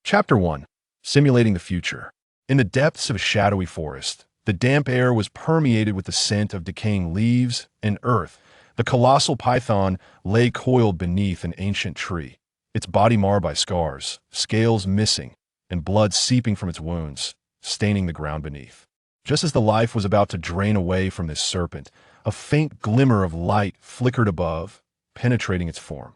Chapter 1. Simulating the Future. In the depths of a shadowy forest, the damp air was permeated with the scent of decaying leaves and earth. The colossal python lay coiled beneath an ancient tree, its body marred by scars, scales missing, and blood seeping from its wounds, staining the ground beneath. Just as the life was about to drain away from this serpent, a faint glimmer of light flickered above, penetrating its form.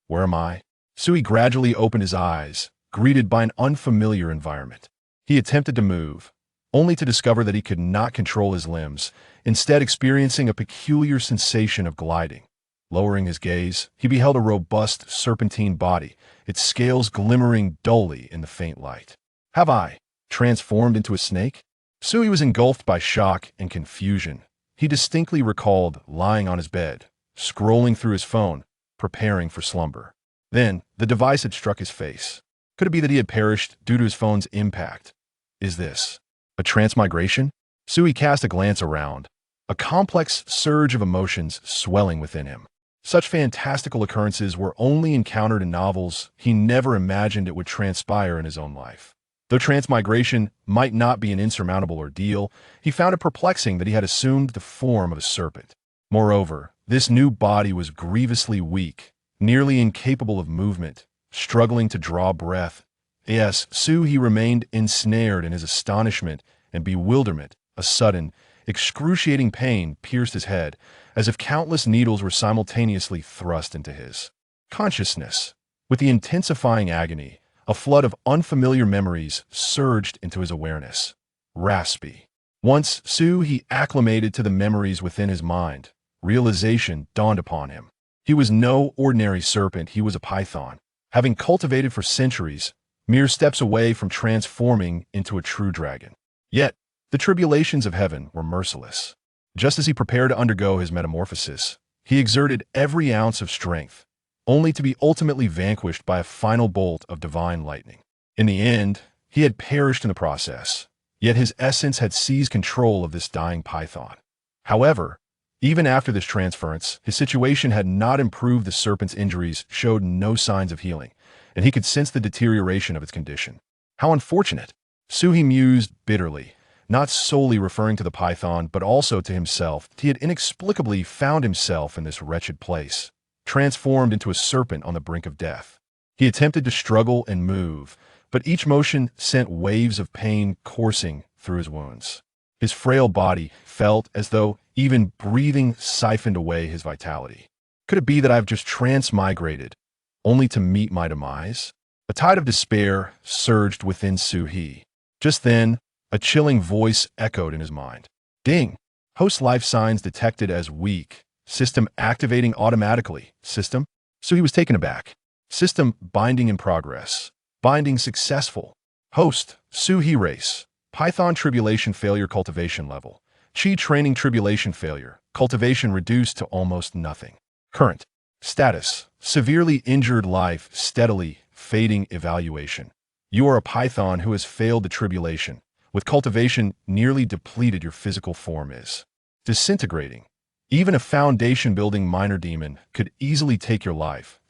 Where am I? Sui gradually opened his eyes, greeted by an unfamiliar environment. He attempted to move, only to discover that he could not control his limbs, instead experiencing a peculiar sensation of gliding. Lowering his gaze, he beheld a robust serpentine body, its scales glimmering dully in the faint light. Have I transformed into a snake? Sui was engulfed by shock and confusion. He distinctly recalled lying on his bed, scrolling through his phone, preparing for slumber. Then, the device had struck his face. Could it be that he had perished due to his phone's impact? Is this a transmigration? Sui cast a glance around, a complex surge of emotions swelling within him. Such fantastical occurrences were only encountered in novels. He never imagined it would transpire in his own life. Though transmigration might not be an insurmountable ordeal, he found it perplexing that he had assumed the form of a serpent. Moreover, this new body was grievously weak, nearly incapable of movement, struggling to draw breath. Yes, he remained ensnared in his astonishment and bewilderment. A sudden, excruciating pain pierced his head, as if countless needles were simultaneously thrust into his consciousness. With the intensifying agony, a flood of unfamiliar memories surged into his awareness. Raspy. Once he acclimated to the memories within his mind, realization dawned upon him. He was no ordinary serpent, he was a python, having cultivated for centuries, mere steps away from transforming into a true dragon. Yet, the tribulations of heaven were merciless. Just as he prepared to undergo his metamorphosis, he exerted every ounce of strength, only to be ultimately vanquished by a final bolt of divine lightning. In the end, he had perished in the process, yet his essence had seized control of this dying python. However, even after this transference, his situation had not improved. The serpent's injuries showed no signs of healing, and he could sense the deterioration of its condition. How unfortunate! He mused bitterly, not solely referring to the python, but also to himself. He had inexplicably found himself in this wretched place, transformed into a serpent on the brink of death. He attempted to struggle and move, but each motion sent waves of pain coursing through his wounds. His frail body felt as though even breathing siphoned away his vitality. Could it be that I've just transmigrated, only to meet my demise? A tide of despair surged within Suhi. Just then, a chilling voice echoed in his mind. Ding! Host life signs detected as weak. System activating automatically. System? He was taken aback. System binding in progress. Binding successful. Host, Suhi race. Python tribulation failure cultivation level. Chi training tribulation failure. Cultivation reduced to almost nothing. Current status. Severely injured life steadily fading evaluation. You are a python who has failed the tribulation. With cultivation nearly depleted, your physical form is disintegrating. Even a foundation-building minor demon could easily take your life.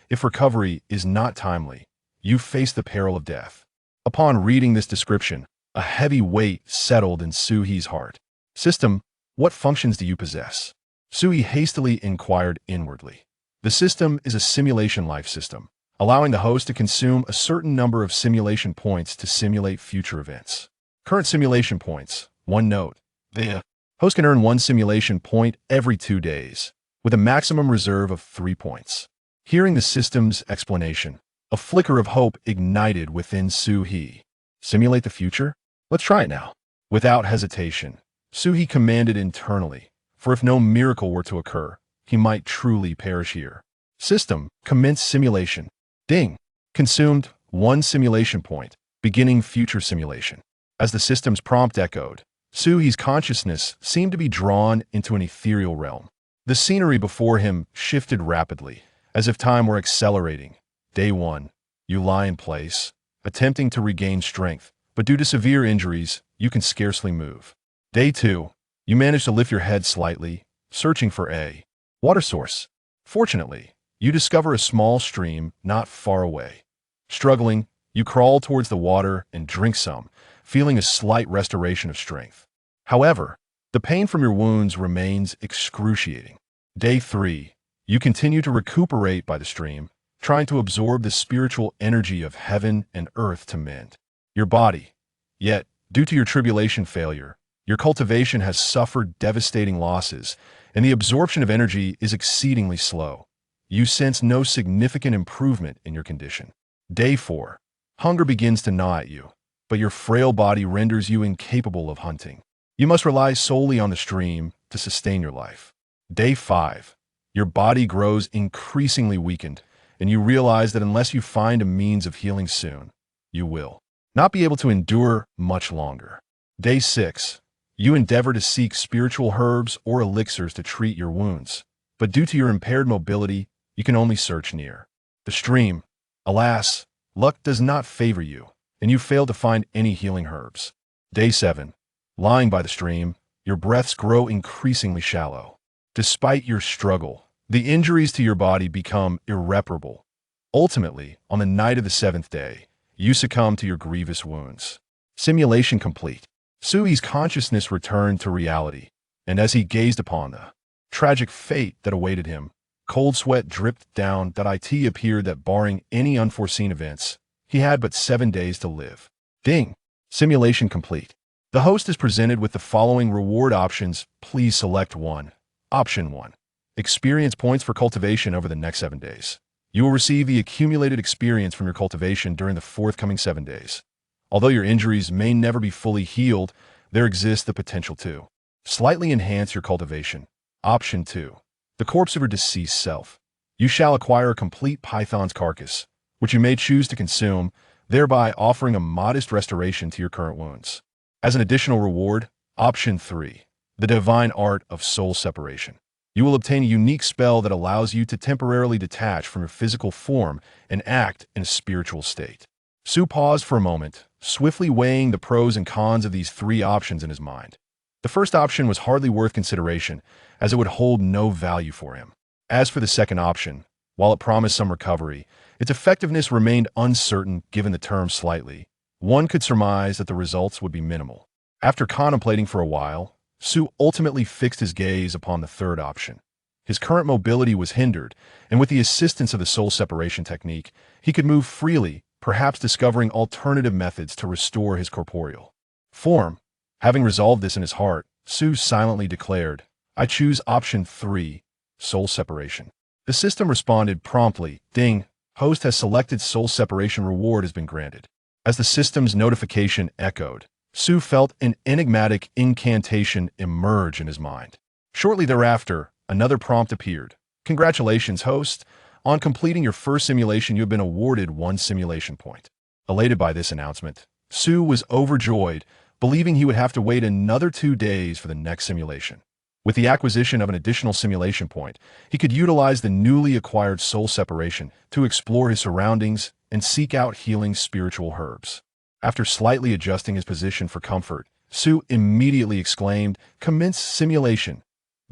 If recovery is not timely, you face the peril of death. Upon reading this description, a heavy weight settled in Suhi's heart. System, what functions do you possess? Sui hastily inquired inwardly. The system is a simulation life system, allowing the host to consume a certain number of simulation points to simulate future events. Current simulation points, 1 note. The host can earn 1 simulation point every 2 days, with a maximum reserve of 3 points. Hearing the system's explanation, a flicker of hope ignited within Suhi. Simulate the future? Let's try it now. Without hesitation, Suhi commanded internally, for if no miracle were to occur, he might truly perish here. System, commence simulation. Ding! Consumed 1 simulation point, beginning future simulation. As the system's prompt echoed, Suhi's consciousness seemed to be drawn into an ethereal realm. The scenery before him shifted rapidly, as if time were accelerating. Day 1, you lie in place, attempting to regain strength, but due to severe injuries, you can scarcely move. Day 2, you manage to lift your head slightly, searching for a water source. Fortunately, you discover a small stream not far away. Struggling, You crawl towards the water and drink some, feeling a slight restoration of strength. However, the pain from your wounds remains excruciating. Day 3. You continue to recuperate by the stream, trying to absorb the spiritual energy of heaven and earth to mend your body. Yet, due to your tribulation failure, your cultivation has suffered devastating losses, and the absorption of energy is exceedingly slow. You sense no significant improvement in your condition. Day 4. Hunger begins to gnaw at you, but your frail body renders you incapable of hunting. You must rely solely on the stream to sustain your life. Day 5. Your body grows increasingly weakened, and you realize that unless you find a means of healing soon, you will not be able to endure much longer. Day 6. You endeavor to seek spiritual herbs or elixirs to treat your wounds, but due to your impaired mobility, you can only search near the stream. Alas, luck does not favor you, and you fail to find any healing herbs. Day 7. Lying by the stream, your breaths grow increasingly shallow. Despite your struggle, the injuries to your body become irreparable. Ultimately, on the night of the 7th day, you succumb to your grievous wounds. Simulation complete. Sui's consciousness returned to reality, and as he gazed upon the tragic fate that awaited him, cold sweat dripped down. It appeared that barring any unforeseen events, he had but 7 days to live. Ding! Simulation complete. The host is presented with the following reward options. Please select one. Option 1. Experience points for cultivation over the next 7 days. You will receive the accumulated experience from your cultivation during the forthcoming 7 days. Although your injuries may never be fully healed, there exists the potential to slightly enhance your cultivation. Option 2. The corpse of your deceased self. You shall acquire a complete python's carcass, which you may choose to consume, thereby offering a modest restoration to your current wounds. As an additional reward, Option 3. The divine art of soul separation. You will obtain a unique spell that allows you to temporarily detach from your physical form and act in a spiritual state. Su paused for a moment, swiftly weighing the pros and cons of these 3 options in his mind. The first option was hardly worth consideration, as it would hold no value for him. As for the second option, while it promised some recovery, its effectiveness remained uncertain given the term slightly. One could surmise that the results would be minimal. After contemplating for a while, Su ultimately fixed his gaze upon the third option. His current mobility was hindered, and with the assistance of the soul separation technique, he could move freely, perhaps discovering alternative methods to restore his corporeal form. Having resolved this in his heart, Su silently declared, "I choose option 3, soul separation." The system responded promptly, "Ding, host has selected soul separation, reward has been granted." As the system's notification echoed, Su felt an enigmatic incantation emerge in his mind. Shortly thereafter, another prompt appeared. "Congratulations, host. On completing your first simulation, you have been awarded 1 simulation point." Elated by this announcement, Su was overjoyed, believing he would have to wait another 2 days for the next simulation. With the acquisition of an additional simulation point, he could utilize the newly acquired soul separation to explore his surroundings and seek out healing spiritual herbs. After slightly adjusting his position for comfort, Su immediately exclaimed, "Commence simulation."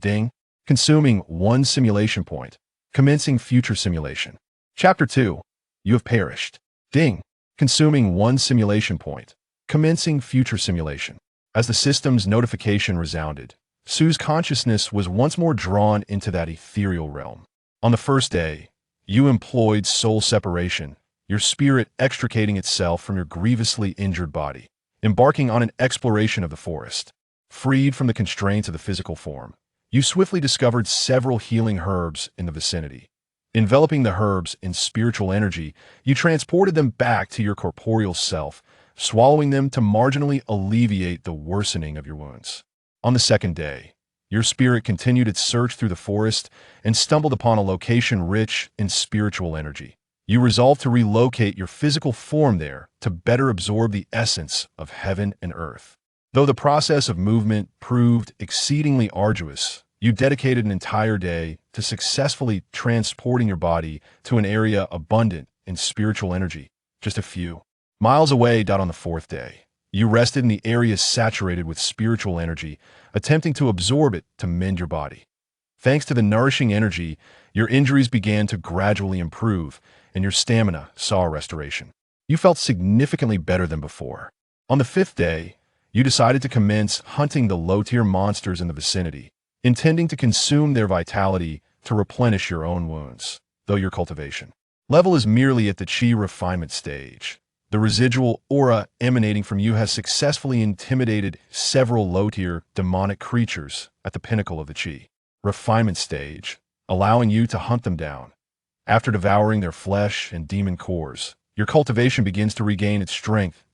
Ding. Consuming 1 simulation point. Commencing future simulation. Chapter 2. You have perished. Ding. Consuming 1 simulation point. Commencing future simulation. As the system's notification resounded, Su's consciousness was once more drawn into that ethereal realm. On the first day, you employed soul separation, your spirit extricating itself from your grievously injured body, embarking on an exploration of the forest. Freed from the constraints of the physical form, you swiftly discovered several healing herbs in the vicinity. Enveloping the herbs in spiritual energy, you transported them back to your corporeal self, swallowing them to marginally alleviate the worsening of your wounds. On the second day, your spirit continued its search through the forest and stumbled upon a location rich in spiritual energy. You resolved to relocate your physical form there to better absorb the essence of heaven and earth. Though the process of movement proved exceedingly arduous, you dedicated an entire day to successfully transporting your body to an area abundant in spiritual energy, just a few miles away. On the 4th day, you rested in the area saturated with spiritual energy, attempting to absorb it to mend your body. Thanks to the nourishing energy, your injuries began to gradually improve, and your stamina saw a restoration. You felt significantly better than before. On the 5th day, you decided to commence hunting the low-tier monsters in the vicinity, intending to consume their vitality to replenish your own wounds, though your cultivation level is merely at the chi refinement stage. The residual aura emanating from you has successfully intimidated several low-tier demonic creatures at the pinnacle of the chi refinement stage, allowing you to hunt them down. After devouring their flesh and demon cores, your cultivation begins to regain its strength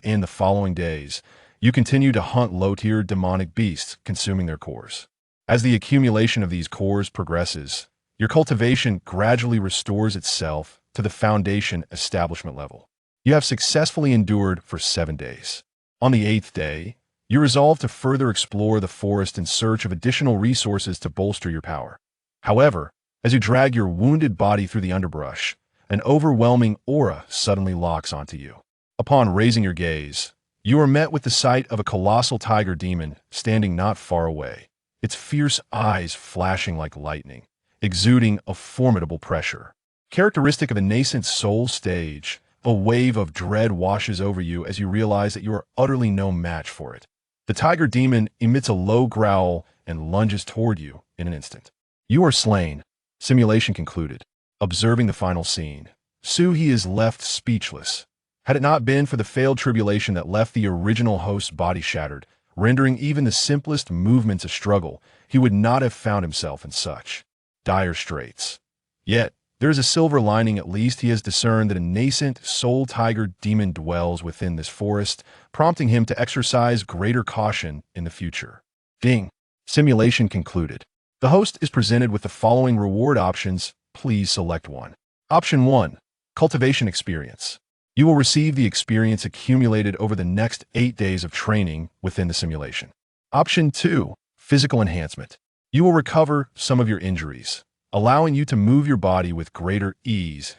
in the following days. You continue to hunt low-tier demonic beasts, consuming their cores. As the accumulation of these cores progresses, your cultivation gradually restores itself to the foundation establishment level. You have successfully endured for 7 days. On the 8th day, you resolve to further explore the forest in search of additional resources to bolster your power. However, as you drag your wounded body through the underbrush, an overwhelming aura suddenly locks onto you. Upon raising your gaze, you are met with the sight of a colossal tiger demon standing not far away, its fierce eyes flashing like lightning, exuding a formidable pressure. Characteristic of a nascent soul stage, a wave of dread washes over you as you realize that you are utterly no match for it. The tiger demon emits a low growl and lunges toward you in an instant. You are slain. Simulation concluded. Observing the final scene, Suhi is left speechless. Had it not been for the failed tribulation that left the original host's body shattered, rendering even the simplest movements a struggle, he would not have found himself in such dire straits. Yet, there is a silver lining. At least he has discerned that a nascent soul tiger demon dwells within this forest, prompting him to exercise greater caution in the future. Ding. Simulation concluded. The host is presented with the following reward options. Please select one. Option 1. Cultivation experience. You will receive the experience accumulated over the next 8 days of training within the simulation. Option 2. Physical enhancement. You will recover some of your injuries, allowing you to move your body with greater ease.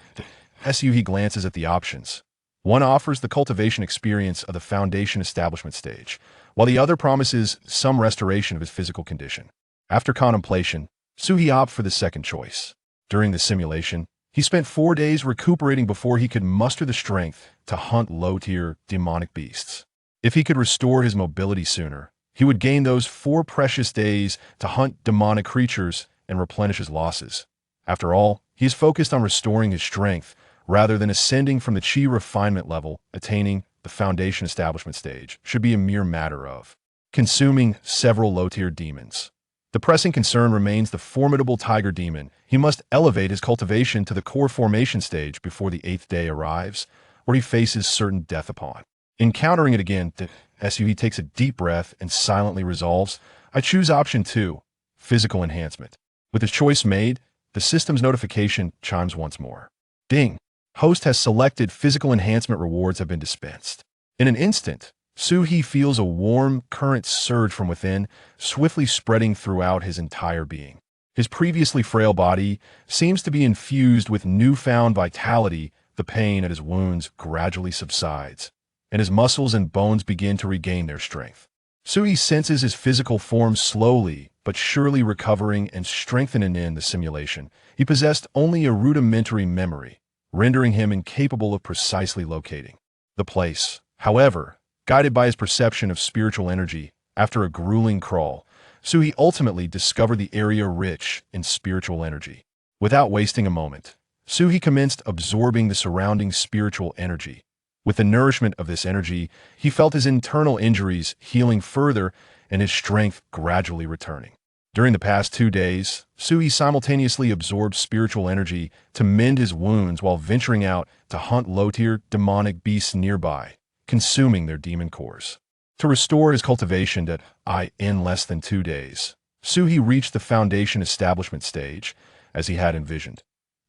He glances at the options. One offers the cultivation experience of the foundation establishment stage, while the other promises some restoration of his physical condition. After contemplation, Suhi opts for the second choice. During the simulation, he spent 4 days recuperating before he could muster the strength to hunt low-tier demonic beasts. If he could restore his mobility sooner, he would gain those 4 precious days to hunt demonic creatures and replenish his losses. After all, he is focused on restoring his strength rather than ascending from the chi refinement level. Attaining the foundation establishment stage should be a mere matter of consuming several low-tier demons. The pressing concern remains the formidable tiger demon. He must elevate his cultivation to the core formation stage before the 8th day arrives, where he faces certain death upon encountering it again. The SUV takes a deep breath and silently resolves, I choose option 2, physical enhancement. With his choice made, the system's notification chimes once more. Ding! Host has selected physical enhancement. Rewards have been dispensed. In an instant, Suhi feels a warm current surge from within, swiftly spreading throughout his entire being. His previously frail body seems to be infused with newfound vitality. The pain at his wounds gradually subsides, and his muscles and bones begin to regain their strength. Suhi senses his physical form slowly but surely recovering and strengthening. In the simulation, he possessed only a rudimentary memory, rendering him incapable of precisely locating the place. However, guided by his perception of spiritual energy, after a grueling crawl, Suhi ultimately discovered the area rich in spiritual energy. Without wasting a moment, Suhi commenced absorbing the surrounding spiritual energy. With the nourishment of this energy, he felt his internal injuries healing further and his strength gradually returning. During the past 2 days, Suhi simultaneously absorbed spiritual energy to mend his wounds while venturing out to hunt low-tier demonic beasts nearby, consuming their demon cores. To restore his cultivation in less than 2 days, Suhi reached the foundation establishment stage, as he had envisioned.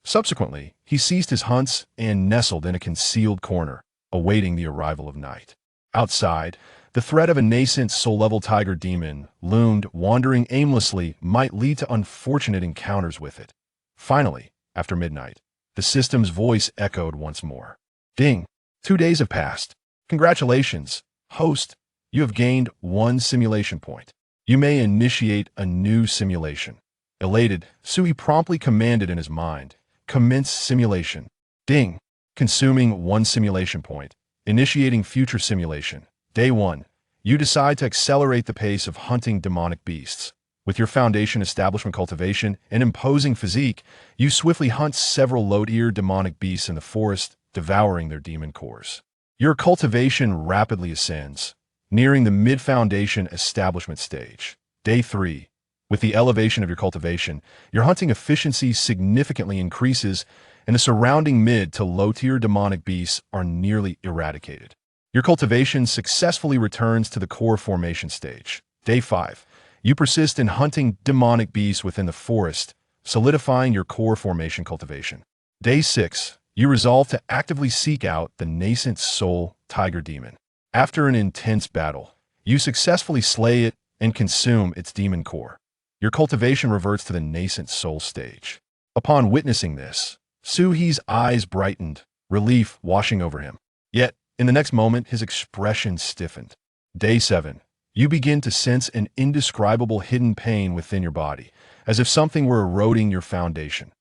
Subsequently, he ceased his hunts and nestled in a concealed corner, awaiting the arrival of night. Outside, the threat of a nascent soul-level tiger demon loomed. Wandering aimlessly might lead to unfortunate encounters with it. Finally, after midnight, the system's voice echoed once more. Ding! 2 days have passed. Congratulations, host. You have gained 1 simulation point. You may initiate a new simulation. Elated, Suhi promptly commanded in his mind, commence simulation. Ding! consuming one simulation point, initiating future simulation. Day 1. You decide to accelerate the pace of hunting demonic beasts. With your foundation establishment cultivation and imposing physique, you swiftly hunt several low-tier demonic beasts in the forest, devouring their demon cores. Your cultivation rapidly ascends, nearing the mid-foundation establishment stage. Day 3. With the elevation of your cultivation, your hunting efficiency significantly increases, and the surrounding mid to low-tier demonic beasts are nearly eradicated. Your cultivation successfully returns to the core formation stage. Day 5. You persist in hunting demonic beasts within the forest, solidifying your core formation cultivation. Day 6. You resolve to actively seek out the nascent soul tiger demon. After an intense battle, you successfully slay it and consume its demon core. Your cultivation reverts to the nascent soul stage. Upon witnessing this, Suhi's eyes brightened, relief washing over him. Yet, in the next moment, his expression stiffened. Day 7. You begin to sense an indescribable hidden pain within your body, as if something were eroding your foundation.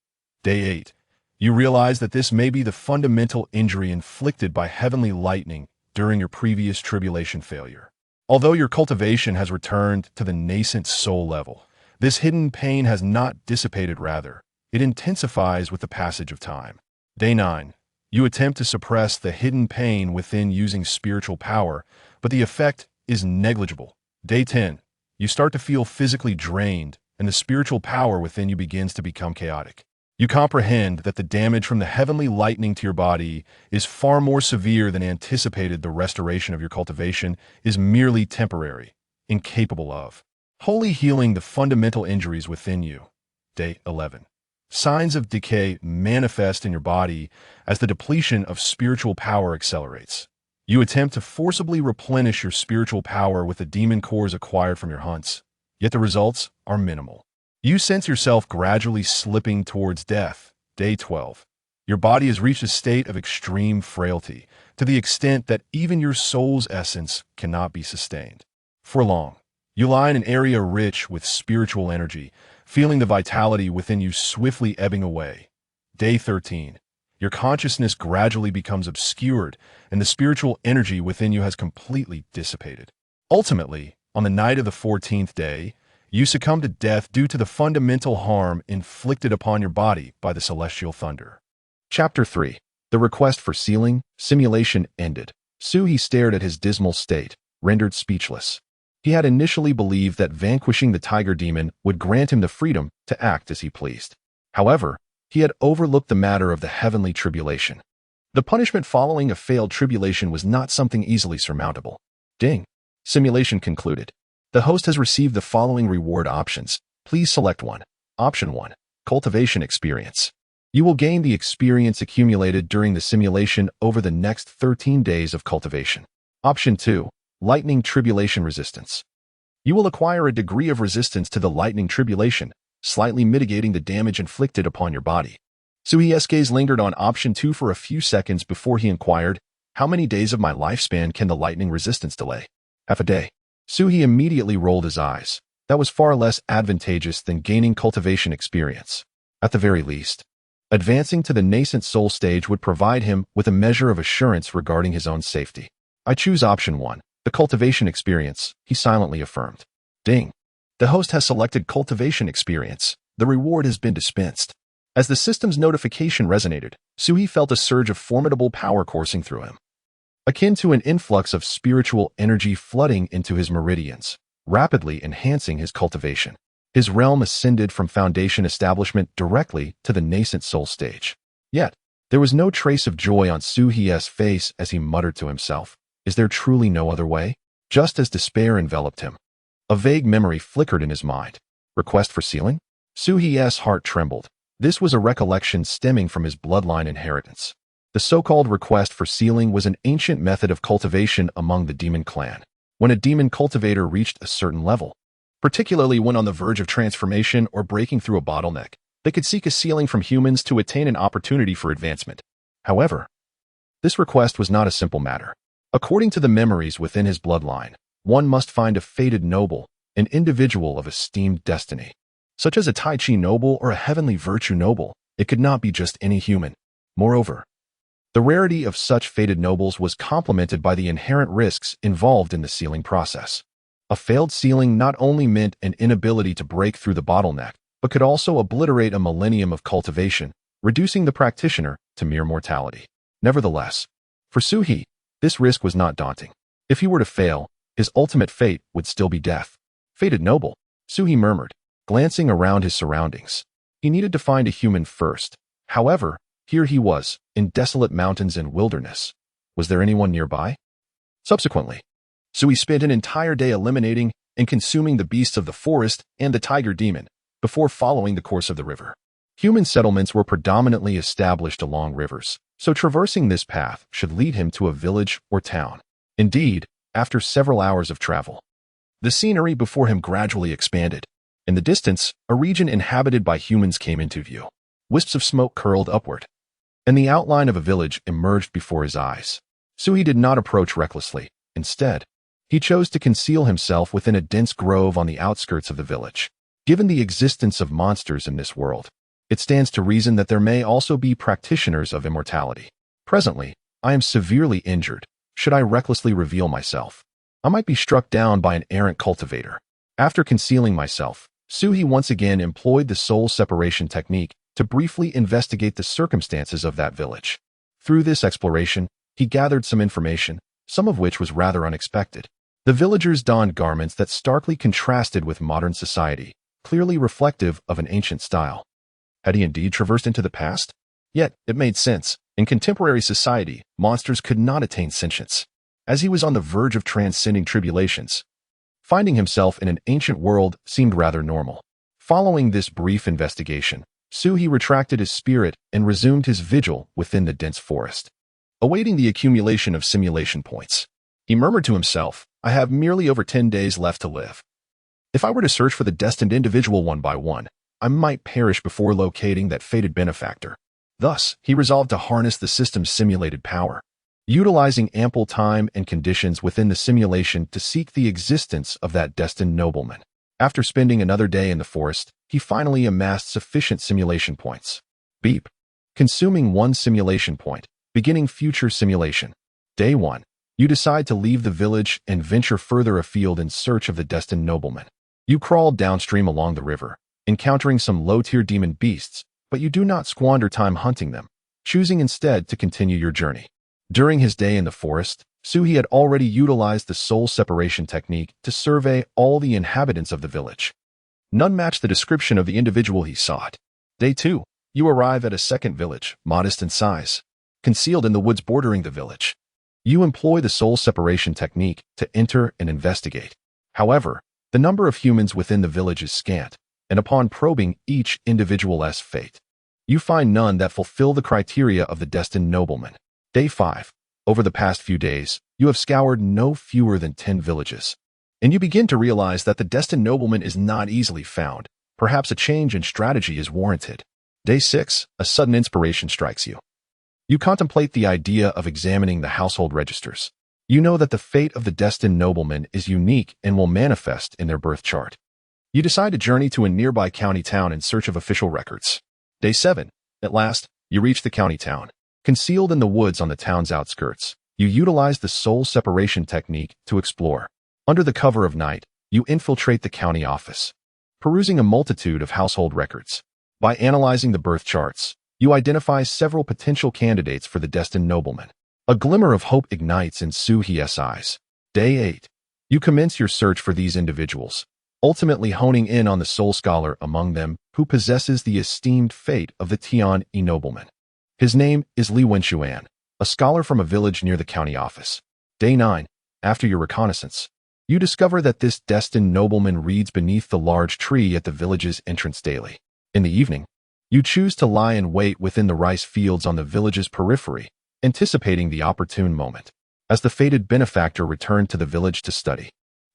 Day 8. You realize that this may be the fundamental injury inflicted by heavenly lightning during your previous tribulation failure. Although your cultivation has returned to the nascent soul level, this hidden pain has not dissipated, rather, it intensifies with the passage of time. Day 9. You attempt to suppress the hidden pain within using spiritual power, but the effect is negligible. Day 10. You start to feel physically drained, and the spiritual power within you begins to become chaotic. You comprehend that the damage from the heavenly lightning to your body is far more severe than anticipated. The restoration of your cultivation is merely temporary, incapable of wholly healing the fundamental injuries within you. Day 11. Signs of decay manifest in your body as the depletion of spiritual power accelerates. You attempt to forcibly replenish your spiritual power with the demon cores acquired from your hunts, yet the results are minimal. You sense yourself gradually slipping towards death. Day 12. Your body has reached a state of extreme frailty, to the extent that even your soul's essence cannot be sustained. For long, you lie in an area rich with spiritual energy, feeling the vitality within you swiftly ebbing away. Day 13. Your consciousness gradually becomes obscured, and the spiritual energy within you has completely dissipated. Ultimately, on the night of the 14th day, you succumb to death due to the fundamental harm inflicted upon your body by the celestial thunder. Chapter 3. The request for sealing, simulation ended. Suhi stared at his dismal state, rendered speechless. He had initially believed that vanquishing the tiger demon would grant him the freedom to act as he pleased. However, he had overlooked the matter of the heavenly tribulation. The punishment following a failed tribulation was not something easily surmountable. Ding. Simulation concluded. The host has received the following reward options. Please select one. Option 1. Cultivation experience. You will gain the experience accumulated during the simulation over the next 13 days of cultivation. Option 2. Lightning tribulation resistance. You will acquire a degree of resistance to the lightning tribulation, slightly mitigating the damage inflicted upon your body. Suhi's gaze lingered on option 2 for a few seconds before he inquired, how many days of my lifespan can the lightning resistance delay? Half a day. Suhi immediately rolled his eyes. That was far less advantageous than gaining cultivation experience. At the very least, advancing to the nascent soul stage would provide him with a measure of assurance regarding his own safety. I choose option 1, the cultivation experience, he silently affirmed. Ding. The host has selected cultivation experience. The reward has been dispensed. As the system's notification resonated, Suhi felt a surge of formidable power coursing through him, akin to an influx of spiritual energy flooding into his meridians, rapidly enhancing his cultivation. His realm ascended from foundation establishment directly to the nascent soul stage. Yet, there was no trace of joy on Suhi's face as he muttered to himself, is there truly no other way? Just as despair enveloped him, a vague memory flickered in his mind. Request for sealing? Suhi's heart trembled. This was a recollection stemming from his bloodline inheritance. The so-called request for sealing was an ancient method of cultivation among the demon clan. When a demon cultivator reached a certain level, particularly when on the verge of transformation or breaking through a bottleneck, they could seek a sealing from humans to attain an opportunity for advancement. However, this request was not a simple matter. According to the memories within his bloodline, one must find a fated noble, an individual of esteemed destiny, such as a Tai Chi noble or a heavenly virtue noble. It could not be just any human. Moreover, The rarity of such fated nobles was complemented by the inherent risks involved in the sealing process. A failed sealing not only meant an inability to break through the bottleneck, but could also obliterate a millennium of cultivation, reducing the practitioner to mere mortality. Nevertheless, for Suhi, this risk was not daunting. If he were to fail, his ultimate fate would still be death. Fated noble, Suhi murmured, glancing around his surroundings. He needed to find a human first. However, here he was, in desolate mountains and wilderness. Was there anyone nearby? Subsequently, Suhi spent an entire day eliminating and consuming the beasts of the forest and the tiger demon before following the course of the river. Human settlements were predominantly established along rivers, so traversing this path should lead him to a village or town. Indeed, after several hours of travel, the scenery before him gradually expanded. In the distance, a region inhabited by humans came into view. Wisps of smoke curled upward, and the outline of a village emerged before his eyes. Suhi did not approach recklessly. Instead, he chose to conceal himself within a dense grove on the outskirts of the village. Given the existence of monsters in this world, it stands to reason that there may also be practitioners of immortality. Presently, I am severely injured. Should I recklessly reveal myself, I might be struck down by an errant cultivator. After concealing myself, Suhi once again employed the soul separation technique to briefly investigate the circumstances of that village. Through this exploration, he gathered some information, some of which was rather unexpected. The villagers donned garments that starkly contrasted with modern society, clearly reflective of an ancient style. Had he indeed traversed into the past? Yet, it made sense. In contemporary society, monsters could not attain sentience. As he was on the verge of transcending tribulations, finding himself in an ancient world seemed rather normal. Following this brief investigation, Suhi retracted his spirit and resumed his vigil within the dense forest, awaiting the accumulation of simulation points. He murmured to himself, I have merely over 10 days left to live. If I were to search for the destined individual one by one, I might perish before locating that fated benefactor. Thus, he resolved to harness the system's simulated power, utilizing ample time and conditions within the simulation to seek the existence of that destined nobleman. After spending another day in the forest, he finally amassed sufficient simulation points. Beep. Consuming one simulation point, beginning future simulation. Day 1. You decide to leave the village and venture further afield in search of the destined nobleman. You crawl downstream along the river, encountering some low-tier demon beasts, but you do not squander time hunting them, choosing instead to continue your journey. During his day in the forest, Suhi had already utilized the soul separation technique to survey all the inhabitants of the village. None matched the description of the individual he sought. Day 2. You arrive at a second village, modest in size, concealed in the woods bordering the village. You employ the soul separation technique to enter and investigate. However, the number of humans within the village is scant, and upon probing each individual's fate, you find none that fulfill the criteria of the destined nobleman. Day 5. Over the past few days, you have scoured no fewer than 10 villages, and you begin to realize that the destined nobleman is not easily found. Perhaps a change in strategy is warranted. Day 6. A sudden inspiration strikes you. You contemplate the idea of examining the household registers. You know that the fate of the destined nobleman is unique and will manifest in their birth chart. You decide to journey to a nearby county town in search of official records. Day 7. At last, you reach the county town. Concealed in the woods on the town's outskirts, you utilize the soul separation technique to explore. Under the cover of night, you infiltrate the county office, perusing a multitude of household records. By analyzing the birth charts, you identify several potential candidates for the destined nobleman. A glimmer of hope ignites in Suhi's eyes. Day 8. You commence your search for these individuals, ultimately honing in on the soul scholar among them who possesses the esteemed fate of the Tian-E nobleman. His name is Li Wenxuan, a scholar from a village near the county office. Day 9. After your reconnaissance, you discover that this destined nobleman reads beneath the large tree at the village's entrance daily. In the evening, you choose to lie in wait within the rice fields on the village's periphery, anticipating the opportune moment. As the fated benefactor returned to the village to study,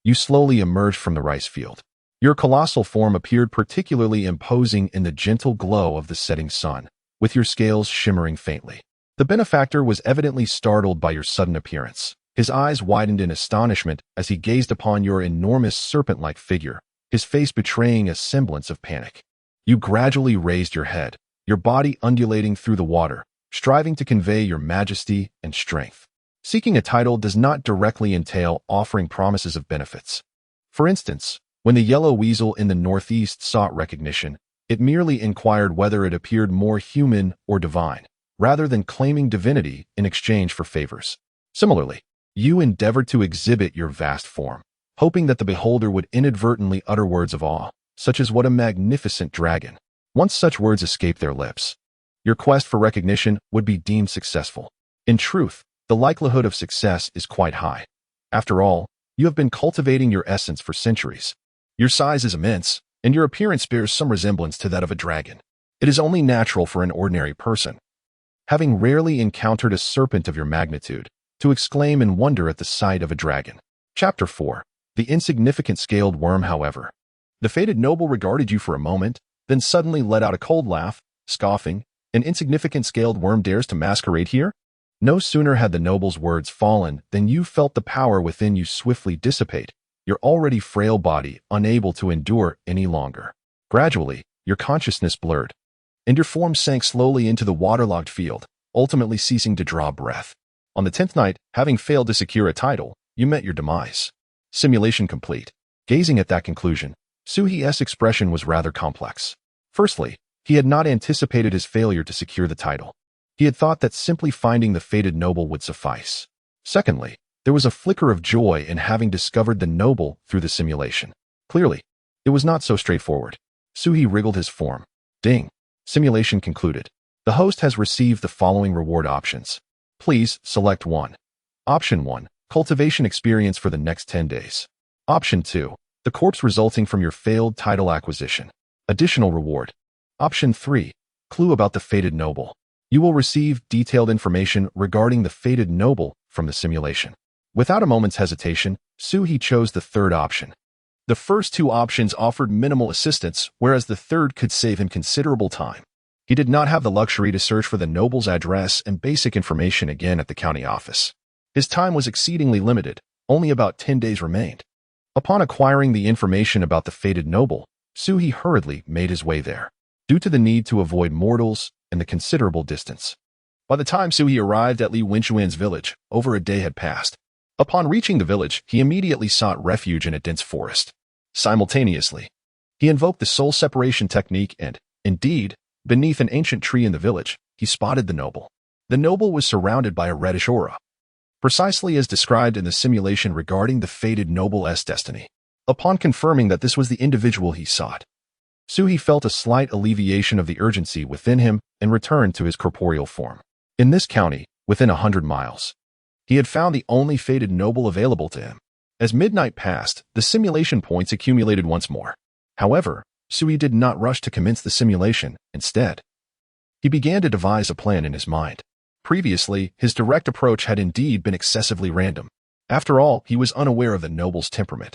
you slowly emerged from the rice field. Your colossal form appeared particularly imposing in the gentle glow of the setting sun, with your scales shimmering faintly. The benefactor was evidently startled by your sudden appearance. His eyes widened in astonishment as he gazed upon your enormous serpent-like figure, his face betraying a semblance of panic. You gradually raised your head, your body undulating through the water, striving to convey your majesty and strength. Seeking a title does not directly entail offering promises of benefits. For instance, when the yellow weasel in the northeast sought recognition, it merely inquired whether it appeared more human or divine, rather than claiming divinity in exchange for favors. Similarly, you endeavored to exhibit your vast form, hoping that the beholder would inadvertently utter words of awe, such as "what a magnificent dragon." Once such words escaped their lips, your quest for recognition would be deemed successful. In truth, the likelihood of success is quite high. After all, you have been cultivating your essence for centuries. Your size is immense, and your appearance bears some resemblance to that of a dragon. It is only natural for an ordinary person, having rarely encountered a serpent of your magnitude, to exclaim in wonder at the sight of a dragon. Chapter 4. The insignificant scaled worm, however. The fated noble regarded you for a moment, then suddenly let out a cold laugh, scoffing, "An insignificant scaled worm dares to masquerade here?" No sooner had the noble's words fallen than you felt the power within you swiftly dissipate, your already frail body unable to endure any longer. Gradually, your consciousness blurred, and your form sank slowly into the waterlogged field, ultimately ceasing to draw breath. On the 10th night, having failed to secure a title, you met your demise. Simulation complete. Gazing at that conclusion, Suhi's expression was rather complex. Firstly, he had not anticipated his failure to secure the title. He had thought that simply finding the fated noble would suffice. Secondly, there was a flicker of joy in having discovered the noble through the simulation. Clearly, it was not so straightforward. Suhi wriggled his form. Ding. Simulation concluded. The host has received the following reward options. Please select 1. Option 1. Cultivation experience for the next 10 days. Option 2. The corpse resulting from your failed title acquisition. Additional reward. Option 3. Clue about the fated noble. You will receive detailed information regarding the fated noble from the simulation. Without a moment's hesitation, Suhi chose the third option. The first two options offered minimal assistance, whereas the third could save him considerable time. He did not have the luxury to search for the noble's address and basic information again at the county office. His time was exceedingly limited. Only about 10 days remained. Upon acquiring the information about the fated noble, Suhi hurriedly made his way there, due to the need to avoid mortals and the considerable distance. By the time Suhi arrived at Li Wenchuan's village, over a day had passed. Upon reaching the village, he immediately sought refuge in a dense forest. Simultaneously, he invoked the soul separation technique and, indeed, beneath an ancient tree in the village, he spotted the noble. The noble was surrounded by a reddish aura, precisely as described in the simulation regarding the fated noble's destiny. Upon confirming that this was the individual he sought, Suhi felt a slight alleviation of the urgency within him and returned to his corporeal form. In this county, within 100 miles, he had found the only fated noble available to him. As midnight passed, the simulation points accumulated once more. However, Suhi did not rush to commence the simulation. Instead, he began to devise a plan in his mind. Previously, his direct approach had indeed been excessively random. After all, he was unaware of the noble's temperament,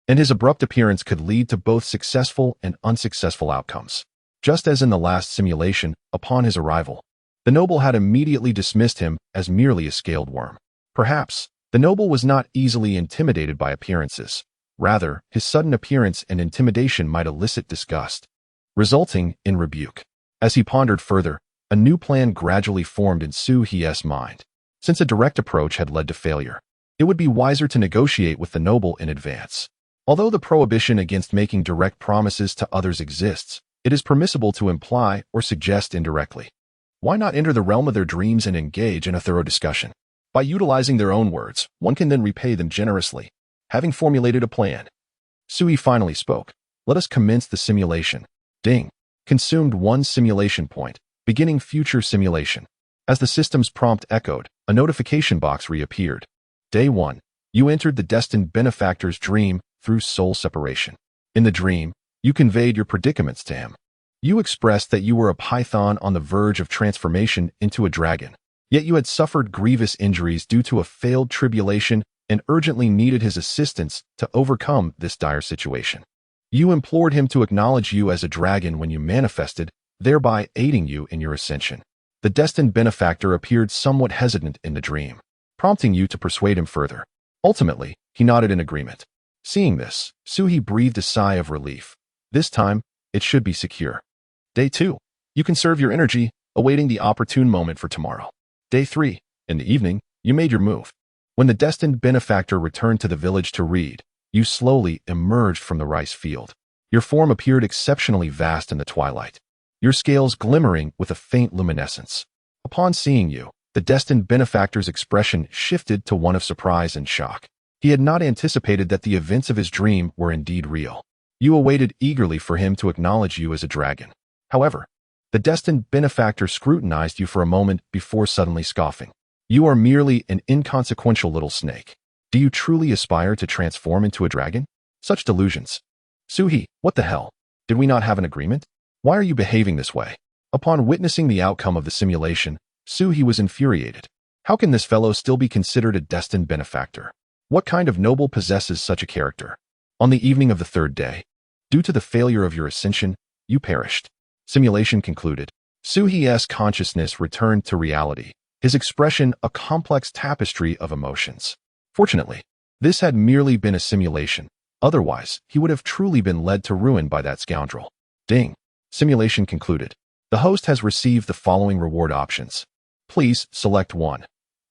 and his abrupt appearance could lead to both successful and unsuccessful outcomes. Just as in the last simulation, upon his arrival, the noble had immediately dismissed him as merely a scaled worm. Perhaps, the noble was not easily intimidated by appearances. Rather, his sudden appearance and intimidation might elicit disgust, resulting in rebuke. As he pondered further, a new plan gradually formed in Suhi's mind. Since a direct approach had led to failure, it would be wiser to negotiate with the noble in advance. Although the prohibition against making direct promises to others exists, it is permissible to imply or suggest indirectly. Why not enter the realm of their dreams and engage in a thorough discussion? By utilizing their own words, one can then repay them generously. Having formulated a plan, Suhi finally spoke. Let us commence the simulation. Ding. Consumed 1 simulation point. Beginning future simulation. As the system's prompt echoed, a notification box reappeared. Day 1. You entered the destined benefactor's dream through soul separation. In the dream, you conveyed your predicaments to him. You expressed that you were a python on the verge of transformation into a dragon, yet you had suffered grievous injuries due to a failed tribulation and urgently needed his assistance to overcome this dire situation. You implored him to acknowledge you as a dragon when you manifested, thereby aiding you in your ascension. The destined benefactor appeared somewhat hesitant in the dream, prompting you to persuade him further. Ultimately, he nodded in agreement. Seeing this, Suhi breathed a sigh of relief. This time, it should be secure. Day 2. You conserve your energy, awaiting the opportune moment for tomorrow. Day 3. In the evening, you made your move. When the destined benefactor returned to the village to read, you slowly emerged from the rice field. Your form appeared exceptionally vast in the twilight, your scales glimmering with a faint luminescence. Upon seeing you, the destined benefactor's expression shifted to one of surprise and shock. He had not anticipated that the events of his dream were indeed real. You awaited eagerly for him to acknowledge you as a dragon. However, the destined benefactor scrutinized you for a moment before suddenly scoffing. You are merely an inconsequential little snake. Do you truly aspire to transform into a dragon? Such delusions. Suhi, what the hell? Did we not have an agreement? Why are you behaving this way? Upon witnessing the outcome of the simulation, Suhi was infuriated. How can this fellow still be considered a destined benefactor? What kind of noble possesses such a character? On the evening of the third day, due to the failure of your ascension, you perished. Simulation concluded. Suhi's consciousness returned to reality, his expression a complex tapestry of emotions. Fortunately, this had merely been a simulation. Otherwise, he would have truly been led to ruin by that scoundrel. Ding. Simulation concluded. The host has received the following reward options. Please select 1.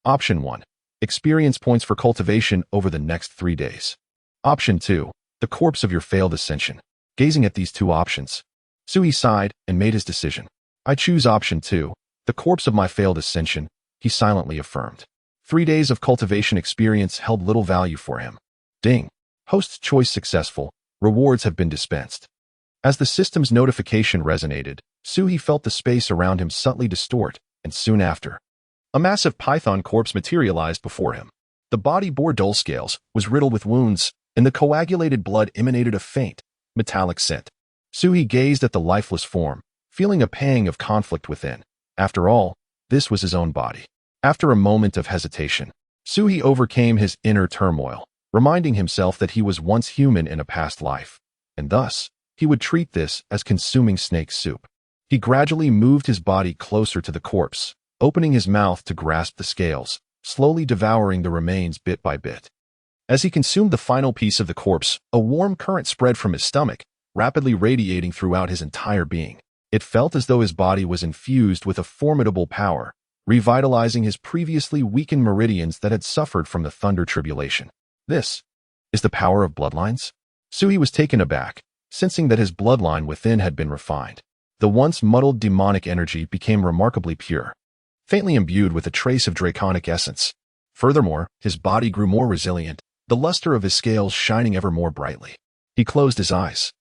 Option 1. Experience points for cultivation over the next 3 days. Option 2. The corpse of your failed ascension. Gazing at these two options, Suhi sighed and made his decision. I choose option 2, the corpse of my failed ascension, he silently affirmed. 3 days of cultivation experience held little value for him. Ding. Host's choice successful. Rewards have been dispensed. As the system's notification resonated, Suhi felt the space around him subtly distort, and soon after, a massive python corpse materialized before him. The body bore dull scales, was riddled with wounds, and the coagulated blood emanated a faint, metallic scent. Suhi gazed at the lifeless form, feeling a pang of conflict within. After all, this was his own body. After a moment of hesitation, Suhi overcame his inner turmoil, reminding himself that he was once human in a past life, and thus, he would treat this as consuming snake soup. He gradually moved his body closer to the corpse, opening his mouth to grasp the scales, slowly devouring the remains bit by bit. As he consumed the final piece of the corpse, a warm current spread from his stomach, rapidly radiating throughout his entire being. It felt as though his body was infused with a formidable power, revitalizing his previously weakened meridians that had suffered from the thunder tribulation. This is the power of bloodlines? Suhi was taken aback, sensing that his bloodline within had been refined. The once muddled demonic energy became remarkably pure, faintly imbued with a trace of draconic essence. Furthermore, his body grew more resilient, the luster of his scales shining ever more brightly. He closed his eyes,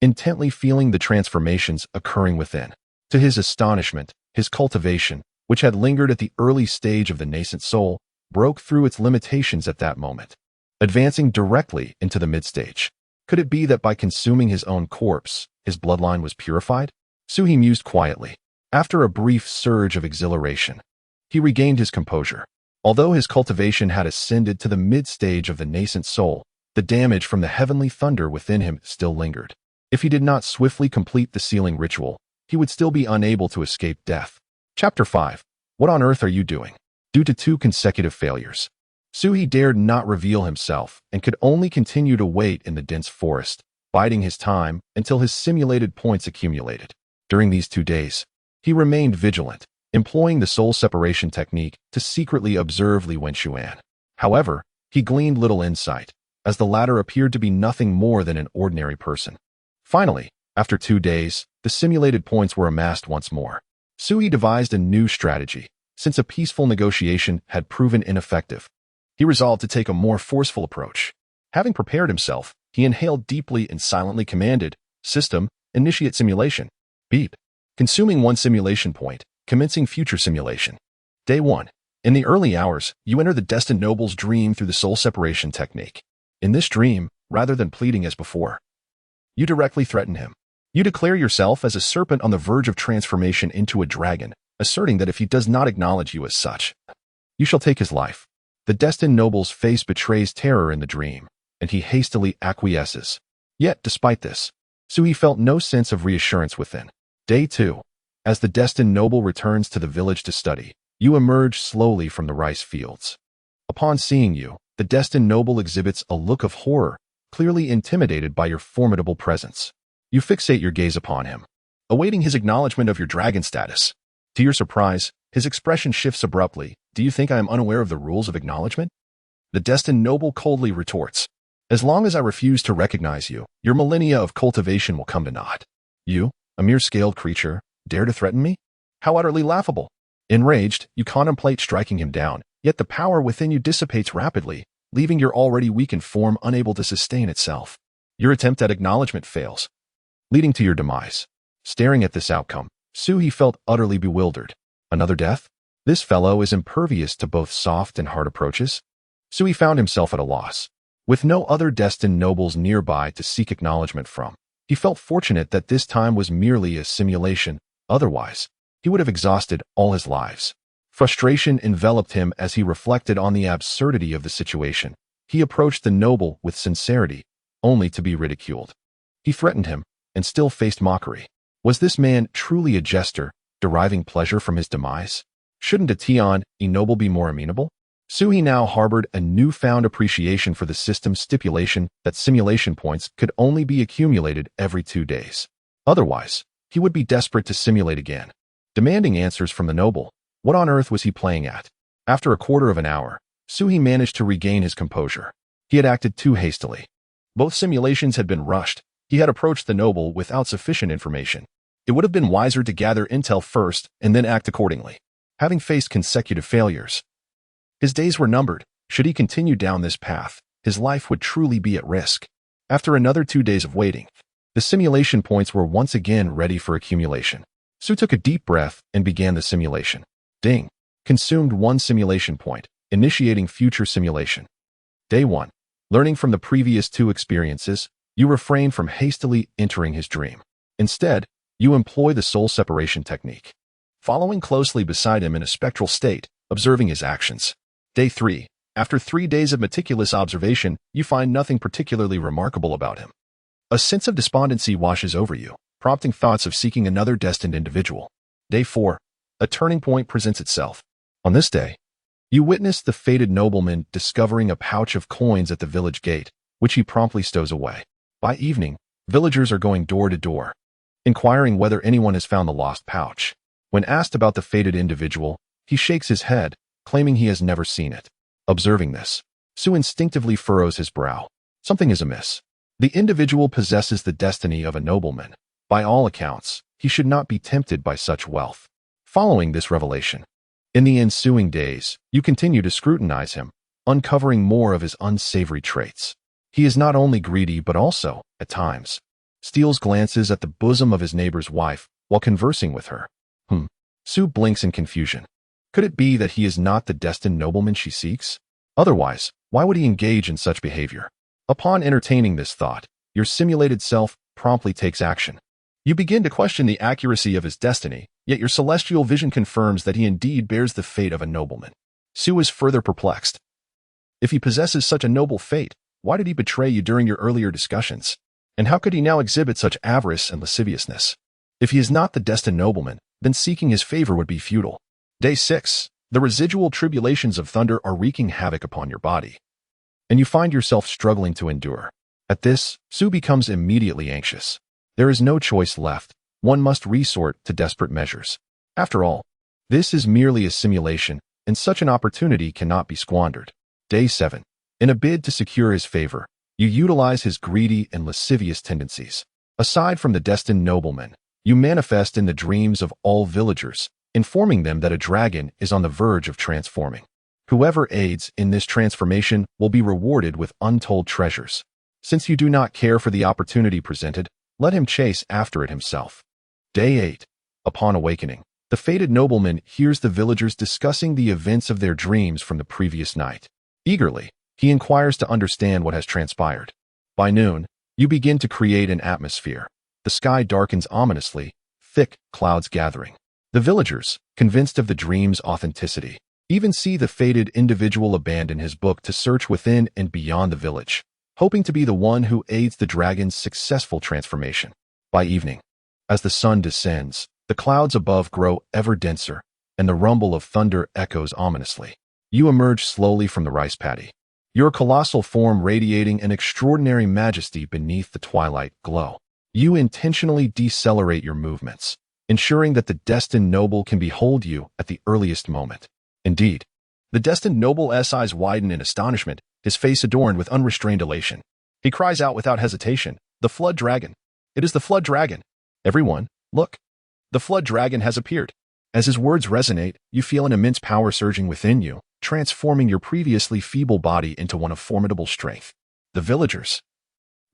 intently feeling the transformations occurring within. To his astonishment, his cultivation, which had lingered at the early stage of the nascent soul, broke through its limitations at that moment, advancing directly into the mid-stage. Could it be that by consuming his own corpse, his bloodline was purified? Suhi mused quietly. After a brief surge of exhilaration, he regained his composure. Although his cultivation had ascended to the mid-stage of the nascent soul, the damage from the heavenly thunder within him still lingered. If he did not swiftly complete the sealing ritual, he would still be unable to escape death. Chapter 5. What on earth are you doing? Due to 2 consecutive failures, Suhi dared not reveal himself and could only continue to wait in the dense forest, biding his time until his simulated points accumulated. During these 2 days, he remained vigilant, employing the soul separation technique to secretly observe Li Wenshuan. However, he gleaned little insight, as the latter appeared to be nothing more than an ordinary person. Finally, after 2 days, the simulated points were amassed once more. Suhi devised a new strategy. Since a peaceful negotiation had proven ineffective, he resolved to take a more forceful approach. Having prepared himself, he inhaled deeply and silently commanded, "System, initiate simulation." Beep. Consuming 1 simulation point, commencing future simulation. Day 1. In the early hours, you enter the destined noble's dream through the soul separation technique. In this dream, rather than pleading as before, you directly threaten him. You declare yourself as a serpent on the verge of transformation into a dragon, asserting that if he does not acknowledge you as such, you shall take his life. The destined noble's face betrays terror in the dream, and he hastily acquiesces. Yet, despite this, Suhi felt no sense of reassurance within. Day 2. As the destined noble returns to the village to study, you emerge slowly from the rice fields. Upon seeing you, the destined noble exhibits a look of horror, clearly intimidated by your formidable presence. You fixate your gaze upon him, awaiting his acknowledgement of your dragon status. To your surprise, his expression shifts abruptly. Do you think I am unaware of the rules of acknowledgement? The destined noble coldly retorts. As long as I refuse to recognize you, your millennia of cultivation will come to naught. You, a mere scaled creature, dare to threaten me? How utterly laughable. Enraged, you contemplate striking him down, yet the power within you dissipates rapidly, leaving your already weakened form unable to sustain itself. Your attempt at acknowledgement fails, leading to your demise. Staring at this outcome, Suhi felt utterly bewildered. Another death? This fellow is impervious to both soft and hard approaches. Suhi found himself at a loss. With no other destined nobles nearby to seek acknowledgement from, he felt fortunate that this time was merely a simulation. Otherwise, he would have exhausted all his lives. Frustration enveloped him as he reflected on the absurdity of the situation. He approached the noble with sincerity, only to be ridiculed. He threatened him, and still faced mockery. Was this man truly a jester, deriving pleasure from his demise? Shouldn't a Tion noble be more amenable? Suhi now harbored a newfound appreciation for the system's stipulation that simulation points could only be accumulated every 2 days. Otherwise, he would be desperate to simulate again. Demanding answers from the noble, what on earth was he playing at? After a quarter of an hour, Suhi managed to regain his composure. He had acted too hastily. Both simulations had been rushed. He had approached the noble without sufficient information. It would have been wiser to gather intel first and then act accordingly. Having faced consecutive failures, his days were numbered. Should he continue down this path, his life would truly be at risk. After another 2 days of waiting, the simulation points were once again ready for accumulation. Su took a deep breath and began the simulation. Ding. Consumed 1 simulation point, initiating future simulation. Day 1. Learning from the previous 2 experiences, you refrain from hastily entering his dream. Instead, you employ the soul separation technique. Following closely beside him in a spectral state, observing his actions. Day 3. After 3 days of meticulous observation, you find nothing particularly remarkable about him. A sense of despondency washes over you, prompting thoughts of seeking another destined individual. Day 4. A turning point presents itself. On this day, you witness the fated nobleman discovering a pouch of coins at the village gate, which he promptly stows away. By evening, villagers are going door to door, inquiring whether anyone has found the lost pouch. When asked about the fated individual, he shakes his head, claiming he has never seen it. Observing this, Su instinctively furrows his brow. Something is amiss. The individual possesses the destiny of a nobleman. By all accounts, he should not be tempted by such wealth. Following this revelation, in the ensuing days, you continue to scrutinize him, uncovering more of his unsavory traits. He is not only greedy but also, at times, steals glances at the bosom of his neighbor's wife while conversing with her. Su blinks in confusion. Could it be that he is not the destined nobleman she seeks? Otherwise, why would he engage in such behavior? Upon entertaining this thought, your simulated self promptly takes action. You begin to question the accuracy of his destiny, yet your celestial vision confirms that he indeed bears the fate of a nobleman. Su is further perplexed. If he possesses such a noble fate, why did he betray you during your earlier discussions? And how could he now exhibit such avarice and lasciviousness? If he is not the destined nobleman, then seeking his favor would be futile. Day 6. The residual tribulations of thunder are wreaking havoc upon your body, and you find yourself struggling to endure. At this, Su becomes immediately anxious. There is no choice left. One must resort to desperate measures. After all, this is merely a simulation, and such an opportunity cannot be squandered. Day 7. In a bid to secure his favor, you utilize his greedy and lascivious tendencies. Aside from the destined nobleman, you manifest in the dreams of all villagers, informing them that a dragon is on the verge of transforming. Whoever aids in this transformation will be rewarded with untold treasures. Since you do not care for the opportunity presented, let him chase after it himself. Day 8. Upon awakening, the fated nobleman hears the villagers discussing the events of their dreams from the previous night. Eagerly, he inquires to understand what has transpired. By noon, you begin to create an atmosphere. The sky darkens ominously, thick clouds gathering. The villagers, convinced of the dream's authenticity, even see the fated individual abandon his book to search within and beyond the village, hoping to be the one who aids the dragon's successful transformation. By evening, as the sun descends, the clouds above grow ever denser, and the rumble of thunder echoes ominously. You emerge slowly from the rice paddy, your colossal form radiating an extraordinary majesty beneath the twilight glow. You intentionally decelerate your movements, ensuring that the destined noble can behold you at the earliest moment. Indeed, the destined noble's eyes widen in astonishment, his face adorned with unrestrained elation. He cries out without hesitation, "The flood dragon! It is the flood dragon! Everyone, look! The flood dragon has appeared!" As his words resonate, you feel an immense power surging within you, transforming your previously feeble body into one of formidable strength. The villagers,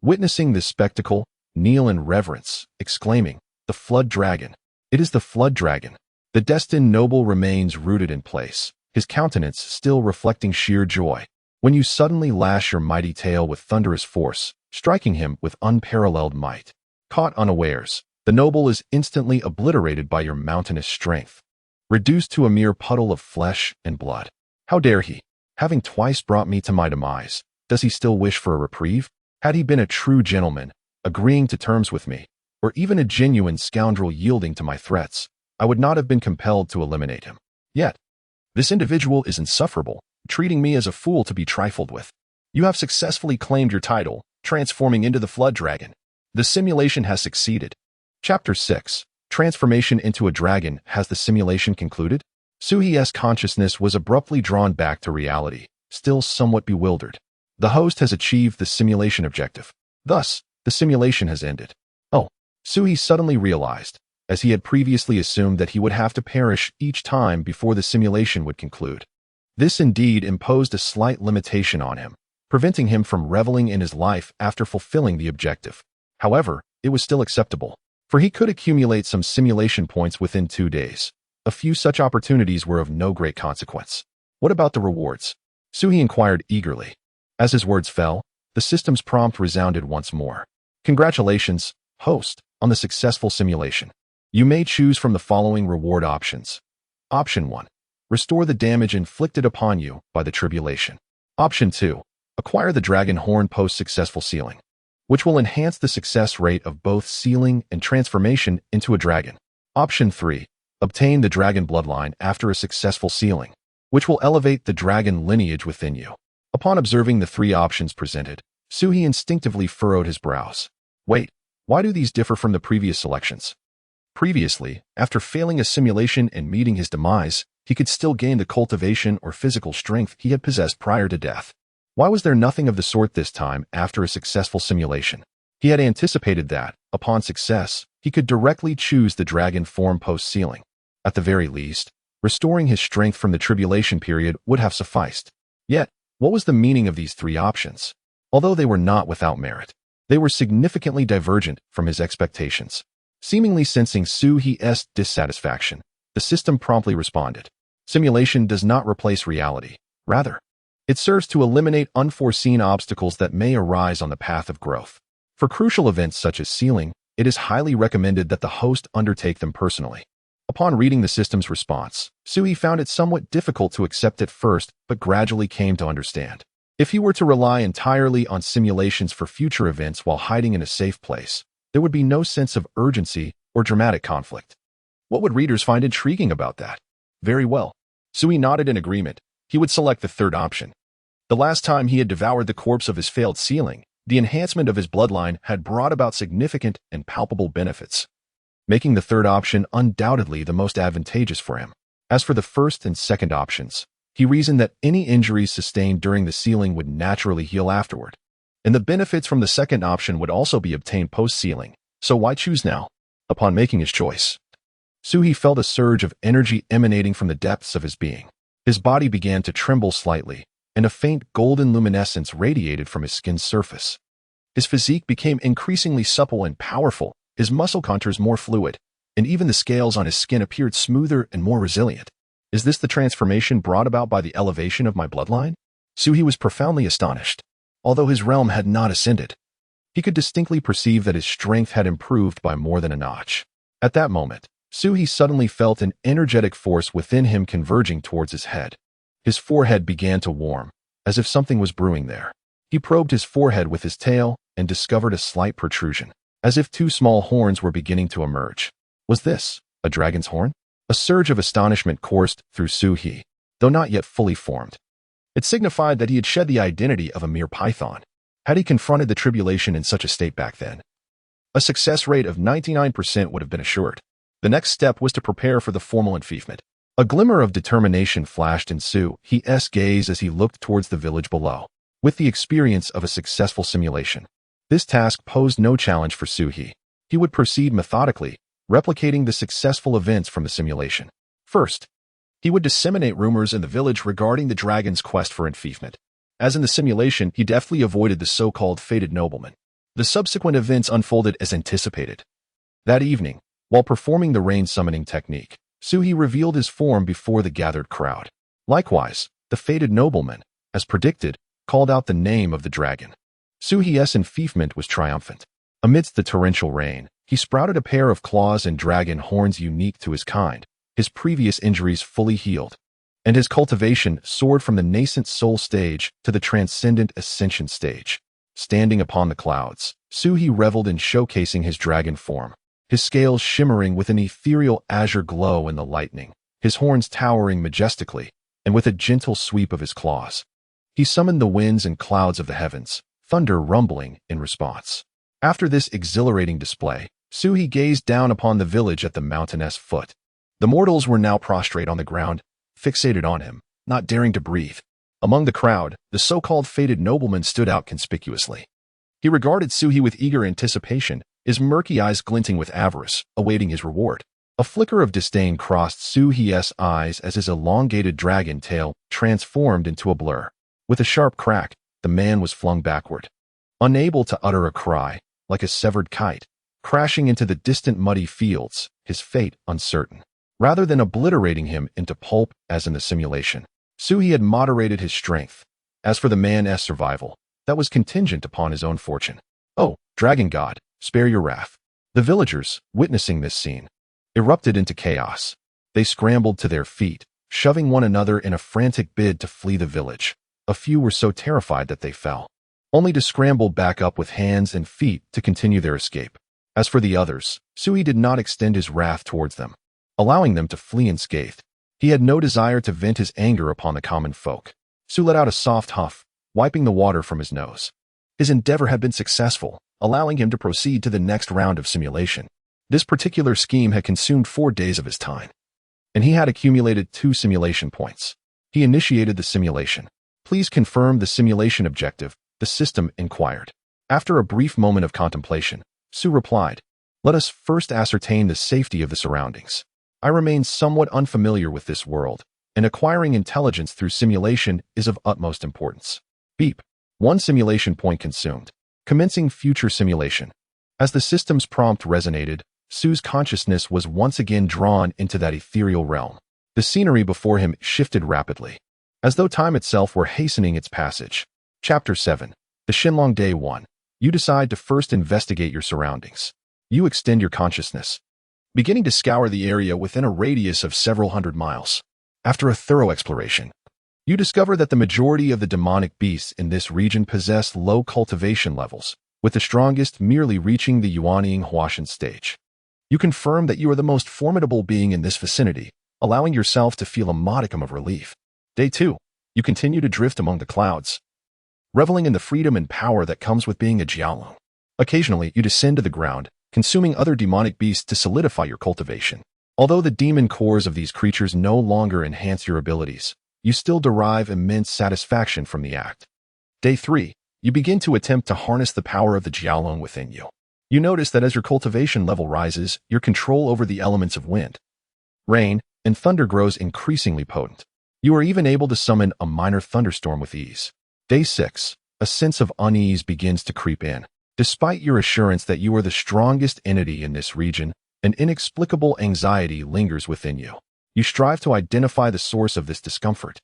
witnessing this spectacle, kneel in reverence, exclaiming, "The flood dragon! It is the flood dragon!" The destined noble remains rooted in place, his countenance still reflecting sheer joy, when you suddenly lash your mighty tail with thunderous force, striking him with unparalleled might. Caught unawares, the noble is instantly obliterated by your mountainous strength, reduced to a mere puddle of flesh and blood. How dare he? Having twice brought me to my demise, does he still wish for a reprieve? Had he been a true gentleman, agreeing to terms with me, or even a genuine scoundrel yielding to my threats, I would not have been compelled to eliminate him. Yet, this individual is insufferable, treating me as a fool to be trifled with. You have successfully claimed your title, transforming into the flood dragon. The simulation has succeeded. Chapter 6. Transformation into a dragon. Has the simulation concluded? Suhi's consciousness was abruptly drawn back to reality, still somewhat bewildered. The host has achieved the simulation objective. Thus, the simulation has ended. Oh, Suhi suddenly realized, as he had previously assumed that he would have to perish each time before the simulation would conclude. This indeed imposed a slight limitation on him, preventing him from reveling in his life after fulfilling the objective. However, it was still acceptable, for he could accumulate some simulation points within 2 days. A few such opportunities were of no great consequence. What about the rewards? Suhi inquired eagerly. As his words fell, the system's prompt resounded once more. Congratulations, host, on the successful simulation. You may choose from the following reward options. Option 1. Restore the damage inflicted upon you by the tribulation. Option 2. Acquire the dragon horn post-successful sealing, which will enhance the success rate of both sealing and transformation into a dragon. Option 3. Obtain the dragon bloodline after a successful sealing, which will elevate the dragon lineage within you. Upon observing the 3 options presented, Suhi instinctively furrowed his brows. Wait, why do these differ from the previous selections? Previously, after failing a simulation and meeting his demise, he could still gain the cultivation or physical strength he had possessed prior to death. Why was there nothing of the sort this time after a successful simulation? He had anticipated that, upon success, he could directly choose the dragon form post-sealing. At the very least, restoring his strength from the tribulation period would have sufficed. Yet, what was the meaning of these 3 options? Although they were not without merit, they were significantly divergent from his expectations. Seemingly sensing Suhi's dissatisfaction, the system promptly responded. Simulation does not replace reality. Rather, it serves to eliminate unforeseen obstacles that may arise on the path of growth. For crucial events such as sealing, it is highly recommended that the host undertake them personally. Upon reading the system's response, Suhi found it somewhat difficult to accept at first, but gradually came to understand. If he were to rely entirely on simulations for future events while hiding in a safe place, there would be no sense of urgency or dramatic conflict. What would readers find intriguing about that? Very well. Suhi nodded in agreement. He would select the 3rd option. The last time he had devoured the corpse of his failed sealing, the enhancement of his bloodline had brought about significant and palpable benefits, making the 3rd option undoubtedly the most advantageous for him. As for the 1st and 2nd options, he reasoned that any injuries sustained during the sealing would naturally heal afterward, and the benefits from the 2nd option would also be obtained post-sealing, so why choose now? Upon making his choice, Suhi felt a surge of energy emanating from the depths of his being. His body began to tremble slightly, and a faint golden luminescence radiated from his skin's surface. His physique became increasingly supple and powerful, his muscle contours more fluid, and even the scales on his skin appeared smoother and more resilient. Is this the transformation brought about by the elevation of my bloodline? Suhi was profoundly astonished. Although his realm had not ascended, he could distinctly perceive that his strength had improved by more than a notch. At that moment, Suhi suddenly felt an energetic force within him converging towards his head. His forehead began to warm, as if something was brewing there. He probed his forehead with his tail and discovered a slight protrusion, as if 2 small horns were beginning to emerge. Was this a dragon's horn? A surge of astonishment coursed through Suhi, though not yet fully formed. It signified that he had shed the identity of a mere python. Had he confronted the tribulation in such a state back then, a success rate of 99% would have been assured. The next step was to prepare for the formal enfeoffment. A glimmer of determination flashed in Su's gaze as he looked towards the village below. With the experience of a successful simulation, this task posed no challenge for Suhi. He would proceed methodically, replicating the successful events from the simulation. First, he would disseminate rumors in the village regarding the dragon's quest for enfeoffment. As in the simulation, he deftly avoided the so-called fated nobleman. The subsequent events unfolded as anticipated. That evening, while performing the rain summoning technique, Suhi revealed his form before the gathered crowd. Likewise, the fated nobleman, as predicted, called out the name of the dragon. Suhi's enfeoffment was triumphant. Amidst the torrential rain, he sprouted a pair of claws and dragon horns unique to his kind, his previous injuries fully healed, and his cultivation soared from the nascent soul stage to the transcendent ascension stage. Standing upon the clouds, Suhi reveled in showcasing his dragon form, his scales shimmering with an ethereal azure glow in the lightning, his horns towering majestically, and with a gentle sweep of his claws. He summoned the winds and clouds of the heavens, thunder rumbling in response. After this exhilarating display, Suhi gazed down upon the village at the mountain's foot. The mortals were now prostrate on the ground, fixated on him, not daring to breathe. Among the crowd, the so-called fated nobleman stood out conspicuously. He regarded Suhi with eager anticipation, his murky eyes glinting with avarice, awaiting his reward. A flicker of disdain crossed Suhi's eyes as his elongated dragon tail transformed into a blur. With a sharp crack, the man was flung backward. Unable to utter a cry, like a severed kite, crashing into the distant muddy fields, his fate uncertain. Rather than obliterating him into pulp as in the simulation, Suhi had moderated his strength. As for the man's survival, that was contingent upon his own fortune. "Oh, dragon god, spare your wrath." The villagers, witnessing this scene, erupted into chaos. They scrambled to their feet, shoving one another in a frantic bid to flee the village. A few were so terrified that they fell, only to scramble back up with hands and feet to continue their escape. As for the others, Suhi did not extend his wrath towards them, allowing them to flee unscathed. He had no desire to vent his anger upon the common folk. Su let out a soft huff, wiping the water from his nose. His endeavor had been successful, allowing him to proceed to the next round of simulation. This particular scheme had consumed 4 days of his time, and he had accumulated 2 simulation points. He initiated the simulation. "Please confirm the simulation objective," the system inquired. After a brief moment of contemplation, Su replied, "Let us first ascertain the safety of the surroundings. I remain somewhat unfamiliar with this world, and acquiring intelligence through simulation is of utmost importance." Beep. 1 simulation point consumed. Commencing future simulation. As the system's prompt resonated, Su's consciousness was once again drawn into that ethereal realm. The scenery before him shifted rapidly, as though time itself were hastening its passage. Chapter 7. The Shenlong Day 1. You decide to first investigate your surroundings. You extend your consciousness, beginning to scour the area within a radius of several hundred miles. After a thorough exploration, you discover that the majority of the demonic beasts in this region possess low cultivation levels, with the strongest merely reaching the Yuanying Huashan stage. You confirm that you are the most formidable being in this vicinity, allowing yourself to feel a modicum of relief. Day 2. You continue to drift among the clouds, reveling in the freedom and power that comes with being a Jiaolong. Occasionally, you descend to the ground, consuming other demonic beasts to solidify your cultivation. Although the demon cores of these creatures no longer enhance your abilities, you still derive immense satisfaction from the act. Day 3. You begin to attempt to harness the power of the Jiaolong within you. You notice that as your cultivation level rises, your control over the elements of wind, rain, and thunder grows increasingly potent. You are even able to summon a minor thunderstorm with ease. Day 6. A sense of unease begins to creep in. Despite your assurance that you are the strongest entity in this region, an inexplicable anxiety lingers within you. You strive to identify the source of this discomfort,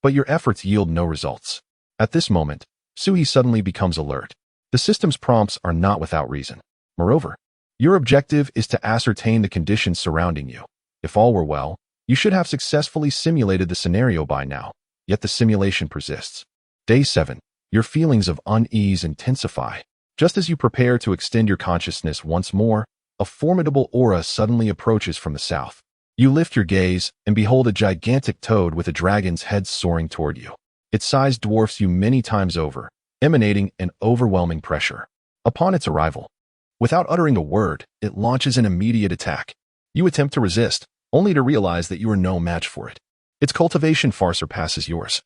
but your efforts yield no results. At this moment, Suhi suddenly becomes alert. The system's prompts are not without reason. Moreover, your objective is to ascertain the conditions surrounding you. If all were well, you should have successfully simulated the scenario by now, yet the simulation persists. Day 7. Your feelings of unease intensify. Just as you prepare to extend your consciousness once more, a formidable aura suddenly approaches from the south. You lift your gaze and behold a gigantic toad with a dragon's head soaring toward you. Its size dwarfs you many times over, emanating an overwhelming pressure. Upon its arrival, without uttering a word, it launches an immediate attack. You attempt to resist, only to realize that you are no match for it. Its cultivation far surpasses yours.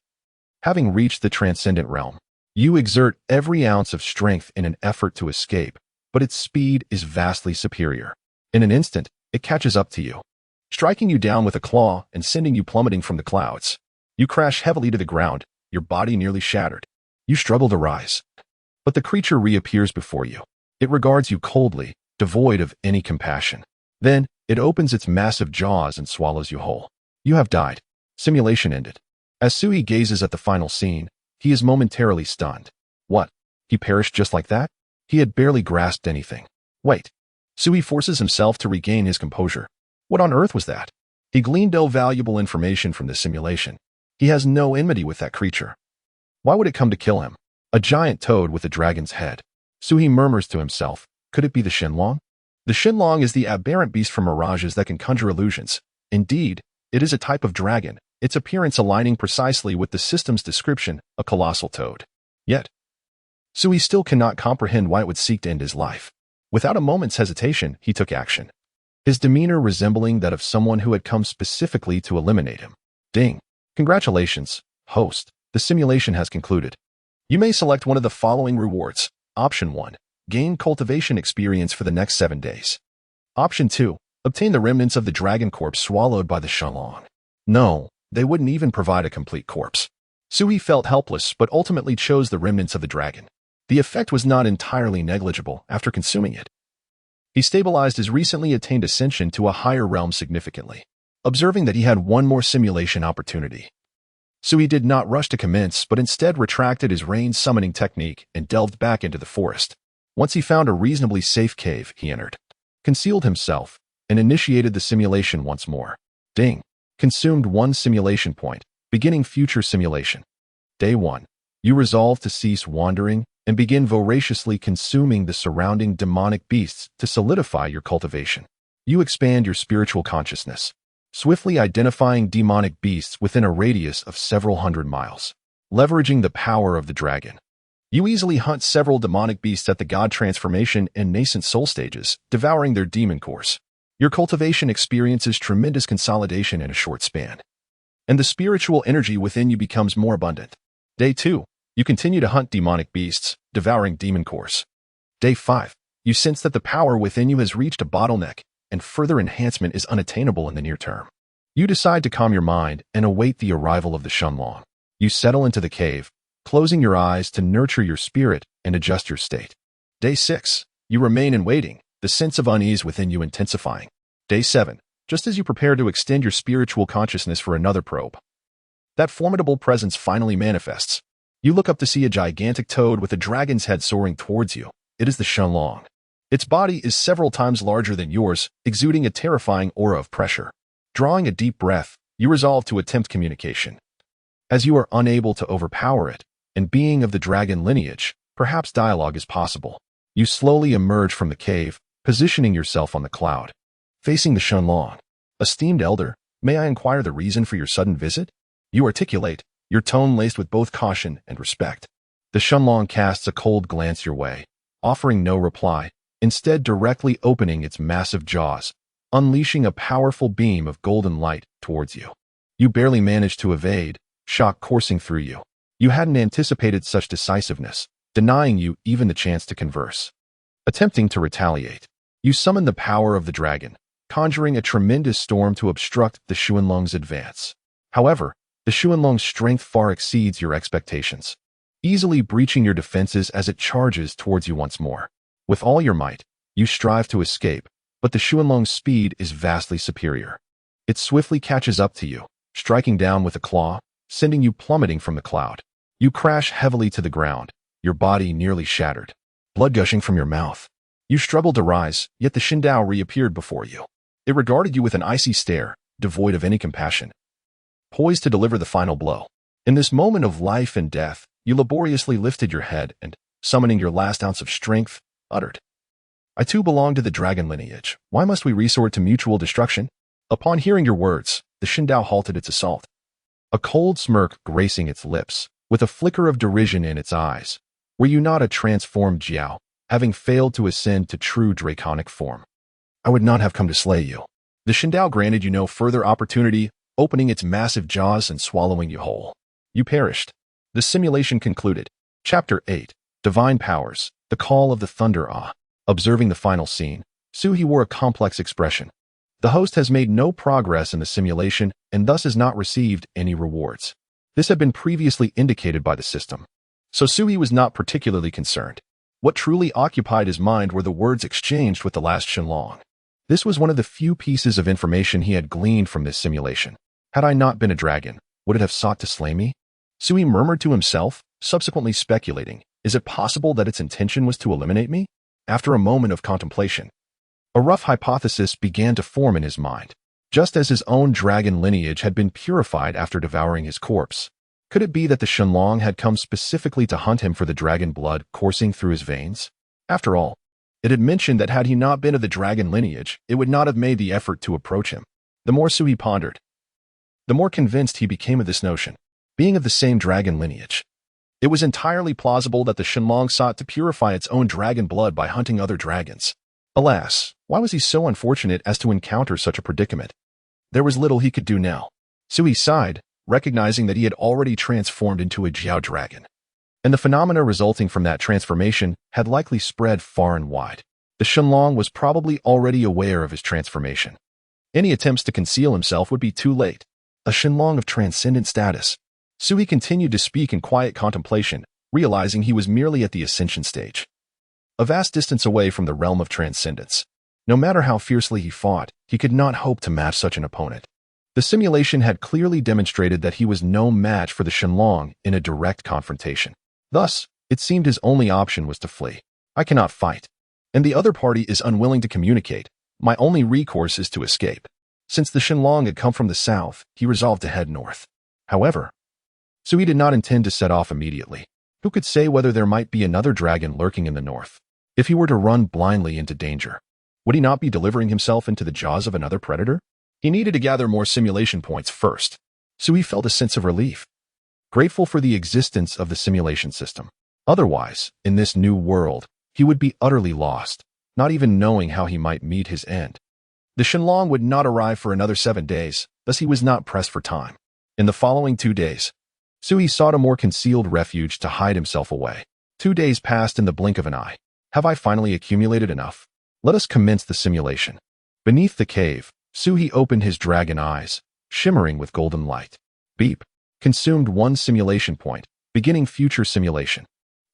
Having reached the transcendent realm, you exert every ounce of strength in an effort to escape, but its speed is vastly superior. In an instant, it catches up to you, striking you down with a claw and sending you plummeting from the clouds. You crash heavily to the ground, your body nearly shattered. You struggle to rise, but the creature reappears before you. It regards you coldly, devoid of any compassion. Then, it opens its massive jaws and swallows you whole. You have died. Simulation ended. As Sui gazes at the final scene, he is momentarily stunned. What? He perished just like that? He had barely grasped anything. Wait. Sui forces himself to regain his composure. What on earth was that? He gleaned no valuable information from this simulation. He has no enmity with that creature. Why would it come to kill him? A giant toad with a dragon's head. Sui murmurs to himself, could it be the Shenlong? The Shenlong is the aberrant beast from mirages that can conjure illusions. Indeed, it is a type of dragon, its appearance aligning precisely with the system's description, a colossal toad. Yet, Sui still cannot comprehend why it would seek to end his life. Without a moment's hesitation, he took action, his demeanor resembling that of someone who had come specifically to eliminate him. Ding. Congratulations, host. The simulation has concluded. You may select one of the following rewards. Option 1. Gain cultivation experience for the next 7 days. Option 2. Obtain the remnants of the dragon corpse swallowed by the Shenlong. No, they wouldn't even provide a complete corpse. Sui felt helpless but ultimately chose the remnants of the dragon. The effect was not entirely negligible after consuming it. He stabilized his recently attained ascension to a higher realm significantly, observing that he had one more simulation opportunity. Sui did not rush to commence but instead retracted his rain summoning technique and delved back into the forest. Once he found a reasonably safe cave, he entered, concealed himself, and initiated the simulation once more. Ding. Consumed 1 simulation point, beginning future simulation. Day 1. You resolve to cease wandering and begin voraciously consuming the surrounding demonic beasts to solidify your cultivation. You expand your spiritual consciousness, swiftly identifying demonic beasts within a radius of several hundred miles. Leveraging the power of the dragon, you easily hunt several demonic beasts at the god transformation and nascent soul stages, devouring their demon cores. Your cultivation experiences tremendous consolidation in a short span, and the spiritual energy within you becomes more abundant. Day 2. You continue to hunt demonic beasts, devouring demon cores. Day 5. You sense that the power within you has reached a bottleneck, and further enhancement is unattainable in the near term. You decide to calm your mind and await the arrival of the Shenlong. You settle into the cave, closing your eyes to nurture your spirit and adjust your state. Day 6. You remain in waiting, the sense of unease within you intensifying. Day 7. Just as you prepare to extend your spiritual consciousness for another probe, that formidable presence finally manifests. You look up to see a gigantic toad with a dragon's head soaring towards you. It is the Shenlong. Its body is several times larger than yours, exuding a terrifying aura of pressure. Drawing a deep breath, you resolve to attempt communication. As you are unable to overpower it, and being of the dragon lineage, perhaps dialogue is possible. You slowly emerge from the cave, positioning yourself on the cloud. Facing the Shenlong. Esteemed elder, may I inquire the reason for your sudden visit? You articulate, your tone laced with both caution and respect. The Shenlong casts a cold glance your way, offering no reply, instead directly opening its massive jaws, unleashing a powerful beam of golden light towards you. You barely manage to evade, shock coursing through you. You hadn't anticipated such decisiveness, denying you even the chance to converse. Attempting to retaliate, you summon the power of the dragon, conjuring a tremendous storm to obstruct the Shenlong's advance. However, the Shenlong's strength far exceeds your expectations, easily breaching your defenses as it charges towards you once more. With all your might, you strive to escape, but the Shenlong's speed is vastly superior. It swiftly catches up to you, striking down with a claw, sending you plummeting from the cloud. You crash heavily to the ground, your body nearly shattered, blood gushing from your mouth. You struggled to rise, yet the Shindao reappeared before you. It regarded you with an icy stare, devoid of any compassion, poised to deliver the final blow. In this moment of life and death, you laboriously lifted your head and, summoning your last ounce of strength, uttered, "I too belong to the dragon lineage. Why must we resort to mutual destruction?" Upon hearing your words, the Shindao halted its assault, a cold smirk gracing its lips, with a flicker of derision in its eyes. Were you not a transformed Jiao, having failed to ascend to true draconic form? I would not have come to slay you. The Shindao granted you no further opportunity, opening its massive jaws and swallowing you whole. You perished. The simulation concluded. Chapter 8. Divine Powers. The Call of the Thunder Ah. Observing the final scene, Suhi wore a complex expression. The host has made no progress in the simulation and thus has not received any rewards. This had been previously indicated by the system. So Suhi was not particularly concerned. What truly occupied his mind were the words exchanged with the last Shenlong. This was one of the few pieces of information he had gleaned from this simulation. Had I not been a dragon, would it have sought to slay me? Suhi murmured to himself, subsequently speculating, is it possible that its intention was to eliminate me? After a moment of contemplation, a rough hypothesis began to form in his mind. Just as his own dragon lineage had been purified after devouring his corpse, could it be that the Shenlong had come specifically to hunt him for the dragon blood coursing through his veins? After all, it had mentioned that had he not been of the dragon lineage, it would not have made the effort to approach him. The more Suhi pondered, the more convinced he became of this notion, being of the same dragon lineage. It was entirely plausible that the Shenlong sought to purify its own dragon blood by hunting other dragons. Alas, why was he so unfortunate as to encounter such a predicament? There was little he could do now. Suhi sighed, recognizing that he had already transformed into a Jiao dragon. And the phenomena resulting from that transformation had likely spread far and wide. The Shenlong was probably already aware of his transformation. Any attempts to conceal himself would be too late. A Shenlong of transcendent status. Suhi continued to speak in quiet contemplation, realizing he was merely at the ascension stage. A vast distance away from the realm of transcendence. No matter how fiercely he fought, he could not hope to match such an opponent. The simulation had clearly demonstrated that he was no match for the Shenlong in a direct confrontation. Thus, it seemed his only option was to flee. I cannot fight, and the other party is unwilling to communicate. My only recourse is to escape. Since the Shenlong had come from the south, he resolved to head north. However, Suhi did not intend to set off immediately. Who could say whether there might be another dragon lurking in the north? If he were to run blindly into danger, would he not be delivering himself into the jaws of another predator? He needed to gather more simulation points first. Suhi felt a sense of relief, grateful for the existence of the simulation system. Otherwise, in this new world, he would be utterly lost, not even knowing how he might meet his end. The Shenlong would not arrive for another 7 days, thus he was not pressed for time. In the following 2 days, Suhi sought a more concealed refuge to hide himself away. 2 days passed in the blink of an eye. Have I finally accumulated enough? Let us commence the simulation. Beneath the cave, Suhi opened his dragon eyes, shimmering with golden light. Beep. Consumed 1 simulation point, beginning future simulation.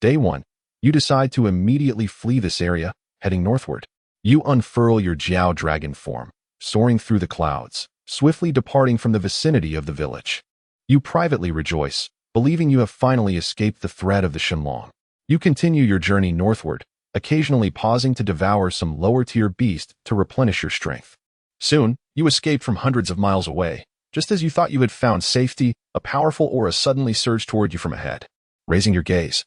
Day 1. You decide to immediately flee this area, heading northward. You unfurl your Jiao dragon form, soaring through the clouds, swiftly departing from the vicinity of the village. You privately rejoice, believing you have finally escaped the threat of the Shenlong. You continue your journey northward, occasionally pausing to devour some lower-tier beast to replenish your strength. Soon, you escaped from hundreds of miles away. Just as you thought you had found safety, a powerful aura suddenly surged toward you from ahead. Raising your gaze,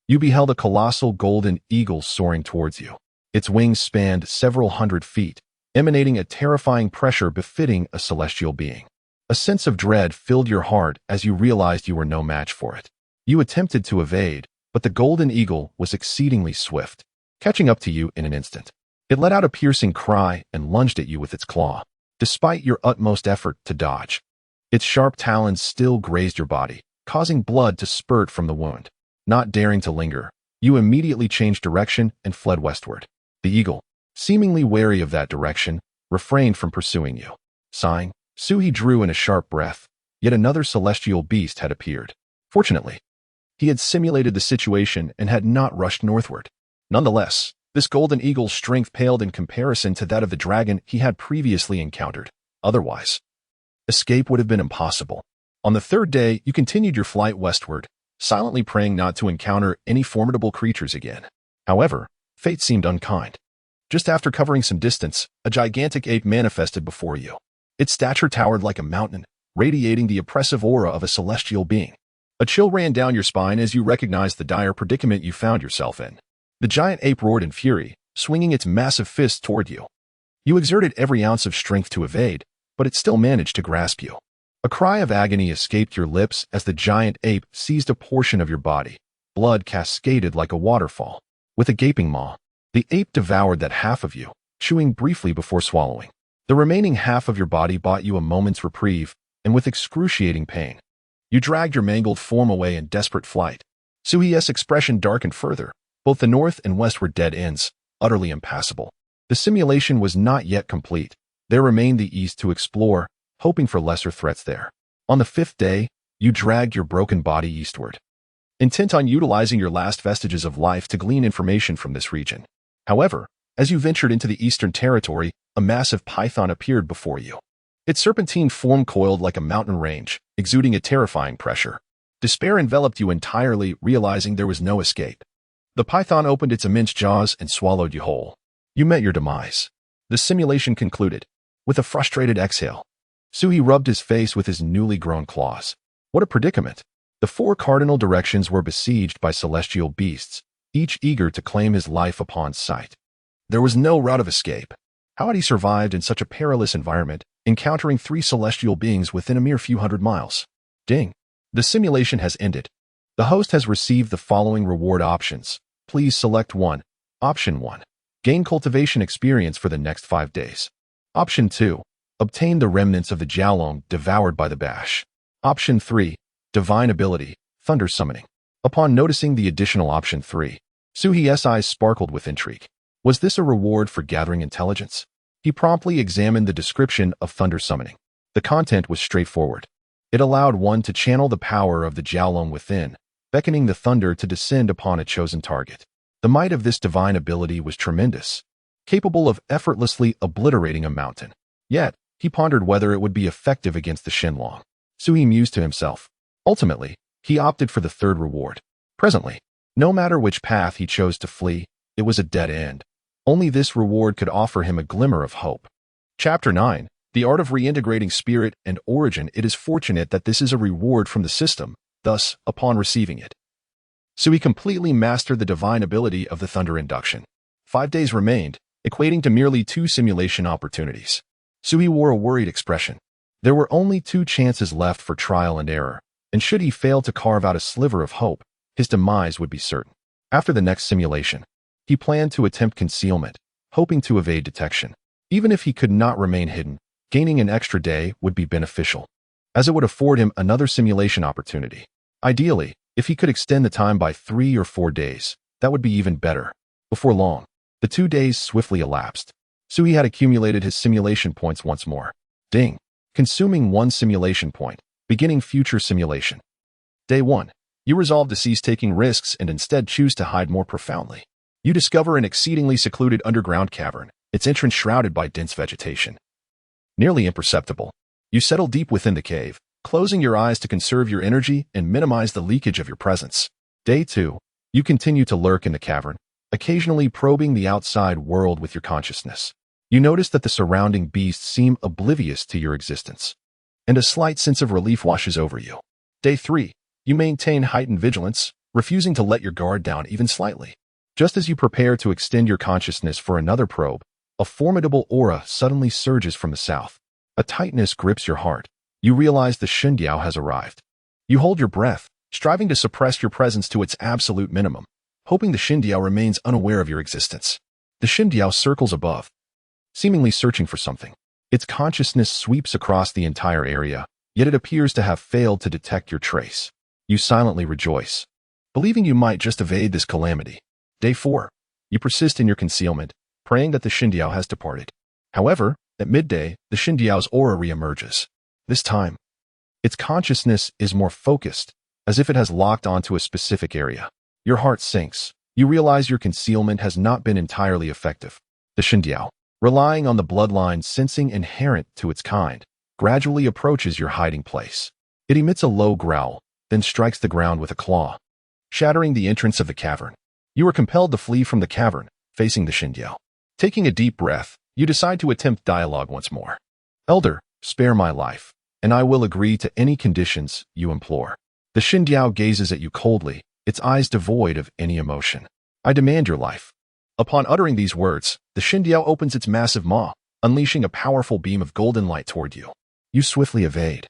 you beheld a colossal golden eagle soaring towards you. Its wings spanned several hundred feet, emanating a terrifying pressure befitting a celestial being. A sense of dread filled your heart as you realized you were no match for it. You attempted to evade, but the golden eagle was exceedingly swift, catching up to you in an instant. It let out a piercing cry and lunged at you with its claw. Despite your utmost effort to dodge, its sharp talons still grazed your body, causing blood to spurt from the wound. Not daring to linger, you immediately changed direction and fled westward. The eagle, seemingly wary of that direction, refrained from pursuing you. Sighing, Suhi drew in a sharp breath. Yet another celestial beast had appeared. Fortunately, he had simulated the situation and had not rushed northward. Nonetheless, this golden eagle's strength paled in comparison to that of the dragon he had previously encountered. Otherwise, escape would have been impossible. On the 3rd day, you continued your flight westward, silently praying not to encounter any formidable creatures again. However, fate seemed unkind. Just after covering some distance, a gigantic ape manifested before you. Its stature towered like a mountain, radiating the oppressive aura of a celestial being. A chill ran down your spine as you recognized the dire predicament you found yourself in. The giant ape roared in fury, swinging its massive fist toward you. You exerted every ounce of strength to evade, but it still managed to grasp you. A cry of agony escaped your lips as the giant ape seized a portion of your body. Blood cascaded like a waterfall. With a gaping maw, the ape devoured that half of you, chewing briefly before swallowing. The remaining half of your body bought you a moment's reprieve, and with excruciating pain, you dragged your mangled form away in desperate flight. Suhi's expression darkened further. Both the north and west were dead ends, utterly impassable. The simulation was not yet complete. There remained the east to explore, hoping for lesser threats there. On the 5th day, you dragged your broken body eastward, intent on utilizing your last vestiges of life to glean information from this region. However, as you ventured into the eastern territory, a massive python appeared before you. Its serpentine form coiled like a mountain range, exuding a terrifying pressure. Despair enveloped you entirely, realizing there was no escape. The python opened its immense jaws and swallowed you whole. You met your demise. The simulation concluded. With a frustrated exhale, Suhi rubbed his face with his newly grown claws. What a predicament! The 4 cardinal directions were besieged by celestial beasts, each eager to claim his life upon sight. There was no route of escape. How had he survived in such a perilous environment, encountering 3 celestial beings within a mere few hundred miles? Ding! The simulation has ended. The host has received the following reward options. Please select 1. Option 1. Gain cultivation experience for the next 5 days. Option 2. Obtain the remnants of the Jiaolong devoured by the Bash. Option 3. Divine ability, thunder summoning. Upon noticing the additional option 3, Suhi's eyes sparkled with intrigue. Was this a reward for gathering intelligence? He promptly examined the description of thunder summoning. The content was straightforward. It allowed one to channel the power of the Jiaolong within, beckoning the thunder to descend upon a chosen target. The might of this divine ability was tremendous, capable of effortlessly obliterating a mountain. Yet, he pondered whether it would be effective against the Shenlong. Suhi mused to himself. Ultimately, he opted for the 3rd reward. Presently, no matter which path he chose to flee, it was a dead end. Only this reward could offer him a glimmer of hope. Chapter 9. The Art of Reintegrating Spirit and Origin. It is fortunate that this is a reward from the system. Thus, upon receiving it, Suhi completely mastered the divine ability of the thunder induction. 5 days remained, equating to merely 2 simulation opportunities. Suhi wore a worried expression. There were only 2 chances left for trial and error, and should he fail to carve out a sliver of hope, his demise would be certain. After the next simulation, he planned to attempt concealment, hoping to evade detection. Even if he could not remain hidden, gaining an extra day would be beneficial, as it would afford him another simulation opportunity. Ideally, if he could extend the time by 3 or 4 days, that would be even better. Before long, the 2 days swiftly elapsed. Suhi had accumulated his simulation points once more. Ding! Consuming 1 simulation point, beginning future simulation. Day 1. You resolve to cease taking risks and instead choose to hide more profoundly. You discover an exceedingly secluded underground cavern, its entrance shrouded by dense vegetation. Nearly imperceptible, you settle deep within the cave, closing your eyes to conserve your energy and minimize the leakage of your presence. Day 2. You continue to lurk in the cavern, occasionally probing the outside world with your consciousness. You notice that the surrounding beasts seem oblivious to your existence, and a slight sense of relief washes over you. Day 3. You maintain heightened vigilance, refusing to let your guard down even slightly. Just as you prepare to extend your consciousness for another probe, a formidable aura suddenly surges from the south. A tightness grips your heart. You realize the Xindiao has arrived. You hold your breath, striving to suppress your presence to its absolute minimum, hoping the Xindiao remains unaware of your existence. The Xindiao circles above, seemingly searching for something. Its consciousness sweeps across the entire area, yet it appears to have failed to detect your trace. You silently rejoice, believing you might just evade this calamity. Day 4. You persist in your concealment, praying that the Xindiao has departed. However, at midday, the Xindiao's aura reemerges. This time, its consciousness is more focused, as if it has locked onto a specific area. Your heart sinks. You realize your concealment has not been entirely effective. The Xindiao, relying on the bloodline sensing inherent to its kind, gradually approaches your hiding place. It emits a low growl, then strikes the ground with a claw, shattering the entrance of the cavern. You are compelled to flee from the cavern, facing the Xindiao. Taking a deep breath, you decide to attempt dialogue once more. Elder, spare my life, and I will agree to any conditions you implore. The Xindiao gazes at you coldly, its eyes devoid of any emotion. I demand your life. Upon uttering these words, the Xindiao opens its massive maw, unleashing a powerful beam of golden light toward you. You swiftly evade,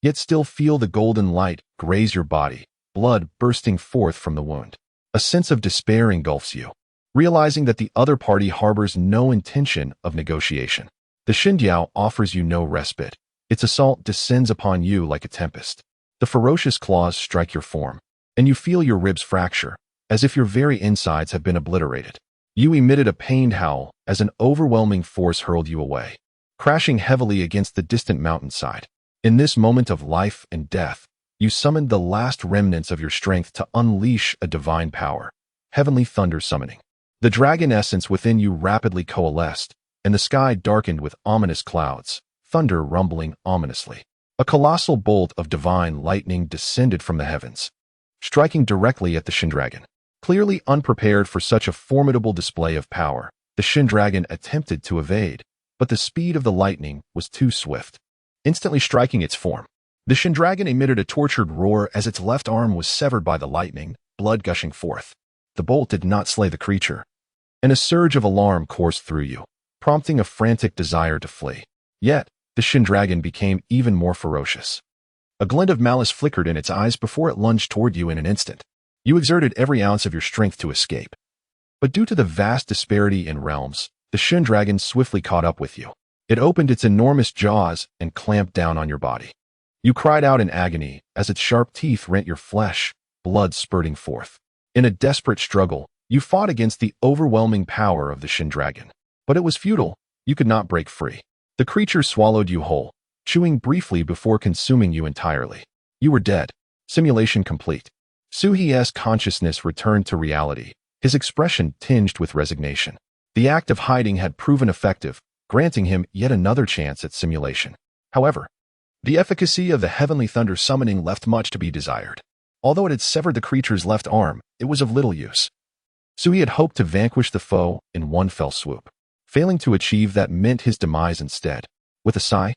yet still feel the golden light graze your body, blood bursting forth from the wound. A sense of despair engulfs you, realizing that the other party harbors no intention of negotiation. The Xindiao offers you no respite. Its assault descends upon you like a tempest. The ferocious claws strike your form, and you feel your ribs fracture, as if your very insides have been obliterated. You emitted a pained howl as an overwhelming force hurled you away, crashing heavily against the distant mountainside. In this moment of life and death, you summoned the last remnants of your strength to unleash a divine power, heavenly thunder summoning. The dragon essence within you rapidly coalesced, and the sky darkened with ominous clouds, thunder rumbling ominously. A colossal bolt of divine lightning descended from the heavens, striking directly at the Shindragon. Clearly unprepared for such a formidable display of power, the Shindragon attempted to evade, but the speed of the lightning was too swift, instantly striking its form. The Shindragon emitted a tortured roar as its left arm was severed by the lightning, blood gushing forth. The bolt did not slay the creature, and a surge of alarm coursed through you, prompting a frantic desire to flee. Yet, the Shindragon became even more ferocious. A glint of malice flickered in its eyes before it lunged toward you in an instant. You exerted every ounce of your strength to escape. But due to the vast disparity in realms, the Shindragon swiftly caught up with you. It opened its enormous jaws and clamped down on your body. You cried out in agony as its sharp teeth rent your flesh, blood spurting forth. In a desperate struggle, you fought against the overwhelming power of the Shindragon. But it was futile. You could not break free. The creature swallowed you whole, chewing briefly before consuming you entirely. You were dead. Simulation complete. Suhi's consciousness returned to reality, his expression tinged with resignation. The act of hiding had proven effective, granting him yet another chance at simulation. However, the efficacy of the heavenly thunder summoning left much to be desired. Although it had severed the creature's left arm, it was of little use. Sui had hoped to vanquish the foe in one fell swoop. Failing to achieve that meant his demise instead. With a sigh,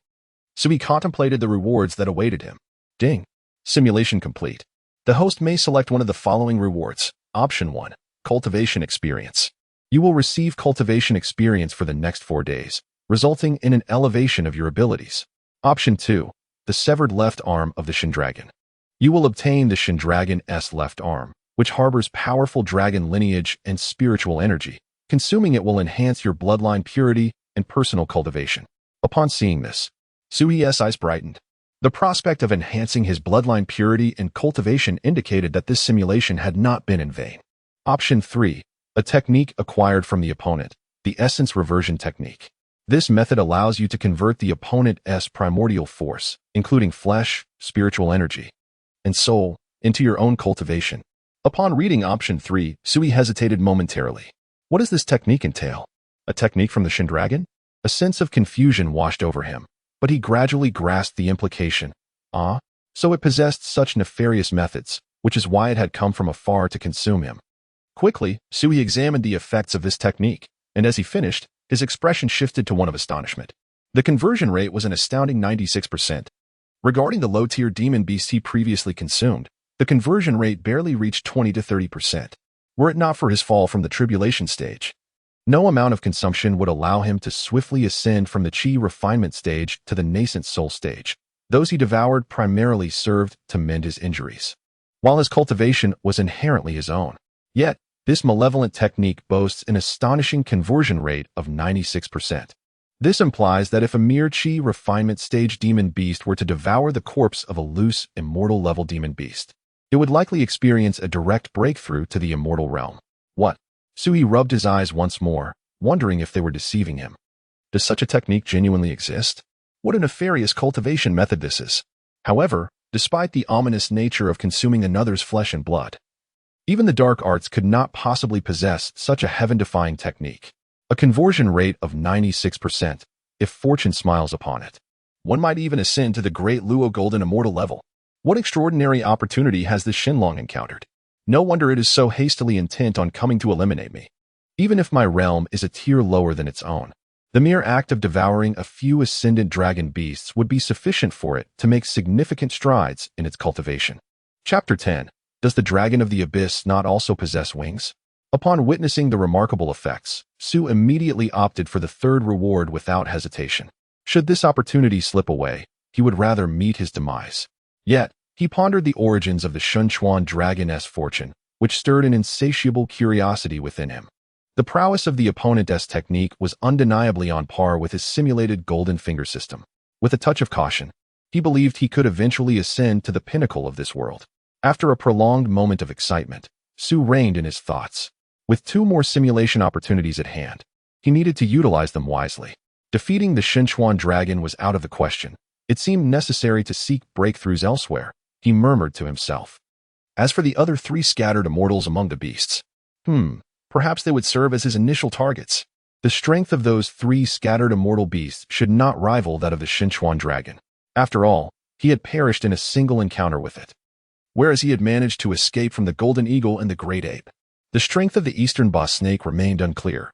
Sui contemplated the rewards that awaited him. Ding. Simulation complete. The host may select one of the following rewards. Option 1. Cultivation experience. You will receive cultivation experience for the next 4 days, resulting in an elevation of your abilities. Option 2. The severed left arm of the Shindragon. You will obtain the Shindragon's left arm, which harbors powerful dragon lineage and spiritual energy. Consuming it will enhance your bloodline purity and personal cultivation. Upon seeing this, Sui's eyes brightened. The prospect of enhancing his bloodline purity and cultivation indicated that this simulation had not been in vain. Option 3. A technique acquired from the opponent, the essence reversion technique. This method allows you to convert the opponent's primordial force, including flesh, spiritual energy, and soul, into your own cultivation. Upon reading Option 3, Sui hesitated momentarily. What does this technique entail? A technique from the Shindragon? A sense of confusion washed over him, but he gradually grasped the implication. So it possessed such nefarious methods, which is why it had come from afar to consume him. Quickly, Sui examined the effects of this technique, and as he finished, his expression shifted to one of astonishment. The conversion rate was an astounding 96%. Regarding the low-tier demon beasts he previously consumed, the conversion rate barely reached 20 to 30%. Were it not for his fall from the tribulation stage, no amount of consumption would allow him to swiftly ascend from the chi refinement stage to the nascent soul stage. Those he devoured primarily served to mend his injuries, while his cultivation was inherently his own. Yet, this malevolent technique boasts an astonishing conversion rate of 96%. This implies that if a mere chi refinement stage demon beast were to devour the corpse of a loose, immortal level demon beast, it would likely experience a direct breakthrough to the immortal realm. What? Sui rubbed his eyes once more, wondering if they were deceiving him. Does such a technique genuinely exist? What a nefarious cultivation method this is. However, despite the ominous nature of consuming another's flesh and blood, even the dark arts could not possibly possess such a heaven-defying technique. A conversion rate of 96%, if fortune smiles upon it. One might even ascend to the great Luo Golden Immortal level. What extraordinary opportunity has this Shinlong encountered? No wonder it is so hastily intent on coming to eliminate me. Even if my realm is a tier lower than its own, the mere act of devouring a few ascendant dragon beasts would be sufficient for it to make significant strides in its cultivation. Chapter 10. Does the Dragon of the Abyss not also possess wings? Upon witnessing the remarkable effects, Su immediately opted for the third reward without hesitation. Should this opportunity slip away, he would rather meet his demise. Yet, he pondered the origins of the Shunchuan Dragon's fortune, which stirred an insatiable curiosity within him. The prowess of the opponent's technique was undeniably on par with his simulated golden finger system. With a touch of caution, he believed he could eventually ascend to the pinnacle of this world. After a prolonged moment of excitement, Su reined in his thoughts. With 2 more simulation opportunities at hand, he needed to utilize them wisely. Defeating the Shenchuan dragon was out of the question. It seemed necessary to seek breakthroughs elsewhere, he murmured to himself. As for the other 3 scattered immortals among the beasts, perhaps they would serve as his initial targets. The strength of those 3 scattered immortal beasts should not rival that of the Shenchuan dragon. After all, he had perished in a single encounter with it, whereas he had managed to escape from the golden eagle and the great ape. The strength of the eastern boss snake remained unclear.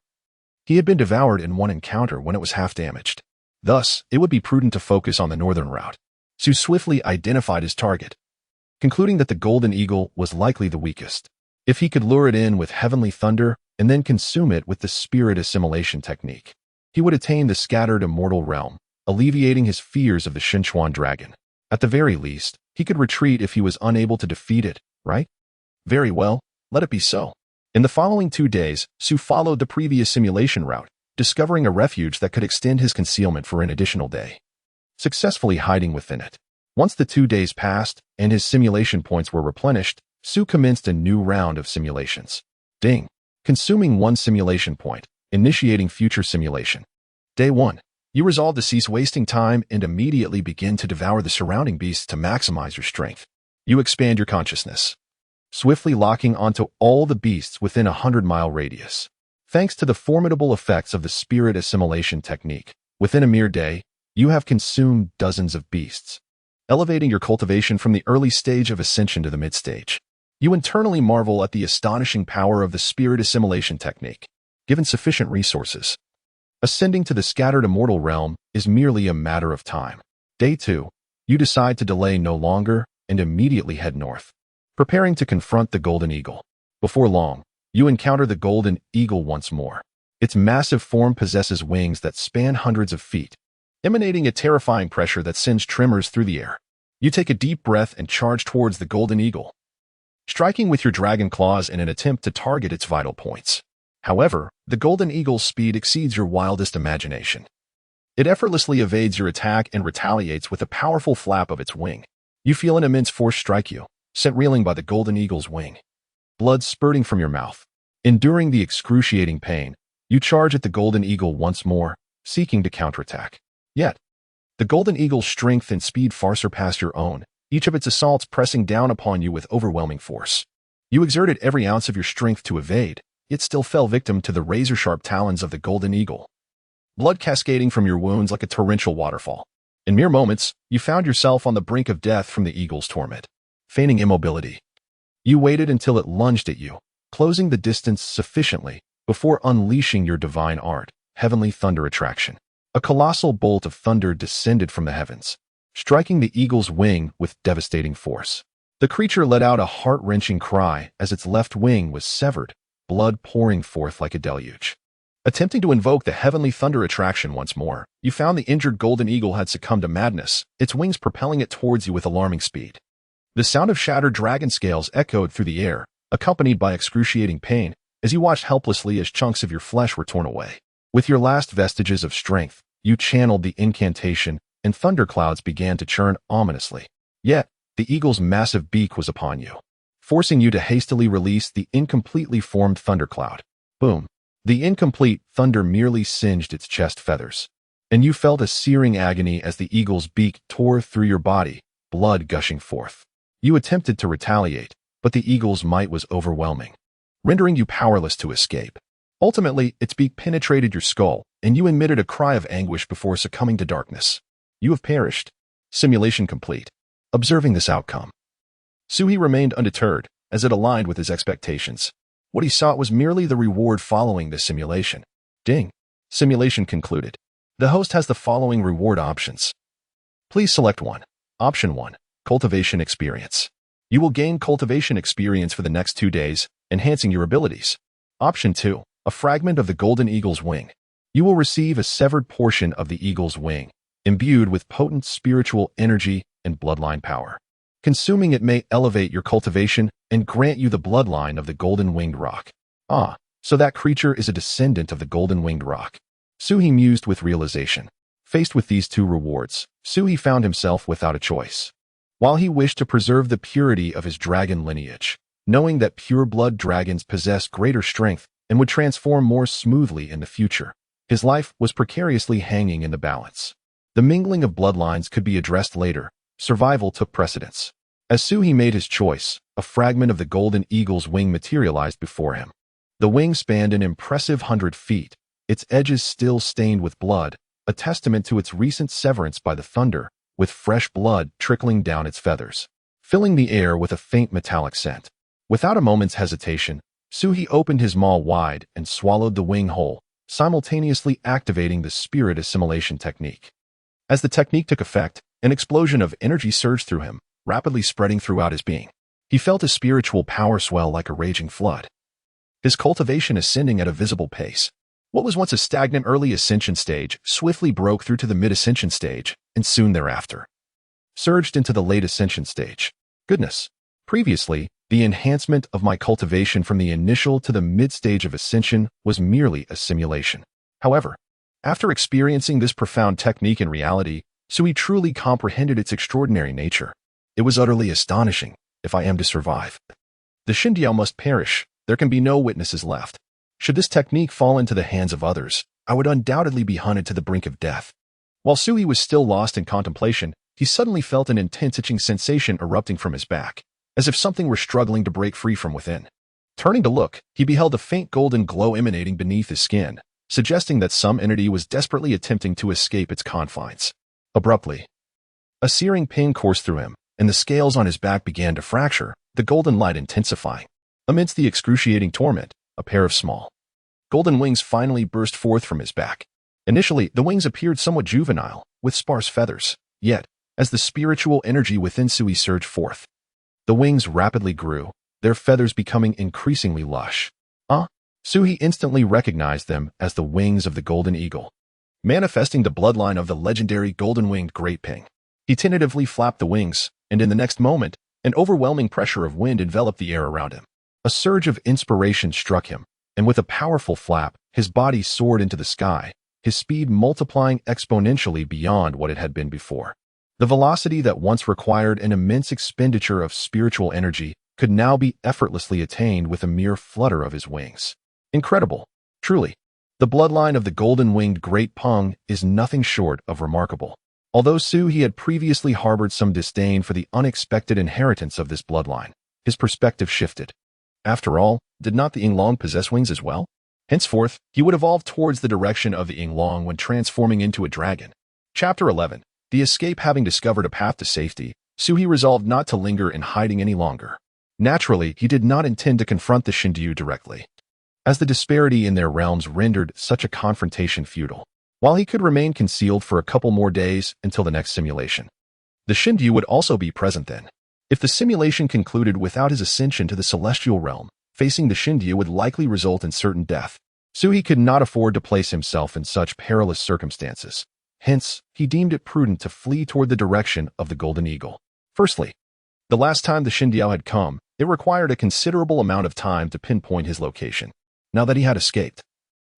He had been devoured in one encounter when it was half damaged. Thus, it would be prudent to focus on the northern route. Su swiftly identified his target, concluding that the golden eagle was likely the weakest. If he could lure it in with heavenly thunder and then consume it with the spirit assimilation technique, he would attain the scattered immortal realm, alleviating his fears of the Shenchuan dragon. At the very least, he could retreat if he was unable to defeat it, right? Very well, let it be so. In the following 2 days, Su followed the previous simulation route, discovering a refuge that could extend his concealment for an additional day, successfully hiding within it. Once the 2 days passed and his simulation points were replenished, Su commenced a new round of simulations. Ding. Consuming 1 simulation point, initiating future simulation. Day 1. You resolve to cease wasting time and immediately begin to devour the surrounding beasts to maximize your strength. You expand your consciousness, swiftly locking onto all the beasts within a 100-mile radius. Thanks to the formidable effects of the spirit assimilation technique, within a mere day, you have consumed dozens of beasts, elevating your cultivation from the early stage of ascension to the mid-stage. You internally marvel at the astonishing power of the spirit assimilation technique. Given sufficient resources, ascending to the scattered immortal realm is merely a matter of time. Day 2. You decide to delay no longer and immediately head north, preparing to confront the golden eagle. Before long, you encounter the golden eagle once more. Its massive form possesses wings that span hundreds of feet, emanating a terrifying pressure that sends tremors through the air. You take a deep breath and charge towards the golden eagle, striking with your dragon claws in an attempt to target its vital points. However, the golden eagle's speed exceeds your wildest imagination. It effortlessly evades your attack and retaliates with a powerful flap of its wing. You feel an immense force strike you, sent reeling by the golden eagle's wing, blood spurting from your mouth. Enduring the excruciating pain, you charge at the golden eagle once more, seeking to counterattack. Yet, the golden eagle's strength and speed far surpass your own, each of its assaults pressing down upon you with overwhelming force. You exerted every ounce of your strength to evade, yet still fell victim to the razor-sharp talons of the golden eagle, blood cascading from your wounds like a torrential waterfall. In mere moments, you found yourself on the brink of death from the eagle's torment. Feigning immobility, you waited until it lunged at you, closing the distance sufficiently before unleashing your divine art, heavenly thunder attraction. A colossal bolt of thunder descended from the heavens, striking the eagle's wing with devastating force. The creature let out a heart-wrenching cry as its left wing was severed, blood pouring forth like a deluge. Attempting to invoke the heavenly thunder attraction once more, you found the injured golden eagle had succumbed to madness, its wings propelling it towards you with alarming speed. The sound of shattered dragon scales echoed through the air, accompanied by excruciating pain, as you watched helplessly as chunks of your flesh were torn away. With your last vestiges of strength, you channeled the incantation, and thunderclouds began to churn ominously. Yet, the eagle's massive beak was upon you, forcing you to hastily release the incompletely formed thundercloud. Boom. The incomplete thunder merely singed its chest feathers, and you felt a searing agony as the eagle's beak tore through your body, blood gushing forth. You attempted to retaliate, but the eagle's might was overwhelming, rendering you powerless to escape. Ultimately, its beak penetrated your skull, and you emitted a cry of anguish before succumbing to darkness. You have perished. Simulation complete. Observing this outcome, Suhi remained undeterred, as it aligned with his expectations. What he sought was merely the reward following this simulation. Ding. Simulation concluded. The host has the following reward options. Please select one. Option 1. Cultivation experience. You will gain cultivation experience for the next 2 days, enhancing your abilities. Option 2. A fragment of the golden eagle's wing. You will receive a severed portion of the eagle's wing, imbued with potent spiritual energy and bloodline power. Consuming it may elevate your cultivation and grant you the bloodline of the golden winged rock. So that creature is a descendant of the golden-winged rock. Suhi mused with realization. Faced with these two rewards, Suhi found himself without a choice. While he wished to preserve the purity of his dragon lineage, knowing that pure-blood dragons possessed greater strength and would transform more smoothly in the future, his life was precariously hanging in the balance. The mingling of bloodlines could be addressed later. Survival took precedence. As Suhi made his choice, a fragment of the golden eagle's wing materialized before him. The wing spanned an impressive 100 feet, its edges still stained with blood, a testament to its recent severance by the thunder, with fresh blood trickling down its feathers, filling the air with a faint metallic scent. Without a moment's hesitation, Suhi opened his maw wide and swallowed the wing whole, simultaneously activating the spirit assimilation technique. As the technique took effect, an explosion of energy surged through him, rapidly spreading throughout his being. He felt his spiritual power swell like a raging flood, his cultivation ascending at a visible pace. What was once a stagnant early ascension stage swiftly broke through to the mid-ascension stage, and soon thereafter surged into the late ascension stage. Goodness! Previously, the enhancement of my cultivation from the initial to the mid-stage of ascension was merely a simulation. However, after experiencing this profound technique in reality, Suhi truly comprehended its extraordinary nature. It was utterly astonishing. If I am to survive, the Xindiao must perish. There can be no witnesses left. Should this technique fall into the hands of others, I would undoubtedly be hunted to the brink of death. While Suhi was still lost in contemplation, he suddenly felt an intense itching sensation erupting from his back, as if something were struggling to break free from within. Turning to look, he beheld a faint golden glow emanating beneath his skin, suggesting that some entity was desperately attempting to escape its confines. Abruptly, a searing pain coursed through him, and the scales on his back began to fracture, the golden light intensifying. Amidst the excruciating torment, a pair of small golden wings finally burst forth from his back. Initially, the wings appeared somewhat juvenile, with sparse feathers. Yet, as the spiritual energy within Suhi surged forth, the wings rapidly grew, their feathers becoming increasingly lush. Suhi instantly recognized them as the wings of the golden eagle, manifesting the bloodline of the legendary golden-winged great ping. He tentatively flapped the wings, and in the next moment, an overwhelming pressure of wind enveloped the air around him. A surge of inspiration struck him, and with a powerful flap, his body soared into the sky, his speed multiplying exponentially beyond what it had been before. The velocity that once required an immense expenditure of spiritual energy could now be effortlessly attained with a mere flutter of his wings. Incredible. Truly, the bloodline of the golden-winged great pung is nothing short of remarkable. Although Suhi had previously harbored some disdain for the unexpected inheritance of this bloodline, his perspective shifted. After all, did not the Yinglong possess wings as well? Henceforth, he would evolve towards the direction of the Yinglong when transforming into a dragon. Chapter 11. The escape. Having discovered a path to safety, Suhi resolved not to linger in hiding any longer. Naturally, he did not intend to confront the Xindiao directly, as the disparity in their realms rendered such a confrontation futile. While he could remain concealed for a couple more days until the next simulation, the Xindiao would also be present then. If the simulation concluded without his ascension to the celestial realm, facing the Xindiao would likely result in certain death. Suhi could not afford to place himself in such perilous circumstances. Hence, he deemed it prudent to flee toward the direction of the Golden Eagle. Firstly, the last time the Xindiao had come, it required a considerable amount of time to pinpoint his location. Now that he had escaped,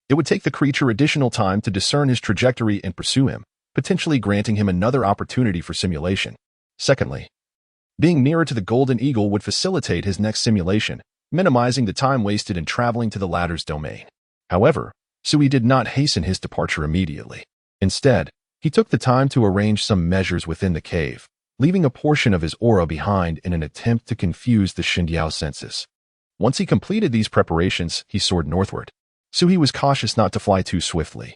it would take the creature additional time to discern his trajectory and pursue him, potentially granting him another opportunity for simulation. Secondly, being nearer to the Golden Eagle would facilitate his next simulation, minimizing the time wasted in traveling to the latter's domain. However, Suhi did not hasten his departure immediately. Instead, he took the time to arrange some measures within the cave, leaving a portion of his aura behind in an attempt to confuse the Xindiao's senses. Once he completed these preparations, he soared northward. Suhi was cautious not to fly too swiftly,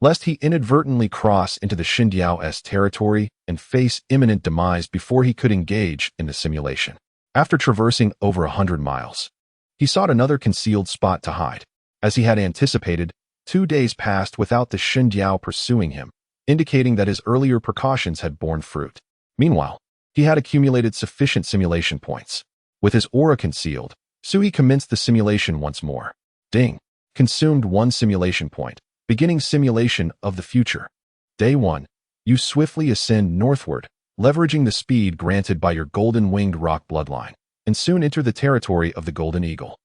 lest he inadvertently cross into the Xindiao's territory and face imminent demise before he could engage in the simulation. After traversing over 100 miles, he sought another concealed spot to hide. As he had anticipated, 2 days passed without the Xindiao pursuing him, indicating that his earlier precautions had borne fruit. Meanwhile, he had accumulated sufficient simulation points. With his aura concealed, Suhi commenced the simulation once more. Ding! Consumed 1 simulation point. Beginning simulation of the future. Day 1. You swiftly ascend northward, leveraging the speed granted by your golden-winged rock bloodline, and soon enter the territory of the Golden Eagle.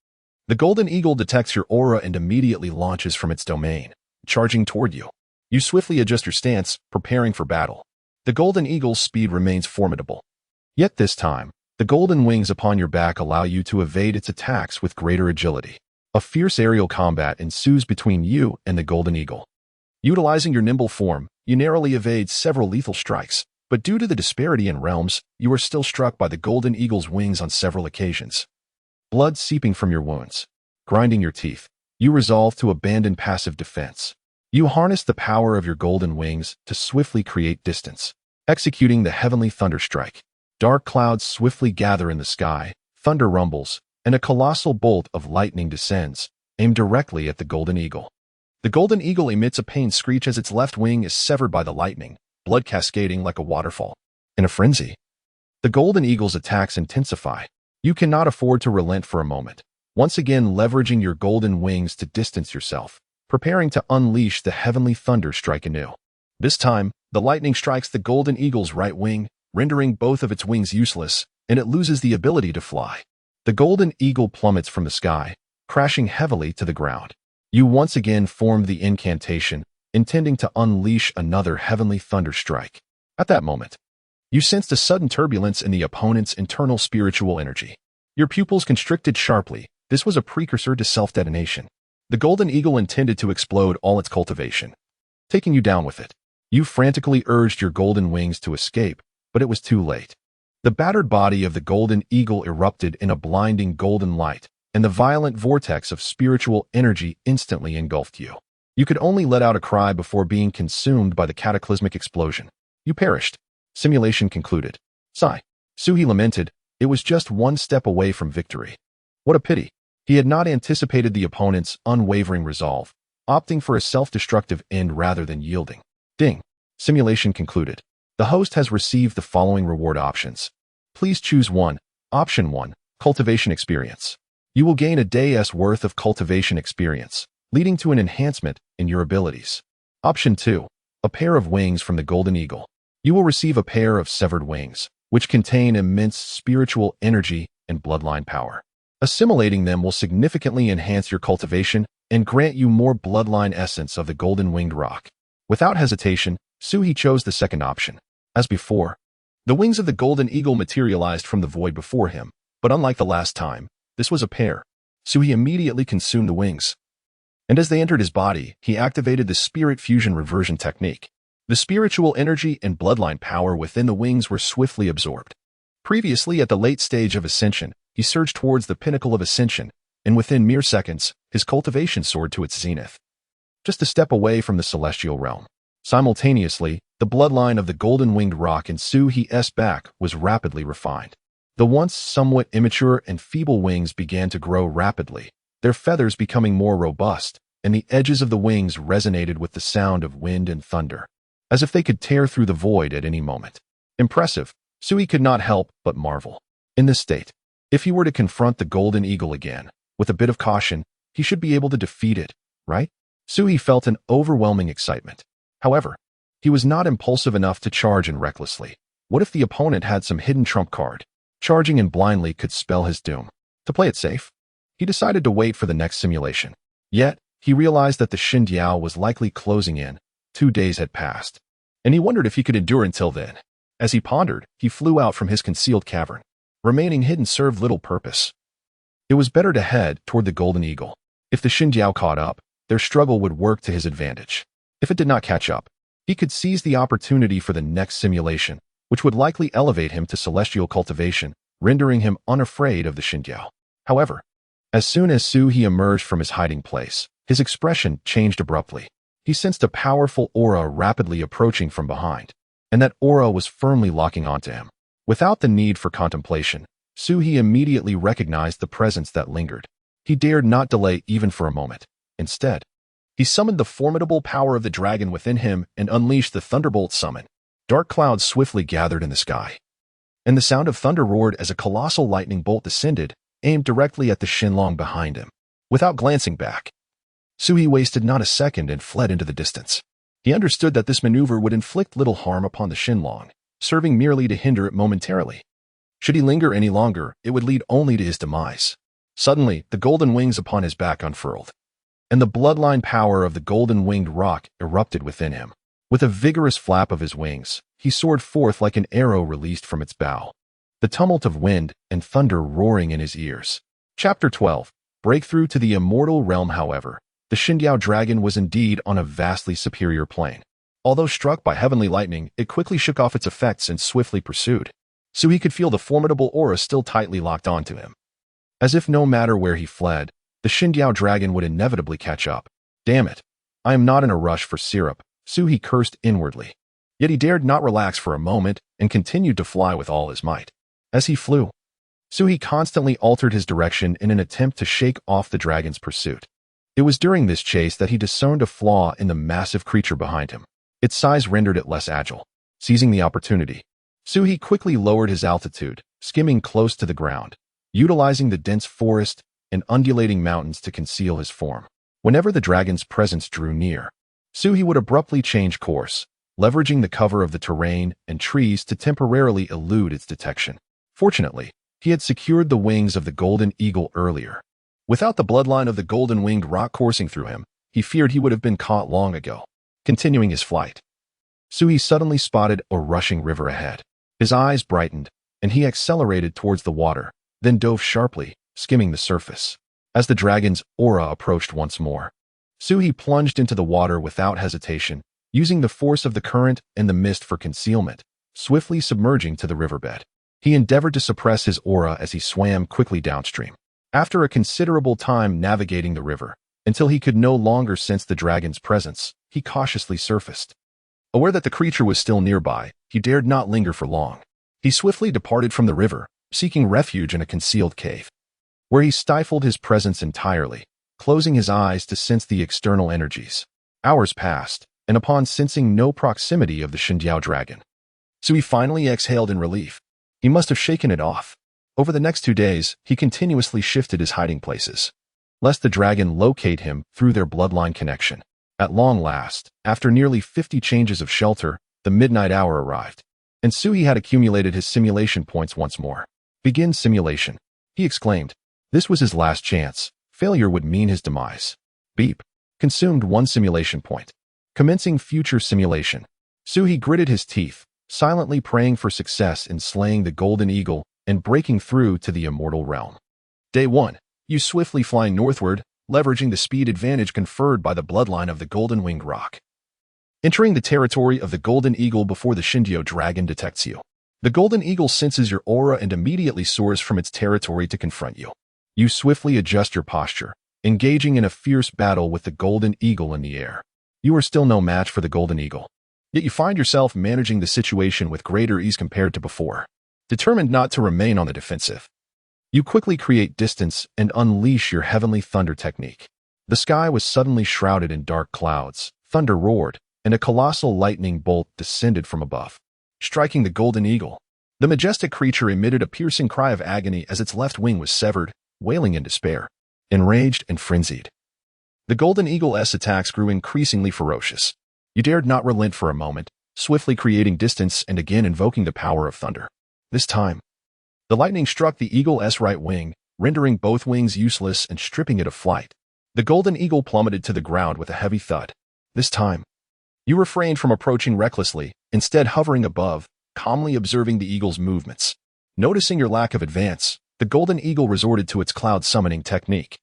The golden eagle detects your aura and immediately launches from its domain, charging toward you. You swiftly adjust your stance, preparing for battle. The golden eagle's speed remains formidable. Yet this time, the golden wings upon your back allow you to evade its attacks with greater agility. A fierce aerial combat ensues between you and the golden eagle. Utilizing your nimble form, you narrowly evade several lethal strikes, but due to the disparity in realms, you are still struck by the golden eagle's wings on several occasions. Blood seeping from your wounds. Grinding your teeth, you resolve to abandon passive defense. You harness the power of your golden wings to swiftly create distance, executing the heavenly thunder strike. Dark clouds swiftly gather in the sky, thunder rumbles, and a colossal bolt of lightning descends, aimed directly at the golden eagle. The golden eagle emits a pained screech as its left wing is severed by the lightning, blood cascading like a waterfall. In a frenzy, the golden eagle's attacks intensify. You cannot afford to relent for a moment, once again leveraging your golden wings to distance yourself, preparing to unleash the heavenly thunder strike anew. This time, the lightning strikes the golden eagle's right wing, rendering both of its wings useless, and it loses the ability to fly. The golden eagle plummets from the sky, crashing heavily to the ground. You once again form the incantation, intending to unleash another heavenly thunder strike. At that moment, you sensed a sudden turbulence in the opponent's internal spiritual energy. Your pupils constricted sharply. This was a precursor to self-detonation. The golden eagle intended to explode all its cultivation, taking you down with it. You frantically urged your golden wings to escape, but it was too late. The battered body of the golden eagle erupted in a blinding golden light, and the violent vortex of spiritual energy instantly engulfed you. You could only let out a cry before being consumed by the cataclysmic explosion. You perished. Simulation concluded. Sigh. Suhi lamented. It was just one step away from victory. What a pity. He had not anticipated the opponent's unwavering resolve, opting for a self-destructive end rather than yielding. Ding. Simulation concluded. The host has received the following reward options. Please choose one. Option 1. Cultivation experience. You will gain a day's worth of cultivation experience, leading to an enhancement in your abilities. Option 2. A pair of wings from the golden eagle. You will receive a pair of severed wings, which contain immense spiritual energy and bloodline power. Assimilating them will significantly enhance your cultivation and grant you more bloodline essence of the golden winged rock. Without hesitation, Suhi chose the second option. As before, the wings of the golden eagle materialized from the void before him, but unlike the last time, this was a pair. Suhi immediately consumed the wings. And as they entered his body, he activated the spirit fusion reversion technique. The spiritual energy and bloodline power within the wings were swiftly absorbed. Previously, at the late stage of ascension, he surged towards the pinnacle of ascension, and within mere seconds, his cultivation soared to its zenith. Just a step away from the celestial realm. Simultaneously, the bloodline of the golden-winged rock in Suhi's back was rapidly refined. The once somewhat immature and feeble wings began to grow rapidly, their feathers becoming more robust, and the edges of the wings resonated with the sound of wind and thunder, as if they could tear through the void at any moment. Impressive. Suhi could not help but marvel. In this state, if he were to confront the golden eagle again, with a bit of caution, he should be able to defeat it, right? Suhi felt an overwhelming excitement. However, he was not impulsive enough to charge in recklessly. What if the opponent had some hidden trump card? Charging in blindly could spell his doom. To play it safe, he decided to wait for the next simulation. Yet, he realized that the Xinjiao was likely closing in. 2 days had passed, and he wondered if he could endure until then. As he pondered, he flew out from his concealed cavern. Remaining hidden served little purpose. It was better to head toward the golden eagle. If the Xinjiao caught up, their struggle would work to his advantage. If it did not catch up, he could seize the opportunity for the next simulation, which would likely elevate him to celestial cultivation, rendering him unafraid of the Xinjiao. However, as soon as Suhi emerged from his hiding place, his expression changed abruptly. He sensed a powerful aura rapidly approaching from behind, and that aura was firmly locking onto him. Without the need for contemplation, Suhi immediately recognized the presence that lingered. He dared not delay even for a moment. Instead, he summoned the formidable power of the dragon within him and unleashed the thunderbolt summon. Dark clouds swiftly gathered in the sky, and the sound of thunder roared as a colossal lightning bolt descended, aimed directly at the Shenlong behind him. Without glancing back, Suhi wasted not a second and fled into the distance. He understood that this maneuver would inflict little harm upon the Shenlong, serving merely to hinder it momentarily. Should he linger any longer, it would lead only to his demise. Suddenly, the golden wings upon his back unfurled, and the bloodline power of the golden-winged rock erupted within him. With a vigorous flap of his wings, he soared forth like an arrow released from its bow, the tumult of wind and thunder roaring in his ears. Chapter 12. Breakthrough to the immortal realm. However, the Xindiao dragon was indeed on a vastly superior plane. Although struck by heavenly lightning, it quickly shook off its effects and swiftly pursued. So he could feel the formidable aura still tightly locked onto him. As if no matter where he fled, the Xindiao dragon would inevitably catch up. Damn it. I am not in a rush for syrup, Suhi cursed inwardly. Yet he dared not relax for a moment and continued to fly with all his might. As he flew, Suhi constantly altered his direction in an attempt to shake off the dragon's pursuit. It was during this chase that he discerned a flaw in the massive creature behind him. Its size rendered it less agile. Seizing the opportunity, Suhi quickly lowered his altitude, skimming close to the ground, utilizing the dense forest and undulating mountains to conceal his form. Whenever the dragon's presence drew near, Suhi would abruptly change course, leveraging the cover of the terrain and trees to temporarily elude its detection. Fortunately, he had secured the wings of the golden eagle earlier. Without the bloodline of the golden-winged rock coursing through him, he feared he would have been caught long ago. Continuing his flight, Suhi suddenly spotted a rushing river ahead. His eyes brightened, and he accelerated towards the water, then dove sharply, skimming the surface. As the dragon's aura approached once more, Suhi plunged into the water without hesitation, using the force of the current and the mist for concealment, swiftly submerging to the riverbed. He endeavored to suppress his aura as he swam quickly downstream. After a considerable time navigating the river, until he could no longer sense the dragon's presence, he cautiously surfaced. Aware that the creature was still nearby, he dared not linger for long. He swiftly departed from the river, seeking refuge in a concealed cave, where he stifled his presence entirely, closing his eyes to sense the external energies. Hours passed, and upon sensing no proximity of the Xindiao dragon, Suhi finally exhaled in relief. He must have shaken it off. Over the next 2 days, he continuously shifted his hiding places, lest the dragon locate him through their bloodline connection. At long last, after nearly 50 changes of shelter, the midnight hour arrived, and Suhi had accumulated his simulation points once more. Begin simulation, he exclaimed. This was his last chance. Failure would mean his demise. Beep. Consumed 1 simulation point. Commencing future simulation. Suhi gritted his teeth, silently praying for success in slaying the golden eagle and breaking through to the immortal realm. Day 1. You swiftly flying northward, leveraging the speed advantage conferred by the bloodline of the golden-winged rock. Entering the territory of the golden eagle before the Xindiao dragon detects you. The golden eagle senses your aura and immediately soars from its territory to confront you. You swiftly adjust your posture, engaging in a fierce battle with the golden eagle in the air. You are still no match for the golden eagle, yet you find yourself managing the situation with greater ease compared to before. Determined not to remain on the defensive, you quickly create distance and unleash your heavenly thunder technique. The sky was suddenly shrouded in dark clouds, thunder roared, and a colossal lightning bolt descended from above, striking the golden eagle. The majestic creature emitted a piercing cry of agony as its left wing was severed, wailing in despair, enraged and frenzied. The golden eagle's attacks grew increasingly ferocious. You dared not relent for a moment, swiftly creating distance and again invoking the power of thunder. This time, the lightning struck the eagle's right wing, rendering both wings useless and stripping it of flight. The golden eagle plummeted to the ground with a heavy thud. This time, you refrained from approaching recklessly, instead hovering above, calmly observing the eagle's movements. Noticing your lack of advance, the golden eagle resorted to its cloud summoning technique.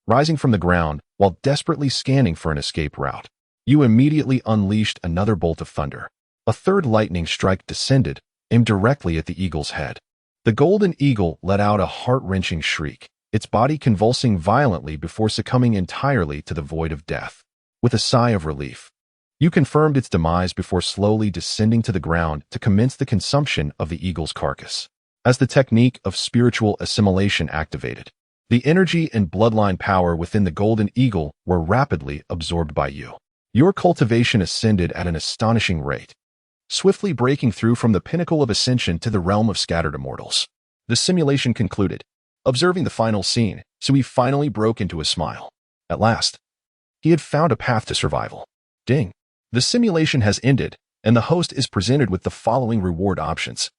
Rising from the ground, while desperately scanning for an escape route, you immediately unleashed another bolt of thunder. A third lightning strike descended, aimed directly at the eagle's head. The golden eagle let out a heart-wrenching shriek, its body convulsing violently before succumbing entirely to the void of death. With a sigh of relief, you confirmed its demise before slowly descending to the ground to commence the consumption of the eagle's carcass. As the technique of spiritual assimilation activated, the energy and bloodline power within the golden eagle were rapidly absorbed by you. Your cultivation ascended at an astonishing rate, swiftly breaking through from the pinnacle of ascension to the realm of scattered immortals. The simulation concluded. Observing the final scene, Suhi finally broke into a smile. At last, he had found a path to survival. Ding. The simulation has ended, and the host is presented with the following reward options.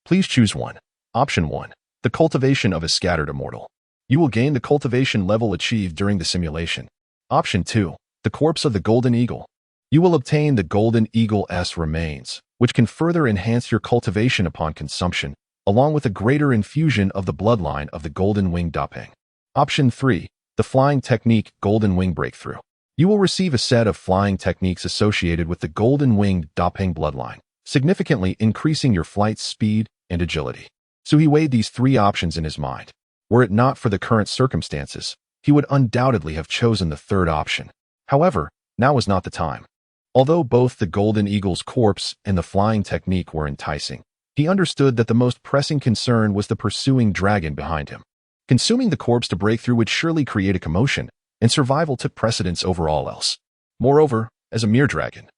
Please choose one. Option 1. The cultivation of a scattered immortal. You will gain the cultivation level achieved during the simulation. Option 2. The corpse of the golden eagle. You will obtain the golden eagle's remains, which can further enhance your cultivation upon consumption, along with a greater infusion of the bloodline of the golden wing Taming. Option 3. The flying technique golden wing breakthrough. You will receive a set of flying techniques associated with the golden winged Taming bloodline, significantly increasing your flight speed and agility. So he weighed these 3 options in his mind. Were it not for the current circumstances, he would undoubtedly have chosen the 3rd option. However, now was not the time. Although both the golden eagle's corpse and the flying technique were enticing, he understood that the most pressing concern was the pursuing dragon behind him. Consuming the corpse to break through would surely create a commotion, and survival took precedence over all else. Moreover, as a mere dragon,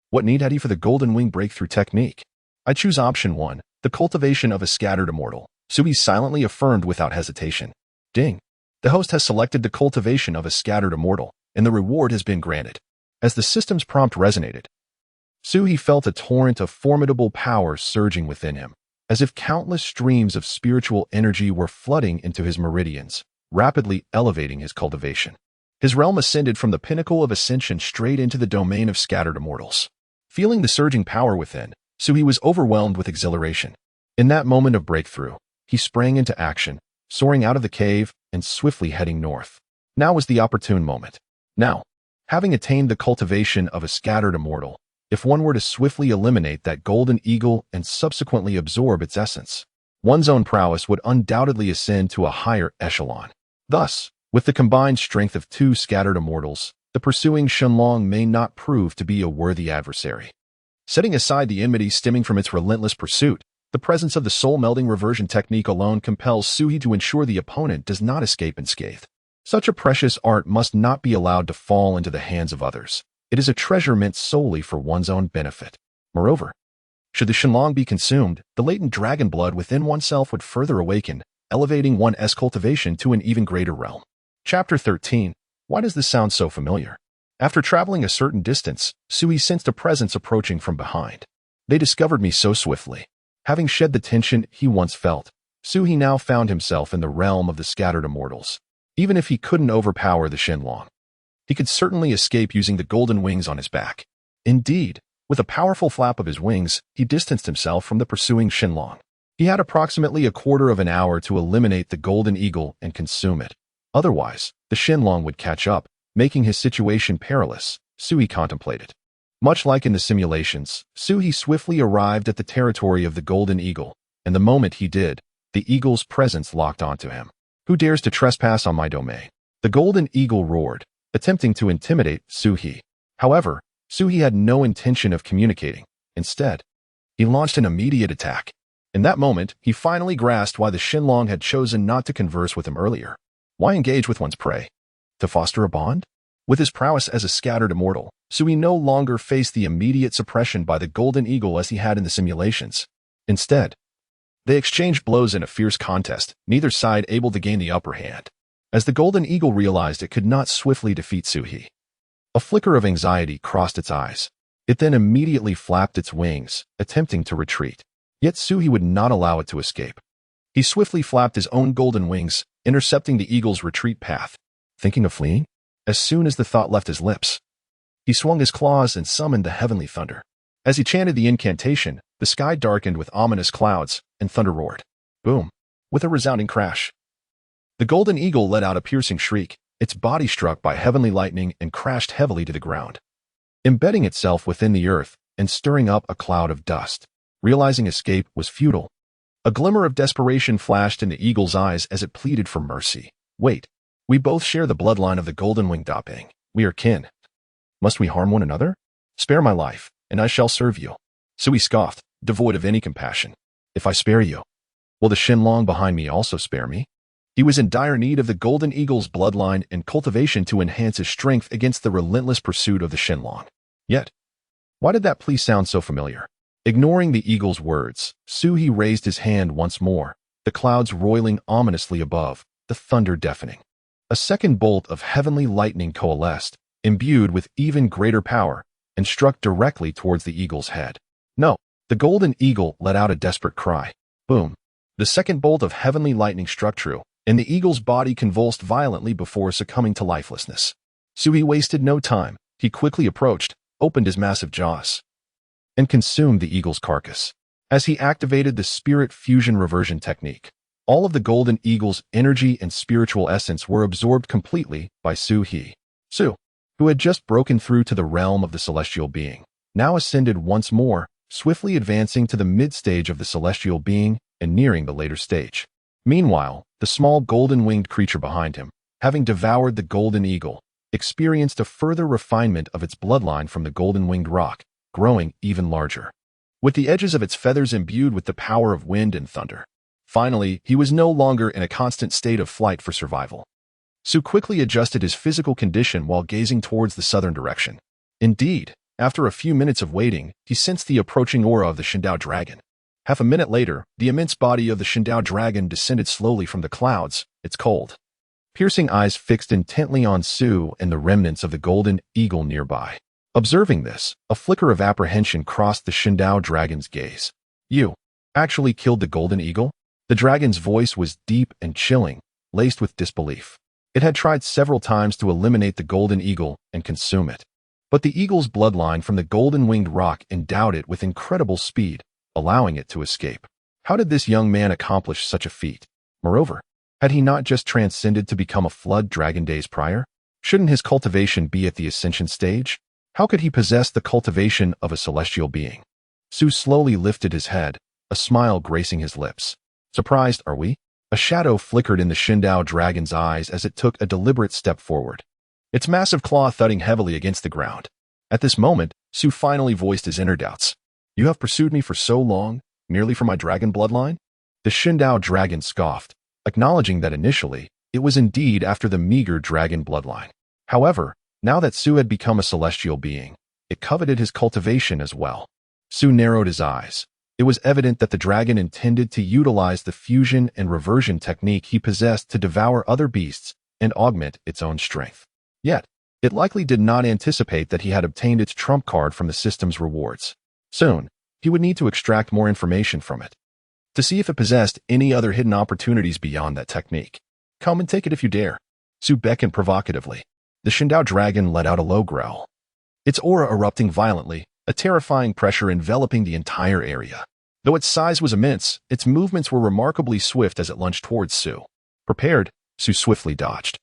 what need had he for the golden wing breakthrough technique? I choose option 1, the cultivation of a scattered immortal. So he silently affirmed without hesitation. Ding. The host has selected the cultivation of a scattered immortal, and the reward has been granted. As the system's prompt resonated, Suhi felt a torrent of formidable power surging within him, as if countless streams of spiritual energy were flooding into his meridians, rapidly elevating his cultivation. His realm ascended from the pinnacle of ascension straight into the domain of scattered immortals. Feeling the surging power within, Suhi was overwhelmed with exhilaration. In that moment of breakthrough, he sprang into action, soaring out of the cave and swiftly heading north. Now was the opportune moment. Now, having attained the cultivation of a scattered immortal, if one were to swiftly eliminate that golden eagle and subsequently absorb its essence, one's own prowess would undoubtedly ascend to a higher echelon. Thus, with the combined strength of 2 scattered immortals, the pursuing Shenlong may not prove to be a worthy adversary. Setting aside the enmity stemming from its relentless pursuit, the presence of the soul-melding reversion technique alone compels Suhi to ensure the opponent does not escape unscathed. Such a precious art must not be allowed to fall into the hands of others. It is a treasure meant solely for one's own benefit. Moreover, should the Shenlong be consumed, the latent Dragonblood within oneself would further awaken, elevating one's cultivation to an even greater realm. Chapter 13. Why does this sound so familiar? After traveling a certain distance, Suhi sensed a presence approaching from behind. They discovered me so swiftly. Having shed the tension he once felt, Suhi now found himself in the realm of the scattered immortals. Even if he couldn't overpower the Shenlong, he could certainly escape using the golden wings on his back. Indeed, with a powerful flap of his wings, he distanced himself from the pursuing Shenlong. He had approximately a quarter of an hour to eliminate the golden eagle and consume it. Otherwise, the Shenlong would catch up, making his situation perilous, Suhi contemplated. Much like in the simulations, Suhi swiftly arrived at the territory of the golden eagle, and the moment he did, the eagle's presence locked onto him. Who dares to trespass on my domain? The golden eagle roared, attempting to intimidate Suhi. However, Suhi had no intention of communicating. Instead, he launched an immediate attack. In that moment, he finally grasped why the Shenlong had chosen not to converse with him earlier. Why engage with one's prey? To foster a bond? With his prowess as a scattered immortal, Suhi no longer faced the immediate suppression by the golden eagle as he had in the simulations. Instead, they exchanged blows in a fierce contest, neither side able to gain the upper hand. As the golden eagle realized it could not swiftly defeat Suhi, a flicker of anxiety crossed its eyes. It then immediately flapped its wings, attempting to retreat. Yet Suhi would not allow it to escape. He swiftly flapped his own golden wings, intercepting the eagle's retreat path. Thinking of fleeing? As soon as the thought left his lips, he swung his claws and summoned the heavenly thunder. As he chanted the incantation, the sky darkened with ominous clouds, and thunder roared. Boom! With a resounding crash, the golden eagle let out a piercing shriek, its body struck by heavenly lightning and crashed heavily to the ground, embedding itself within the earth and stirring up a cloud of dust. Realizing escape was futile, a glimmer of desperation flashed in the eagle's eyes as it pleaded for mercy. Wait, we both share the bloodline of the golden-winged Taming. We are kin. Must we harm one another? Spare my life, and I shall serve you. Suhi scoffed, devoid of any compassion. If I spare you, will the Shenlong behind me also spare me? He was in dire need of the golden eagle's bloodline and cultivation to enhance his strength against the relentless pursuit of the Shenlong. Yet, why did that plea sound so familiar? Ignoring the eagle's words, Suhi raised his hand once more, the clouds roiling ominously above, the thunder deafening. A second bolt of heavenly lightning coalesced, imbued with even greater power, and struck directly towards the eagle's head. No, the golden eagle let out a desperate cry. Boom! The second bolt of heavenly lightning struck true, and the eagle's body convulsed violently before succumbing to lifelessness. Sui wasted no time. He quickly approached, opened his massive jaws, and consumed the eagle's carcass. As he activated the spirit fusion reversion technique, all of the golden eagle's energy and spiritual essence were absorbed completely by Su, who had just broken through to the realm of the celestial being, now ascended once more, swiftly advancing to the mid-stage of the celestial being and nearing the later stage. Meanwhile, the small golden-winged creature behind him, having devoured the golden eagle, experienced a further refinement of its bloodline from the golden-winged rock, growing even larger, with the edges of its feathers imbued with the power of wind and thunder. Finally, he was no longer in a constant state of flight for survival. Su quickly adjusted his physical condition while gazing towards the southern direction. Indeed, after a few minutes of waiting, he sensed the approaching aura of the Shindao dragon. Half a minute later, the immense body of the Shindao dragon descended slowly from the clouds, its cold, piercing eyes fixed intently on Su and the remnants of the golden eagle nearby. Observing this, a flicker of apprehension crossed the Shindao dragon's gaze. "You actually killed the golden eagle?" The dragon's voice was deep and chilling, laced with disbelief. It had tried several times to eliminate the golden eagle and consume it, but the eagle's bloodline from the golden-winged rock endowed it with incredible speed, allowing it to escape. How did this young man accomplish such a feat? Moreover, had he not just transcended to become a flood dragon days prior? Shouldn't his cultivation be at the ascension stage? How could he possess the cultivation of a celestial being? Su slowly lifted his head, a smile gracing his lips. "Surprised, are we?" A shadow flickered in the Shindao dragon's eyes as it took a deliberate step forward, its massive claw thudding heavily against the ground. At this moment, Su finally voiced his inner doubts. "You have pursued me for so long, merely for my dragon bloodline?" The Shindao dragon scoffed, acknowledging that initially, it was indeed after the meager dragon bloodline. However, now that Su had become a celestial being, it coveted his cultivation as well. Su narrowed his eyes. It was evident that the dragon intended to utilize the fusion and reversion technique he possessed to devour other beasts and augment its own strength. Yet, it likely did not anticipate that he had obtained its trump card from the system's rewards. Soon, he would need to extract more information from it, to see if it possessed any other hidden opportunities beyond that technique. "Come and take it if you dare." Su beckoned provocatively. The Shindao dragon let out a low growl, its aura erupting violently, a terrifying pressure enveloping the entire area. Though its size was immense, its movements were remarkably swift as it lunged towards Su. Prepared, Su swiftly dodged,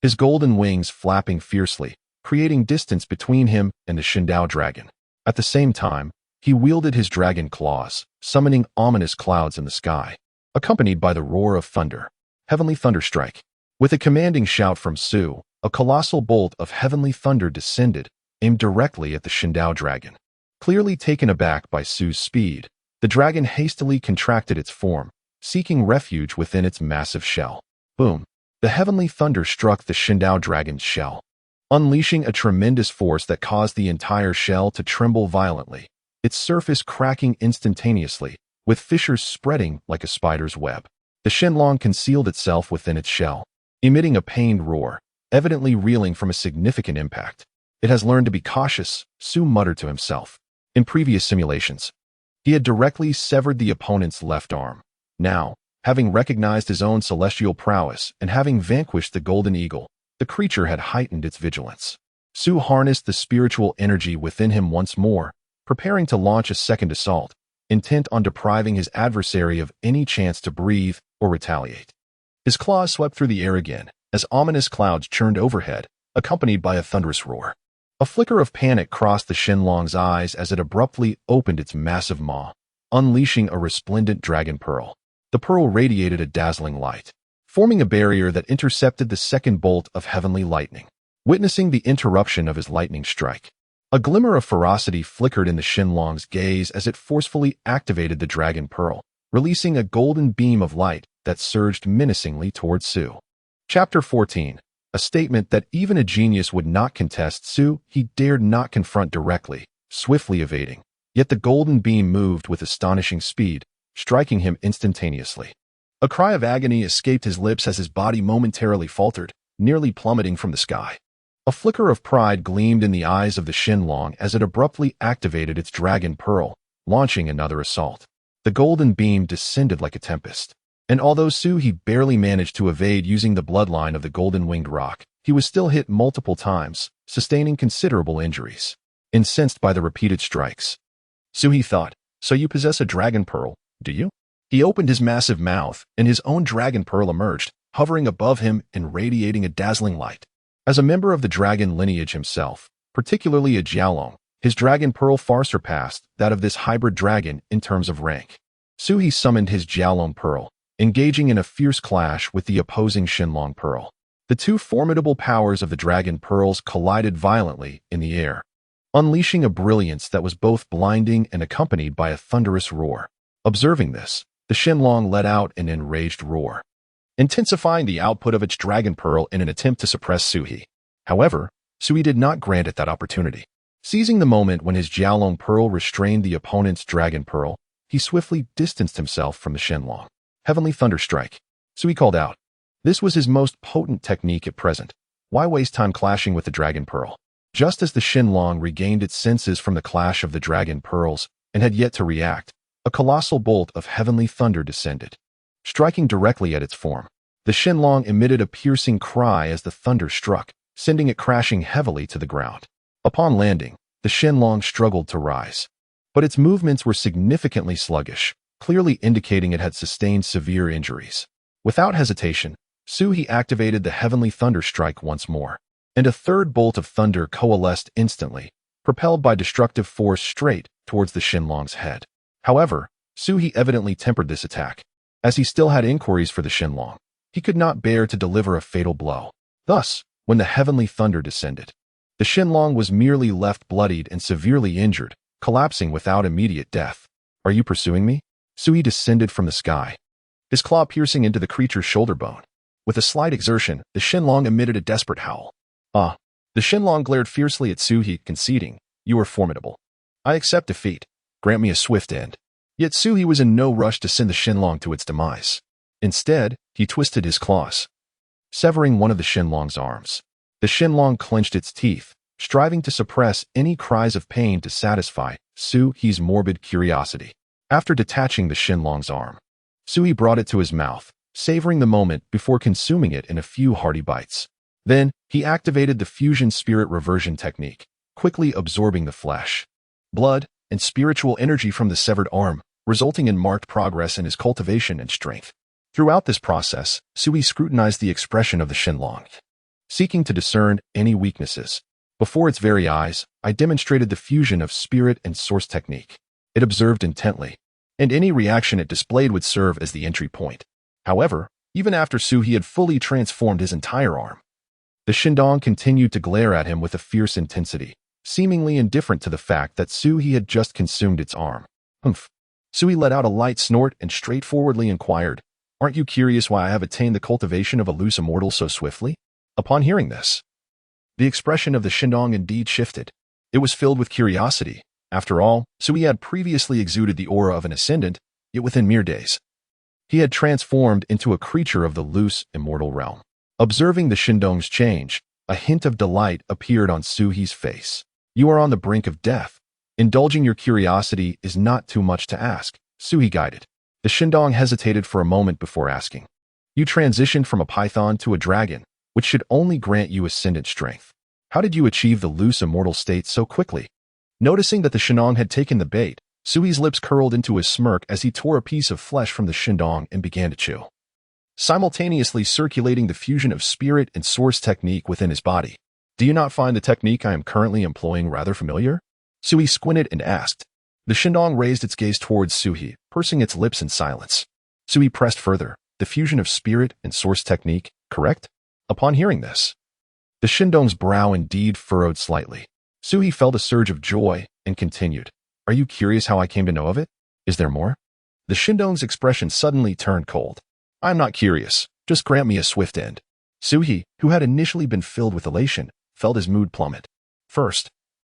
his golden wings flapping fiercely, creating distance between him and the Shindao dragon. At the same time, he wielded his dragon claws, summoning ominous clouds in the sky, accompanied by the roar of thunder. Heavenly thunder strike. With a commanding shout from Su, a colossal bolt of heavenly thunder descended, aimed directly at the Shindao dragon. Clearly taken aback by Su's speed, the dragon hastily contracted its form, seeking refuge within its massive shell. Boom! The heavenly thunder struck the Shindao dragon's shell, unleashing a tremendous force that caused the entire shell to tremble violently, its surface cracking instantaneously, with fissures spreading like a spider's web. The Shenlong concealed itself within its shell, emitting a pained roar, evidently reeling from a significant impact. "It has learned to be cautious," Su muttered to himself. In previous simulations, he had directly severed the opponent's left arm. Now, having recognized his own celestial prowess and having vanquished the golden eagle, the creature had heightened its vigilance. Su harnessed the spiritual energy within him once more, preparing to launch a second assault, intent on depriving his adversary of any chance to breathe or retaliate. His claws swept through the air again, as ominous clouds churned overhead, accompanied by a thunderous roar. A flicker of panic crossed the Shenlong's eyes as it abruptly opened its massive maw, unleashing a resplendent dragon pearl. The pearl radiated a dazzling light, forming a barrier that intercepted the second bolt of heavenly lightning. Witnessing the interruption of his lightning strike, a glimmer of ferocity flickered in the Shenlong's gaze as it forcefully activated the dragon pearl, releasing a golden beam of light that surged menacingly towards Su. Chapter 14. A statement that even a genius would not contest. Su, he dared not confront directly, swiftly evading. Yet the golden beam moved with astonishing speed, striking him instantaneously. A cry of agony escaped his lips as his body momentarily faltered, nearly plummeting from the sky. A flicker of pride gleamed in the eyes of the Shenlong as it abruptly activated its dragon pearl, launching another assault. The golden beam descended like a tempest, And although Su-he barely managed to evade using the bloodline of the golden-winged roc, he was still hit multiple times, sustaining considerable injuries. Incensed by the repeated strikes, Su-he thought, "So you possess a dragon pearl, do you?" He opened his massive mouth, and his own dragon pearl emerged, hovering above him and radiating a dazzling light. As a member of the dragon lineage himself, particularly a Jiaolong, his dragon pearl far surpassed that of this hybrid dragon in terms of rank. Su-he summoned his Jiaolong pearl, engaging in a fierce clash with the opposing Xinlong pearl. The two formidable powers of the dragon pearls collided violently in the air, unleashing a brilliance that was both blinding and accompanied by a thunderous roar. Observing this, the Xinlong let out an enraged roar, intensifying the output of its dragon pearl in an attempt to suppress Su-he. However, Su-he did not grant it that opportunity. Seizing the moment when his Jiaolong pearl restrained the opponent's dragon pearl, he swiftly distanced himself from the Xinlong. Heavenly Thunder Strike, Su-he called out. This was his most potent technique at present. Why waste time clashing with the dragon pearl? Just as the Xinlong regained its senses from the clash of the dragon pearls and had yet to react, a colossal bolt of heavenly thunder descended, striking directly at its form. The Xinlong emitted a piercing cry as the thunder struck, sending it crashing heavily to the ground. Upon landing, the Xinlong struggled to rise, but its movements were significantly sluggish, clearly indicating it had sustained severe injuries. Without hesitation, Su-he activated the Heavenly Thunder Strike once more, and a third bolt of thunder coalesced instantly, propelled by destructive force straight towards the Xinlong's head. However, Su-he evidently tempered this attack. As he still had inquiries for the Xinlong, he could not bear to deliver a fatal blow. Thus, when the Heavenly Thunder descended, the Xinlong was merely left bloodied and severely injured, collapsing without immediate death. "Are you pursuing me?" Su-he descended from the sky, his claw piercing into the creature's shoulder bone. With a slight exertion, the Xinlong emitted a desperate howl. "Ah!" The Xinlong glared fiercely at Su-he, conceding, "You are formidable. I accept defeat. Grant me a swift end." Yet Su-he was in no rush to send the Xinlong to its demise. Instead, he twisted his claws, severing one of the Xinlong's arms. The Xinlong clenched its teeth, striving to suppress any cries of pain to satisfy Su-he's morbid curiosity. After detaching the Xinlong's arm, Su-he brought it to his mouth, savoring the moment before consuming it in a few hearty bites. Then, he activated the fusion spirit reversion technique, quickly absorbing the flesh, blood, and spiritual energy from the severed arm, resulting in marked progress in his cultivation and strength. Throughout this process, Su-he scrutinized the expression of the Xinlong, seeking to discern any weaknesses. Before its very eyes, I demonstrated the fusion of spirit and source technique. It observed intently, and any reaction it displayed would serve as the entry point. However, even after Su-he had fully transformed his entire arm, the Xinlong continued to glare at him with a fierce intensity, seemingly indifferent to the fact that Su-he had just consumed its arm. "Humph." Su-he let out a light snort and straightforwardly inquired, "Aren't you curious why I have attained the cultivation of a loose immortal so swiftly?" Upon hearing this, the expression of the Xinlong indeed shifted. It was filled with curiosity. After all, Su-he had previously exuded the aura of an ascendant, yet within mere days, he had transformed into a creature of the loose, immortal realm. Observing the Xinlong's change, a hint of delight appeared on Su-he's face. "You are on the brink of death. Indulging your curiosity is not too much to ask," Su-he guided. The Xinlong hesitated for a moment before asking, "You transitioned from a python to a dragon, which should only grant you ascendant strength. How did you achieve the loose immortal state so quickly?" Noticing that the Xinlong had taken the bait, Su-he's lips curled into a smirk as he tore a piece of flesh from the Xinlong and began to chew, simultaneously circulating the fusion of spirit and source technique within his body. "Do you not find the technique I am currently employing rather familiar?" Su-he squinted and asked. The Xinlong raised its gaze towards Su-he, pursing its lips in silence. Su-he pressed further, "The fusion of spirit and source technique, correct?" Upon hearing this, the Xinlong's brow indeed furrowed slightly. Su-he felt a surge of joy and continued, "Are you curious how I came to know of it? Is there more?" The Xinlong's expression suddenly turned cold. "I'm not curious. Just grant me a swift end." Su-he, who had initially been filled with elation, felt his mood plummet. "First,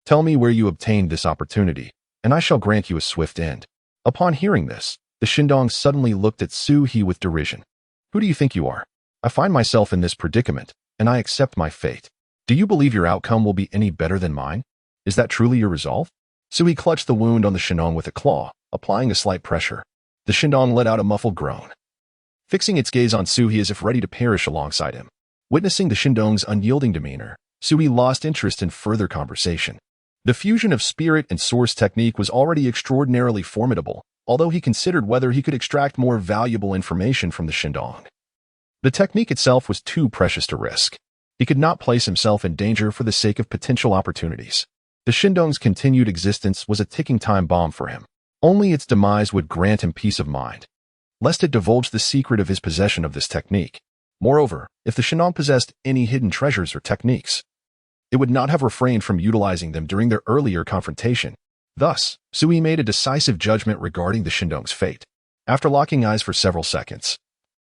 tell me where you obtained this opportunity, and I shall grant you a swift end." Upon hearing this, the Xinlong suddenly looked at Su-he with derision. "Who do you think you are? I find myself in this predicament, and I accept my fate. Do you believe your outcome will be any better than mine? Is that truly your resolve?" Su-he clutched the wound on the Xinlong with a claw, applying a slight pressure. The Xinlong let out a muffled groan, fixing its gaze on Suhi as if ready to perish alongside him. Witnessing the Shindong's unyielding demeanor, Suhi lost interest in further conversation. The fusion of spirit and source technique was already extraordinarily formidable, although he considered whether he could extract more valuable information from the Shindong. The technique itself was too precious to risk. He could not place himself in danger for the sake of potential opportunities. The Shindong's continued existence was a ticking time bomb for him. Only its demise would grant him peace of mind, lest it divulge the secret of his possession of this technique. Moreover, if the Shindong possessed any hidden treasures or techniques, it would not have refrained from utilizing them during their earlier confrontation. Thus, Suhi made a decisive judgment regarding the Shindong's fate. After locking eyes for several seconds,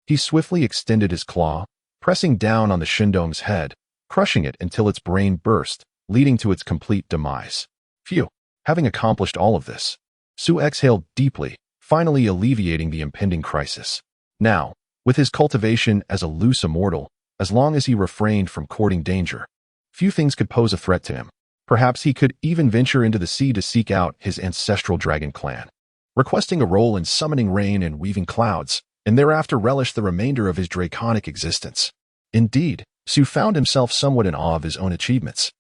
he swiftly extended his claw, pressing down on the Shindong's head, crushing it until its brain burst, leading to its complete demise. Phew! Having accomplished all of this, Su exhaled deeply, finally alleviating the impending crisis. Now, with his cultivation as a loose immortal, as long as he refrained from courting danger, few things could pose a threat to him. Perhaps he could even venture into the sea to seek out his ancestral dragon clan, requesting a role in summoning rain and weaving clouds, and thereafter relish the remainder of his draconic existence. Indeed, Su found himself somewhat in awe of his own achievements.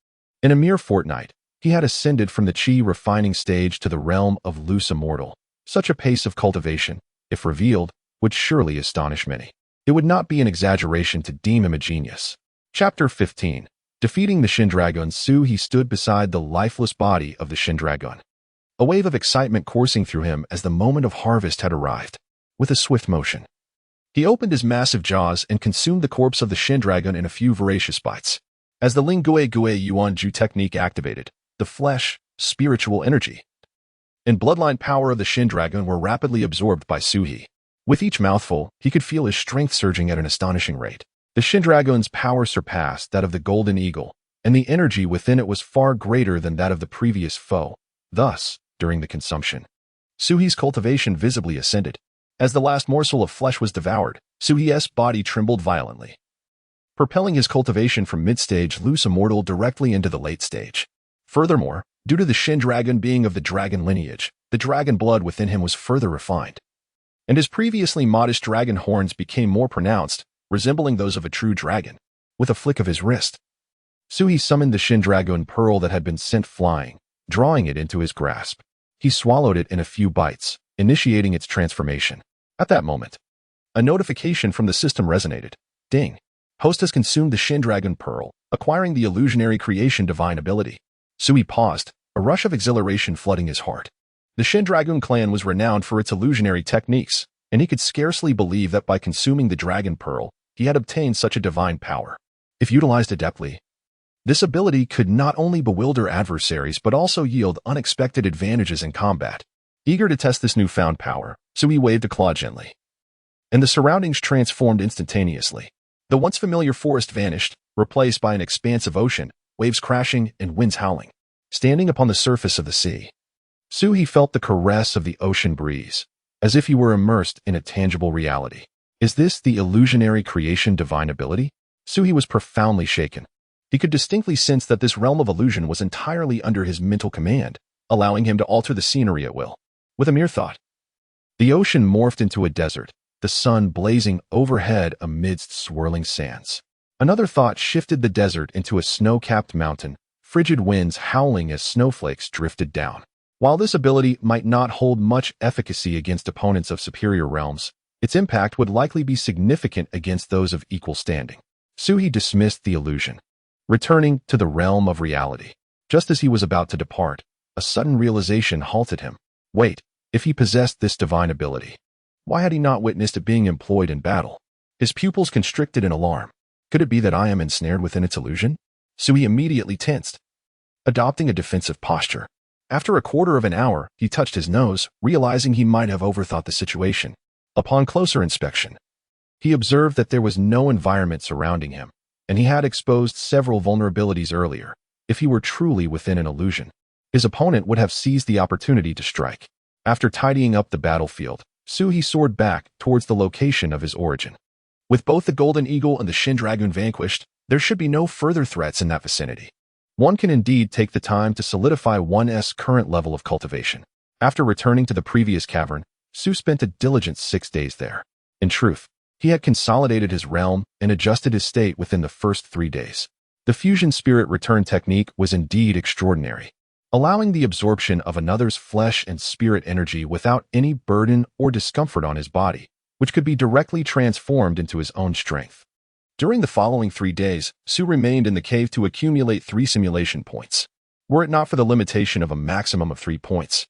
In a mere fortnight, he had ascended from the chi refining stage to the realm of loose immortal. Such a pace of cultivation, if revealed, would surely astonish many. It would not be an exaggeration to deem him a genius. Chapter 15. Defeating the Shindragon. He stood beside the lifeless body of the Shindragon, a wave of excitement coursing through him as the moment of harvest had arrived. With a swift motion, he opened his massive jaws and consumed the corpse of the Shindragon in a few voracious bites. As the Ling Gui Gui Yuan Ju technique activated, the flesh, spiritual energy, and bloodline power of the Shindragon were rapidly absorbed by Suhi. With each mouthful, he could feel his strength surging at an astonishing rate. The Shindragon's power surpassed that of the Golden Eagle, and the energy within it was far greater than that of the previous foe. Thus, during the consumption, Suhi's cultivation visibly ascended. As the last morsel of flesh was devoured, Suhi's body trembled violently, propelling his cultivation from mid-stage loose immortal directly into the late stage. Furthermore, due to the Shindragon being of the dragon lineage, the dragon blood within him was further refined, and his previously modest dragon horns became more pronounced, resembling those of a true dragon. With a flick of his wrist, Suhi summoned the Shindragon pearl that had been sent flying, drawing it into his grasp. He swallowed it in a few bites, initiating its transformation. At that moment, a notification from the system resonated. Ding! Host has consumed the Shindragon pearl, acquiring the illusionary creation divine ability. Suhi paused, a rush of exhilaration flooding his heart. The Shindragon clan was renowned for its illusionary techniques, and he could scarcely believe that by consuming the dragon pearl, he had obtained such a divine power. If utilized adeptly, this ability could not only bewilder adversaries but also yield unexpected advantages in combat. Eager to test this newfound power, Suhi waved a claw gently, and the surroundings transformed instantaneously. The once familiar forest vanished, replaced by an expansive ocean, waves crashing and winds howling. Standing upon the surface of the sea, Suhi felt the caress of the ocean breeze, as if he were immersed in a tangible reality. Is this the illusionary creation divine ability? Suhi was profoundly shaken. He could distinctly sense that this realm of illusion was entirely under his mental command, allowing him to alter the scenery at will. With a mere thought, the ocean morphed into a desert, the sun blazing overhead amidst swirling sands. Another thought shifted the desert into a snow-capped mountain, frigid winds howling as snowflakes drifted down. While this ability might not hold much efficacy against opponents of superior realms, its impact would likely be significant against those of equal standing. Suhi dismissed the illusion, returning to the realm of reality. Just as he was about to depart, a sudden realization halted him. Wait, if he possessed this divine ability, why had he not witnessed it being employed in battle? His pupils constricted in alarm. Could it be that I am ensnared within its illusion? Suhi immediately tensed, adopting a defensive posture. After a quarter of an hour, he touched his nose, realizing he might have overthought the situation. Upon closer inspection, he observed that there was no environment surrounding him, and he had exposed several vulnerabilities earlier. If he were truly within an illusion, his opponent would have seized the opportunity to strike. After tidying up the battlefield, Suhi soared back towards the location of his origin. With both the Golden Eagle and the Shindragon vanquished, there should be no further threats in that vicinity. One can indeed take the time to solidify one's current level of cultivation. After returning to the previous cavern, Su spent a diligent 6 days there. In truth, He had consolidated his realm and adjusted his state within the first 3 days. The fusion spirit return technique was indeed extraordinary, allowing the absorption of another's flesh and spirit energy without any burden or discomfort on his body, which could be directly transformed into his own strength. During the following 3 days, Su remained in the cave to accumulate 3 simulation points. Were it not for the limitation of a maximum of 3 points,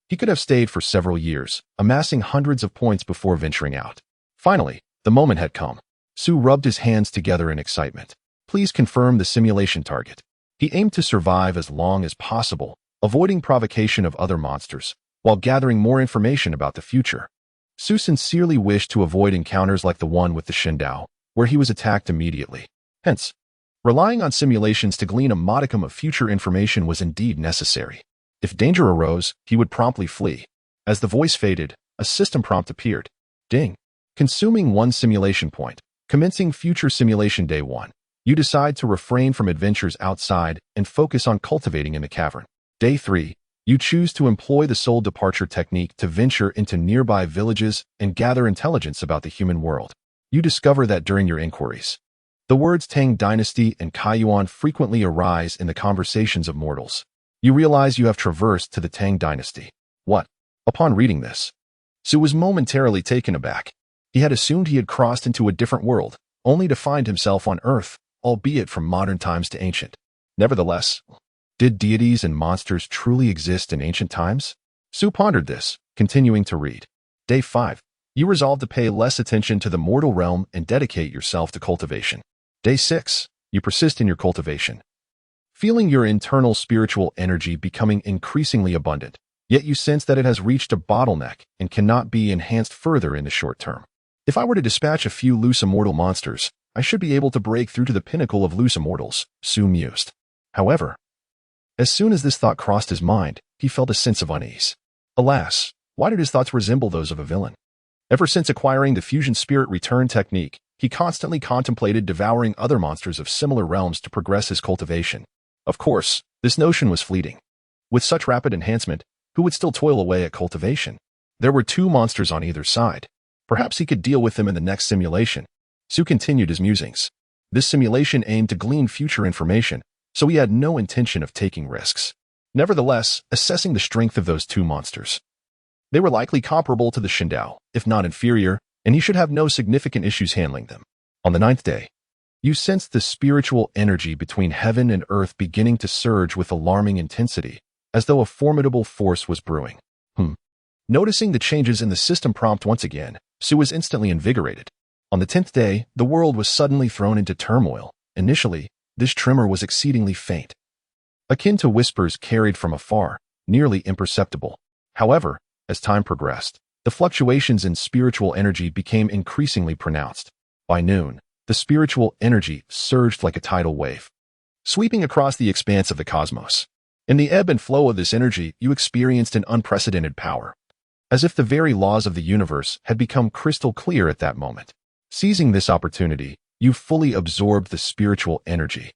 he could have stayed for several years, amassing hundreds of points before venturing out. Finally, the moment had come. Su rubbed his hands together in excitement. Please confirm the simulation target. He aimed to survive as long as possible, avoiding provocation of other monsters, while gathering more information about the future. Su sincerely wished to avoid encounters like the one with the Shindao, where he was attacked immediately. Hence, relying on simulations to glean a modicum of future information was indeed necessary. If danger arose, he would promptly flee. As the voice faded, a system prompt appeared. Ding. Consuming 1 simulation point. Commencing future simulation day 1. You decide to refrain from adventures outside and focus on cultivating in the cavern. Day 3. You choose to employ the soul departure technique to venture into nearby villages and gather intelligence about the human world. You discover that during your inquiries, the words Tang Dynasty and Kaiyuan frequently arise in the conversations of mortals. You realize you have traversed to the Tang Dynasty. What? Upon reading this, Su was momentarily taken aback. He had assumed he had crossed into a different world, only to find himself on Earth, albeit from modern times to ancient. Nevertheless, did deities and monsters truly exist in ancient times? Su pondered this, continuing to read. Day 5. You resolve to pay less attention to the mortal realm and dedicate yourself to cultivation. Day 6. You persist in your cultivation, feeling your internal spiritual energy becoming increasingly abundant, yet you sense that it has reached a bottleneck and cannot be enhanced further in the short term. If I were to dispatch a few loose immortal monsters, I should be able to break through to the pinnacle of loose immortals, Su mused. However, as soon as this thought crossed his mind, he felt a sense of unease. Alas, why did his thoughts resemble those of a villain? Ever since acquiring the fusion spirit return technique, he constantly contemplated devouring other monsters of similar realms to progress his cultivation. Of course, this notion was fleeting. With such rapid enhancement, who would still toil away at cultivation? There were 2 monsters on either side. Perhaps he could deal with them in the next simulation. Su continued his musings. This simulation aimed to glean future information, so he had no intention of taking risks. Nevertheless, assessing the strength of those 2 monsters, they were likely comparable to the Shindao, if not inferior, and he should have no significant issues handling them. On the 9th day, you sensed the spiritual energy between heaven and earth beginning to surge with alarming intensity, as though a formidable force was brewing. Noticing the changes in the system prompt once again, Su was instantly invigorated. On the 10th day, the world was suddenly thrown into turmoil. Initially, this tremor was exceedingly faint, akin to whispers carried from afar, nearly imperceptible. However, as time progressed, the fluctuations in spiritual energy became increasingly pronounced. By noon, the spiritual energy surged like a tidal wave, sweeping across the expanse of the cosmos. In the ebb and flow of this energy, you experienced an unprecedented power, as if the very laws of the universe had become crystal clear at that moment. Seizing this opportunity, you fully absorbed the spiritual energy,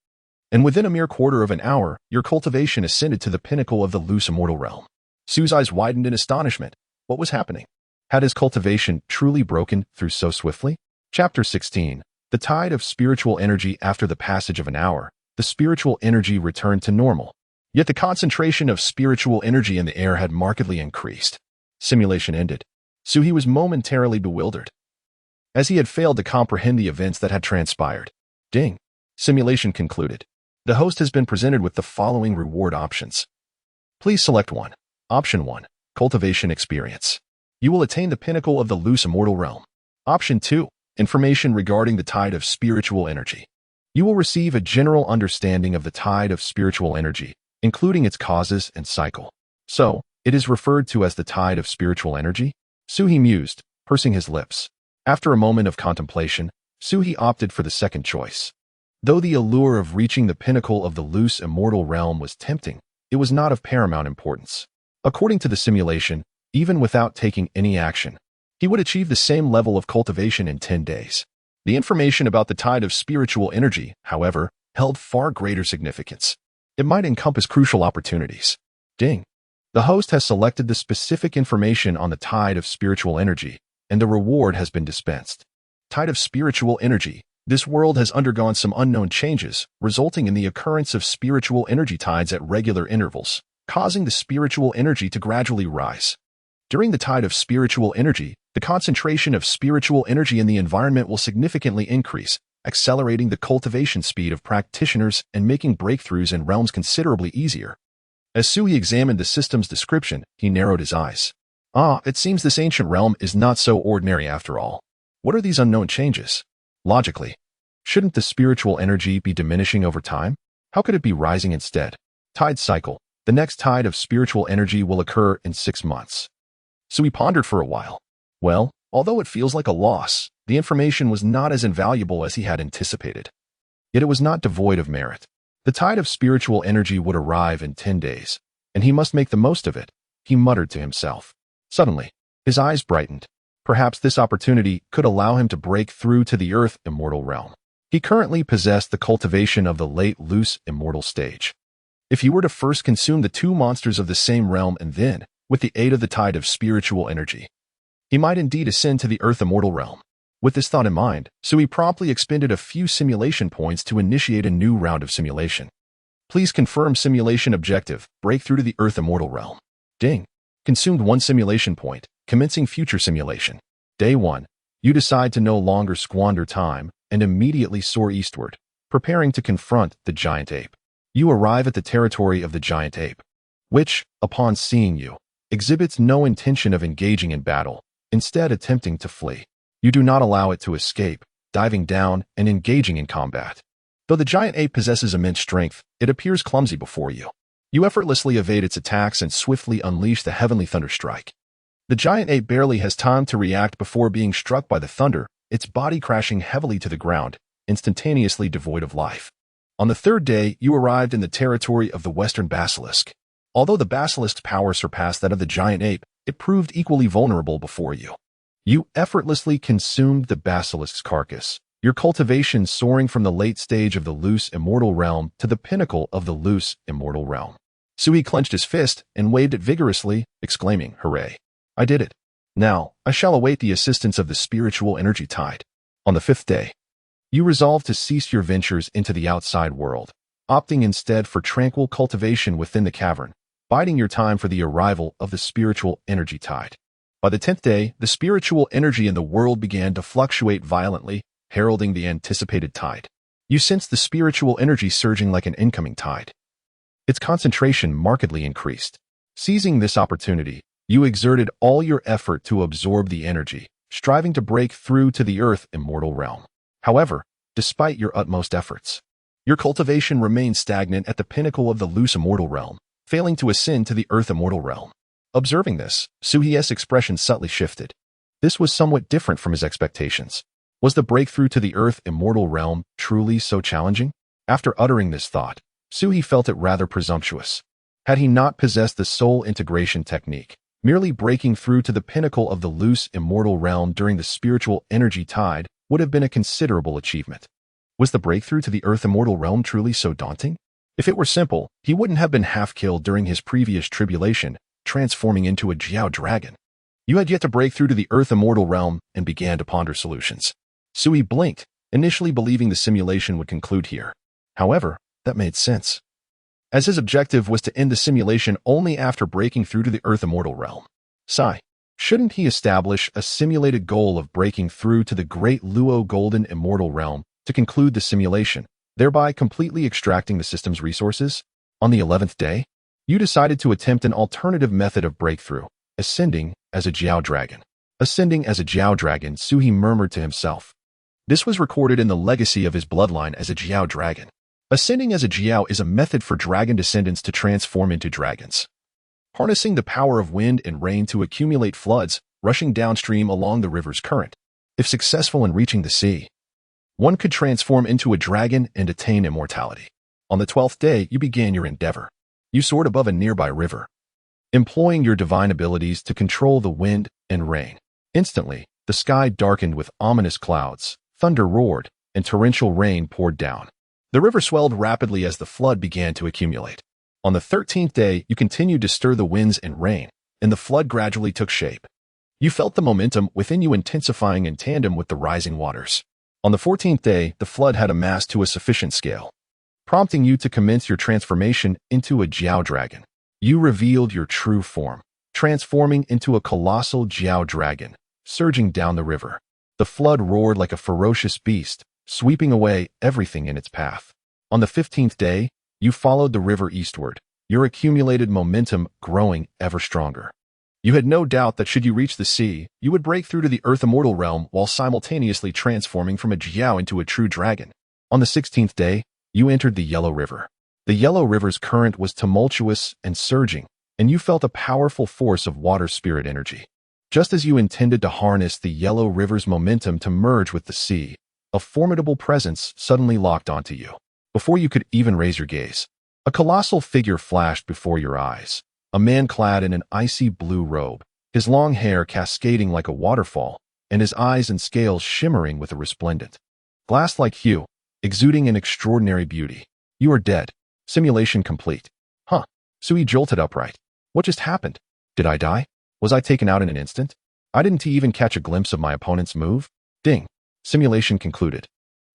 and within a mere quarter of an hour, your cultivation ascended to the pinnacle of the loose immortal realm. Su's eyes widened in astonishment. What was happening? Had his cultivation truly broken through so swiftly? Chapter 16. The tide of spiritual energy. After the passage of an hour, the spiritual energy returned to normal. Yet the concentration of spiritual energy in the air had markedly increased. Simulation ended. Su was momentarily bewildered, as he had failed to comprehend the events that had transpired. Ding. Simulation concluded. The host has been presented with the following reward options. Please select one. Option 1. Cultivation experience. You will attain the pinnacle of the loose immortal realm. Option 2. Information regarding the tide of spiritual energy. You will receive a general understanding of the tide of spiritual energy, including its causes and cycle. So, it is referred to as the tide of spiritual energy? Su mused, pursing his lips. After a moment of contemplation, Su opted for the second choice. Though the allure of reaching the pinnacle of the loose immortal realm was tempting, it was not of paramount importance. According to the simulation, even without taking any action, he would achieve the same level of cultivation in 10 days. The information about the tide of spiritual energy, however, held far greater significance. It might encompass crucial opportunities. Ding. The host has selected the specific information on the tide of spiritual energy, and the reward has been dispensed. Tide of spiritual energy. This world has undergone some unknown changes, resulting in the occurrence of spiritual energy tides at regular intervals, causing the spiritual energy to gradually rise. During the tide of spiritual energy, the concentration of spiritual energy in the environment will significantly increase, accelerating the cultivation speed of practitioners and making breakthroughs in realms considerably easier. As Sui examined the system's description, he narrowed his eyes. It seems this ancient realm is not so ordinary after all. What are these unknown changes? Logically, shouldn't the spiritual energy be diminishing over time? How could it be rising instead? Tide cycle. The next tide of spiritual energy will occur in 6 months. Sui pondered for a while. Well, although it feels like a loss, the information was not as invaluable as he had anticipated. Yet it was not devoid of merit. The tide of spiritual energy would arrive in 10 days, and he must make the most of it, he muttered to himself. Suddenly, his eyes brightened. Perhaps this opportunity could allow him to break through to the earth immortal realm. He currently possessed the cultivation of the late loose immortal stage. If he were to first consume the 2 monsters of the same realm and then, with the aid of the tide of spiritual energy, he might indeed ascend to the earth immortal realm. With this thought in mind, Sui promptly expended a few simulation points to initiate a new round of simulation. Please confirm simulation objective, breakthrough to the earth immortal realm. Ding. Consumed 1 simulation point, commencing future simulation. Day 1. You decide to no longer squander time and immediately soar eastward, preparing to confront the giant ape. You arrive at the territory of the giant ape, which, upon seeing you, exhibits no intention of engaging in battle, instead attempting to flee. You do not allow it to escape, diving down and engaging in combat. Though the giant ape possesses immense strength, it appears clumsy before you. You effortlessly evade its attacks and swiftly unleash the heavenly thunderstrike. The giant ape barely has time to react before being struck by the thunder, its body crashing heavily to the ground, instantaneously devoid of life. On the 3rd day, you arrived in the territory of the western basilisk. Although the basilisk's power surpassed that of the giant ape, it proved equally vulnerable before you. You effortlessly consumed the basilisk's carcass, your cultivation soaring from the late stage of the loose immortal realm to the pinnacle of the loose immortal realm. Sui clenched his fist and waved it vigorously, exclaiming, "Hooray! I did it. Now, I shall await the assistance of the spiritual energy tide." On the 5th day, you resolved to cease your ventures into the outside world, opting instead for tranquil cultivation within the cavern, biding your time for the arrival of the spiritual energy tide. By the 10th day, the spiritual energy in the world began to fluctuate violently, heralding the anticipated tide. You sensed the spiritual energy surging like an incoming tide. Its concentration markedly increased. Seizing this opportunity, you exerted all your effort to absorb the energy, striving to break through to the earth immortal realm. However, despite your utmost efforts, your cultivation remained stagnant at the pinnacle of the loose immortal realm, failing to ascend to the earth immortal realm. Observing this, Suhi's expression subtly shifted. This was somewhat different from his expectations. Was the breakthrough to the earth immortal realm truly so challenging? After uttering this thought, Sui felt it rather presumptuous. Had he not possessed the soul integration technique, merely breaking through to the pinnacle of the loose immortal realm during the spiritual energy tide would have been a considerable achievement. Was the breakthrough to the earth immortal realm truly so daunting? If it were simple, he wouldn't have been half-killed during his previous tribulation, transforming into a Jiao dragon. You had yet to break through to the earth immortal realm and began to ponder solutions. Sui blinked, initially believing the simulation would conclude here. However, that made sense, as his objective was to end the simulation only after breaking through to the earth immortal realm. Shouldn't he establish a simulated goal of breaking through to the great Luo golden immortal realm to conclude the simulation, thereby completely extracting the system's resources? On the 11th day, you decided to attempt an alternative method of breakthrough, ascending as a Jiao dragon. Ascending as a Jiao dragon, Sui murmured to himself. This was recorded in the legacy of his bloodline as a Jiao dragon. Ascending as a Jiao is a method for dragon descendants to transform into dragons, harnessing the power of wind and rain to accumulate floods, rushing downstream along the river's current. If successful in reaching the sea, one could transform into a dragon and attain immortality. On the 12th day, you began your endeavor. You soared above a nearby river, employing your divine abilities to control the wind and rain. Instantly, the sky darkened with ominous clouds, thunder roared, and torrential rain poured down. The river swelled rapidly as the flood began to accumulate. On the 13th day, you continued to stir the winds and rain, and the flood gradually took shape. You felt the momentum within you intensifying in tandem with the rising waters. On the 14th day, the flood had amassed to a sufficient scale, prompting you to commence your transformation into a Jiao dragon. You revealed your true form, transforming into a colossal Jiao dragon, surging down the river. The flood roared like a ferocious beast, sweeping away everything in its path. On the 15th day, you followed the river eastward, your accumulated momentum growing ever stronger. You had no doubt that should you reach the sea, you would break through to the earth immortal realm while simultaneously transforming from a Jiao into a true dragon. On the 16th day, you entered the Yellow River. The Yellow River's current was tumultuous and surging, and you felt a powerful force of water spirit energy. Just as you intended to harness the Yellow River's momentum to merge with the sea, a formidable presence suddenly locked onto you. Before you could even raise your gaze, a colossal figure flashed before your eyes. A man clad in an icy blue robe, his long hair cascading like a waterfall, and his eyes and scales shimmering with a resplendent, glass-like hue, exuding an extraordinary beauty. You are dead. Simulation complete. Huh. Sui jolted upright. What just happened? Did I die? Was I taken out in an instant? I didn't even catch a glimpse of my opponent's move. Ding. Simulation concluded.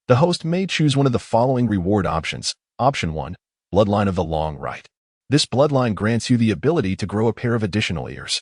The host may choose one of the following reward options. Option 1. Bloodline of the Long Right. This bloodline grants you the ability to grow a pair of additional ears,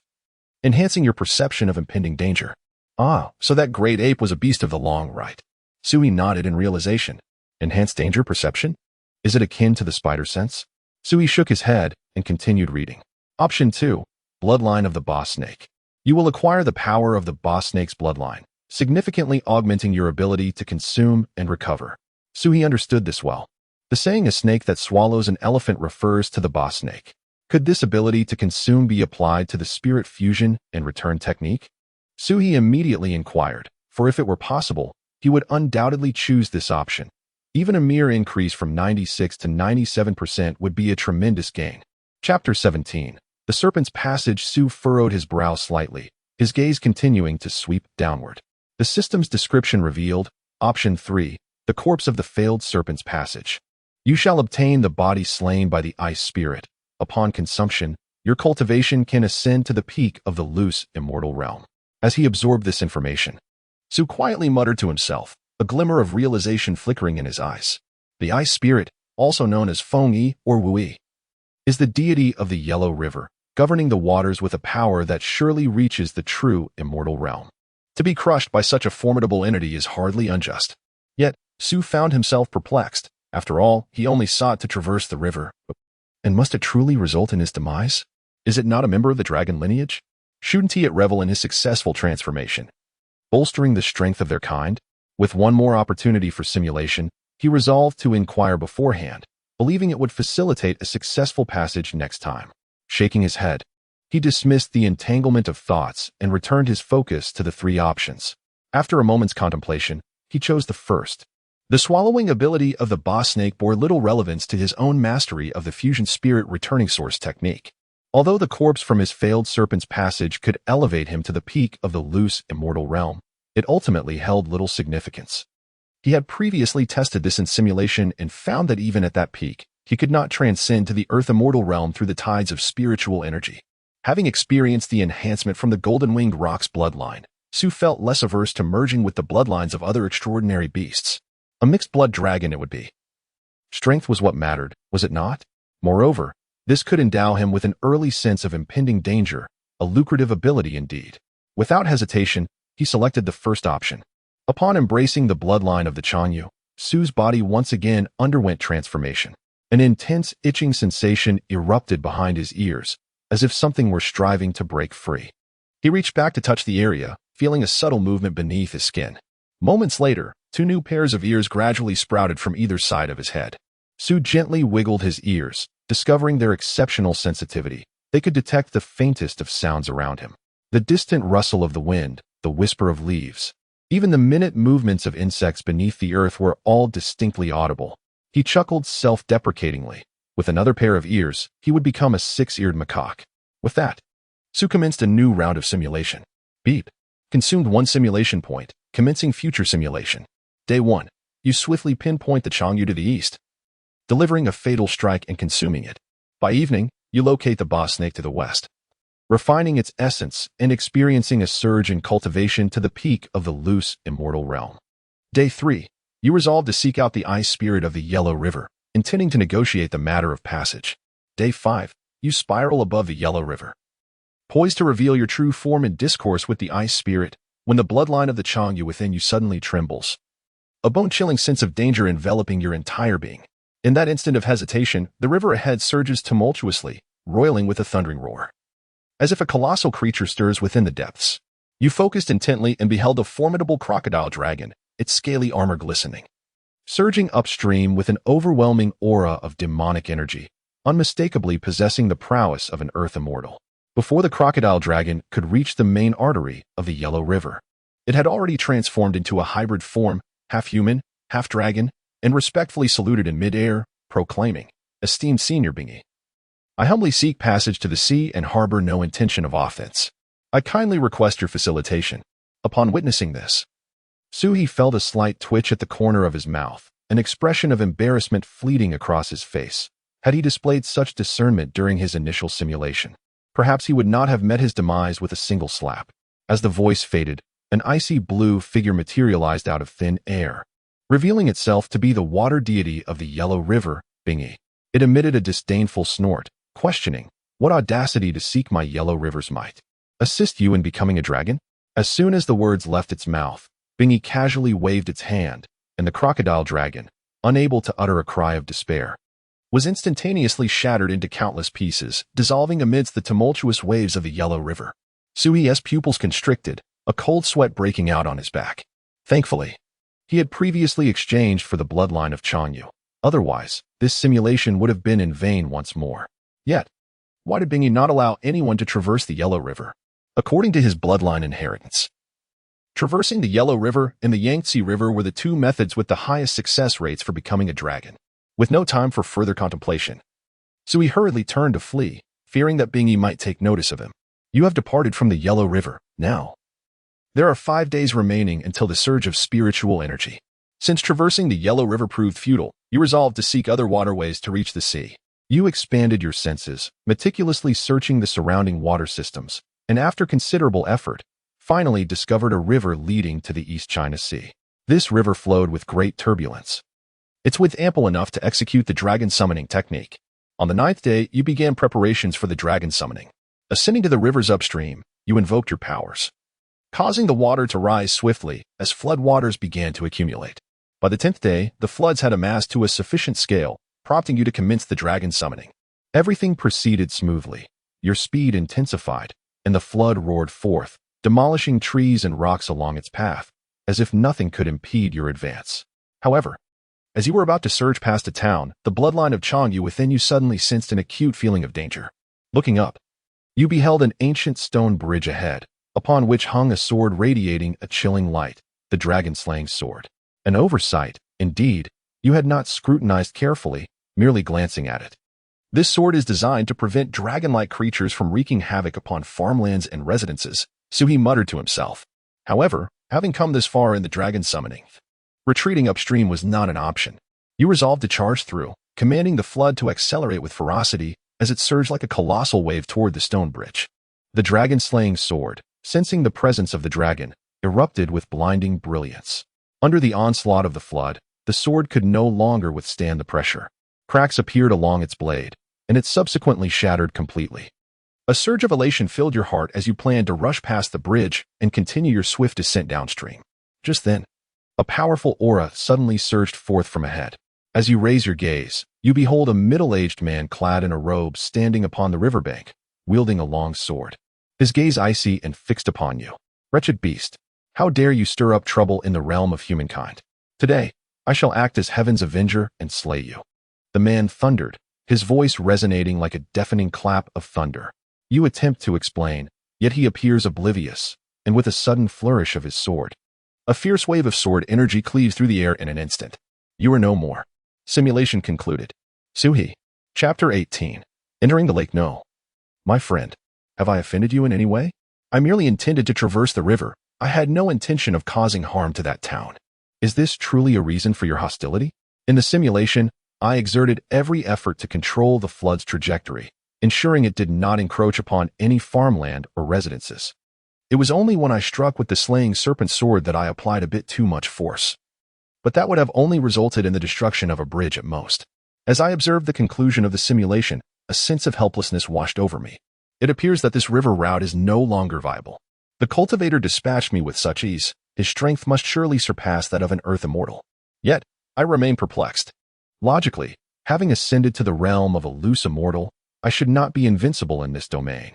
enhancing your perception of impending danger. Ah, so that great ape was a beast of the long right. Sui nodded in realization. Enhanced danger perception? Is it akin to the spider sense? Sui shook his head and continued reading. Option 2. Bloodline of the Boss Snake. You will acquire the power of the Boss Snake's bloodline, significantly augmenting your ability to consume and recover. Sui understood this well. The saying "a snake that swallows an elephant" refers to the boss snake. Could this ability to consume be applied to the spirit fusion and return technique? Sui immediately inquired, for if it were possible, he would undoubtedly choose this option. Even a mere increase from 96 to 97% would be a tremendous gain. Chapter 17. The Serpent's Passage. Su furrowed his brow slightly, his gaze continuing to sweep downward. The system's description revealed, Option 3, the corpse of the failed Serpent's Passage. You shall obtain the body slain by the ice spirit. Upon consumption, your cultivation can ascend to the peak of the loose, immortal realm. As he absorbed this information, Su quietly muttered to himself, a glimmer of realization flickering in his eyes. The ice spirit, also known as Feng-Yi or Wu-Yi, is the deity of the Yellow River, governing the waters with a power that surely reaches the true, immortal realm. To be crushed by such a formidable entity is hardly unjust. Yet, Su found himself perplexed. After all, he only sought to traverse the river. And must it truly result in his demise? Is it not a member of the dragon lineage? Shouldn't he revel in his successful transformation, bolstering the strength of their kind? With one more opportunity for simulation, he resolved to inquire beforehand, believing it would facilitate a successful passage next time. Shaking his head, he dismissed the entanglement of thoughts and returned his focus to the 3 options. After a moment's contemplation, he chose the first. The swallowing ability of the boss snake bore little relevance to his own mastery of the fusion spirit returning source technique. Although the corpse from his failed Serpent's Passage could elevate him to the peak of the loose, immortal realm, it ultimately held little significance. He had previously tested this in simulation and found that even at that peak, he could not transcend to the earth immortal realm through the tides of spiritual energy. Having experienced the enhancement from the golden-winged rock's bloodline, Su felt less averse to merging with the bloodlines of other extraordinary beasts. A mixed-blood dragon it would be. Strength was what mattered, was it not? Moreover, this could endow him with an early sense of impending danger, a lucrative ability indeed. Without hesitation, he selected the first option. Upon embracing the bloodline of the Chanyu, Su's body once again underwent transformation. An intense itching sensation erupted behind his ears, as if something were striving to break free. He reached back to touch the area, feeling a subtle movement beneath his skin. Moments later, 2 new pairs of ears gradually sprouted from either side of his head. Su gently wiggled his ears, discovering their exceptional sensitivity. They could detect the faintest of sounds around him. The distant rustle of the wind, the whisper of leaves, even the minute movements of insects beneath the earth were all distinctly audible. He chuckled self-deprecatingly. With another pair of ears, he would become a 6-eared macaque. With that, Su commenced a new round of simulation. Beep. Consumed 1 simulation point, commencing future simulation. Day 1. You swiftly pinpoint the Changyu to the east, delivering a fatal strike and consuming it. By evening, you locate the boss snake to the west. refining its essence and experiencing a surge in cultivation to the peak of the loose, immortal realm. Day 3. You resolve to seek out the ice spirit of the Yellow River, intending to negotiate the matter of passage. Day 5. You spiral above the Yellow River, poised to reveal your true form in discourse with the ice spirit, when the bloodline of the Changyu within you suddenly trembles, a bone-chilling sense of danger enveloping your entire being. In that instant of hesitation, the river ahead surges tumultuously, roiling with a thundering roar. As if a colossal creature stirs within the depths, you focused intently and beheld a formidable crocodile dragon, its scaly armor glistening, surging upstream with an overwhelming aura of demonic energy, unmistakably possessing the prowess of an earth immortal. Before the crocodile dragon could reach the main artery of the Yellow River, it had already transformed into a hybrid form, half human, half dragon, and respectfully saluted in midair, proclaiming, "Esteemed Senior Bingy, I humbly seek passage to the sea and harbor no intention of offense. I kindly request your facilitation." Upon witnessing this, Suhi felt a slight twitch at the corner of his mouth, an expression of embarrassment fleeting across his face. Had he displayed such discernment during his initial simulation, perhaps he would not have met his demise with a single slap. As the voice faded, an icy blue figure materialized out of thin air, revealing itself to be the water deity of the Yellow River, Bingy. It emitted a disdainful snort, questioning, "What audacity to seek my Yellow River's might? Assist you in becoming a dragon?" As soon as the words left its mouth, Bingy casually waved its hand, and the crocodile dragon, unable to utter a cry of despair, was instantaneously shattered into countless pieces, dissolving amidst the tumultuous waves of the Yellow River. Sui's pupils constricted, a cold sweat breaking out on his back. Thankfully, he had previously exchanged for the bloodline of Changyu. Otherwise, this simulation would have been in vain once more. Yet, why did Bingy not allow anyone to traverse the Yellow River? According to his bloodline inheritance, traversing the Yellow River and the Yangtze River were the two methods with the highest success rates for becoming a dragon. With no time for further contemplation, Sui hurriedly turned to flee, fearing that Bingy might take notice of him. "You have departed from the Yellow River. Now, there are 5 days remaining until the surge of spiritual energy. Since traversing the Yellow River proved futile, you resolved to seek other waterways to reach the sea. You expanded your senses, meticulously searching the surrounding water systems, and after considerable effort, finally discovered a river leading to the East China Sea. This river flowed with great turbulence, its width ample enough to execute the dragon summoning technique. On the 9th day, you began preparations for the dragon summoning. Ascending to the river's upstream, you invoked your powers, causing the water to rise swiftly as floodwaters began to accumulate. By the 10th day, the floods had amassed to a sufficient scale, prompting you to commence the dragon summoning. Everything proceeded smoothly. Your speed intensified, and the flood roared forth, demolishing trees and rocks along its path, as if nothing could impede your advance. However, as you were about to surge past a town, the bloodline of Changyu within you suddenly sensed an acute feeling of danger. Looking up, you beheld an ancient stone bridge ahead, upon which hung a sword radiating a chilling light, the dragon-slaying sword. An oversight, indeed. You had not scrutinized carefully, merely glancing at it. This sword is designed to prevent dragon-like creatures from wreaking havoc upon farmlands and residences, so he muttered to himself. However, having come this far in the dragon summoning, retreating upstream was not an option. You resolved to charge through, commanding the flood to accelerate with ferocity as it surged like a colossal wave toward the stone bridge. The dragon-slaying sword, sensing the presence of the dragon, erupted with blinding brilliance. Under the onslaught of the flood, the sword could no longer withstand the pressure. Cracks appeared along its blade, and it subsequently shattered completely. A surge of elation filled your heart as you planned to rush past the bridge and continue your swift descent downstream. Just then, a powerful aura suddenly surged forth from ahead. As you raise your gaze, you behold a middle-aged man clad in a robe standing upon the riverbank, wielding a long sword. His gaze icy and fixed upon you. "Wretched beast, how dare you stir up trouble in the realm of humankind? Today, I shall act as heaven's avenger and slay you." The man thundered, his voice resonating like a deafening clap of thunder. You attempt to explain, yet he appears oblivious, and with a sudden flourish of his sword, a fierce wave of sword energy cleaves through the air in an instant. You are no more. Simulation concluded. Suhi. Chapter 18. Entering the Lake No. My friend, have I offended you in any way? I merely intended to traverse the river. I had no intention of causing harm to that town. Is this truly a reason for your hostility? In the simulation, I exerted every effort to control the flood's trajectory, ensuring it did not encroach upon any farmland or residences. It was only when I struck with the slaying serpent sword that I applied a bit too much force. But that would have only resulted in the destruction of a bridge at most. As I observed the conclusion of the simulation, a sense of helplessness washed over me. It appears that this river route is no longer viable. The cultivator dispatched me with such ease. His strength must surely surpass that of an earth immortal. Yet, I remain perplexed. Logically, having ascended to the realm of a loose immortal, I should not be invincible in this domain.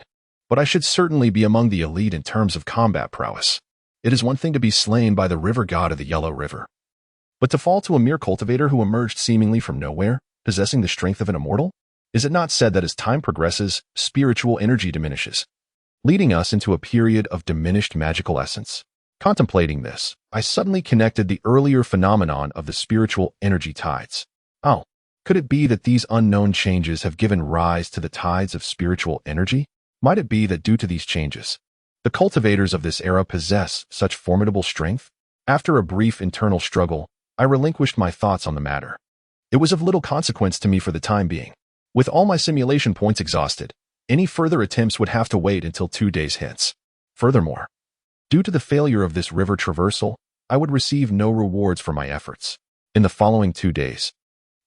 But I should certainly be among the elite in terms of combat prowess. It is one thing to be slain by the river god of the Yellow River. But to fall to a mere cultivator who emerged seemingly from nowhere, possessing the strength of an immortal? Is it not said that as time progresses, spiritual energy diminishes, leading us into a period of diminished magical essence? Contemplating this, I suddenly connected the earlier phenomenon of the spiritual energy tides. Oh, could it be that these unknown changes have given rise to the tides of spiritual energy? Might it be that due to these changes, the cultivators of this era possess such formidable strength? After a brief internal struggle, I relinquished my thoughts on the matter. It was of little consequence to me for the time being. With all my simulation points exhausted, any further attempts would have to wait until 2 days hence. Furthermore, due to the failure of this river traversal, I would receive no rewards for my efforts. In the following 2 days,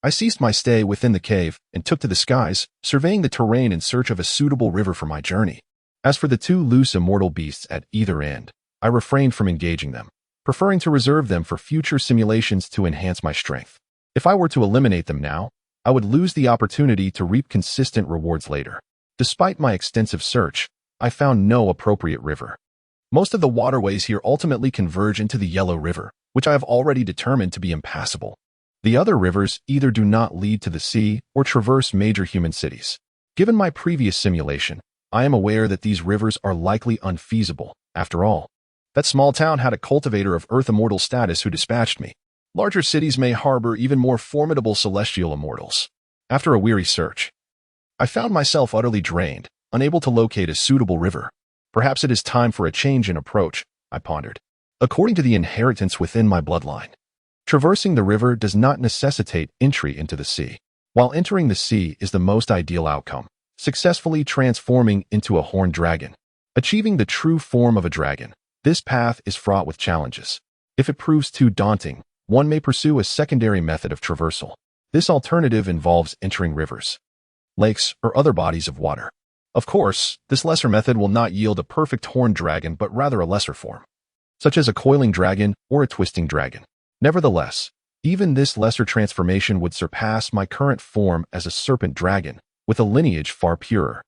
I ceased my stay within the cave and took to the skies, surveying the terrain in search of a suitable river for my journey. As for the 2 loose immortal beasts at either end, I refrained from engaging them, preferring to reserve them for future simulations to enhance my strength. If I were to eliminate them now, I would lose the opportunity to reap consistent rewards later. Despite my extensive search, I found no appropriate river. Most of the waterways here ultimately converge into the Yellow River, which I have already determined to be impassable. The other rivers either do not lead to the sea or traverse major human cities. Given my previous simulation, I am aware that these rivers are likely unfeasible. After all, that small town had a cultivator of earth immortal status who dispatched me. Larger cities may harbor even more formidable celestial immortals. After a weary search, I found myself utterly drained, unable to locate a suitable river. Perhaps it is time for a change in approach, I pondered. According to the inheritance within my bloodline, traversing the river does not necessitate entry into the sea. While entering the sea is the most ideal outcome, successfully transforming into a horned dragon, achieving the true form of a dragon, this path is fraught with challenges. If it proves too daunting, one may pursue a secondary method of traversal. This alternative involves entering rivers, lakes, or other bodies of water. Of course, this lesser method will not yield a perfect horned dragon, but rather a lesser form, such as a coiling dragon or a twisting dragon. Nevertheless, even this lesser transformation would surpass my current form as a serpent dragon, with a lineage far purer.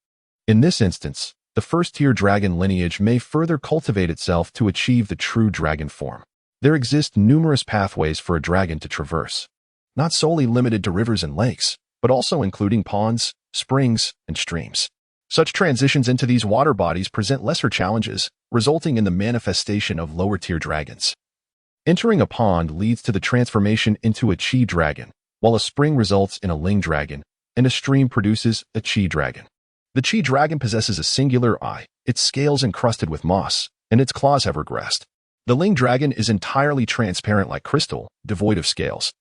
In this instance, the first-tier dragon lineage may further cultivate itself to achieve the true dragon form. There exist numerous pathways for a dragon to traverse, not solely limited to rivers and lakes, but also including ponds, springs, and streams. Such transitions into these water bodies present lesser challenges, resulting in the manifestation of lower-tier dragons. Entering a pond leads to the transformation into a chi dragon, while a spring results in a ling dragon, and a stream produces a chi dragon. The chi dragon possesses a singular eye, its scales encrusted with moss, and its claws have regressed. The ling dragon is entirely transparent like crystal, devoid of scales,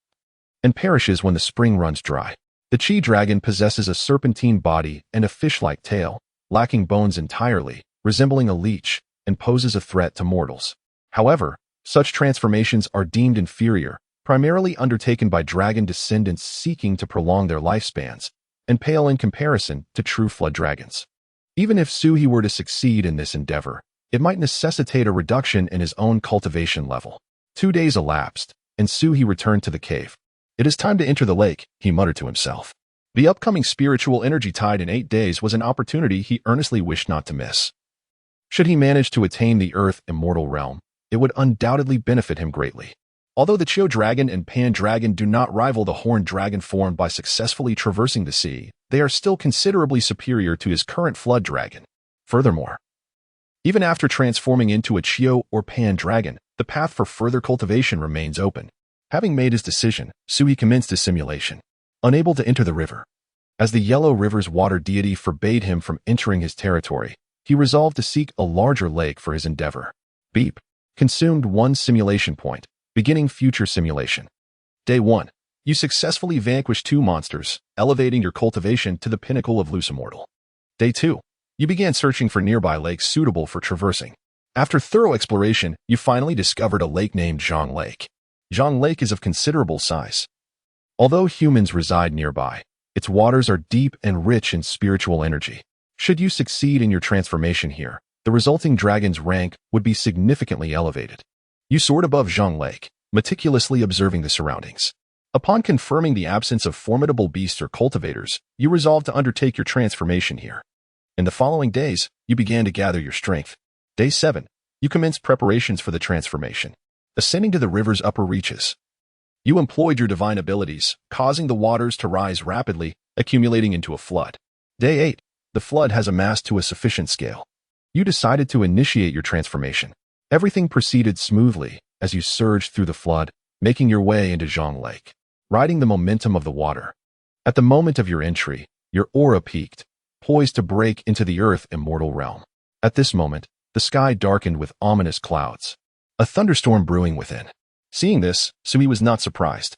and perishes when the spring runs dry. The chi dragon possesses a serpentine body and a fish-like tail, lacking bones entirely, resembling a leech, and poses a threat to mortals. However, such transformations are deemed inferior, primarily undertaken by dragon descendants seeking to prolong their lifespans, and pale in comparison to true flood dragons. Even if Suhi were to succeed in this endeavor, it might necessitate a reduction in his own cultivation level. 2 days elapsed, and Suhi returned to the cave. It is time to enter the lake, he muttered to himself. The upcoming spiritual energy tide in 8 days was an opportunity he earnestly wished not to miss. Should he manage to attain the earth immortal realm, it would undoubtedly benefit him greatly. Although the Chio dragon and Pan dragon do not rival the horned dragon formed by successfully traversing the sea, they are still considerably superior to his current flood dragon. Furthermore, even after transforming into a Chio or Pan dragon, the path for further cultivation remains open. Having made his decision, Suhi commenced his simulation. Unable to enter the river, as the Yellow River's water deity forbade him from entering his territory, he resolved to seek a larger lake for his endeavor. Beep. Consumed 1 simulation point. Beginning future simulation. Day 1. You successfully vanquished 2 monsters, elevating your cultivation to the pinnacle of loose immortal. Day 2. You began searching for nearby lakes suitable for traversing. After thorough exploration, you finally discovered a lake named Zhang Lake. Zhang Lake is of considerable size. Although humans reside nearby, its waters are deep and rich in spiritual energy. Should you succeed in your transformation here, the resulting dragon's rank would be significantly elevated. You soared above Zhang Lake, meticulously observing the surroundings. Upon confirming the absence of formidable beasts or cultivators, you resolved to undertake your transformation here. In the following days, you began to gather your strength. Day 7. You commenced preparations for the transformation. Ascending to the river's upper reaches, you employed your divine abilities, causing the waters to rise rapidly, accumulating into a flood. Day 8. The flood has amassed to a sufficient scale. You decided to initiate your transformation. Everything proceeded smoothly as you surged through the flood, making your way into Zhang Lake, riding the momentum of the water. At the moment of your entry, your aura peaked, poised to break into the earth immortal realm. At this moment, the sky darkened with ominous clouds, a thunderstorm brewing within. Seeing this, Sui was not surprised.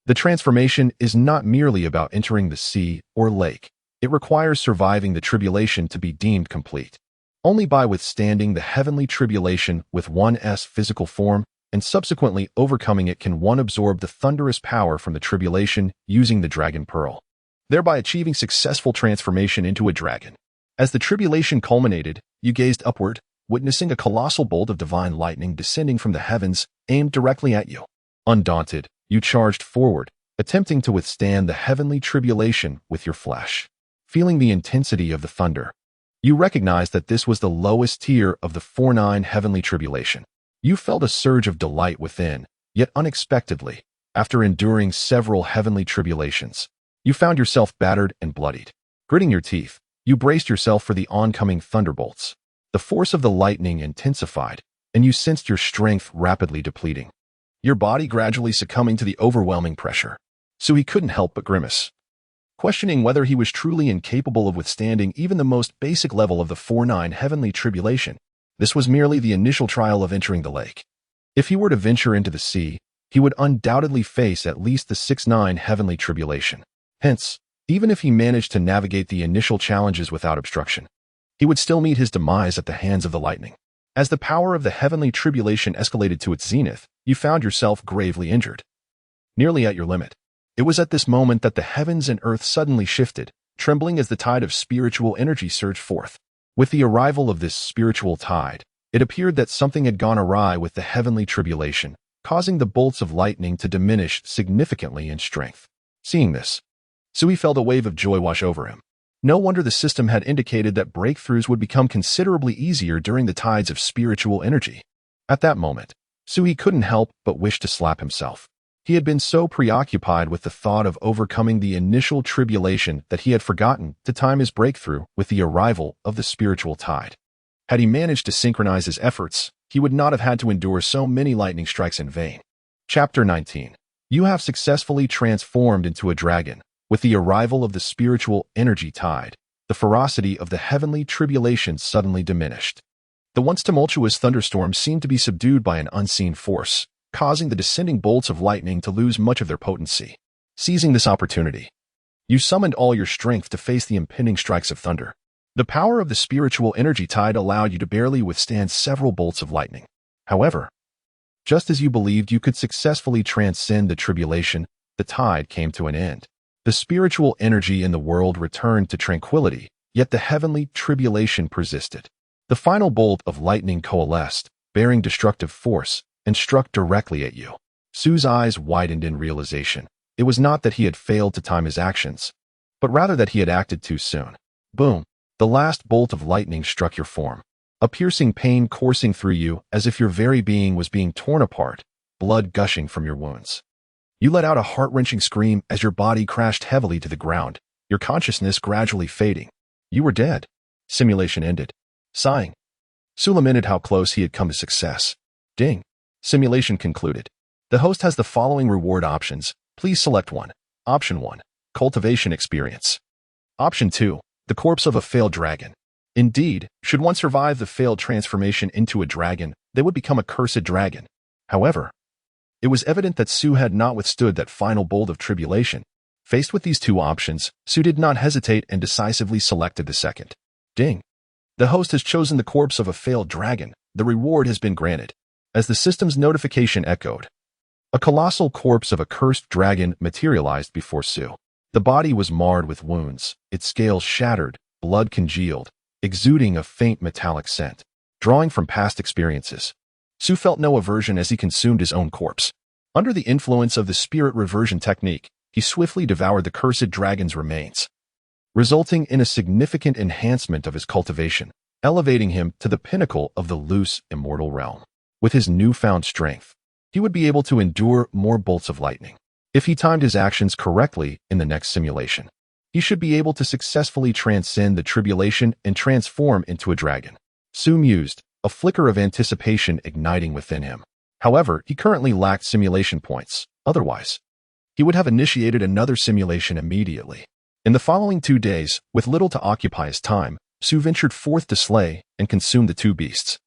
The transformation is not merely about entering the sea or lake. It requires surviving the tribulation to be deemed complete. Only by withstanding the heavenly tribulation with one's physical form and subsequently overcoming it can one absorb the thunderous power from the tribulation using the dragon pearl, thereby achieving successful transformation into a dragon. As the tribulation culminated, you gazed upward, witnessing a colossal bolt of divine lightning descending from the heavens, aimed directly at you. Undaunted, you charged forward, attempting to withstand the heavenly tribulation with your flesh. Feeling the intensity of the thunder, you recognized that this was the lowest tier of the 4-9 heavenly tribulation. You felt a surge of delight within, yet unexpectedly, after enduring several heavenly tribulations, you found yourself battered and bloodied. Gritting your teeth, you braced yourself for the oncoming thunderbolts. The force of the lightning intensified, and you sensed your strength rapidly depleting, your body gradually succumbing to the overwhelming pressure. So he couldn't help but grimace, questioning whether he was truly incapable of withstanding even the most basic level of the 4-9 heavenly tribulation. This was merely the initial trial of entering the lake. If he were to venture into the sea, he would undoubtedly face at least the 6-9 heavenly tribulation. Hence, even if he managed to navigate the initial challenges without obstruction, he would still meet his demise at the hands of the lightning. As the power of the heavenly tribulation escalated to its zenith, you found yourself gravely injured, nearly at your limit. It was at this moment that the heavens and earth suddenly shifted, trembling as the tide of spiritual energy surged forth. With the arrival of this spiritual tide, it appeared that something had gone awry with the heavenly tribulation, causing the bolts of lightning to diminish significantly in strength. Seeing this, Sui felt a wave of joy wash over him. No wonder the system had indicated that breakthroughs would become considerably easier during the tides of spiritual energy. At that moment, Sui couldn't help but wish to slap himself. He had been so preoccupied with the thought of overcoming the initial tribulation that he had forgotten to time his breakthrough with the arrival of the spiritual tide. Had he managed to synchronize his efforts, he would not have had to endure so many lightning strikes in vain. Chapter 19. You have successfully transformed into a dragon. With the arrival of the spiritual energy tide, the ferocity of the heavenly tribulation suddenly diminished. The once tumultuous thunderstorm seemed to be subdued by an unseen force, causing the descending bolts of lightning to lose much of their potency. Seizing this opportunity, you summoned all your strength to face the impending strikes of thunder. The power of the spiritual energy tide allowed you to barely withstand several bolts of lightning. However, just as you believed you could successfully transcend the tribulation, the tide came to an end. The spiritual energy in the world returned to tranquility, yet the heavenly tribulation persisted. The final bolt of lightning coalesced, bearing destructive force, and struck directly at you. Su's eyes widened in realization. It was not that he had failed to time his actions, but rather that he had acted too soon. Boom! The last bolt of lightning struck your form, a piercing pain coursing through you as if your very being was being torn apart, blood gushing from your wounds. You let out a heart-wrenching scream as your body crashed heavily to the ground, your consciousness gradually fading. You were dead. Simulation ended. Sighing, Su lamented how close he had come to success. Ding. Simulation concluded. The host has the following reward options. Please select one. Option 1. Cultivation experience. Option 2. The corpse of a failed dragon. Indeed, should one survive the failed transformation into a dragon, they would become a cursed dragon. However, it was evident that Su had not withstood that final bolt of tribulation. Faced with these two options, Su did not hesitate and decisively selected the second. Ding. The host has chosen the corpse of a failed dragon. The reward has been granted. As the system's notification echoed, a colossal corpse of a cursed dragon materialized before Su. The body was marred with wounds, its scales shattered, blood congealed, exuding a faint metallic scent. Drawing from past experiences, Su felt no aversion as he consumed his own corpse. Under the influence of the spirit reversion technique, he swiftly devoured the cursed dragon's remains, resulting in a significant enhancement of his cultivation, elevating him to the pinnacle of the loose, immortal realm. With his newfound strength, he would be able to endure more bolts of lightning. If he timed his actions correctly in the next simulation, he should be able to successfully transcend the tribulation and transform into a dragon. Su mused, a flicker of anticipation igniting within him. However, he currently lacked simulation points. Otherwise, he would have initiated another simulation immediately. In the following 2 days, with little to occupy his time, Su ventured forth to slay and consume the two beasts,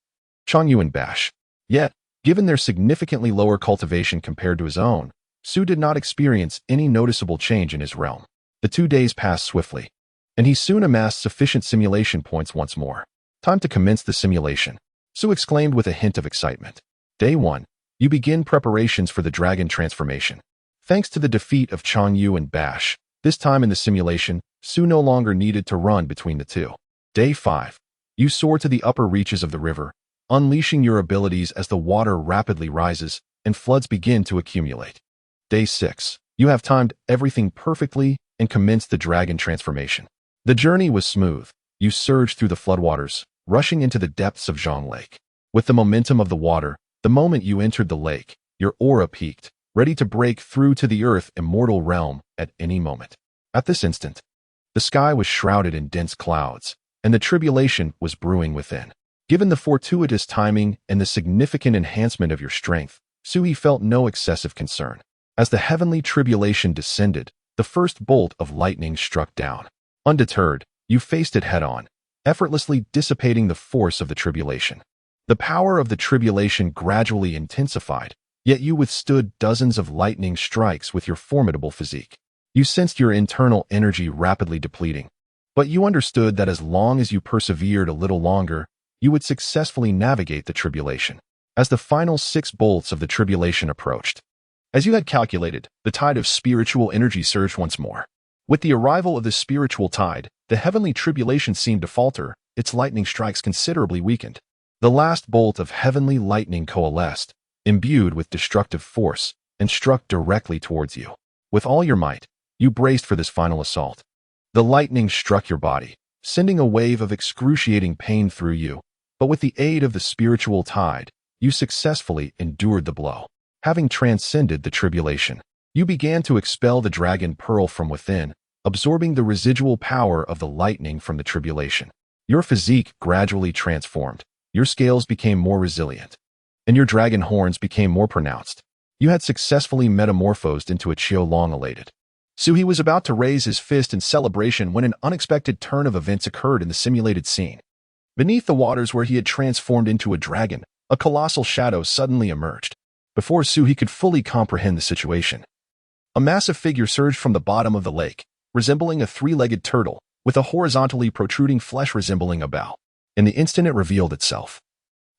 Changyu and Bash. Yet, given their significantly lower cultivation compared to his own, Su did not experience any noticeable change in his realm. The 2 days passed swiftly, and he soon amassed sufficient simulation points once more. Time to commence the simulation, Su exclaimed with a hint of excitement. Day 1. You begin preparations for the dragon transformation. Thanks to the defeat of Changyu and Bash, this time in the simulation, Su no longer needed to run between the two. Day 5. You soar to the upper reaches of the river, unleashing your abilities as the water rapidly rises and floods begin to accumulate. Day 6. You have timed everything perfectly and commenced the dragon transformation. The journey was smooth. You surged through the floodwaters, rushing into the depths of Zhang Lake. With the momentum of the water, the moment you entered the lake, your aura peaked, ready to break through to the earth immortal realm at any moment. At this instant, the sky was shrouded in dense clouds, and the tribulation was brewing within. Given the fortuitous timing and the significant enhancement of your strength, Sui felt no excessive concern. As the heavenly tribulation descended, the first bolt of lightning struck down. Undeterred, you faced it head-on, effortlessly dissipating the force of the tribulation. The power of the tribulation gradually intensified, yet you withstood dozens of lightning strikes with your formidable physique. You sensed your internal energy rapidly depleting, but you understood that as long as you persevered a little longer, you would successfully navigate the tribulation. As the final 6 bolts of the tribulation approached, as you had calculated, the tide of spiritual energy surged once more. With the arrival of the spiritual tide, the heavenly tribulation seemed to falter, its lightning strikes considerably weakened. The last bolt of heavenly lightning coalesced, imbued with destructive force, and struck directly towards you. With all your might, you braced for this final assault. The lightning struck your body, sending a wave of excruciating pain through you, but with the aid of the spiritual tide, you successfully endured the blow. Having transcended the tribulation, you began to expel the dragon pearl from within, absorbing the residual power of the lightning from the tribulation. Your physique gradually transformed. Your scales became more resilient, and your dragon horns became more pronounced. You had successfully metamorphosed into a Qiulong elated. Suhi was about to raise his fist in celebration when an unexpected turn of events occurred in the simulated scene. Beneath the waters where he had transformed into a dragon, a colossal shadow suddenly emerged. Before Suhi could fully comprehend the situation, a massive figure surged from the bottom of the lake, resembling a 3-legged turtle, with a horizontally protruding flesh resembling a bow. In the instant it revealed itself,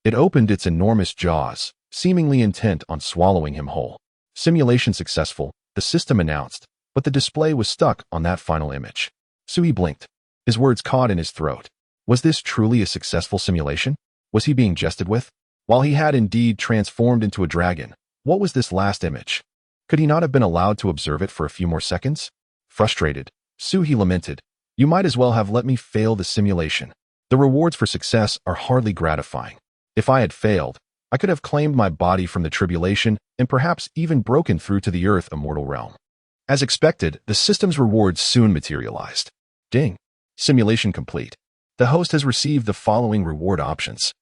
it opened its enormous jaws, seemingly intent on swallowing him whole. Simulation successful, the system announced, but the display was stuck on that final image. Sui blinked, his words caught in his throat. Was this truly a successful simulation? Was he being jested with? While he had indeed transformed into a dragon, what was this last image? Could he not have been allowed to observe it for a few more seconds? Frustrated, Suhi lamented, "You might as well have let me fail the simulation. The rewards for success are hardly gratifying. If I had failed, I could have claimed my body from the tribulation and perhaps even broken through to the earth immortal realm." As expected, the system's rewards soon materialized. Ding. Simulation complete. The host has received the following reward options.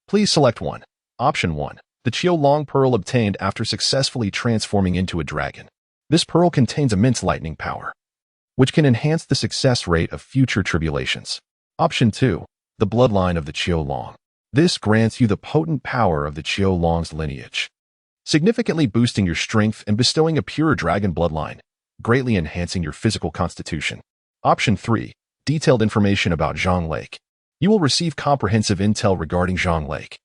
Please select 1. Option 1. The Qiulong Pearl obtained after successfully transforming into a dragon. This pearl contains immense lightning power, which can enhance the success rate of future tribulations. Option 2. The bloodline of the Qiulong. This grants you the potent power of the Qiulong's lineage, significantly boosting your strength and bestowing a pure dragon bloodline. greatly enhancing your physical constitution. Option 3. Detailed information about Zhang Lake. You will receive comprehensive intel regarding Zhang Lake,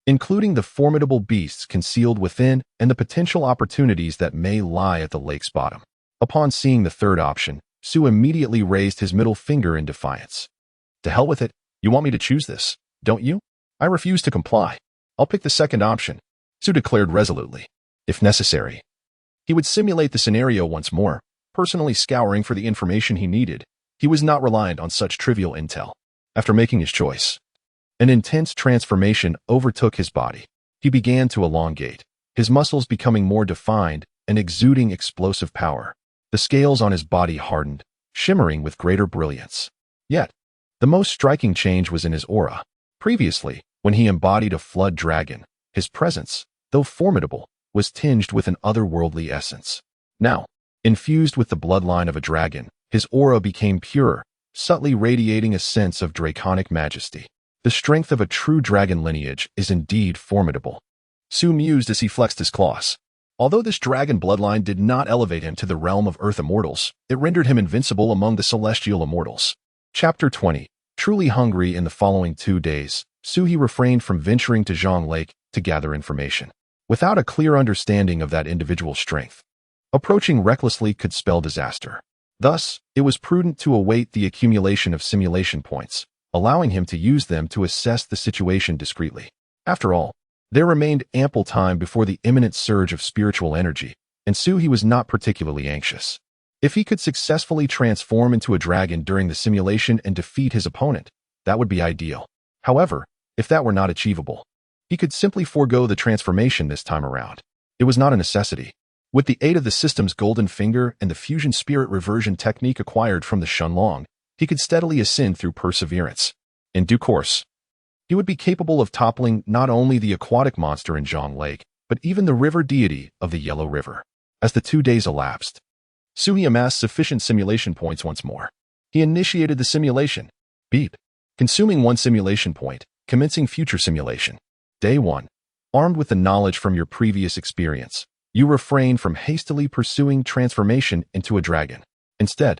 including the formidable beasts concealed within and the potential opportunities that may lie at the lake's bottom. Upon seeing the third option, Su immediately raised his middle finger in defiance. To hell with it, you want me to choose this, don't you? I refuse to comply. I'll pick the second option, Su declared resolutely. If necessary, he would simulate the scenario once more, personally scouring for the information he needed. He was not reliant on such trivial intel. After making his choice, an intense transformation overtook his body. He began to elongate, his muscles becoming more defined and exuding explosive power. The scales on his body hardened, shimmering with greater brilliance. Yet, the most striking change was in his aura. Previously, when he embodied a flood dragon, his presence, though formidable, was tinged with an otherworldly essence. Now, infused with the bloodline of a dragon, his aura became pure, subtly radiating a sense of draconic majesty. The strength of a true dragon lineage is indeed formidable, Su mused as he flexed his claws. Although this dragon bloodline did not elevate him to the realm of earth immortals, it rendered him invincible among the celestial immortals. Chapter 20. Truly hungry in the following 2 days, Suhi refrained from venturing to Zhang Lake to gather information. Without a clear understanding of that individual's strength, approaching recklessly could spell disaster. Thus, it was prudent to await the accumulation of simulation points, allowing him to use them to assess the situation discreetly. After all, there remained ample time before the imminent surge of spiritual energy, and Suhi was not particularly anxious. If he could successfully transform into a dragon during the simulation and defeat his opponent, that would be ideal. However, if that were not achievable, he could simply forego the transformation this time around. It was not a necessity. With the aid of the system's golden finger and the fusion spirit reversion technique acquired from the Shenlong, he could steadily ascend through perseverance. In due course, he would be capable of toppling not only the aquatic monster in Zhang Lake, but even the river deity of the Yellow River. As the 2 days elapsed, Suhi amassed sufficient simulation points once more. He initiated the simulation. Beep. Consuming 1 simulation point, commencing future simulation. Day 1. Armed with the knowledge from your previous experience, you refrain from hastily pursuing transformation into a dragon. Instead,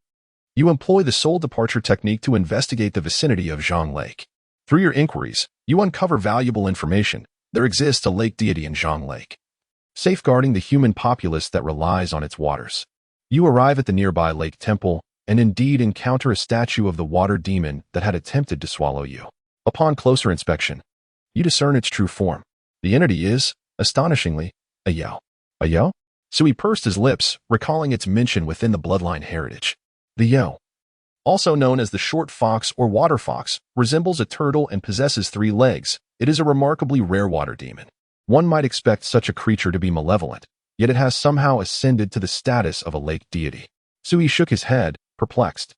you employ the soul departure technique to investigate the vicinity of Zhang Lake. Through your inquiries, you uncover valuable information. There exists a lake deity in Zhang Lake, safeguarding the human populace that relies on its waters. You arrive at the nearby lake temple and indeed encounter a statue of the water demon that had attempted to swallow you. Upon closer inspection, you discern its true form. The entity is, astonishingly, a Yao. A Yao? So he pursed his lips, recalling its mention within the bloodline heritage. The Yao, also known as the short fox or water fox, resembles a turtle and possesses 3 legs. It is a remarkably rare water demon. One might expect such a creature to be malevolent, yet it has somehow ascended to the status of a lake deity. Suhi shook his head, perplexed.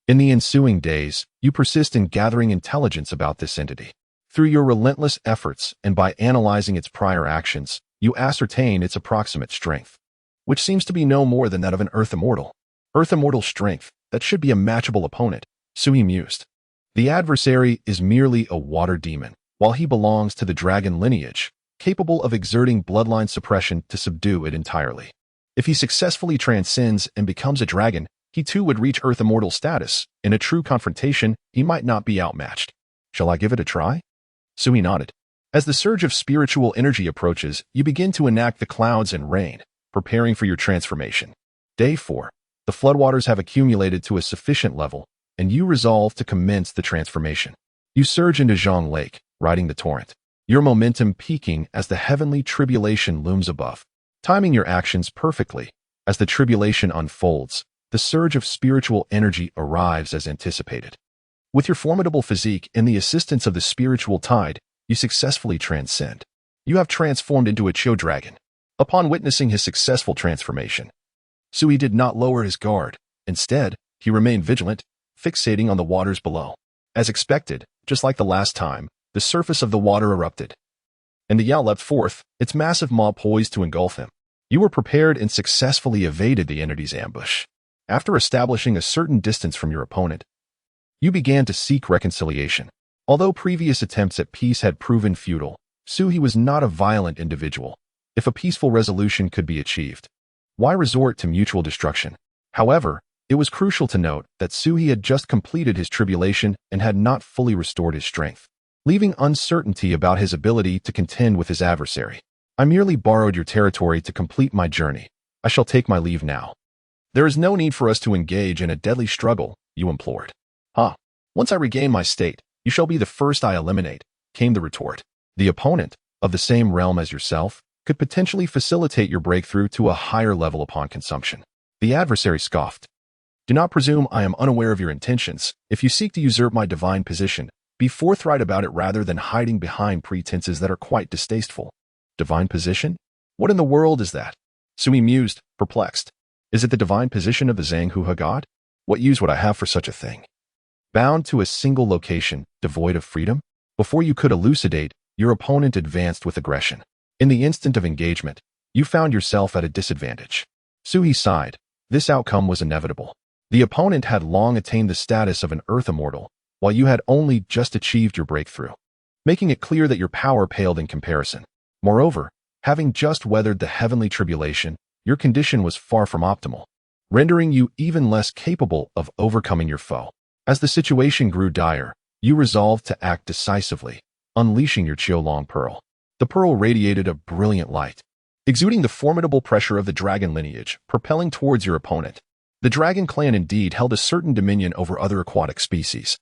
In the ensuing days, you persist in gathering intelligence about this entity. Through your relentless efforts and by analyzing its prior actions, you ascertain its approximate strength, which seems to be no more than that of an Earth Immortal. Earth Immortal strength, that should be a matchable opponent, Suhi mused. The adversary is merely a water demon, while he belongs to the dragon lineage, capable of exerting bloodline suppression to subdue it entirely. If he successfully transcends and becomes a dragon, he too would reach Earth Immortal status. In a true confrontation, he might not be outmatched. Shall I give it a try? Suhi nodded. As the surge of spiritual energy approaches, you begin to enact the clouds and rain, preparing for your transformation. Day 4. The floodwaters have accumulated to a sufficient level, and you resolve to commence the transformation. You surge into Zhang Lake, riding the torrent, your momentum peaking as the heavenly tribulation looms above. Timing your actions perfectly, as the tribulation unfolds, the surge of spiritual energy arrives as anticipated. With your formidable physique and the assistance of the spiritual tide, you successfully transcend. You have transformed into a Chiu dragon. Upon witnessing his successful transformation, Suhi did not lower his guard. Instead, he remained vigilant, fixating on the waters below. As expected, just like the last time, the surface of the water erupted, and the Yao leapt forth, its massive maw poised to engulf him. You were prepared and successfully evaded the entity's ambush. After establishing a certain distance from your opponent, you began to seek reconciliation. Although previous attempts at peace had proven futile, Suhi was not a violent individual. If a peaceful resolution could be achieved, why resort to mutual destruction? However, it was crucial to note that Suhi had just completed his tribulation and had not fully restored his strength, leaving uncertainty about his ability to contend with his adversary. I merely borrowed your territory to complete my journey. I shall take my leave now. There is no need for us to engage in a deadly struggle, you implored. Once I regain my state, you shall be the first I eliminate, came the retort. The opponent, of the same realm as yourself, could potentially facilitate your breakthrough to a higher level upon consumption. The adversary scoffed. Do not presume I am unaware of your intentions. If you seek to usurp my divine position, be forthright about it rather than hiding behind pretenses that are quite distasteful. Divine position? What in the world is that? Sui mused, perplexed. Is it the divine position of the Zhanghu God? What use would I have for such a thing? Bound to a single location, devoid of freedom? Before you could elucidate, your opponent advanced with aggression. In the instant of engagement, you found yourself at a disadvantage. Sui sighed. This outcome was inevitable. The opponent had long attained the status of an Earth immortal, while you had only just achieved your breakthrough, making it clear that your power paled in comparison. Moreover, having just weathered the heavenly tribulation, your condition was far from optimal, rendering you even less capable of overcoming your foe. As the situation grew dire, you resolved to act decisively, unleashing your Qiulong Pearl. The pearl radiated a brilliant light, exuding the formidable pressure of the dragon lineage, propelling towards your opponent. The dragon clan indeed held a certain dominion over other aquatic species,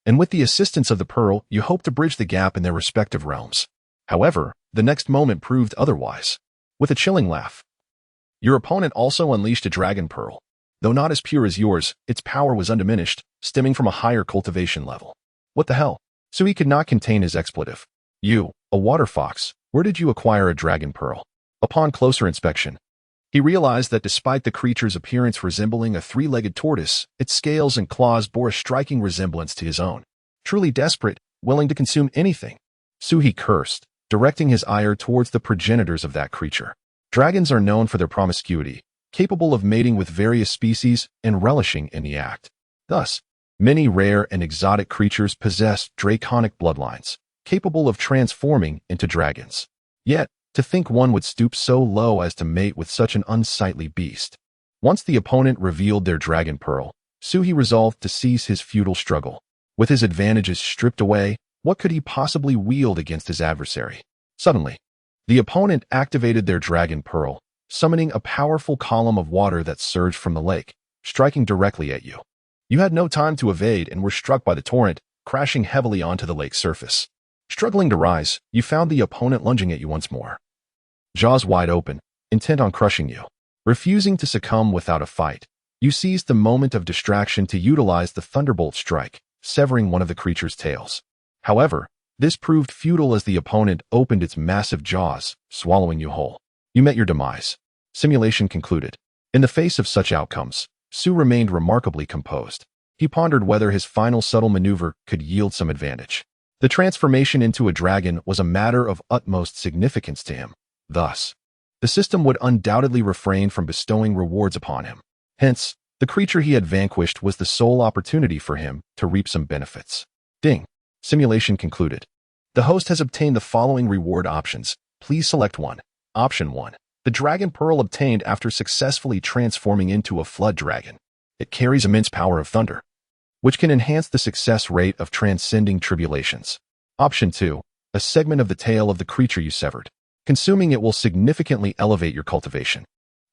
and with the assistance of the pearl, you hoped to bridge the gap in their respective realms. However, the next moment proved otherwise. With a chilling laugh, your opponent also unleashed a dragon pearl. Though not as pure as yours, its power was undiminished, stemming from a higher cultivation level. What the hell? Sui could not contain his expletive. You, a water fox, where did you acquire a dragon pearl? Upon closer inspection, he realized that despite the creature's appearance resembling a three-legged tortoise, its scales and claws bore a striking resemblance to his own. Truly desperate, willing to consume anything. Suhi cursed, directing his ire towards the progenitors of that creature. Dragons are known for their promiscuity, capable of mating with various species and relishing in the act. Thus, many rare and exotic creatures possess draconic bloodlines, capable of transforming into dragons. Yet, to think one would stoop so low as to mate with such an unsightly beast. Once the opponent revealed their dragon pearl, Suhi resolved to cease his futile struggle. With his advantages stripped away, what could he possibly wield against his adversary? Suddenly, the opponent activated their dragon pearl, summoning a powerful column of water that surged from the lake, striking directly at you. You had no time to evade and were struck by the torrent, crashing heavily onto the lake's surface. Struggling to rise, you found the opponent lunging at you once more, jaws wide open, intent on crushing you. Refusing to succumb without a fight, you seized the moment of distraction to utilize the thunderbolt strike, severing one of the creature's tails. However, this proved futile as the opponent opened its massive jaws, swallowing you whole. You met your demise. Simulation concluded. In the face of such outcomes, Su remained remarkably composed. He pondered whether his final subtle maneuver could yield some advantage. The transformation into a dragon was a matter of utmost significance to him. Thus, the system would undoubtedly refrain from bestowing rewards upon him. Hence, the creature he had vanquished was the sole opportunity for him to reap some benefits. Ding. Simulation concluded. The host has obtained the following reward options. Please select one. Option 1. The dragon pearl obtained after successfully transforming into a flood dragon. It carries immense power of thunder, which can enhance the success rate of transcending tribulations. Option 2. A segment of the tail of the creature you severed. Consuming it will significantly elevate your cultivation.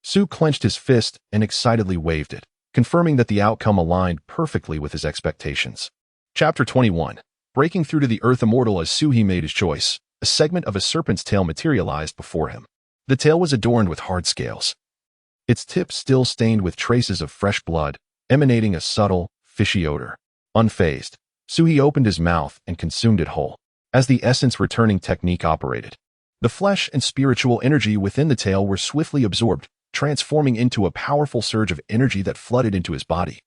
Su clenched his fist and excitedly waved it, confirming that the outcome aligned perfectly with his expectations. Chapter 21. Breaking through to the Earth Immortal. As Suhi made his choice, a segment of a serpent's tail materialized before him. The tail was adorned with hard scales, its tip still stained with traces of fresh blood, emanating a subtle, fishy odor. Unfazed, Suhi opened his mouth and consumed it whole. As the essence-returning technique operated, the flesh and spiritual energy within the tail were swiftly absorbed, transforming into a powerful surge of energy that flooded into his body.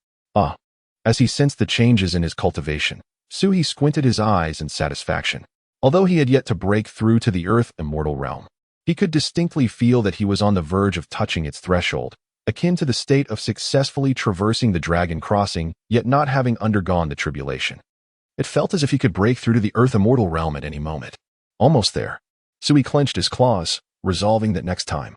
As he sensed the changes in his cultivation, Suhi squinted his eyes in satisfaction. Although he had yet to break through to the Earth Immortal realm, he could distinctly feel that he was on the verge of touching its threshold, akin to the state of successfully traversing the dragon crossing, yet not having undergone the tribulation. It felt as if he could break through to the Earth Immortal realm at any moment. Almost there. Suhi clenched his claws, resolving that next time,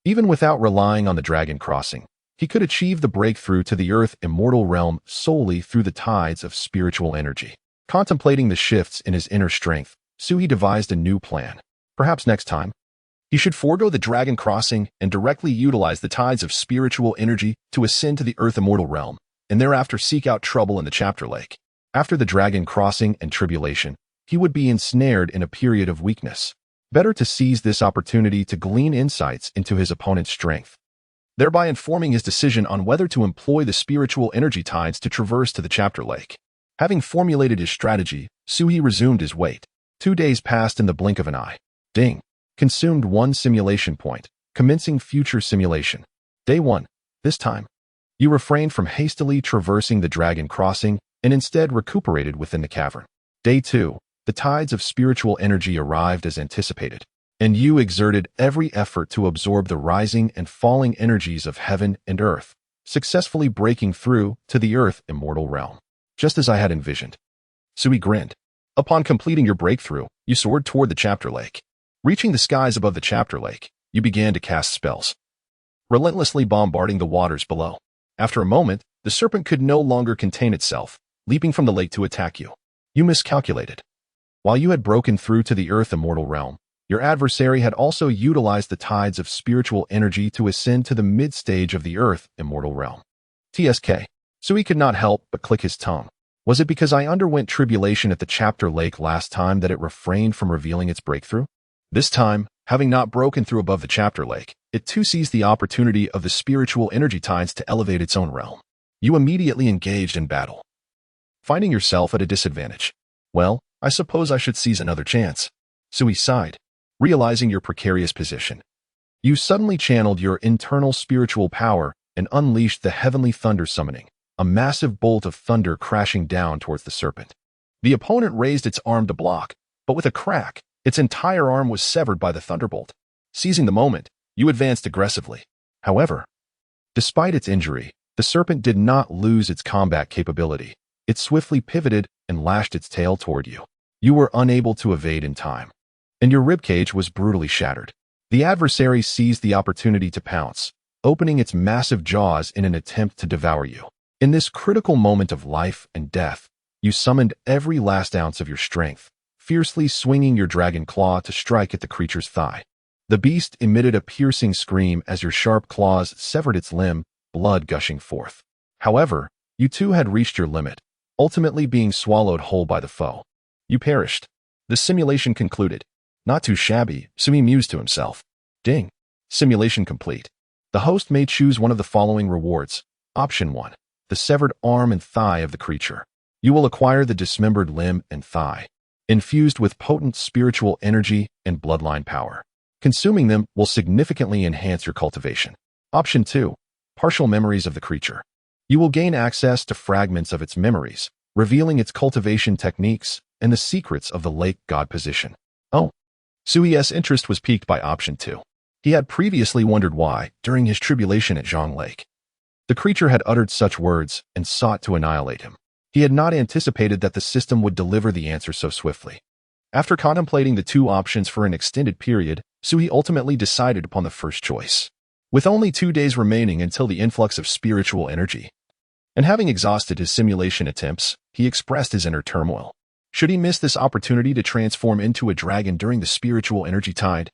even without relying on the dragon crossing, He could achieve the breakthrough to the Earth immortal realm solely through the tides of spiritual energy. Contemplating the shifts in his inner strength, Sui devised a new plan. Perhaps next time, he should forego the dragon crossing and directly utilize the tides of spiritual energy to ascend to the Earth immortal realm, and thereafter seek out trouble in the chapter lake. After the dragon crossing and tribulation, he would be ensnared in a period of weakness. Better to seize this opportunity to glean insights into his opponent's strength, thereby informing his decision on whether to employ the spiritual energy tides to traverse to the chapter lake. Having formulated his strategy, Sui resumed his wait. 2 days passed in the blink of an eye. Ding. Consumed 1 simulation point. Commencing future simulation. Day 1. This time, you refrained from hastily traversing the dragon crossing and instead recuperated within the cavern. Day 2. The tides of spiritual energy arrived as anticipated, and you exerted every effort to absorb the rising and falling energies of heaven and earth, successfully breaking through to the Earth immortal realm. Just as I had envisioned. Sui grinned. Upon completing your breakthrough, you soared toward the chapter lake. Reaching the skies above the chapter lake, you began to cast spells, relentlessly bombarding the waters below. After a moment, the serpent could no longer contain itself, leaping from the lake to attack you. You miscalculated. While you had broken through to the Earth immortal realm, your adversary had also utilized the tides of spiritual energy to ascend to the mid-stage of the Earth immortal realm. TSK. Sui could not help but click his tongue. Was it because I underwent tribulation at the chapter lake last time that it refrained from revealing its breakthrough? This time, having not broken through above the chapter lake, it too seized the opportunity of the spiritual energy tides to elevate its own realm. You immediately engaged in battle, finding yourself at a disadvantage. Well, I suppose I should seize another chance. Sui sighed, realizing your precarious position. You suddenly channeled your internal spiritual power and unleashed the heavenly thunder summoning, a massive bolt of thunder crashing down towards the serpent. The opponent raised its arm to block, but with a crack, its entire arm was severed by the thunderbolt. Seizing the moment, you advanced aggressively. However, despite its injury, the serpent did not lose its combat capability. It swiftly pivoted and lashed its tail toward you. You were unable to evade in time, and your ribcage was brutally shattered. The adversary seized the opportunity to pounce, opening its massive jaws in an attempt to devour you. In this critical moment of life and death, you summoned every last ounce of your strength, fiercely swinging your dragon claw to strike at the creature's thigh. The beast emitted a piercing scream as your sharp claws severed its limb, blood gushing forth. However, you too had reached your limit, ultimately being swallowed whole by the foe. You perished. The simulation concluded. Not too shabby, Sui mused to himself. Ding. Simulation complete. The host may choose one of the following rewards. Option 1. The severed arm and thigh of the creature. You will acquire the dismembered limb and thigh, infused with potent spiritual energy and bloodline power. Consuming them will significantly enhance your cultivation. Option 2. Partial memories of the creature. You will gain access to fragments of its memories, revealing its cultivation techniques and the secrets of the lake god position. Oh. Sui's interest was piqued by option 2. He had previously wondered why, during his tribulation at Zhang Lake, the creature had uttered such words and sought to annihilate him. He had not anticipated that the system would deliver the answer so swiftly. After contemplating the 2 options for an extended period, Sui ultimately decided upon the first choice. With only 2 days remaining until the influx of spiritual energy, and having exhausted his simulation attempts, he expressed his inner turmoil. Should he miss this opportunity to transform into a dragon during the spiritual energy tide,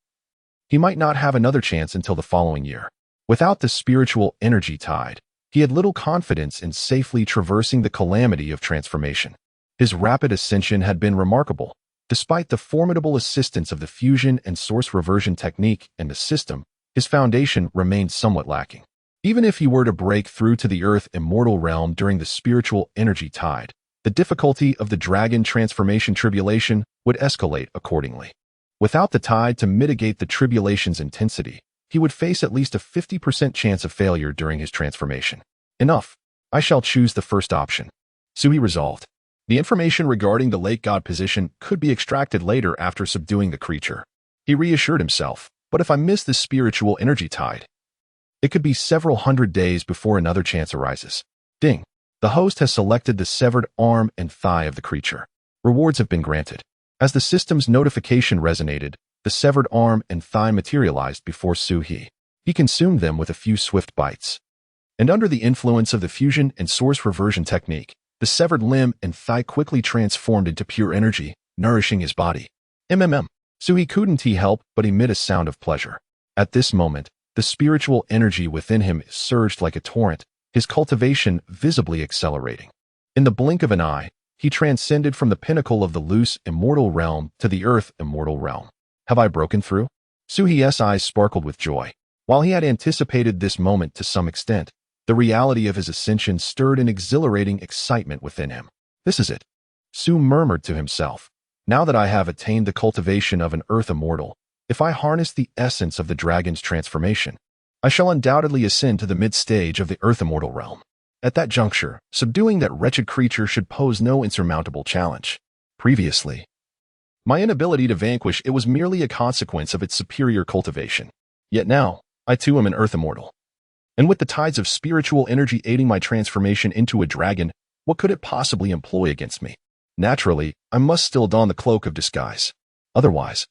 he might not have another chance until the following year. Without the spiritual energy tide, he had little confidence in safely traversing the calamity of transformation. His rapid ascension had been remarkable. Despite the formidable assistance of the fusion and source reversion technique and the system, his foundation remained somewhat lacking. Even if he were to break through to the Earth immortal realm during the spiritual energy tide, the difficulty of the dragon transformation tribulation would escalate accordingly. Without the tide to mitigate the tribulation's intensity, he would face at least a 50% chance of failure during his transformation. Enough. I shall choose the first option. Sui resolved. The information regarding the lake god position could be extracted later after subduing the creature. He reassured himself, but if I miss the spiritual energy tide, it could be several hundred days before another chance arises. Ding. The host has selected the severed arm and thigh of the creature. Rewards have been granted. As the system's notification resonated, the severed arm and thigh materialized before Sui. He consumed them with a few swift bites. And under the influence of the fusion and source reversion technique, the severed limb and thigh quickly transformed into pure energy, nourishing his body. Suhi couldn't help but emit a sound of pleasure. At this moment, the spiritual energy within him surged like a torrent, his cultivation visibly accelerating. In the blink of an eye, he transcended from the pinnacle of the loose, immortal realm to the earth immortal realm. Have I broken through? Suhi's eyes sparkled with joy. While he had anticipated this moment to some extent, the reality of his ascension stirred an exhilarating excitement within him. This is it, Su murmured to himself. Now that I have attained the cultivation of an earth immortal, if I harness the essence of the dragon's transformation, I shall undoubtedly ascend to the mid-stage of the earth immortal realm. At that juncture, subduing that wretched creature should pose no insurmountable challenge. Previously, my inability to vanquish it was merely a consequence of its superior cultivation. Yet now, I too am an earth immortal. And with the tides of spiritual energy aiding my transformation into a dragon, what could it possibly employ against me? Naturally, I must still don the cloak of disguise. Otherwise,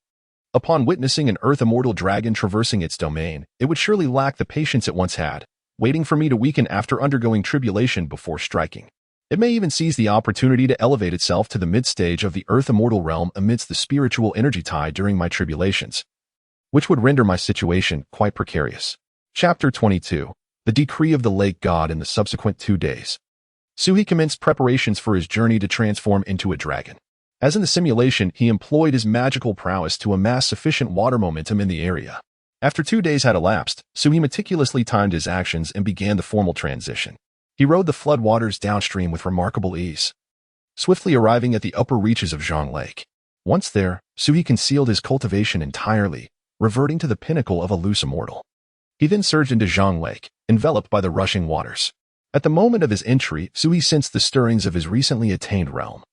upon witnessing an earth immortal dragon traversing its domain, it would surely lack the patience it once had, waiting for me to weaken after undergoing tribulation before striking. It may even seize the opportunity to elevate itself to the mid-stage of the earth immortal realm amidst the spiritual energy tide during my tribulations, which would render my situation quite precarious. Chapter 22. The Decree of the Lake God in the subsequent 2 days. Suhi commenced preparations for his journey to transform into a dragon. As in the simulation, he employed his magical prowess to amass sufficient water momentum in the area. After 2 days had elapsed, Suhi meticulously timed his actions and began the formal transition. He rode the floodwaters downstream with remarkable ease, swiftly arriving at the upper reaches of Zhang Lake. Once there, Suhi concealed his cultivation entirely, reverting to the pinnacle of a loose immortal. He then surged into Zhang Lake, enveloped by the rushing waters. At the moment of his entry, Suhi sensed the stirrings of his recently attained realm,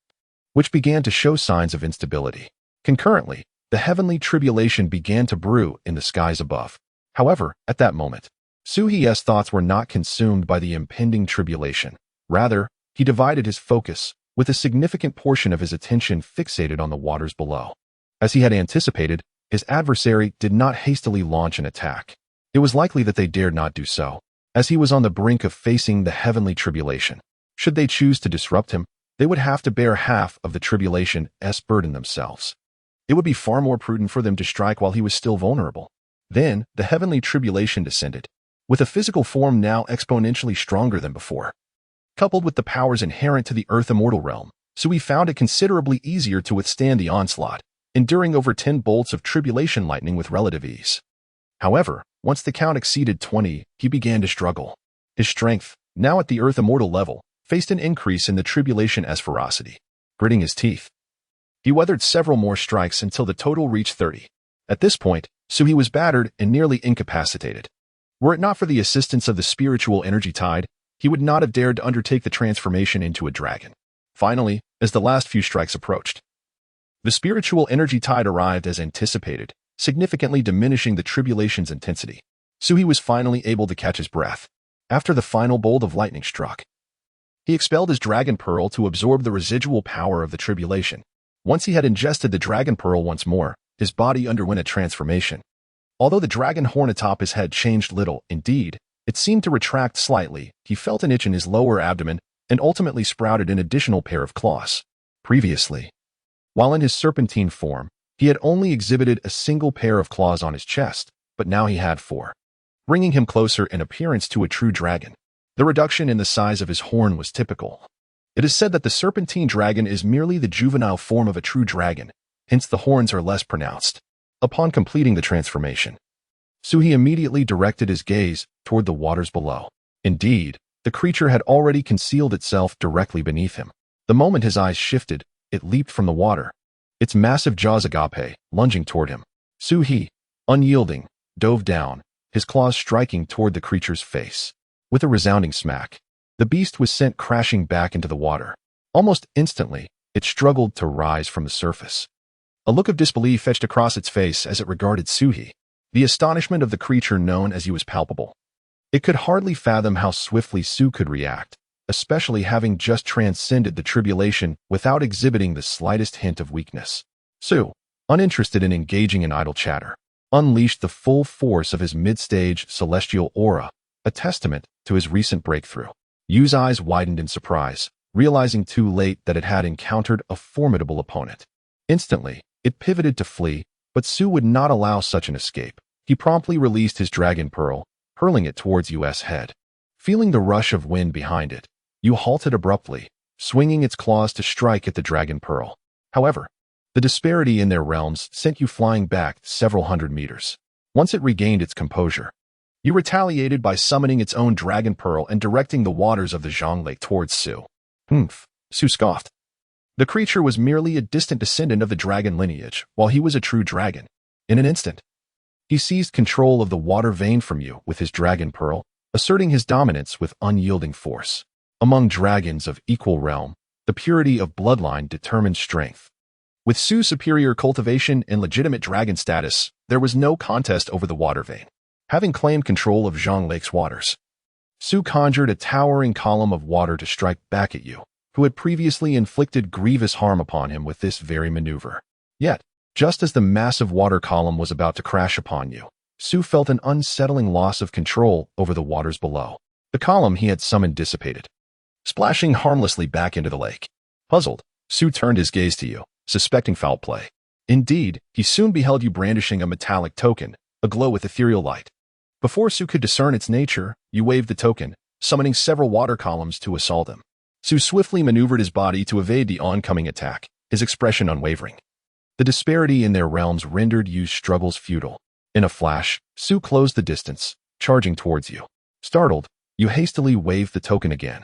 which began to show signs of instability. Concurrently, the heavenly tribulation began to brew in the skies above. However, at that moment, Suhi's thoughts were not consumed by the impending tribulation. Rather, he divided his focus, with a significant portion of his attention fixated on the waters below. As he had anticipated, his adversary did not hastily launch an attack. It was likely that they dared not do so, as he was on the brink of facing the heavenly tribulation. Should they choose to disrupt him, they would have to bear half of the tribulation's burden themselves. It would be far more prudent for them to strike while he was still vulnerable. Then, the heavenly tribulation descended, with a physical form now exponentially stronger than before. Coupled with the powers inherent to the earth immortal realm, Suhi found it considerably easier to withstand the onslaught, enduring over 10 bolts of tribulation lightning with relative ease. However, once the count exceeded 20, he began to struggle. His strength, now at the earth immortal level, faced an increase in the tribulation's ferocity. Gritting his teeth, he weathered several more strikes until the total reached 30. At this point, Suhi was battered and nearly incapacitated. Were it not for the assistance of the spiritual energy tide, he would not have dared to undertake the transformation into a dragon. Finally, as the last few strikes approached, the spiritual energy tide arrived as anticipated, significantly diminishing the tribulation's intensity. Suhi was finally able to catch his breath. After the final bolt of lightning struck, he expelled his dragon pearl to absorb the residual power of the tribulation. Once he had ingested the dragon pearl once more, his body underwent a transformation. Although the dragon horn atop his head changed little, indeed, it seemed to retract slightly. He felt an itch in his lower abdomen and ultimately sprouted an additional pair of claws. Previously, while in his serpentine form, he had only exhibited a single pair of claws on his chest, but now he had 4, bringing him closer in appearance to a true dragon. The reduction in the size of his horn was typical. It is said that the serpentine dragon is merely the juvenile form of a true dragon, hence the horns are less pronounced. Upon completing the transformation, Suhi immediately directed his gaze toward the waters below. Indeed, the creature had already concealed itself directly beneath him. The moment his eyes shifted, it leaped from the water, its massive jaws agape, lunging toward him. Suhi, unyielding, dove down, his claws striking toward the creature's face. With a resounding smack, the beast was sent crashing back into the water. Almost instantly, it struggled to rise from the surface. A look of disbelief etched across its face as it regarded Suhi. The astonishment of the creature known as he was palpable. It could hardly fathom how swiftly Su could react, especially having just transcended the tribulation without exhibiting the slightest hint of weakness. Su, uninterested in engaging in idle chatter, unleashed the full force of his mid-stage celestial aura, a testament to his recent breakthrough. Yu's eyes widened in surprise, realizing too late that it had encountered a formidable opponent. Instantly, it pivoted to flee, but Su would not allow such an escape. He promptly released his dragon pearl, hurling it towards Yu's head. Feeling the rush of wind behind it, Yu halted abruptly, swinging its claws to strike at the dragon pearl. However, the disparity in their realms sent Yu flying back several hundred meters. Once it regained its composure, Yu retaliated by summoning its own dragon pearl and directing the waters of the Zhang Lake towards Su. Humph, Su scoffed. The creature was merely a distant descendant of the dragon lineage, while he was a true dragon. In an instant, he seized control of the water vein from Yu with his dragon pearl, asserting his dominance with unyielding force. Among dragons of equal realm, the purity of bloodline determined strength. With Su's superior cultivation and legitimate dragon status, there was no contest over the water vein. Having claimed control of Zhang Lake's waters, Su conjured a towering column of water to strike back at Yu, who had previously inflicted grievous harm upon him with this very maneuver. Yet, just as the massive water column was about to crash upon Yu, Su felt an unsettling loss of control over the waters below. The column he had summoned dissipated, splashing harmlessly back into the lake. Puzzled, Su turned his gaze to Yu, suspecting foul play. Indeed, he soon beheld Yu brandishing a metallic token, aglow with ethereal light. Before Su could discern its nature, Yu waved the token, summoning several water columns to assault him. Su swiftly maneuvered his body to evade the oncoming attack, his expression unwavering. The disparity in their realms rendered Yu's struggles futile. In a flash, Su closed the distance, charging towards Yu. Startled, Yu hastily waved the token again,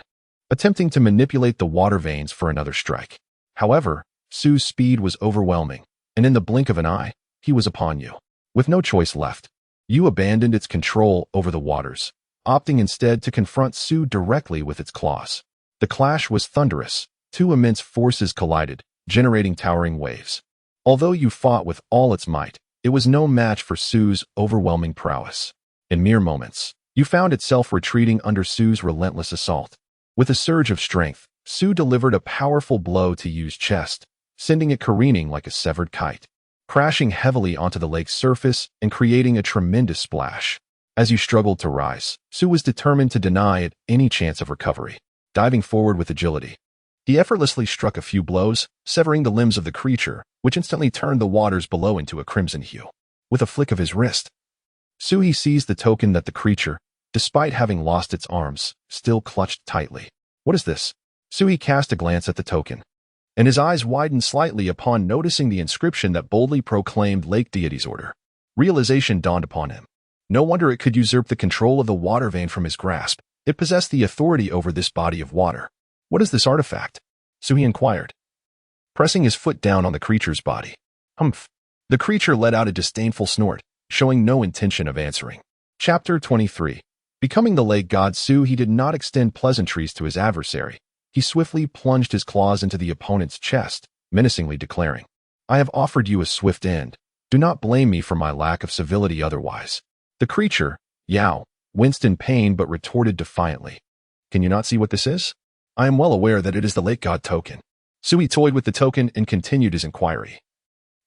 attempting to manipulate the water veins for another strike. However, Su's speed was overwhelming, and in the blink of an eye, he was upon Yu. With no choice left, Yu abandoned its control over the waters, opting instead to confront Su directly with its claws. The clash was thunderous. Two immense forces collided, generating towering waves. Although Yu fought with all its might, it was no match for Su's overwhelming prowess. In mere moments, Yu found itself retreating under Su's relentless assault. With a surge of strength, Su delivered a powerful blow to Yu's chest, sending it careening like a severed kite, crashing heavily onto the lake's surface and creating a tremendous splash. As Yu struggled to rise, Su was determined to deny it any chance of recovery. Diving forward with agility, he effortlessly struck a few blows, severing the limbs of the creature, which instantly turned the waters below into a crimson hue. With a flick of his wrist, Su seized the token that the creature, despite having lost its arms, still clutched tightly. What is this? Su cast a glance at the token, and his eyes widened slightly upon noticing the inscription that boldly proclaimed Lake Deity's order. Realization dawned upon him. No wonder it could usurp the control of the water vein from his grasp. It possessed the authority over this body of water. What is this artifact? Su inquired, pressing his foot down on the creature's body. Humph. The creature let out a disdainful snort, showing no intention of answering. Chapter 23. Becoming the lake god Su, he did not extend pleasantries to his adversary. He swiftly plunged his claws into the opponent's chest, menacingly declaring, I have offered you a swift end. Do not blame me for my lack of civility otherwise. The creature, Yao, winced in pain but retorted defiantly, Can you not see what this is? I am well aware that it is the lake god token. Su toyed with the token and continued his inquiry.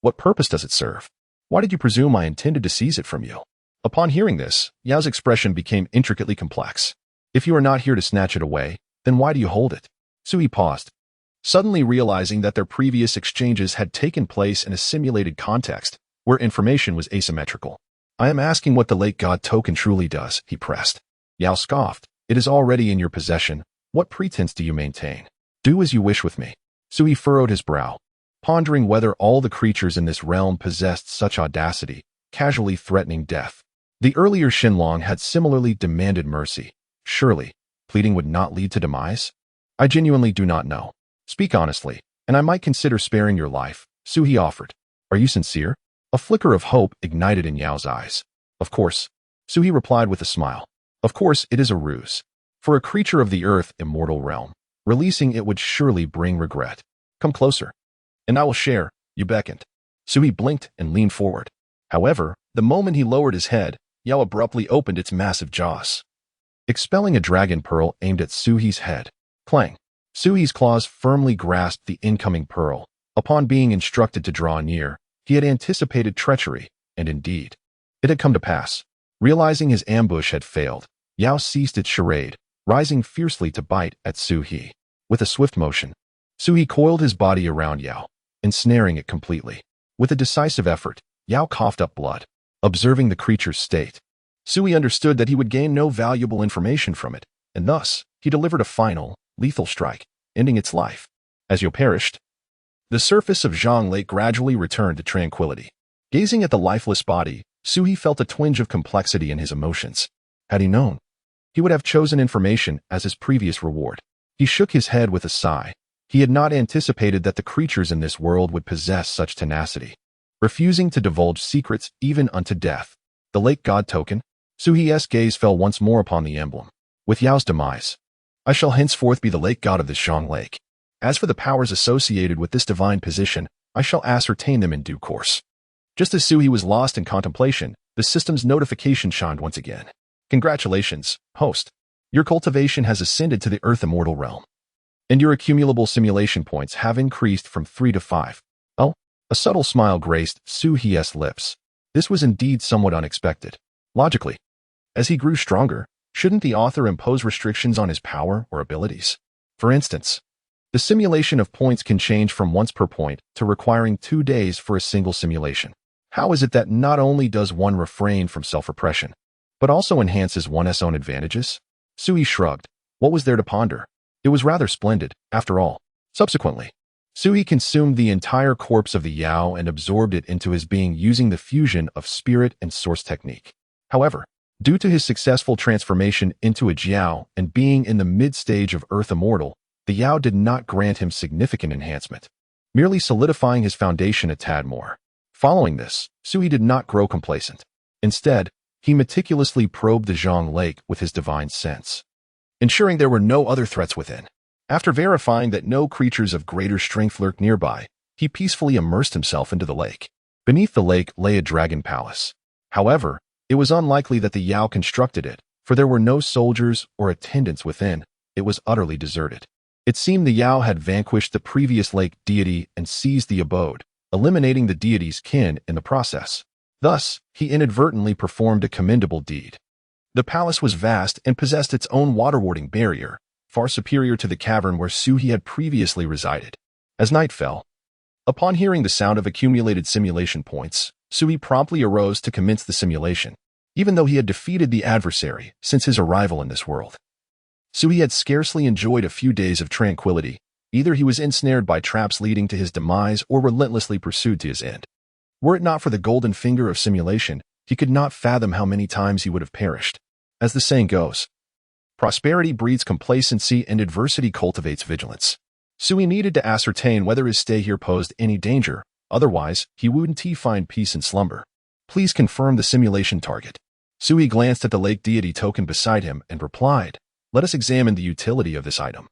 What purpose does it serve? Why did you presume I intended to seize it from you? Upon hearing this, Yao's expression became intricately complex. If you are not here to snatch it away, then why do you hold it? Su paused, suddenly realizing that their previous exchanges had taken place in a simulated context, where information was asymmetrical. I am asking what the lake god token truly does, he pressed. Yao scoffed. It is already in your possession. What pretense do you maintain? Do as you wish with me. Su furrowed his brow, pondering whether all the creatures in this realm possessed such audacity, casually threatening death. The earlier Shenlong had similarly demanded mercy. Surely, pleading would not lead to demise? I genuinely do not know. Speak honestly, and I might consider sparing your life, Su offered. Are you sincere? A flicker of hope ignited in Yao's eyes. Of course, Su replied with a smile. Of course, it is a ruse. For a creature of the earth immortal realm, releasing it would surely bring regret. Come closer, and I will share, you beckoned. Su blinked and leaned forward. However, the moment he lowered his head, Yao abruptly opened its massive jaws, expelling a dragon pearl aimed at Suhi's head. Clang. Suhi's claws firmly grasped the incoming pearl. Upon being instructed to draw near, he had anticipated treachery, and indeed, it had come to pass. Realizing his ambush had failed, Yao ceased its charade, rising fiercely to bite at Su He. With a swift motion, Su He coiled his body around Yao, ensnaring it completely. With a decisive effort, Yao coughed up blood. Observing the creature's state, Su He understood that he would gain no valuable information from it, and thus, he delivered a final, lethal strike, ending its life. As Yao perished, the surface of Zhang Lake gradually returned to tranquility. Gazing at the lifeless body, Su He felt a twinge of complexity in his emotions. Had he known, he would have chosen information as his previous reward. He shook his head with a sigh. He had not anticipated that the creatures in this world would possess such tenacity. Refusing to divulge secrets even unto death. The lake god token? Su He's gaze fell once more upon the emblem. With Yao's demise, I shall henceforth be the lake god of this Zhang Lake. As for the powers associated with this divine position, I shall ascertain them in due course. Just as Su He was lost in contemplation, the system's notification shined once again. Congratulations, host. Your cultivation has ascended to the Earth Immortal realm, and your accumulable simulation points have increased from 3 to 5. Oh, a subtle smile graced Su He's lips. This was indeed somewhat unexpected. Logically, as he grew stronger, shouldn't the author impose restrictions on his power or abilities? For instance, the simulation of points can change from once per point to requiring 2 days for a single simulation. How is it that not only does one refrain from self-repression, but also enhances one's own advantages? Su He shrugged. What was there to ponder? It was rather splendid, after all. Subsequently, Su He consumed the entire corpse of the Yao and absorbed it into his being using the fusion of spirit and source technique. However, due to his successful transformation into a Jiao and being in the mid-stage of Earth Immortal, the Yao did not grant him significant enhancement, merely solidifying his foundation a tad more. Following this, Su He did not grow complacent. Instead, he meticulously probed the Zhang Lake with his divine sense, ensuring there were no other threats within. After verifying that no creatures of greater strength lurked nearby, he peacefully immersed himself into the lake. Beneath the lake lay a dragon palace. However, it was unlikely that the Yao constructed it, for there were no soldiers or attendants within. It was utterly deserted. It seemed the Yao had vanquished the previous lake deity and seized the abode, eliminating the deity's kin in the process. Thus, he inadvertently performed a commendable deed. The palace was vast and possessed its own water-warding barrier, far superior to the cavern where Su He had previously resided. As night fell, upon hearing the sound of accumulated simulation points, Su He promptly arose to commence the simulation, even though he had defeated the adversary since his arrival in this world. Su He had scarcely enjoyed a few days of tranquility. Either he was ensnared by traps leading to his demise or relentlessly pursued to his end. Were it not for the golden finger of simulation, he could not fathom how many times he would have perished. As the saying goes, prosperity breeds complacency and adversity cultivates vigilance. Su He needed to ascertain whether his stay here posed any danger, otherwise he wouldn't find peace in slumber. Please confirm the simulation target. Su He glanced at the lake deity token beside him and replied, let us examine the utility of this item.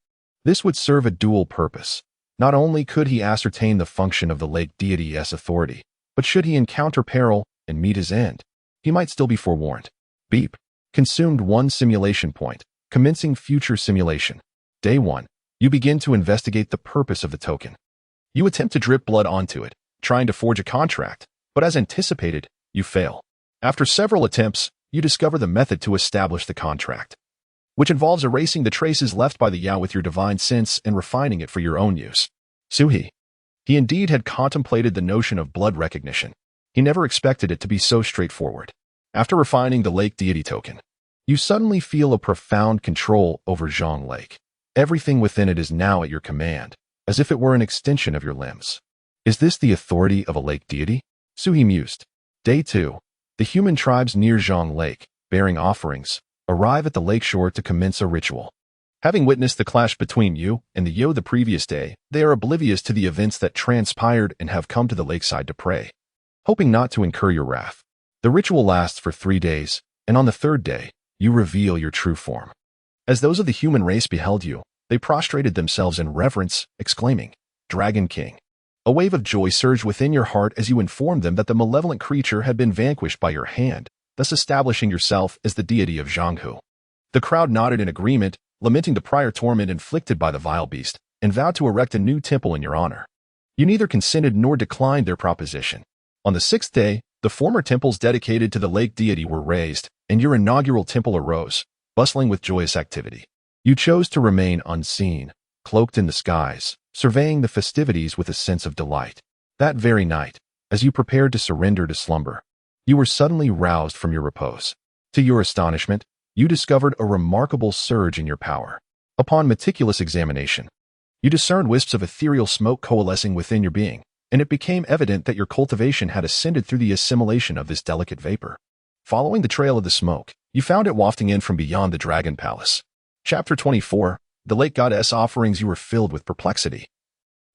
This would serve a dual purpose. Not only could he ascertain the function of the lake deity's authority, but should he encounter peril and meet his end, he might still be forewarned. Beep. Consumed 1 simulation point. Commencing future simulation. Day 1. You begin to investigate the purpose of the token. You attempt to drip blood onto it, trying to forge a contract, but as anticipated, you fail. After several attempts, you discover the method to establish the contract, which involves erasing the traces left by the Yao with your divine sense and refining it for your own use. Su He. He indeed had contemplated the notion of blood recognition. He never expected it to be so straightforward. After refining the lake deity token, you suddenly feel a profound control over Zhang Lake. Everything within it is now at your command, as if it were an extension of your limbs. Is this the authority of a lake deity? Su He mused. Day 2. The human tribes near Zhang Lake, bearing offerings, arrive at the lakeshore to commence a ritual. Having witnessed the clash between you and the Yo the previous day, they are oblivious to the events that transpired and have come to the lakeside to pray, hoping not to incur your wrath. The ritual lasts for 3 days, and on the 3rd day, you reveal your true form. As those of the human race beheld you, they prostrated themselves in reverence, exclaiming, Dragon King. A wave of joy surged within your heart as you informed them that the malevolent creature had been vanquished by your hand, thus establishing yourself as the deity of Zhanghu. The crowd nodded in agreement, lamenting the prior torment inflicted by the vile beast, and vowed to erect a new temple in your honor. You neither consented nor declined their proposition. On the 6th day, the former temples dedicated to the lake deity were razed, and your inaugural temple arose, bustling with joyous activity. You chose to remain unseen, cloaked in the skies, surveying the festivities with a sense of delight. That very night, as you prepared to surrender to slumber, you were suddenly roused from your repose. To your astonishment, you discovered a remarkable surge in your power. Upon meticulous examination, you discerned wisps of ethereal smoke coalescing within your being, and it became evident that your cultivation had ascended through the assimilation of this delicate vapor. Following the trail of the smoke, you found it wafting in from beyond the Dragon Palace. Chapter 24. The Lake Goddess Offerings. You were filled with perplexity.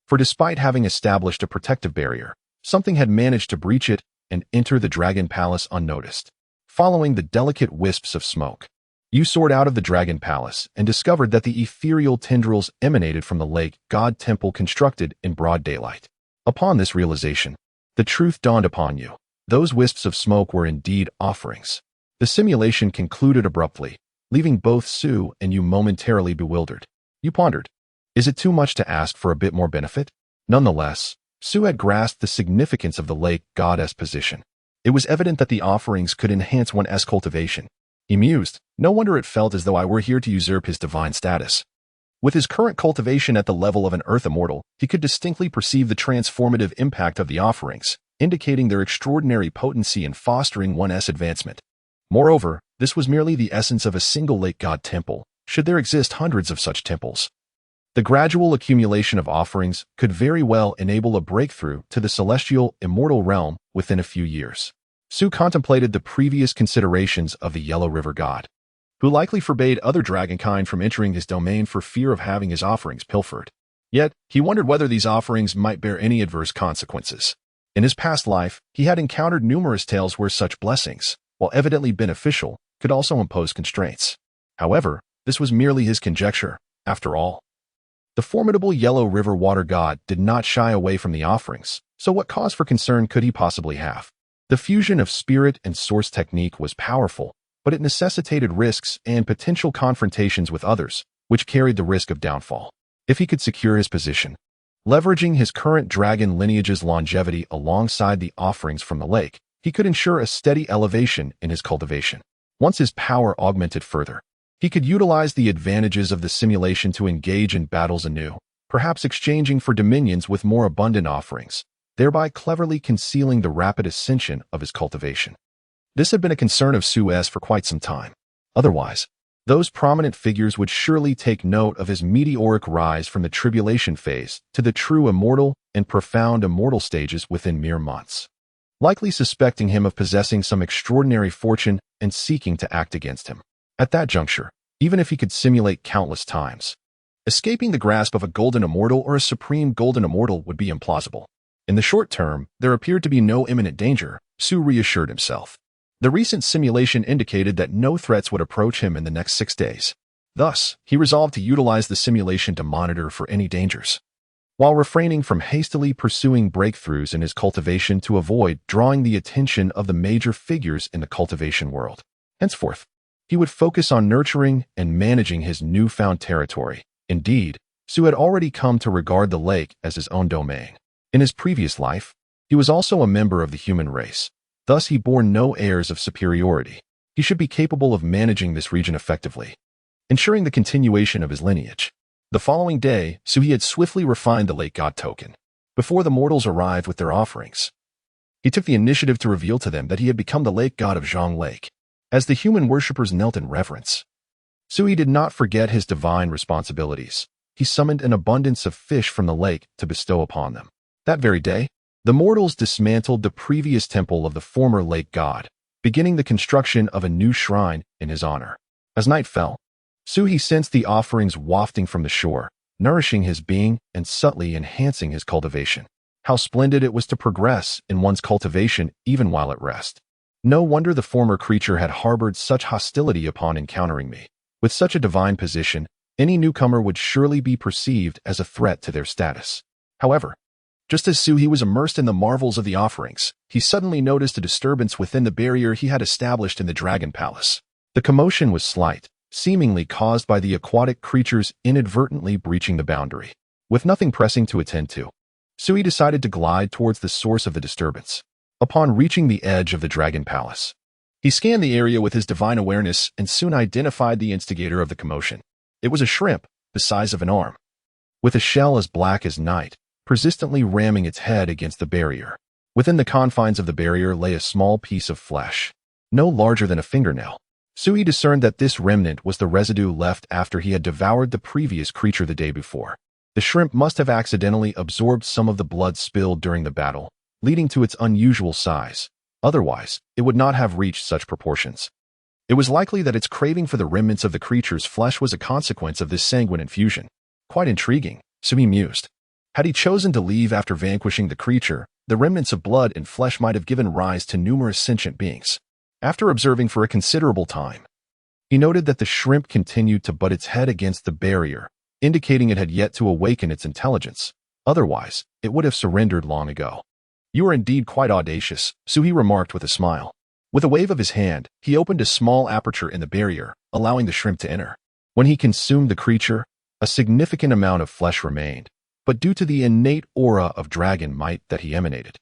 For despite having established a protective barrier, something had managed to breach it and enter the Dragon Palace unnoticed. Following the delicate wisps of smoke, you soared out of the Dragon Palace and discovered that the ethereal tendrils emanated from the lake god temple constructed in broad daylight. Upon this realization, the truth dawned upon you. Those wisps of smoke were indeed offerings. The simulation concluded abruptly, leaving both Sue and you momentarily bewildered. You pondered, is it too much to ask for a bit more benefit? Nonetheless, Sue had grasped the significance of the lake goddess position. It was evident that the offerings could enhance one's cultivation. He mused, no wonder it felt as though I were here to usurp his divine status. With his current cultivation at the level of an earth immortal, he could distinctly perceive the transformative impact of the offerings, indicating their extraordinary potency in fostering one's advancement. Moreover, this was merely the essence of a single lake god temple, should there exist hundreds of such temples. The gradual accumulation of offerings could very well enable a breakthrough to the celestial, immortal realm within a few years. Sue contemplated the previous considerations of the Yellow River god, who likely forbade other dragonkind from entering his domain for fear of having his offerings pilfered. Yet, he wondered whether these offerings might bear any adverse consequences. In his past life, he had encountered numerous tales where such blessings, while evidently beneficial, could also impose constraints. However, this was merely his conjecture, after all. The formidable Yellow River water god did not shy away from the offerings, so what cause for concern could he possibly have? The fusion of spirit and source technique was powerful, but it necessitated risks and potential confrontations with others, which carried the risk of downfall. If he could secure his position, leveraging his current dragon lineage's longevity alongside the offerings from the lake, he could ensure a steady elevation in his cultivation. Once his power augmented further, he could utilize the advantages of the simulation to engage in battles anew, perhaps exchanging for dominions with more abundant offerings, thereby cleverly concealing the rapid ascension of his cultivation. This had been a concern of Suez for quite some time. Otherwise, those prominent figures would surely take note of his meteoric rise from the tribulation phase to the true immortal and profound immortal stages within mere months, likely suspecting him of possessing some extraordinary fortune and seeking to act against him. At that juncture, even if he could simulate countless times, escaping the grasp of a golden immortal or a supreme golden immortal would be implausible. In the short term, there appeared to be no imminent danger, Sue reassured himself. The recent simulation indicated that no threats would approach him in the next 6 days. Thus, he resolved to utilize the simulation to monitor for any dangers, while refraining from hastily pursuing breakthroughs in his cultivation to avoid drawing the attention of the major figures in the cultivation world. Henceforth, he would focus on nurturing and managing his newfound territory. Indeed, Sue had already come to regard the lake as his own domain. In his previous life, he was also a member of the human race. Thus, he bore no airs of superiority. He should be capable of managing this region effectively, ensuring the continuation of his lineage. The following day, Sui had swiftly refined the lake god token. Before the mortals arrived with their offerings, he took the initiative to reveal to them that he had become the lake god of Zhang Lake. As the human worshippers knelt in reverence, Sui did not forget his divine responsibilities. He summoned an abundance of fish from the lake to bestow upon them. That very day, the mortals dismantled the previous temple of the former lake god, beginning the construction of a new shrine in his honor. As night fell, Sui sensed the offerings wafting from the shore, nourishing his being and subtly enhancing his cultivation. How splendid it was to progress in one's cultivation even while at rest. No wonder the former creature had harbored such hostility upon encountering me. With such a divine position, any newcomer would surely be perceived as a threat to their status. However, just as Sui was immersed in the marvels of the offerings, he suddenly noticed a disturbance within the barrier he had established in the Dragon Palace. The commotion was slight, seemingly caused by the aquatic creatures inadvertently breaching the boundary. With nothing pressing to attend to, Sui decided to glide towards the source of the disturbance. Upon reaching the edge of the Dragon Palace, He scanned the area with his divine awareness and soon identified the instigator of the commotion. It was a shrimp, the size of an arm, with a shell as black as night, persistently ramming its head against the barrier. Within the confines of the barrier lay a small piece of flesh, no larger than a fingernail. Sui discerned that this remnant was the residue left after he had devoured the previous creature the day before. The shrimp must have accidentally absorbed some of the blood spilled during the battle, leading to its unusual size. Otherwise, it would not have reached such proportions. It was likely that its craving for the remnants of the creature's flesh was a consequence of this sanguine infusion. Quite intriguing, Sui mused. Had he chosen to leave after vanquishing the creature, the remnants of blood and flesh might have given rise to numerous sentient beings. After observing for a considerable time, he noted that the shrimp continued to butt its head against the barrier, indicating it had yet to awaken its intelligence. Otherwise, it would have surrendered long ago. "You are indeed quite audacious," Sui remarked with a smile. With a wave of his hand, he opened a small aperture in the barrier, allowing the shrimp to enter. When he consumed the creature, a significant amount of flesh remained, but due to the innate aura of dragon might that he emanated,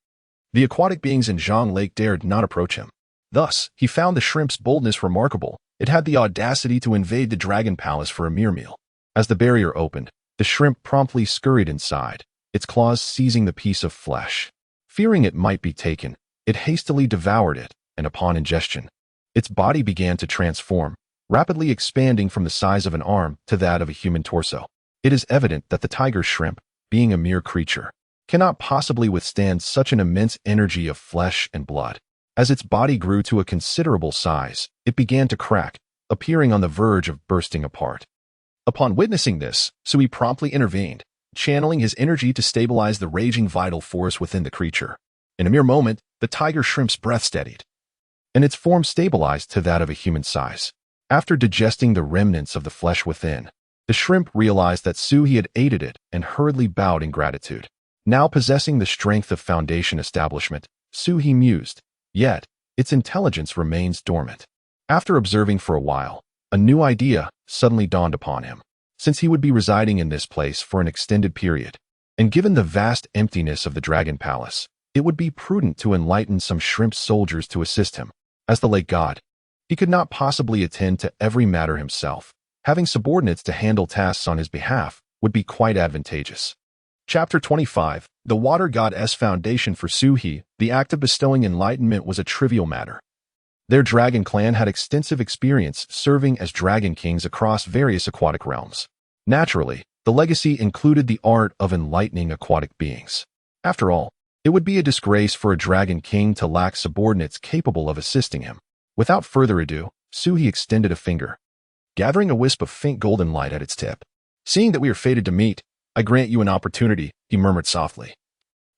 the aquatic beings in Zhang Lake dared not approach him. Thus, he found the shrimp's boldness remarkable. It had the audacity to invade the dragon palace for a mere meal. As the barrier opened, the shrimp promptly scurried inside, its claws seizing the piece of flesh. Fearing it might be taken, it hastily devoured it, and upon ingestion, its body began to transform, rapidly expanding from the size of an arm to that of a human torso. It is evident that the tiger shrimp, being a mere creature, cannot possibly withstand such an immense energy of flesh and blood. As its body grew to a considerable size, it began to crack, appearing on the verge of bursting apart. Upon witnessing this, Sui promptly intervened, channeling his energy to stabilize the raging vital force within the creature. In a mere moment, the tiger shrimp's breath steadied, and its form stabilized to that of a human size. After digesting the remnants of the flesh within, the shrimp realized that Sui had aided it and hurriedly bowed in gratitude. Now possessing the strength of foundation establishment, Sui mused, yet its intelligence remains dormant. After observing for a while, a new idea suddenly dawned upon him. Since he would be residing in this place for an extended period, and given the vast emptiness of the dragon palace, it would be prudent to enlighten some shrimp soldiers to assist him. As the lake god, he could not possibly attend to every matter himself. Having subordinates to handle tasks on his behalf would be quite advantageous. Chapter 25. The Water Goddess Foundation. For Sui, the act of bestowing enlightenment was a trivial matter. Their dragon clan had extensive experience serving as dragon kings across various aquatic realms. Naturally, the legacy included the art of enlightening aquatic beings. After all, it would be a disgrace for a dragon king to lack subordinates capable of assisting him. Without further ado, Sui extended a finger, gathering a wisp of faint golden light at its tip. "Seeing that we are fated to meet, I grant you an opportunity," he murmured softly,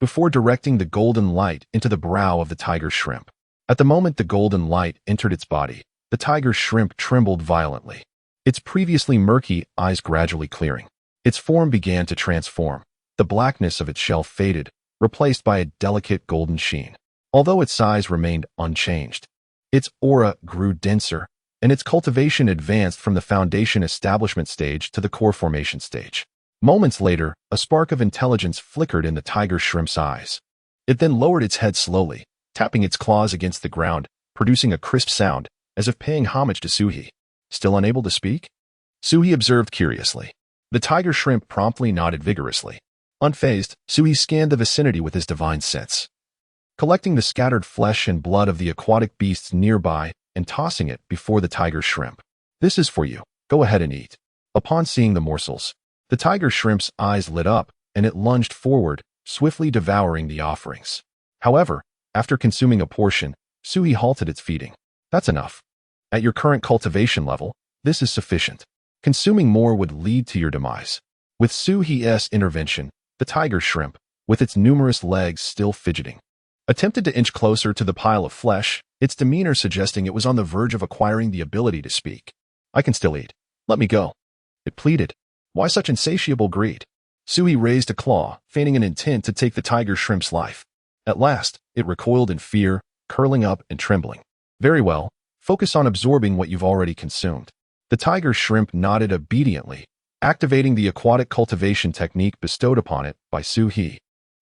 before directing the golden light into the brow of the tiger shrimp. At the moment the golden light entered its body, the tiger shrimp trembled violently, its previously murky eyes gradually clearing. Its form began to transform. The blackness of its shell faded, replaced by a delicate golden sheen. Although its size remained unchanged, its aura grew denser, and its cultivation advanced from the foundation establishment stage to the core formation stage. Moments later, a spark of intelligence flickered in the tiger shrimp's eyes. It then lowered its head slowly, tapping its claws against the ground, producing a crisp sound, as if paying homage to Sui. "Still unable to speak?" Sui observed curiously. The tiger shrimp promptly nodded vigorously. Unfazed, Sui scanned the vicinity with his divine sense, collecting the scattered flesh and blood of the aquatic beasts nearby and tossing it before the tiger shrimp. "This is for you. Go ahead and eat." Upon seeing the morsels, the tiger shrimp's eyes lit up, and it lunged forward, swiftly devouring the offerings. However, after consuming a portion, Sui halted its feeding. "That's enough. At your current cultivation level, this is sufficient. Consuming more would lead to your demise." With Sui's intervention, the tiger shrimp, with its numerous legs still fidgeting, attempted to inch closer to the pile of flesh, its demeanor suggesting it was on the verge of acquiring the ability to speak. "I can still eat. Let me go," it pleaded. Why such insatiable greed? Sui raised a claw, feigning an intent to take the tiger shrimp's life. At last, it recoiled in fear, curling up and trembling. "Very well, focus on absorbing what you've already consumed." The tiger shrimp nodded obediently, activating the aquatic cultivation technique bestowed upon it by Sui,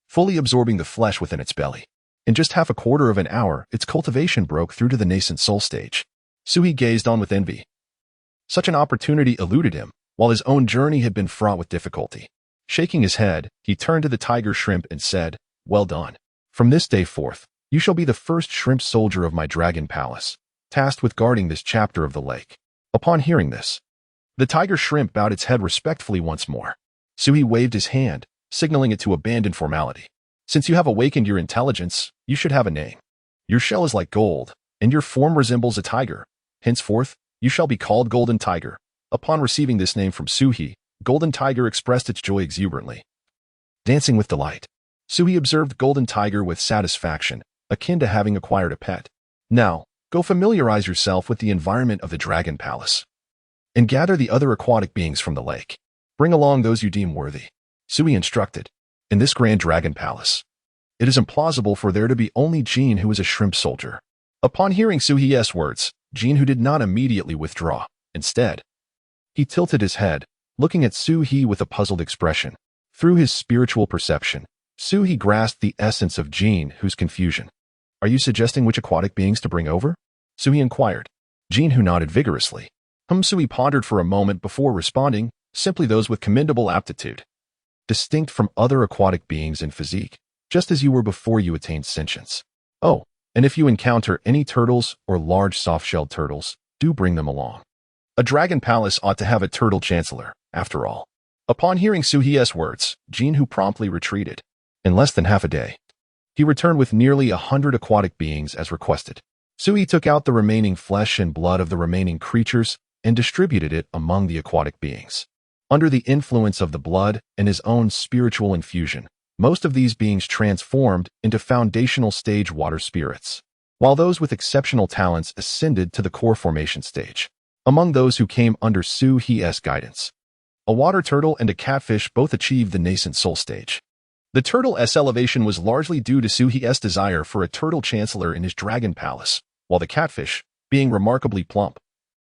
fully absorbing the flesh within its belly. In just half a quarter of an hour, its cultivation broke through to the nascent soul stage. Suhi gazed on with envy. Such an opportunity eluded him, while his own journey had been fraught with difficulty. Shaking his head, he turned to the tiger shrimp and said, "Well done. From this day forth, you shall be the first shrimp soldier of my dragon palace, tasked with guarding this chapter of the lake." Upon hearing this, the tiger shrimp bowed its head respectfully once more. Suhi waved his hand, signaling it to abandon formality. "Since you have awakened your intelligence, you should have a name. Your shell is like gold, and your form resembles a tiger. Henceforth, you shall be called Golden Tiger." Upon receiving this name from Suhi, Golden Tiger expressed its joy exuberantly. Dancing with delight, Suhi observed Golden Tiger with satisfaction, akin to having acquired a pet. "Now, go familiarize yourself with the environment of the Dragon Palace, and gather the other aquatic beings from the lake. Bring along those you deem worthy," Suhi instructed. In this grand Dragon Palace, it is implausible for there to be only Jean, who is a shrimp soldier. Upon hearing Suhi's words, Jean, who did not immediately withdraw. Instead, he tilted his head, looking at Suhi with a puzzled expression. Through his spiritual perception, Suhi grasped the essence of Jean, whose confusion. "Are you suggesting which aquatic beings to bring over?" Suhi inquired. Jean, who nodded vigorously. Suhi pondered for a moment before responding, "Simply those with commendable aptitude, distinct from other aquatic beings in physique, just as you were before you attained sentience. Oh, and if you encounter any turtles or large soft-shelled turtles, do bring them along. A dragon palace ought to have a turtle chancellor, after all." Upon hearing Suhi's words, Jean, who promptly retreated. In less than half a day, he returned with nearly 100 aquatic beings as requested. Suhi took out the remaining flesh and blood of the remaining creatures and distributed it among the aquatic beings. Under the influence of the blood and his own spiritual infusion, most of these beings transformed into foundational stage water spirits, while those with exceptional talents ascended to the core formation stage. Among those who came under Suhi's guidance, a water turtle and a catfish both achieved the nascent soul stage. The turtle's elevation was largely due to Suhi's desire for a turtle chancellor in his dragon palace, while the catfish, being remarkably plump,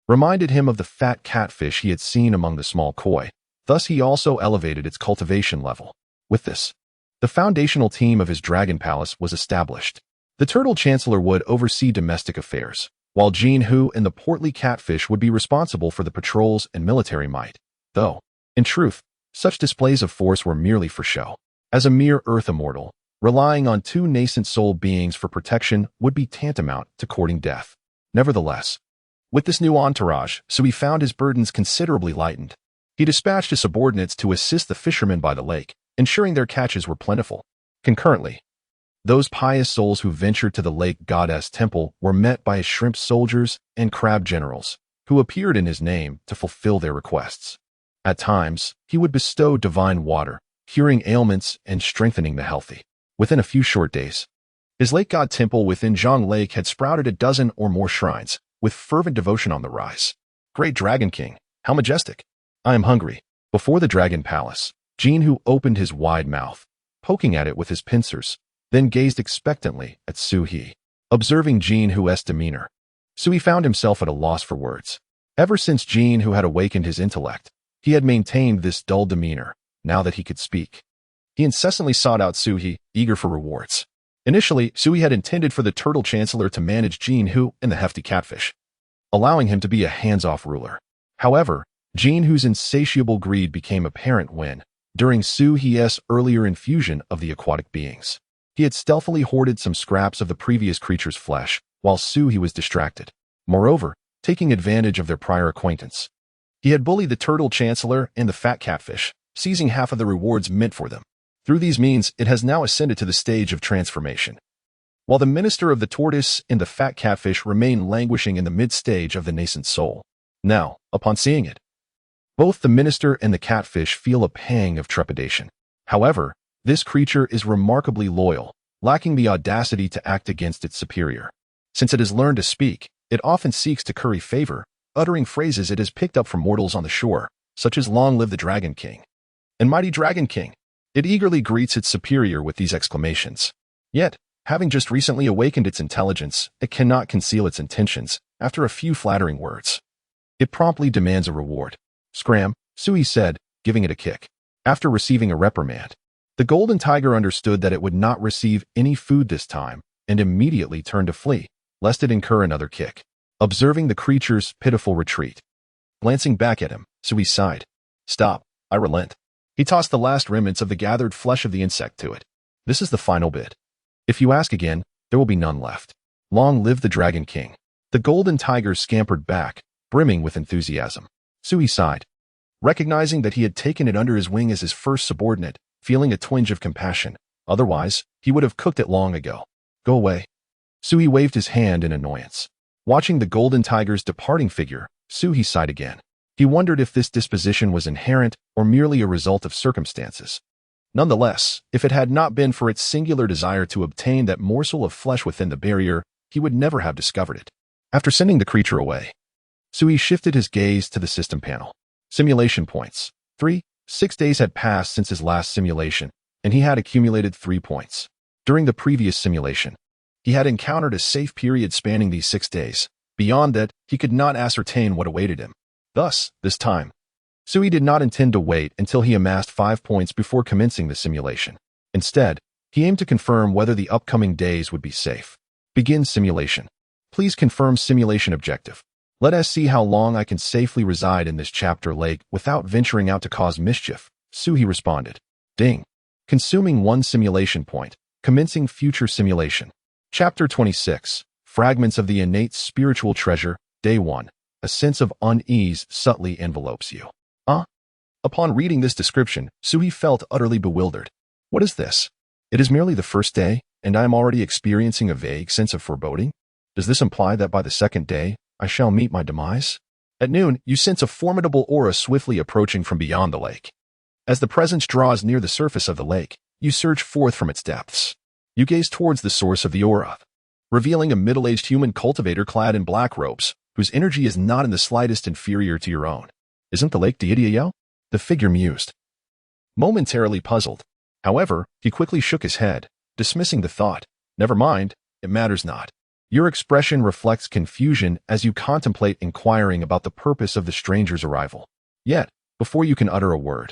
reminded him of the fat catfish he had seen among the small koi. Thus he also elevated its cultivation level. With this, the foundational team of his dragon palace was established. The turtle chancellor would oversee domestic affairs, while Jean Hu and the portly catfish would be responsible for the patrols and military might. Though, in truth, such displays of force were merely for show. As a mere earth immortal, relying on two nascent soul beings for protection would be tantamount to courting death. Nevertheless, with this new entourage, Suhi found his burdens considerably lightened. He dispatched his subordinates to assist the fishermen by the lake, ensuring their catches were plentiful. Concurrently, those pious souls who ventured to the lake goddess temple were met by his shrimp soldiers and crab generals, who appeared in his name to fulfill their requests. At times, he would bestow divine water, curing ailments and strengthening the healthy. Within a few short days, his lake god temple within Zhang Lake had sprouted a dozen or more shrines, with fervent devotion on the rise. Great Dragon King, how majestic! I am hungry. Before the Dragon Palace, Jean Hu opened his wide mouth, poking at it with his pincers, then gazed expectantly at Suhi. Observing Jean Hu's demeanor, Suhi found himself at a loss for words. Ever since Jean Hu had awakened his intellect, he had maintained this dull demeanor. Now that he could speak, he incessantly sought out Suhi, eager for rewards. Initially, Suhi had intended for the turtle chancellor to manage Jean Hu and the hefty catfish, allowing him to be a hands-off ruler. However, Jean Hu's insatiable greed became apparent when, during Suhi's earlier infusion of the aquatic beings, he had stealthily hoarded some scraps of the previous creature's flesh, while Suhi was distracted. Moreover, taking advantage of their prior acquaintance, he had bullied the turtle chancellor and the fat catfish, seizing half of the rewards meant for them. Through these means, it has now ascended to the stage of transformation, while the minister of the tortoise and the fat catfish remain languishing in the mid-stage of the nascent soul. Now, upon seeing it, both the minister and the catfish feel a pang of trepidation. However, this creature is remarkably loyal, lacking the audacity to act against its superior. Since it has learned to speak, it often seeks to curry favor, uttering phrases it has picked up from mortals on the shore, such as "Long live the Dragon King" and "Mighty Dragon King." It eagerly greets its superior with these exclamations. Yet, having just recently awakened its intelligence, it cannot conceal its intentions. After a few flattering words, it promptly demands a reward. "Scram," Suhi said, giving it a kick. After receiving a reprimand, the golden tiger understood that it would not receive any food this time, and immediately turned to flee, lest it incur another kick. Observing the creature's pitiful retreat, glancing back at him, Sui sighed. Stop, I relent. He tossed the last remnants of the gathered flesh of the insect to it. This is the final bit. If you ask again, there will be none left. Long live the Dragon King. The golden tiger scampered back, brimming with enthusiasm. Sui sighed, recognizing that he had taken it under his wing as his first subordinate, feeling a twinge of compassion. Otherwise, he would have cooked it long ago. Go away. Sui waved his hand in annoyance. Watching the golden tiger's departing figure, Sui sighed again. He wondered if this disposition was inherent or merely a result of circumstances. Nonetheless, if it had not been for its singular desire to obtain that morsel of flesh within the barrier, he would never have discovered it. After sending the creature away, Sui shifted his gaze to the system panel. Simulation points. 3. 6 days had passed since his last simulation, and he had accumulated 3 points. During the previous simulation, he had encountered a safe period spanning these 6 days. Beyond that, he could not ascertain what awaited him. Thus, this time, Sui did not intend to wait until he amassed 5 points before commencing the simulation. Instead, he aimed to confirm whether the upcoming days would be safe. Begin simulation. Please confirm simulation objective. Let us see how long I can safely reside in this chapter lake without venturing out to cause mischief, Sui responded. Ding. Consuming 1 simulation point. Commencing future simulation. Chapter 26. Fragments of the innate spiritual treasure. Day 1. A sense of unease subtly envelopes you. Upon reading this description, Sui felt utterly bewildered. What is this? It is merely the first day, and I am already experiencing a vague sense of foreboding? Does this imply that by the second day, I shall meet my demise? At noon, you sense a formidable aura swiftly approaching from beyond the lake. As the presence draws near the surface of the lake, you surge forth from its depths. You gaze towards the source of the aura, revealing a middle-aged human cultivator clad in black robes, whose energy is not in the slightest inferior to your own. Isn't the lake deity a Yao? The figure mused. Momentarily puzzled. However, he quickly shook his head, dismissing the thought. Never mind, it matters not. Your expression reflects confusion as you contemplate inquiring about the purpose of the stranger's arrival. Yet, before you can utter a word,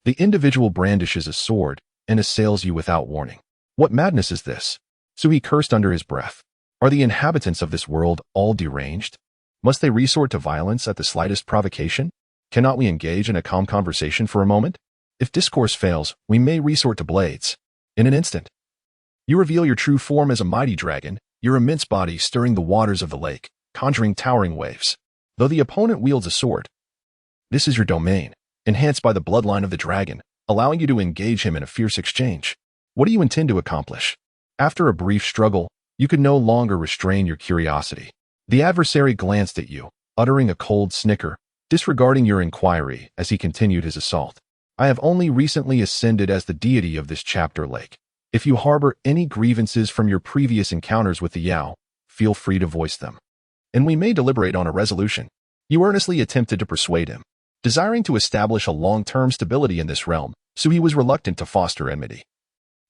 the individual brandishes a sword and assails you without warning. What madness is this? Sui cursed under his breath. Are the inhabitants of this world all deranged? Must they resort to violence at the slightest provocation? Cannot we engage in a calm conversation for a moment? If discourse fails, we may resort to blades. In an instant, you reveal your true form as a mighty dragon, your immense body stirring the waters of the lake, conjuring towering waves. Though the opponent wields a sword, this is your domain, enhanced by the bloodline of the dragon, allowing you to engage him in a fierce exchange. What do you intend to accomplish? After a brief struggle, you could no longer restrain your curiosity. The adversary glanced at you, uttering a cold snicker, disregarding your inquiry as he continued his assault. I have only recently ascended as the deity of this chapter lake. If you harbor any grievances from your previous encounters with the Yao, feel free to voice them, and we may deliberate on a resolution. You earnestly attempted to persuade him. Desiring to establish a long-term stability in this realm, Sui was reluctant to foster enmity,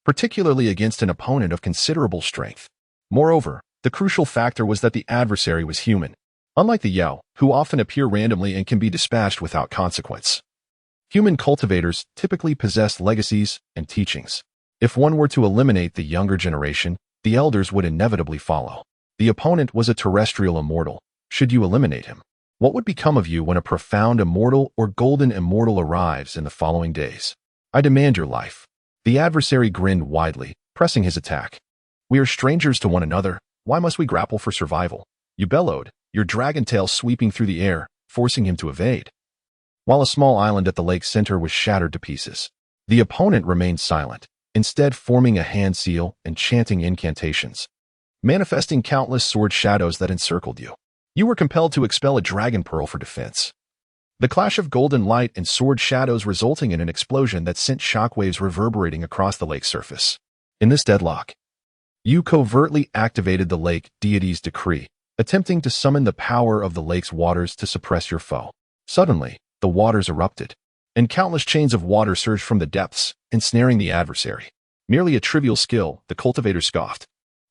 particularly against an opponent of considerable strength. Moreover, the crucial factor was that the adversary was human, unlike the Yao, who often appear randomly and can be dispatched without consequence. Human cultivators typically possess legacies and teachings. If one were to eliminate the younger generation, the elders would inevitably follow. The opponent was a terrestrial immortal. Should you eliminate him, what would become of you when a profound immortal or golden immortal arrives in the following days? I demand your life. The adversary grinned widely, pressing his attack. We are strangers to one another. Why must we grapple for survival? You bellowed, your dragon tail sweeping through the air, forcing him to evade. While a small island at the lake's center was shattered to pieces, the opponent remained silent, instead forming a hand seal and chanting incantations, manifesting countless sword shadows that encircled you. You were compelled to expel a dragon pearl for defense. The clash of golden light and sword shadows resulting in an explosion that sent shockwaves reverberating across the lake's surface. In this deadlock, you covertly activated the lake deity's decree, attempting to summon the power of the lake's waters to suppress your foe. Suddenly, the waters erupted, and countless chains of water surged from the depths, ensnaring the adversary. Merely a trivial skill, the cultivator scoffed,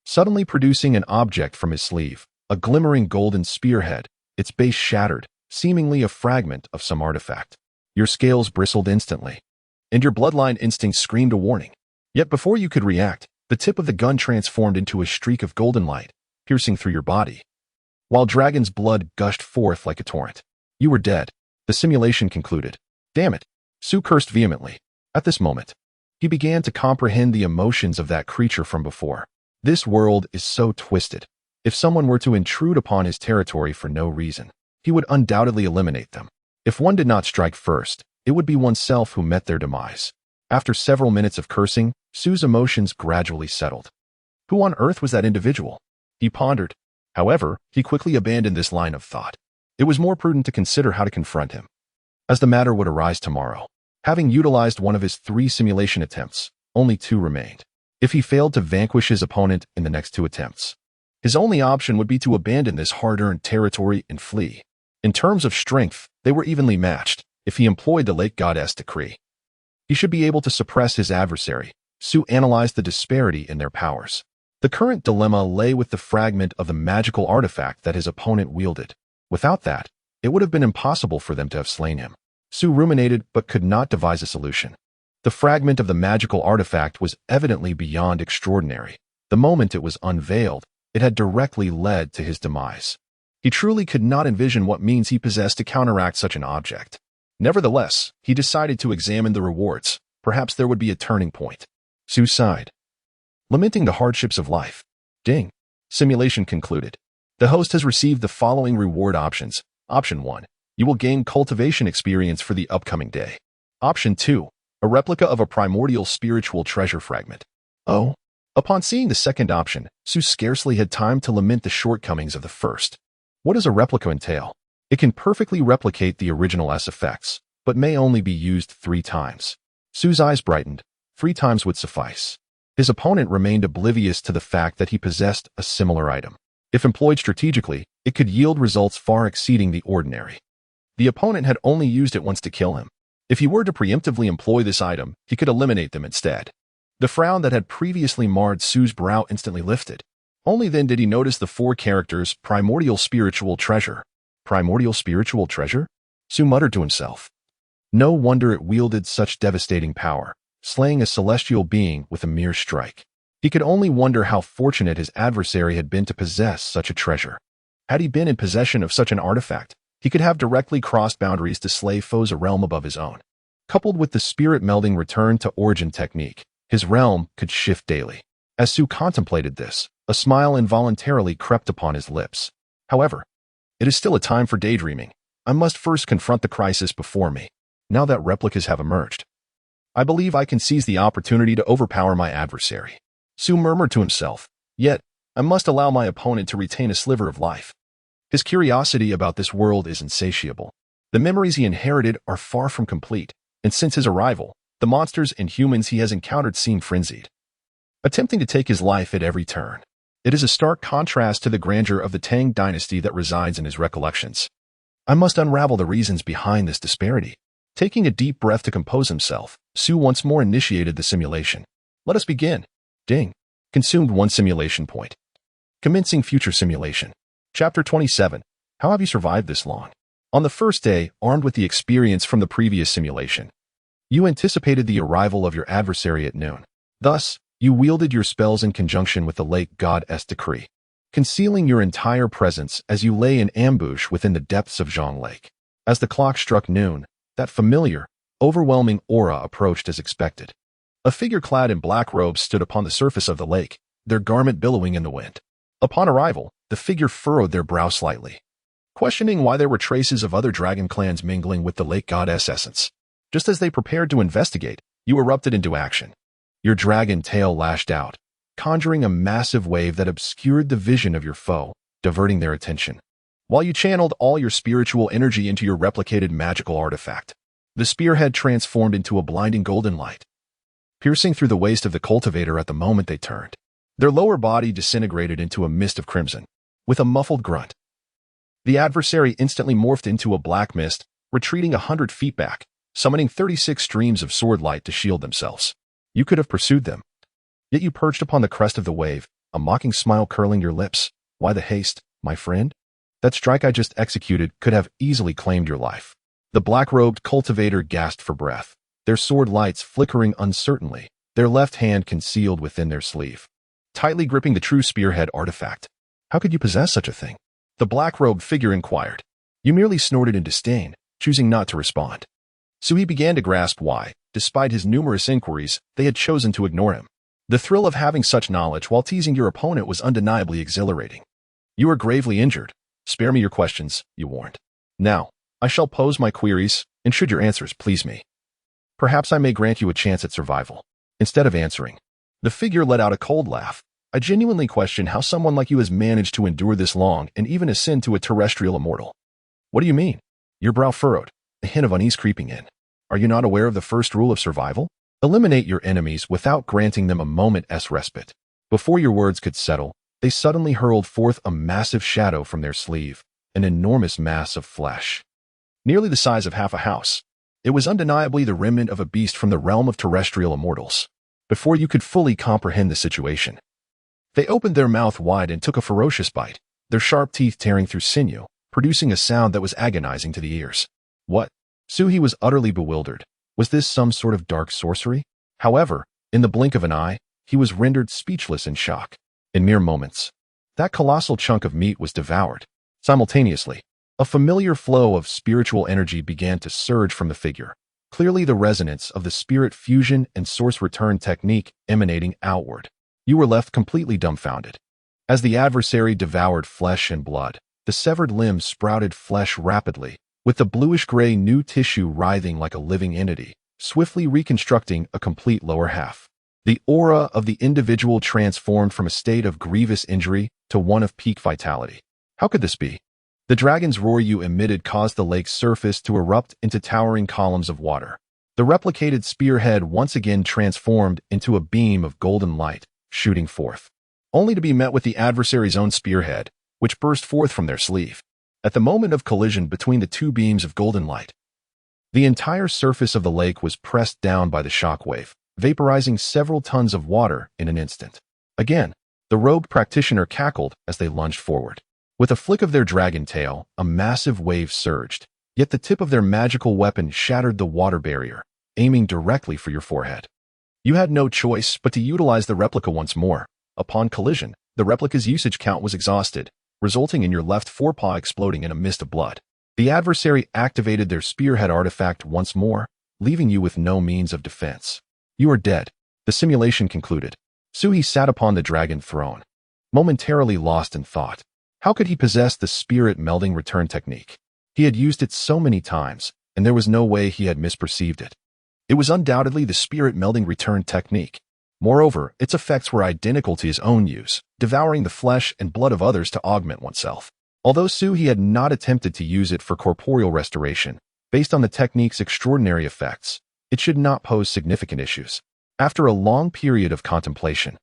suddenly producing an object from his sleeve, a glimmering golden spearhead, its base shattered, seemingly a fragment of some artifact. Your scales bristled instantly, and your bloodline instinct screamed a warning. Yet before you could react, The tip of the gun transformed into a streak of golden light, piercing through your body, while Dragon's blood gushed forth like a torrent. You were dead. The simulation concluded. Damn it! Su cursed vehemently. At this moment, he began to comprehend the emotions of that creature from before. This world is so twisted. If someone were to intrude upon his territory for no reason, he would undoubtedly eliminate them. If one did not strike first, it would be oneself who met their demise. After several minutes of cursing, Su's emotions gradually settled. Who on earth was that individual? He pondered. However, he quickly abandoned this line of thought. It was more prudent to consider how to confront him, as the matter would arise tomorrow. Having utilized one of his 3 simulation attempts, only 2 remained. If he failed to vanquish his opponent in the next 2 attempts, his only option would be to abandon this hard-earned territory and flee. In terms of strength, they were evenly matched. If he employed the late goddess decree, he should be able to suppress his adversary. Su analyzed the disparity in their powers. The current dilemma lay with the fragment of the magical artifact that his opponent wielded. Without that, it would have been impossible for them to have slain him. Su ruminated but could not devise a solution. The fragment of the magical artifact was evidently beyond extraordinary. The moment it was unveiled, it had directly led to his demise. He truly could not envision what means he possessed to counteract such an object. Nevertheless, he decided to examine the rewards. Perhaps there would be a turning point. Su sighed, lamenting the hardships of life. Ding. Simulation concluded. The host has received the following reward options. Option 1. You will gain cultivation experience for the upcoming day. Option 2. A replica of a primordial spiritual treasure fragment. Oh. Upon seeing the second option, Su scarcely had time to lament the shortcomings of the first. What does a replica entail? It can perfectly replicate the original S effects, but may only be used 3 times. Su's eyes brightened. 3 times would suffice. His opponent remained oblivious to the fact that he possessed a similar item. If employed strategically, it could yield results far exceeding the ordinary. The opponent had only used it once to kill him. If he were to preemptively employ this item, he could eliminate them instead. The frown that had previously marred Su's brow instantly lifted. Only then did he notice the 4 characters primordial spiritual treasure. Primordial spiritual treasure? Su muttered to himself. No wonder it wielded such devastating power, slaying a celestial being with a mere strike. He could only wonder how fortunate his adversary had been to possess such a treasure. Had he been in possession of such an artifact, he could have directly crossed boundaries to slay foes a realm above his own. Coupled with the spirit-melding return to origin technique, his realm could shift daily. As Su contemplated this, a smile involuntarily crept upon his lips. However, it is still a time for daydreaming. I must first confront the crisis before me. Now that replicas have emerged, I believe I can seize the opportunity to overpower my adversary. Su murmured to himself, yet, I must allow my opponent to retain a sliver of life. His curiosity about this world is insatiable. The memories he inherited are far from complete, and since his arrival, the monsters and humans he has encountered seem frenzied, attempting to take his life at every turn. It is a stark contrast to the grandeur of the Tang dynasty that resides in his recollections. I must unravel the reasons behind this disparity. Taking a deep breath to compose himself, Su once more initiated the simulation. Let us begin. Ding. Consumed 1 simulation point. Commencing future simulation. Chapter 27. How have you survived this long? On the first day, armed with the experience from the previous simulation, you anticipated the arrival of your adversary at noon. Thus, you wielded your spells in conjunction with the late goddess decree, concealing your entire presence as you lay in ambush within the depths of Zhang Lake. As the clock struck noon, that familiar, overwhelming aura approached as expected. A figure clad in black robes stood upon the surface of the lake, their garment billowing in the wind. Upon arrival, the figure furrowed their brow slightly, questioning why there were traces of other dragon clans mingling with the lake goddess essence. Just as they prepared to investigate, you erupted into action. Your dragon tail lashed out, conjuring a massive wave that obscured the vision of your foe, diverting their attention. While you channeled all your spiritual energy into your replicated magical artifact, the spearhead transformed into a blinding golden light, piercing through the waist of the cultivator at the moment they turned. Their lower body disintegrated into a mist of crimson. With a muffled grunt, the adversary instantly morphed into a black mist, retreating 100 feet back, summoning 36 streams of sword light to shield themselves. You could have pursued them, yet you perched upon the crest of the wave, a mocking smile curling your lips. Why the haste, my friend? That strike I just executed could have easily claimed your life. The black-robed cultivator gasped for breath, their sword lights flickering uncertainly, their left hand concealed within their sleeve, tightly gripping the true spearhead artifact. How could you possess such a thing? The black-robed figure inquired. You merely snorted in disdain, choosing not to respond. Sui began to grasp why, despite his numerous inquiries, they had chosen to ignore him. The thrill of having such knowledge while teasing your opponent was undeniably exhilarating. You are gravely injured. Spare me your questions, you warned. Now, I shall pose my queries, and should your answers please me, perhaps I may grant you a chance at survival. Instead of answering, the figure let out a cold laugh. I genuinely question how someone like you has managed to endure this long and even ascend to a terrestrial immortal. What do you mean? Your brow furrowed, a hint of unease creeping in. Are you not aware of the first rule of survival? Eliminate your enemies without granting them a moment's respite. Before your words could settle, they suddenly hurled forth a massive shadow from their sleeve, an enormous mass of flesh, nearly the size of half a house. It was undeniably the remnant of a beast from the realm of terrestrial immortals. Before you could fully comprehend the situation, they opened their mouth wide and took a ferocious bite, their sharp teeth tearing through sinew, producing a sound that was agonizing to the ears. What? Suhi was utterly bewildered. Was this some sort of dark sorcery? However, in the blink of an eye, he was rendered speechless in shock. In mere moments, that colossal chunk of meat was devoured. Simultaneously, a familiar flow of spiritual energy began to surge from the figure, clearly the resonance of the spirit fusion and source return technique emanating outward. You were left completely dumbfounded. As the adversary devoured flesh and blood, the severed limbs sprouted flesh rapidly, with the bluish-gray new tissue writhing like a living entity, swiftly reconstructing a complete lower half. The aura of the individual transformed from a state of grievous injury to one of peak vitality. How could this be? The dragon's roar you emitted caused the lake's surface to erupt into towering columns of water. The replicated spearhead once again transformed into a beam of golden light, shooting forth, only to be met with the adversary's own spearhead, which burst forth from their sleeve. At the moment of collision between the two beams of golden light, the entire surface of the lake was pressed down by the shockwave, vaporizing several tons of water in an instant. Again, the robed practitioner cackled as they lunged forward. With a flick of their dragon tail, a massive wave surged, yet the tip of their magical weapon shattered the water barrier, aiming directly for your forehead. You had no choice but to utilize the replica once more. Upon collision, the replica's usage count was exhausted, resulting in your left forepaw exploding in a mist of blood. The adversary activated their spearhead artifact once more, leaving you with no means of defense. You are dead. The simulation concluded. Suhi sat upon the dragon throne, momentarily lost in thought. How could he possess the spirit melding return technique? He had used it so many times, and there was no way he had misperceived it. It was undoubtedly the spirit melding return technique. Moreover, its effects were identical to his own use, devouring the flesh and blood of others to augment oneself. Although Suhi had not attempted to use it for corporeal restoration, based on the technique's extraordinary effects, it should not pose significant issues. After a long period of contemplation,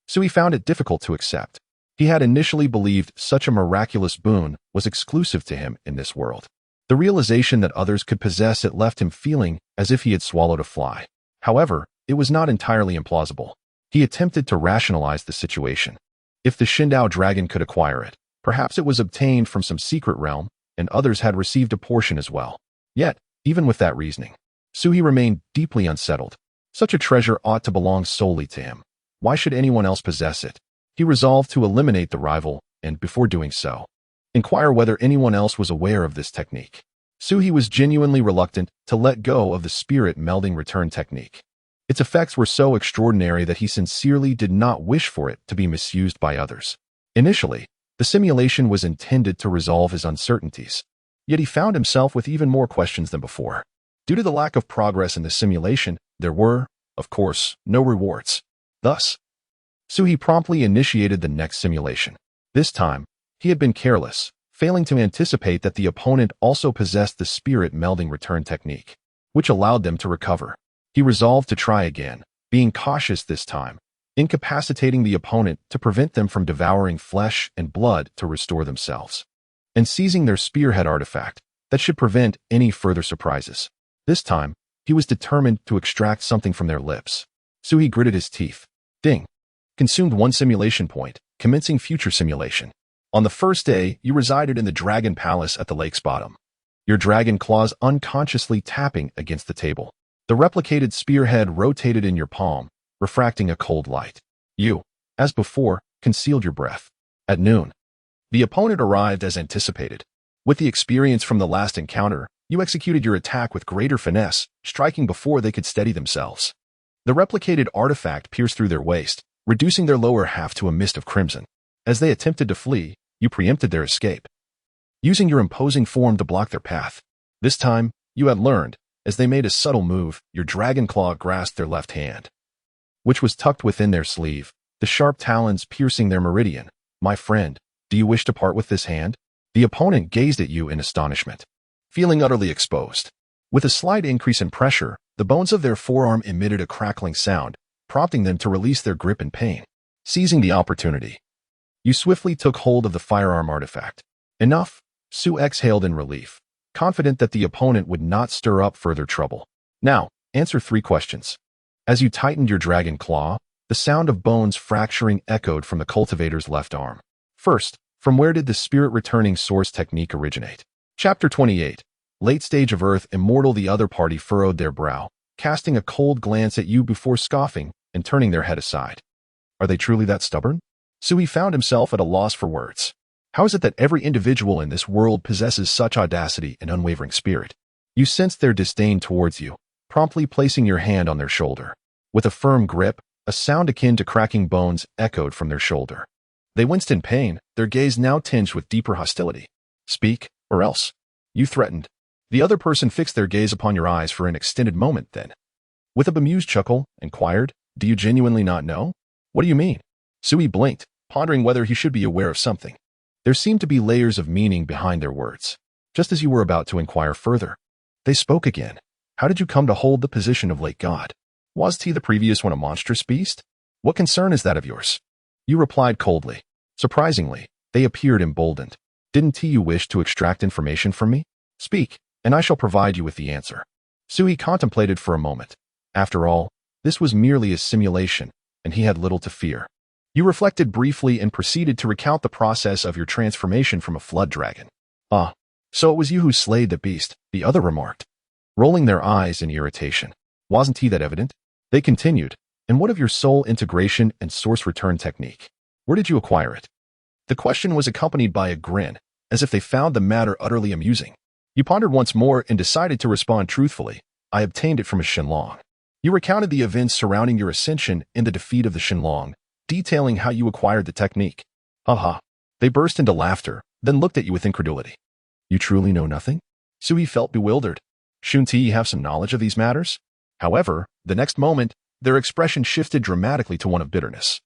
Suhi found it difficult to accept. He had initially believed such a miraculous boon was exclusive to him in this world. The realization that others could possess it left him feeling as if he had swallowed a fly. However, it was not entirely implausible. He attempted to rationalize the situation. If the Shindao dragon could acquire it, perhaps it was obtained from some secret realm, and others had received a portion as well. Yet, even with that reasoning, Suhi remained deeply unsettled. Such a treasure ought to belong solely to him. Why should anyone else possess it? He resolved to eliminate the rival, and before doing so, inquire whether anyone else was aware of this technique. Suhi was genuinely reluctant to let go of the spirit melding return technique. Its effects were so extraordinary that he sincerely did not wish for it to be misused by others. Initially, the simulation was intended to resolve his uncertainties, yet he found himself with even more questions than before. Due to the lack of progress in the simulation, there were, of course, no rewards. Thus, Suhi promptly initiated the next simulation. This time, he had been careless, failing to anticipate that the opponent also possessed the spirit melding return technique, which allowed them to recover. He resolved to try again, being cautious this time, incapacitating the opponent to prevent them from devouring flesh and blood to restore themselves, and seizing their spearhead artifact that should prevent any further surprises. This time, he was determined to extract something from their lips. Suhi gritted his teeth. Ding. Consumed one simulation point, commencing future simulation. On the first day, you resided in the Dragon Palace at the lake's bottom, your dragon claws unconsciously tapping against the table. The replicated spearhead rotated in your palm, refracting a cold light. You, as before, concealed your breath. At noon, the opponent arrived as anticipated. With the experience from the last encounter, you executed your attack with greater finesse, striking before they could steady themselves. The replicated artifact pierced through their waist, reducing their lower half to a mist of crimson. As they attempted to flee, you preempted their escape, using your imposing form to block their path. This time, you had learned. As they made a subtle move, your dragon claw grasped their left hand, which was tucked within their sleeve, the sharp talons piercing their meridian. My friend, do you wish to part with this hand? The opponent gazed at you in astonishment, feeling utterly exposed. With a slight increase in pressure, the bones of their forearm emitted a crackling sound, prompting them to release their grip in pain. Seizing the opportunity, you swiftly took hold of the firearm artifact. Enough, Sue exhaled in relief, confident that the opponent would not stir up further trouble. Now, answer 3 questions. As you tightened your dragon claw, the sound of bones fracturing echoed from the cultivator's left arm. First, from where did the spirit-returning source technique originate? Chapter 28. Late stage of Earth Immortal. The other party furrowed their brow, casting a cold glance at you before scoffing and turning their head aside. Are they truly that stubborn? Sui found himself at a loss for words. How is it that every individual in this world possesses such audacity and unwavering spirit? You sensed their disdain towards you, promptly placing your hand on their shoulder. With a firm grip, a sound akin to cracking bones echoed from their shoulder. They winced in pain, their gaze now tinged with deeper hostility. Speak, or else. You threatened. The other person fixed their gaze upon your eyes for an extended moment, then, with a bemused chuckle, inquired, Do you genuinely not know? What do you mean? Sui blinked, pondering whether he should be aware of something. There seemed to be layers of meaning behind their words. Just as you were about to inquire further, they spoke again. How did you come to hold the position of late god? Was he the previous one a monstrous beast? What concern is that of yours? You replied coldly. Surprisingly, they appeared emboldened. Didn't you wish to extract information from me? Speak, and I shall provide you with the answer. Sui contemplated for a moment. After all, this was merely a simulation, and he had little to fear. You reflected briefly and proceeded to recount the process of your transformation from a flood dragon. Ah, so it was you who slayed the beast, the other remarked, rolling their eyes in irritation. Wasn't he that evident? They continued, and what of your soul integration and source return technique? Where did you acquire it? The question was accompanied by a grin, as if they found the matter utterly amusing. You pondered once more and decided to respond truthfully. I obtained it from a Shenlong. You recounted the events surrounding your ascension and the defeat of the Shenlong, detailing how you acquired the technique. Ha. They burst into laughter, then looked at you with incredulity. You truly know nothing? Sui felt bewildered. Shouldn't he have some knowledge of these matters? However, the next moment, their expression shifted dramatically to one of bitterness,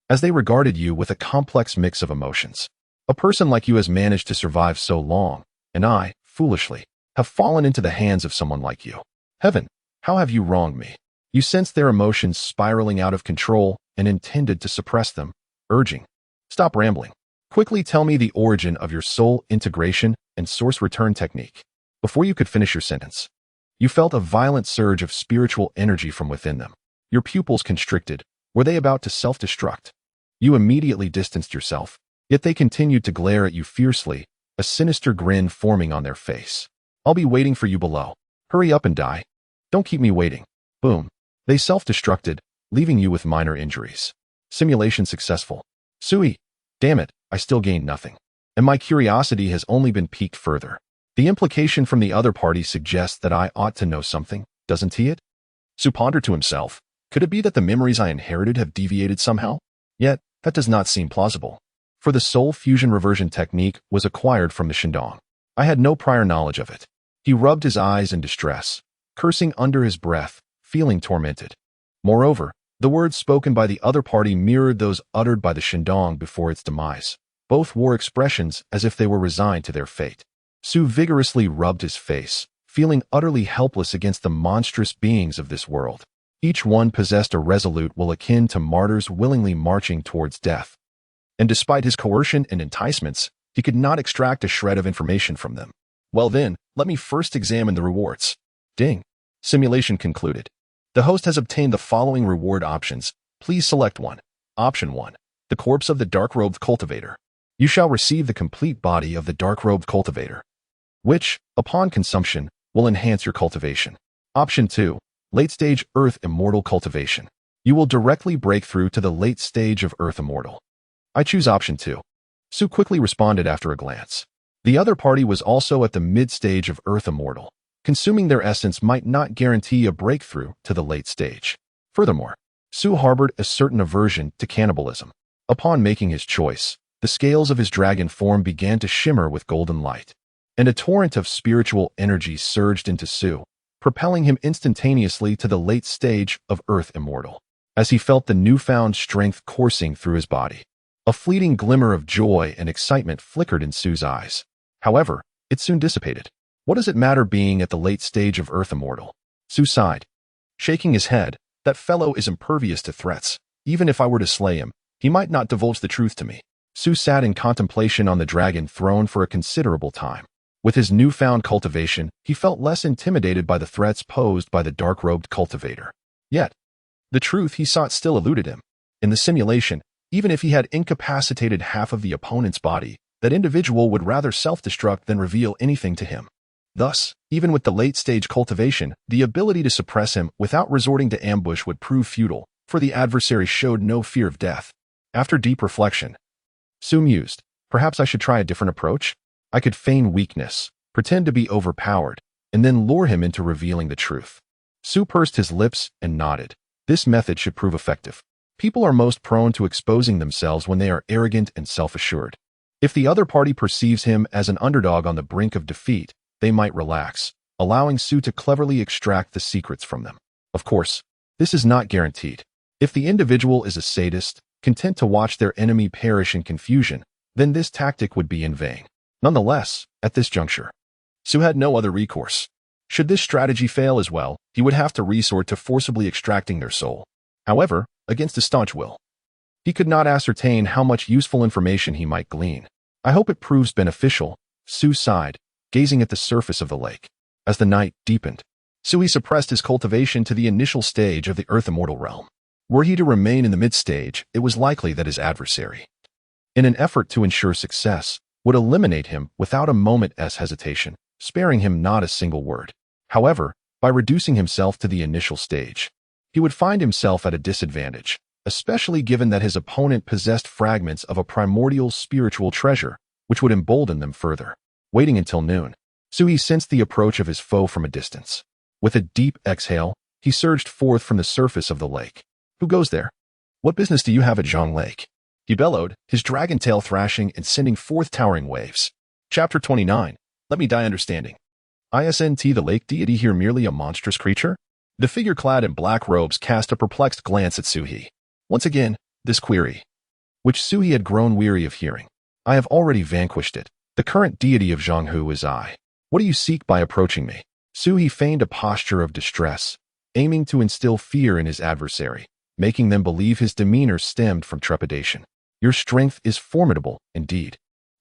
as they regarded you with a complex mix of emotions. A person like you has managed to survive so long, and I, foolishly, have fallen into the hands of someone like you. Heaven, how have you wronged me? You sensed their emotions spiraling out of control and intended to suppress them, urging, Stop rambling. Quickly tell me the origin of your soul integration and source return technique. Before you could finish your sentence, you felt a violent surge of spiritual energy from within them. Your pupils constricted. Were they about to self-destruct? You immediately distanced yourself, yet they continued to glare at you fiercely, a sinister grin forming on their face. I'll be waiting for you below. Hurry up and die. Don't keep me waiting. Boom. They self-destructed, leaving you with minor injuries. Simulation successful. Sui, damn it, I still gained nothing. And my curiosity has only been piqued further. The implication from the other party suggests that I ought to know something, doesn't he it? Su pondered to himself. Could it be that the memories I inherited have deviated somehow? Yet, that does not seem plausible. For the soul fusion reversion technique was acquired from the Shandong. I had no prior knowledge of it. He rubbed his eyes in distress, cursing under his breath, feeling tormented. Moreover, the words spoken by the other party mirrored those uttered by the Shandong before its demise. Both wore expressions as if they were resigned to their fate. Su vigorously rubbed his face, feeling utterly helpless against the monstrous beings of this world. Each one possessed a resolute will akin to martyrs willingly marching towards death. And despite his coercion and enticements, he could not extract a shred of information from them. Well then, let me first examine the rewards. Ding. Simulation concluded. The host has obtained the following reward options. Please select one. Option 1. The corpse of the dark-robed cultivator. You shall receive the complete body of the dark-robed cultivator, which, upon consumption, will enhance your cultivation. Option 2. Late-stage Earth Immortal Cultivation. You will directly break through to the late stage of Earth Immortal. I choose option 2. Su quickly responded after a glance. The other party was also at the mid-stage of Earth Immortal. Consuming their essence might not guarantee a breakthrough to the late stage. Furthermore, Su harbored a certain aversion to cannibalism. Upon making his choice, the scales of his dragon form began to shimmer with golden light, and a torrent of spiritual energy surged into Su, propelling him instantaneously to the late stage of Earth Immortal. As he felt the newfound strength coursing through his body, a fleeting glimmer of joy and excitement flickered in Su's eyes. However, it soon dissipated. What does it matter being at the late stage of Earth Immortal? Su sighed, shaking his head. That fellow is impervious to threats. Even if I were to slay him, he might not divulge the truth to me. Su sat in contemplation on the dragon throne for a considerable time. With his newfound cultivation, he felt less intimidated by the threats posed by the dark-robed cultivator. Yet, the truth he sought still eluded him. In the simulation, even if he had incapacitated half of the opponent's body, that individual would rather self-destruct than reveal anything to him. Thus, even with the late-stage cultivation, the ability to suppress him without resorting to ambush would prove futile, for the adversary showed no fear of death. After deep reflection, Su mused, perhaps I should try a different approach? I could feign weakness, pretend to be overpowered, and then lure him into revealing the truth. Su pursed his lips and nodded. This method should prove effective. People are most prone to exposing themselves when they are arrogant and self-assured. If the other party perceives him as an underdog on the brink of defeat, they might relax, allowing Su to cleverly extract the secrets from them. Of course, this is not guaranteed. If the individual is a sadist, content to watch their enemy perish in confusion, then this tactic would be in vain. Nonetheless, at this juncture, Su had no other recourse. Should this strategy fail as well, he would have to resort to forcibly extracting their soul. However, against a staunch will, he could not ascertain how much useful information he might glean. I hope it proves beneficial, Su sighed, gazing at the surface of the lake. As the night deepened, Sui suppressed his cultivation to the initial stage of the Earth Immortal realm. Were he to remain in the mid-stage, it was likely that his adversary, in an effort to ensure success, would eliminate him without a moment's hesitation, sparing him not a single word. However, by reducing himself to the initial stage, he would find himself at a disadvantage, especially given that his opponent possessed fragments of a primordial spiritual treasure, which would embolden them further. Waiting until noon, Sui sensed the approach of his foe from a distance. With a deep exhale, he surged forth from the surface of the lake. Who goes there? What business do you have at Zhang Lake? He bellowed, his dragon tail thrashing and sending forth towering waves. Chapter 29. Let me die understanding. Isn't the lake deity here merely a monstrous creature? The figure clad in black robes cast a perplexed glance at Suhi. Once again, this query, which Suhi had grown weary of hearing. I have already vanquished it. The current deity of Zhanghu is I. What do you seek by approaching me? Suhi feigned a posture of distress, aiming to instill fear in his adversary, making them believe his demeanor stemmed from trepidation. Your strength is formidable, indeed.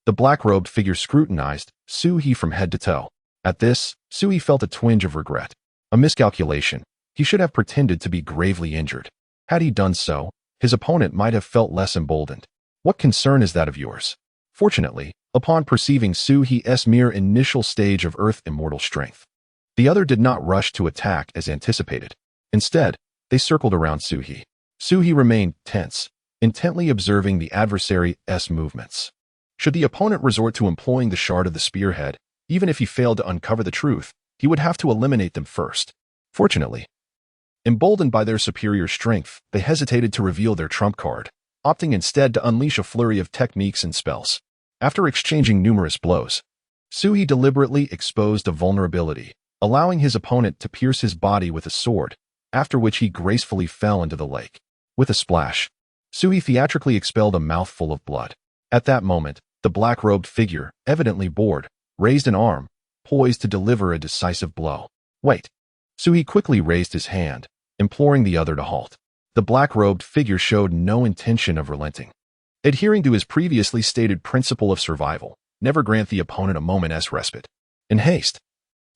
The black-robed figure scrutinized Suhi from head to toe. At this, Suhi felt a twinge of regret. A miscalculation. He should have pretended to be gravely injured. Had he done so, his opponent might have felt less emboldened. What concern is that of yours? Fortunately, upon perceiving Suhi's mere initial stage of Earth Immortal strength, the other did not rush to attack as anticipated. Instead, they circled around Suhi. Suhi remained tense, intently observing the adversary's movements. Should the opponent resort to employing the shard of the spearhead, even if he failed to uncover the truth, he would have to eliminate them first. Fortunately, emboldened by their superior strength, they hesitated to reveal their trump card, opting instead to unleash a flurry of techniques and spells. After exchanging numerous blows, Suhi deliberately exposed a vulnerability, allowing his opponent to pierce his body with a sword, after which he gracefully fell into the lake. With a splash, Suhi theatrically expelled a mouthful of blood. At that moment, the black-robed figure, evidently bored, raised an arm, poised to deliver a decisive blow. Wait. Suhi quickly raised his hand, imploring the other to halt. The black-robed figure showed no intention of relenting. Adhering to his previously stated principle of survival, never grant the opponent a moment's respite. In haste,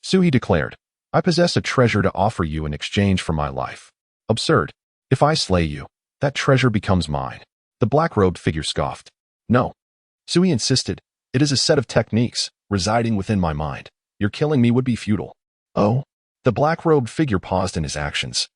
Suhi declared, I possess a treasure to offer you in exchange for my life. Absurd. If I slay you, that treasure becomes mine. The black-robed figure scoffed. No. Suhi insisted, it is a set of techniques, residing within my mind. Your killing me would be futile. Oh? The black-robed figure paused in his actions.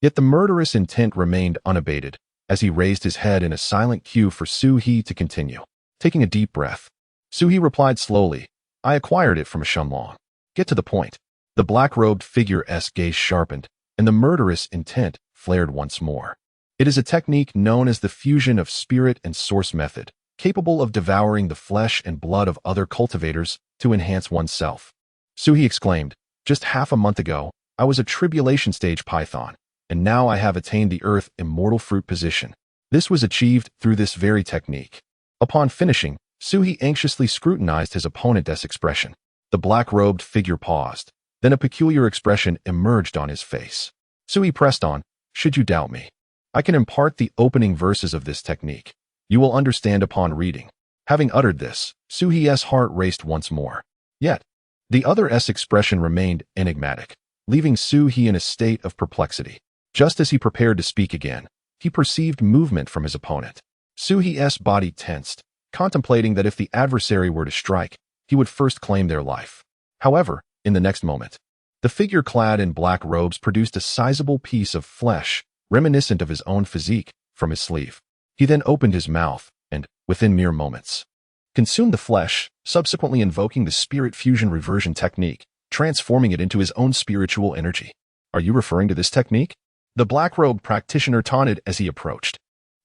Yet the murderous intent remained unabated as he raised his head in a silent cue for Su-He to continue. Taking a deep breath, Su-He replied slowly, "I acquired it from a Shenlong. Get to the point." The black-robed figure's gaze sharpened, and the murderous intent flared once more. It is a technique known as the fusion of spirit and source method, capable of devouring the flesh and blood of other cultivators to enhance oneself. Su-He exclaimed, "Just half a month ago, I was a tribulation stage python, and now I have attained the earth immortal fruit position. This was achieved through this very technique." Upon finishing, Su-He anxiously scrutinized his opponent's expression. The black-robed figure paused. Then a peculiar expression emerged on his face. Su-He pressed on, "Should you doubt me, I can impart the opening verses of this technique. You will understand upon reading." Having uttered this, Su-He's heart raced once more. Yet, the other's expression remained enigmatic, leaving Su-He in a state of perplexity. Just as he prepared to speak again, he perceived movement from his opponent. Su-He's body tensed, contemplating that if the adversary were to strike, he would first claim their life. However, in the next moment, the figure clad in black robes produced a sizable piece of flesh, reminiscent of his own physique, from his sleeve. He then opened his mouth and, within mere moments, consumed the flesh, subsequently invoking the spirit fusion reversion technique, transforming it into his own spiritual energy. "Are you referring to this technique?" the black-robed practitioner taunted as he approached.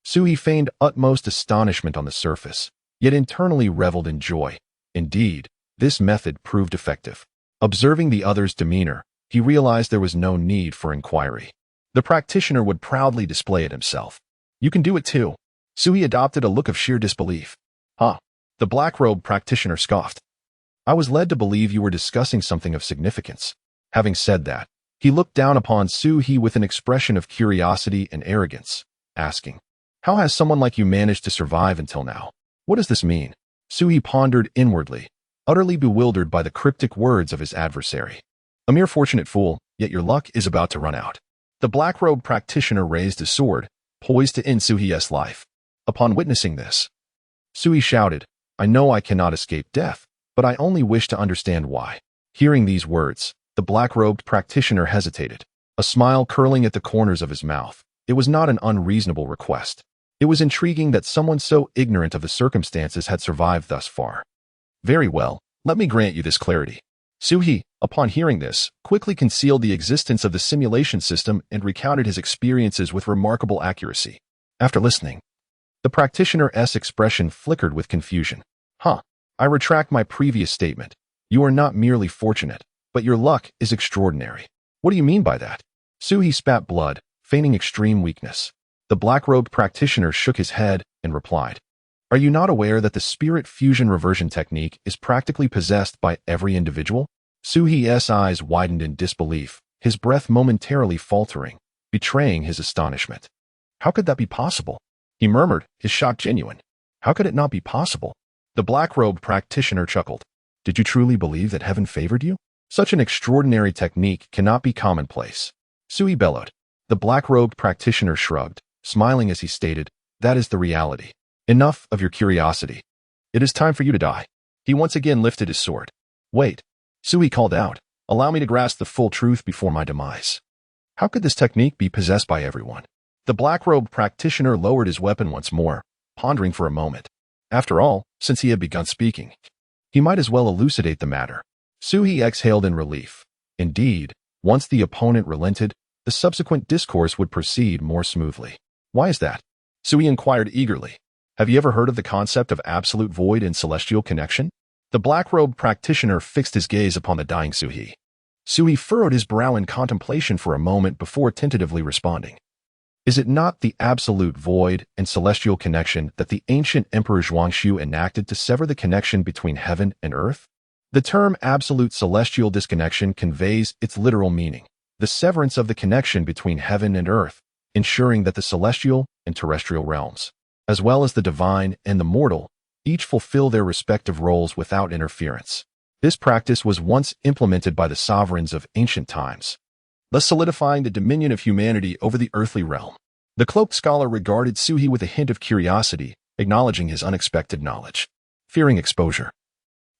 Su-He feigned utmost astonishment on the surface, yet internally reveled in joy. Indeed, this method proved effective. Observing the other's demeanor, he realized there was no need for inquiry. The practitioner would proudly display it himself. "You can do it too." Su-He adopted a look of sheer disbelief. "Huh?" the black-robed practitioner scoffed. "I was led to believe you were discussing something of significance." Having said that, he looked down upon Su-He with an expression of curiosity and arrogance, asking, "How has someone like you managed to survive until now? What does this mean?" Su-He pondered inwardly, utterly bewildered by the cryptic words of his adversary. "A mere fortunate fool, yet your luck is about to run out." The black-robed practitioner raised his sword, poised to end Su-He's life. Upon witnessing this, Su-He shouted, "I know I cannot escape death, but I only wish to understand why." Hearing these words, the black-robed practitioner hesitated, a smile curling at the corners of his mouth. It was not an unreasonable request. It was intriguing that someone so ignorant of the circumstances had survived thus far. "Very well, let me grant you this clarity." Su-He, upon hearing this, quickly concealed the existence of the simulation system and recounted his experiences with remarkable accuracy. After listening, the practitioner's expression flickered with confusion. "Huh, I retract my previous statement. You are not merely fortunate, but your luck is extraordinary." "What do you mean by that?" Su-He spat blood, feigning extreme weakness. The black-robed practitioner shook his head and replied, "Are you not aware that the spirit fusion reversion technique is practically possessed by every individual?" Su-He's eyes widened in disbelief, his breath momentarily faltering, betraying his astonishment. "How could that be possible?" he murmured, his shock genuine. "How could it not be possible?" The black-robed practitioner chuckled. "Did you truly believe that heaven favored you? Such an extraordinary technique cannot be commonplace." Su-He bellowed. The black-robed practitioner shrugged, smiling as he stated, "That is the reality. Enough of your curiosity. It is time for you to die." He once again lifted his sword. "Wait," Su-He called out, "allow me to grasp the full truth before my demise. How could this technique be possessed by everyone?" The black-robed practitioner lowered his weapon once more, pondering for a moment. After all, since he had begun speaking, he might as well elucidate the matter. Su-He exhaled in relief. Indeed, once the opponent relented, the subsequent discourse would proceed more smoothly. "Why is that?" Su-He inquired eagerly. "Have you ever heard of the concept of absolute void and celestial connection?" The black-robed practitioner fixed his gaze upon the dying Su-He. Su-He furrowed his brow in contemplation for a moment before tentatively responding. "Is it not the absolute void and celestial connection that the ancient Emperor Zhuangxu enacted to sever the connection between heaven and earth?" The term absolute celestial disconnection conveys its literal meaning, the severance of the connection between heaven and earth, ensuring that the celestial and terrestrial realms, as well as the divine and the mortal, each fulfill their respective roles without interference. This practice was once implemented by the sovereigns of ancient times, thus solidifying the dominion of humanity over the earthly realm. The cloaked scholar regarded Su-He with a hint of curiosity, acknowledging his unexpected knowledge. Fearing exposure,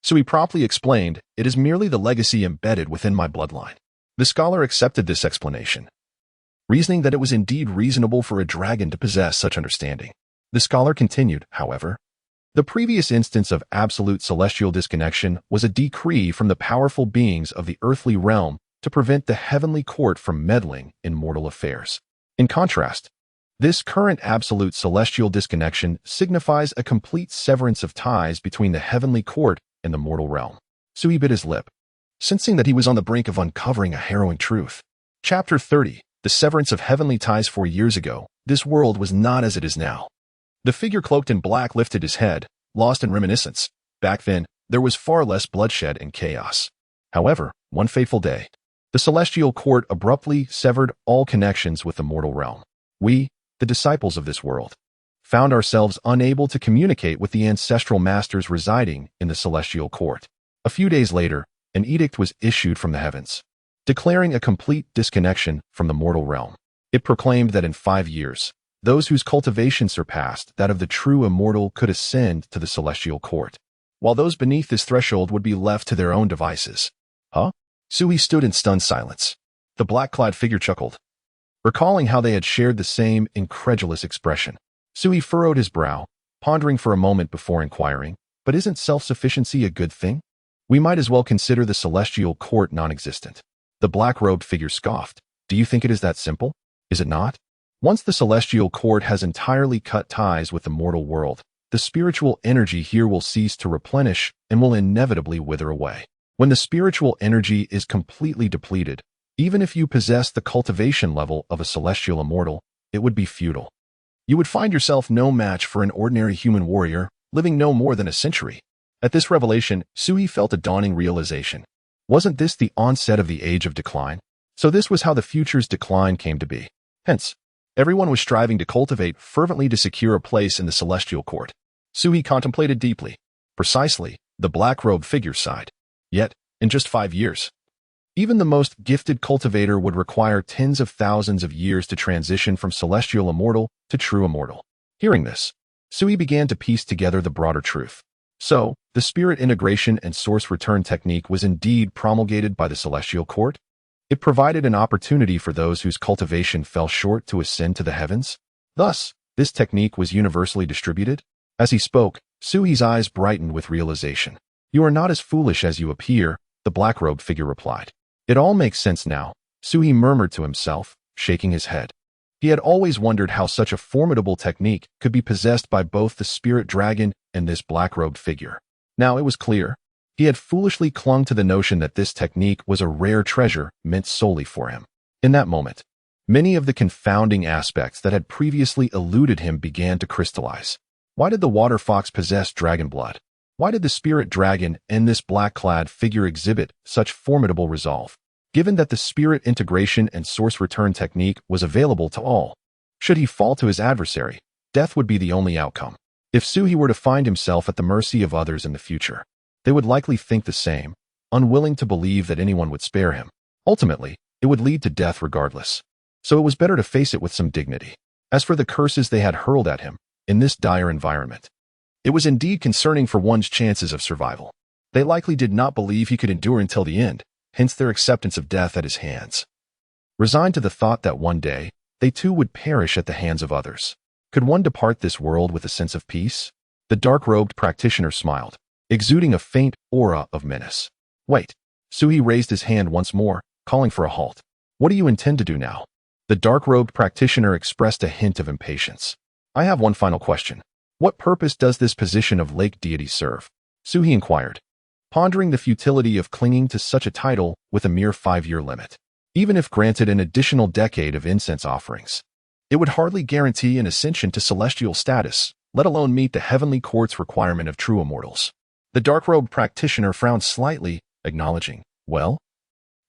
Su-He promptly explained, "It is merely the legacy embedded within my bloodline." The scholar accepted this explanation. reasoning that it was indeed reasonable for a dragon to possess such understanding. The scholar continued, however. The previous instance of absolute celestial disconnection was a decree from the powerful beings of the earthly realm to prevent the heavenly court from meddling in mortal affairs. In contrast, this current absolute celestial disconnection signifies a complete severance of ties between the heavenly court and the mortal realm. Sui bit his lip, sensing that he was on the brink of uncovering a harrowing truth. Chapter 30. The severance of heavenly ties. 4 years ago, this world was not as it is now. The figure cloaked in black lifted his head, lost in reminiscence. Back then, there was far less bloodshed and chaos. However, one fateful day, the celestial court abruptly severed all connections with the mortal realm. We, the disciples of this world, found ourselves unable to communicate with the ancestral masters residing in the celestial court. A few days later, an edict was issued from the heavens, declaring a complete disconnection from the mortal realm. It proclaimed that in 5 years, those whose cultivation surpassed that of the true immortal could ascend to the celestial court, while those beneath this threshold would be left to their own devices. Huh? Sui stood in stunned silence. The black-clad figure chuckled, recalling how they had shared the same incredulous expression. Sui furrowed his brow, pondering for a moment before inquiring, but isn't self-sufficiency a good thing? We might as well consider the celestial court non-existent. The black-robed figure scoffed. Do you think it is that simple? Is it not? Once the celestial court has entirely cut ties with the mortal world, the spiritual energy here will cease to replenish and will inevitably wither away. When the spiritual energy is completely depleted, even if you possess the cultivation level of a celestial immortal, it would be futile. You would find yourself no match for an ordinary human warrior, living no more than a century. At this revelation, Sui felt a dawning realization. Wasn't this the onset of the age of decline? So this was how the future's decline came to be. Hence, everyone was striving to cultivate fervently to secure a place in the celestial court. Sui contemplated deeply. Precisely, the black-robed figure sighed. Yet, in just 5 years, even the most gifted cultivator would require tens of thousands of years to transition from celestial immortal to true immortal. Hearing this, Sui began to piece together the broader truth. So, the spirit integration and source return technique was indeed promulgated by the celestial court? It provided an opportunity for those whose cultivation fell short to ascend to the heavens. Thus, this technique was universally distributed. As he spoke, Sui's eyes brightened with realization. You are not as foolish as you appear, the black-robed figure replied. It all makes sense now, Sui murmured to himself, shaking his head. He had always wondered how such a formidable technique could be possessed by both the spirit dragon and this black-robed figure. Now it was clear. He had foolishly clung to the notion that this technique was a rare treasure meant solely for him. In that moment, many of the confounding aspects that had previously eluded him began to crystallize. Why did the water fox possess Dragonblood? Why did the spirit dragon and this black-clad figure exhibit such formidable resolve? Given that the spirit integration and source return technique was available to all, should he fall to his adversary, death would be the only outcome. If Sui were to find himself at the mercy of others in the future, they would likely think the same, unwilling to believe that anyone would spare him. Ultimately, it would lead to death regardless. So it was better to face it with some dignity. As for the curses they had hurled at him, in this dire environment, it was indeed concerning for one's chances of survival. They likely did not believe he could endure until the end, hence their acceptance of death at his hands. Resigned to the thought that one day, they too would perish at the hands of others. Could one depart this world with a sense of peace? The dark-robed practitioner smiled, exuding a faint aura of menace. Wait. Sui raised his hand once more, calling for a halt. What do you intend to do now? The dark-robed practitioner expressed a hint of impatience. I have one final question. What purpose does this position of lake deity serve? Sui inquired, pondering the futility of clinging to such a title with a mere 5-year limit. Even if granted an additional decade of incense offerings, it would hardly guarantee an ascension to celestial status, let alone meet the heavenly court's requirement of true immortals. The dark-robed practitioner frowned slightly, acknowledging, well,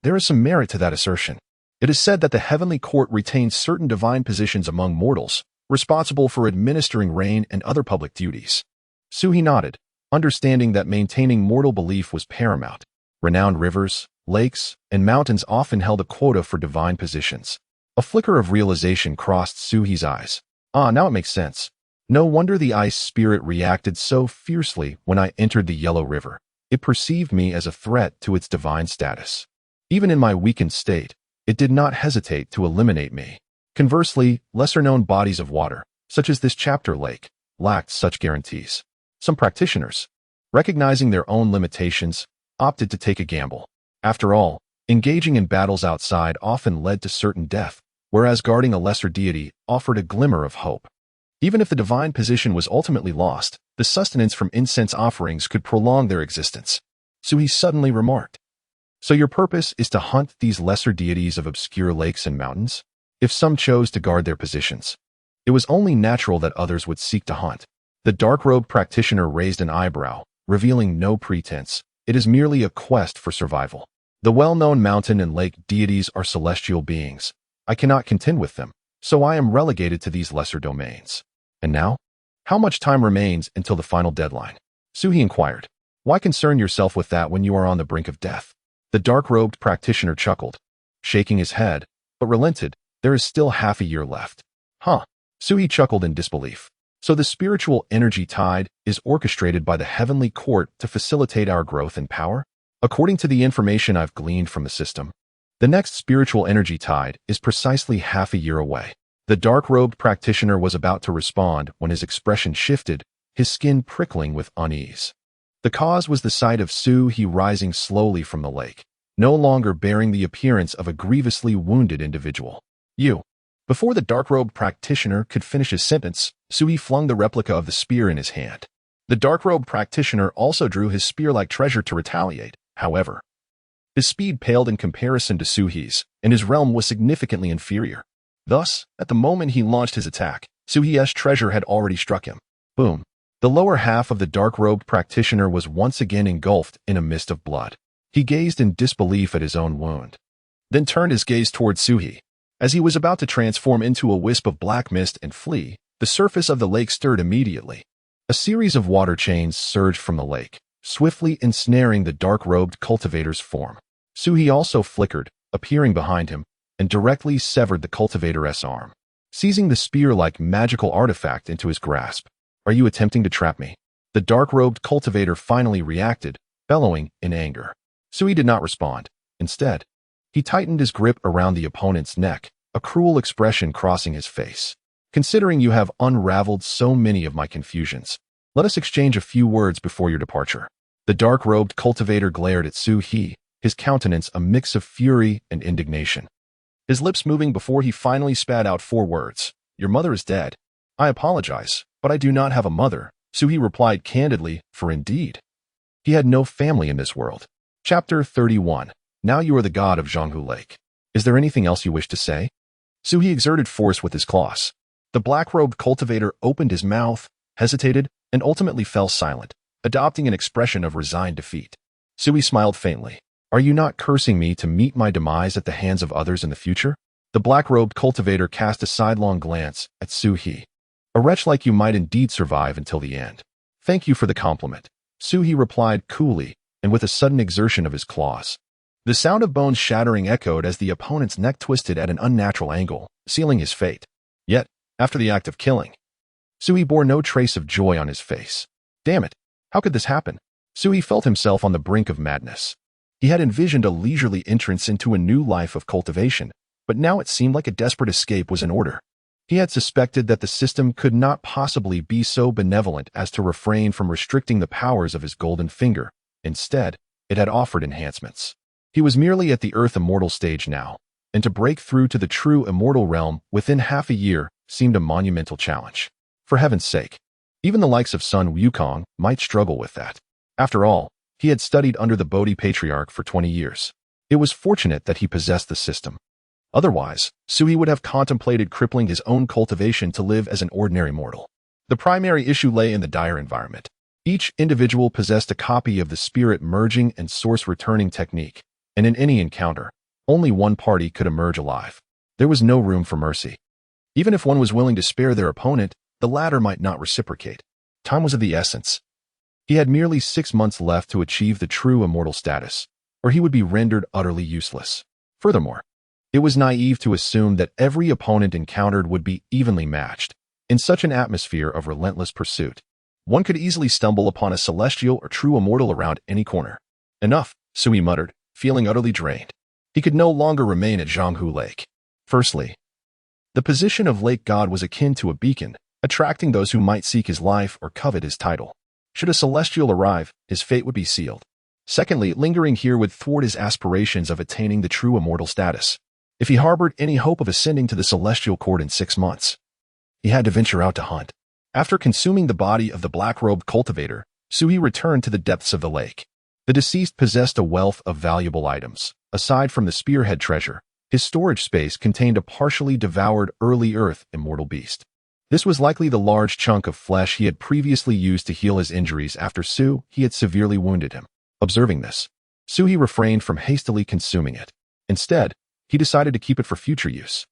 there is some merit to that assertion. It is said that the heavenly court retains certain divine positions among mortals, responsible for administering rain and other public duties. Sui nodded, understanding that maintaining mortal belief was paramount. Renowned rivers, lakes, and mountains often held a quota for divine positions. A flicker of realization crossed Sui's eyes. Now it makes sense. No wonder the ice spirit reacted so fiercely when I entered the Yellow River. It perceived me as a threat to its divine status. Even in my weakened state, it did not hesitate to eliminate me. Conversely, lesser-known bodies of water, such as this chapter lake, lacked such guarantees. Some practitioners, recognizing their own limitations, opted to take a gamble. After all, engaging in battles outside often led to certain death, whereas guarding a lesser deity offered a glimmer of hope. Even if the divine position was ultimately lost, the sustenance from incense offerings could prolong their existence. So he suddenly remarked, "So your purpose is to hunt these lesser deities of obscure lakes and mountains? If some chose to guard their positions, it was only natural that others would seek to hunt." The dark-robed practitioner raised an eyebrow, revealing no pretense. It is merely a quest for survival. The well-known mountain and lake deities are celestial beings. I cannot contend with them, so I am relegated to these lesser domains. And now? How much time remains until the final deadline? Suhi inquired. Why concern yourself with that when you are on the brink of death? The dark-robed practitioner chuckled, shaking his head, but relented. There is still half a year left. Huh? Suhi chuckled in disbelief. So the spiritual energy tide is orchestrated by the heavenly court to facilitate our growth and power? According to the information I've gleaned from the system, the next spiritual energy tide is precisely half a year away. The dark-robed practitioner was about to respond when his expression shifted, his skin prickling with unease. The cause was the sight of Suhi rising slowly from the lake, no longer bearing the appearance of a grievously wounded individual. You. Before the dark-robed practitioner could finish his sentence, Suhi flung the replica of the spear in his hand. The dark-robed practitioner also drew his spear-like treasure to retaliate. However, his speed paled in comparison to Suhi's, and his realm was significantly inferior. Thus, at the moment he launched his attack, Suhi's treasure had already struck him. Boom. The lower half of the dark-robed practitioner was once again engulfed in a mist of blood. He gazed in disbelief at his own wound, then turned his gaze toward Suhi. As he was about to transform into a wisp of black mist and flee, the surface of the lake stirred immediately. A series of water chains surged from the lake, swiftly ensnaring the dark-robed cultivator's form. Suhi also flickered, appearing behind him, and directly severed the cultivator's arm, seizing the spear-like magical artifact into his grasp. Are you attempting to trap me? The dark-robed cultivator finally reacted, bellowing in anger. Suhi did not respond. Instead, he tightened his grip around the opponent's neck, a cruel expression crossing his face. Considering you have unraveled so many of my confusions, let us exchange a few words before your departure. The dark-robed cultivator glared at Suhi, his countenance a mix of fury and indignation. His lips moving before he finally spat out 4 words. Your mother is dead. I apologize, but I do not have a mother, Suhi replied candidly, for indeed, he had no family in this world. Chapter 31. Now you are the god of Zhanghu Lake. Is there anything else you wish to say? Suhi exerted force with his claws. The black-robed cultivator opened his mouth, hesitated, and ultimately fell silent, adopting an expression of resigned defeat. Suhi smiled faintly. Are you not cursing me to meet my demise at the hands of others in the future? The black-robed cultivator cast a sidelong glance at Suhi. A wretch like you might indeed survive until the end. Thank you for the compliment. Suhi replied coolly, and with a sudden exertion of his claws. The sound of bones shattering echoed as the opponent's neck twisted at an unnatural angle, sealing his fate. Yet, after the act of killing, Suhi bore no trace of joy on his face. Damn it, how could this happen? Suhi felt himself on the brink of madness. He had envisioned a leisurely entrance into a new life of cultivation, but now it seemed like a desperate escape was in order. He had suspected that the system could not possibly be so benevolent as to refrain from restricting the powers of his golden finger. Instead, it had offered enhancements. He was merely at the Earth Immortal stage now, and to break through to the true immortal realm within half a year seemed a monumental challenge. For heaven's sake, even the likes of Sun Wukong might struggle with that. After all, he had studied under the Bodhi Patriarch for 20 years. It was fortunate that he possessed the system. Otherwise, Suhi would have contemplated crippling his own cultivation to live as an ordinary mortal. The primary issue lay in the dire environment. Each individual possessed a copy of the spirit merging and source returning technique, and in any encounter, only one party could emerge alive. There was no room for mercy. Even if one was willing to spare their opponent, the latter might not reciprocate. Time was of the essence. He had merely 6 months left to achieve the true immortal status, or he would be rendered utterly useless. Furthermore, it was naive to assume that every opponent encountered would be evenly matched. In such an atmosphere of relentless pursuit, one could easily stumble upon a celestial or true immortal around any corner. Enough, Suhi muttered, feeling utterly drained. He could no longer remain at Zhanghu Lake. Firstly, The position of lake god was akin to a beacon, attracting those who might seek his life or covet his title. Should a celestial arrive, his fate would be sealed. Secondly, lingering here would thwart his aspirations of attaining the true immortal status. If he harbored any hope of ascending to the celestial court in 6 months, he had to venture out to hunt. After consuming the body of the black-robed cultivator, Sui returned to the depths of the lake. The deceased possessed a wealth of valuable items. Aside from the spearhead treasure, his storage space contained a partially devoured early Earth immortal beast. This was likely the large chunk of flesh he had previously used to heal his injuries after he had severely wounded him. Observing this, Sui refrained from hastily consuming it. Instead, he decided to keep it for future use,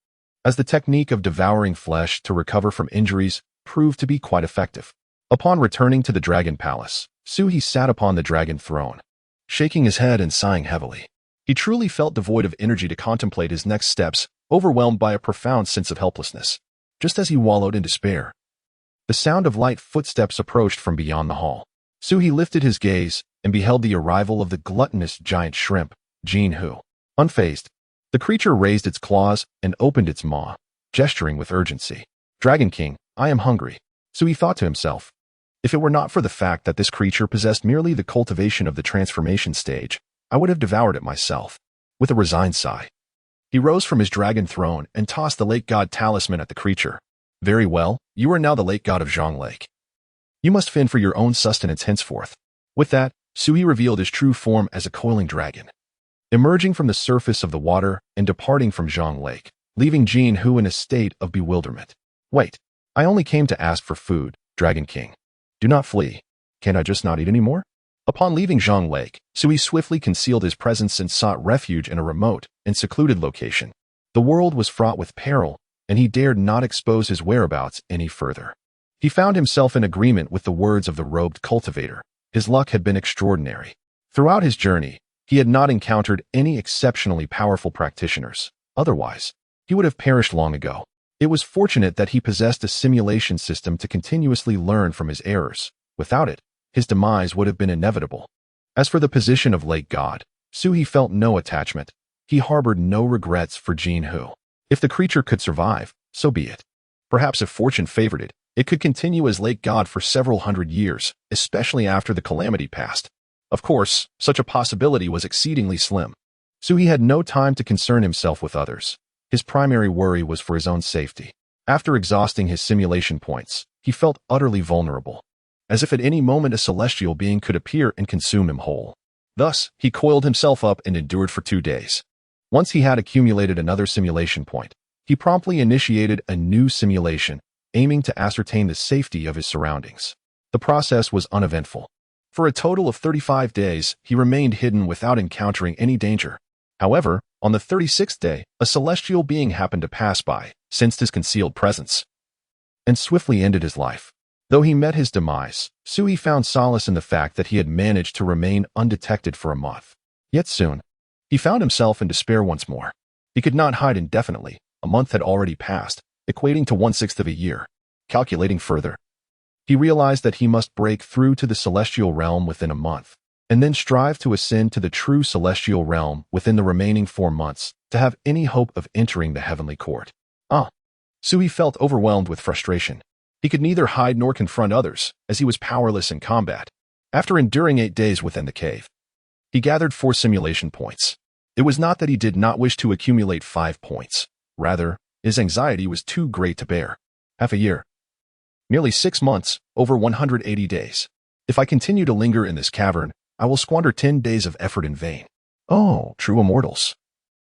as the technique of devouring flesh to recover from injuries proved to be quite effective. Upon returning to the Dragon Palace, Sui sat upon the dragon throne, shaking his head and sighing heavily. He truly felt devoid of energy to contemplate his next steps, overwhelmed by a profound sense of helplessness. Just as he wallowed in despair, the sound of light footsteps approached from beyond the hall. Sui lifted his gaze and beheld the arrival of the gluttonous giant shrimp, Jin-Hu. Unfazed, the creature raised its claws and opened its maw, gesturing with urgency. Dragon King, I am hungry, Sui thought to himself. If it were not for the fact that this creature possessed merely the cultivation of the transformation stage, I would have devoured it myself. With a resigned sigh, he rose from his dragon throne and tossed the lake god talisman at the creature. Very well, you are now the lake god of Zhang Lake. You must fend for your own sustenance henceforth. With that, Sui revealed his true form as a coiling dragon, emerging from the surface of the water and departing from Zhang Lake, leaving Jin-Hu in a state of bewilderment. Wait, I only came to ask for food, Dragon King. Do not flee. Can't I just not eat anymore? Upon leaving Zhang Lake, Sui swiftly concealed his presence and sought refuge in a remote and secluded location. The world was fraught with peril, and he dared not expose his whereabouts any further. He found himself in agreement with the words of the robed cultivator. His luck had been extraordinary. Throughout his journey, he had not encountered any exceptionally powerful practitioners. Otherwise, he would have perished long ago. It was fortunate that he possessed a simulation system to continuously learn from his errors. Without it, his demise would have been inevitable. As for the position of lake god, Sui felt no attachment. He harbored no regrets for Jin-Hu. If the creature could survive, so be it. Perhaps if fortune favored it, it could continue as lake god for several hundred years, especially after the calamity passed. Of course, such a possibility was exceedingly slim. Sui had no time to concern himself with others. His primary worry was for his own safety. After exhausting his simulation points, he felt utterly vulnerable, as if at any moment a celestial being could appear and consume him whole. Thus, he coiled himself up and endured for 2 days. Once he had accumulated another simulation point, he promptly initiated a new simulation, aiming to ascertain the safety of his surroundings. The process was uneventful. For a total of 35 days, he remained hidden without encountering any danger. However, on the 36th day, a celestial being happened to pass by, sensed his concealed presence, and swiftly ended his life. Though he met his demise, Sui found solace in the fact that he had managed to remain undetected for a month. Yet soon, he found himself in despair once more. He could not hide indefinitely. A month had already passed, equating to 1/6 of a year. Calculating further, he realized that he must break through to the celestial realm within a month, and then strive to ascend to the true celestial realm within the remaining 4 months to have any hope of entering the heavenly court. Sui felt overwhelmed with frustration. He could neither hide nor confront others, as he was powerless in combat. After enduring 8 days within the cave, he gathered 4 simulation points. It was not that he did not wish to accumulate 5 points. Rather, his anxiety was too great to bear. Half a year. Nearly 6 months, over 180 days. If I continue to linger in this cavern, I will squander 10 days of effort in vain. Oh, true immortals.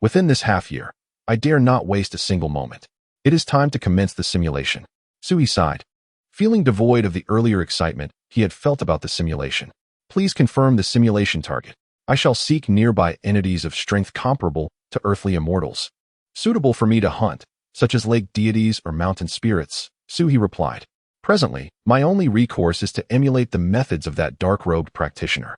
Within this half year, I dare not waste a single moment. It is time to commence the simulation. Sui sighed, feeling devoid of the earlier excitement he had felt about the simulation. Please confirm the simulation target. I shall seek nearby entities of strength comparable to earthly immortals, suitable for me to hunt, such as lake deities or mountain spirits, Sui replied. Presently, my only recourse is to emulate the methods of that dark-robed practitioner.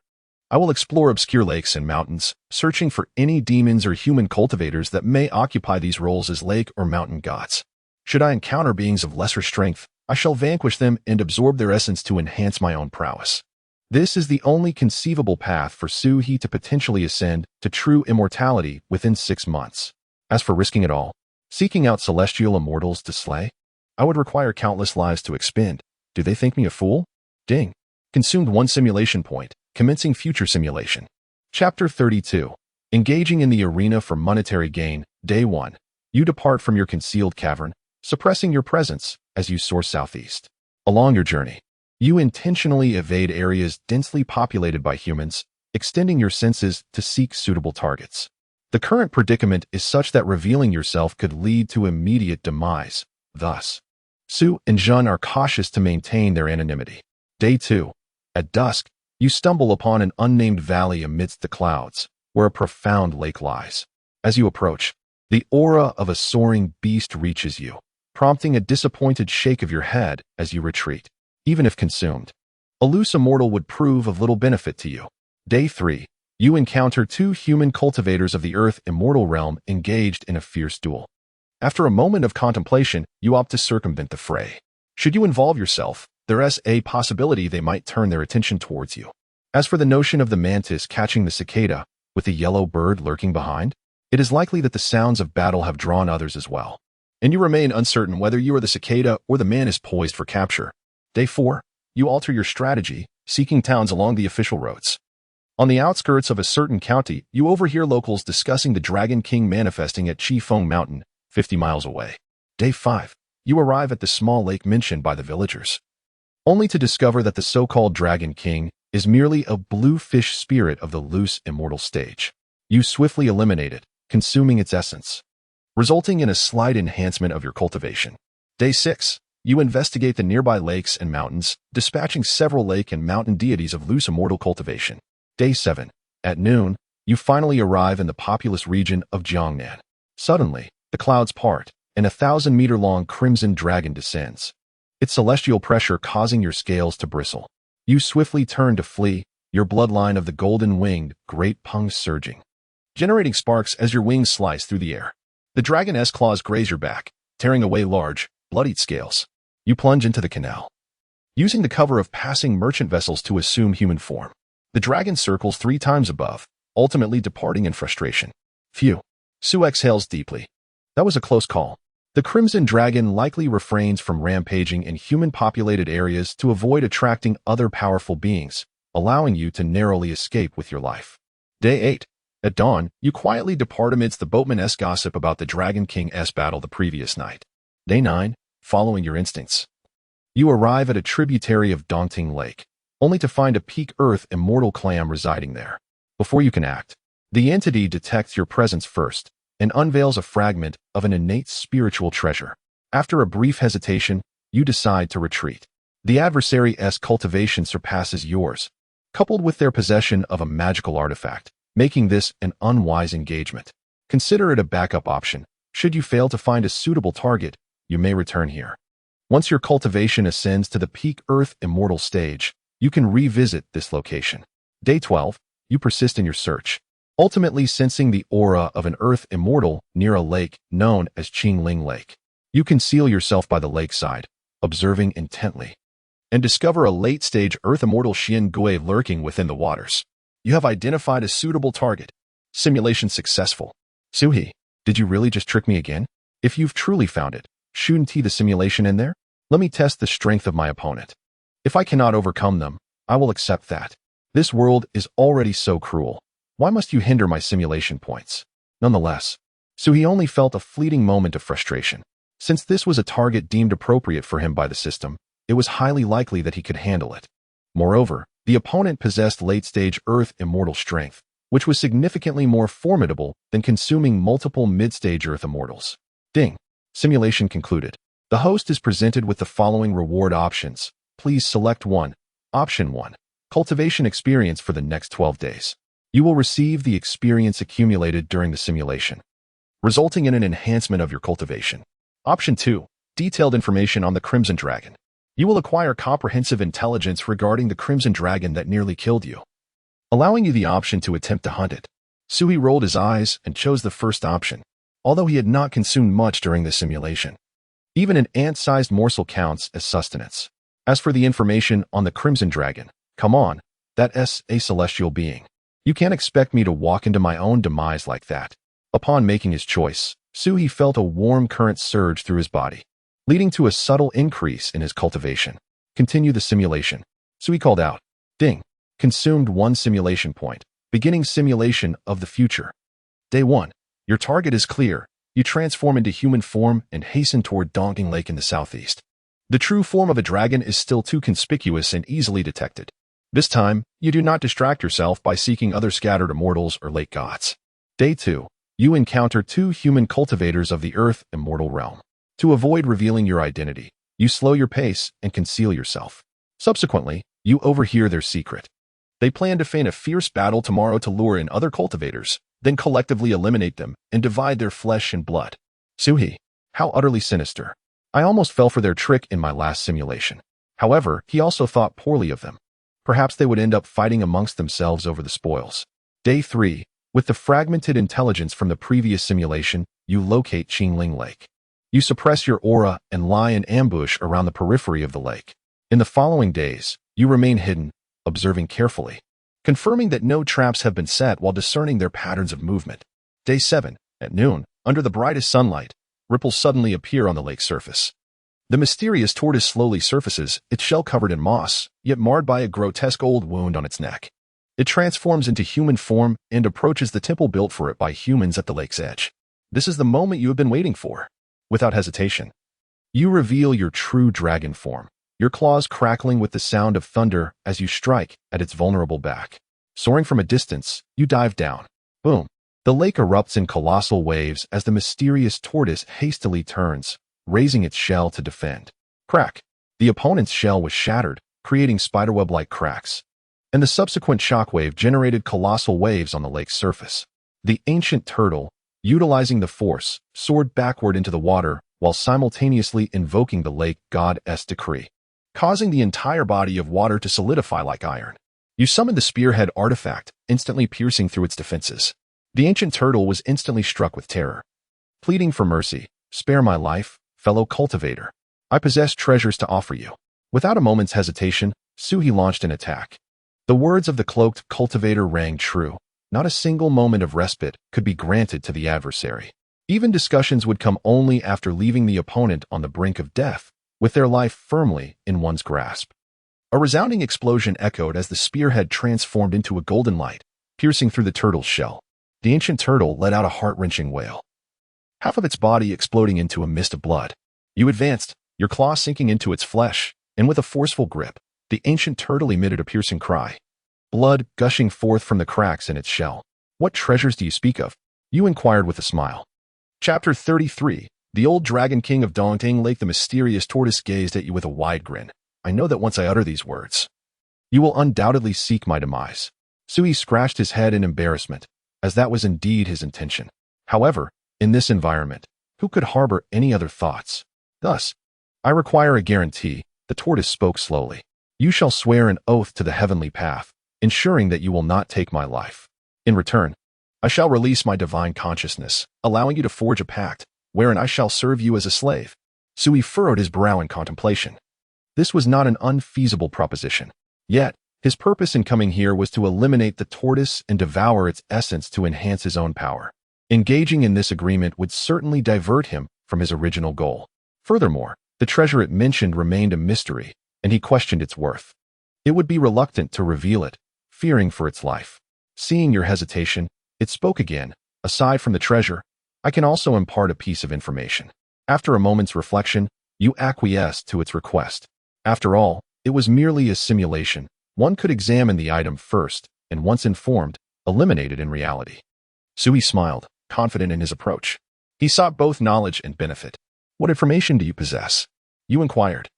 I will explore obscure lakes and mountains, searching for any demons or human cultivators that may occupy these roles as lake or mountain gods. Should I encounter beings of lesser strength, I shall vanquish them and absorb their essence to enhance my own prowess. This is the only conceivable path for Sui to potentially ascend to true immortality within 6 months. As for risking it all, Seeking out celestial immortals to slay? I would require countless lives to expend. Do they think me a fool? Ding. Consumed 1 simulation point. Commencing future simulation. Chapter 32. Engaging in the arena for monetary gain. Day 1. You depart from your concealed cavern, suppressing your presence as you soar southeast. Along your journey, you intentionally evade areas densely populated by humans, extending your senses to seek suitable targets. The current predicament is such that revealing yourself could lead to immediate demise. Thus, Sue and Jean are cautious to maintain their anonymity. Day 2. At dusk, you stumble upon an unnamed valley amidst the clouds, where a profound lake lies. As you approach, the aura of a soaring beast reaches you, prompting a disappointed shake of your head as you retreat. Even if consumed, a loose immortal would prove of little benefit to you. Day 3. You encounter 2 human cultivators of the Earth immortal realm engaged in a fierce duel. After a moment of contemplation, you opt to circumvent the fray. Should you involve yourself, there is a possibility they might turn their attention towards you. As for the notion of the mantis catching the cicada, with the yellow bird lurking behind, it is likely that the sounds of battle have drawn others as well, and you remain uncertain whether you are the cicada or the mantis poised for capture. Day 4. You alter your strategy, seeking towns along the official roads. On the outskirts of a certain county, you overhear locals discussing the Dragon King manifesting at Chi-Feng Mountain, 50 miles away. Day 5. You arrive at the small lake mentioned by the villagers, only to discover that the so-called Dragon King is merely a blue fish spirit of the loose immortal stage. You swiftly eliminate it, consuming its essence, resulting in a slight enhancement of your cultivation. Day 6. You investigate the nearby lakes and mountains, dispatching several lake and mountain deities of loose immortal cultivation. Day 7. At noon, you finally arrive in the populous region of Jiangnan. Suddenly, the clouds part, and a 1,000-meter-long crimson dragon descends, its celestial pressure causing your scales to bristle. You swiftly turn to flee, your bloodline of the golden-winged great pungs surging, generating sparks as your wings slice through the air. The dragon's claws graze your back, tearing away large, bloodied scales. You plunge into the canal, using the cover of passing merchant vessels to assume human form. The dragon circles 3 times above, ultimately departing in frustration. Phew. Sue exhales deeply. That was a close call. The crimson dragon likely refrains from rampaging in human-populated areas to avoid attracting other powerful beings, allowing you to narrowly escape with your life. Day 8. At dawn, you quietly depart amidst the boatman's gossip about the Dragon King's battle the previous night. Day 9. Following your instincts, you arrive at a tributary of Daunting Lake, only to find a peak earth immortal clam residing there. Before you can act, the entity detects your presence first and unveils a fragment of an innate spiritual treasure. After a brief hesitation, you decide to retreat. The adversary's cultivation surpasses yours, coupled with their possession of a magical artifact, making this an unwise engagement. Consider it a backup option. Should you fail to find a suitable target, you may return here. Once your cultivation ascends to the peak earth immortal stage, you can revisit this location. Day 12. You persist in your search, ultimately sensing the aura of an earth immortal near a lake known as Qingling Lake. You conceal yourself by the lakeside, observing intently, and discover a late-stage earth immortal Xian Gui lurking within the waters. You have identified a suitable target. Simulation successful. Suhi, did you really just trick me again? If you've truly found it, shouldn't the simulation in there? Let me test the strength of my opponent. If I cannot overcome them, I will accept that. This world is already so cruel. Why must you hinder my simulation points? Nonetheless, Suhi only felt a fleeting moment of frustration. Since this was a target deemed appropriate for him by the system, it was highly likely that he could handle it. Moreover, the opponent possessed late-stage earth immortal strength, which was significantly more formidable than consuming multiple mid-stage earth immortals. Ding. Simulation concluded. The host is presented with the following reward options. Please select 1. Option 1. Cultivation experience for the next 12 days. You will receive the experience accumulated during the simulation, resulting in an enhancement of your cultivation. Option 2. Detailed information on the Crimson Dragon. You will acquire comprehensive intelligence regarding the Crimson Dragon that nearly killed you, allowing you the option to attempt to hunt it. Suhi rolled his eyes and chose the first option, although he had not consumed much during the simulation. Even an ant-sized morsel counts as sustenance. As for the information on the Crimson Dragon, come on, that's a celestial being. You can't expect me to walk into my own demise like that. Upon making his choice, Suhi felt a warm current surge through his body, leading to a subtle increase in his cultivation. Continue the simulation. Suhi called out. Ding. Consumed 1 simulation point. Beginning simulation of the future. Day 1. Your target is clear. You transform into human form and hasten toward Daunting Lake in the southeast. The true form of a dragon is still too conspicuous and easily detected. This time, you do not distract yourself by seeking other scattered immortals or lake gods. Day 2. You encounter 2 human cultivators of the earth immortal realm. To avoid revealing your identity, you slow your pace and conceal yourself. Subsequently, you overhear their secret. They plan to feign a fierce battle tomorrow to lure in other cultivators, then collectively eliminate them and divide their flesh and blood. Suhi. How utterly sinister. I almost fell for their trick in my last simulation. However, he also thought poorly of them. Perhaps they would end up fighting amongst themselves over the spoils. Day 3. With the fragmented intelligence from the previous simulation, you locate Qingling Lake. You suppress your aura and lie in ambush around the periphery of the lake. In the following days, you remain hidden, observing carefully, confirming that no traps have been set while discerning their patterns of movement. Day 7. At noon, under the brightest sunlight, ripples suddenly appear on the lake's surface. The mysterious tortoise slowly surfaces, its shell covered in moss, yet marred by a grotesque old wound on its neck. It transforms into human form and approaches the temple built for it by humans at the lake's edge. This is the moment you have been waiting for. Without hesitation, you reveal your true dragon form, your claws crackling with the sound of thunder as you strike at its vulnerable back. Soaring from a distance, you dive down. Boom. The lake erupts in colossal waves as the mysterious tortoise hastily turns, raising its shell to defend. Crack. The opponent's shell was shattered, creating spiderweb-like cracks, and the subsequent shockwave generated colossal waves on the lake's surface. The ancient turtle, utilizing the force, soared backward into the water while simultaneously invoking the lake god's decree, causing the entire body of water to solidify like iron. You summoned the spearhead artifact, instantly piercing through its defenses. The ancient turtle was instantly struck with terror. Pleading for mercy, spare my life, fellow cultivator. I possess treasures to offer you. Without a moment's hesitation, Suhi launched an attack. The words of the cloaked cultivator rang true. Not a single moment of respite could be granted to the adversary. Even discussions would come only after leaving the opponent on the brink of death, with their life firmly in one's grasp. A resounding explosion echoed as the spearhead transformed into a golden light, piercing through the turtle's shell. The ancient turtle let out a heart-wrenching wail, half of its body exploding into a mist of blood. You advanced, your claw sinking into its flesh, and with a forceful grip, the ancient turtle emitted a piercing cry, blood gushing forth from the cracks in its shell. What treasures do you speak of? You inquired with a smile. Chapter 33. The old dragon king of Daunting Lake. The mysterious tortoise gazed at you with a wide grin. I know that once I utter these words, you will undoubtedly seek my demise. Suhi scratched his head in embarrassment, as that was indeed his intention. However, in this environment, who could harbor any other thoughts? Thus, I require a guarantee, the tortoise spoke slowly. You shall swear an oath to the heavenly path, ensuring that you will not take my life. In return, I shall release my divine consciousness, allowing you to forge a pact, wherein I shall serve you as a slave. Suhi furrowed his brow in contemplation. This was not an unfeasible proposition. Yet, his purpose in coming here was to eliminate the tortoise and devour its essence to enhance his own power. Engaging in this agreement would certainly divert him from his original goal. Furthermore, the treasure it mentioned remained a mystery, and he questioned its worth. It would be reluctant to reveal it, fearing for its life. Seeing your hesitation, it spoke again. Aside from the treasure, I can also impart a piece of information. After a moment's reflection, you acquiesced to its request. After all, it was merely a simulation. One could examine the item first, and once informed, eliminate it in reality. Suhi smiled, confident in his approach. He sought both knowledge and benefit. What information do you possess? You inquired.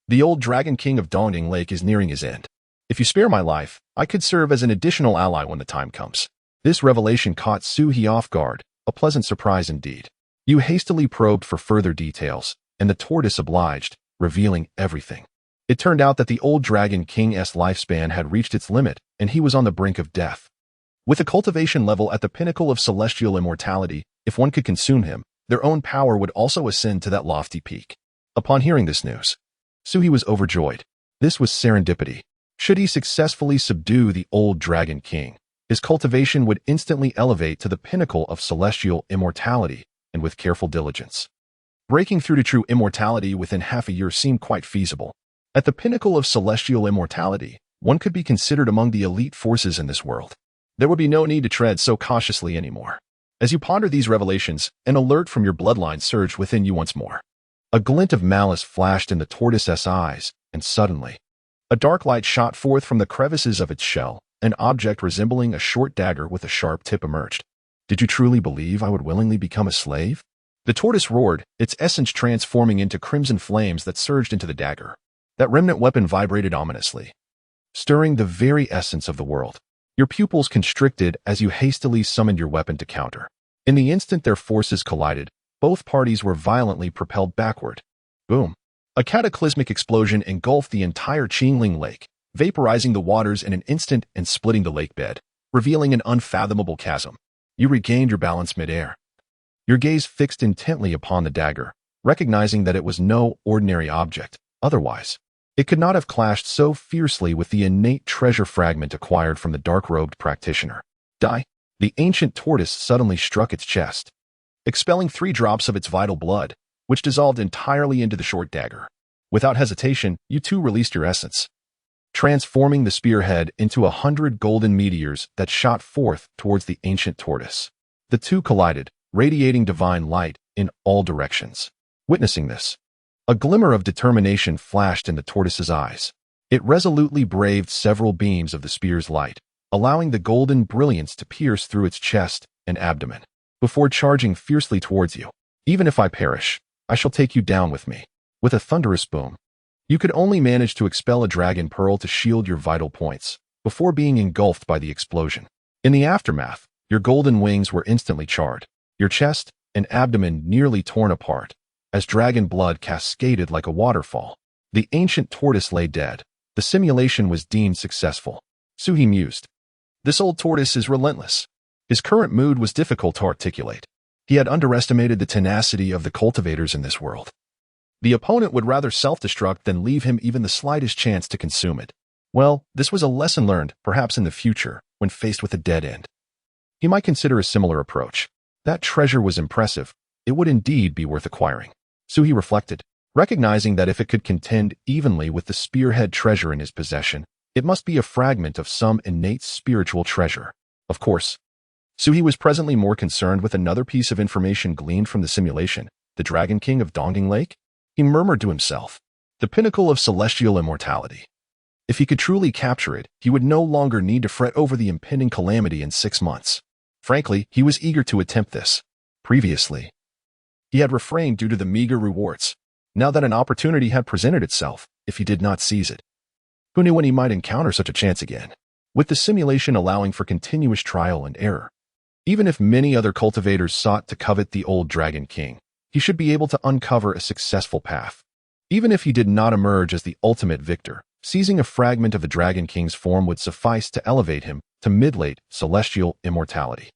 The old dragon king of Daunting Lake is nearing his end. If you spare my life, I could serve as an additional ally when the time comes. This revelation caught Suhi off guard, a pleasant surprise indeed. You hastily probed for further details, and the tortoise obliged, revealing everything. It turned out that the old dragon king's lifespan had reached its limit, and he was on the brink of death. With a cultivation level at the pinnacle of celestial immortality, if one could consume him, their own power would also ascend to that lofty peak. Upon hearing this news, Suhi was overjoyed. This was serendipity. Should he successfully subdue the old dragon king, his cultivation would instantly elevate to the pinnacle of celestial immortality, and with careful diligence. Breaking through to true immortality within half a year seemed quite feasible. At the pinnacle of celestial immortality, one could be considered among the elite forces in this world. There would be no need to tread so cautiously anymore. As you ponder these revelations, an alert from your bloodline surged within you once more. A glint of malice flashed in the tortoise's eyes, and suddenly, a dark light shot forth from the crevices of its shell. An object resembling a short dagger with a sharp tip emerged. Did you truly believe I would willingly become a slave? The tortoise roared, its essence transforming into crimson flames that surged into the dagger. That remnant weapon vibrated ominously, stirring the very essence of the world. Your pupils constricted as you hastily summoned your weapon to counter. In the instant their forces collided, both parties were violently propelled backward. Boom! A cataclysmic explosion engulfed the entire Qingling Lake, vaporizing the waters in an instant and splitting the lake bed, revealing an unfathomable chasm. You regained your balance midair. Your gaze fixed intently upon the dagger, recognizing that it was no ordinary object. Otherwise, it could not have clashed so fiercely with the innate treasure fragment acquired from the dark-robed practitioner. Die! The ancient tortoise suddenly struck its chest, expelling 3 drops of its vital blood, which dissolved entirely into the short dagger. Without hesitation, you too released your essence, transforming the spearhead into 100 golden meteors that shot forth towards the ancient tortoise. The two collided, radiating divine light in all directions. Witnessing this, a glimmer of determination flashed in the tortoise's eyes. It resolutely braved several beams of the spear's light, allowing the golden brilliance to pierce through its chest and abdomen, before charging fiercely towards you. Even if I perish, I shall take you down with me. With a thunderous boom, you could only manage to expel a dragon pearl to shield your vital points, before being engulfed by the explosion. In the aftermath, your golden wings were instantly charred, your chest and abdomen nearly torn apart, as dragon blood cascaded like a waterfall. The ancient tortoise lay dead. The simulation was deemed successful. Suhi mused. This old tortoise is relentless. His current mood was difficult to articulate. He had underestimated the tenacity of the cultivators in this world. The opponent would rather self-destruct than leave him even the slightest chance to consume it. Well, this was a lesson learned, perhaps in the future, when faced with a dead end. He might consider a similar approach. That treasure was impressive. It would indeed be worth acquiring. Suhi reflected, recognizing that if it could contend evenly with the spearhead treasure in his possession, it must be a fragment of some innate spiritual treasure. Of course, Suhi was presently more concerned with another piece of information gleaned from the simulation, the Dragon King of Dongding Lake. He murmured to himself, the pinnacle of celestial immortality. If he could truly capture it, he would no longer need to fret over the impending calamity in 6 months. Frankly, he was eager to attempt this. Previously, he had refrained due to the meager rewards. Now that an opportunity had presented itself, if he did not seize it, who knew when he might encounter such a chance again? With the simulation allowing for continuous trial and error, even if many other cultivators sought to covet the old Dragon King, he should be able to uncover a successful path. Even if he did not emerge as the ultimate victor, seizing a fragment of the Dragon King's form would suffice to elevate him to mid-late celestial immortality.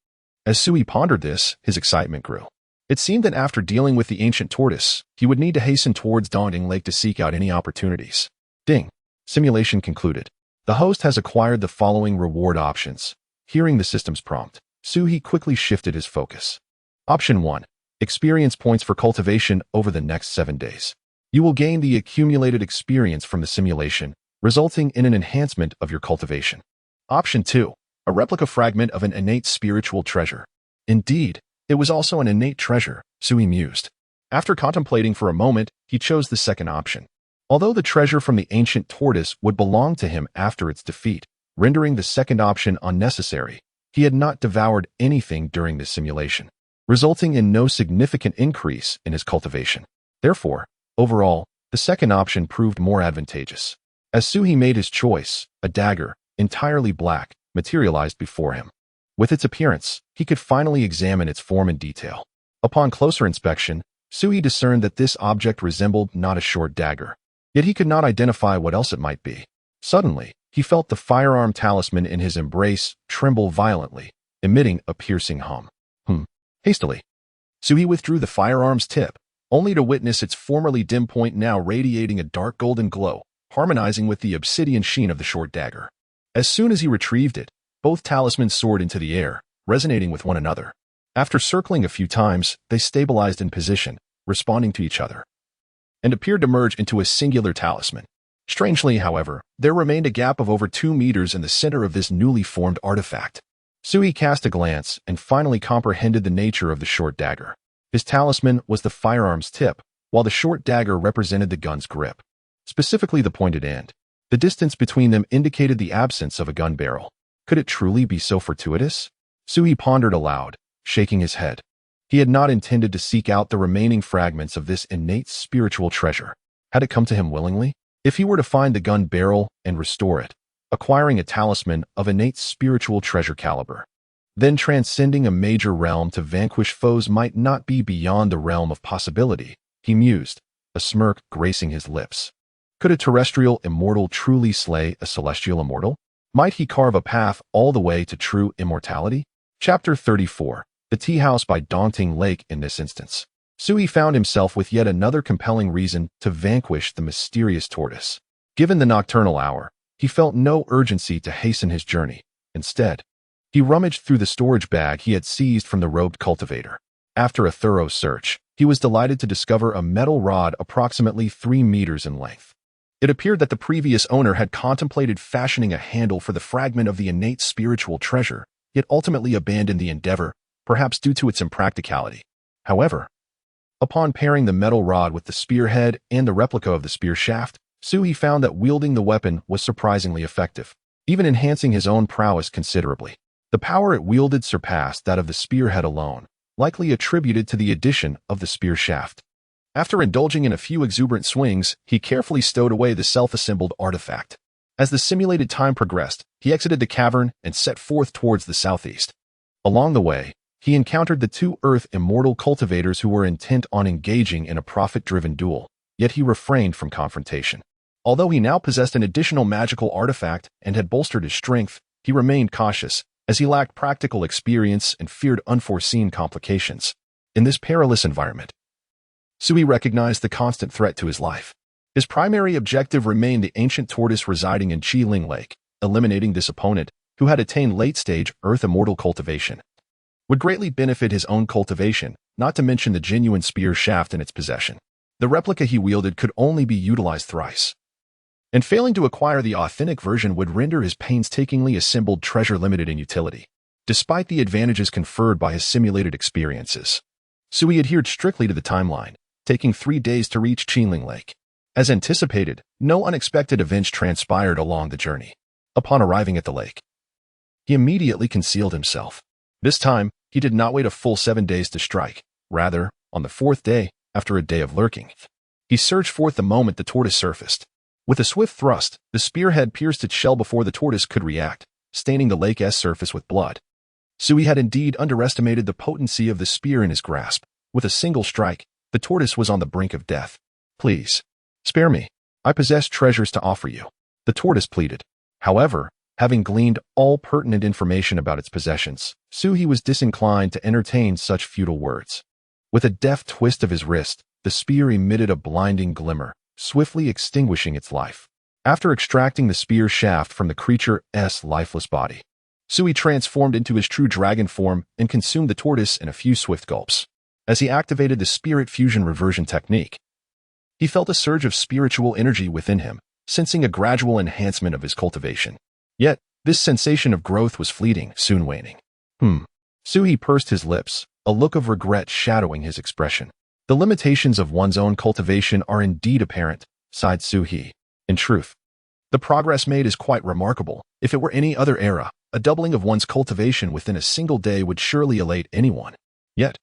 As Suhi pondered this, his excitement grew. It seemed that after dealing with the ancient tortoise, he would need to hasten towards Dongding Lake to seek out any opportunities. Ding! Simulation concluded. The host has acquired the following reward options. Hearing the system's prompt, Suhi quickly shifted his focus. Option 1. Experience points for cultivation over the next 7 days. You will gain the accumulated experience from the simulation, resulting in an enhancement of your cultivation. Option 2. A replica fragment of an innate spiritual treasure. Indeed, it was also an innate treasure, Suhi mused. After contemplating for a moment, he chose the second option. Although the treasure from the ancient tortoise would belong to him after its defeat, rendering the second option unnecessary, he had not devoured anything during this simulation, resulting in no significant increase in his cultivation. Therefore, overall, the second option proved more advantageous. As Suhi made his choice, a dagger, entirely black, materialized before him. With its appearance, he could finally examine its form in detail. Upon closer inspection, Suhi discerned that this object resembled not a short dagger, yet he could not identify what else it might be. Suddenly, he felt the firearm talisman in his embrace tremble violently, emitting a piercing hum. Hastily, Suhi withdrew the firearm's tip, only to witness its formerly dim point now radiating a dark golden glow, harmonizing with the obsidian sheen of the short dagger. As soon as he retrieved it, both talismans soared into the air, resonating with one another. After circling a few times, they stabilized in position, responding to each other, and appeared to merge into a singular talisman. Strangely, however, there remained a gap of over 2 meters in the center of this newly formed artifact. Sui cast a glance and finally comprehended the nature of the short dagger. His talisman was the firearm's tip, while the short dagger represented the gun's grip, specifically the pointed end. The distance between them indicated the absence of a gun barrel. Could it truly be so fortuitous? Sui pondered aloud, shaking his head. He had not intended to seek out the remaining fragments of this innate spiritual treasure. Had it come to him willingly? If he were to find the gun barrel and restore it, acquiring a talisman of innate spiritual treasure caliber, then transcending a major realm to vanquish foes might not be beyond the realm of possibility, he mused, a smirk gracing his lips. Could a terrestrial immortal truly slay a celestial immortal? Might he carve a path all the way to true immortality? Chapter 34. The Tea House by Daunting Lake. In this instance, Sui found himself with yet another compelling reason to vanquish the mysterious tortoise. Given the nocturnal hour, he felt no urgency to hasten his journey. Instead, he rummaged through the storage bag he had seized from the robed cultivator. After a thorough search, he was delighted to discover a metal rod approximately 3 meters in length. It appeared that the previous owner had contemplated fashioning a handle for the fragment of the innate spiritual treasure, yet ultimately abandoned the endeavor, perhaps due to its impracticality. However, upon pairing the metal rod with the spearhead and the replica of the spear shaft, Sui found that wielding the weapon was surprisingly effective, even enhancing his own prowess considerably. The power it wielded surpassed that of the spearhead alone, likely attributed to the addition of the spear shaft. After indulging in a few exuberant swings, he carefully stowed away the self-assembled artifact. As the simulated time progressed, he exited the cavern and set forth towards the southeast. Along the way, he encountered the 2 Earth immortal cultivators who were intent on engaging in a profit-driven duel, yet he refrained from confrontation. Although he now possessed an additional magical artifact and had bolstered his strength, he remained cautious, as he lacked practical experience and feared unforeseen complications. In this perilous environment, Sui recognized the constant threat to his life. His primary objective remained the ancient tortoise residing in Coiling Lake. Eliminating this opponent, who had attained late-stage Earth immortal cultivation, would greatly benefit his own cultivation, not to mention the genuine spear shaft in its possession. The replica he wielded could only be utilized thrice, and failing to acquire the authentic version would render his painstakingly assembled treasure limited in utility. Despite the advantages conferred by his simulated experiences, Sui adhered strictly to the timeline, taking 3 days to reach Coiling Lake. As anticipated, no unexpected events transpired along the journey. Upon arriving at the lake, he immediately concealed himself. This time, he did not wait a full 7 days to strike. Rather, on the 4th day, after a day of lurking, he surged forth the moment the tortoise surfaced. With a swift thrust, the spearhead pierced its shell before the tortoise could react, staining the lake's surface with blood. Sui had indeed underestimated the potency of the spear in his grasp. With a single strike, the tortoise was on the brink of death. "Please, spare me. I possess treasures to offer you," the tortoise pleaded. However, having gleaned all pertinent information about its possessions, Sui was disinclined to entertain such futile words. With a deft twist of his wrist, the spear emitted a blinding glimmer, swiftly extinguishing its life. After extracting the spear shaft from the creature's lifeless body, Sui transformed into his true dragon form and consumed the tortoise in a few swift gulps. As he activated the spirit fusion reversion technique, he felt a surge of spiritual energy within him, sensing a gradual enhancement of his cultivation. Yet, this sensation of growth was fleeting, soon waning. Sui pursed his lips, a look of regret shadowing his expression. The limitations of one's own cultivation are indeed apparent, sighed Sui. In truth, the progress made is quite remarkable. If it were any other era, a doubling of one's cultivation within a single day would surely elate anyone. Yet,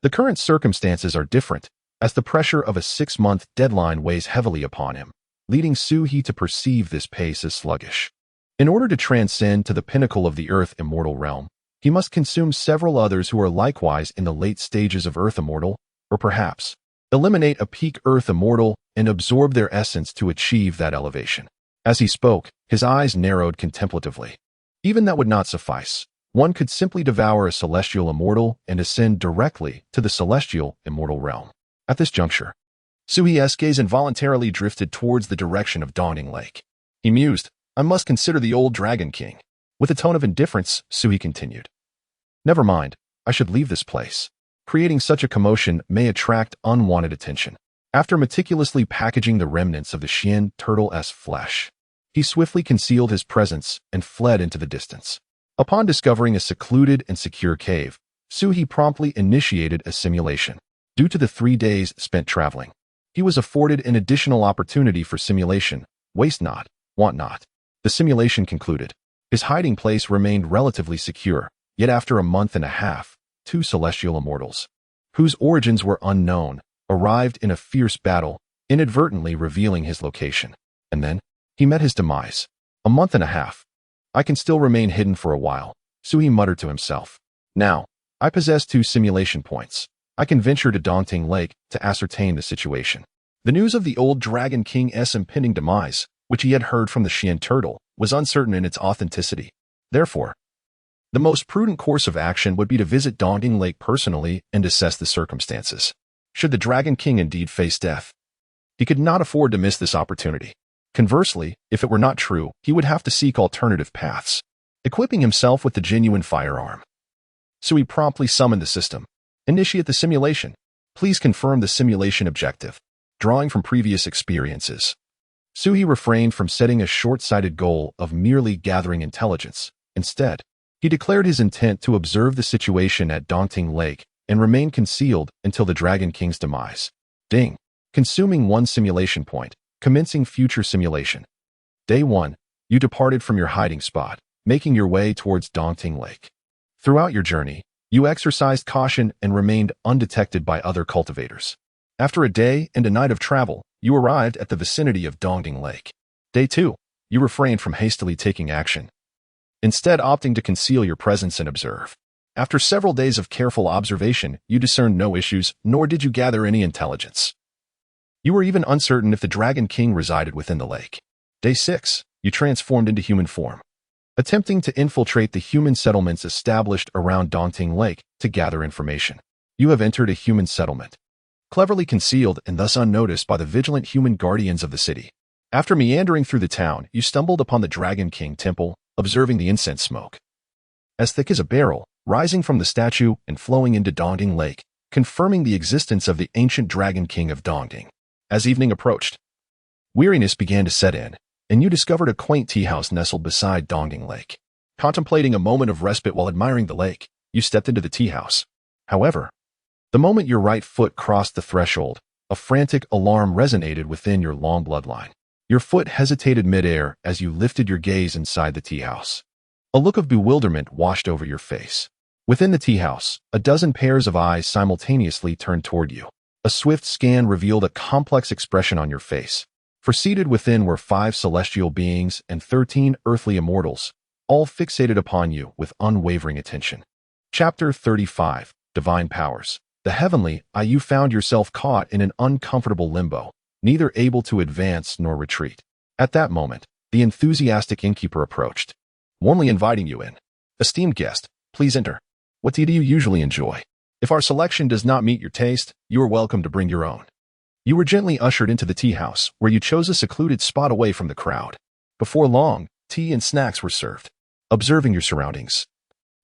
the current circumstances are different, as the pressure of a 6-month deadline weighs heavily upon him, leading Sui to perceive this pace as sluggish. In order to transcend to the pinnacle of the Earth immortal realm, he must consume several others who are likewise in the late stages of Earth immortal, or perhaps eliminate a peak Earth immortal and absorb their essence to achieve that elevation. As he spoke, his eyes narrowed contemplatively. Even that would not suffice. One could simply devour a celestial immortal and ascend directly to the celestial immortal realm. At this juncture, Sui's gaze involuntarily drifted towards the direction of Daunting Lake. He mused, "I must consider the old Dragon King." With a tone of indifference, Sui continued, "Never mind, I should leave this place. Creating such a commotion may attract unwanted attention. After meticulously packaging the remnants of the Xian turtle's flesh, he swiftly concealed his presence and fled into the distance. Upon discovering a secluded and secure cave, Suhi promptly initiated a simulation. Due to the 3 days spent traveling, he was afforded an additional opportunity for simulation. Waste not, want not. The simulation concluded. His hiding place remained relatively secure, yet after a month and a half, 2 celestial immortals, whose origins were unknown, arrived in a fierce battle, inadvertently revealing his location. And then, he met his demise. A month and a half. I can still remain hidden for a while, Suhi muttered to himself. Now, I possess 2 simulation points. I can venture to Daunting Lake to ascertain the situation. The news of the old Dragon King's impending demise, which he had heard from the Xian turtle, was uncertain in its authenticity. Therefore, the most prudent course of action would be to visit Daunting Lake personally and assess the circumstances. Should the Dragon King indeed face death, he could not afford to miss this opportunity. Conversely, if it were not true, he would have to seek alternative paths, equipping himself with the genuine firearm. So he promptly summoned the system. Initiate the simulation. Please confirm the simulation objective. Drawing from previous experiences, Suhi refrained from setting a short-sighted goal of merely gathering intelligence. Instead, he declared his intent to observe the situation at Daunting Lake and remain concealed until the Dragon King's demise. Ding. Consuming 1 simulation point. Commencing future simulation. Day 1. You departed from your hiding spot, making your way towards Daunting Lake. Throughout your journey, you exercised caution and remained undetected by other cultivators. After a day and a night of travel, you arrived at the vicinity of Daunting Lake. Day 2. You refrained from hastily taking action, instead opting to conceal your presence and observe. After several days of careful observation, you discerned no issues, nor did you gather any intelligence. You were even uncertain if the Dragon King resided within the lake. Day 6. You transformed into human form, attempting to infiltrate the human settlements established around Daunting Lake to gather information. You have entered a human settlement, cleverly concealed and thus unnoticed by the vigilant human guardians of the city. After meandering through the town, you stumbled upon the Dragon King temple, observing the incense smoke, as thick as a barrel, rising from the statue and flowing into Daunting Lake, confirming the existence of the ancient Dragon King of Daunting. As evening approached, weariness began to set in, and you discovered a quaint tea house nestled beside Daunting Lake. Contemplating a moment of respite while admiring the lake, you stepped into the tea house. However, the moment your right foot crossed the threshold, a frantic alarm resonated within your long bloodline. Your foot hesitated midair as you lifted your gaze inside the tea house. A look of bewilderment washed over your face. Within the tea house, a dozen pairs of eyes simultaneously turned toward you. A swift scan revealed a complex expression on your face. For seated within were 5 celestial beings and 13 earthly immortals, all fixated upon you with unwavering attention. Chapter 35. Divine Powers. The heavenly you found yourself caught in an uncomfortable limbo, neither able to advance nor retreat. At that moment, the enthusiastic innkeeper approached, warmly inviting you in. Esteemed guest, please enter. What tea do you usually enjoy? If our selection does not meet your taste, you are welcome to bring your own. You were gently ushered into the tea house, where you chose a secluded spot away from the crowd. Before long, tea and snacks were served. Observing your surroundings,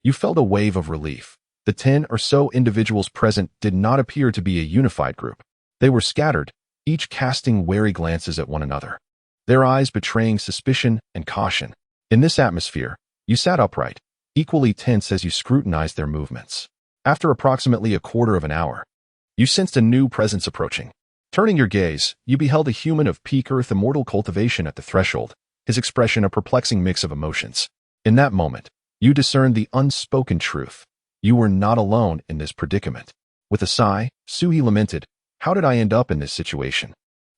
you felt a wave of relief. The 10 or so individuals present did not appear to be a unified group. They were scattered, each casting wary glances at one another, their eyes betraying suspicion and caution. In this atmosphere, you sat upright, equally tense as you scrutinized their movements. After approximately a quarter of an hour, you sensed a new presence approaching. Turning your gaze, you beheld a human of peak earth immortal cultivation at the threshold, his expression a perplexing mix of emotions. In that moment, you discerned the unspoken truth. You were not alone in this predicament. With a sigh, Suhi lamented, "How did I end up in this situation?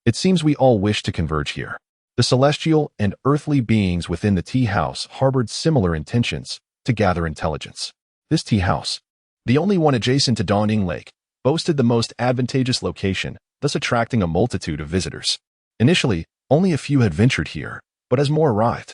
It seems we all wish to converge here." The celestial and earthly beings within the tea house harbored similar intentions, to gather intelligence. This tea house, the only one adjacent to Daunting Lake, boasted the most advantageous location, thus attracting a multitude of visitors. Initially, only a few had ventured here, but as more arrived,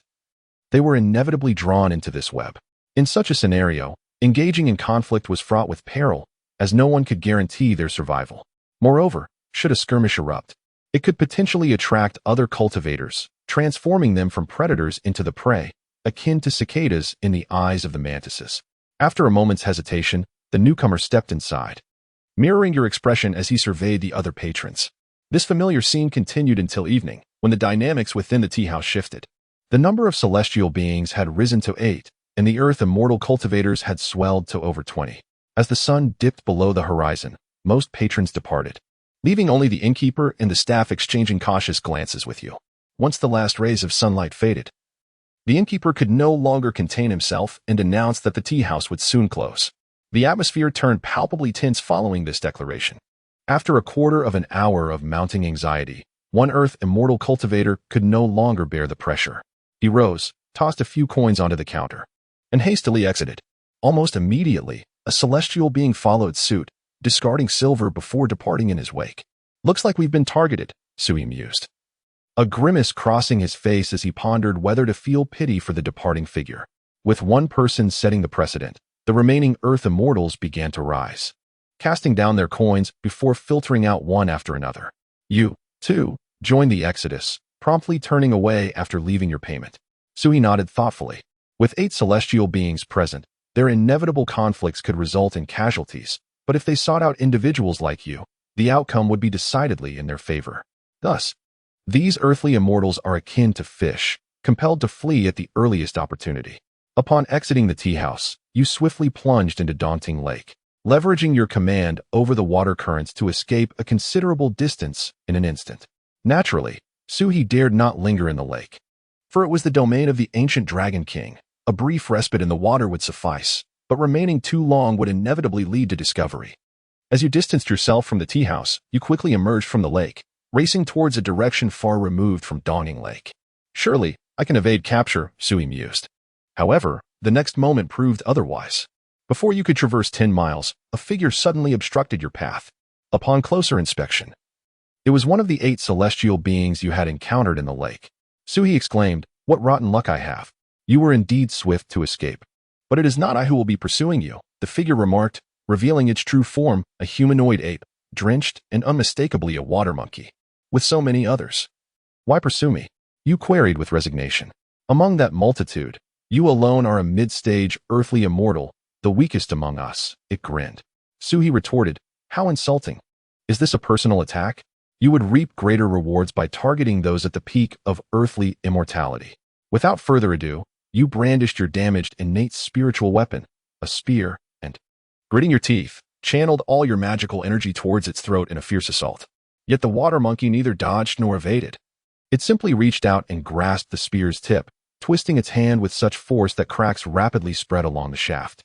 they were inevitably drawn into this web. In such a scenario, engaging in conflict was fraught with peril, as no one could guarantee their survival. Moreover, should a skirmish erupt, it could potentially attract other cultivators, transforming them from predators into the prey, akin to cicadas in the eyes of the mantises. After a moment's hesitation, The newcomer stepped inside, mirroring your expression as he surveyed the other patrons. This familiar scene continued until evening, when the dynamics within the tea house shifted. The number of celestial beings had risen to 8, and the earth immortal cultivators had swelled to over 20. As the sun dipped below the horizon, most patrons departed, leaving only the innkeeper and the staff exchanging cautious glances with you. Once the last rays of sunlight faded, the innkeeper could no longer contain himself and announced that the tea house would soon close. The atmosphere turned palpably tense following this declaration. After a quarter of an hour of mounting anxiety, one earth immortal cultivator could no longer bear the pressure. He rose, tossed a few coins onto the counter, and hastily exited. Almost immediately, a celestial being followed suit, discarding silver before departing in his wake. "Looks like we've been targeted," Sui mused, a grimace crossing his face as he pondered whether to feel pity for the departing figure. With one person setting the precedent, the remaining earth immortals began to rise, casting down their coins before filtering out one after another. You, too, joined the exodus, promptly turning away after leaving your payment. Sui nodded thoughtfully. With 8 celestial beings present, their inevitable conflicts could result in casualties, but if they sought out individuals like you, the outcome would be decidedly in their favor. Thus, these earthly immortals are akin to fish, compelled to flee at the earliest opportunity. Upon exiting the tea house, you swiftly plunged into Daunting Lake, leveraging your command over the water currents to escape a considerable distance in an instant. Naturally, Sui dared not linger in the lake, for it was the domain of the ancient Dragon King. A brief respite in the water would suffice, but remaining too long would inevitably lead to discovery. As you distanced yourself from the tea house, you quickly emerged from the lake, racing towards a direction far removed from Dawning Lake. Surely, I can evade capture, Sui mused. However, the next moment proved otherwise. Before you could traverse 10 miles, a figure suddenly obstructed your path. Upon closer inspection, it was one of the 8 celestial beings you had encountered in the lake. Sui exclaimed, "What rotten luck I have. You were indeed swift to escape. But it is not I who will be pursuing you," the figure remarked, revealing its true form, a humanoid ape, drenched and unmistakably a water monkey. "With so many others, why pursue me?" you queried with resignation. "Among that multitude, you alone are a mid-stage earthly immortal, the weakest among us," it grinned. Sui retorted, "How insulting. Is this a personal attack? You would reap greater rewards by targeting those at the peak of earthly immortality." Without further ado, you brandished your damaged innate spiritual weapon, a spear, and, gritting your teeth, channeled all your magical energy towards its throat in a fierce assault. Yet the water monkey neither dodged nor evaded. It simply reached out and grasped the spear's tip, twisting its hand with such force that cracks rapidly spread along the shaft.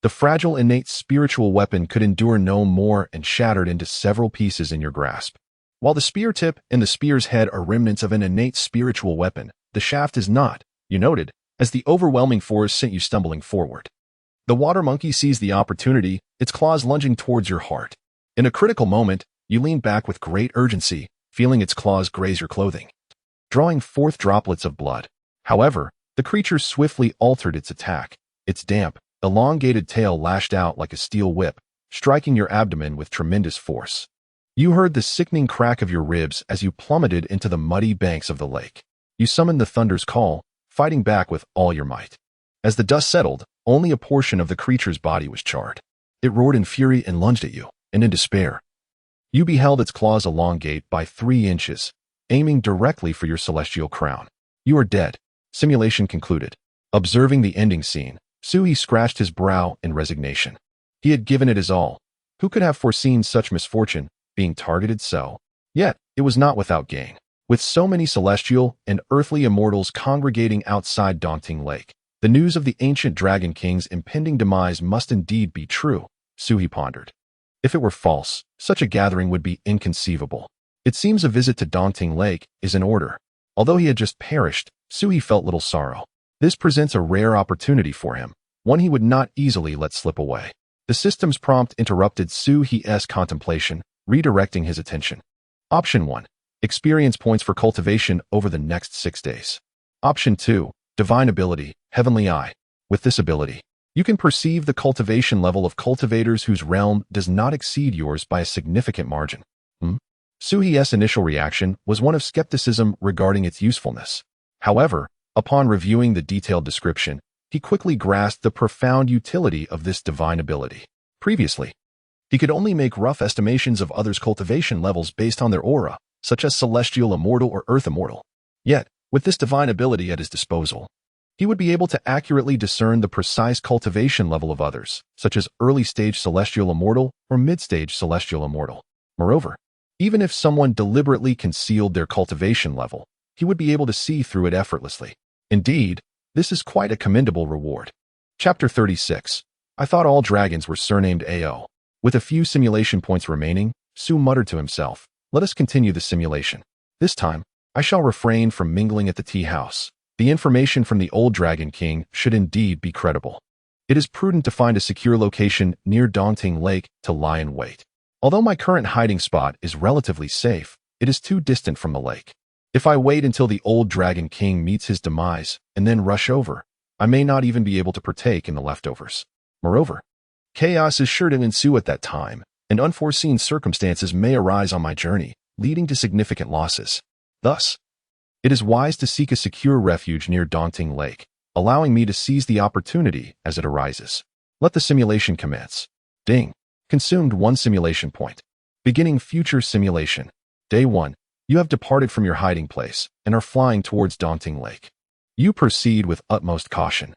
The fragile innate spiritual weapon could endure no more and shattered into several pieces in your grasp. While the spear tip and the spear's head are remnants of an innate spiritual weapon, the shaft is not, you noted, as the overwhelming force sent you stumbling forward. The water monkey seized the opportunity, its claws lunging towards your heart. In a critical moment, you leaned back with great urgency, feeling its claws graze your clothing, drawing forth droplets of blood. However, the creature swiftly altered its attack. Its damp, elongated tail lashed out like a steel whip, striking your abdomen with tremendous force. You heard the sickening crack of your ribs as you plummeted into the muddy banks of the lake. You summoned the thunder's call, fighting back with all your might. As the dust settled, only a portion of the creature's body was charred. It roared in fury and lunged at you, and in despair, you beheld its claws elongate by 3 inches, aiming directly for your celestial crown. "You are dead," simulation concluded. Observing the ending scene, Sui scratched his brow in resignation. He had given it his all. Who could have foreseen such misfortune, being targeted so? Yet, it was not without gain. With so many celestial and earthly immortals congregating outside Daunting Lake, the news of the ancient Dragon King's impending demise must indeed be true, Sui pondered. If it were false, such a gathering would be inconceivable. It seems a visit to Daunting Lake is in order. Although he had just perished, Sui felt little sorrow. This presents a rare opportunity for him, one he would not easily let slip away. The system's prompt interrupted Sui's contemplation, redirecting his attention. Option 1. Experience points for cultivation over the next 6 days. Option 2. Divine ability, Heavenly Eye. With this ability, you can perceive the cultivation level of cultivators whose realm does not exceed yours by a significant margin. Sui's initial reaction was one of skepticism regarding its usefulness. However, upon reviewing the detailed description, he quickly grasped the profound utility of this divine ability. Previously, he could only make rough estimations of others' cultivation levels based on their aura, such as celestial immortal or earth immortal. Yet, with this divine ability at his disposal, he would be able to accurately discern the precise cultivation level of others, such as early-stage celestial immortal or mid-stage celestial immortal. Moreover, even if someone deliberately concealed their cultivation level, he would be able to see through it effortlessly. Indeed, this is quite a commendable reward. Chapter 36. I thought all dragons were surnamed AO. With a few simulation points remaining, Su muttered to himself, "Let us continue the simulation. This time, I shall refrain from mingling at the tea house. The information from the old Dragon King should indeed be credible. It is prudent to find a secure location near Daunting Lake to lie in wait. Although my current hiding spot is relatively safe, it is too distant from the lake. If I wait until the old Dragon King meets his demise and then rush over, I may not even be able to partake in the leftovers. Moreover, chaos is sure to ensue at that time, and unforeseen circumstances may arise on my journey, leading to significant losses. Thus, it is wise to seek a secure refuge near Daunting Lake, allowing me to seize the opportunity as it arises. Let the simulation commence." Ding. Consumed 1 simulation point. Beginning future simulation. Day 1. You have departed from your hiding place and are flying towards Daunting Lake. You proceed with utmost caution,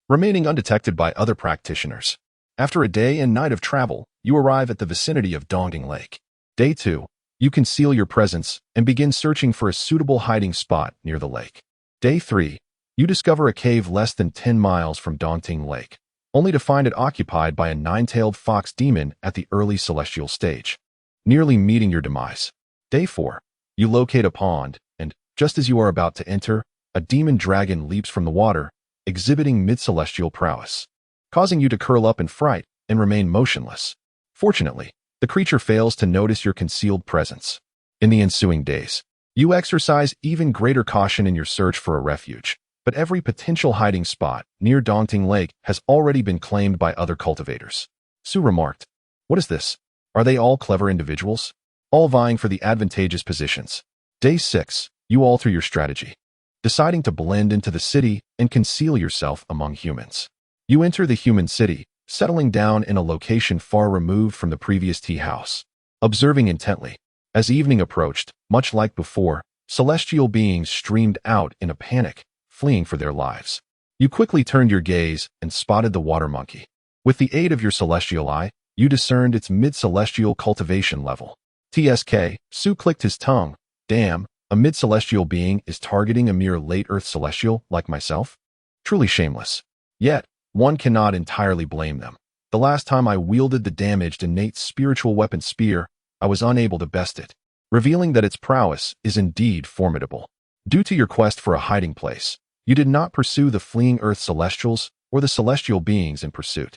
remaining undetected by other practitioners. After a day and night of travel, you arrive at the vicinity of Daunting Lake. Day 2. You conceal your presence and begin searching for a suitable hiding spot near the lake. Day 3. You discover a cave less than 10 miles from Daunting Lake, only to find it occupied by a 9-tailed fox demon at the early celestial stage, nearly meeting your demise. Day 4. You locate a pond, and, just as you are about to enter, a demon dragon leaps from the water, exhibiting mid-celestial prowess, causing you to curl up in fright and remain motionless. Fortunately, the creature fails to notice your concealed presence. In the ensuing days, you exercise even greater caution in your search for a refuge, but every potential hiding spot near Daunting Lake has already been claimed by other cultivators. Su remarked, "What is this? Are they all clever individuals? All vying for the advantageous positions." Day 6. You alter your strategy, deciding to blend into the city and conceal yourself among humans. You enter the human city, settling down in a location far removed from the previous tea house. Observing intently, as evening approached, much like before, celestial beings streamed out in a panic, fleeing for their lives. You quickly turned your gaze and spotted the water monkey. With the aid of your celestial eye, you discerned its mid-celestial cultivation level. TSK, Su clicked his tongue. Damn, a mid-celestial being is targeting a mere late-earth celestial like myself? Truly shameless. Yet, one cannot entirely blame them. The last time I wielded the damaged innate spiritual weapon spear, I was unable to best it, revealing that its prowess is indeed formidable. Due to your quest for a hiding place, you did not pursue the fleeing earth celestials or the celestial beings in pursuit.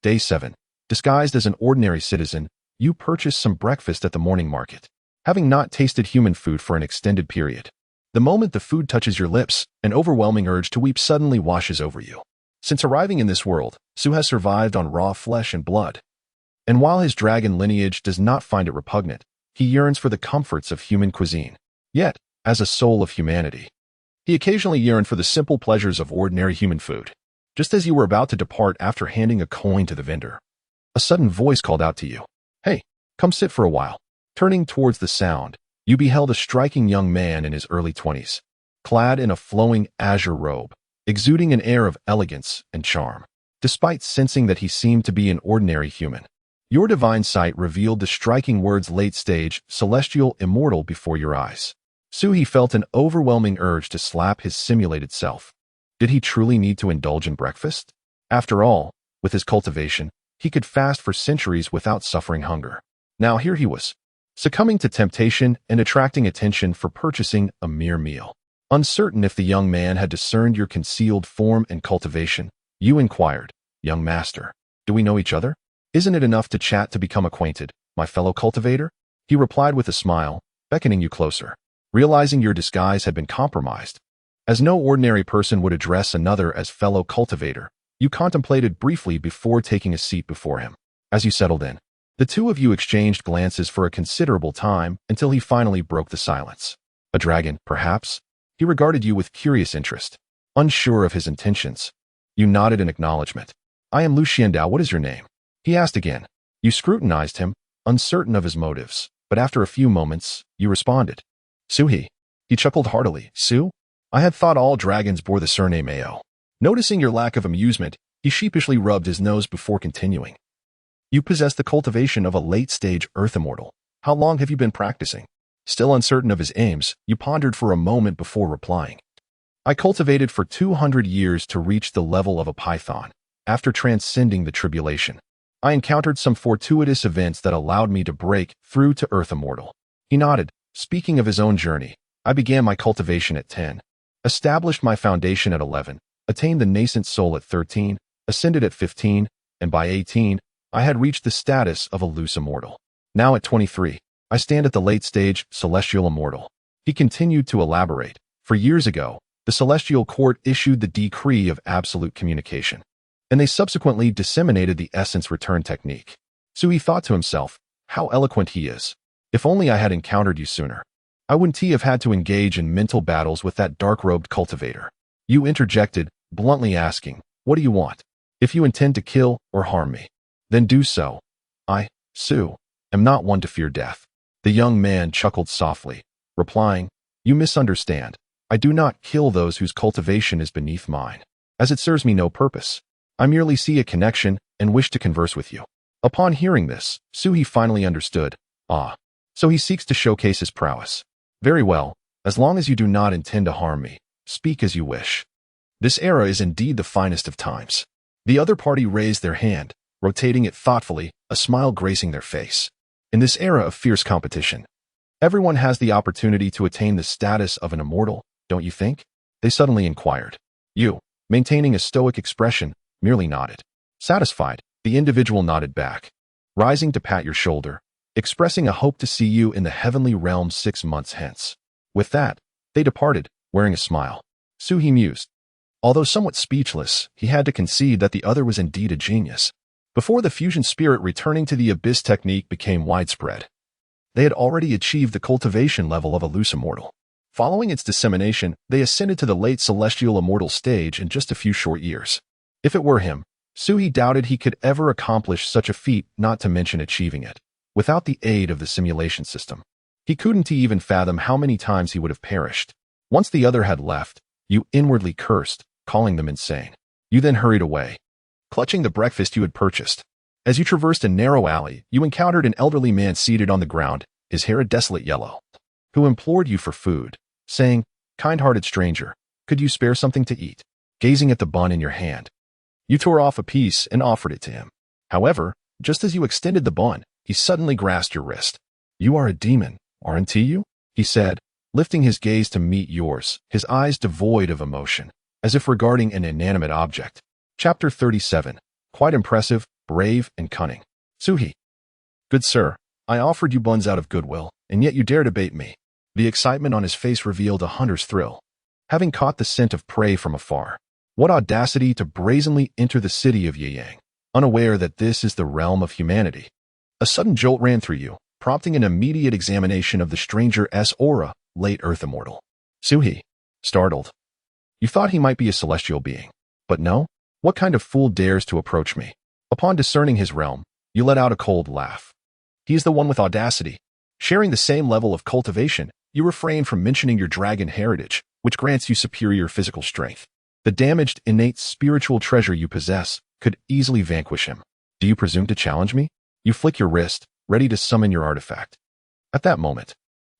Day 7. Disguised as an ordinary citizen, you purchase some breakfast at the morning market, having not tasted human food for an extended period. The moment the food touches your lips, an overwhelming urge to weep suddenly washes over you. Since arriving in this world, Su has survived on raw flesh and blood. And while his dragon lineage does not find it repugnant, he yearns for the comforts of human cuisine. Yet, as a soul of humanity, he occasionally yearned for the simple pleasures of ordinary human food. Just as you were about to depart after handing a coin to the vendor, a sudden voice called out to you, "Hey, come sit for a while." Turning towards the sound, you beheld a striking young man in his early 20s, clad in a flowing azure robe, exuding an air of elegance and charm, despite sensing that he seemed to be an ordinary human. Your divine sight revealed the striking words "late stage, celestial, immortal" before your eyes. Suhi felt an overwhelming urge to slap his simulated self. Did he truly need to indulge in breakfast? After all, with his cultivation, he could fast for centuries without suffering hunger. Now here he was, succumbing to temptation and attracting attention for purchasing a mere meal. Uncertain if the young man had discerned your concealed form and cultivation, you inquired, "Young master, do we know each other? Isn't it enough to chat to become acquainted, my fellow cultivator?" He replied with a smile, beckoning you closer. Realizing your disguise had been compromised, as no ordinary person would address another as fellow cultivator, you contemplated briefly before taking a seat before him. As you settled in, the two of you exchanged glances for a considerable time until he finally broke the silence. "A dragon, perhaps?" He regarded you with curious interest. Unsure of his intentions, you nodded in acknowledgement. "I am Lu Xiandao. What is your name?" He asked again. You scrutinized him, uncertain of his motives, but after a few moments, you responded. Suhi. He chuckled heartily. Su? I had thought all dragons bore the surname Ao. Noticing your lack of amusement, he sheepishly rubbed his nose before continuing. You possess the cultivation of a late-stage earth immortal. How long have you been practicing? Still uncertain of his aims, you pondered for a moment before replying. I cultivated for 200 years to reach the level of a python. After transcending the tribulation, I encountered some fortuitous events that allowed me to break through to earth immortal. He nodded. Speaking of his own journey, I began my cultivation at 10, established my foundation at 11, attained the nascent soul at 13, ascended at 15, and by 18, I had reached the status of a loose immortal. Now at 23, I stand at the late stage celestial immortal. He continued to elaborate. For years ago, the celestial court issued the decree of absolute communication, and they subsequently disseminated the essence return technique. So he thought to himself, how eloquent he is. If only I had encountered you sooner. I wouldn't have had to engage in mental battles with that dark-robed cultivator. You interjected, bluntly asking, what do you want? If you intend to kill or harm me, then do so. I, Su, am not one to fear death. The young man chuckled softly, replying, you misunderstand. I do not kill those whose cultivation is beneath mine, as it serves me no purpose. I merely see a connection and wish to converse with you. Upon hearing this, Suhi finally understood. Ah. So he seeks to showcase his prowess. Very well, as long as you do not intend to harm me, speak as you wish. This era is indeed the finest of times. The other party raised their hand, rotating it thoughtfully, a smile gracing their face. In this era of fierce competition, everyone has the opportunity to attain the status of an immortal, don't you think? They suddenly inquired. You, maintaining a stoic expression, merely nodded. Satisfied, the individual nodded back, rising to pat your shoulder, expressing a hope to see you in the heavenly realm 6 months hence. With that, they departed, wearing a smile. Suhi mused. Although somewhat speechless, he had to concede that the other was indeed a genius. Before the fusion spirit returning to the abyss technique became widespread, they had already achieved the cultivation level of a loose immortal. Following its dissemination, they ascended to the late celestial immortal stage in just a few short years. If it were him, Suhi doubted he could ever accomplish such a feat, not to mention achieving it without the aid of the simulation system. He couldn't even fathom how many times he would have perished. Once the other had left, you inwardly cursed, calling them insane. You then hurried away, clutching the breakfast you had purchased. As you traversed a narrow alley, you encountered an elderly man seated on the ground, his hair a desolate yellow, who implored you for food, saying, kind-hearted stranger, could you spare something to eat? Gazing at the bun in your hand, you tore off a piece and offered it to him. However, just as you extended the bun, he suddenly grasped your wrist. You are a demon, aren't you? He said, lifting his gaze to meet yours, his eyes devoid of emotion, as if regarding an inanimate object. Chapter 37. Quite impressive, brave, and cunning. Suhi. Good sir, I offered you buns out of goodwill, and yet you dare to bait me. The excitement on his face revealed a hunter's thrill, having caught the scent of prey from afar. What audacity to brazenly enter the city of Yiyang, unaware that this is the realm of humanity. A sudden jolt ran through you, prompting an immediate examination of the stranger's aura, late earth immortal. Suhi. Startled. You thought he might be a celestial being. But no? What kind of fool dares to approach me? Upon discerning his realm, you let out a cold laugh. He is the one with audacity. Sharing the same level of cultivation, you refrain from mentioning your dragon heritage, which grants you superior physical strength. The damaged, innate spiritual treasure you possess could easily vanquish him. Do you presume to challenge me? You flick your wrist, ready to summon your artifact. At that moment,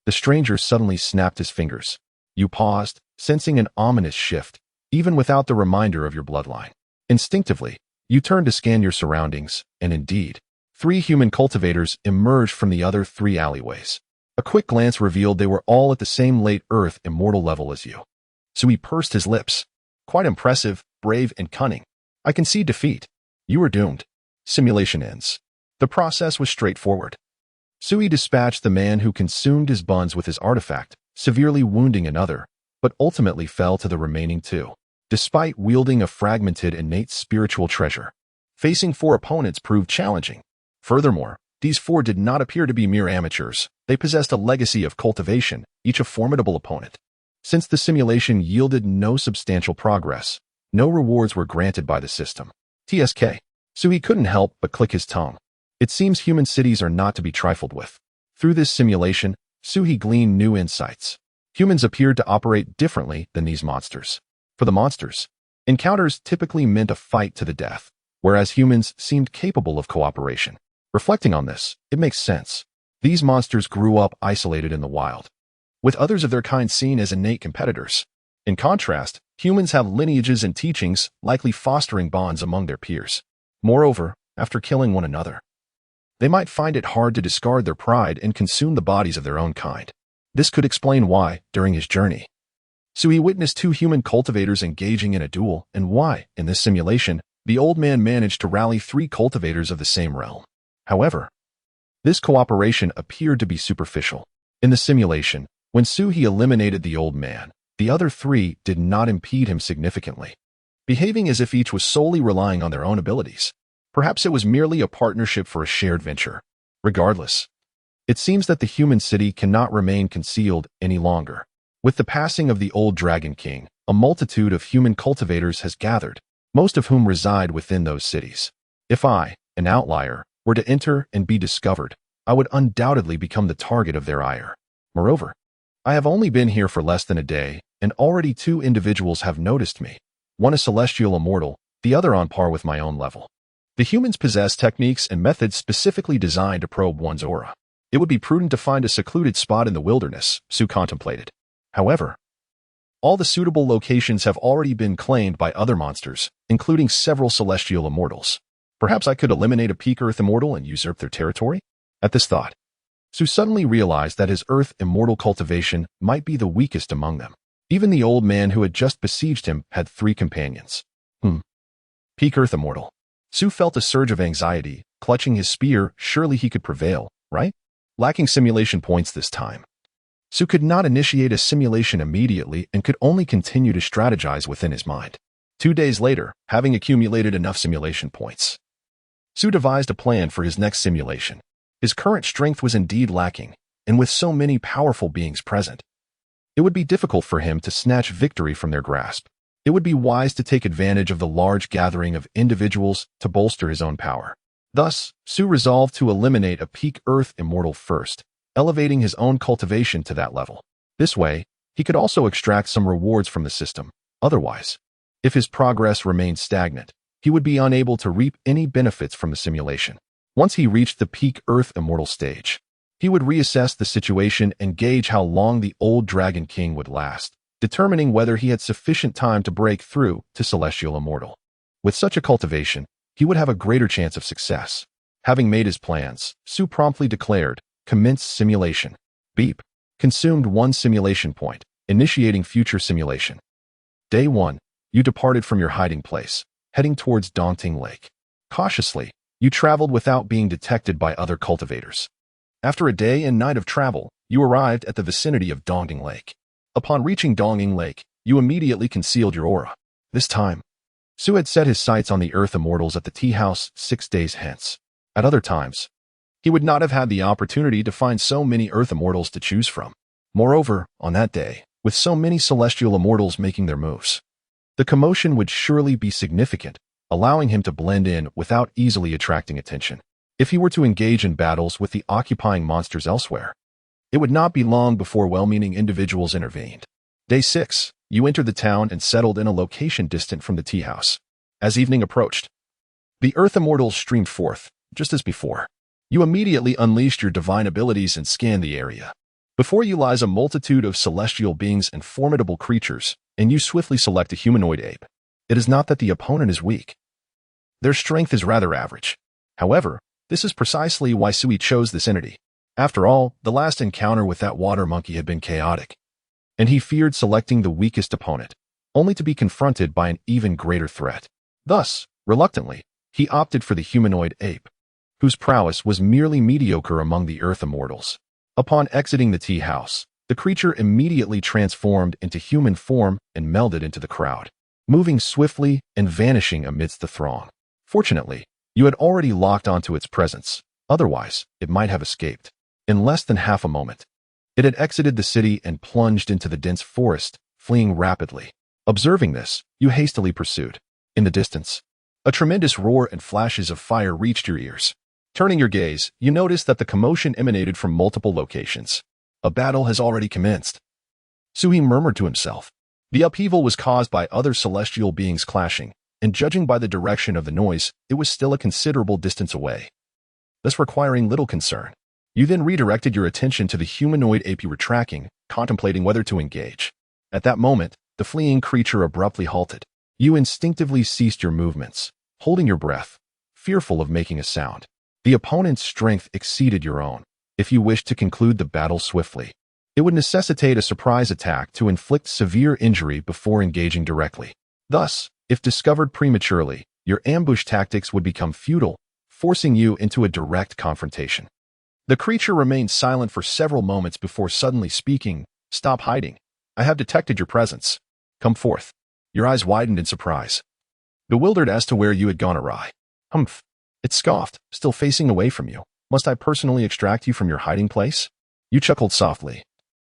the stranger suddenly snapped his fingers. You paused, sensing an ominous shift, even without the reminder of your bloodline. Instinctively, you turned to scan your surroundings, and indeed, 3 human cultivators emerged from the other 3 alleyways. A quick glance revealed they were all at the same late earth immortal level as you. So he pursed his lips. Quite impressive, brave, and cunning. I concede defeat. You are doomed. Simulation ends. The process was straightforward. Suhi dispatched the man who consumed his buns with his artifact, severely wounding another, but ultimately fell to the remaining 2. Despite wielding a fragmented innate spiritual treasure, facing 4 opponents proved challenging. Furthermore, these 4 did not appear to be mere amateurs. They possessed a legacy of cultivation, each a formidable opponent. Since the simulation yielded no substantial progress, no rewards were granted by the system. TSK. Suhi couldn't help but click his tongue. It seems human cities are not to be trifled with. Through this simulation, Suhi gleaned new insights. Humans appeared to operate differently than these monsters. For the monsters, encounters typically meant a fight to the death, whereas humans seemed capable of cooperation. Reflecting on this, it makes sense. These monsters grew up isolated in the wild, with others of their kind seen as innate competitors. In contrast, humans have lineages and teachings, likely fostering bonds among their peers. Moreover, after killing one another, they might find it hard to discard their pride and consume the bodies of their own kind. This could explain why, during his journey, Suhi witnessed two human cultivators engaging in a duel, and why, in this simulation, the old man managed to rally 3 cultivators of the same realm. However, this cooperation appeared to be superficial. In the simulation, when Suhi eliminated the old man, the other 3 did not impede him significantly, behaving as if each was solely relying on their own abilities. Perhaps it was merely a partnership for a shared venture. Regardless, it seems that the human city cannot remain concealed any longer. With the passing of the old Dragon King, a multitude of human cultivators has gathered, most of whom reside within those cities. If I, an outlier, were to enter and be discovered, I would undoubtedly become the target of their ire. Moreover, I have only been here for less than a day, and already 2 individuals have noticed me. One a celestial immortal, the other on par with my own level. The humans possess techniques and methods specifically designed to probe one's aura. It would be prudent to find a secluded spot in the wilderness, Su contemplated. However, all the suitable locations have already been claimed by other monsters, including several celestial immortals. Perhaps I could eliminate a peak Earth immortal and usurp their territory? At this thought, Su suddenly realized that his Earth immortal cultivation might be the weakest among them. Even the old man who had just besieged him had 3 companions. Peak Earth immortal. Su felt a surge of anxiety, clutching his spear. Surely he could prevail, right? Lacking simulation points this time, Su could not initiate a simulation immediately and could only continue to strategize within his mind. 2 days later, having accumulated enough simulation points, Su devised a plan for his next simulation. His current strength was indeed lacking, and with so many powerful beings present, it would be difficult for him to snatch victory from their grasp. It would be wise to take advantage of the large gathering of individuals to bolster his own power. Thus, Su resolved to eliminate a peak Earth immortal first, elevating his own cultivation to that level. This way, he could also extract some rewards from the system. Otherwise, if his progress remained stagnant, he would be unable to reap any benefits from the simulation. Once he reached the peak Earth immortal stage, he would reassess the situation and gauge how long the old Dragon King would last, determining whether he had sufficient time to break through to Celestial Immortal. With such a cultivation, he would have a greater chance of success. Having made his plans, Su promptly declared, "Commence simulation." Beep. Consumed 1 simulation point, initiating future simulation. Day 1. You departed from your hiding place, heading towards Daunting Lake. Cautiously, you traveled without being detected by other cultivators. After a day and night of travel, you arrived at the vicinity of Daunting Lake. Upon reaching Daunting Lake, you immediately concealed your aura. This time, Su had set his sights on the Earth Immortals at the tea house 6 days hence. At other times, he would not have had the opportunity to find so many Earth Immortals to choose from. Moreover, on that day, with so many Celestial Immortals making their moves, the commotion would surely be significant, allowing him to blend in without easily attracting attention. If he were to engage in battles with the occupying monsters elsewhere, it would not be long before well-meaning individuals intervened. Day 6. You entered the town and settled in a location distant from the tea house. As evening approached, the Earth Immortals streamed forth, just as before. You immediately unleashed your divine abilities and scanned the area. Before you lies a multitude of celestial beings and formidable creatures, and you swiftly select a humanoid ape. It is not that the opponent is weak. Their strength is rather average. However, this is precisely why Sui chose this entity. After all, the last encounter with that water monkey had been chaotic, and he feared selecting the weakest opponent, only to be confronted by an even greater threat. Thus, reluctantly, he opted for the humanoid ape, whose prowess was merely mediocre among the Earth Immortals. Upon exiting the tea house, the creature immediately transformed into human form and melded into the crowd, moving swiftly and vanishing amidst the throng. Fortunately, you had already locked onto its presence, otherwise, it might have escaped. In less than half a moment, it had exited the city and plunged into the dense forest, fleeing rapidly. Observing this, you hastily pursued. In the distance, A tremendous roar and flashes of fire reached your ears. Turning your gaze, you noticed that the commotion emanated from multiple locations. A battle has already commenced. Sui murmured to himself. The upheaval was caused by other celestial beings clashing, and judging by the direction of the noise, it was still a considerable distance away, thus requiring little concern. You then redirected your attention to the humanoid ape you were tracking, contemplating whether to engage. At that moment, the fleeing creature abruptly halted. You instinctively ceased your movements, holding your breath, fearful of making a sound. The opponent's strength exceeded your own. If you wished to conclude the battle swiftly, it would necessitate a surprise attack to inflict severe injury before engaging directly. Thus, if discovered prematurely, your ambush tactics would become futile, forcing you into a direct confrontation. The creature remained silent for several moments before suddenly speaking. "Stop hiding. I have detected your presence. Come forth." Your eyes widened in surprise, bewildered as to where you had gone awry. "Humph," it scoffed, still facing away from you. "Must I personally extract you from your hiding place?" You chuckled softly,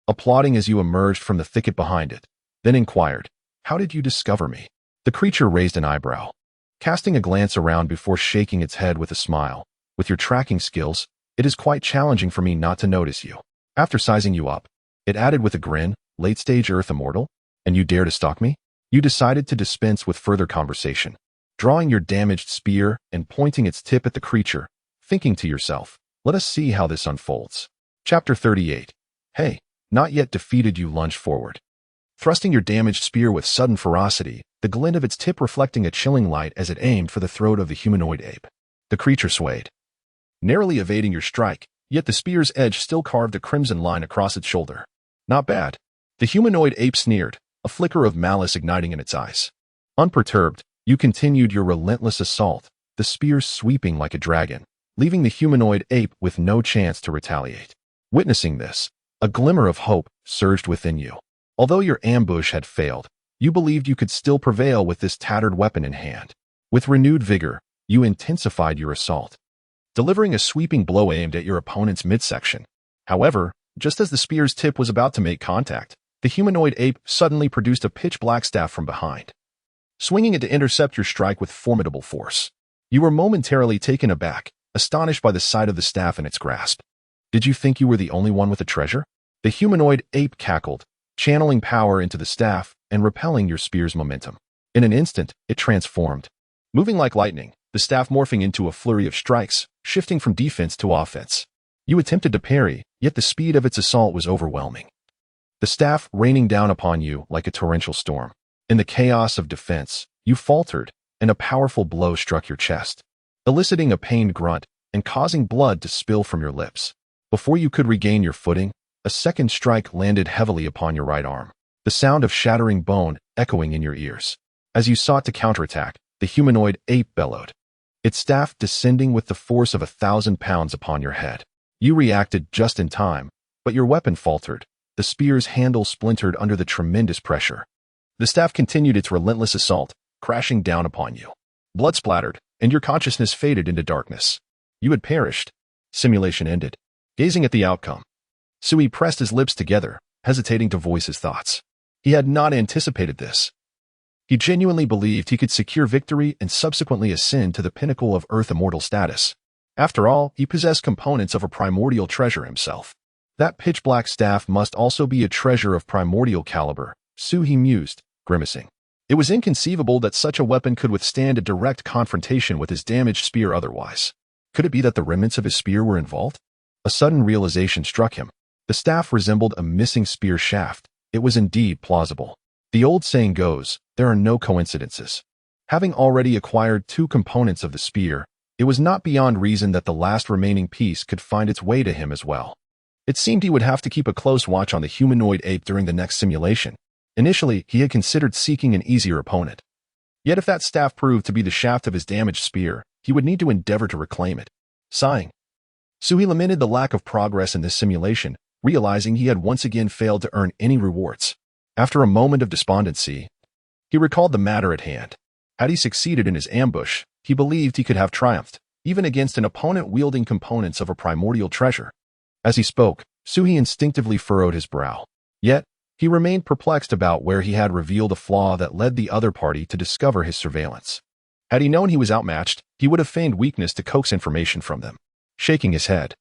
applauding as you emerged from the thicket behind it, then inquired, "How did you discover me?" The creature raised an eyebrow, casting a glance around before shaking its head with a smile. "With your tracking skills, it is quite challenging for me not to notice you. After sizing you up," it added with a grin, "late-stage Earth immortal? And you dare to stalk me?" You decided to dispense with further conversation, drawing your damaged spear and pointing its tip at the creature, thinking to yourself, "Let us see how this unfolds." Chapter 38. Hey, not yet defeated. You lunged forward, thrusting your damaged spear with sudden ferocity, the glint of its tip reflecting a chilling light as it aimed for the throat of the humanoid ape. The creature swayed, narrowly evading your strike, yet the spear's edge still carved a crimson line across its shoulder. "Not bad." The humanoid ape sneered, a flicker of malice igniting in its eyes. Unperturbed, you continued your relentless assault, the spear sweeping like a dragon, leaving the humanoid ape with no chance to retaliate. Witnessing this, a glimmer of hope surged within you. Although your ambush had failed, you believed you could still prevail with this tattered weapon in hand. With renewed vigor, you intensified your assault, delivering a sweeping blow aimed at your opponent's midsection. However, just as the spear's tip was about to make contact, the humanoid ape suddenly produced a pitch-black staff from behind, swinging it to intercept your strike with formidable force. You were momentarily taken aback, astonished by the sight of the staff in its grasp. "Did you think you were the only one with a treasure?" The humanoid ape cackled, channeling power into the staff and repelling your spear's momentum. In an instant, it transformed, moving like lightning, the staff morphing into a flurry of strikes, shifting from defense to offense. You attempted to parry, yet the speed of its assault was overwhelming, the staff raining down upon you like a torrential storm. In the chaos of defense, you faltered, and a powerful blow struck your chest, eliciting a pained grunt and causing blood to spill from your lips. Before you could regain your footing, a second strike landed heavily upon your right arm, the sound of shattering bone echoing in your ears. As you sought to counterattack, the humanoid ape bellowed, its staff descending with the force of 1,000 pounds upon your head. You reacted just in time, but your weapon faltered. The spear's handle splintered under the tremendous pressure. The staff continued its relentless assault, crashing down upon you. Blood splattered, and your consciousness faded into darkness. You had perished. Simulation ended. Gazing at the outcome, Sui pressed his lips together, hesitating to voice his thoughts. He had not anticipated this. He genuinely believed he could secure victory and subsequently ascend to the pinnacle of Earth immortal status. After all, he possessed components of a primordial treasure himself. That pitch-black staff must also be a treasure of primordial caliber, Sui mused, grimacing. It was inconceivable that such a weapon could withstand a direct confrontation with his damaged spear otherwise. Could it be that the remnants of his spear were involved? A sudden realization struck him. The staff resembled a missing spear shaft. It was indeed plausible. The old saying goes, there are no coincidences. Having already acquired 2 components of the spear, it was not beyond reason that the last remaining piece could find its way to him as well. It seemed he would have to keep a close watch on the humanoid ape during the next simulation. Initially, he had considered seeking an easier opponent. Yet if that staff proved to be the shaft of his damaged spear, he would need to endeavor to reclaim it. Sighing, Sui lamented the lack of progress in this simulation, realizing he had once again failed to earn any rewards. After a moment of despondency, he recalled the matter at hand. Had he succeeded in his ambush, he believed he could have triumphed, even against an opponent wielding components of a primordial treasure. As he spoke, Sui instinctively furrowed his brow. Yet, he remained perplexed about where he had revealed a flaw that led the other party to discover his surveillance. Had he known he was outmatched, he would have feigned weakness to coax information from them. Shaking his head,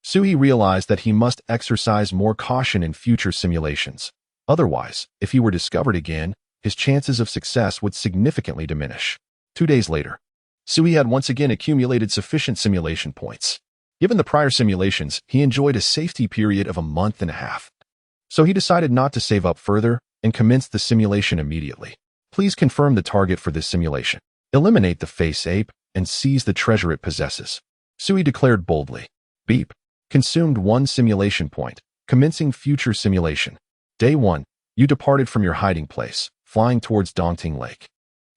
Sui realized that he must exercise more caution in future simulations. Otherwise, if he were discovered again, his chances of success would significantly diminish. 2 days later, Sui had once again accumulated sufficient simulation points. Given the prior simulations, he enjoyed a safety period of a month and a half. So he decided not to save up further and commenced the simulation immediately. Please confirm the target for this simulation. Eliminate the face ape and seize the treasure it possesses. Sui declared boldly. Beep. Consumed 1 simulation point. Commencing future simulation. Day 1. You departed from your hiding place, flying towards Daunting Lake.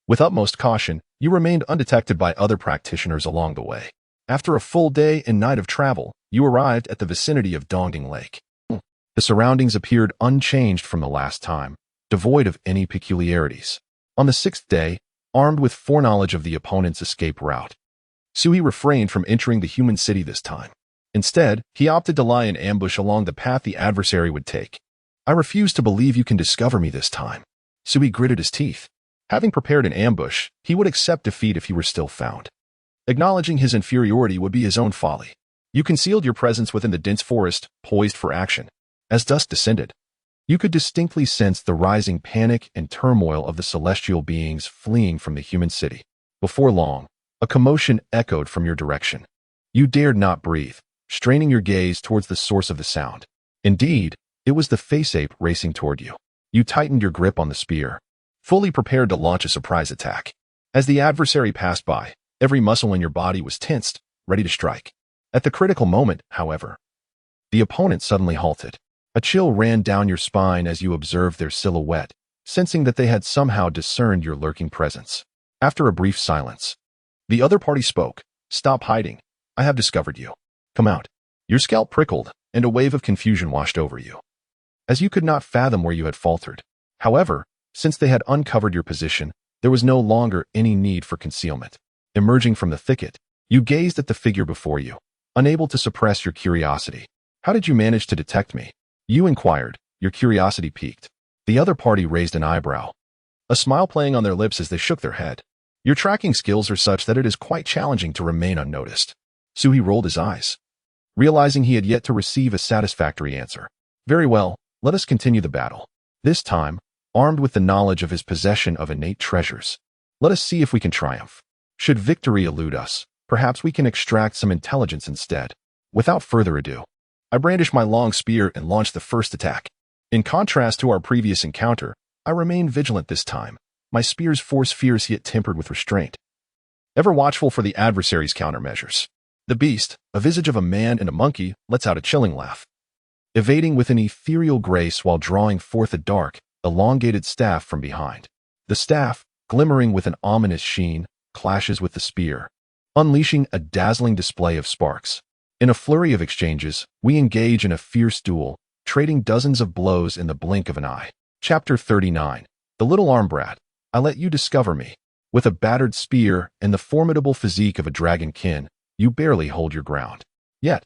With utmost caution, you remained undetected by other practitioners along the way. After a full day and night of travel, you arrived at the vicinity of Daunting Lake. The surroundings appeared unchanged from the last time, devoid of any peculiarities. On the 6th day, armed with foreknowledge of the opponent's escape route, Sui refrained from entering the human city this time. Instead, he opted to lie in ambush along the path the adversary would take. I refuse to believe you can discover me this time. Sui gritted his teeth. Having prepared an ambush, he would accept defeat if he were still found. Acknowledging his inferiority would be his own folly. You concealed your presence within the dense forest, poised for action. As dusk descended, you could distinctly sense the rising panic and turmoil of the celestial beings fleeing from the human city. Before long, a commotion echoed from your direction. You dared not breathe, straining your gaze towards the source of the sound. Indeed, it was the face ape racing toward you. You tightened your grip on the spear, fully prepared to launch a surprise attack. As the adversary passed by, every muscle in your body was tensed, ready to strike. At the critical moment, however, the opponent suddenly halted. A chill ran down your spine as you observed their silhouette, sensing that they had somehow discerned your lurking presence. After a brief silence, the other party spoke. Stop hiding. I have discovered you. Come out. Your scalp prickled, and a wave of confusion washed over you, as you could not fathom where you had faltered. However, since they had uncovered your position, there was no longer any need for concealment. Emerging from the thicket, you gazed at the figure before you, unable to suppress your curiosity. How did you manage to detect me? You inquired, your curiosity piqued. The other party raised an eyebrow, a smile playing on their lips as they shook their head. Your tracking skills are such that it is quite challenging to remain unnoticed. Sui rolled his eyes, realizing he had yet to receive a satisfactory answer. Very well, let us continue the battle. This time, armed with the knowledge of his possession of innate treasures. Let us see if we can triumph. Should victory elude us, perhaps we can extract some intelligence instead. Without further ado, I brandished my long spear and launched the first attack. In contrast to our previous encounter, I remained vigilant this time, my spear's force fierce yet tempered with restraint. Ever watchful for the adversary's countermeasures. The beast, a visage of a man and a monkey, lets out a chilling laugh, evading with an ethereal grace while drawing forth a dark, elongated staff from behind. The staff, glimmering with an ominous sheen, clashes with the spear, unleashing a dazzling display of sparks. In a flurry of exchanges, we engage in a fierce duel, trading dozens of blows in the blink of an eye. Chapter 39. The Little Arm Brat. I let you discover me. With a battered spear and the formidable physique of a dragonkin, you barely hold your ground. Yet,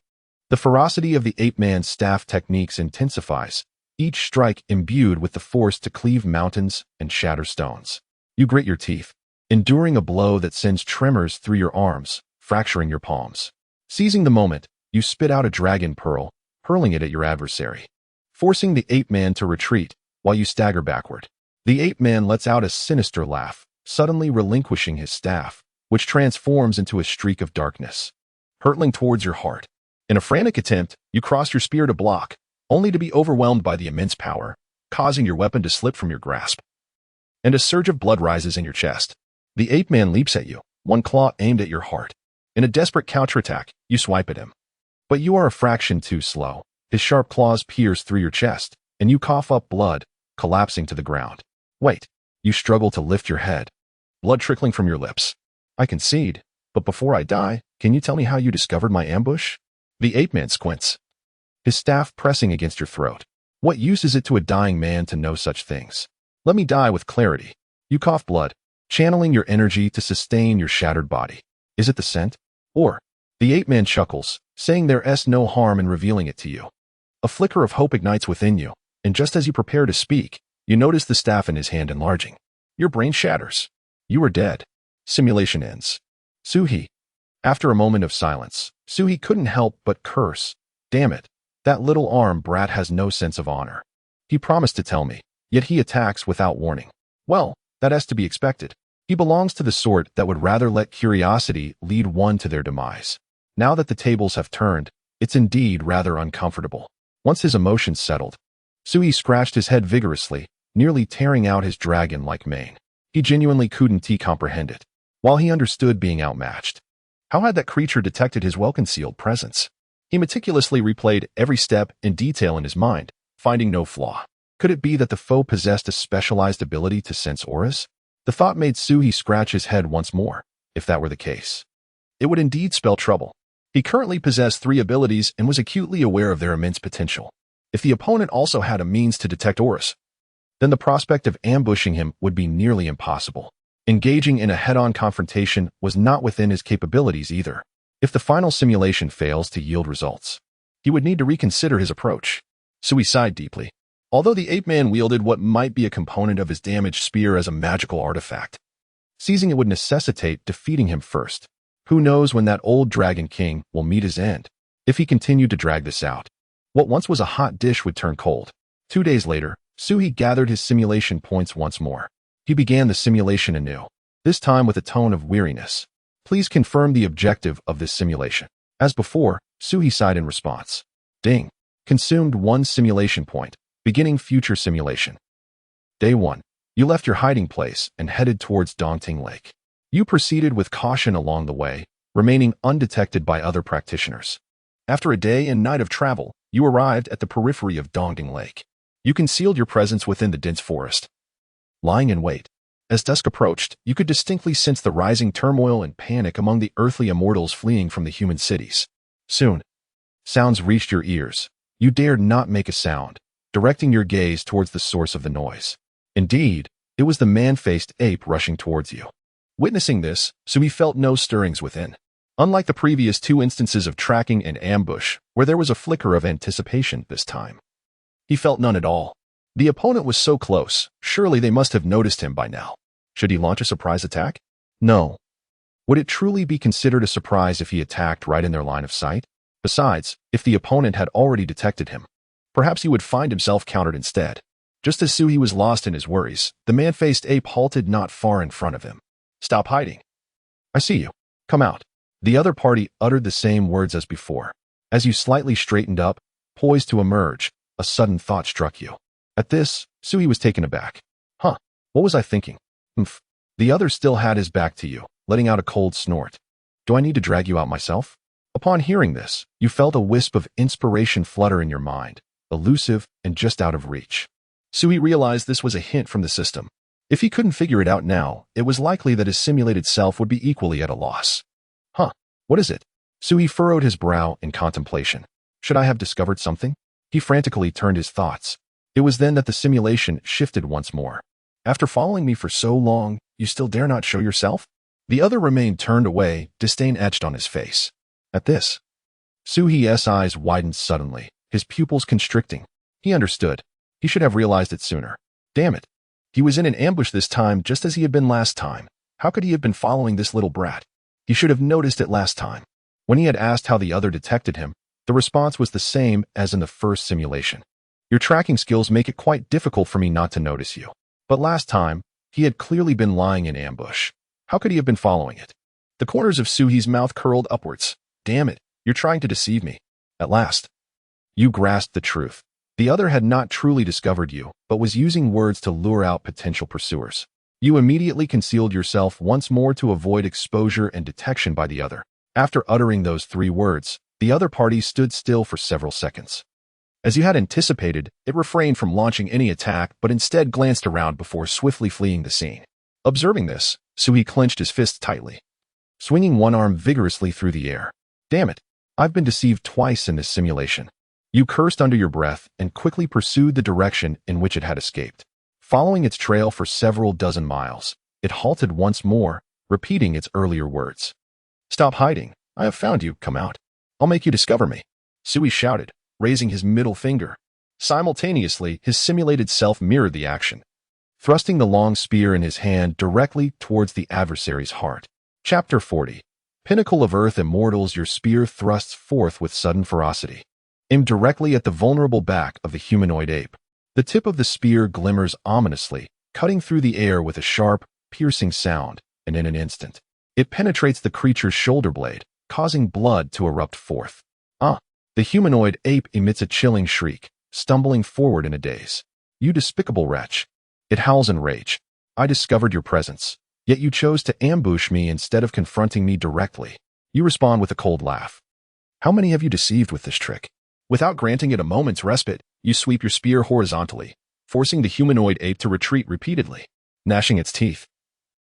the ferocity of the ape-man's staff techniques intensifies, each strike imbued with the force to cleave mountains and shatter stones. You grit your teeth, enduring a blow that sends tremors through your arms, fracturing your palms. Seizing the moment, you spit out a dragon pearl, hurling it at your adversary, forcing the ape-man to retreat while you stagger backward. The ape-man lets out a sinister laugh, suddenly relinquishing his staff, which transforms into a streak of darkness, hurtling towards your heart. In a frantic attempt, you cross your spear to block, only to be overwhelmed by the immense power, causing your weapon to slip from your grasp. And a surge of blood rises in your chest. The ape-man leaps at you, one claw aimed at your heart. In a desperate counterattack, you swipe at him. But you are a fraction too slow. His sharp claws pierce through your chest, and you cough up blood, collapsing to the ground. Wait, you struggle to lift your head, blood trickling from your lips. I concede, but before I die, can you tell me how you discovered my ambush? The ape-man squints, his staff pressing against your throat. What use is it to a dying man to know such things? Let me die with clarity. You cough blood, channeling your energy to sustain your shattered body. Is it the scent? Or, the ape-man chuckles, saying there's no harm in revealing it to you. A flicker of hope ignites within you, and just as you prepare to speak, you notice the staff in his hand enlarging. Your brain shatters. You are dead. Simulation ends. Suhi. After a moment of silence, Suhi couldn't help but curse. Damn it. That little arm brat has no sense of honor. He promised to tell me, yet he attacks without warning. Well, that has to be expected. He belongs to the sort that would rather let curiosity lead one to their demise. Now that the tables have turned, it's indeed rather uncomfortable. Once his emotions settled, Suhi scratched his head vigorously, nearly tearing out his dragon-like mane. He genuinely couldn't comprehend it. While he understood being outmatched, how had that creature detected his well-concealed presence? He meticulously replayed every step in detail in his mind, finding no flaw. Could it be that the foe possessed a specialized ability to sense auras? The thought made Suhi scratch his head once more. If that were the case, it would indeed spell trouble. He currently possessed 3 abilities and was acutely aware of their immense potential. If the opponent also had a means to detect auras, then the prospect of ambushing him would be nearly impossible. Engaging in a head-on confrontation was not within his capabilities either. If the final simulation fails to yield results, he would need to reconsider his approach. Suhi sighed deeply. Although the ape-man wielded what might be a component of his damaged spear as a magical artifact, seizing it would necessitate defeating him first. Who knows when that old Dragon King will meet his end? If he continued to drag this out, what once was a hot dish would turn cold. 2 days later, Suhi gathered his simulation points once more. He began the simulation anew, this time with a tone of weariness. Please confirm the objective of this simulation. As before, Suhi sighed in response. Ding. Consumed 1 simulation point. Beginning future simulation. Day 1. You left your hiding place and headed towards Dongting Lake. You proceeded with caution along the way, remaining undetected by other practitioners. After a day and night of travel, you arrived at the periphery of Dongting Lake. You concealed your presence within the dense forest, lying in wait. As dusk approached, you could distinctly sense the rising turmoil and panic among the earthly immortals fleeing from the human cities. Soon, sounds reached your ears. You dared not make a sound, directing your gaze towards the source of the noise. Indeed, it was the man-faced ape rushing towards you. Witnessing this, Suhi felt no stirrings within. Unlike the previous 2 instances of tracking and ambush, where there was a flicker of anticipation this time, he felt none at all. The opponent was so close, surely they must have noticed him by now. Should he launch a surprise attack? No. Would it truly be considered a surprise if he attacked right in their line of sight? Besides, if the opponent had already detected him, perhaps he would find himself countered instead. Just as Suhi was lost in his worries, the man-faced ape halted not far in front of him. Stop hiding. I see you. Come out. The other party uttered the same words as before. As you slightly straightened up, poised to emerge, a sudden thought struck you. At this, Suhi was taken aback. Huh, what was I thinking? Humph. The other still had his back to you, letting out a cold snort. Do I need to drag you out myself? Upon hearing this, you felt a wisp of inspiration flutter in your mind, elusive and just out of reach. Suhi realized this was a hint from the system. If he couldn't figure it out now, it was likely that his simulated self would be equally at a loss. Huh, what is it? Suhi furrowed his brow in contemplation. Should I have discovered something? He frantically turned his thoughts. It was then that the simulation shifted once more. After following me for so long, you still dare not show yourself? The other remained turned away, disdain etched on his face. At this, Suhi's eyes widened suddenly, his pupils constricting. He understood. He should have realized it sooner. Damn it. He was in an ambush this time just as he had been last time. How could he have been following this little brat? He should have noticed it last time. When he had asked how the other detected him, the response was the same as in the first simulation. Your tracking skills make it quite difficult for me not to notice you. But last time, he had clearly been lying in ambush. How could he have been following it? The corners of Suhi's mouth curled upwards. Damn it, you're trying to deceive me. At last, you grasped the truth. The other had not truly discovered you, but was using words to lure out potential pursuers. You immediately concealed yourself once more to avoid exposure and detection by the other. After uttering those 3 words, the other party stood still for several seconds. As you had anticipated, it refrained from launching any attack but instead glanced around before swiftly fleeing the scene. Observing this, Suhi clenched his fists tightly, swinging one arm vigorously through the air. Damn it, I've been deceived twice in this simulation. You cursed under your breath and quickly pursued the direction in which it had escaped. Following its trail for several dozen miles, it halted once more, repeating its earlier words. Stop hiding. I have found you. Come out. I'll make you discover me. Suhi shouted, raising his middle finger. Simultaneously, his simulated self mirrored the action. thrusting the long spear in his hand directly towards the adversary's heart. Chapter 40. Pinnacle of Earth Immortals. Your spear thrusts forth with sudden ferocity, aimed directly at the vulnerable back of the humanoid ape. The tip of the spear glimmers ominously, cutting through the air with a sharp, piercing sound, and in an instant, it penetrates the creature's shoulder blade, causing blood to erupt forth. The humanoid ape emits a chilling shriek, stumbling forward in a daze. You despicable wretch. It howls in rage. I discovered your presence, yet you chose to ambush me instead of confronting me directly. You respond with a cold laugh. How many have you deceived with this trick? Without granting it a moment's respite, you sweep your spear horizontally, forcing the humanoid ape to retreat repeatedly, gnashing its teeth.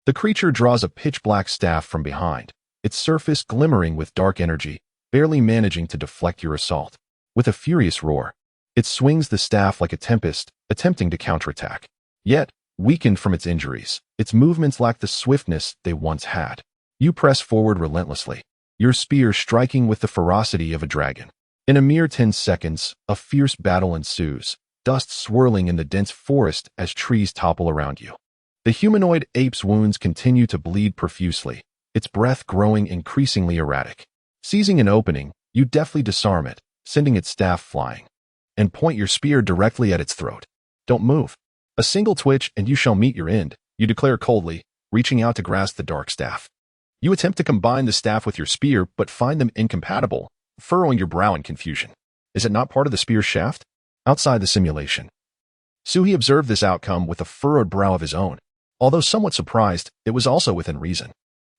The creature draws a pitch-black staff from behind, its surface glimmering with dark energy, barely managing to deflect your assault. With a furious roar, it swings the staff like a tempest, attempting to counterattack. Yet, weakened from its injuries, its movements lack the swiftness they once had. You press forward relentlessly, your spear striking with the ferocity of a dragon. In a mere 10 seconds, a fierce battle ensues, dust swirling in the dense forest as trees topple around you. The humanoid ape's wounds continue to bleed profusely, its breath growing increasingly erratic. Seizing an opening, you deftly disarm it, sending its staff flying, and point your spear directly at its throat. Don't move. A single twitch and you shall meet your end, you declare coldly, reaching out to grasp the dark staff. You attempt to combine the staff with your spear, but find them incompatible, furrowing your brow in confusion. Is it not part of the spear's shaft? Outside the simulation, Suhi observed this outcome with a furrowed brow of his own. Although somewhat surprised, it was also within reason.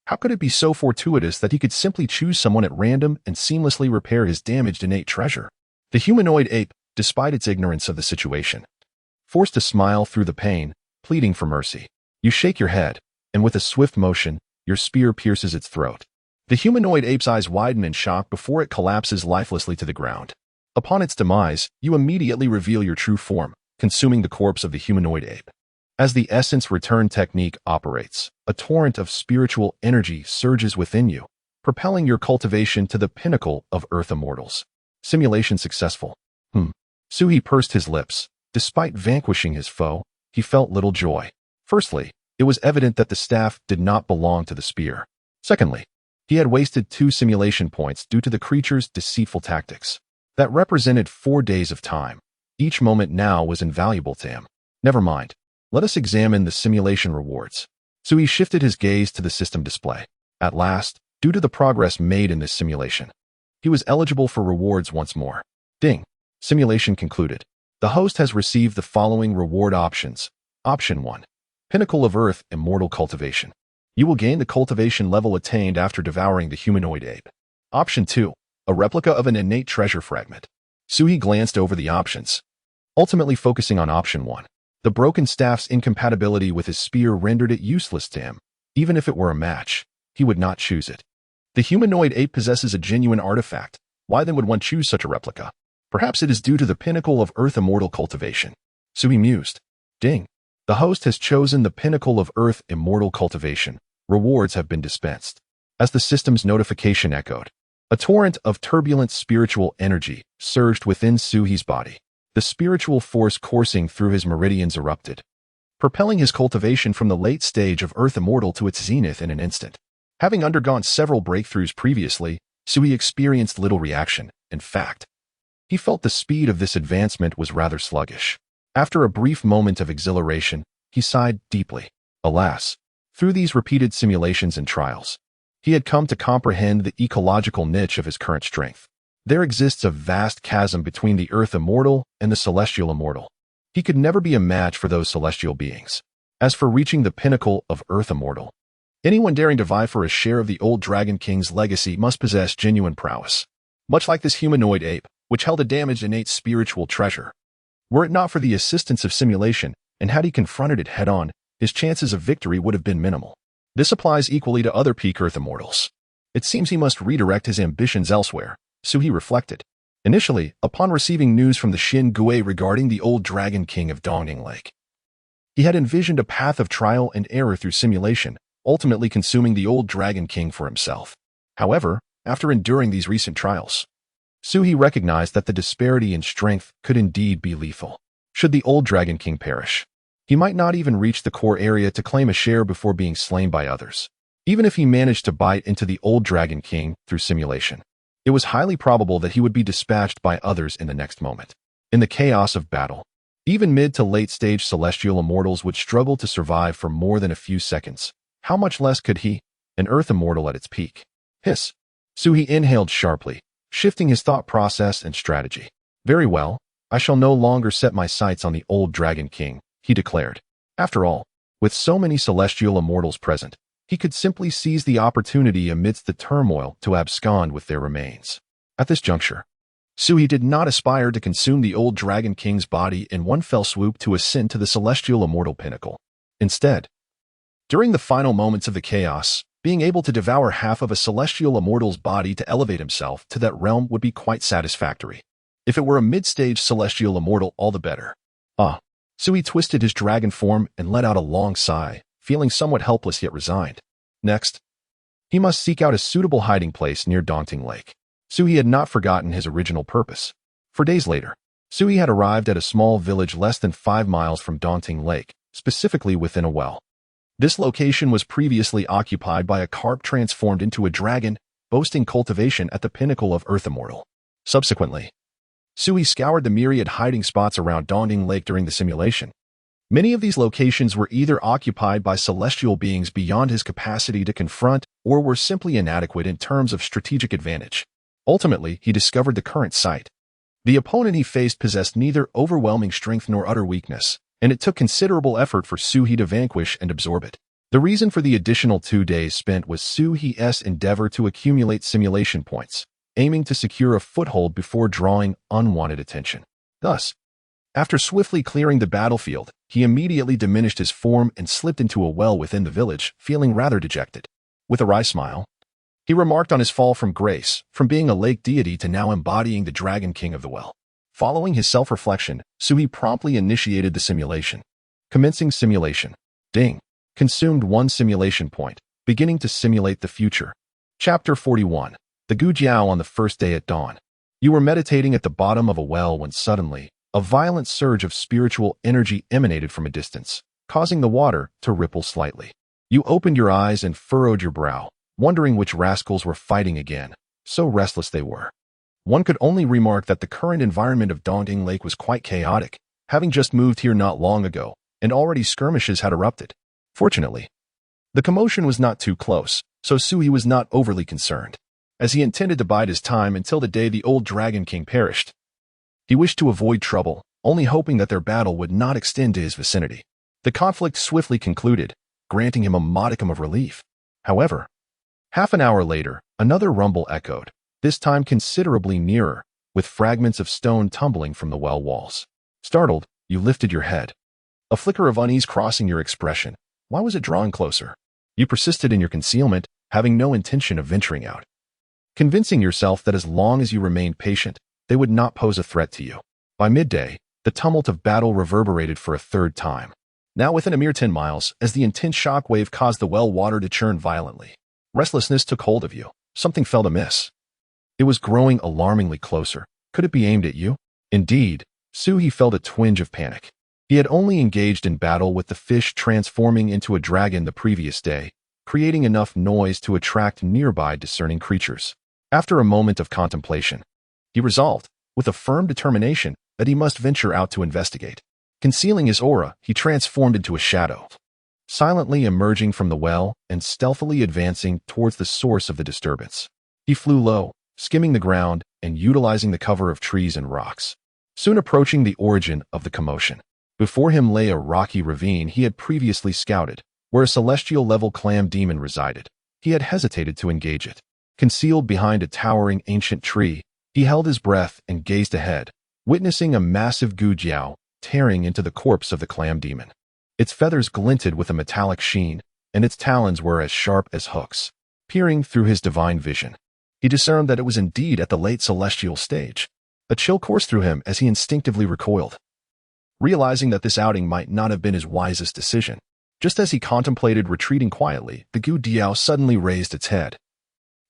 How could it be so fortuitous that he could simply choose someone at random and seamlessly repair his damaged innate treasure? The humanoid ape, despite its ignorance of the situation, forced to smile through the pain, pleading for mercy. You shake your head, and with a swift motion, your spear pierces its throat. The humanoid ape's eyes widen in shock before it collapses lifelessly to the ground. Upon its demise, you immediately reveal your true form, consuming the corpse of the humanoid ape. As the essence return technique operates, a torrent of spiritual energy surges within you, propelling your cultivation to the pinnacle of Earth Immortals. Simulation successful. Suhi pursed his lips. Despite vanquishing his foe, he felt little joy. Firstly, it was evident that the staff did not belong to the spear. Secondly, he had wasted 2 simulation points due to the creature's deceitful tactics. That represented 4 days of time. Each moment now was invaluable to him. Never mind. Let us examine the simulation rewards. Suhi shifted his gaze to the system display. At last, due to the progress made in this simulation, he was eligible for rewards once more. Ding. Simulation concluded. The host has received the following reward options. Option 1. Pinnacle of Earth Immortal Cultivation. You will gain the cultivation level attained after devouring the humanoid ape. Option 2. A replica of an innate treasure fragment. Suhi glanced over the options, ultimately focusing on option 1. The broken staff's incompatibility with his spear rendered it useless to him. Even if it were a match, he would not choose it. The humanoid ape possesses a genuine artifact. Why then would one choose such a replica? Perhaps it is due to the pinnacle of Earth Immortal Cultivation. Suhi mused. Ding. The host has chosen the pinnacle of Earth Immortal Cultivation. Rewards have been dispensed. As the system's notification echoed, a torrent of turbulent spiritual energy surged within Suhi's body. The spiritual force coursing through his meridians erupted, propelling his cultivation from the late stage of Earth Immortal to its zenith in an instant. Having undergone several breakthroughs previously, Suhi experienced little reaction. In fact, he felt the speed of this advancement was rather sluggish. After a brief moment of exhilaration, he sighed deeply. Alas, through these repeated simulations and trials, he had come to comprehend the ecological niche of his current strength. There exists a vast chasm between the Earth Immortal and the Celestial Immortal. He could never be a match for those celestial beings. As for reaching the pinnacle of Earth Immortal, anyone daring to vie for a share of the old Dragon King's legacy must possess genuine prowess. Much like this humanoid ape, which held a damaged innate spiritual treasure. Were it not for the assistance of simulation, and had he confronted it head-on, his chances of victory would have been minimal. This applies equally to other peak Earth Immortals. It seems he must redirect his ambitions elsewhere. Suhi reflected. Initially, upon receiving news from the Shin Gui regarding the old Dragon King of Dongning Lake, he had envisioned a path of trial and error through simulation, ultimately consuming the old Dragon King for himself. However, after enduring these recent trials, Suhi recognized that the disparity in strength could indeed be lethal. Should the old Dragon King perish, He might not even reach the core area to claim a share before being slain by others. Even if he managed to bite into the old Dragon King through simulation, it was highly probable that he would be dispatched by others in the next moment. In the chaos of battle, even mid to late stage celestial immortals would struggle to survive for more than a few seconds. How much less could he, an earth immortal at its peak? Hiss. Suhi inhaled sharply, shifting his thought process and strategy. Very well, I shall no longer set my sights on the old Dragon King, he declared. After all, with so many celestial immortals present, he could simply seize the opportunity amidst the turmoil to abscond with their remains. At this juncture, Suhi did not aspire to consume the old Dragon King's body in one fell swoop to ascend to the celestial immortal pinnacle. Instead, during the final moments of the chaos, being able to devour half of a celestial immortal's body to elevate himself to that realm would be quite satisfactory. If it were a mid-stage celestial immortal, all the better. Suhi twisted his dragon form and let out a long sigh, feeling somewhat helpless yet resigned. Next, he must seek out a suitable hiding place near Daunting Lake. Suhi had not forgotten his original purpose. 4 days later, Suhi had arrived at a small village less than 5 miles from Daunting Lake, specifically within a well. This location was previously occupied by a carp transformed into a dragon, boasting cultivation at the pinnacle of Earth Immortal. Subsequently, Suhi scoured the myriad hiding spots around Daunting Lake during the simulation. Many of these locations were either occupied by celestial beings beyond his capacity to confront or were simply inadequate in terms of strategic advantage. Ultimately, he discovered the current site. The opponent he faced possessed neither overwhelming strength nor utter weakness, and it took considerable effort for Suhi to vanquish and absorb it. The reason for the additional 2 days spent was Suhi's endeavor to accumulate simulation points, aiming to secure a foothold before drawing unwanted attention. Thus, after swiftly clearing the battlefield, he immediately diminished his form and slipped into a well within the village, feeling rather dejected. With a wry smile, he remarked on his fall from grace, from being a lake deity to now embodying the Dragon King of the well. Following his self-reflection, Suhi promptly initiated the simulation. Commencing simulation. Ding. Consumed 1 simulation point, beginning to simulate the future. Chapter 41. The Gujiao on the first day at dawn. You were meditating at the bottom of a well when suddenly, a violent surge of spiritual energy emanated from a distance, causing the water to ripple slightly. You opened your eyes and furrowed your brow, wondering which rascals were fighting again, so restless they were. One could only remark that the current environment of Daunting Lake was quite chaotic, having just moved here not long ago, and already skirmishes had erupted. Fortunately, the commotion was not too close, so Suhi was not overly concerned, as he intended to bide his time until the day the old Dragon King perished. He wished to avoid trouble, only hoping that their battle would not extend to his vicinity. The conflict swiftly concluded, granting him a modicum of relief. However, half an hour later, another rumble echoed, this time considerably nearer, with fragments of stone tumbling from the well walls. Startled, you lifted your head. A flicker of unease crossing your expression. Why was it drawing closer? You persisted in your concealment, having no intention of venturing out, convincing yourself that as long as you remained patient, they would not pose a threat to you. By midday, the tumult of battle reverberated for a 3rd time. Now within a mere 10 miles, as the intense shock wave caused the well water to churn violently. Restlessness took hold of you. Something felt amiss. It was growing alarmingly closer. Could it be aimed at you? Indeed, Suhi felt a twinge of panic. He had only engaged in battle with the fish transforming into a dragon the previous day, creating enough noise to attract nearby discerning creatures. After a moment of contemplation, he resolved, with a firm determination, that he must venture out to investigate. Concealing his aura, he transformed into a shadow, silently emerging from the well and stealthily advancing towards the source of the disturbance. He flew low, skimming the ground and utilizing the cover of trees and rocks, soon approaching the origin of the commotion. Before him lay a rocky ravine he had previously scouted, where a celestial-level clam demon resided. He had hesitated to engage it. Concealed behind a towering ancient tree, he held his breath and gazed ahead, witnessing a massive gujiao tearing into the corpse of the clam demon. Its feathers glinted with a metallic sheen, and its talons were as sharp as hooks. Peering through his divine vision, he discerned that it was indeed at the late celestial stage. A chill coursed through him as he instinctively recoiled, realizing that this outing might not have been his wisest decision. Just as he contemplated retreating quietly, the gujiao suddenly raised its head,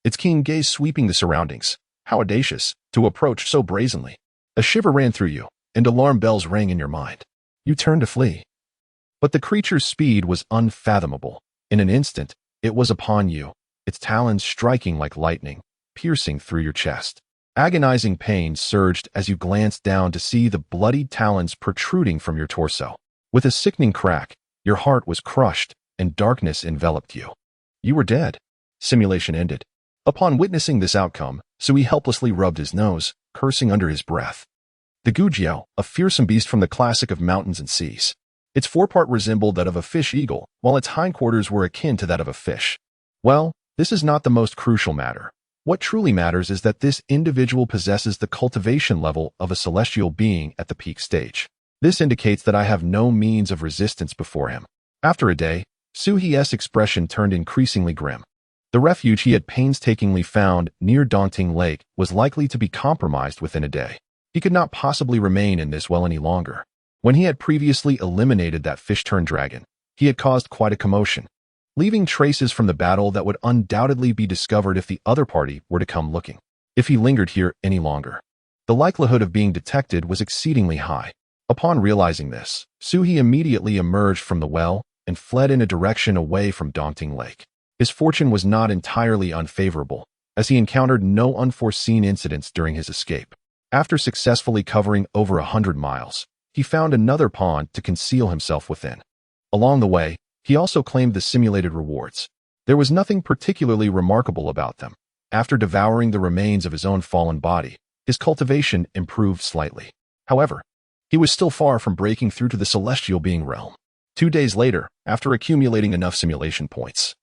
its keen gaze sweeping the surroundings. How audacious, to approach so brazenly. A shiver ran through you, and alarm bells rang in your mind. You turned to flee. But the creature's speed was unfathomable. In an instant, it was upon you, its talons striking like lightning, piercing through your chest. Agonizing pain surged as you glanced down to see the bloodied talons protruding from your torso. With a sickening crack, your heart was crushed, and darkness enveloped you. You were dead. Simulation ended. Upon witnessing this outcome, Sui helplessly rubbed his nose, cursing under his breath. The Gujiao, a fearsome beast from the classic of mountains and seas. Its forepart resembled that of a fish-eagle, while its hindquarters were akin to that of a fish. Well, this is not the most crucial matter. What truly matters is that this individual possesses the cultivation level of a celestial being at the peak stage. This indicates that I have no means of resistance before him. After a day, Suhi's expression turned increasingly grim. The refuge he had painstakingly found near Daunting Lake was likely to be compromised within a day. He could not possibly remain in this well any longer. When he had previously eliminated that fish-turned dragon, he had caused quite a commotion, leaving traces from the battle that would undoubtedly be discovered if the other party were to come looking. If he lingered here any longer, the likelihood of being detected was exceedingly high. Upon realizing this, Suhi immediately emerged from the well and fled in a direction away from Daunting Lake. His fortune was not entirely unfavorable, as he encountered no unforeseen incidents during his escape. After successfully covering over 100 miles, he found another pond to conceal himself within. Along the way, he also claimed the simulated rewards. There was nothing particularly remarkable about them. After devouring the remains of his own fallen body, his cultivation improved slightly. However, he was still far from breaking through to the celestial being realm. 2 days later, after accumulating enough simulation points,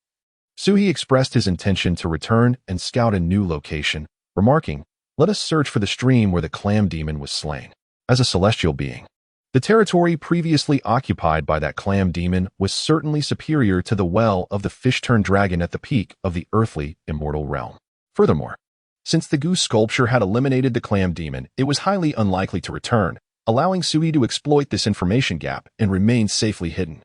Suhi expressed his intention to return and scout a new location, remarking, "Let us search for the stream where the clam demon was slain." As a celestial being, the territory previously occupied by that clam demon was certainly superior to the well of the fish-turned dragon at the peak of the earthly, immortal realm. Furthermore, since the goose sculpture had eliminated the clam demon, it was highly unlikely to return, allowing Sui to exploit this information gap and remain safely hidden.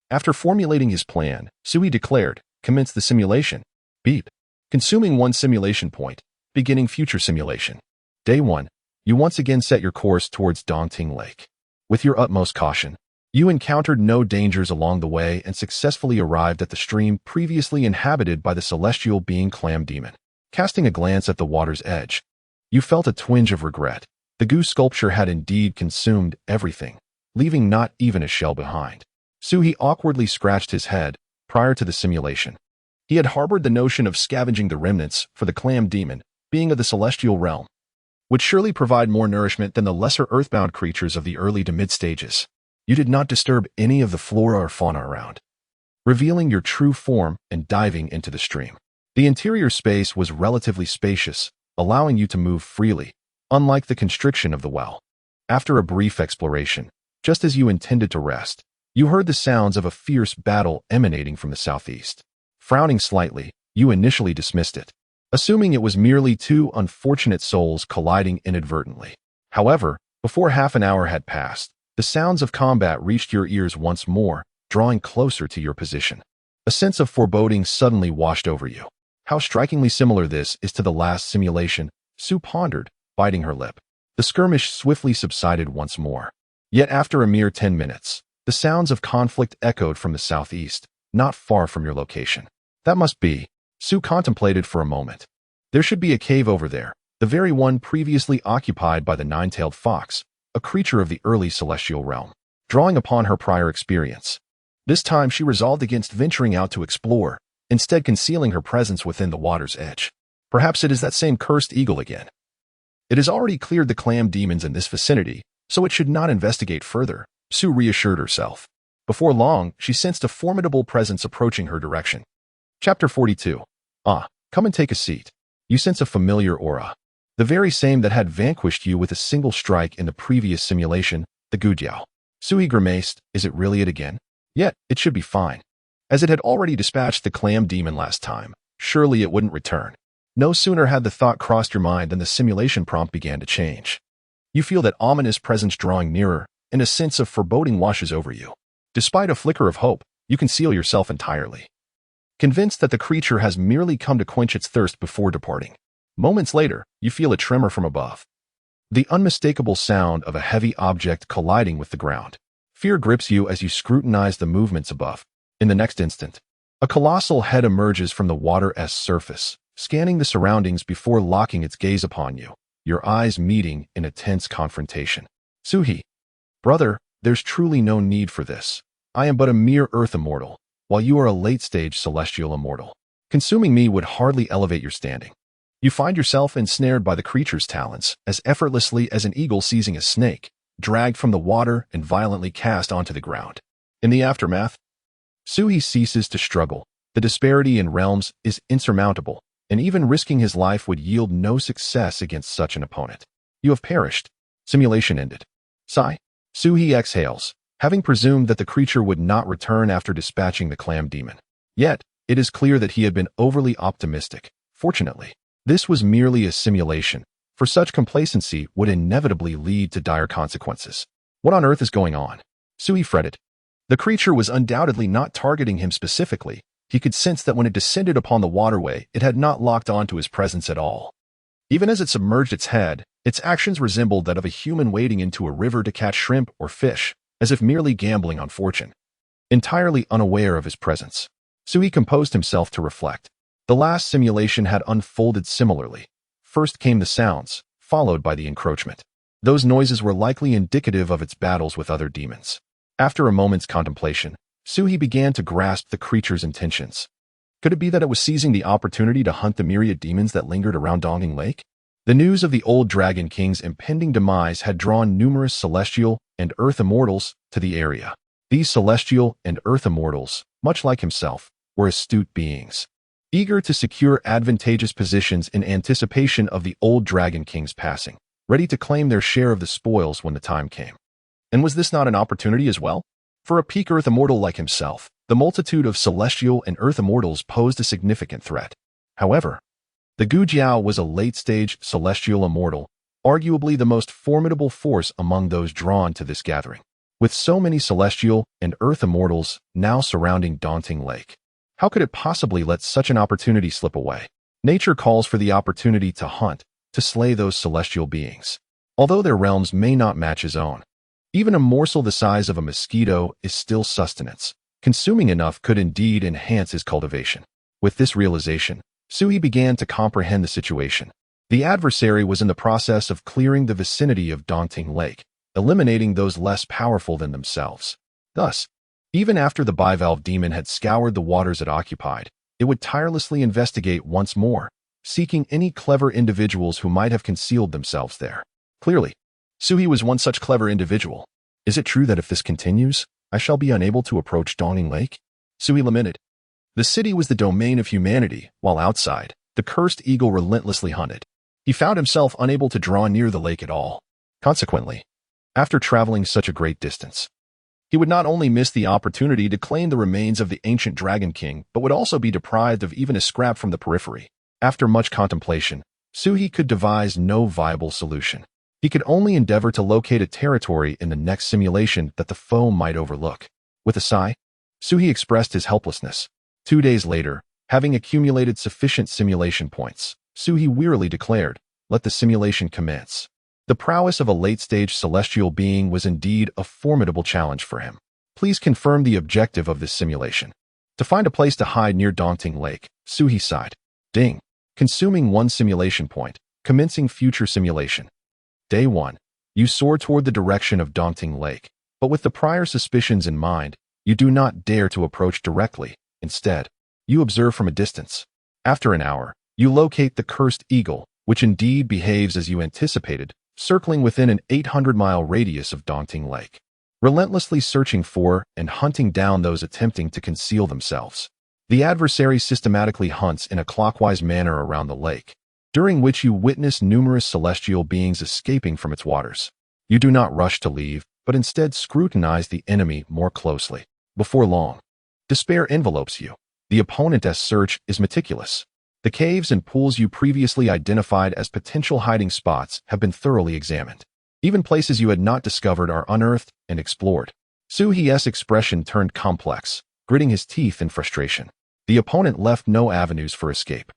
After formulating his plan, Sui declared, "Commence the simulation." Beep. Consuming 1 simulation point, beginning future simulation. Day 1. You once again set your course towards Daunting Lake. With your utmost caution, you encountered no dangers along the way and successfully arrived at the stream previously inhabited by the celestial being clam demon. Casting a glance at the water's edge, you felt a twinge of regret. The goose sculpture had indeed consumed everything, leaving not even a shell behind. Suhi awkwardly scratched his head. Prior to the simulation, he had harbored the notion of scavenging the remnants for the clam demon, being of the celestial realm, would surely provide more nourishment than the lesser earthbound creatures of the early to mid stages. You did not disturb any of the flora or fauna around, revealing your true form and diving into the stream. The interior space was relatively spacious, allowing you to move freely, unlike the constriction of the well. After a brief exploration, just as you intended to rest, you heard the sounds of a fierce battle emanating from the southeast. Frowning slightly, you initially dismissed it, assuming it was merely 2 unfortunate souls colliding inadvertently. However, before half an hour had passed, the sounds of combat reached your ears once more, drawing closer to your position. A sense of foreboding suddenly washed over you. How strikingly similar this is to the last simulation, Sue pondered, biting her lip. The skirmish swiftly subsided once more. Yet after a mere 10 minutes, the sounds of conflict echoed from the southeast, not far from your location. That must be, Sue contemplated for a moment. There should be a cave over there, the very one previously occupied by the nine-tailed fox, a creature of the early celestial realm. Drawing upon her prior experience, this time she resolved against venturing out to explore, instead concealing her presence within the water's edge. Perhaps it is that same cursed eagle again. It has already cleared the clam demons in this vicinity, so it should not investigate further, Sue reassured herself. Before long, she sensed a formidable presence approaching her direction. Chapter 42. Come and take a seat. You sense a familiar aura. The very same that had vanquished you with a single strike in the previous simulation, the Gujiao. Sui grimaced, is it really it again? Yet, it should be fine. As it had already dispatched the clam demon last time, surely it wouldn't return. No sooner had the thought crossed your mind than the simulation prompt began to change. You feel that ominous presence drawing nearer, and a sense of foreboding washes over you. Despite a flicker of hope, you conceal yourself entirely, convinced that the creature has merely come to quench its thirst before departing. Moments later, you feel a tremor from above. The unmistakable sound of a heavy object colliding with the ground. Fear grips you as you scrutinize the movements above. In the next instant, a colossal head emerges from the water's surface, scanning the surroundings before locking its gaze upon you, your eyes meeting in a tense confrontation. Suhi, brother, there's truly no need for this. I am but a mere earth immortal, while you are a late-stage celestial immortal. Consuming me would hardly elevate your standing. You find yourself ensnared by the creature's talons, as effortlessly as an eagle seizing a snake, dragged from the water and violently cast onto the ground. In the aftermath, Suhi ceases to struggle. The disparity in realms is insurmountable, and even risking his life would yield no success against such an opponent. You have perished. Simulation ended. Sigh. Suhi exhales, having presumed that the creature would not return after dispatching the clam demon. Yet, it is clear that he had been overly optimistic. Fortunately, this was merely a simulation, for such complacency would inevitably lead to dire consequences. What on earth is going on? Suhi fretted. The creature was undoubtedly not targeting him specifically. He could sense that when it descended upon the waterway, it had not locked on to his presence at all. Even as it submerged its head, its actions resembled that of a human wading into a river to catch shrimp or fish, as if merely gambling on fortune. Entirely unaware of his presence, Suhi composed himself to reflect. The last simulation had unfolded similarly. First came the sounds, followed by the encroachment. Those noises were likely indicative of its battles with other demons. After a moment's contemplation, Suhi began to grasp the creature's intentions. Could it be that it was seizing the opportunity to hunt the myriad demons that lingered around Donging Lake? The news of the old Dragon King's impending demise had drawn numerous celestial and earth immortals to the area. These celestial and earth immortals, much like himself, were astute beings, eager to secure advantageous positions in anticipation of the old Dragon King's passing, ready to claim their share of the spoils when the time came. And was this not an opportunity as well? For a peak earth immortal like himself, the multitude of celestial and earth immortals posed a significant threat. However, the Gujiao was a late-stage celestial immortal, arguably the most formidable force among those drawn to this gathering. With so many celestial and earth immortals now surrounding Daunting Lake, how could it possibly let such an opportunity slip away? Nature calls for the opportunity to hunt, to slay those celestial beings. Although their realms may not match his own, even a morsel the size of a mosquito is still sustenance. Consuming enough could indeed enhance his cultivation. With this realization, Suhi began to comprehend the situation. The adversary was in the process of clearing the vicinity of Daunting Lake, eliminating those less powerful than themselves. Thus, even after the bivalve demon had scoured the waters it occupied, it would tirelessly investigate once more, seeking any clever individuals who might have concealed themselves there. Clearly, Suhi was one such clever individual. Is it true that if this continues, I shall be unable to approach Dawning Lake? Suhi lamented. The city was the domain of humanity, while outside, the cursed eagle relentlessly hunted. He found himself unable to draw near the lake at all. Consequently, after traveling such a great distance, he would not only miss the opportunity to claim the remains of the ancient Dragon King, but would also be deprived of even a scrap from the periphery. After much contemplation, Suhi could devise no viable solution. He could only endeavor to locate a territory in the next simulation that the foe might overlook. With a sigh, Suhi expressed his helplessness. 2 days later, having accumulated sufficient simulation points, Suhi wearily declared, "Let the simulation commence." The prowess of a late-stage celestial being was indeed a formidable challenge for him. Please confirm the objective of this simulation. To find a place to hide near Daunting Lake, Suhi sighed. Ding. Consuming 1 simulation point. Commencing future simulation. Day 1. You soar toward the direction of Daunting Lake, but with the prior suspicions in mind, you do not dare to approach directly. Instead, you observe from a distance. After an hour, you locate the cursed eagle, which indeed behaves as you anticipated, circling within an 800-mile radius of Daunting Lake, relentlessly searching for and hunting down those attempting to conceal themselves. The adversary systematically hunts in a clockwise manner around the lake, during which you witness numerous celestial beings escaping from its waters. You do not rush to leave, but instead scrutinize the enemy more closely. Before long, despair envelopes you. The opponent's search is meticulous. The caves and pools you previously identified as potential hiding spots have been thoroughly examined. Even places you had not discovered are unearthed and explored. Suhi's expression turned complex, gritting his teeth in frustration. The opponent left no avenues for escape.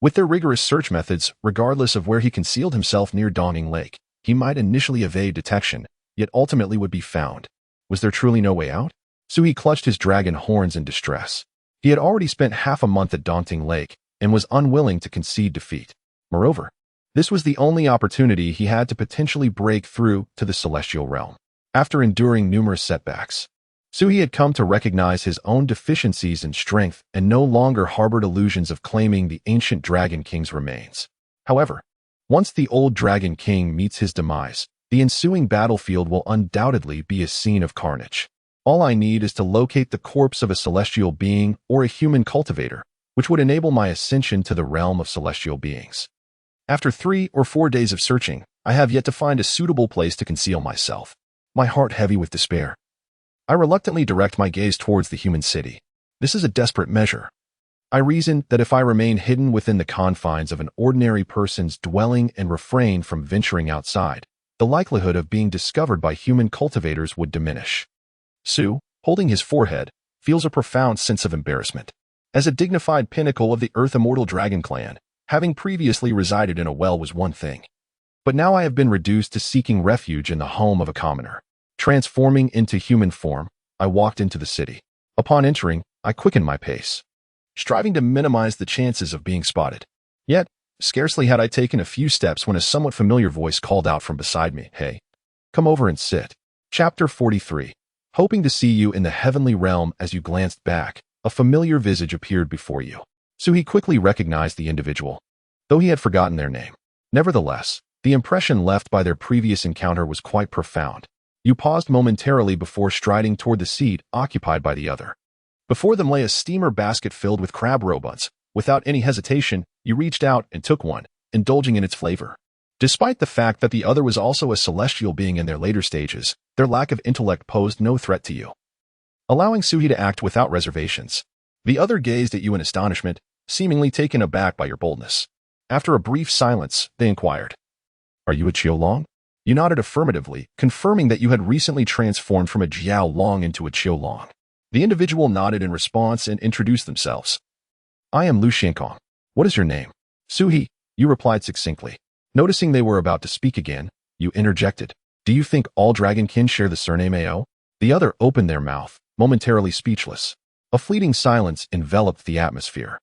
With their rigorous search methods, regardless of where he concealed himself near Dawning Lake, he might initially evade detection, yet ultimately would be found. Was there truly no way out? Suhi clutched his dragon horns in distress. He had already spent half a month at Daunting Lake and was unwilling to concede defeat. Moreover, this was the only opportunity he had to potentially break through to the celestial realm. After enduring numerous setbacks, Suhi had come to recognize his own deficiencies in strength and no longer harbored illusions of claiming the ancient Dragon King's remains. However, once the old Dragon King meets his demise, the ensuing battlefield will undoubtedly be a scene of carnage. All I need is to locate the corpse of a celestial being or a human cultivator, which would enable my ascension to the realm of celestial beings. After 3 or 4 days of searching, I have yet to find a suitable place to conceal myself, my heart heavy with despair. I reluctantly direct my gaze towards the human city. This is a desperate measure. I reason that if I remain hidden within the confines of an ordinary person's dwelling and refrain from venturing outside, the likelihood of being discovered by human cultivators would diminish. Su, holding his forehead, feels a profound sense of embarrassment. As a dignified pinnacle of the Earth Immortal Dragon Clan, having previously resided in a well was one thing. But now I have been reduced to seeking refuge in the home of a commoner. Transforming into human form, I walked into the city. Upon entering, I quickened my pace, striving to minimize the chances of being spotted. Yet, scarcely had I taken a few steps when a somewhat familiar voice called out from beside me, "Hey, come over and sit." Chapter 43. Hoping to see you in the heavenly realm. As you glanced back, a familiar visage appeared before you. So he quickly recognized the individual, though he had forgotten their name. Nevertheless, the impression left by their previous encounter was quite profound. You paused momentarily before striding toward the seat occupied by the other. Before them lay a steamer basket filled with crab roebucks. Without any hesitation, you reached out and took one, indulging in its flavor. Despite the fact that the other was also a celestial being in their later stages, their lack of intellect posed no threat to you. Allowing Suhi to act without reservations, the other gazed at you in astonishment, seemingly taken aback by your boldness. After a brief silence, they inquired, "Are you a Jiao Long?" You nodded affirmatively, confirming that you had recently transformed from a Jiao Long into a Jiao Long. The individual nodded in response and introduced themselves. "I am Lu Xiankong. What is your name?" "Suhi," you replied succinctly. Noticing they were about to speak again, you interjected, "Do you think all dragonkin share the surname Ao?" The other opened their mouth, momentarily speechless. A fleeting silence enveloped the atmosphere.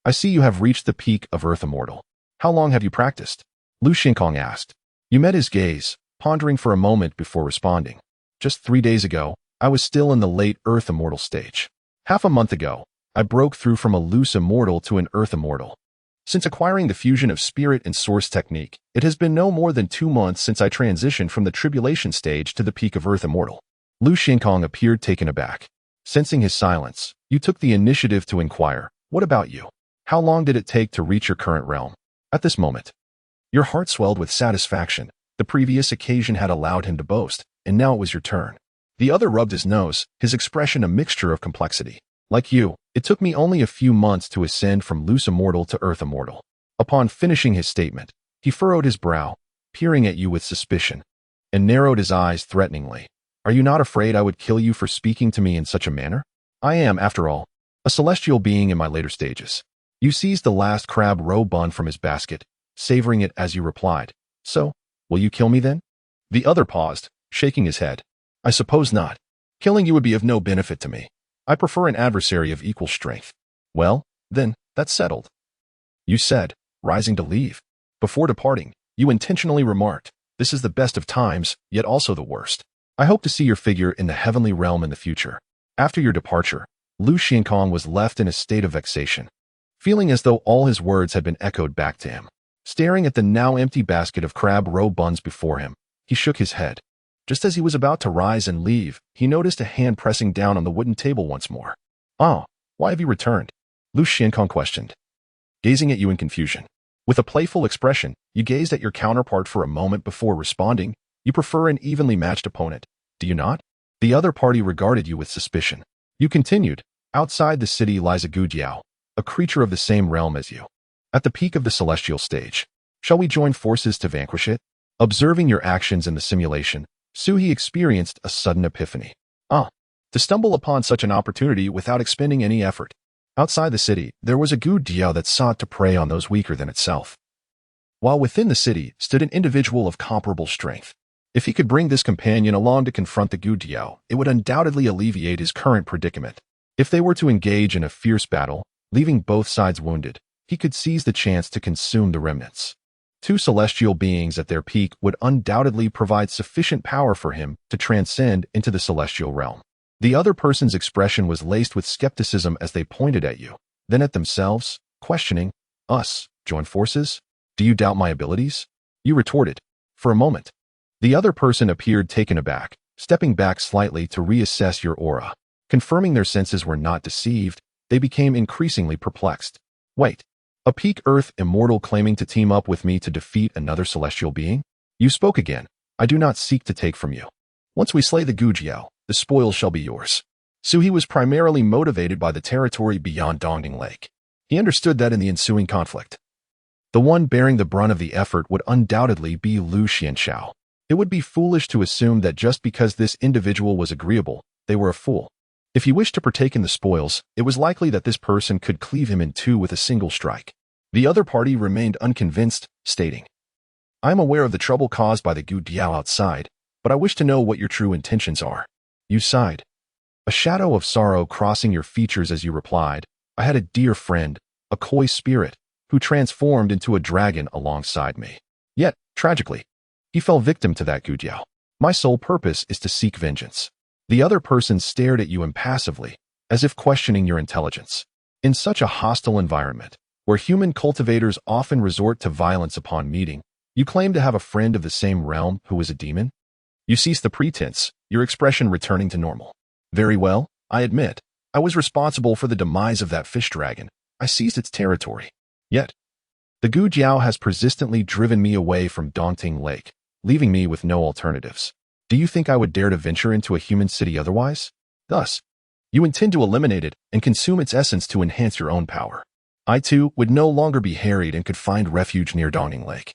"I see you have reached the peak of Earth Immortal. How long have you practiced?" Lu Xiankong asked. You met his gaze, pondering for a moment before responding. "Just 3 days ago, I was still in the late Earth Immortal stage. Half a month ago, I broke through from a loose immortal to an Earth Immortal. Since acquiring the fusion of spirit and source technique, it has been no more than 2 months since I transitioned from the tribulation stage to the peak of Earth Immortal." Lu Xiankong appeared taken aback. Sensing his silence, you took the initiative to inquire, "What about you? How long did it take to reach your current realm?" At this moment, your heart swelled with satisfaction. The previous occasion had allowed him to boast, and now it was your turn. The other rubbed his nose, his expression a mixture of complexity. "Like you, it took me only a few months to ascend from loose immortal to Earth Immortal." Upon finishing his statement, he furrowed his brow, peering at you with suspicion, and narrowed his eyes threateningly. "Are you not afraid I would kill you for speaking to me in such a manner? I am, after all, a celestial being in my later stages." You seized the last crab roe bun from his basket, savoring it as you replied, "So, will you kill me then?" The other paused, shaking his head. "I suppose not. Killing you would be of no benefit to me. I prefer an adversary of equal strength." "Well, then, that's settled," you said, rising to leave. Before departing, you intentionally remarked, "This is the best of times, yet also the worst. I hope to see your figure in the heavenly realm in the future." After your departure, Lu Xiankong was left in a state of vexation, feeling as though all his words had been echoed back to him. Staring at the now empty basket of crab roe buns before him, he shook his head. Just as he was about to rise and leave, he noticed a hand pressing down on the wooden table once more. "Oh, why have you returned?" Lu Xiankong questioned, gazing at you in confusion. With a playful expression, you gazed at your counterpart for a moment before responding, "You prefer an evenly matched opponent, do you not?" The other party regarded you with suspicion. You continued, "Outside the city lies a Gujiao, a creature of the same realm as you, at the peak of the celestial stage. Shall we join forces to vanquish it?" Observing your actions in the simulation, Suhi experienced a sudden epiphany. To stumble upon such an opportunity without expending any effort. Outside the city, there was a Gujiao that sought to prey on those weaker than itself, while within the city stood an individual of comparable strength. If he could bring this companion along to confront the Gu Jiao, it would undoubtedly alleviate his current predicament. If they were to engage in a fierce battle, leaving both sides wounded, he could seize the chance to consume the remnants. Two celestial beings at their peak would undoubtedly provide sufficient power for him to transcend into the celestial realm. The other person's expression was laced with skepticism as they pointed at you, then at themselves, questioning, "Us, join forces? Do you doubt my abilities?" You retorted, "For a moment." The other person appeared taken aback, stepping back slightly to reassess your aura. Confirming their senses were not deceived, they became increasingly perplexed. "Wait. A peak Earth immortal claiming to team up with me to defeat another celestial being? You spoke again. I do not seek to take from you. Once we slay the Gu Jiao, the spoils shall be yours." Suhi was primarily motivated by the territory beyond Dongding Lake. He understood that in the ensuing conflict, the one bearing the brunt of the effort would undoubtedly be Lu Xianxiao. It would be foolish to assume that just because this individual was agreeable, they were a fool. If he wished to partake in the spoils, it was likely that this person could cleave him in two with a single strike. The other party remained unconvinced, stating, "I am aware of the trouble caused by the Gu Jiao outside, but I wish to know what your true intentions are." You sighed, a shadow of sorrow crossing your features as you replied, "I had a dear friend, a koi spirit, who transformed into a dragon alongside me. Yet, tragically, he fell victim to that Gu Jiao. My sole purpose is to seek vengeance." The other person stared at you impassively, as if questioning your intelligence. In such a hostile environment, where human cultivators often resort to violence upon meeting, you claim to have a friend of the same realm who is a demon? You ceased the pretense, your expression returning to normal. "Very well, I admit, I was responsible for the demise of that fish dragon. I seized its territory. Yet, the Gu Jiao has persistently driven me away from Dongting Lake, leaving me with no alternatives. Do you think I would dare to venture into a human city otherwise? Thus, you intend to eliminate it and consume its essence to enhance your own power. I too would no longer be harried and could find refuge near Dongting Lake,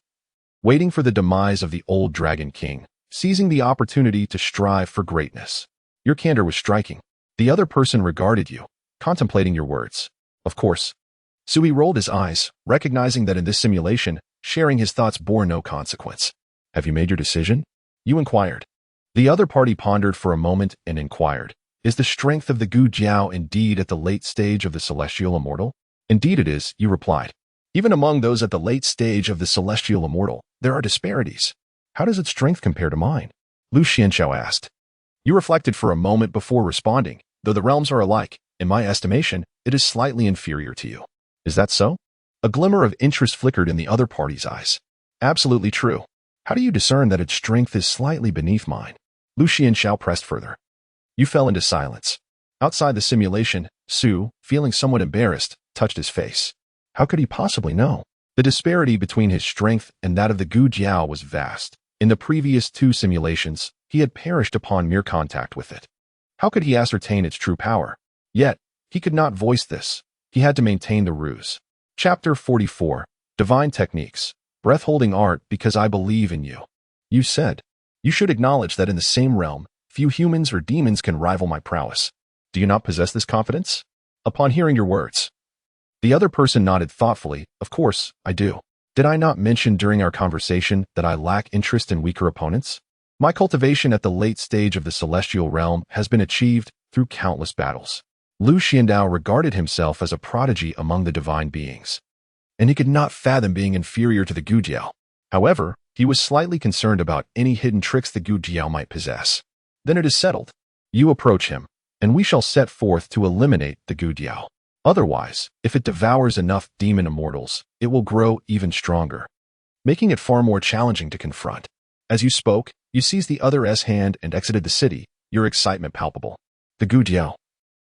waiting for the demise of the old Dragon King, seizing the opportunity to strive for greatness." Your candor was striking. The other person regarded you, contemplating your words. Of course. Sui rolled his eyes, recognizing that in this simulation, sharing his thoughts bore no consequence. "Have you made your decision?" You inquired. The other party pondered for a moment and inquired, "Is the strength of the Gu Jiao indeed at the late stage of the celestial immortal?" "Indeed it is," you replied. "Even among those at the late stage of the celestial immortal, there are disparities. How does its strength compare to mine?" Lu Xianxiao asked. You reflected for a moment before responding. "Though the realms are alike, in my estimation, it is slightly inferior to you." "Is that so?" A glimmer of interest flickered in the other party's eyes. "Absolutely true. How do you discern that its strength is slightly beneath mine?" Lu Xianxiao pressed further. You fell into silence. Outside the simulation, Su, feeling somewhat embarrassed, touched his face. How could he possibly know? The disparity between his strength and that of the Gu Jiao was vast. In the previous two simulations, he had perished upon mere contact with it. How could he ascertain its true power? Yet, he could not voice this. He had to maintain the ruse. Chapter 44, Divine Techniques, Breath-Holding Art Because I Believe in You. You said, "You should acknowledge that in the same realm, few humans or demons can rival my prowess. Do you not possess this confidence?" Upon hearing your words, the other person nodded thoughtfully. "Of course, I do. Did I not mention during our conversation that I lack interest in weaker opponents? My cultivation at the late stage of the celestial realm has been achieved through countless battles." Lu Xiandao regarded himself as a prodigy among the divine beings, and he could not fathom being inferior to the Gu Jiao. However, he was slightly concerned about any hidden tricks the Gu Jiao might possess. "Then it is settled. You approach him, and we shall set forth to eliminate the Gu Jiao. Otherwise, if it devours enough demon immortals, it will grow even stronger, making it far more challenging to confront." As you spoke, you seized the other's hand and exited the city, your excitement palpable. The Gu Jiao,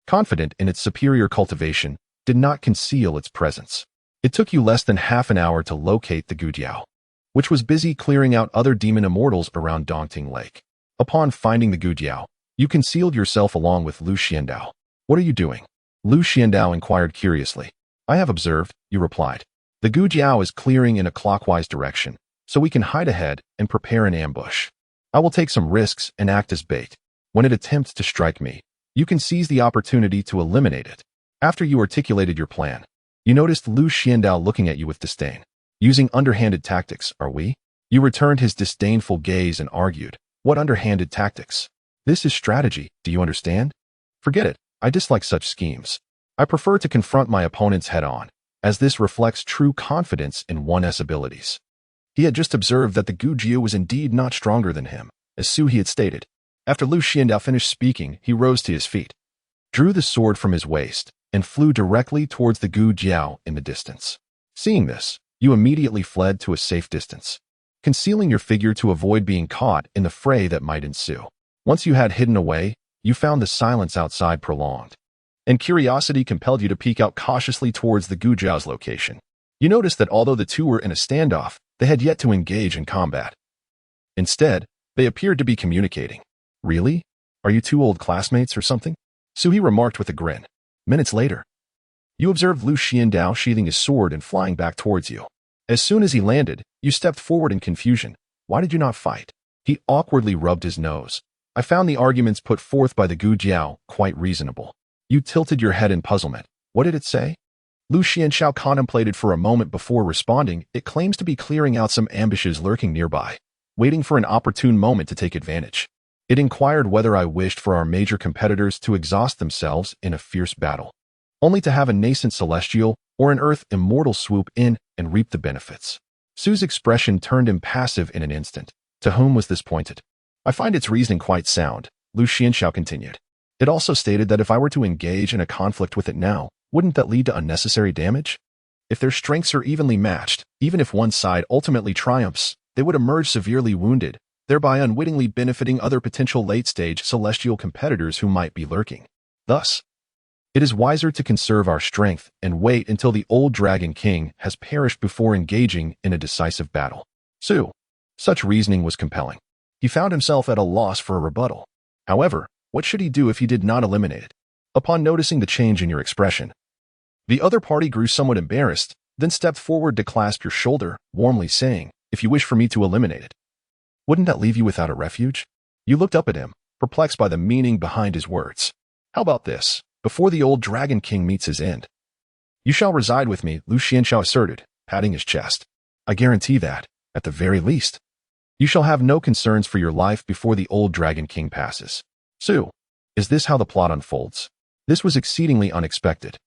confident in its superior cultivation, did not conceal its presence. It took you less than half an hour to locate the Gu Jiao, which was busy clearing out other demon immortals around Dongting Lake. Upon finding the Gu Jiao, you concealed yourself along with Lu Xiandao. "What are you doing?" Lu Xiandao inquired curiously. "I have observed," you replied. "The Gu Jiao is clearing in a clockwise direction, so we can hide ahead and prepare an ambush. I will take some risks and act as bait. When it attempts to strike me, you can seize the opportunity to eliminate it." After you articulated your plan, you noticed Lu Xiandao looking at you with disdain. "Using underhanded tactics, are we?" You returned his disdainful gaze and argued, What underhanded tactics? This is strategy, do you understand? Forget it, I dislike such schemes. I prefer to confront my opponents head-on, as this reflects true confidence in one's abilities. He had just observed that the Gujiu was indeed not stronger than him, as Su He had stated. After Lu Xiandao finished speaking, he rose to his feet, drew the sword from his waist, and flew directly towards the Gu Jiao in the distance. Seeing this, you immediately fled to a safe distance, concealing your figure to avoid being caught in the fray that might ensue. Once you had hidden away, you found the silence outside prolonged, and curiosity compelled you to peek out cautiously towards the Gu Jiao's location. You noticed that although the two were in a standoff, they had yet to engage in combat. Instead, they appeared to be communicating. Really? Are you two old classmates or something? Su He remarked with a grin. Minutes later, you observed Lu Xiandao sheathing his sword and flying back towards you. As soon as he landed, you stepped forward in confusion. Why did you not fight? He awkwardly rubbed his nose. I found the arguments put forth by the Gu Jiao quite reasonable. You tilted your head in puzzlement. What did it say? Lu Xianxiao contemplated for a moment before responding. It claims to be clearing out some ambushes lurking nearby, waiting for an opportune moment to take advantage. It inquired whether I wished for our major competitors to exhaust themselves in a fierce battle, only to have a nascent celestial or an earth immortal swoop in and reap the benefits. Su's expression turned impassive in an instant. To whom was this pointed? I find its reasoning quite sound, Lu Xianxiao continued. It also stated that if I were to engage in a conflict with it now, wouldn't that lead to unnecessary damage? If their strengths are evenly matched, even if one side ultimately triumphs, they would emerge severely wounded, thereby unwittingly benefiting other potential late-stage celestial competitors who might be lurking. Thus, it is wiser to conserve our strength and wait until the old Dragon King has perished before engaging in a decisive battle. Such reasoning was compelling. He found himself at a loss for a rebuttal. However, what should he do if he did not eliminate it? Upon noticing the change in your expression, the other party grew somewhat embarrassed, then stepped forward to clasp your shoulder, warmly saying, if you wish for me to eliminate it, wouldn't that leave you without a refuge? You looked up at him, perplexed by the meaning behind his words. How about this? Before the old Dragon King meets his end, you shall reside with me, Lu Xianxiao asserted, patting his chest. I guarantee that, at the very least, you shall have no concerns for your life before the old Dragon King passes. Su, is this how the plot unfolds? This was exceedingly unexpected.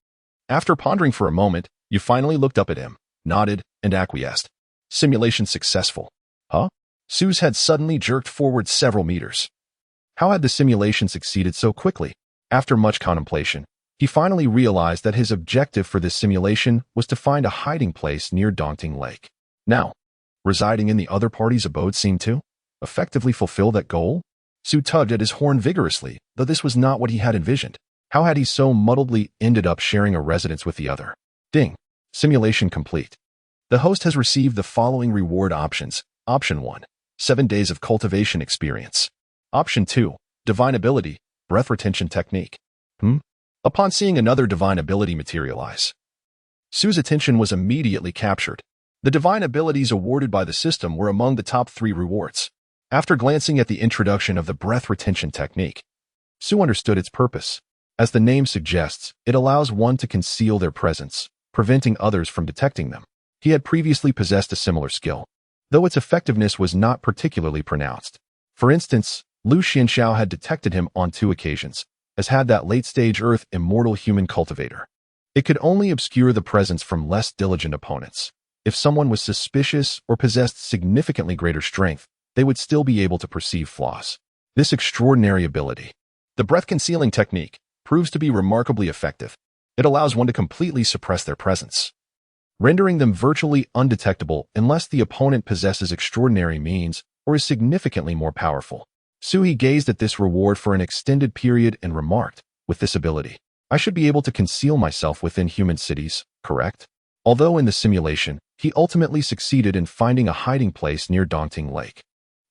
After pondering for a moment, you finally looked up at him, nodded, and acquiesced. Simulation successful. Huh? Su's head suddenly jerked forward several meters. How had the simulation succeeded so quickly? After much contemplation, he finally realized that his objective for this simulation was to find a hiding place near Daunting Lake. Now, residing in the other party's abode seemed to effectively fulfill that goal? Su tugged at his horn vigorously, though this was not what he had envisioned. How had he so muddledly ended up sharing a residence with the other? Ding. Simulation complete. The host has received the following reward options. Option 1. 7 days of cultivation experience. Option 2. Divine ability, breath retention technique. Upon seeing another divine ability materialize, Su's attention was immediately captured. The divine abilities awarded by the system were among the top 3 rewards. After glancing at the introduction of the breath retention technique, Su understood its purpose. As the name suggests, it allows one to conceal their presence, preventing others from detecting them. He had previously possessed a similar skill, though its effectiveness was not particularly pronounced. For instance, Lu Xianxiao had detected him on 2 occasions, as had that late-stage Earth immortal human cultivator. It could only obscure the presence from less diligent opponents. If someone was suspicious or possessed significantly greater strength, they would still be able to perceive flaws. This extraordinary ability, the breath-concealing technique, proves to be remarkably effective. It allows one to completely suppress their presence, rendering them virtually undetectable unless the opponent possesses extraordinary means or is significantly more powerful. Sui gazed at this reward for an extended period and remarked, with this ability, I should be able to conceal myself within human cities, correct? Although in the simulation, he ultimately succeeded in finding a hiding place near Daunting Lake.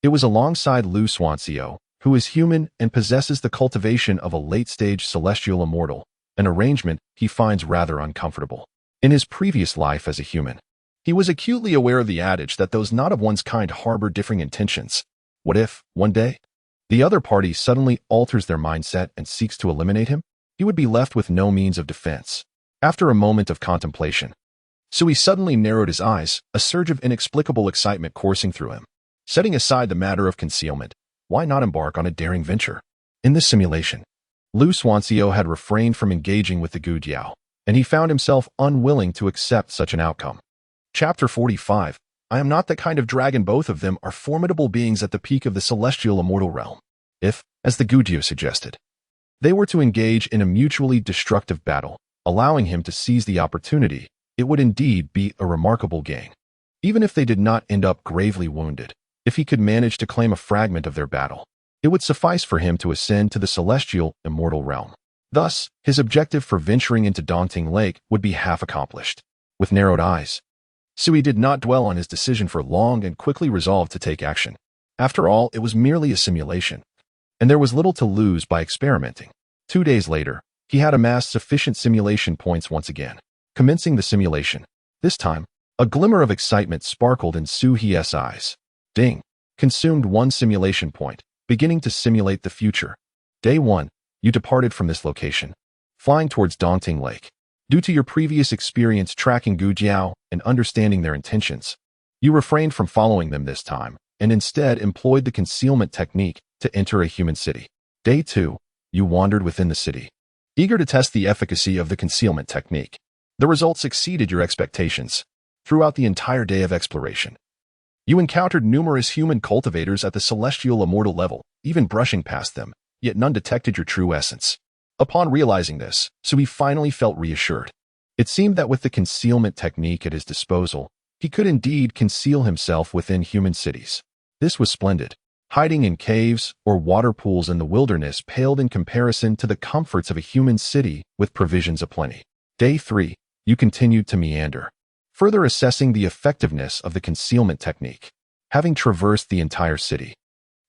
It was alongside Lu Xuanxiao, who is human and possesses the cultivation of a late-stage celestial immortal, an arrangement he finds rather uncomfortable. In his previous life as a human, he was acutely aware of the adage that those not of one's kind harbor differing intentions. What if, one day, the other party suddenly alters their mindset and seeks to eliminate him? He would be left with no means of defense. After a moment of contemplation, Sui suddenly narrowed his eyes, a surge of inexplicable excitement coursing through him. Setting aside the matter of concealment, why not embark on a daring venture? In this simulation, Lu Xuanzio had refrained from engaging with the Gu Jiao, and he found himself unwilling to accept such an outcome. Chapter 45. I am not that kind of dragon. Both of them are formidable beings at the peak of the celestial immortal realm. If, as the Gu Jiao suggested, they were to engage in a mutually destructive battle, allowing him to seize the opportunity, it would indeed be a remarkable gain. Even if they did not end up gravely wounded, if he could manage to claim a fragment of their battle, it would suffice for him to ascend to the celestial immortal realm. Thus, his objective for venturing into Daunting Lake would be half accomplished. With narrowed eyes, Sui did not dwell on his decision for long and quickly resolved to take action. After all, it was merely a simulation, and there was little to lose by experimenting. 2 days later, he had amassed sufficient simulation points once again. Commencing the simulation, this time, a glimmer of excitement sparkled in Su-Hie's eyes. Ding! Consumed 1 simulation point, beginning to simulate the future. Day 1, you departed from this location, flying towards Daunting Lake. Due to your previous experience tracking Gu Jiao and understanding their intentions, you refrained from following them this time, and instead employed the concealment technique to enter a human city. Day 2, you wandered within the city, eager to test the efficacy of the concealment technique. The results exceeded your expectations. Throughout the entire day of exploration, you encountered numerous human cultivators at the celestial immortal level, even brushing past them, yet none detected your true essence. Upon realizing this, Sui finally felt reassured. It seemed that with the concealment technique at his disposal, he could indeed conceal himself within human cities. This was splendid. Hiding in caves or water pools in the wilderness paled in comparison to the comforts of a human city with provisions aplenty. Day 3, you continued to meander, further assessing the effectiveness of the concealment technique. Having traversed the entire city,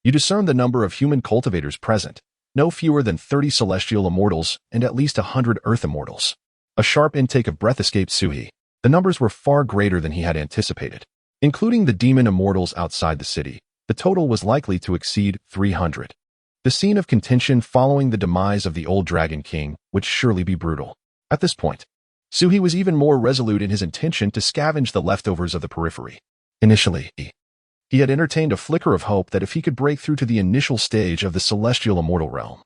you discerned the number of human cultivators present, no fewer than 30 celestial immortals and at least 100 earth immortals. A sharp intake of breath escaped Sui. The numbers were far greater than he had anticipated. Including the demon immortals outside the city, the total was likely to exceed 300. The scene of contention following the demise of the old Dragon King would surely be brutal. At this point, Sui was even more resolute in his intention to scavenge the leftovers of the periphery. Initially, he had entertained a flicker of hope that if he could break through to the initial stage of the celestial immortal realm,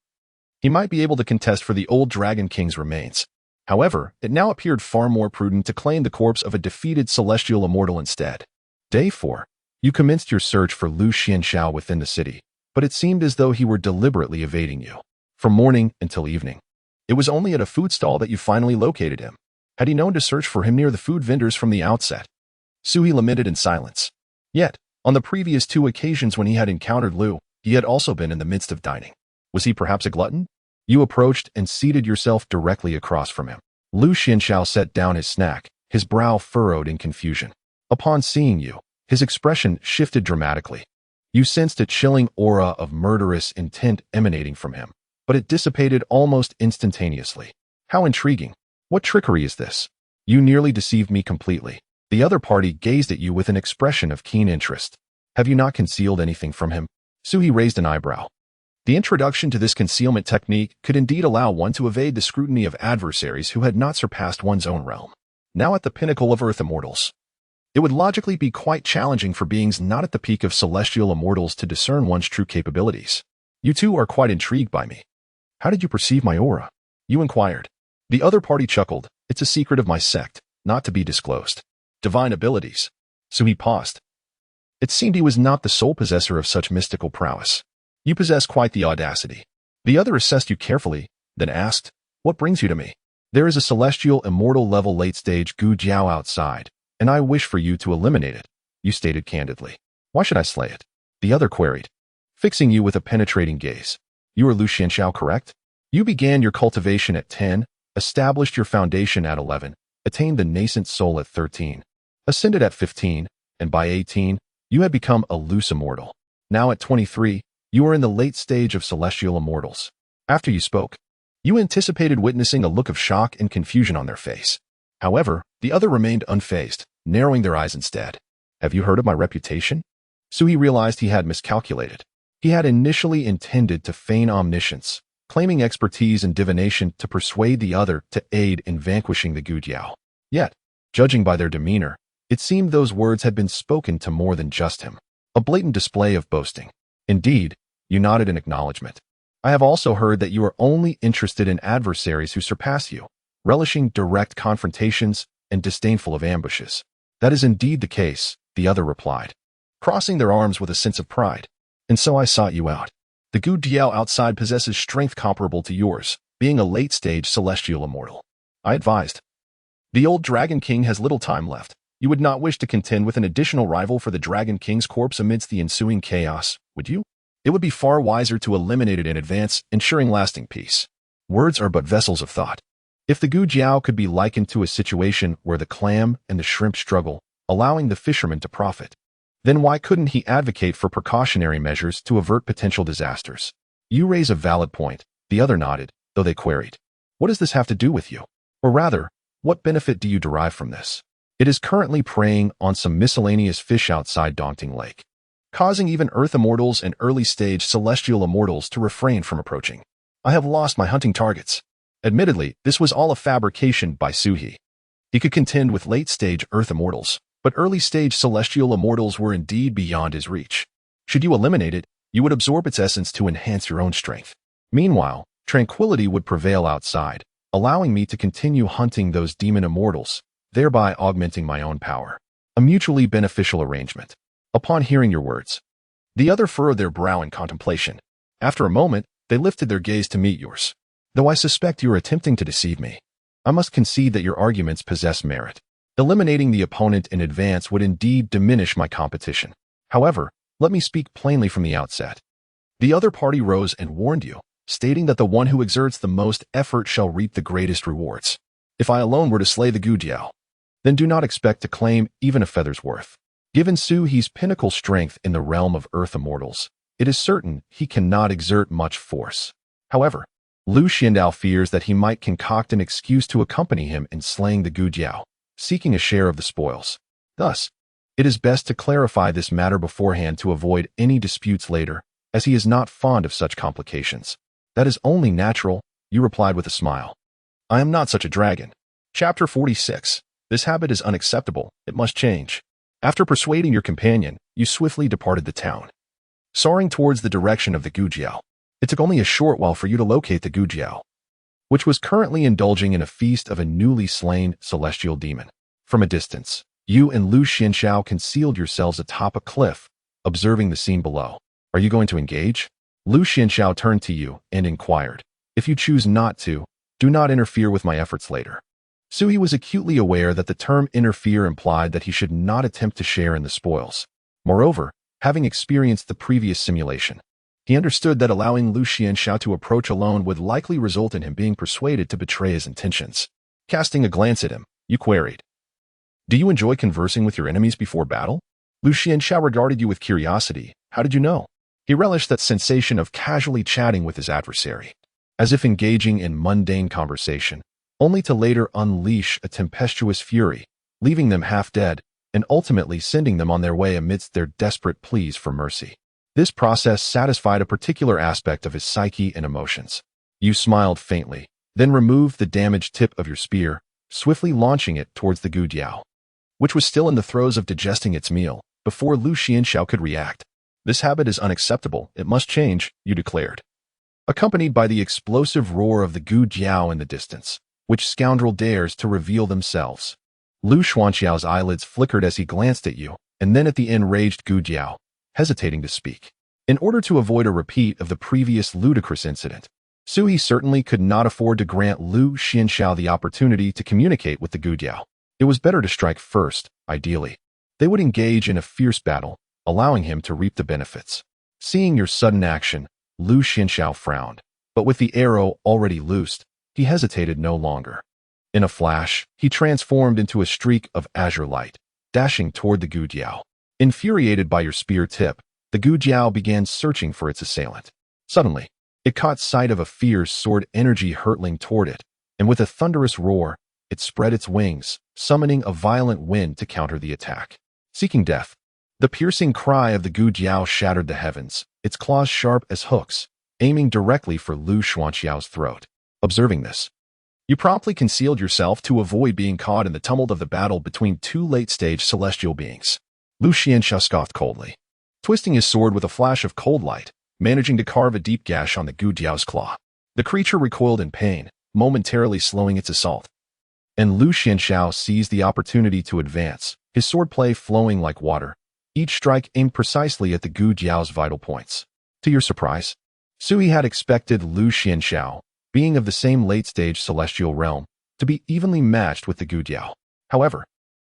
he might be able to contest for the old Dragon King's remains. However, it now appeared far more prudent to claim the corpse of a defeated celestial immortal instead. Day 4, you commenced your search for Lu Xianxiao within the city, but it seemed as though he were deliberately evading you. From morning until evening, it was only at a food stall that you finally located him. Had he known to search for him near the food vendors from the outset? Sui lamented in silence. Yet, on the previous 2 occasions when he had encountered Lu, he had also been in the midst of dining. Was he perhaps a glutton? You approached and seated yourself directly across from him. Lu Xianxiao set down his snack, his brow furrowed in confusion. Upon seeing you, his expression shifted dramatically. You sensed a chilling aura of murderous intent emanating from him, but it dissipated almost instantaneously. How intriguing. What trickery is this? You nearly deceived me completely. The other party gazed at you with an expression of keen interest. Have you not concealed anything from him? Sui raised an eyebrow. The introduction to this concealment technique could indeed allow one to evade the scrutiny of adversaries who had not surpassed one's own realm. Now at the pinnacle of Earth Immortals, it would logically be quite challenging for beings not at the peak of celestial immortals to discern one's true capabilities. You two are quite intrigued by me. How did you perceive my aura? You inquired. The other party chuckled. It's a secret of my sect, not to be disclosed. Divine abilities. Sui paused. It seemed he was not the sole possessor of such mystical prowess. You possess quite the audacity. The other assessed you carefully, then asked, what brings you to me? There is a celestial immortal level late-stage Gu Jiao outside, and I wish for you to eliminate it, you stated candidly. Why should I slay it? The other queried, fixing you with a penetrating gaze. You are Lu Xianxiao, correct? You began your cultivation at 10, established your foundation at 11, attained the nascent soul at 13, ascended at 15, and by 18, you had become a loose immortal. Now at 23, you are in the late stage of celestial immortals. After you spoke, you anticipated witnessing a look of shock and confusion on their face. However, the other remained unfazed, narrowing their eyes instead. Have you heard of my reputation? Sui realized he had miscalculated. He had initially intended to feign omniscience, claiming expertise in divination to persuade the other to aid in vanquishing the Gu Jiao. Yet, judging by their demeanor, it seemed those words had been spoken to more than just him. A blatant display of boasting. Indeed, You nodded in acknowledgement. I have also heard that you are only interested in adversaries who surpass you, relishing direct confrontations and disdainful of ambushes. That is indeed the case, the other replied, crossing their arms with a sense of pride. And so I sought you out. The Gu Diao outside possesses strength comparable to yours, being a late-stage celestial immortal. I advised. The old Dragon King has little time left. You would not wish to contend with an additional rival for the Dragon King's corpse amidst the ensuing chaos, would you? It would be far wiser to eliminate it in advance, ensuring lasting peace. Words are but vessels of thought. If the Gu Jiao could be likened to a situation where the clam and the shrimp struggle, allowing the fisherman to profit, then why couldn't he advocate for precautionary measures to avert potential disasters? You raise a valid point, the other nodded, though they queried. What does this have to do with you? Or rather, what benefit do you derive from this? It is currently preying on some miscellaneous fish outside Daunting Lake, causing even Earth Immortals and early-stage Celestial Immortals to refrain from approaching. I have lost my hunting targets. Admittedly, this was all a fabrication by Suhi. He could contend with late-stage Earth Immortals, but early-stage Celestial Immortals were indeed beyond his reach. Should you eliminate it, you would absorb its essence to enhance your own strength. Meanwhile, tranquility would prevail outside, allowing me to continue hunting those demon immortals, thereby augmenting my own power. A mutually beneficial arrangement. Upon hearing your words, the other furrowed their brow in contemplation. After a moment, they lifted their gaze to meet yours. Though I suspect you are attempting to deceive me, I must concede that your arguments possess merit. Eliminating the opponent in advance would indeed diminish my competition. However, let me speak plainly from the outset. The other party rose and warned you, stating that the one who exerts the most effort shall reap the greatest rewards. If I alone were to slay the Gu Jiao, then do not expect to claim even a feather's worth. Given Su He's pinnacle strength in the realm of Earth Immortals, it is certain he cannot exert much force. However, Lu Xiandao fears that he might concoct an excuse to accompany him in slaying the Gu Jiao, seeking a share of the spoils. Thus, it is best to clarify this matter beforehand to avoid any disputes later, as he is not fond of such complications. That is only natural, you replied with a smile. I am not such a dragon. Chapter 46. This habit is unacceptable. It must change. After persuading your companion, you swiftly departed the town, soaring towards the direction of the Gu Jiao. It took only a short while for you to locate the Gu Jiao, which was currently indulging in a feast of a newly slain celestial demon. From a distance, you and Lu Xianxiao concealed yourselves atop a cliff, observing the scene below. Are you going to engage? Lu Xianxiao turned to you and inquired. If you choose not to, do not interfere with my efforts later. Suhi was acutely aware that the term interfere implied that he should not attempt to share in the spoils. Moreover, having experienced the previous simulation, he understood that allowing Lu Xianxiao to approach alone would likely result in him being persuaded to betray his intentions. Casting a glance at him, you queried, do you enjoy conversing with your enemies before battle? Lu Xianxiao regarded you with curiosity. How did you know? He relished that sensation of casually chatting with his adversary, as if engaging in mundane conversation, only to later unleash a tempestuous fury, leaving them half dead, and ultimately sending them on their way amidst their desperate pleas for mercy. This process satisfied a particular aspect of his psyche and emotions. You smiled faintly, then removed the damaged tip of your spear, swiftly launching it towards the Gu Jiao, which was still in the throes of digesting its meal, before Lu Xianxiao could react. This habit is unacceptable. It must change, you declared, accompanied by the explosive roar of the Gu Jiao in the distance. Which scoundrel dares to reveal themselves? Lu Xuanxiao's eyelids flickered as he glanced at you, and then at the enraged Gu Jiao, hesitating to speak. In order to avoid a repeat of the previous ludicrous incident, Suhi certainly could not afford to grant Lu Xianxiao the opportunity to communicate with the Gu Jiao. It was better to strike first, ideally. They would engage in a fierce battle, allowing him to reap the benefits. Seeing your sudden action, Lu Xianxiao frowned, but with the arrow already loosed, he hesitated no longer. In a flash, he transformed into a streak of azure light, dashing toward the Gu Jiao. Infuriated by your spear tip, the Gu Jiao began searching for its assailant. Suddenly, it caught sight of a fierce sword energy hurtling toward it, and with a thunderous roar, it spread its wings, summoning a violent wind to counter the attack. Seeking death, the piercing cry of the Gu Jiao shattered the heavens, its claws sharp as hooks, aiming directly for Lu Xuanxiao's throat. Observing this, you promptly concealed yourself to avoid being caught in the tumult of the battle between two late-stage celestial beings. Lu Xianxiao scoffed coldly. Twisting his sword with a flash of cold light, managing to carve a deep gash on the Gujiao's claw. The creature recoiled in pain, momentarily slowing its assault. And Lu Xianxiao seized the opportunity to advance, his swordplay flowing like water, each strike aimed precisely at the Gujiao's vital points. To your surprise, Sui had expected Lu Xianxiao, being of the same late-stage celestial realm, to be evenly matched with the Gujiao. However,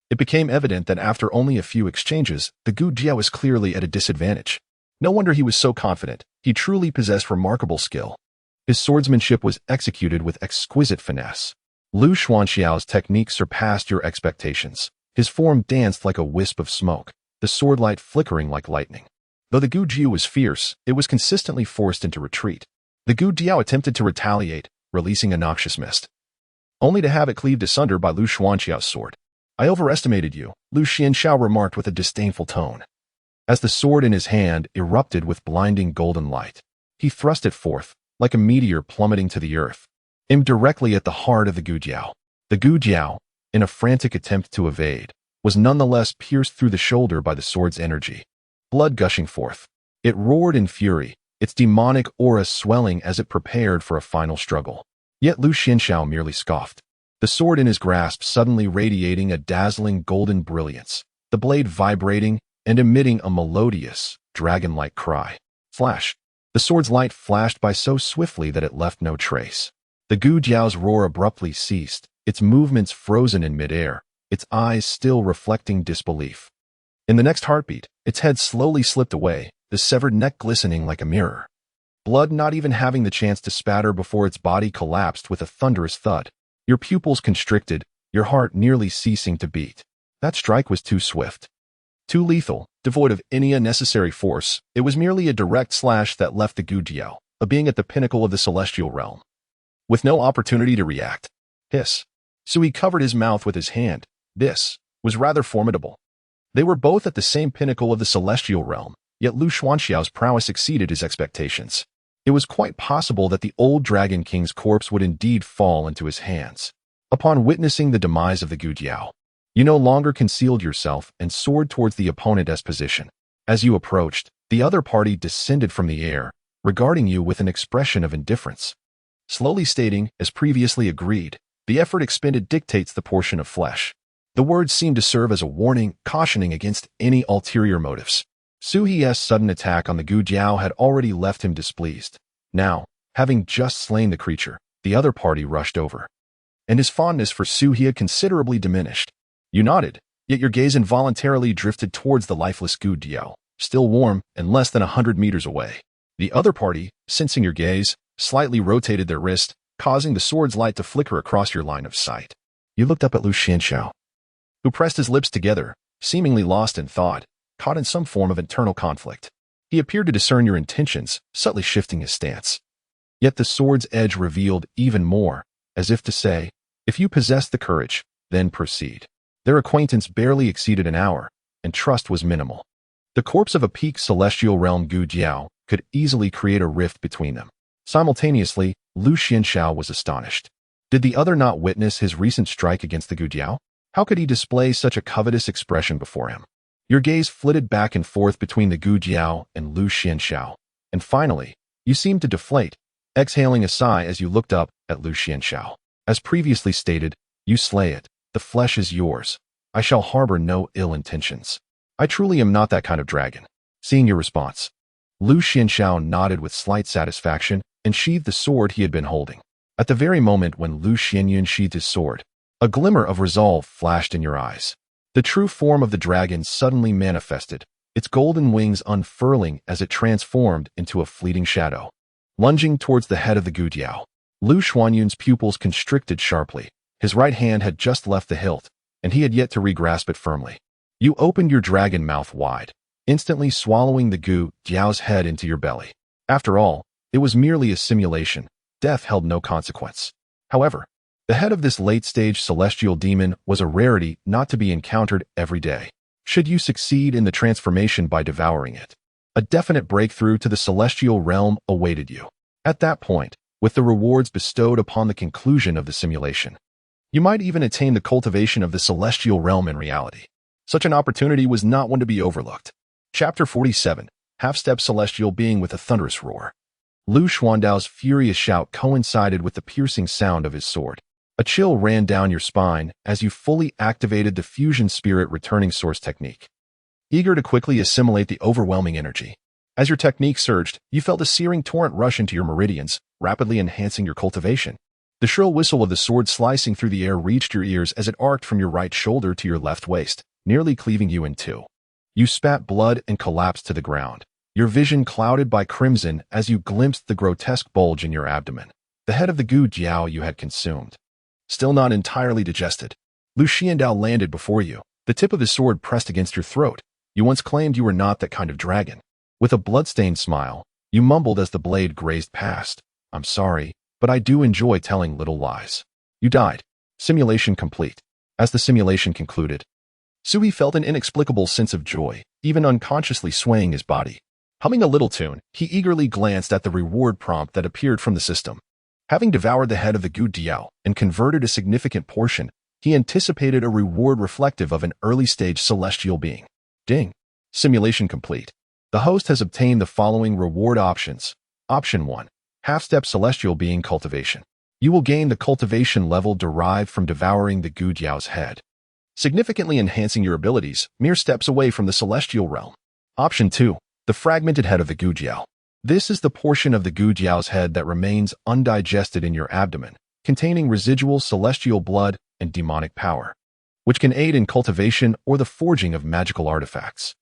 it became evident that after only a few exchanges, the Gujiao was clearly at a disadvantage. No wonder he was so confident. He truly possessed remarkable skill. His swordsmanship was executed with exquisite finesse. Lu Xuanxiao's technique surpassed your expectations. His form danced like a wisp of smoke, the swordlight flickering like lightning. Though the Gujiao was fierce, it was consistently forced into retreat. The Gujiao attempted to retaliate, releasing a noxious mist, only to have it cleaved asunder by Lu Xuanxiao's sword. I overestimated you, Lu Xianxiao remarked with a disdainful tone. As the sword in his hand erupted with blinding golden light, he thrust it forth, like a meteor plummeting to the earth, aimed directly at the heart of the Gujiao. The Gujiao, in a frantic attempt to evade, was nonetheless pierced through the shoulder by the sword's energy. Blood gushing forth, it roared in fury, its demonic aura swelling as it prepared for a final struggle. Yet Lu Xianxiao merely scoffed, the sword in his grasp suddenly radiating a dazzling golden brilliance, the blade vibrating and emitting a melodious, dragon-like cry. Flash! The sword's light flashed by so swiftly that it left no trace. The Gujiao's roar abruptly ceased, its movements frozen in midair, its eyes still reflecting disbelief. In the next heartbeat, its head slowly slipped away, the severed neck glistening like a mirror. Blood not even having the chance to spatter before its body collapsed with a thunderous thud. Your pupils constricted, your heart nearly ceasing to beat. That strike was too swift, too lethal, devoid of any unnecessary force. It was merely a direct slash that left the Gujiao, a being at the pinnacle of the celestial realm, with no opportunity to react. Hiss. Sui covered his mouth with his hand. This was rather formidable. They were both at the same pinnacle of the celestial realm, yet Lu Xuanxiao's prowess exceeded his expectations. It was quite possible that the old Dragon King's corpse would indeed fall into his hands. Upon witnessing the demise of the Gujiao, you no longer concealed yourself and soared towards the opponent's position. As you approached, the other party descended from the air, regarding you with an expression of indifference. Slowly stating, as previously agreed, the effort expended dictates the portion of flesh. The words seemed to serve as a warning, cautioning against any ulterior motives. Suhi's sudden attack on the Gujiao had already left him displeased. Now, having just slain the creature, the other party rushed over, and his fondness for Suhi considerably diminished. You nodded, yet your gaze involuntarily drifted towards the lifeless Gujiao, still warm and less than 100 meters away. The other party, sensing your gaze, slightly rotated their wrist, causing the sword's light to flicker across your line of sight. You looked up at Lu Xianxiao, who pressed his lips together, seemingly lost in thought, caught in some form of internal conflict. He appeared to discern your intentions, subtly shifting his stance. Yet the sword's edge revealed even more, as if to say, if you possess the courage, then proceed. Their acquaintance barely exceeded an hour, and trust was minimal. The corpse of a peak celestial realm Gujiao could easily create a rift between them. Simultaneously, Lu Xianxiao was astonished. Did the other not witness his recent strike against the Gujiao? How could he display such a covetous expression before him? Your gaze flitted back and forth between the Gujiao and Lu Xianxiao, and finally, you seemed to deflate, exhaling a sigh as you looked up at Lu Xianxiao. As previously stated, you slay it. The flesh is yours. I shall harbor no ill intentions. I truly am not that kind of dragon. Seeing your response, Lu Xianxiao nodded with slight satisfaction and sheathed the sword he had been holding. At the very moment when Lu Xianyun sheathed his sword, a glimmer of resolve flashed in your eyes. The true form of the dragon suddenly manifested, its golden wings unfurling as it transformed into a fleeting shadow. Lunging towards the head of the Gujiao, Lu Xuanyun's pupils constricted sharply. His right hand had just left the hilt, and he had yet to re-grasp it firmly. You opened your dragon mouth wide, instantly swallowing the Gujiao's head into your belly. After all, it was merely a simulation. Death held no consequence. However, the head of this late-stage celestial demon was a rarity not to be encountered every day. Should you succeed in the transformation by devouring it, a definite breakthrough to the celestial realm awaited you. At that point, with the rewards bestowed upon the conclusion of the simulation, you might even attain the cultivation of the celestial realm in reality. Such an opportunity was not one to be overlooked. Chapter 47. half-step celestial being with a thunderous roar. Lu Xuandao's furious shout coincided with the piercing sound of his sword. A chill ran down your spine as you fully activated the fusion spirit returning source technique, eager to quickly assimilate the overwhelming energy. As your technique surged, you felt a searing torrent rush into your meridians, rapidly enhancing your cultivation. The shrill whistle of the sword slicing through the air reached your ears as it arced from your right shoulder to your left waist, nearly cleaving you in two. You spat blood and collapsed to the ground, your vision clouded by crimson as you glimpsed the grotesque bulge in your abdomen, the head of the Gu Jiao you had consumed. Still not entirely digested, Lu Xiandao landed before you, the tip of his sword pressed against your throat. You once claimed you were not that kind of dragon. With a blood-stained smile, you mumbled as the blade grazed past. I'm sorry, but I do enjoy telling little lies. You died. Simulation complete. As the simulation concluded, Sui felt an inexplicable sense of joy, even unconsciously swaying his body. Humming a little tune, he eagerly glanced at the reward prompt that appeared from the system. Having devoured the head of the Gu Diao and converted a significant portion, he anticipated a reward reflective of an early-stage celestial being. Ding. Simulation complete. The host has obtained the following reward options. Option 1. Half-step celestial being cultivation. You will gain the cultivation level derived from devouring the Gu Diao's head, significantly enhancing your abilities mere steps away from the celestial realm. Option 2. The fragmented head of the Gu Jiao. This is the portion of the Gu Jiao's head that remains undigested in your abdomen, containing residual celestial blood and demonic power, which can aid in cultivation or the forging of magical artifacts.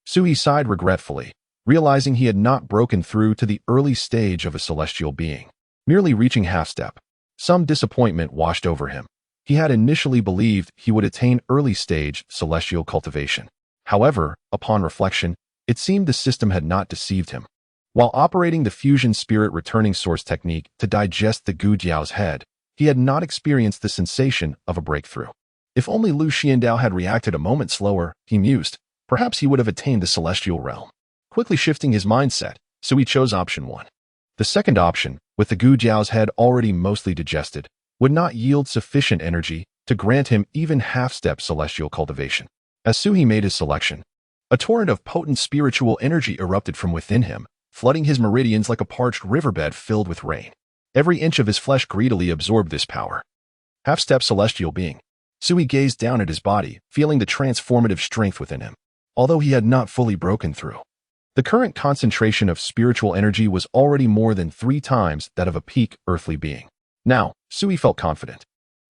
Sui sighed regretfully, realizing he had not broken through to the early stage of a celestial being, merely reaching half-step. Some disappointment washed over him. He had initially believed he would attain early-stage celestial cultivation. However, upon reflection, it seemed the system had not deceived him. While operating the fusion spirit returning source technique to digest the Gu Jiao's head, he had not experienced the sensation of a breakthrough. If only Lu Xiandao had reacted a moment slower, he mused, perhaps he would have attained the celestial realm. Quickly shifting his mindset, so he chose option 1. The second option, with the Gu Jiao's head already mostly digested, would not yield sufficient energy to grant him even half-step celestial cultivation. As Sui made his selection, a torrent of potent spiritual energy erupted from within him, flooding his meridians like a parched riverbed filled with rain. Every inch of his flesh greedily absorbed this power. Half-step celestial being. Sui gazed down at his body, feeling the transformative strength within him, although he had not fully broken through. The current concentration of spiritual energy was already more than 3 times that of a peak earthly being. Now, Sui felt confident.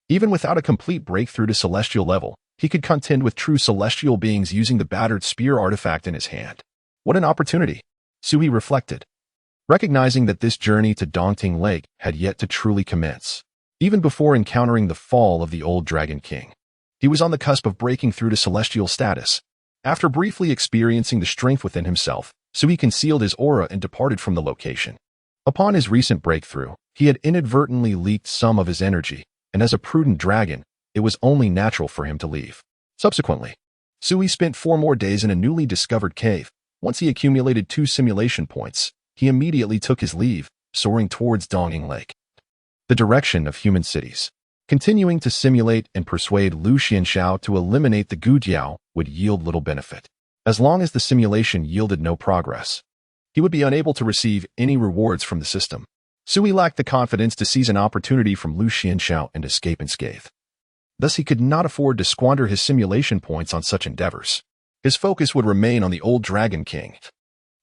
Even without a complete breakthrough to celestial level, he could contend with true celestial beings using the battered spear artifact in his hand. What an opportunity, Sui reflected, recognizing that this journey to Dongting Lake had yet to truly commence. Even before encountering the fall of the old Dragon King, he was on the cusp of breaking through to celestial status. After briefly experiencing the strength within himself, Sui concealed his aura and departed from the location. Upon his recent breakthrough, he had inadvertently leaked some of his energy, and as a prudent dragon, it was only natural for him to leave. Subsequently, Sui spent 4 more days in a newly discovered cave. Once he accumulated 2 simulation points, he immediately took his leave, soaring towards Dongting Lake, the direction of human cities. Continuing to simulate and persuade Lu Xianshao to eliminate the Gu Jiao would yield little benefit. As long as the simulation yielded no progress, he would be unable to receive any rewards from the system. Sui lacked the confidence to seize an opportunity from Lu Xianshao and escape unscathed. Thus he could not afford to squander his simulation points on such endeavors. His focus would remain on the old Dragon King,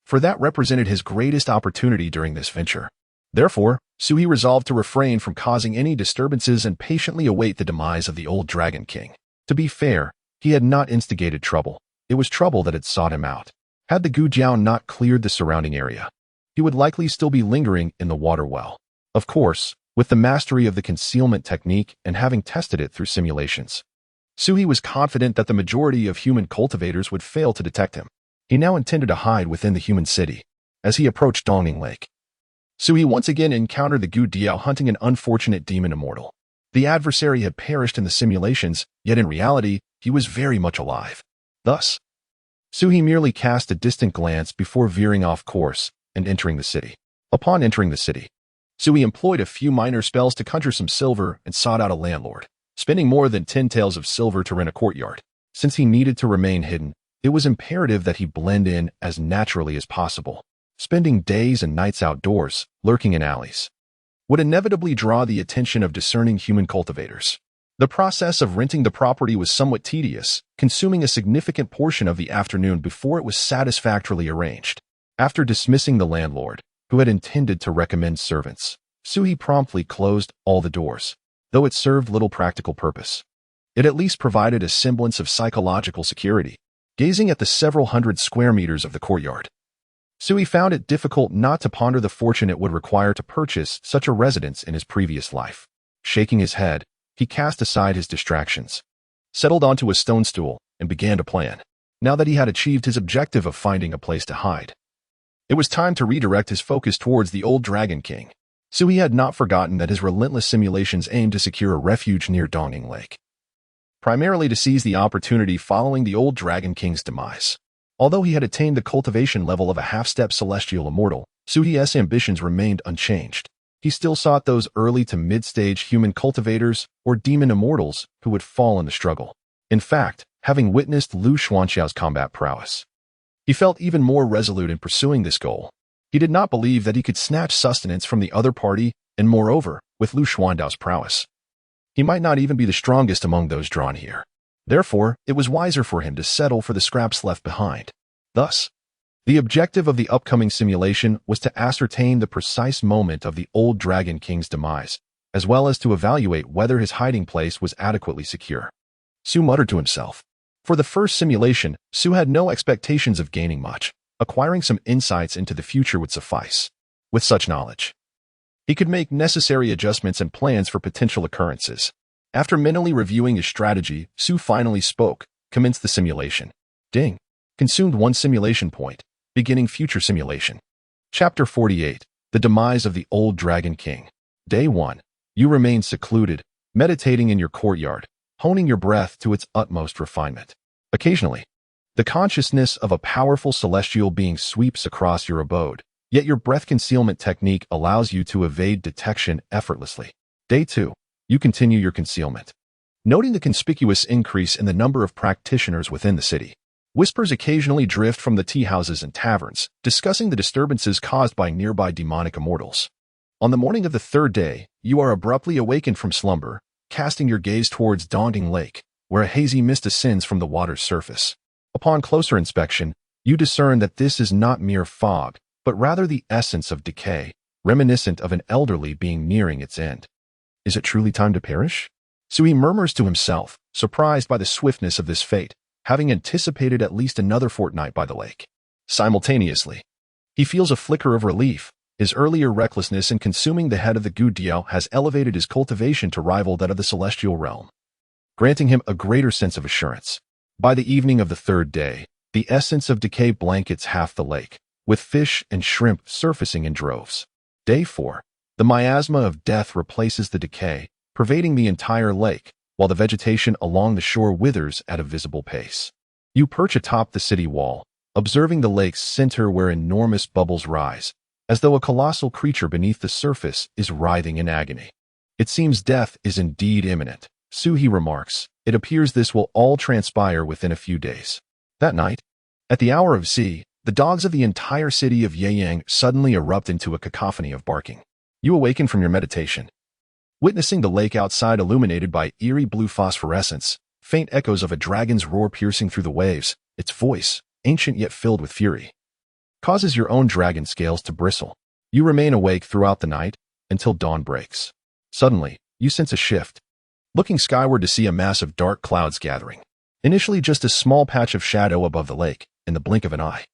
for that represented his greatest opportunity during this venture. Therefore, Sui resolved to refrain from causing any disturbances and patiently await the demise of the old Dragon King. To be fair, he had not instigated trouble. It was trouble that had sought him out. Had the Gu Jiao not cleared the surrounding area, he would likely still be lingering in the water well. Of course, with the mastery of the concealment technique and having tested it through simulations, Sui was confident that the majority of human cultivators would fail to detect him. He now intended to hide within the human city. As he approached Dongting Lake, Sui once again encountered the Gu Diao hunting an unfortunate demon immortal. The adversary had perished in the simulations, yet in reality, he was very much alive. Thus, Sui merely cast a distant glance before veering off course and entering the city. Upon entering the city, Sui employed a few minor spells to conjure some silver and sought out a landlord, spending more than 10 taels of silver to rent a courtyard. Since he needed to remain hidden, It was imperative that he blend in as naturally as possible. Spending days and nights outdoors, lurking in alleys, would inevitably draw the attention of discerning human cultivators. The process of renting the property was somewhat tedious, consuming a significant portion of the afternoon before it was satisfactorily arranged. After dismissing the landlord, who had intended to recommend servants, Suhi promptly closed all the doors. Though it served little practical purpose, it at least provided a semblance of psychological security. Gazing at the several hundred square meters of the courtyard, Suhi found it difficult not to ponder the fortune it would require to purchase such a residence in his previous life. Shaking his head, he cast aside his distractions, settled onto a stone stool, and began to plan. Now that he had achieved his objective of finding a place to hide, it was time to redirect his focus towards the old Dragon King. Suhi had not forgotten that his relentless simulations aimed to secure a refuge near Donging Lake, primarily to seize the opportunity following the old Dragon King's demise. Although he had attained the cultivation level of a half-step celestial immortal, Suhi's ambitions remained unchanged. He still sought those early to mid-stage human cultivators or demon immortals who would fall in the struggle. In fact, having witnessed Lu Xuanxiao's combat prowess, he felt even more resolute in pursuing this goal. He did not believe that he could snatch sustenance from the other party, and moreover, with Lu Xuanxiao's prowess, he might not even be the strongest among those drawn here. Therefore, it was wiser for him to settle for the scraps left behind. Thus, the objective of the upcoming simulation was to ascertain the precise moment of the old Dragon King's demise, as well as to evaluate whether his hiding place was adequately secure. Su muttered to himself. For the first simulation, Su had no expectations of gaining much. Acquiring some insights into the future would suffice. With such knowledge, he could make necessary adjustments and plans for potential occurrences. After mentally reviewing his strategy, Su finally spoke, commenced the simulation. Ding. Consumed one simulation point. Beginning future simulation. Chapter 48. The Demise of the Old Dragon King. Day 1. You remain secluded, meditating in your courtyard, honing your breath to its utmost refinement. Occasionally, the consciousness of a powerful celestial being sweeps across your abode, yet your breath concealment technique allows you to evade detection effortlessly. Day 2. You continue your concealment. Noting the conspicuous increase in the number of practitioners within the city, whispers occasionally drift from the tea houses and taverns, discussing the disturbances caused by nearby demonic immortals. On the morning of the third day, you are abruptly awakened from slumber, casting your gaze towards Donging Lake, where a hazy mist ascends from the water's surface. Upon closer inspection, you discern that this is not mere fog, but rather the essence of decay, reminiscent of an elderly being nearing its end. Is it truly time to perish? Sui murmurs to himself, surprised by the swiftness of this fate, having anticipated at least another fortnight by the lake. Simultaneously, he feels a flicker of relief. His earlier recklessness in consuming the head of the Gudiao has elevated his cultivation to rival that of the celestial realm, granting him a greater sense of assurance. By the evening of the third day, the essence of decay blankets half the lake, with fish and shrimp surfacing in droves. Day 4. The miasma of death replaces the decay, pervading the entire lake, while the vegetation along the shore withers at a visible pace. You perch atop the city wall, observing the lake's center where enormous bubbles rise, as though a colossal creature beneath the surface is writhing in agony. It seems death is indeed imminent, Suhi remarks. It appears this will all transpire within a few days. That night, at the hour of Z, the dogs of the entire city of Yeyang suddenly erupt into a cacophony of barking. You awaken from your meditation, witnessing the lake outside illuminated by eerie blue phosphorescence, faint echoes of a dragon's roar piercing through the waves. Its voice, ancient yet filled with fury, causes your own dragon scales to bristle. You remain awake throughout the night until dawn breaks. Suddenly, you sense a shift, looking skyward to see a mass of dark clouds gathering. Initially just a small patch of shadow above the lake, in the blink of an eye,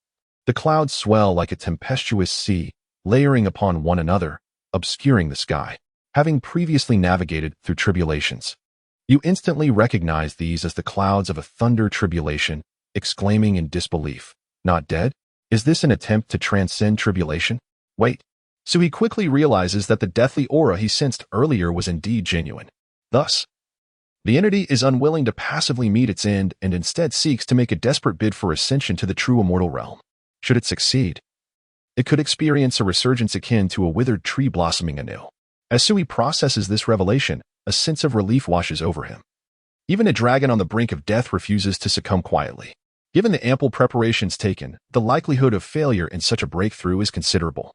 the clouds swell like a tempestuous sea, layering upon one another, obscuring the sky. Having previously navigated through tribulations, you instantly recognize these as the clouds of a thunder tribulation, exclaiming in disbelief, "Not dead? Is this an attempt to transcend tribulation? Wait." So he quickly realizes that the deathly aura he sensed earlier was indeed genuine. Thus, the entity is unwilling to passively meet its end and instead seeks to make a desperate bid for ascension to the true immortal realm. Should it succeed, it could experience a resurgence akin to a withered tree blossoming anew. As Sui processes this revelation, a sense of relief washes over him. Even a dragon on the brink of death refuses to succumb quietly. Given the ample preparations taken, the likelihood of failure in such a breakthrough is considerable,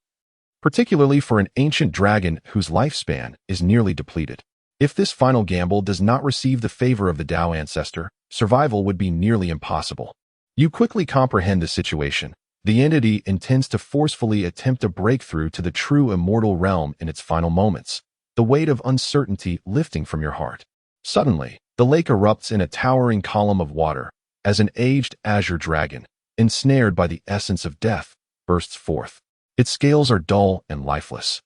particularly for an ancient dragon whose lifespan is nearly depleted. If this final gamble does not receive the favor of the Tao ancestor, survival would be nearly impossible. You quickly comprehend the situation. The entity intends to forcefully attempt a breakthrough to the true immortal realm in its final moments, the weight of uncertainty lifting from your heart. Suddenly, the lake erupts in a towering column of water, as an aged azure dragon, ensnared by the essence of death, bursts forth. Its scales are dull and lifeless,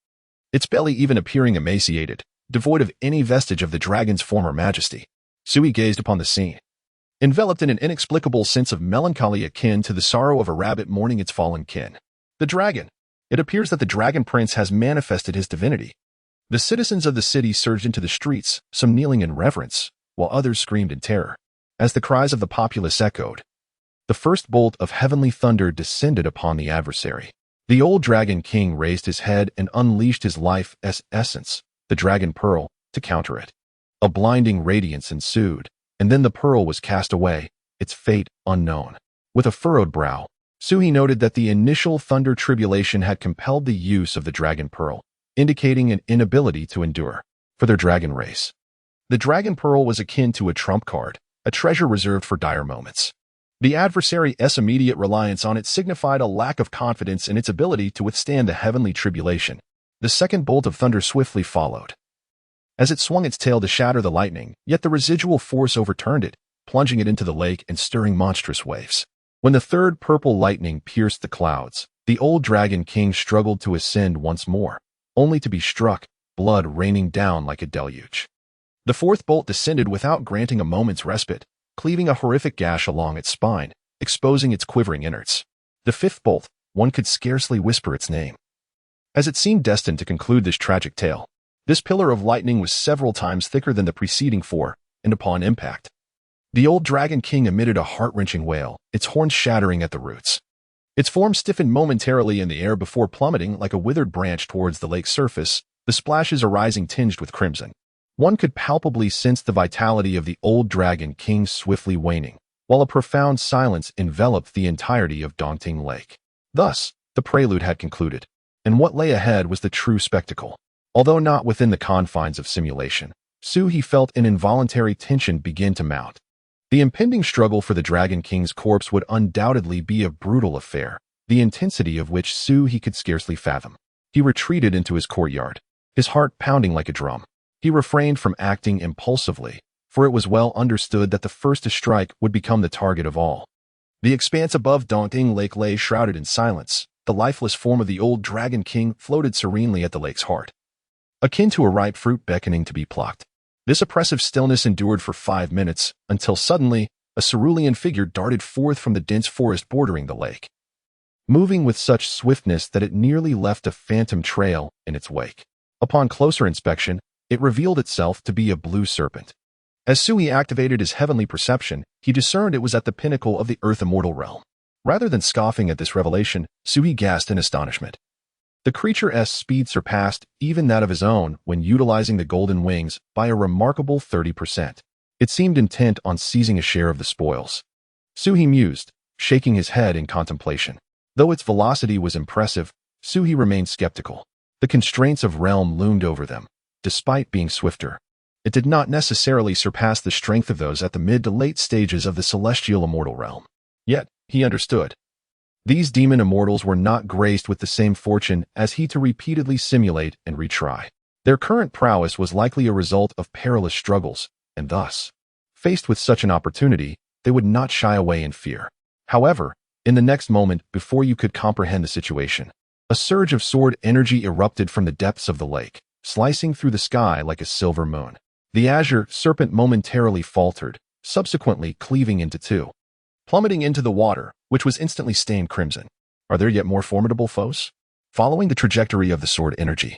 its belly even appearing emaciated, devoid of any vestige of the dragon's former majesty. Sui gazed upon the scene, enveloped in an inexplicable sense of melancholy akin to the sorrow of a rabbit mourning its fallen kin. The dragon. It appears that the dragon prince has manifested his divinity. The citizens of the city surged into the streets, some kneeling in reverence, while others screamed in terror. As the cries of the populace echoed, the first bolt of heavenly thunder descended upon the adversary. The old dragon king raised his head and unleashed his life's essence, the dragon pearl, to counter it. A blinding radiance ensued, and then the pearl was cast away, its fate unknown. With a furrowed brow, Sui noted that the initial thunder tribulation had compelled the use of the dragon pearl, indicating an inability to endure. For their dragon race, the dragon pearl was akin to a trump card, a treasure reserved for dire moments. The adversary's immediate reliance on it signified a lack of confidence in its ability to withstand the heavenly tribulation. The second bolt of thunder swiftly followed, as it swung its tail to shatter the lightning, yet the residual force overturned it, plunging it into the lake and stirring monstrous waves. When the third purple lightning pierced the clouds, the old dragon king struggled to ascend once more, only to be struck, blood raining down like a deluge. The fourth bolt descended without granting a moment's respite, cleaving a horrific gash along its spine, exposing its quivering innards. The fifth bolt, one could scarcely whisper its name, as it seemed destined to conclude this tragic tale. This pillar of lightning was several times thicker than the preceding four, and upon impact, the old dragon king emitted a heart-wrenching wail, its horns shattering at the roots. Its form stiffened momentarily in the air before plummeting like a withered branch towards the lake's surface, the splashes arising tinged with crimson. One could palpably sense the vitality of the old dragon king swiftly waning, while a profound silence enveloped the entirety of Dongting Lake. Thus, the prelude had concluded, and what lay ahead was the true spectacle. Although not within the confines of simulation, Sui felt an involuntary tension begin to mount. The impending struggle for the Dragon King's corpse would undoubtedly be a brutal affair, the intensity of which Sui could scarcely fathom. He retreated into his courtyard, his heart pounding like a drum. He refrained from acting impulsively, for it was well understood that the first to strike would become the target of all. The expanse above Dongting Lake lay shrouded in silence. The lifeless form of the old Dragon King floated serenely at the lake's heart, akin to a ripe fruit beckoning to be plucked. This oppressive stillness endured for 5 minutes, until suddenly, a cerulean figure darted forth from the dense forest bordering the lake, moving with such swiftness that it nearly left a phantom trail in its wake. Upon closer inspection, it revealed itself to be a blue serpent. As Sui activated his heavenly perception, he discerned it was at the pinnacle of the earth immortal realm. Rather than scoffing at this revelation, Sui gasped in astonishment. The creature's speed surpassed even that of his own when utilizing the golden wings by a remarkable 30%. It seemed intent on seizing a share of the spoils. Sui mused, shaking his head in contemplation. Though its velocity was impressive, Sui remained skeptical. The constraints of realm loomed over them. Despite being swifter, it did not necessarily surpass the strength of those at the mid to late stages of the celestial immortal realm. Yet, he understood. These demon immortals were not graced with the same fortune as he to repeatedly simulate and retry. Their current prowess was likely a result of perilous struggles, and thus, faced with such an opportunity, they would not shy away in fear. However, in the next moment, before you could comprehend the situation, a surge of sword energy erupted from the depths of the lake, slicing through the sky like a silver moon. The azure serpent momentarily faltered, subsequently cleaving into two, plummeting into the water, which was instantly stained crimson. Are there yet more formidable foes? Following the trajectory of the sword energy,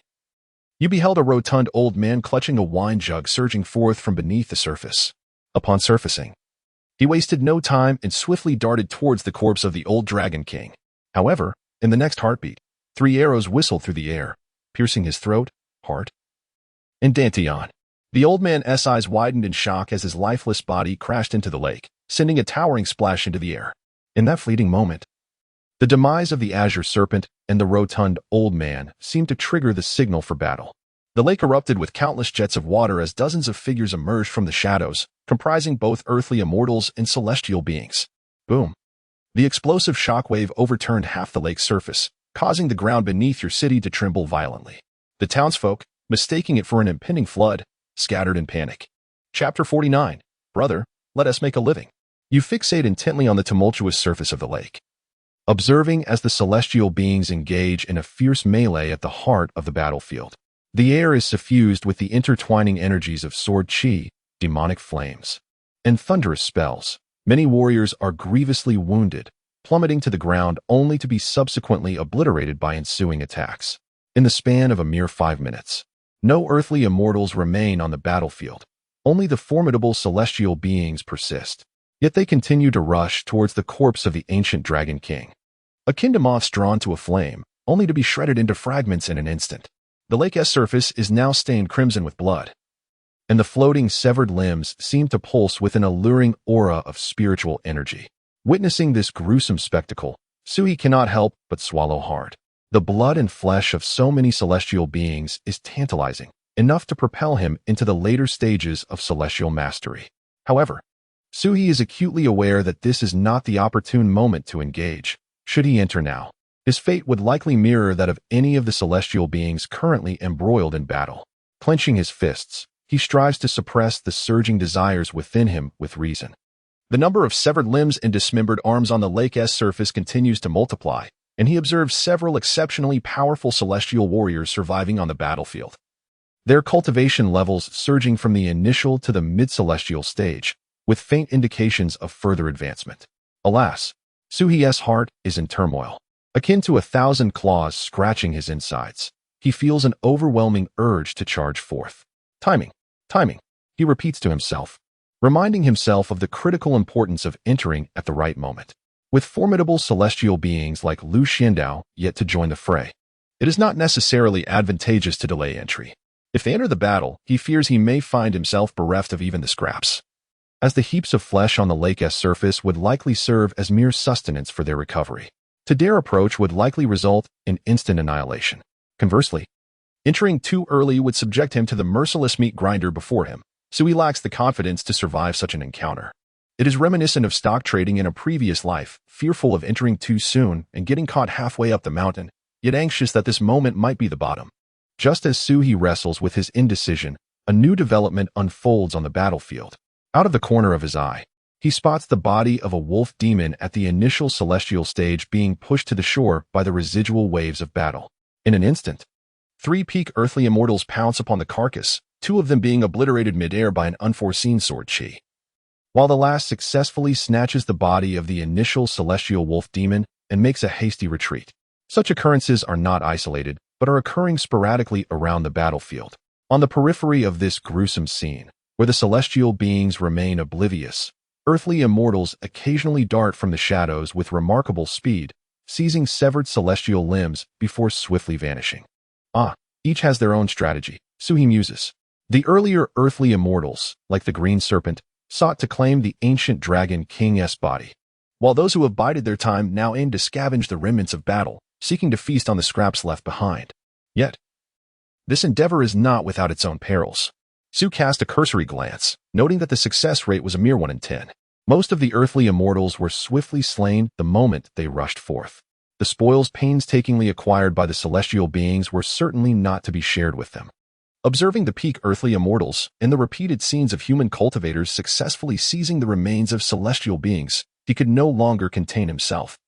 you beheld a rotund old man clutching a wine jug surging forth from beneath the surface. Upon surfacing, he wasted no time and swiftly darted towards the corpse of the old Dragon King. However, in the next heartbeat, 3 arrows whistled through the air, piercing his throat, heart, and dantian. The old man's eyes widened in shock as his lifeless body crashed into the lake, sending a towering splash into the air. In that fleeting moment, the demise of the azure serpent and the rotund old man seemed to trigger the signal for battle. The lake erupted with countless jets of water as dozens of figures emerged from the shadows, comprising both earthly immortals and celestial beings. Boom. The explosive shockwave overturned half the lake's surface, causing the ground beneath your city to tremble violently. The townsfolk, mistaking it for an impending flood, scattered in panic. Chapter 49. Brother, let us make a living. You fixate intently on the tumultuous surface of the lake, observing as the celestial beings engage in a fierce melee at the heart of the battlefield. The air is suffused with the intertwining energies of sword chi, demonic flames, and thunderous spells. Many warriors are grievously wounded, plummeting to the ground only to be subsequently obliterated by ensuing attacks. In the span of a mere 5 minutes, no earthly immortals remain on the battlefield. Only the formidable celestial beings persist. Yet they continue to rush towards the corpse of the ancient Dragon King, akin to moths drawn to a flame, only to be shredded into fragments in an instant. The lake's surface is now stained crimson with blood, and the floating severed limbs seem to pulse with an alluring aura of spiritual energy. Witnessing this gruesome spectacle, Sui cannot help but swallow hard. The blood and flesh of so many celestial beings is tantalizing, enough to propel him into the later stages of celestial mastery. However, Sui is acutely aware that this is not the opportune moment to engage. Should he enter now, his fate would likely mirror that of any of the celestial beings currently embroiled in battle. Clenching his fists, he strives to suppress the surging desires within him with reason. The number of severed limbs and dismembered arms on the lake's surface continues to multiply, and he observes several exceptionally powerful celestial warriors surviving on the battlefield. Their cultivation levels surging from the initial to the mid-celestial stage, with faint indications of further advancement. Alas, Sui's heart is in turmoil. Akin to 1,000 claws scratching his insides, he feels an overwhelming urge to charge forth. Timing, he repeats to himself, reminding himself of the critical importance of entering at the right moment. With formidable celestial beings like Lu Xiandao yet to join the fray, it is not necessarily advantageous to delay entry. If they enter the battle, he fears he may find himself bereft of even the scraps, as the heaps of flesh on the lake's surface would likely serve as mere sustenance for their recovery. To dare approach would likely result in instant annihilation. Conversely, entering too early would subject him to the merciless meat grinder before him, so he lacks the confidence to survive such an encounter. It is reminiscent of stock trading in a previous life, fearful of entering too soon and getting caught halfway up the mountain, yet anxious that this moment might be the bottom. Just as Sui wrestles with his indecision, a new development unfolds on the battlefield. Out of the corner of his eye, he spots the body of a wolf demon at the initial celestial stage being pushed to the shore by the residual waves of battle. In an instant, 3 peak earthly immortals pounce upon the carcass, 2 of them being obliterated midair by an unforeseen sword chi, while the last successfully snatches the body of the initial celestial wolf demon and makes a hasty retreat. Such occurrences are not isolated, but are occurring sporadically around the battlefield. On the periphery of this gruesome scene, where the celestial beings remain oblivious, earthly immortals occasionally dart from the shadows with remarkable speed, seizing severed celestial limbs before swiftly vanishing. Each has their own strategy, Sui muses. The earlier earthly immortals, like the green serpent, sought to claim the ancient Dragon King's body, while those who have bided their time now aim to scavenge the remnants of battle, seeking to feast on the scraps left behind. Yet, this endeavor is not without its own perils. Sui cast a cursory glance, noting that the success rate was a mere 1 in 10. Most of the earthly immortals were swiftly slain the moment they rushed forth. The spoils painstakingly acquired by the celestial beings were certainly not to be shared with them. Observing the peak earthly immortals and the repeated scenes of human cultivators successfully seizing the remains of celestial beings, he could no longer contain himself,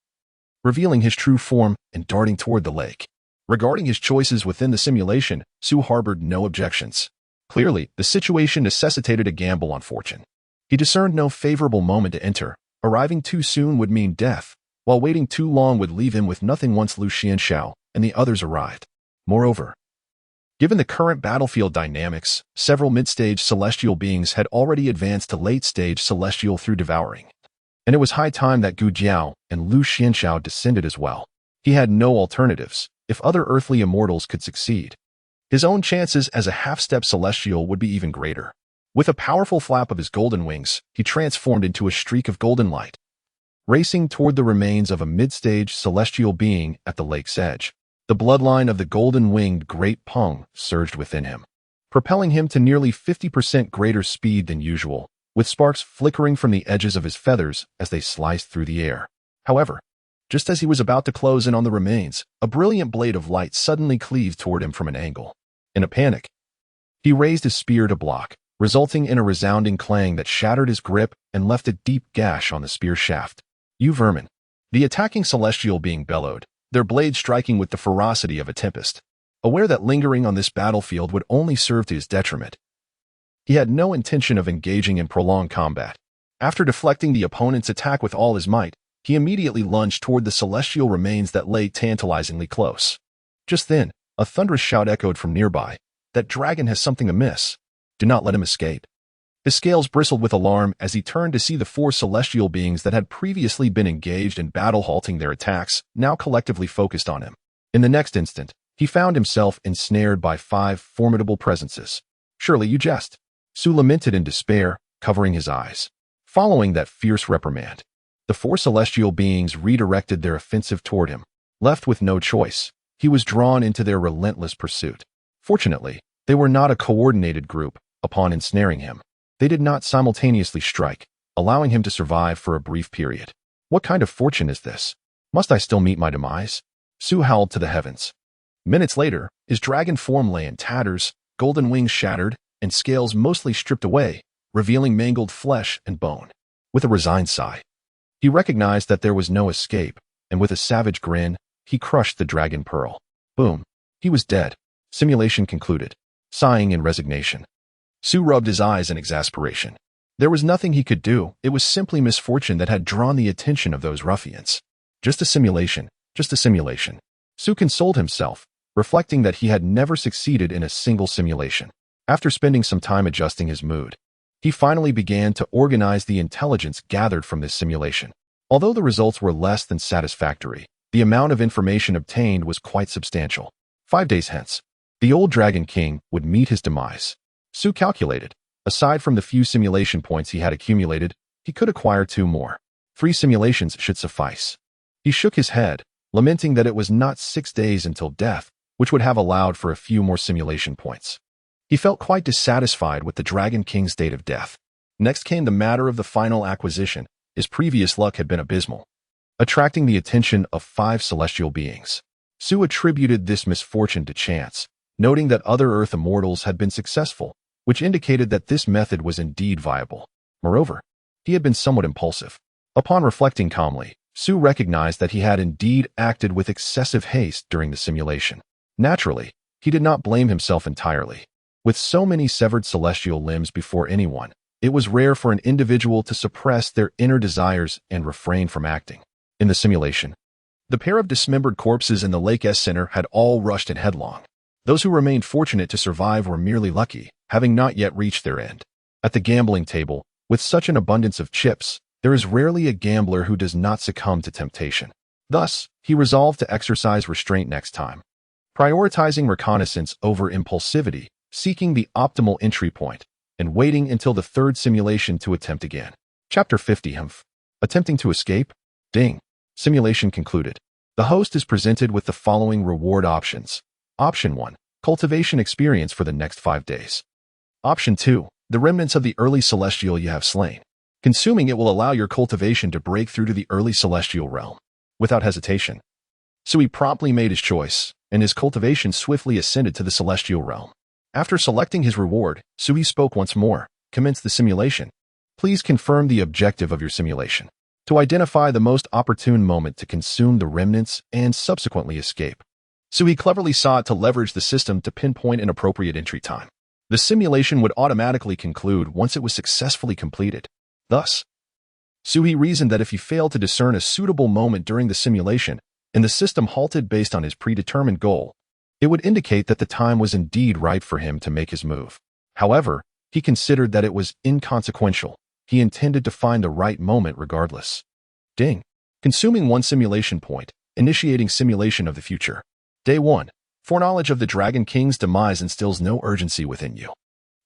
revealing his true form and darting toward the lake. Regarding his choices within the simulation, Sui harbored no objections. Clearly, the situation necessitated a gamble on fortune. He discerned no favorable moment to enter. Arriving too soon would mean death, while waiting too long would leave him with nothing once Lu Xianshao and the others arrived. Moreover, given the current battlefield dynamics, several mid-stage celestial beings had already advanced to late-stage celestial through devouring, and it was high time that Gu Jiao and Lu Xianshao descended as well. He had no alternatives if other earthly immortals could succeed. His own chances as a half-step celestial would be even greater. With a powerful flap of his golden wings, he transformed into a streak of golden light, racing toward the remains of a mid-stage celestial being at the lake's edge. The bloodline of the golden-winged Great Pung surged within him, propelling him to nearly 50% greater speed than usual, with sparks flickering from the edges of his feathers as they sliced through the air. However, just as he was about to close in on the remains, a brilliant blade of light suddenly cleaved toward him from an angle. In a panic, he raised his spear to block, resulting in a resounding clang that shattered his grip and left a deep gash on the spear shaft. "You vermin!" The attacking celestial being bellowed, their blades striking with the ferocity of a tempest. Aware that lingering on this battlefield would only serve to his detriment, he had no intention of engaging in prolonged combat. After deflecting the opponent's attack with all his might, he immediately lunged toward the celestial remains that lay tantalizingly close. Just then, a thunderous shout echoed from nearby. "That dragon has something amiss. Do not let him escape." His scales bristled with alarm as he turned to see the 4 celestial beings that had previously been engaged in battle halting their attacks, now collectively focused on him. In the next instant, he found himself ensnared by 5 formidable presences. "Surely you jest," Su lamented in despair, covering his eyes. Following that fierce reprimand, the 4 celestial beings redirected their offensive toward him. Left with no choice, he was drawn into their relentless pursuit. Fortunately, they were not a coordinated group. Upon ensnaring him, they did not simultaneously strike, allowing him to survive for a brief period. "What kind of fortune is this? Must I still meet my demise?" Su howled to the heavens. Minutes later, his dragon form lay in tatters, golden wings shattered, and scales mostly stripped away, revealing mangled flesh and bone. With a resigned sigh, he recognized that there was no escape, and with a savage grin, he crushed the dragon pearl. Boom. He was dead. Simulation concluded. Sighing in resignation, Su rubbed his eyes in exasperation. There was nothing he could do. It was simply misfortune that had drawn the attention of those ruffians. Just a simulation. Just a simulation. Su consoled himself, reflecting that he had never succeeded in a single simulation. After spending some time adjusting his mood, he finally began to organize the intelligence gathered from this simulation. Although the results were less than satisfactory, the amount of information obtained was quite substantial. 5 days hence, the old Dragon King would meet his demise. Su calculated. Aside from the few simulation points he had accumulated, he could acquire 2 more. 3 simulations should suffice. He shook his head, lamenting that it was not 6 days until death, which would have allowed for a few more simulation points. He felt quite dissatisfied with the Dragon King's date of death. Next came the matter of the final acquisition. His previous luck had been abysmal, attracting the attention of 5 celestial beings. Su attributed this misfortune to chance, noting that other Earth immortals had been successful, which indicated that this method was indeed viable. Moreover, he had been somewhat impulsive. Upon reflecting calmly, Su recognized that he had indeed acted with excessive haste during the simulation. Naturally, he did not blame himself entirely. With so many severed celestial limbs before anyone, it was rare for an individual to suppress their inner desires and refrain from acting. In the simulation, the pair of dismembered corpses in the lake's center had all rushed in headlong. Those who remained fortunate to survive were merely lucky, having not yet reached their end. At the gambling table, with such an abundance of chips, there is rarely a gambler who does not succumb to temptation. Thus, he resolved to exercise restraint next time, prioritizing reconnaissance over impulsivity, seeking the optimal entry point, and waiting until the 3rd simulation to attempt again. Chapter 50. Attempting to escape? Ding. Simulation concluded. The host is presented with the following reward options. Option 1. Cultivation experience for the next 5 days. Option 2. The remnants of the early celestial you have slain. Consuming it will allow your cultivation to break through to the early celestial realm. Without hesitation, Sui promptly made his choice, and his cultivation swiftly ascended to the celestial realm. After selecting his reward, Sui spoke once more. Commence the simulation. Please confirm the objective of your simulation. To identify the most opportune moment to consume the remnants and subsequently escape. Sui cleverly sought to leverage the system to pinpoint an appropriate entry time. The simulation would automatically conclude once it was successfully completed. Thus, Sui reasoned that if he failed to discern a suitable moment during the simulation, and the system halted based on his predetermined goal, it would indicate that the time was indeed ripe for him to make his move. However, he considered that it was inconsequential. He intended to find the right moment regardless. Ding. Consuming 1 simulation point, initiating simulation of the future. Day 1. Foreknowledge of the Dragon King's demise instills no urgency within you.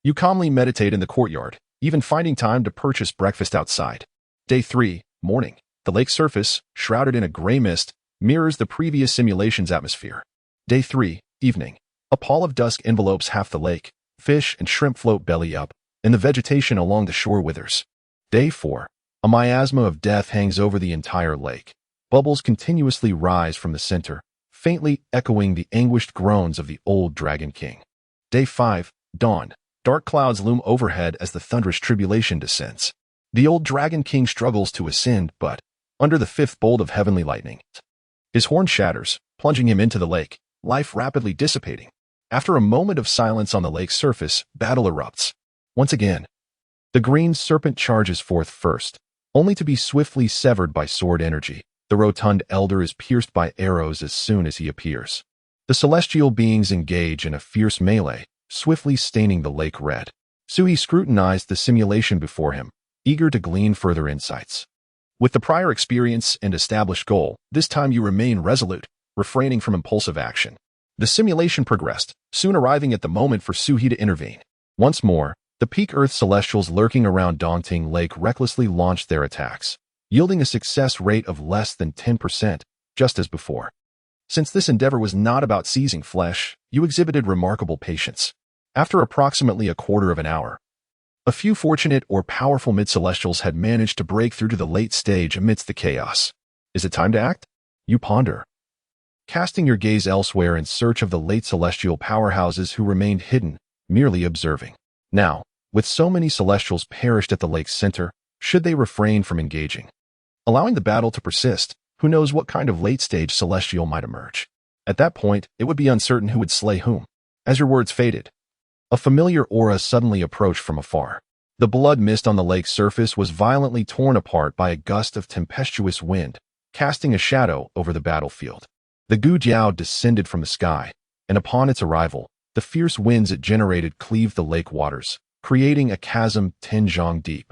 You calmly meditate in the courtyard, even finding time to purchase breakfast outside. Day 3. Morning. The lake's surface, shrouded in a gray mist, mirrors the previous simulation's atmosphere. Day 3, evening. A pall of dusk envelopes half the lake. Fish and shrimp float belly up, and the vegetation along the shore withers. Day 4. A miasma of death hangs over the entire lake. Bubbles continuously rise from the center, faintly echoing the anguished groans of the old Dragon King. Day 5. Dawn. Dark clouds loom overhead as the thunderous tribulation descends. The old Dragon King struggles to ascend, but, under the fifth bolt of heavenly lightning, his horn shatters, plunging him into the lake, life rapidly dissipating. After a moment of silence on the lake's surface, battle erupts. Once again, the green serpent charges forth first, only to be swiftly severed by sword energy. The rotund elder is pierced by arrows as soon as he appears. The celestial beings engage in a fierce melee, swiftly staining the lake red. Sui scrutinized the simulation before him, eager to glean further insights. With the prior experience and established goal, this time you remain resolute, refraining from impulsive action. The simulation progressed, soon arriving at the moment for Suhi to intervene. Once more, the peak Earth celestials lurking around Dongting Lake recklessly launched their attacks, yielding a success rate of less than 10%, just as before. Since this endeavor was not about seizing flesh, you exhibited remarkable patience. After approximately a quarter of an hour, a few fortunate or powerful mid-celestials had managed to break through to the late stage amidst the chaos. Is it time to act? You ponder, casting your gaze elsewhere in search of the late celestial powerhouses who remained hidden, merely observing. Now, with so many celestials perished at the lake's center, should they refrain from engaging? Allowing the battle to persist, who knows what kind of late-stage celestial might emerge? At that point, it would be uncertain who would slay whom. As your words faded, a familiar aura suddenly approached from afar. The blood mist on the lake's surface was violently torn apart by a gust of tempestuous wind, casting a shadow over the battlefield. The Gu Jiao descended from the sky, and upon its arrival, the fierce winds it generated cleaved the lake waters, creating a chasm 10 zhang deep.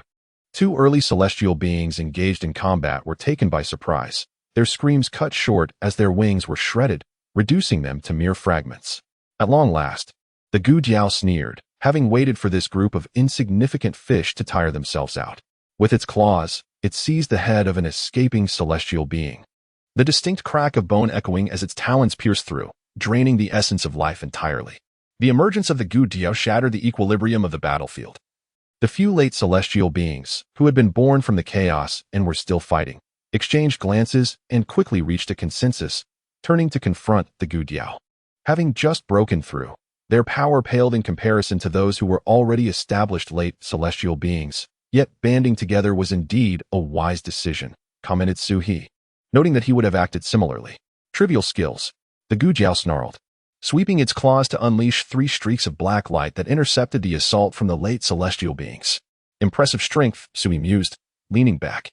Two early celestial beings engaged in combat were taken by surprise, their screams cut short as their wings were shredded, reducing them to mere fragments. At long last, the Gu Jiao sneered, having waited for this group of insignificant fish to tire themselves out. With its claws, it seized the head of an escaping celestial being. The distinct crack of bone echoing as its talons pierced through, draining the essence of life entirely. The emergence of the Gu Jiao shattered the equilibrium of the battlefield. The few late celestial beings, who had been born from the chaos and were still fighting, exchanged glances and quickly reached a consensus, turning to confront the Gu Jiao. Having just broken through, their power paled in comparison to those who were already established late celestial beings, yet banding together was indeed a wise decision, commented Suhi, noting that he would have acted similarly. Trivial skills, the Gu Jiao snarled, sweeping its claws to unleash 3 streaks of black light that intercepted the assault from the late celestial beings. Impressive strength, Sui mused, leaning back.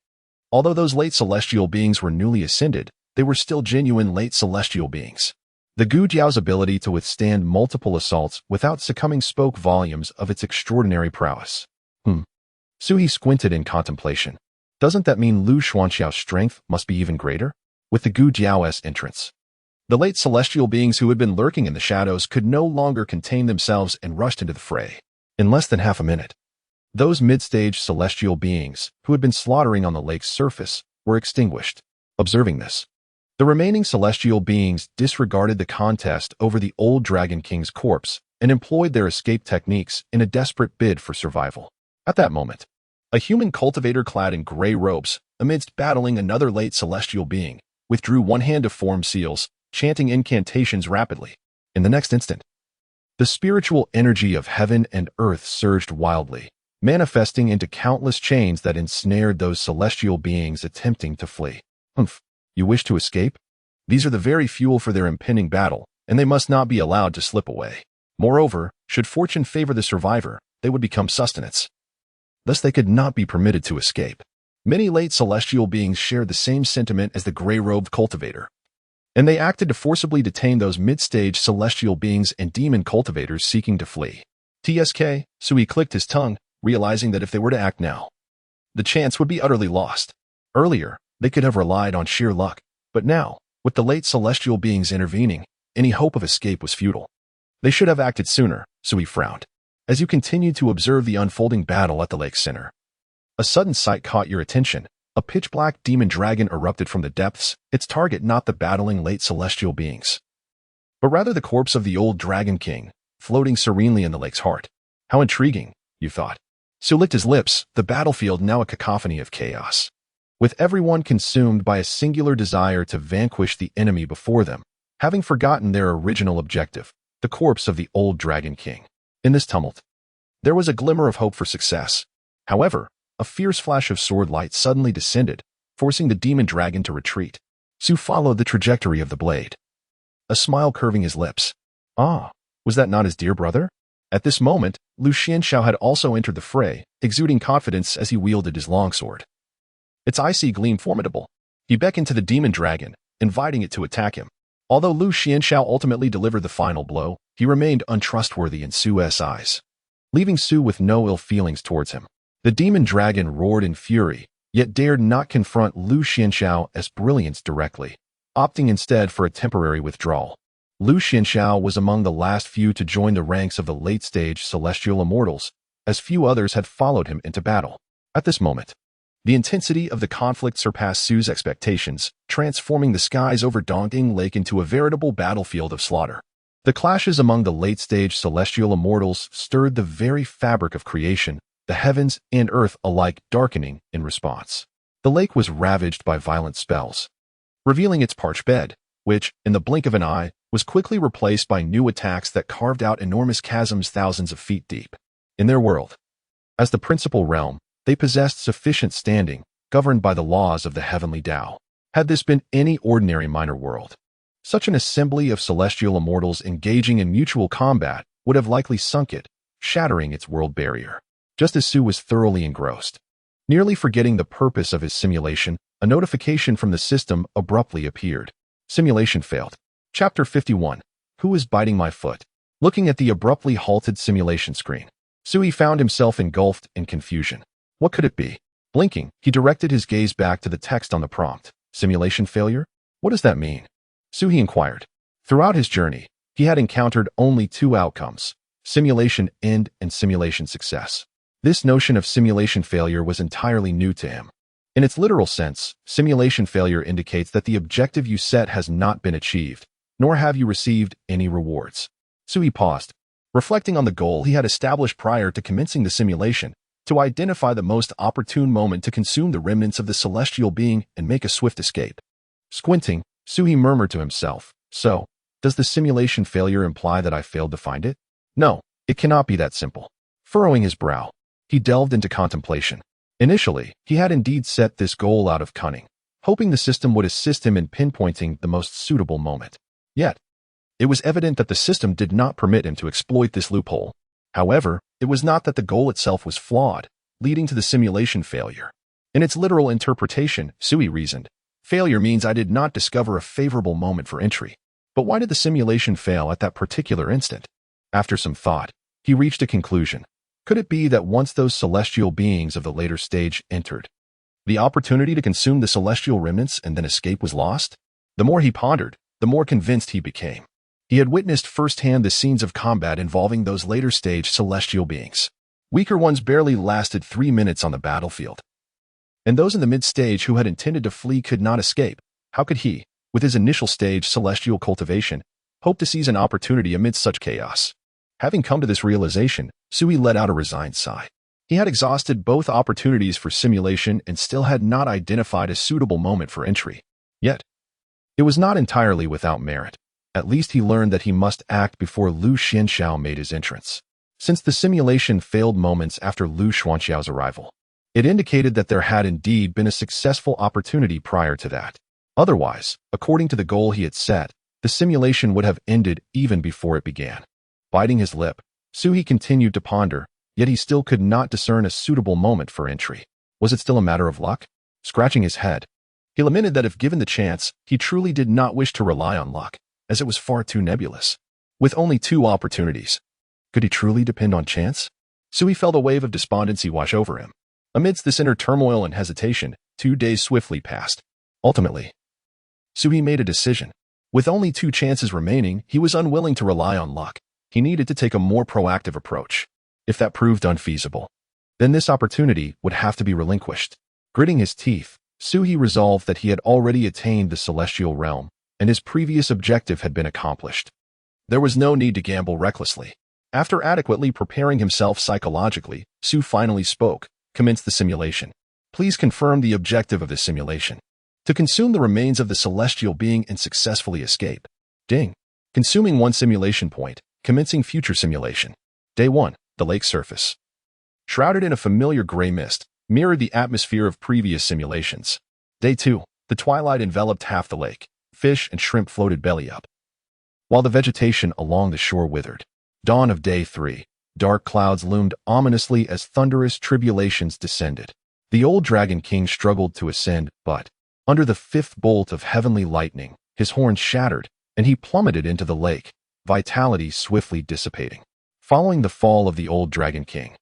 Although those late celestial beings were newly ascended, they were still genuine late celestial beings. The Gu Jiao's ability to withstand multiple assaults without succumbing spoke volumes of its extraordinary prowess. Suhi squinted in contemplation. Doesn't that mean Lu Xuanxiao's strength must be even greater? With the Gu Jiao's entrance, the late celestial beings who had been lurking in the shadows could no longer contain themselves and rushed into the fray. In less than half a minute, those mid-stage celestial beings, who had been slaughtering on the lake's surface, were extinguished. Observing this, the remaining celestial beings disregarded the contest over the old Dragon King's corpse and employed their escape techniques in a desperate bid for survival. At that moment, a human cultivator clad in gray robes, amidst battling another late celestial being, withdrew one hand to form seals, chanting incantations rapidly. In the next instant, the spiritual energy of heaven and earth surged wildly, manifesting into countless chains that ensnared those celestial beings attempting to flee. You wish to escape? These are the very fuel for their impending battle, and they must not be allowed to slip away. Moreover, should fortune favor the survivor, they would become sustenance. Thus they could not be permitted to escape. Many late celestial beings shared the same sentiment as the gray-robed cultivator, and they acted to forcibly detain those mid-stage celestial beings and demon cultivators seeking to flee. TSK, Sui clicked his tongue, realizing that if they were to act now, the chance would be utterly lost. Earlier, they could have relied on sheer luck, but now, with the late celestial beings intervening, any hope of escape was futile. They should have acted sooner, Sui frowned, as you continued to observe the unfolding battle at the lake's center. A sudden sight caught your attention, A pitch-black demon dragon erupted from the depths, its target not the battling late celestial beings, but rather the corpse of the old Dragon King, floating serenely in the lake's heart. How intriguing, you thought. Su licked his lips, the battlefield now a cacophony of chaos, with everyone consumed by a singular desire to vanquish the enemy before them, having forgotten their original objective, the corpse of the old Dragon King. In this tumult, there was a glimmer of hope for success. However, a fierce flash of sword light suddenly descended, forcing the demon dragon to retreat. Su followed the trajectory of the blade, a smile curving his lips. Ah, was that not his dear brother? At this moment, Lu Xianxiao had also entered the fray, exuding confidence as he wielded his longsword. Its icy gleam formidable. He beckoned to the demon dragon, inviting it to attack him. Although Lu Xianxiao ultimately delivered the final blow, he remained untrustworthy in Su's eyes, leaving Su with no ill feelings towards him. The demon dragon roared in fury, yet dared not confront Lu Xianxiao as brilliance directly, opting instead for a temporary withdrawal. Lu Xianxiao was among the last few to join the ranks of the late-stage celestial immortals, as few others had followed him into battle. At this moment, the intensity of the conflict surpassed Su's expectations, transforming the skies over Dongting Lake into a veritable battlefield of slaughter. The clashes among the late-stage celestial immortals stirred the very fabric of creation, the heavens and earth alike darkening in response. The lake was ravaged by violent spells, revealing its parched bed, which, in the blink of an eye, was quickly replaced by new attacks that carved out enormous chasms thousands of feet deep. In their world, as the principal realm, they possessed sufficient standing, governed by the laws of the heavenly Tao. Had this been any ordinary minor world, such an assembly of celestial immortals engaging in mutual combat would have likely sunk it, shattering its world barrier. Just as Su was thoroughly engrossed, nearly forgetting the purpose of his simulation, a notification from the system abruptly appeared. Simulation failed. Chapter 51. Who is biting my foot? Looking at the abruptly halted simulation screen, Sui found himself engulfed in confusion. What could it be? Blinking, he directed his gaze back to the text on the prompt. Simulation failure? What does that mean? Sui inquired. Throughout his journey, he had encountered only two outcomes: simulation end and simulation success. This notion of simulation failure was entirely new to him. In its literal sense, simulation failure indicates that the objective you set has not been achieved, nor have you received any rewards. Sui paused, reflecting on the goal he had established prior to commencing the simulation, to identify the most opportune moment to consume the remnants of the celestial being and make a swift escape. Squinting, Sui murmured to himself, "So, does the simulation failure imply that I failed to find it? No, it cannot be that simple." Furrowing his brow, he delved into contemplation. Initially, he had indeed set this goal out of cunning, hoping the system would assist him in pinpointing the most suitable moment. Yet, it was evident that the system did not permit him to exploit this loophole. However, it was not that the goal itself was flawed, leading to the simulation failure. In its literal interpretation, Sui reasoned, failure means I did not discover a favorable moment for entry. But why did the simulation fail at that particular instant? After some thought, he reached a conclusion. Could it be that once those celestial beings of the later stage entered, the opportunity to consume the celestial remnants and then escape was lost? The more he pondered, the more convinced he became. He had witnessed firsthand the scenes of combat involving those later stage celestial beings. Weaker ones barely lasted 3 minutes on the battlefield. And those in the mid-stage who had intended to flee could not escape. How could he, with his initial stage celestial cultivation, hope to seize an opportunity amidst such chaos? Having come to this realization, Sui let out a resigned sigh. He had exhausted both opportunities for simulation and still had not identified a suitable moment for entry. Yet, it was not entirely without merit. At least he learned that he must act before Lu Xianxiao made his entrance. Since the simulation failed moments after Lu Xianxiao's arrival, it indicated that there had indeed been a successful opportunity prior to that. Otherwise, according to the goal he had set, the simulation would have ended even before it began. Biting his lip, Sui continued to ponder, yet he still could not discern a suitable moment for entry. Was it still a matter of luck? Scratching his head, he lamented that if given the chance, he truly did not wish to rely on luck, as it was far too nebulous. With only 2 opportunities, could he truly depend on chance? Sui felt a wave of despondency wash over him. Amidst this inner turmoil and hesitation, 2 days swiftly passed. Ultimately, Sui made a decision. With only 2 chances remaining, he was unwilling to rely on luck. He needed to take a more proactive approach. If that proved unfeasible, then this opportunity would have to be relinquished. Gritting his teeth, Suhi resolved that he had already attained the celestial realm, and his previous objective had been accomplished. There was no need to gamble recklessly. After adequately preparing himself psychologically, Su finally spoke, commenced the simulation. Please confirm the objective of this simulation. To consume the remains of the celestial being and successfully escape. Ding. Consuming one simulation point, commencing future simulation. Day 1, the lake surface. Shrouded in a familiar gray mist, mirrored the atmosphere of previous simulations. Day 2, the twilight enveloped half the lake. Fish and shrimp floated belly up, while the vegetation along the shore withered. Dawn of Day 3, dark clouds loomed ominously as thunderous tribulations descended. The old Dragon King struggled to ascend, but, under the fifth bolt of heavenly lightning, his horns shattered, and he plummeted into the lake, vitality swiftly dissipating. Following the fall of the old Dragon King,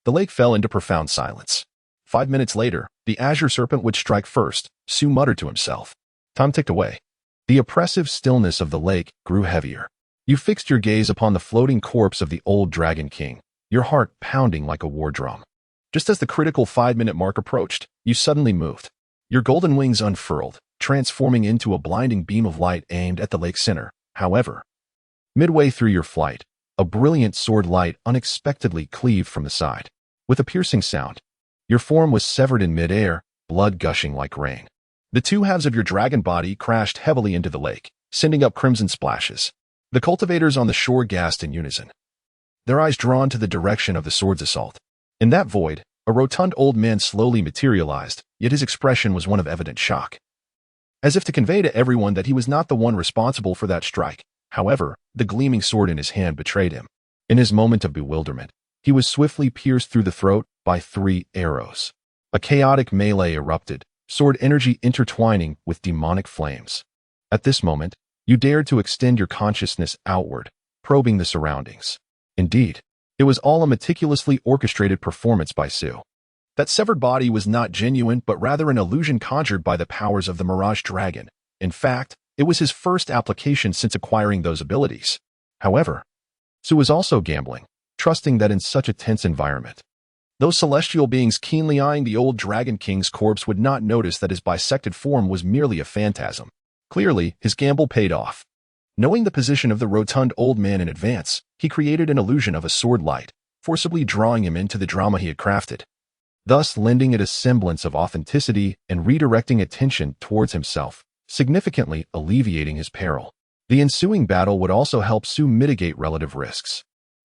the lake fell into profound silence. 5 minutes later, the azure serpent would strike first, Su muttered to himself. Time ticked away. The oppressive stillness of the lake grew heavier. You fixed your gaze upon the floating corpse of the old Dragon King, your heart pounding like a war drum. Just as the critical 5-minute mark approached, you suddenly moved. Your golden wings unfurled, transforming into a blinding beam of light aimed at the lake's center. However, midway through your flight, a brilliant sword light unexpectedly cleaved from the side. With a piercing sound, your form was severed in midair, blood gushing like rain. The two halves of your dragon body crashed heavily into the lake, sending up crimson splashes. The cultivators on the shore gasped in unison, their eyes drawn to the direction of the sword's assault. In that void, a rotund old man slowly materialized, yet his expression was one of evident shock. As if to convey to everyone that he was not the one responsible for that strike. However, the gleaming sword in his hand betrayed him. In his moment of bewilderment, he was swiftly pierced through the throat by 3 arrows. A chaotic melee erupted, sword energy intertwining with demonic flames. At this moment, you dared to extend your consciousness outward, probing the surroundings. Indeed, it was all a meticulously orchestrated performance by Su. That severed body was not genuine but rather an illusion conjured by the powers of the Mirage Dragon. In fact, it was his first application since acquiring those abilities. However, Su was also gambling, trusting that in such a tense environment, those celestial beings keenly eyeing the old Dragon King's corpse would not notice that his bisected form was merely a phantasm. Clearly, his gamble paid off. Knowing the position of the rotund old man in advance, he created an illusion of a sword light, forcibly drawing him into the drama he had crafted, thus lending it a semblance of authenticity and redirecting attention towards himself, significantly alleviating his peril. The ensuing battle would also help Su mitigate relative risks.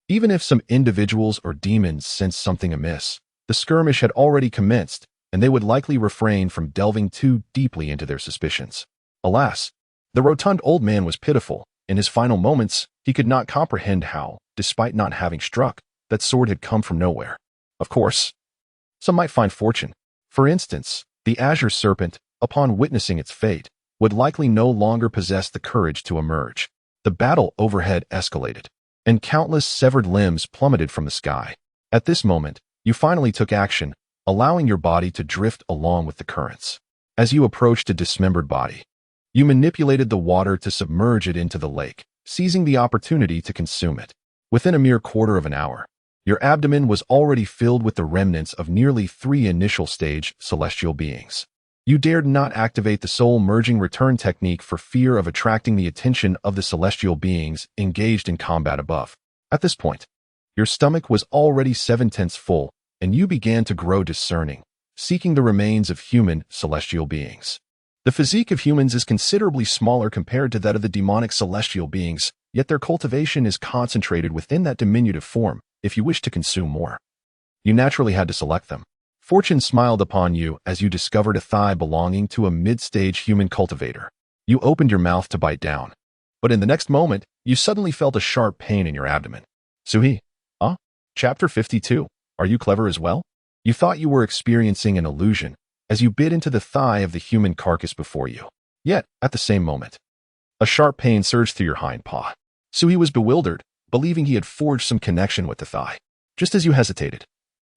Even if some individuals or demons sensed something amiss, the skirmish had already commenced, and they would likely refrain from delving too deeply into their suspicions. Alas, the rotund old man was pitiful. In his final moments, he could not comprehend how, despite not having struck, that sword had come from nowhere. Of course, some might find fortune. For instance, the azure serpent, upon witnessing its fate, would likely no longer possess the courage to emerge. The battle overhead escalated, and countless severed limbs plummeted from the sky. At this moment, you finally took action, allowing your body to drift along with the currents. As you approached a dismembered body, you manipulated the water to submerge it into the lake, seizing the opportunity to consume it. Within a mere quarter of an hour, your abdomen was already filled with the remnants of nearly 3 initial stage celestial beings. You dared not activate the soul merging return technique for fear of attracting the attention of the celestial beings engaged in combat above. At this point, your stomach was already 7/10 full, and you began to grow discerning, seeking the remains of human celestial beings. The physique of humans is considerably smaller compared to that of the demonic celestial beings, yet their cultivation is concentrated within that diminutive form. If you wish to consume more, you naturally had to select them. Fortune smiled upon you as you discovered a thigh belonging to a mid-stage human cultivator. You opened your mouth to bite down, but in the next moment, you suddenly felt a sharp pain in your abdomen. Suhi, Chapter 52. Are you clever as well? You thought you were experiencing an illusion as you bit into the thigh of the human carcass before you. Yet, at the same moment, a sharp pain surged through your hind paw. Suhi was bewildered, believing he had forged some connection with the thigh. Just as you hesitated,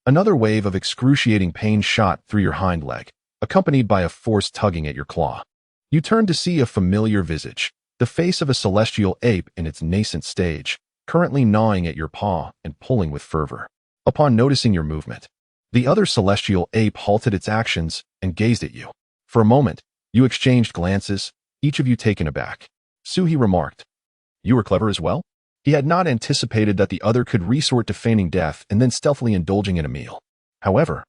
another wave of excruciating pain shot through your hind leg, accompanied by a forced tugging at your claw. You turned to see a familiar visage, the face of a celestial ape in its nascent stage, currently gnawing at your paw and pulling with fervor. Upon noticing your movement, the other celestial ape halted its actions and gazed at you. For a moment, you exchanged glances, each of you taken aback. Suhi remarked, "You were clever as well?" He had not anticipated that the other could resort to feigning death and then stealthily indulging in a meal. However,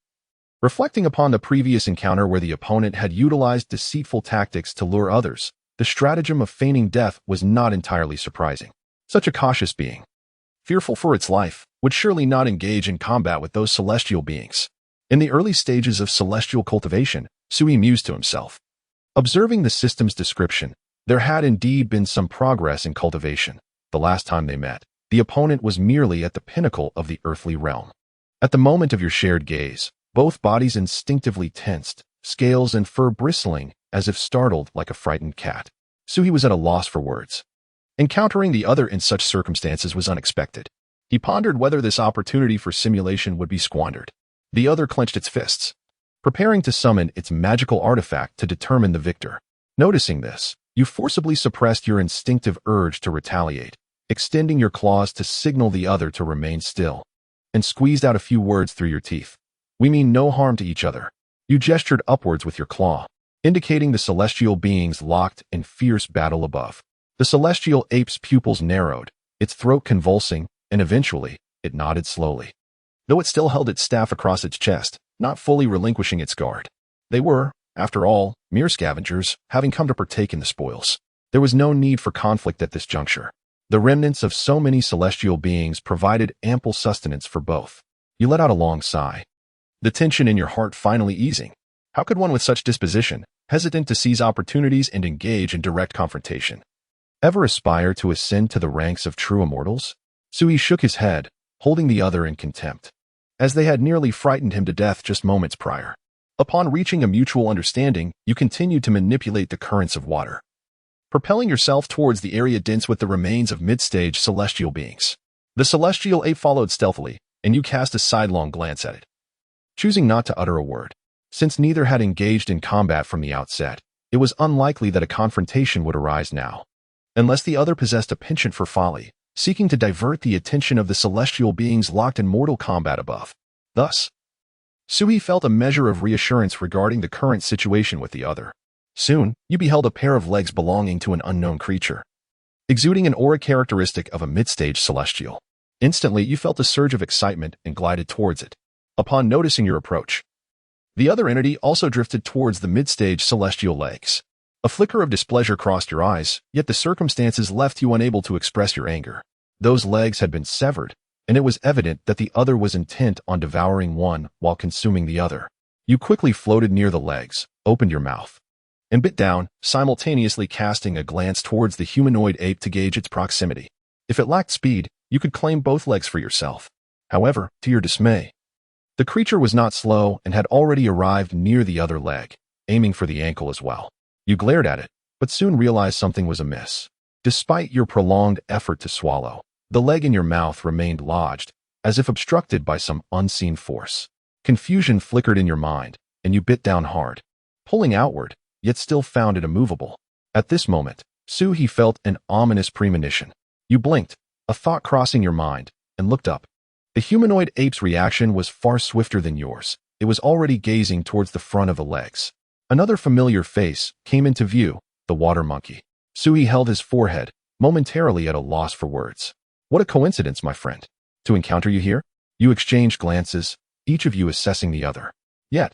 reflecting upon the previous encounter where the opponent had utilized deceitful tactics to lure others, the stratagem of feigning death was not entirely surprising. Such a cautious being, fearful for its life, would surely not engage in combat with those celestial beings. In the early stages of celestial cultivation, Sui mused to himself. Observing the system's description, there had indeed been some progress in cultivation. The last time they met, the opponent was merely at the pinnacle of the earthly realm. At the moment of your shared gaze, both bodies instinctively tensed, scales and fur bristling as if startled like a frightened cat. Suhi was at a loss for words. Encountering the other in such circumstances was unexpected. He pondered whether this opportunity for simulation would be squandered. The other clenched its fists, preparing to summon its magical artifact to determine the victor. Noticing this, you forcibly suppressed your instinctive urge to retaliate, extending your claws to signal the other to remain still, and squeezed out a few words through your teeth. "We mean no harm to each other." You gestured upwards with your claw, indicating the celestial beings locked in fierce battle above. The celestial ape's pupils narrowed, its throat convulsing, and eventually, it nodded slowly, though it still held its staff across its chest, not fully relinquishing its guard. They were, after all, mere scavengers, having come to partake in the spoils. There was no need for conflict at this juncture. The remnants of so many celestial beings provided ample sustenance for both. You let out a long sigh, the tension in your heart finally easing. How could one with such disposition, hesitant to seize opportunities and engage in direct confrontation, ever aspire to ascend to the ranks of true immortals? Sui shook his head, holding the other in contempt, as they had nearly frightened him to death just moments prior. Upon reaching a mutual understanding, you continued to manipulate the currents of water, propelling yourself towards the area dense with the remains of mid-stage celestial beings. The celestial ape followed stealthily, and you cast a sidelong glance at it, choosing not to utter a word. Since neither had engaged in combat from the outset, it was unlikely that a confrontation would arise now, unless the other possessed a penchant for folly, seeking to divert the attention of the celestial beings locked in mortal combat above. Thus, Sui felt a measure of reassurance regarding the current situation with the other. Soon, you beheld a pair of legs belonging to an unknown creature, exuding an aura characteristic of a mid-stage celestial. Instantly, you felt a surge of excitement and glided towards it. Upon noticing your approach, the other entity also drifted towards the mid-stage celestial legs. A flicker of displeasure crossed your eyes, yet the circumstances left you unable to express your anger. Those legs had been severed, and it was evident that the other was intent on devouring one while consuming the other. You quickly floated near the legs, opened your mouth, and bit down, simultaneously casting a glance towards the humanoid ape to gauge its proximity. If it lacked speed, you could claim both legs for yourself. However, to your dismay, the creature was not slow and had already arrived near the other leg, aiming for the ankle as well. You glared at it, but soon realized something was amiss. Despite your prolonged effort to swallow, the leg in your mouth remained lodged, as if obstructed by some unseen force. Confusion flickered in your mind, and you bit down hard, pulling outward, yet still found it immovable. At this moment, Suhi felt an ominous premonition. You blinked, a thought crossing your mind, and looked up. The humanoid ape's reaction was far swifter than yours. It was already gazing towards the front of the legs. Another familiar face came into view, the water monkey. Sui held his forehead, momentarily at a loss for words. What a coincidence, my friend, to encounter you here. You exchanged glances, each of you assessing the other. Yet,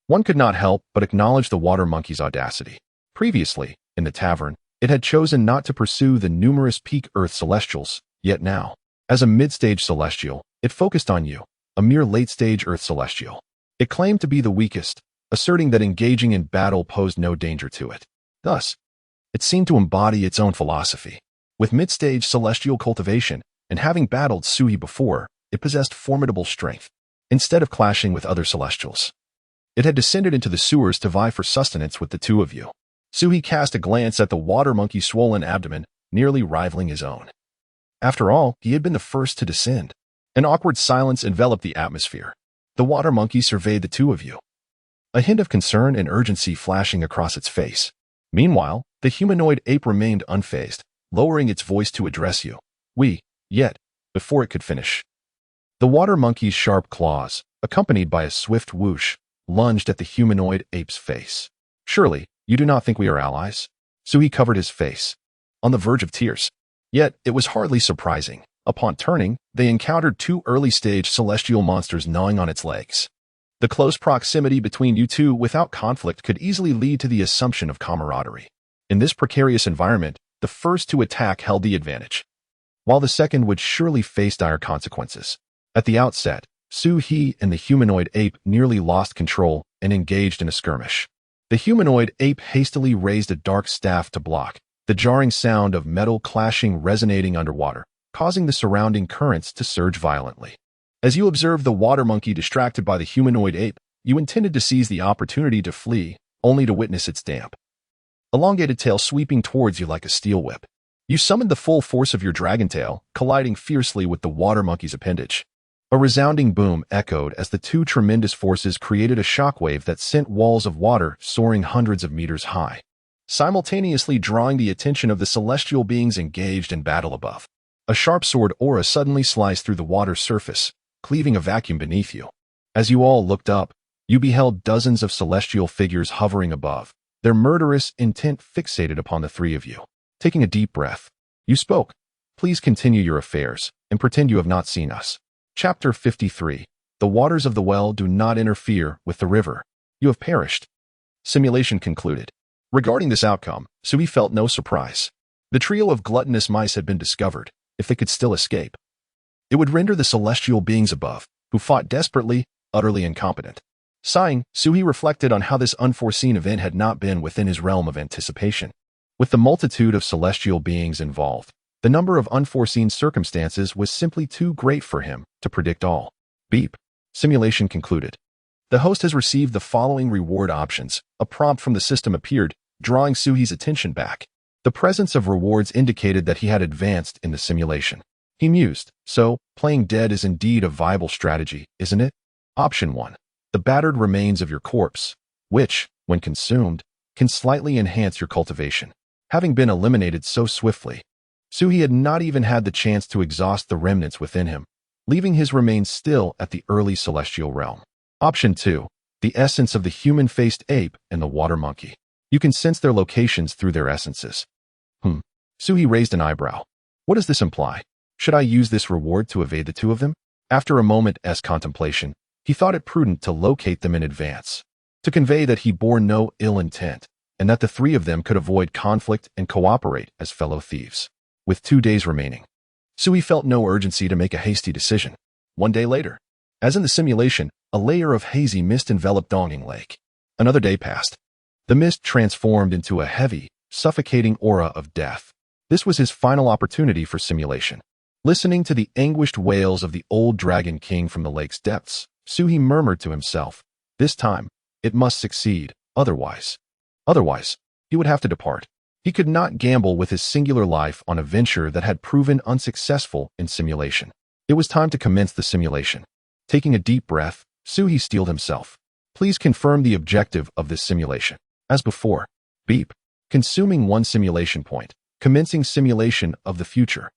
one could not help but acknowledge the water monkey's audacity. Previously, in the tavern, it had chosen not to pursue the numerous peak Earth celestials, yet now, as a mid-stage celestial, it focused on you, a mere late-stage Earth celestial. It claimed to be the weakest, asserting that engaging in battle posed no danger to it. Thus, it seemed to embody its own philosophy. With mid-stage celestial cultivation, and having battled Sui before, it possessed formidable strength. Instead of clashing with other celestials, it had descended into the sewers to vie for sustenance with the two of you. Sui cast a glance at the water monkey's swollen abdomen, nearly rivaling his own. After all, he had been the first to descend. An awkward silence enveloped the atmosphere. The water monkey surveyed the two of you, a hint of concern and urgency flashing across its face. Meanwhile, the humanoid ape remained unfazed, lowering its voice to address you. Yet, before it could finish, the water monkey's sharp claws, accompanied by a swift whoosh, lunged at the humanoid ape's face. Surely, you do not think we are allies? Suhi covered his face, on the verge of tears. Yet, it was hardly surprising. Upon turning, they encountered two early-stage celestial monsters gnawing on its legs. The close proximity between you two without conflict could easily lead to the assumption of camaraderie. In this precarious environment, the first to attack held the advantage, while the second would surely face dire consequences. At the outset, Su-He and the humanoid ape nearly lost control and engaged in a skirmish. The humanoid ape hastily raised a dark staff to block, the jarring sound of metal clashing resonating underwater, causing the surrounding currents to surge violently. As you observed the water monkey distracted by the humanoid ape, you intended to seize the opportunity to flee, only to witness its damp, elongated tail sweeping towards you like a steel whip. You summoned the full force of your dragon tail, colliding fiercely with the water monkey's appendage. A resounding boom echoed as the two tremendous forces created a shockwave that sent walls of water soaring hundreds of meters high, simultaneously drawing the attention of the celestial beings engaged in battle above. A sharp sword aura suddenly sliced through the water's surface, cleaving a vacuum beneath you. As you all looked up, you beheld dozens of celestial figures hovering above, their murderous intent fixated upon the three of you. Taking a deep breath, you spoke. Please continue your affairs and pretend you have not seen us. Chapter 53. The waters of the well do not interfere with the river. You have perished. Simulation concluded. Regarding this outcome, Sui felt no surprise. The trio of gluttonous mice had been discovered. If they could still escape, it would render the celestial beings above, who fought desperately, utterly incompetent. Sighing, Sui reflected on how this unforeseen event had not been within his realm of anticipation. With the multitude of celestial beings involved, the number of unforeseen circumstances was simply too great for him to predict all. Beep. Simulation concluded. The host has received the following reward options. A prompt from the system appeared, drawing Suhi's attention back. The presence of rewards indicated that he had advanced in the simulation. He mused, so, playing dead is indeed a viable strategy, isn't it? Option 1. The battered remains of your corpse, which, when consumed, can slightly enhance your cultivation. Having been eliminated so swiftly, Suhi had not even had the chance to exhaust the remnants within him, leaving his remains still at the early celestial realm. Option 2. The essence of the human-faced ape and the water monkey. You can sense their locations through their essences. Suhi raised an eyebrow. What does this imply? Should I use this reward to evade the two of them? After a moment's contemplation, he thought it prudent to locate them in advance, to convey that he bore no ill intent, and that the three of them could avoid conflict and cooperate as fellow thieves. With 2 days remaining, Sui felt no urgency to make a hasty decision. 1 day later, as in the simulation, a layer of hazy mist enveloped Donging Lake. Another day passed. The mist transformed into a heavy, suffocating aura of death. This was his final opportunity for simulation. Listening to the anguished wails of the old Dragon King from the lake's depths, Suhi murmured to himself, this time, it must succeed, otherwise, he would have to depart. He could not gamble with his singular life on a venture that had proven unsuccessful in simulation. It was time to commence the simulation. Taking a deep breath, Suhi steeled himself. Please confirm the objective of this simulation. As before, beep. Consuming 1 simulation point. Commencing simulation of the future.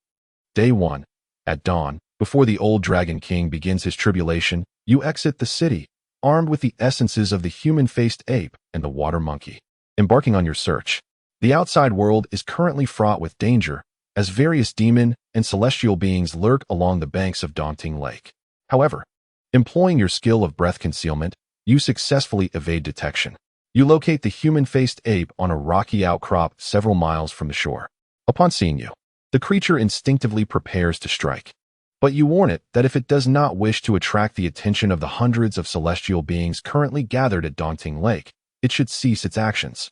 Day 1. At dawn, before the old Dragon King begins his tribulation, you exit the city, armed with the essences of the human-faced ape and the water monkey. Embarking on your search. The outside world is currently fraught with danger, as various demon and celestial beings lurk along the banks of Daunting Lake. However, employing your skill of breath concealment, you successfully evade detection. You locate the human-faced ape on a rocky outcrop several miles from the shore. Upon seeing you, the creature instinctively prepares to strike. But you warn it that if it does not wish to attract the attention of the hundreds of celestial beings currently gathered at Daunting Lake, it should cease its actions.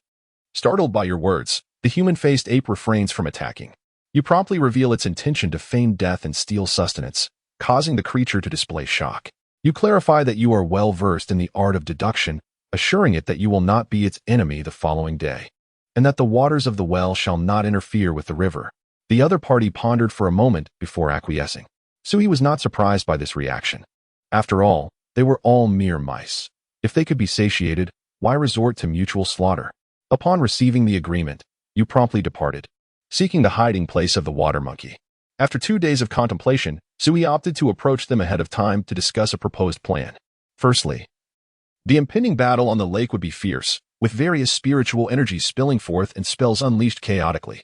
Startled by your words, the human-faced ape refrains from attacking. You promptly reveal its intention to feign death and steal sustenance, causing the creature to display shock. You clarify that you are well versed in the art of deduction, assuring it that you will not be its enemy the following day, and that the waters of the well shall not interfere with the river. The other party pondered for a moment before acquiescing. Sui was not surprised by this reaction. After all, they were all mere mice. If they could be satiated, why resort to mutual slaughter? Upon receiving the agreement, you promptly departed, seeking the hiding place of the water monkey. After 2 days of contemplation, Sui opted to approach them ahead of time to discuss a proposed plan. Firstly, the impending battle on the lake would be fierce, with various spiritual energies spilling forth and spells unleashed chaotically.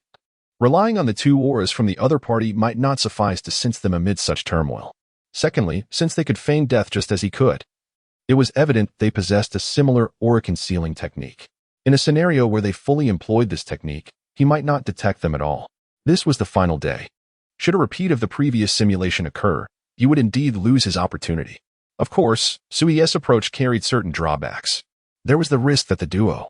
Relying on the two auras from the other party might not suffice to sense them amid such turmoil. Secondly, since they could feign death just as he could, it was evident they possessed a similar aura concealing technique. In a scenario where they fully employed this technique, he might not detect them at all. This was the final day. Should a repeat of the previous simulation occur, he would indeed lose his opportunity. Of course, Sui's approach carried certain drawbacks. There was the risk that the duo,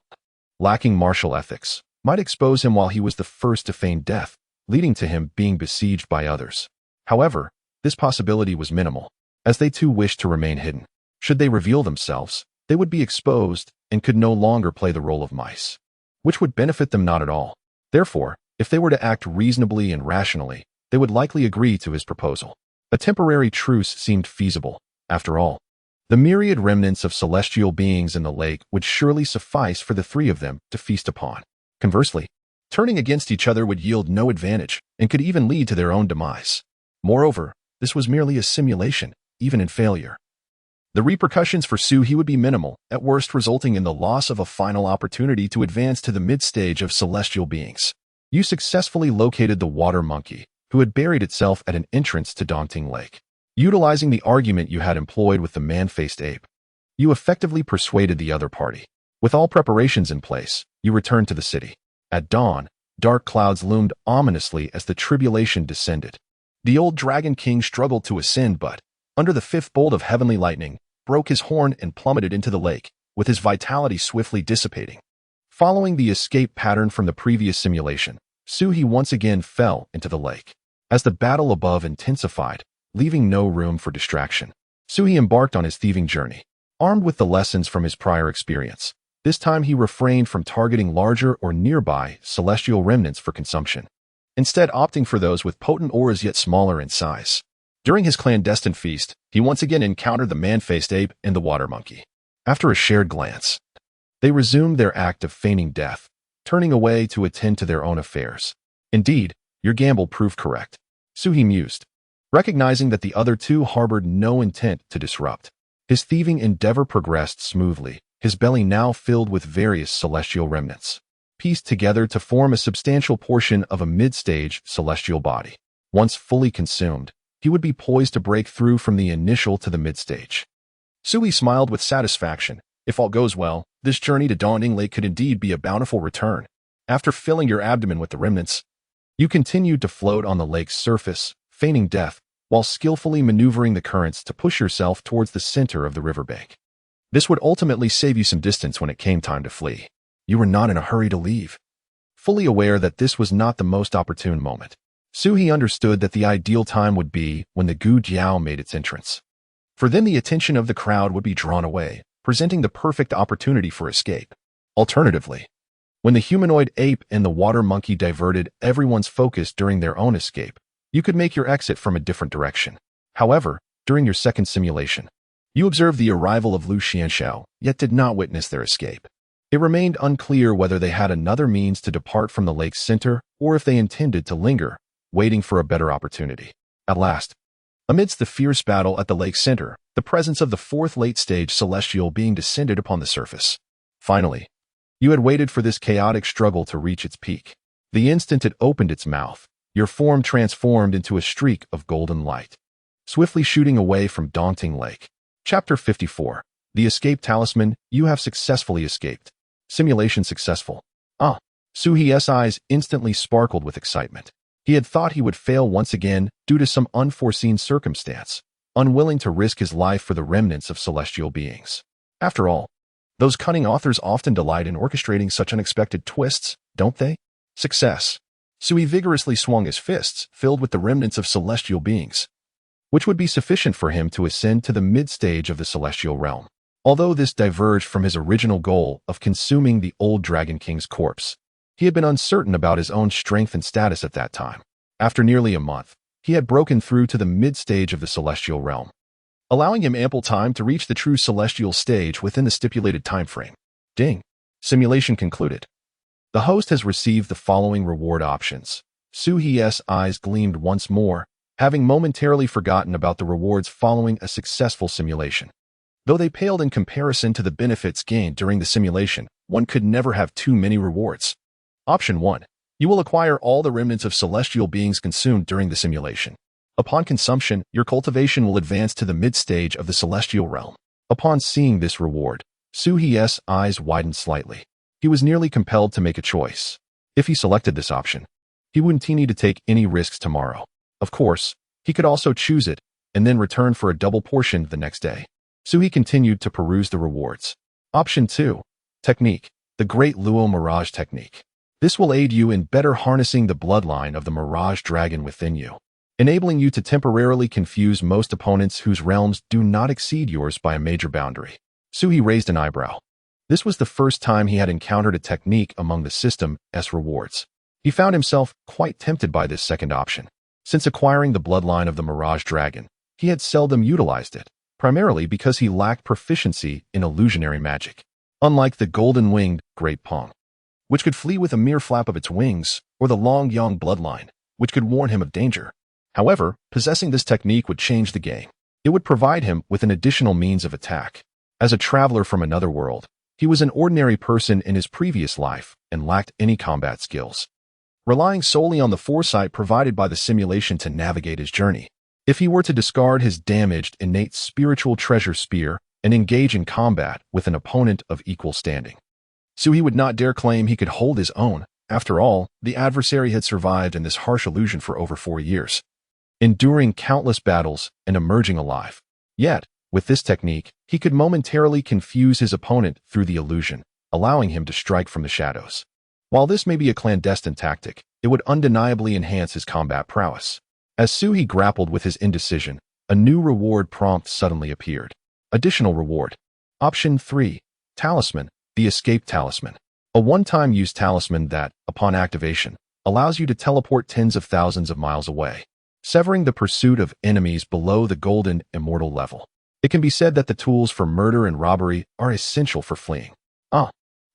lacking martial ethics, might expose him while he was the first to feign death, leading to him being besieged by others. However, this possibility was minimal, as they too wished to remain hidden. Should they reveal themselves, they would be exposed and could no longer play the role of mice, which would benefit them not at all. Therefore, if they were to act reasonably and rationally, they would likely agree to his proposal. A temporary truce seemed feasible. After all, the myriad remnants of celestial beings in the lake would surely suffice for the three of them to feast upon. Conversely, turning against each other would yield no advantage and could even lead to their own demise. Moreover, this was merely a simulation, even in failure. The repercussions for Sui would be minimal, at worst resulting in the loss of a final opportunity to advance to the mid-stage of celestial beings. You successfully located the water monkey, who had buried itself at an entrance to Daunting Lake. Utilizing the argument you had employed with the man-faced ape, you effectively persuaded the other party. With all preparations in place, you returned to the city. At dawn, dark clouds loomed ominously as the tribulation descended. The old Dragon King struggled to ascend, but, under the fifth bolt of heavenly lightning, broke his horn and plummeted into the lake, with his vitality swiftly dissipating. Following the escape pattern from the previous simulation, Sui once again fell into the lake. As the battle above intensified, leaving no room for distraction, Sui embarked on his thieving journey. Armed with the lessons from his prior experience, this time he refrained from targeting larger or nearby celestial remnants for consumption, instead opting for those with potent auras yet smaller in size. During his clandestine feast, he once again encountered the man-faced ape and the water monkey. After a shared glance, they resumed their act of feigning death, turning away to attend to their own affairs. Indeed, your gamble proved correct, Sui mused, recognizing that the other two harbored no intent to disrupt. His thieving endeavor progressed smoothly, his belly now filled with various celestial remnants, pieced together to form a substantial portion of a mid-stage celestial body. Once fully consumed, he would be poised to break through from the initial to the mid-stage. Sui smiled with satisfaction. If all goes well, this journey to Daunting Lake could indeed be a bountiful return. After filling your abdomen with the remnants, you continued to float on the lake's surface, feigning death, while skillfully maneuvering the currents to push yourself towards the center of the riverbank. This would ultimately save you some distance when it came time to flee. You were not in a hurry to leave. Fully aware that this was not the most opportune moment, Sui understood that the ideal time would be when the Gu Jiao made its entrance. For then the attention of the crowd would be drawn away, presenting the perfect opportunity for escape. Alternatively, when the humanoid ape and the water monkey diverted everyone's focus during their own escape, you could make your exit from a different direction. However, during your second simulation, you observed the arrival of Lu Xianxiao, yet did not witness their escape. It remained unclear whether they had another means to depart from the lake's center or if they intended to linger, waiting for a better opportunity. At last, amidst the fierce battle at the lake's center, the presence of the fourth late-stage celestial being descended upon the surface. Finally, you had waited for this chaotic struggle to reach its peak. The instant it opened its mouth, your form transformed into a streak of golden light, swiftly shooting away from Daunting Lake. Chapter 54. The Escape Talisman. You have successfully escaped. Simulation successful. Sui's eyes instantly sparkled with excitement. He had thought he would fail once again due to some unforeseen circumstance, unwilling to risk his life for the remnants of celestial beings. After all, those cunning authors often delight in orchestrating such unexpected twists, don't they? Success. Sui vigorously swung his fists, filled with the remnants of celestial beings, which would be sufficient for him to ascend to the mid-stage of the celestial realm. Although this diverged from his original goal of consuming the old Dragon King's corpse, he had been uncertain about his own strength and status at that time. After nearly a month, he had broken through to the mid-stage of the celestial realm, allowing him ample time to reach the true celestial stage within the stipulated time frame. Ding. Simulation concluded. The host has received the following reward options. Sui's eyes gleamed once more, having momentarily forgotten about the rewards following a successful simulation. Though they paled in comparison to the benefits gained during the simulation, one could never have too many rewards. Option 1. You will acquire all the remnants of celestial beings consumed during the simulation. Upon consumption, your cultivation will advance to the mid-stage of the celestial realm. Upon seeing this reward, Soo-hee's eyes widened slightly. He was nearly compelled to make a choice. If he selected this option, he wouldn't need to take any risks tomorrow. Of course, he could also choose it and then return for a double portion the next day. Soo-hee continued to peruse the rewards. Option 2. Technique. The Great Luo Mirage Technique. This will aid you in better harnessing the bloodline of the Mirage Dragon within you, enabling you to temporarily confuse most opponents whose realms do not exceed yours by a major boundary. Soo-hee raised an eyebrow. This was the first time he had encountered a technique among the system's rewards. He found himself quite tempted by this second option. Since acquiring the bloodline of the Mirage Dragon, he had seldom utilized it, primarily because he lacked proficiency in illusionary magic. Unlike the golden-winged Great Pong, which could flee with a mere flap of its wings, or the Long Yang bloodline, which could warn him of danger. However, possessing this technique would change the game. It would provide him with an additional means of attack. As a traveler from another world, he was an ordinary person in his previous life and lacked any combat skills, relying solely on the foresight provided by the simulation to navigate his journey. If he were to discard his damaged innate spiritual treasure spear and engage in combat with an opponent of equal standing, Soo-hee would not dare claim he could hold his own. After all, the adversary had survived in this harsh illusion for over 4 years, enduring countless battles and emerging alive. Yet, with this technique, he could momentarily confuse his opponent through the illusion, allowing him to strike from the shadows. While this may be a clandestine tactic, it would undeniably enhance his combat prowess. As Soo-hee grappled with his indecision, a new reward prompt suddenly appeared. Additional reward. Option 3. Talisman. The Escape Talisman. A one-time use talisman that, upon activation, allows you to teleport tens of thousands of miles away, severing the pursuit of enemies below the golden immortal level. It can be said that the tools for murder and robbery are essential for fleeing.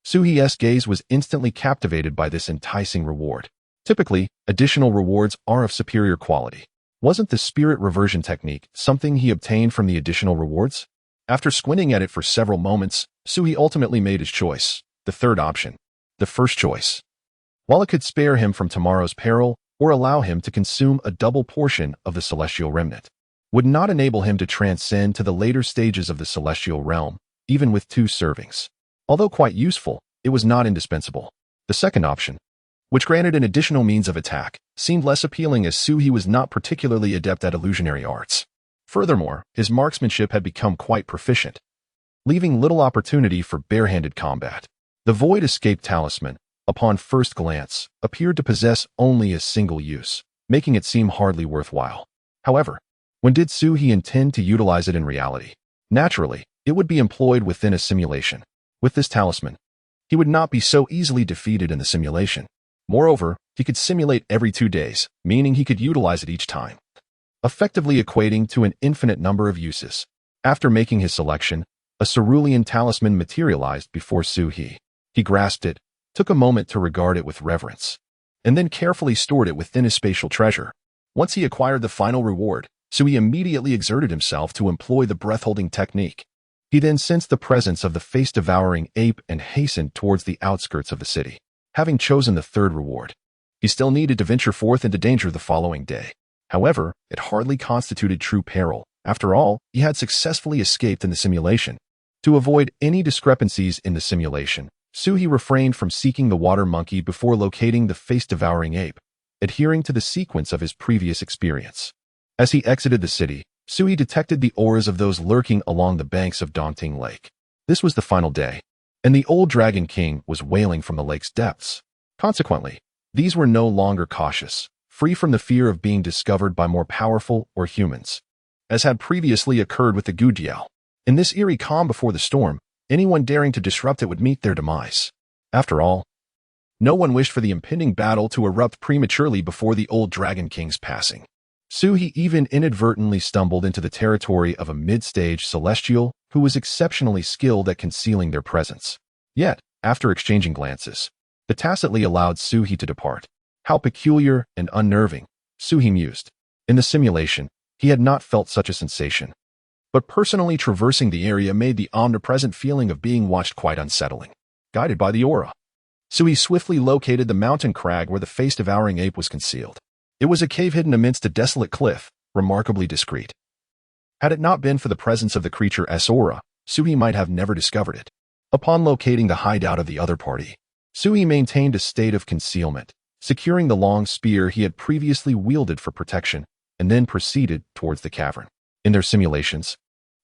Soo-hee's gaze was instantly captivated by this enticing reward. Typically, additional rewards are of superior quality. Wasn't the spirit reversion technique something he obtained from the additional rewards? After squinting at it for several moments, Soo-hee ultimately made his choice, the third option, the first choice. While it could spare him from tomorrow's peril or allow him to consume a double portion of the celestial remnant, would not enable him to transcend to the later stages of the celestial realm, even with 2 servings. Although quite useful, it was not indispensable. The second option, which granted an additional means of attack, seemed less appealing as Soo-hee was not particularly adept at illusionary arts. Furthermore, his marksmanship had become quite proficient, leaving little opportunity for barehanded combat. The Void Escape Talisman, upon first glance, appeared to possess only a single use, making it seem hardly worthwhile. However, when did Soo-hee intend to utilize it in reality? Naturally, it would be employed within a simulation. With this talisman, he would not be so easily defeated in the simulation. Moreover, he could simulate every 2 days, meaning he could utilize it each time, effectively equating to an infinite number of uses. After making his selection, a cerulean talisman materialized before Soo-hee. He grasped it, took a moment to regard it with reverence, and then carefully stored it within his spatial treasure. Once he acquired the final reward, Soo-hee immediately exerted himself to employ the breath-holding technique. He then sensed the presence of the face-devouring ape and hastened towards the outskirts of the city. Having chosen the third reward, he still needed to venture forth into danger the following day. However, it hardly constituted true peril. After all, he had successfully escaped in the simulation. To avoid any discrepancies in the simulation, Soo-hee refrained from seeking the water monkey before locating the face-devouring ape, adhering to the sequence of his previous experience. As he exited the city, Soo-hee detected the auras of those lurking along the banks of Daunting Lake. This was the final day, and the old Dragon King was wailing from the lake's depths. Consequently, these were no longer cautious, free from the fear of being discovered by more powerful or humans, as had previously occurred with the Gujiao. In this eerie calm before the storm, anyone daring to disrupt it would meet their demise. After all, no one wished for the impending battle to erupt prematurely before the old Dragon King's passing. Soo-hee even inadvertently stumbled into the territory of a mid-stage celestial who was exceptionally skilled at concealing their presence. Yet, after exchanging glances, they tacitly allowed Soo-hee to depart. How peculiar and unnerving, Soo-hee mused. In the simulation, he had not felt such a sensation. but personally traversing the area made the omnipresent feeling of being watched quite unsettling. Guided by the aura, Sui swiftly located the mountain crag where the face-devouring ape was concealed. It was a cave hidden amidst a desolate cliff, remarkably discreet. Had it not been for the presence of the creature's aura, Sui might have never discovered it. Upon locating the hideout of the other party, Sui maintained a state of concealment, securing the long spear he had previously wielded for protection, and then proceeded towards the cavern. In their simulations,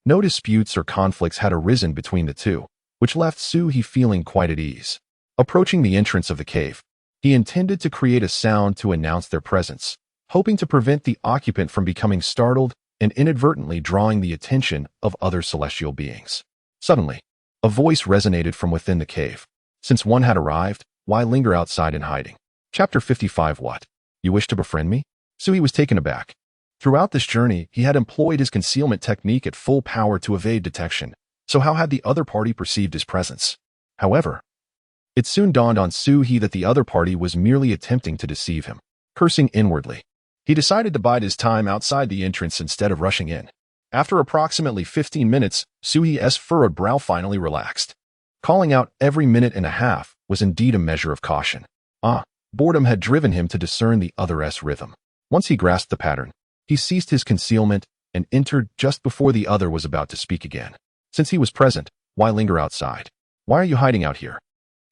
no disputes or conflicts had arisen between the two, which left Sui feeling quite at ease. Approaching the entrance of the cave, he intended to create a sound to announce their presence, hoping to prevent the occupant from becoming startled and inadvertently drawing the attention of other celestial beings. Suddenly, a voice resonated from within the cave. Since one had arrived, why linger outside in hiding? Chapter 55. What? You wish to befriend me? Sui was taken aback. Throughout this journey, he had employed his concealment technique at full power to evade detection, so how had the other party perceived his presence? However, it soon dawned on Sui that the other party was merely attempting to deceive him. Cursing inwardly, he decided to bide his time outside the entrance instead of rushing in. After approximately 15 minutes, Sui's furrowed brow finally relaxed. Calling out every minute and a half was indeed a measure of caution. Boredom had driven him to discern the other's rhythm. Once he grasped the pattern, he ceased his concealment and entered just before the other was about to speak again. Since he was present, why linger outside? Why are you hiding out here?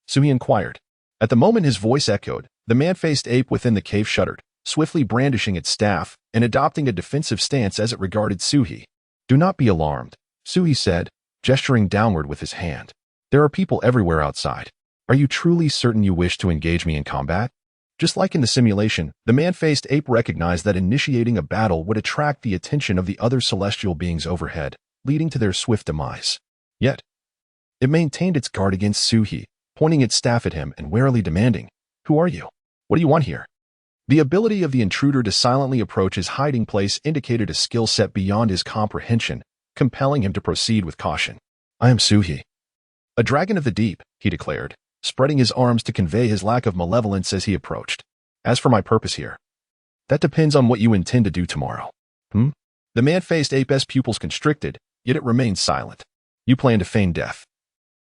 Sui inquired. At the moment his voice echoed, the man-faced ape within the cave shuddered, swiftly brandishing its staff and adopting a defensive stance as it regarded Sui. Do not be alarmed, Sui said, gesturing downward with his hand. There are people everywhere outside. Are you truly certain you wish to engage me in combat? Just like in the simulation, the man-faced ape recognized that initiating a battle would attract the attention of the other celestial beings overhead, leading to their swift demise. Yet, it maintained its guard against Sui, pointing its staff at him and warily demanding, Who are you? What do you want here? The ability of the intruder to silently approach his hiding place indicated a skill set beyond his comprehension, compelling him to proceed with caution. I am Sui, a dragon of the deep, he declared, spreading his arms to convey his lack of malevolence as he approached. As for my purpose here, that depends on what you intend to do tomorrow. The man-faced ape's pupils constricted, yet it remained silent. You plan to feign death.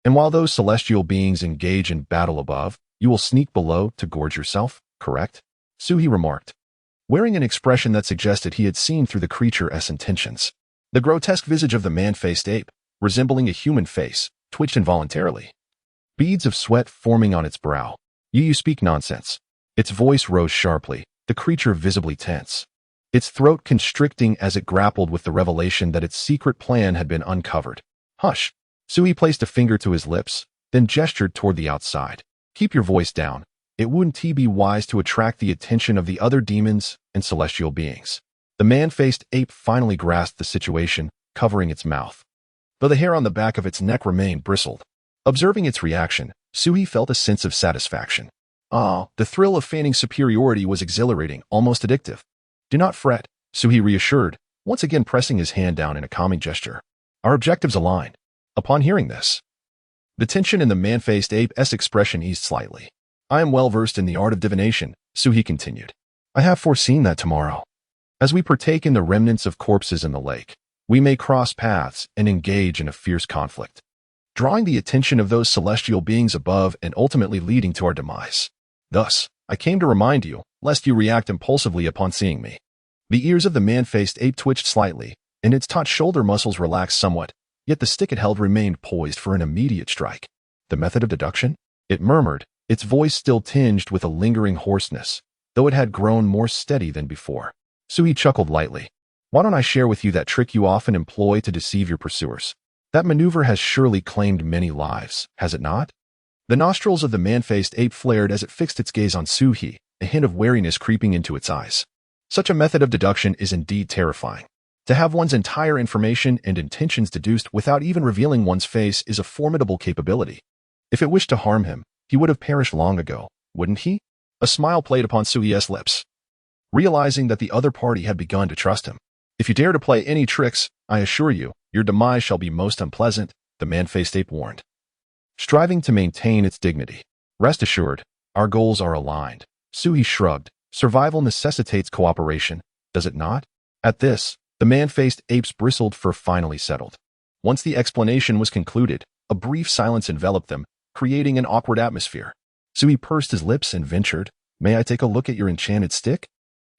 And while those celestial beings engage in battle above, you will sneak below to gorge yourself, correct? Sui remarked, wearing an expression that suggested he had seen through the creature's intentions. The grotesque visage of the man-faced ape, resembling a human face, twitched involuntarily, beads of sweat forming on its brow. You speak nonsense. Its voice rose sharply, the creature visibly tense, its throat constricting as it grappled with the revelation that its secret plan had been uncovered. Hush. Sui placed a finger to his lips, then gestured toward the outside. Keep your voice down. It wouldn't be wise to attract the attention of the other demons and celestial beings. The man-faced ape finally grasped the situation, covering its mouth, though the hair on the back of its neck remained bristled. Observing its reaction, Sui felt a sense of satisfaction. The thrill of feigning superiority was exhilarating, almost addictive. Do not fret, Sui reassured, once again pressing his hand down in a calming gesture. Our objectives align. Upon hearing this, the tension in the man-faced ape's expression eased slightly. I am well versed in the art of divination, Sui continued. I have foreseen that tomorrow, as we partake in the remnants of corpses in the lake, we may cross paths and engage in a fierce conflict, drawing the attention of those celestial beings above and ultimately leading to our demise. Thus, I came to remind you, lest you react impulsively upon seeing me. The ears of the man-faced ape twitched slightly, and its taut shoulder muscles relaxed somewhat, yet the stick it held remained poised for an immediate strike. The method of deduction? It murmured, its voice still tinged with a lingering hoarseness, though it had grown more steady than before. Sui chuckled lightly. Why don't I share with you that trick you often employ to deceive your pursuers? That maneuver has surely claimed many lives, has it not? The nostrils of the man-faced ape flared as it fixed its gaze on Sui, a hint of wariness creeping into its eyes. Such a method of deduction is indeed terrifying. To have one's entire information and intentions deduced without even revealing one's face is a formidable capability. If it wished to harm him, he would have perished long ago, wouldn't he? A smile played upon Sui's lips, realizing that the other party had begun to trust him. If you dare to play any tricks, I assure you, your demise shall be most unpleasant, the man-faced ape warned, striving to maintain its dignity. Rest assured, our goals are aligned. Sui shrugged. Survival necessitates cooperation, does it not? At this, The man-faced ape's bristled fur finally settled. Once the explanation was concluded, a brief silence enveloped them, creating an awkward atmosphere. Sui pursed his lips and ventured, "May I take a look at your enchanted stick?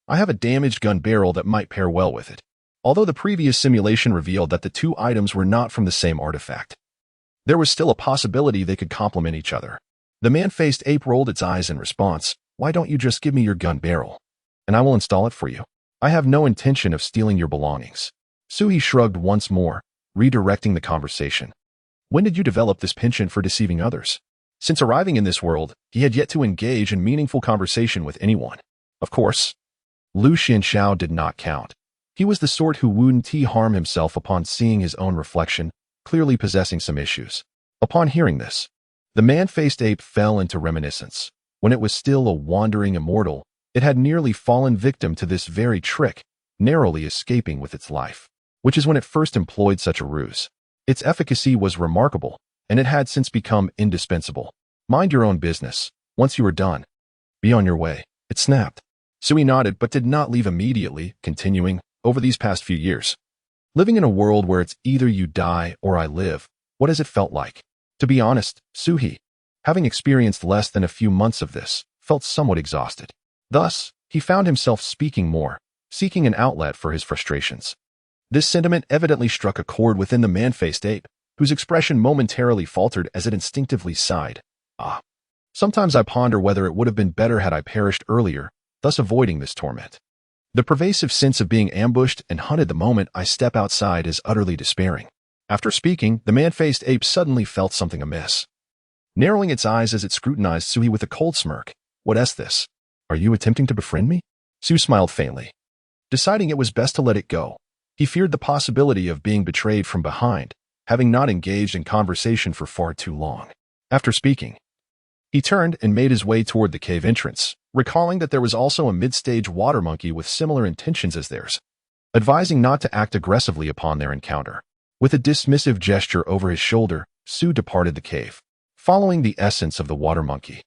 I have a damaged gun barrel that might pair well with it." Although the previous simulation revealed that the two items were not from the same artifact, there was still a possibility they could complement each other. The man-faced ape rolled its eyes in response. "Why don't you just give me your gun barrel, and I will install it for you? I have no intention of stealing your belongings." Sui shrugged once more, redirecting the conversation. "When did you develop this penchant for deceiving others?" Since arriving in this world, he had yet to engage in meaningful conversation with anyone. Of course, Lu Xianxiao did not count. He was the sort who wouldn't harm himself upon seeing his own reflection, clearly possessing some issues. Upon hearing this, the man-faced ape fell into reminiscence. When it was still a wandering immortal, it had nearly fallen victim to this very trick, narrowly escaping with its life, which is when it first employed such a ruse. Its efficacy was remarkable, and it had since become indispensable. "Mind your own business. Once you are done, be on your way," it snapped. Sui nodded but did not leave immediately, continuing, "Over these past few years, living in a world where it's either you die or I live, what has it felt like?" To be honest, Sui, having experienced less than a few months of this, felt somewhat exhausted. Thus, he found himself speaking more, seeking an outlet for his frustrations. This sentiment evidently struck a chord within the man-faced ape, whose expression momentarily faltered as it instinctively sighed. Sometimes I ponder whether it would have been better had I perished earlier, thus avoiding this torment. The pervasive sense of being ambushed and hunted the moment I step outside is utterly despairing." After speaking, the man-faced ape suddenly felt something amiss. Narrowing its eyes as it scrutinized Sui with a cold smirk. "What is this? Are you attempting to befriend me?" Sui smiled faintly. Deciding it was best to let it go, he feared the possibility of being betrayed from behind, having not engaged in conversation for far too long. After speaking, he turned and made his way toward the cave entrance, recalling that there was also a mid-stage water monkey with similar intentions as theirs, advising not to act aggressively upon their encounter. With a dismissive gesture over his shoulder, Su departed the cave. Following the essence of the water monkey,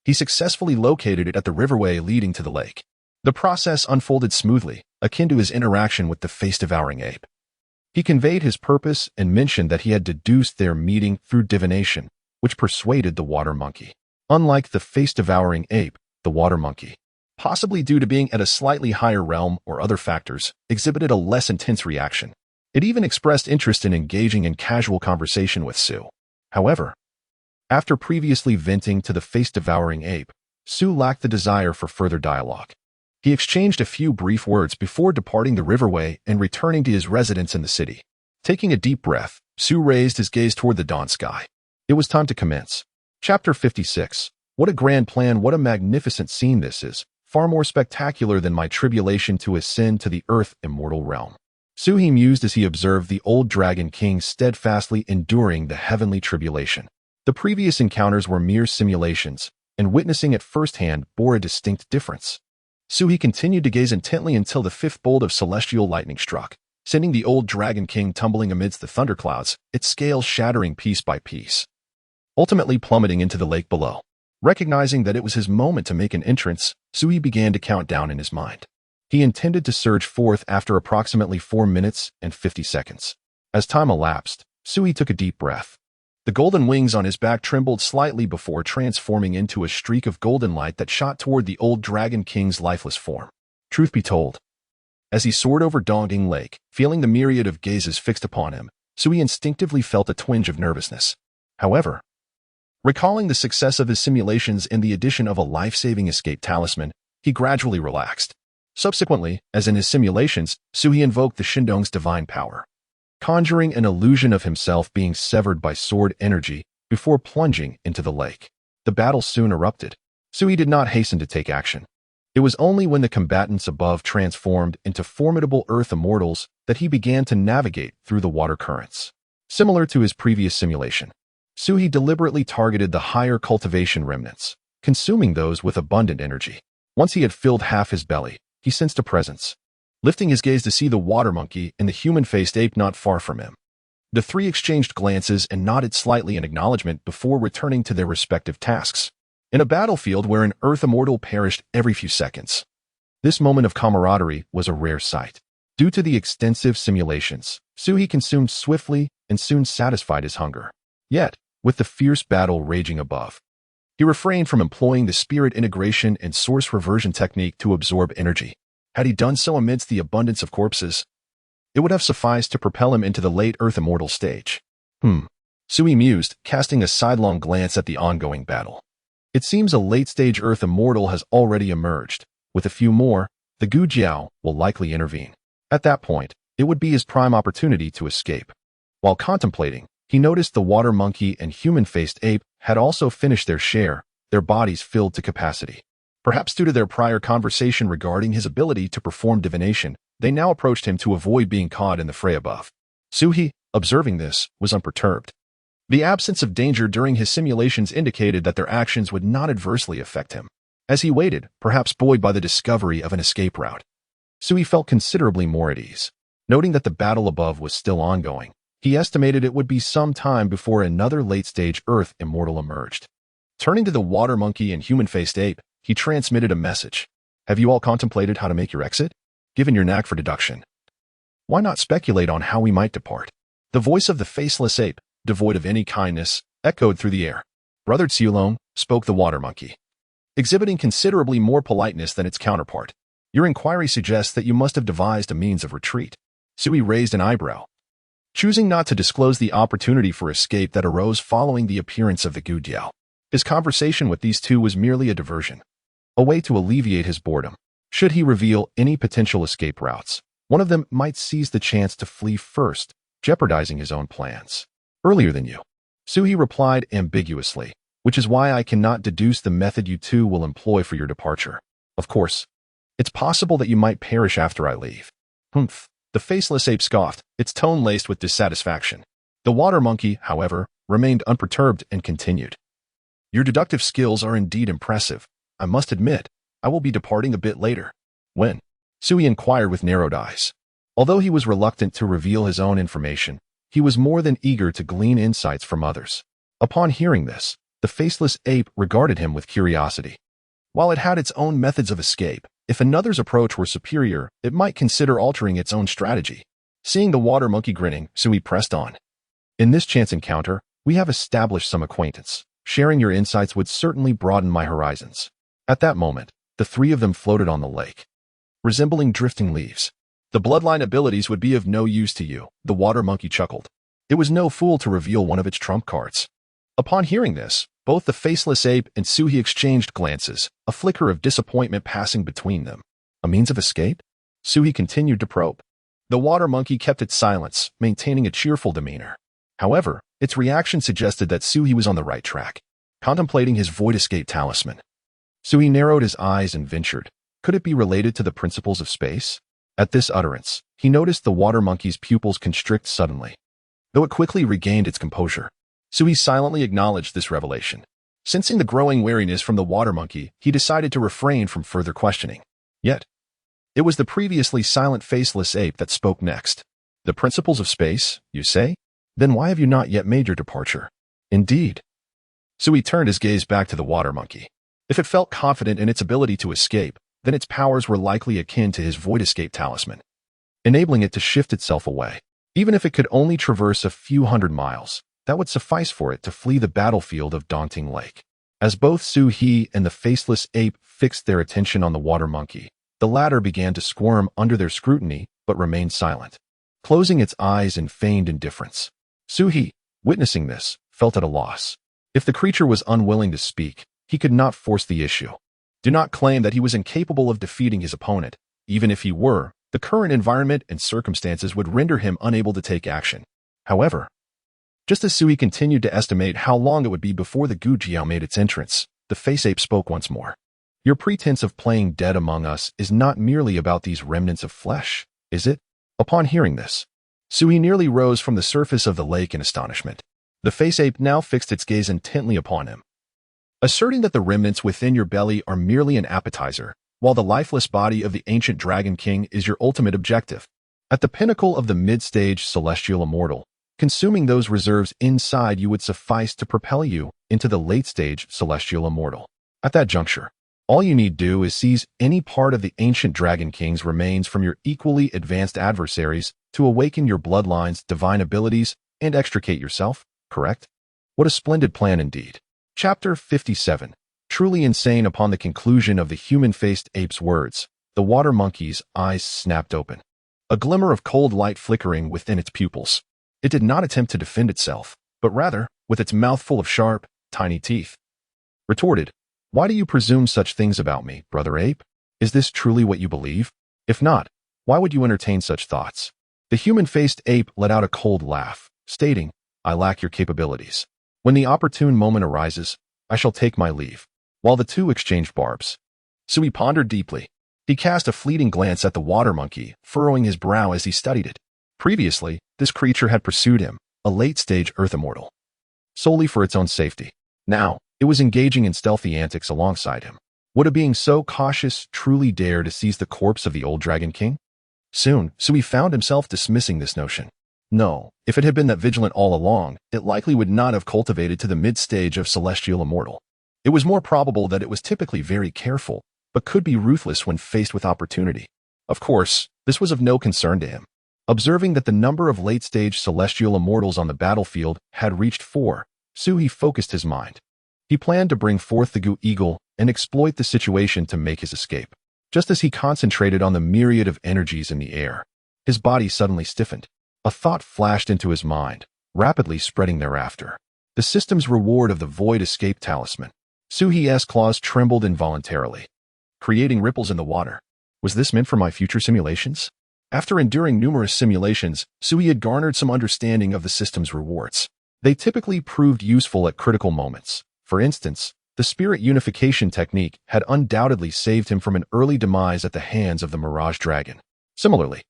he successfully located it at the riverway leading to the lake. The process unfolded smoothly, akin to his interaction with the face-devouring ape. He conveyed his purpose and mentioned that he had deduced their meeting through divination, which persuaded the water monkey. Unlike the face-devouring ape, the water monkey, possibly due to being at a slightly higher realm or other factors, exhibited a less intense reaction. It even expressed interest in engaging in casual conversation with Su. However, after previously venting to the face-devouring ape, Su lacked the desire for further dialogue. He exchanged a few brief words before departing the riverway and returning to his residence in the city. Taking a deep breath, Su raised his gaze toward the dawn sky. It was time to commence. Chapter 56. What a grand plan, what a magnificent scene this is, far more spectacular than my tribulation to ascend to the earth immortal realm. Suhi mused as he observed the old Dragon King steadfastly enduring the heavenly tribulation. The previous encounters were mere simulations, and witnessing it firsthand bore a distinct difference. Suhi continued to gaze intently until the fifth bolt of celestial lightning struck, sending the old Dragon King tumbling amidst the thunderclouds, its scales shattering piece by piece, ultimately plummeting into the lake below. Recognizing that it was his moment to make an entrance, Suhi began to count down in his mind. He intended to surge forth after approximately 4 minutes and 50 seconds. As time elapsed, Suhi took a deep breath. The golden wings on his back trembled slightly before transforming into a streak of golden light that shot toward the old Dragon King's lifeless form. Truth be told, as he soared over Dongding Lake, feeling the myriad of gazes fixed upon him, Suhi instinctively felt a twinge of nervousness. However, recalling the success of his simulations and the addition of a life-saving escape talisman, he gradually relaxed. Subsequently, as in his simulations, Suhi invoked the Shindong's divine power, conjuring an illusion of himself being severed by sword energy before plunging into the lake. The battle soon erupted. Suhi did not hasten to take action. It was only when the combatants above transformed into formidable earth immortals that he began to navigate through the water currents. Similar to his previous simulation, Suhi deliberately targeted the higher cultivation remnants, consuming those with abundant energy. Once he had filled half his belly, he sensed a presence. Lifting his gaze to see the water monkey and the human-faced ape not far from him, the three exchanged glances and nodded slightly in acknowledgement before returning to their respective tasks. In a battlefield where an earth immortal perished every few seconds, this moment of camaraderie was a rare sight. Due to the extensive simulations, Suhi consumed swiftly and soon satisfied his hunger. Yet, with the fierce battle raging above, he refrained from employing the spirit integration and source reversion technique to absorb energy. Had he done so amidst the abundance of corpses, it would have sufficed to propel him into the late Earth immortal stage. Sui mused, casting a sidelong glance at the ongoing battle. It seems a late-stage Earth immortal has already emerged. With a few more, the Gu Jiao will likely intervene. At that point, it would be his prime opportunity to escape. While contemplating, he noticed the water monkey and human-faced ape had also finished their share, their bodies filled to capacity. Perhaps due to their prior conversation regarding his ability to perform divination, they now approached him to avoid being caught in the fray above. Suhi, observing this, was unperturbed. The absence of danger during his simulations indicated that their actions would not adversely affect him. As he waited, perhaps buoyed by the discovery of an escape route, Suhi felt considerably more at ease. Noting that the battle above was still ongoing, he estimated it would be some time before another late-stage Earth immortal emerged. Turning to the water monkey and human-faced ape, he transmitted a message. Have you all contemplated how to make your exit? Given your knack for deduction, why not speculate on how we might depart? The voice of the faceless ape, devoid of any kindness, echoed through the air. Brother Tsiulong, spoke the water monkey, exhibiting considerably more politeness than its counterpart. Your inquiry suggests that you must have devised a means of retreat. Sui raised an eyebrow, choosing not to disclose the opportunity for escape that arose following the appearance of the Gu Jiao. His conversation with these two was merely a diversion, a way to alleviate his boredom. Should he reveal any potential escape routes, one of them might seize the chance to flee first, jeopardizing his own plans. Earlier than you, Suhi replied ambiguously, which is why I cannot deduce the method you two will employ for your departure. Of course, it's possible that you might perish after I leave. The faceless ape scoffed, its tone laced with dissatisfaction. The water monkey, however, remained unperturbed and continued. Your deductive skills are indeed impressive. I must admit, I will be departing a bit later. When? Sui inquired with narrowed eyes. Although he was reluctant to reveal his own information, he was more than eager to glean insights from others. Upon hearing this, the faceless ape regarded him with curiosity. While it had its own methods of escape, if another's approach were superior, it might consider altering its own strategy. Seeing the water monkey grinning, Sui pressed on. In this chance encounter, we have established some acquaintance. Sharing your insights would certainly broaden my horizons. At that moment, the three of them floated on the lake, resembling drifting leaves. The bloodline abilities would be of no use to you, the water monkey chuckled. It was no fool to reveal one of its trump cards. Upon hearing this, both the faceless ape and Suhi exchanged glances, a flicker of disappointment passing between them. A means of escape? Suhi continued to probe. The water monkey kept its silence, maintaining a cheerful demeanor. However, its reaction suggested that Suhi was on the right track, contemplating his void escape talisman. Suhi narrowed his eyes and ventured. Could it be related to the principles of space? At this utterance, he noticed the water monkey's pupils constrict suddenly, though it quickly regained its composure. Sui silently acknowledged this revelation. Sensing the growing wariness from the water monkey, he decided to refrain from further questioning. Yet, it was the previously silent faceless ape that spoke next. The principles of space, you say? Then why have you not yet made your departure? Indeed. Sui turned his gaze back to the water monkey. If it felt confident in its ability to escape, then its powers were likely akin to his void escape talisman, enabling it to shift itself away. Even if it could only traverse a few hundred miles, that would suffice for it to flee the battlefield of Daunting Lake. As both Suhi and the faceless ape fixed their attention on the water monkey, the latter began to squirm under their scrutiny but remained silent, closing its eyes in feigned indifference. Suhi, witnessing this, felt at a loss. If the creature was unwilling to speak, he could not force the issue. Do not claim that he was incapable of defeating his opponent. Even if he were, the current environment and circumstances would render him unable to take action. However, just as Sui continued to estimate how long it would be before the Gu Jiao made its entrance, the face ape spoke once more. Your pretense of playing dead among us is not merely about these remnants of flesh, is it? Upon hearing this, Sui nearly rose from the surface of the lake in astonishment. The face ape now fixed its gaze intently upon him, asserting that the remnants within your belly are merely an appetizer, while the lifeless body of the ancient Dragon King is your ultimate objective. At the pinnacle of the mid-stage celestial immortal, consuming those reserves inside you would suffice to propel you into the late-stage celestial immortal. At that juncture, All you need do is seize any part of the ancient Dragon King's remains from your equally advanced adversaries to awaken your bloodline's divine abilities and extricate yourself, correct? What a splendid plan indeed. Chapter 57. Truly insane. Upon the conclusion of the human-faced ape's words, the water monkey's eyes snapped open, a glimmer of cold light flickering within its pupils. It did not attempt to defend itself, but rather, with its mouth full of sharp, tiny teeth, retorted, "Why do you presume such things about me, brother ape? Is this truly what you believe? If not, why would you entertain such thoughts?" The human-faced ape let out a cold laugh, stating, "I lack your capabilities. When the opportune moment arises, I shall take my leave." While the two exchanged barbs, Sui pondered deeply. He cast a fleeting glance at the water monkey, furrowing his brow as he studied it. Previously, this creature had pursued him, a late-stage earth immortal, solely for its own safety. Now, it was engaging in stealthy antics alongside him. Would a being so cautious truly dare to seize the corpse of the old Dragon King? Soon, Sui found himself dismissing this notion. No, if it had been that vigilant all along, it likely would not have cultivated to the mid-stage of celestial immortal. It was more probable that it was typically very careful, but could be ruthless when faced with opportunity. Of course, this was of no concern to him. Observing that the number of late-stage celestial immortals on the battlefield had reached 4, Sui focused his mind. He planned to bring forth the Goo Eagle and exploit the situation to make his escape. Just as he concentrated on the myriad of energies in the air, his body suddenly stiffened. A thought flashed into his mind, rapidly spreading thereafter. The system's reward of the Void Escape Talisman. Sui's claws trembled involuntarily, creating ripples in the water. Was this meant for my future simulations? After enduring numerous simulations, Sui had garnered some understanding of the system's rewards. They typically proved useful at critical moments. For instance, the spirit unification technique had undoubtedly saved him from an early demise at the hands of the Mirage Dragon. Similarly,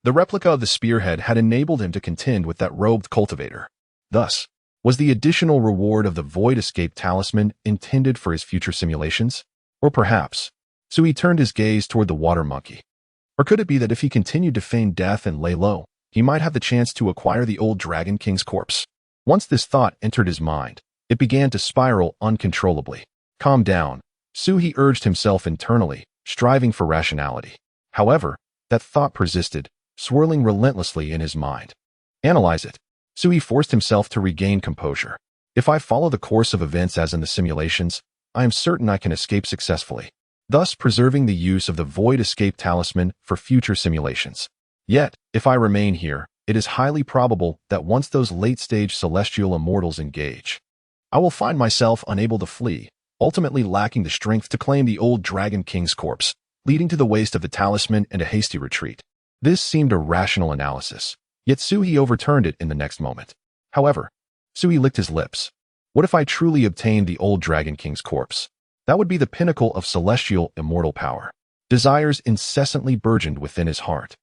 the replica of the spearhead had enabled him to contend with that robed cultivator. Thus, was the additional reward of the Void Escape Talisman intended for his future simulations? Or perhaps, Sui turned his gaze toward the water monkey. Or could it be that if he continued to feign death and lay low, he might have the chance to acquire the old Dragon King's corpse? Once this thought entered his mind, it began to spiral uncontrollably. Calm down, Sui urged himself internally, striving for rationality. However, that thought persisted, swirling relentlessly in his mind. Analyze it. Sui forced himself to regain composure. If I follow the course of events as in the simulations, I am certain I can escape successfully, thus preserving the use of the Void Escape Talisman for future simulations. Yet, if I remain here, it is highly probable that once those late-stage celestial immortals engage, I will find myself unable to flee, ultimately lacking the strength to claim the old Dragon King's corpse, leading to the waste of the talisman and a hasty retreat. This seemed a rational analysis. Yet Sui overturned it in the next moment. However, Sui licked his lips. What if I truly obtained the old Dragon King's corpse? That would be the pinnacle of celestial immortal power. Desires incessantly burgeoned within his heart,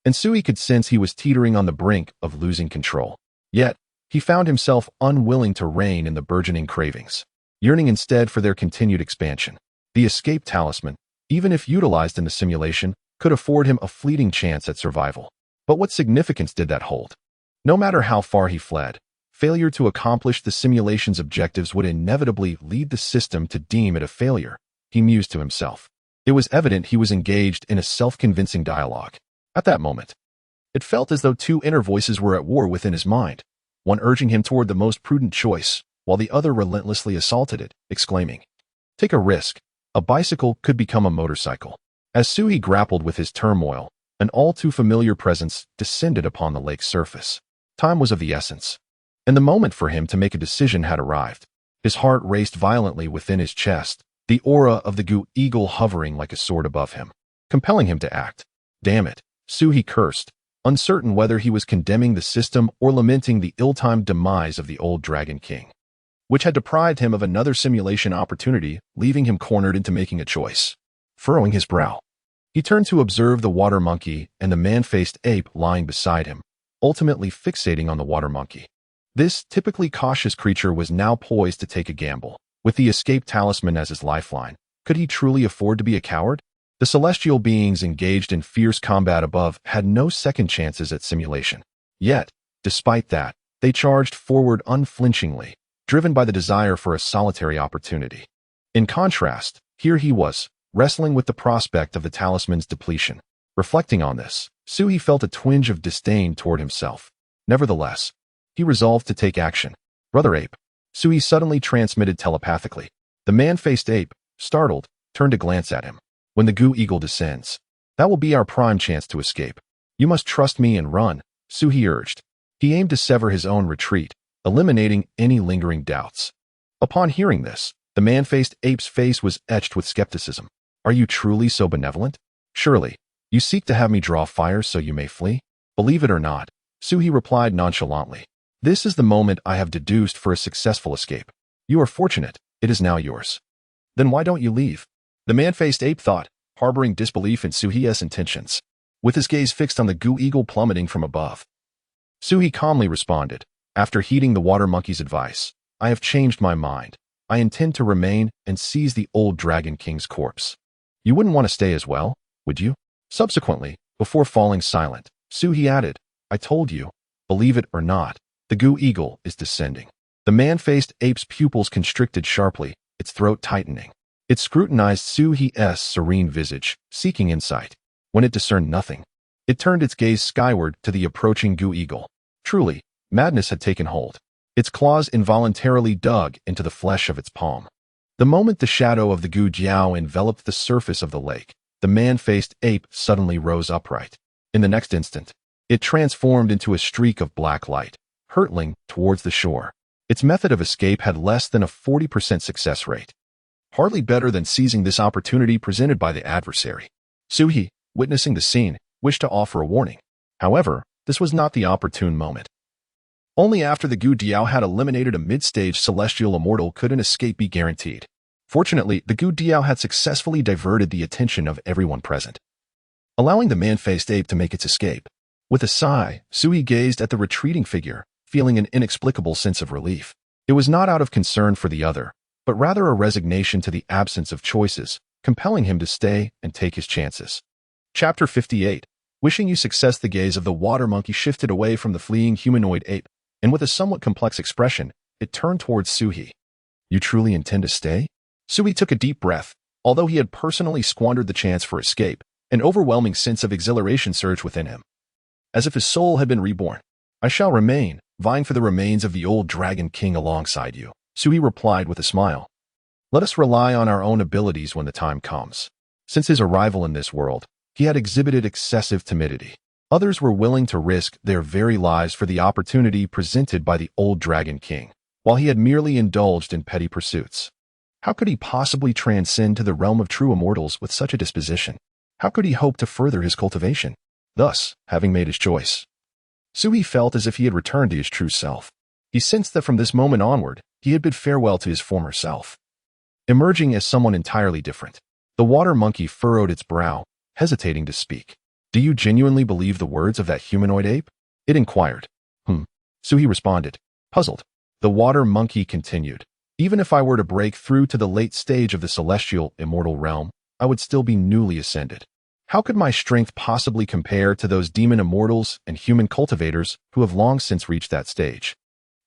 and Sui could sense he was teetering on the brink of losing control. Yet, he found himself unwilling to rein in the burgeoning cravings, yearning instead for their continued expansion. The escape talisman, even if utilized in the simulation, could afford him a fleeting chance at survival. But what significance did that hold? No matter how far he fled, failure to accomplish the simulation's objectives would inevitably lead the system to deem it a failure, he mused to himself. It was evident he was engaged in a self-convincing dialogue. At that moment, it felt as though two inner voices were at war within his mind, one urging him toward the most prudent choice, while the other relentlessly assaulted it, exclaiming, "Take a risk. A bicycle could become a motorcycle." As Sui grappled with his turmoil, an all-too-familiar presence descended upon the lake's surface. Time was of the essence, and the moment for him to make a decision had arrived. His heart raced violently within his chest, the aura of the Goo Eagle hovering like a sword above him, compelling him to act. Damn it, Sui cursed, uncertain whether he was condemning the system or lamenting the ill-timed demise of the old Dragon King, which had deprived him of another simulation opportunity, leaving him cornered into making a choice. Furrowing his brow, he turned to observe the water monkey and the man-faced ape lying beside him, ultimately fixating on the water monkey. This typically cautious creature was now poised to take a gamble. With the escape talisman as his lifeline, could he truly afford to be a coward? The celestial beings engaged in fierce combat above had no second chances at simulation. Yet, despite that, they charged forward unflinchingly, driven by the desire for a solitary opportunity. In contrast, Here he was, wrestling with the prospect of the talisman's depletion. Reflecting on this, Suhi felt a twinge of disdain toward himself. Nevertheless, he resolved to take action. Brother Ape. Suhi suddenly transmitted telepathically. The man-faced ape, startled, turned to glance at him. When the goo eagle descends, that will be our prime chance to escape. You must trust me and run, Suhi urged. He aimed to sever his own retreat, eliminating any lingering doubts. Upon hearing this, the man-faced ape's face was etched with skepticism. Are you truly so benevolent? Surely, you seek to have me draw fire so you may flee? Believe it or not, Suhi replied nonchalantly. This is the moment I have deduced for a successful escape. You are fortunate, it is now yours. Then why don't you leave? The man-faced ape thought, harboring disbelief in Suhi's intentions, with his gaze fixed on the goo eagle plummeting from above. Suhi calmly responded, after heeding the water monkey's advice, I have changed my mind. I intend to remain and seize the old Dragon King's corpse. You wouldn't want to stay as well, would you? Subsequently, before falling silent, Suhi added, I told you, believe it or not, the goo eagle is descending. The man-faced ape's pupils constricted sharply, its throat tightening. It scrutinized Suhi's serene visage, seeking insight. When it discerned nothing, it turned its gaze skyward to the approaching goo eagle. Truly, madness had taken hold. Its claws involuntarily dug into the flesh of its palm. The moment the shadow of the goo jiao enveloped the surface of the lake, the man-faced ape suddenly rose upright. In the next instant, it transformed into a streak of black light, hurtling towards the shore. Its method of escape had less than a 40% success rate. Hardly better than seizing this opportunity presented by the adversary. Suhi, witnessing the scene, wished to offer a warning. However, this was not the opportune moment. Only after the goo jiao had eliminated a mid-stage celestial immortal could an escape be guaranteed. Fortunately, the goo jiao had successfully diverted the attention of everyone present, allowing the man-faced ape to make its escape. With a sigh, Suhi gazed at the retreating figure, feeling an inexplicable sense of relief. It was not out of concern for the other, but rather a resignation to the absence of choices, compelling him to stay and take his chances. Chapter 58. Wishing you success. The gaze of the water monkey shifted away from the fleeing humanoid ape, and with a somewhat complex expression, it turned towards Suhi. You truly intend to stay? Suhi took a deep breath. Although he had personally squandered the chance for escape, an overwhelming sense of exhilaration surged within him, as if his soul had been reborn. I shall remain, vying for the remains of the old Dragon King alongside you, Suhi replied with a smile. Let us rely on our own abilities when the time comes. Since his arrival in this world, he had exhibited excessive timidity. Others were willing to risk their very lives for the opportunity presented by the old Dragon King, while he had merely indulged in petty pursuits. How could he possibly transcend to the realm of true immortals with such a disposition? How could he hope to further his cultivation? Thus, having made his choice, Suhi felt as if he had returned to his true self. He sensed that from this moment onward, he had bid farewell to his former self, emerging as someone entirely different. The water monkey furrowed its brow, hesitating to speak. Do you genuinely believe the words of that humanoid ape? It inquired. Suhi responded, puzzled. The water monkey continued. Even if I were to break through to the late stage of the celestial immortal realm, I would still be newly ascended. How could my strength possibly compare to those demon immortals and human cultivators who have long since reached that stage?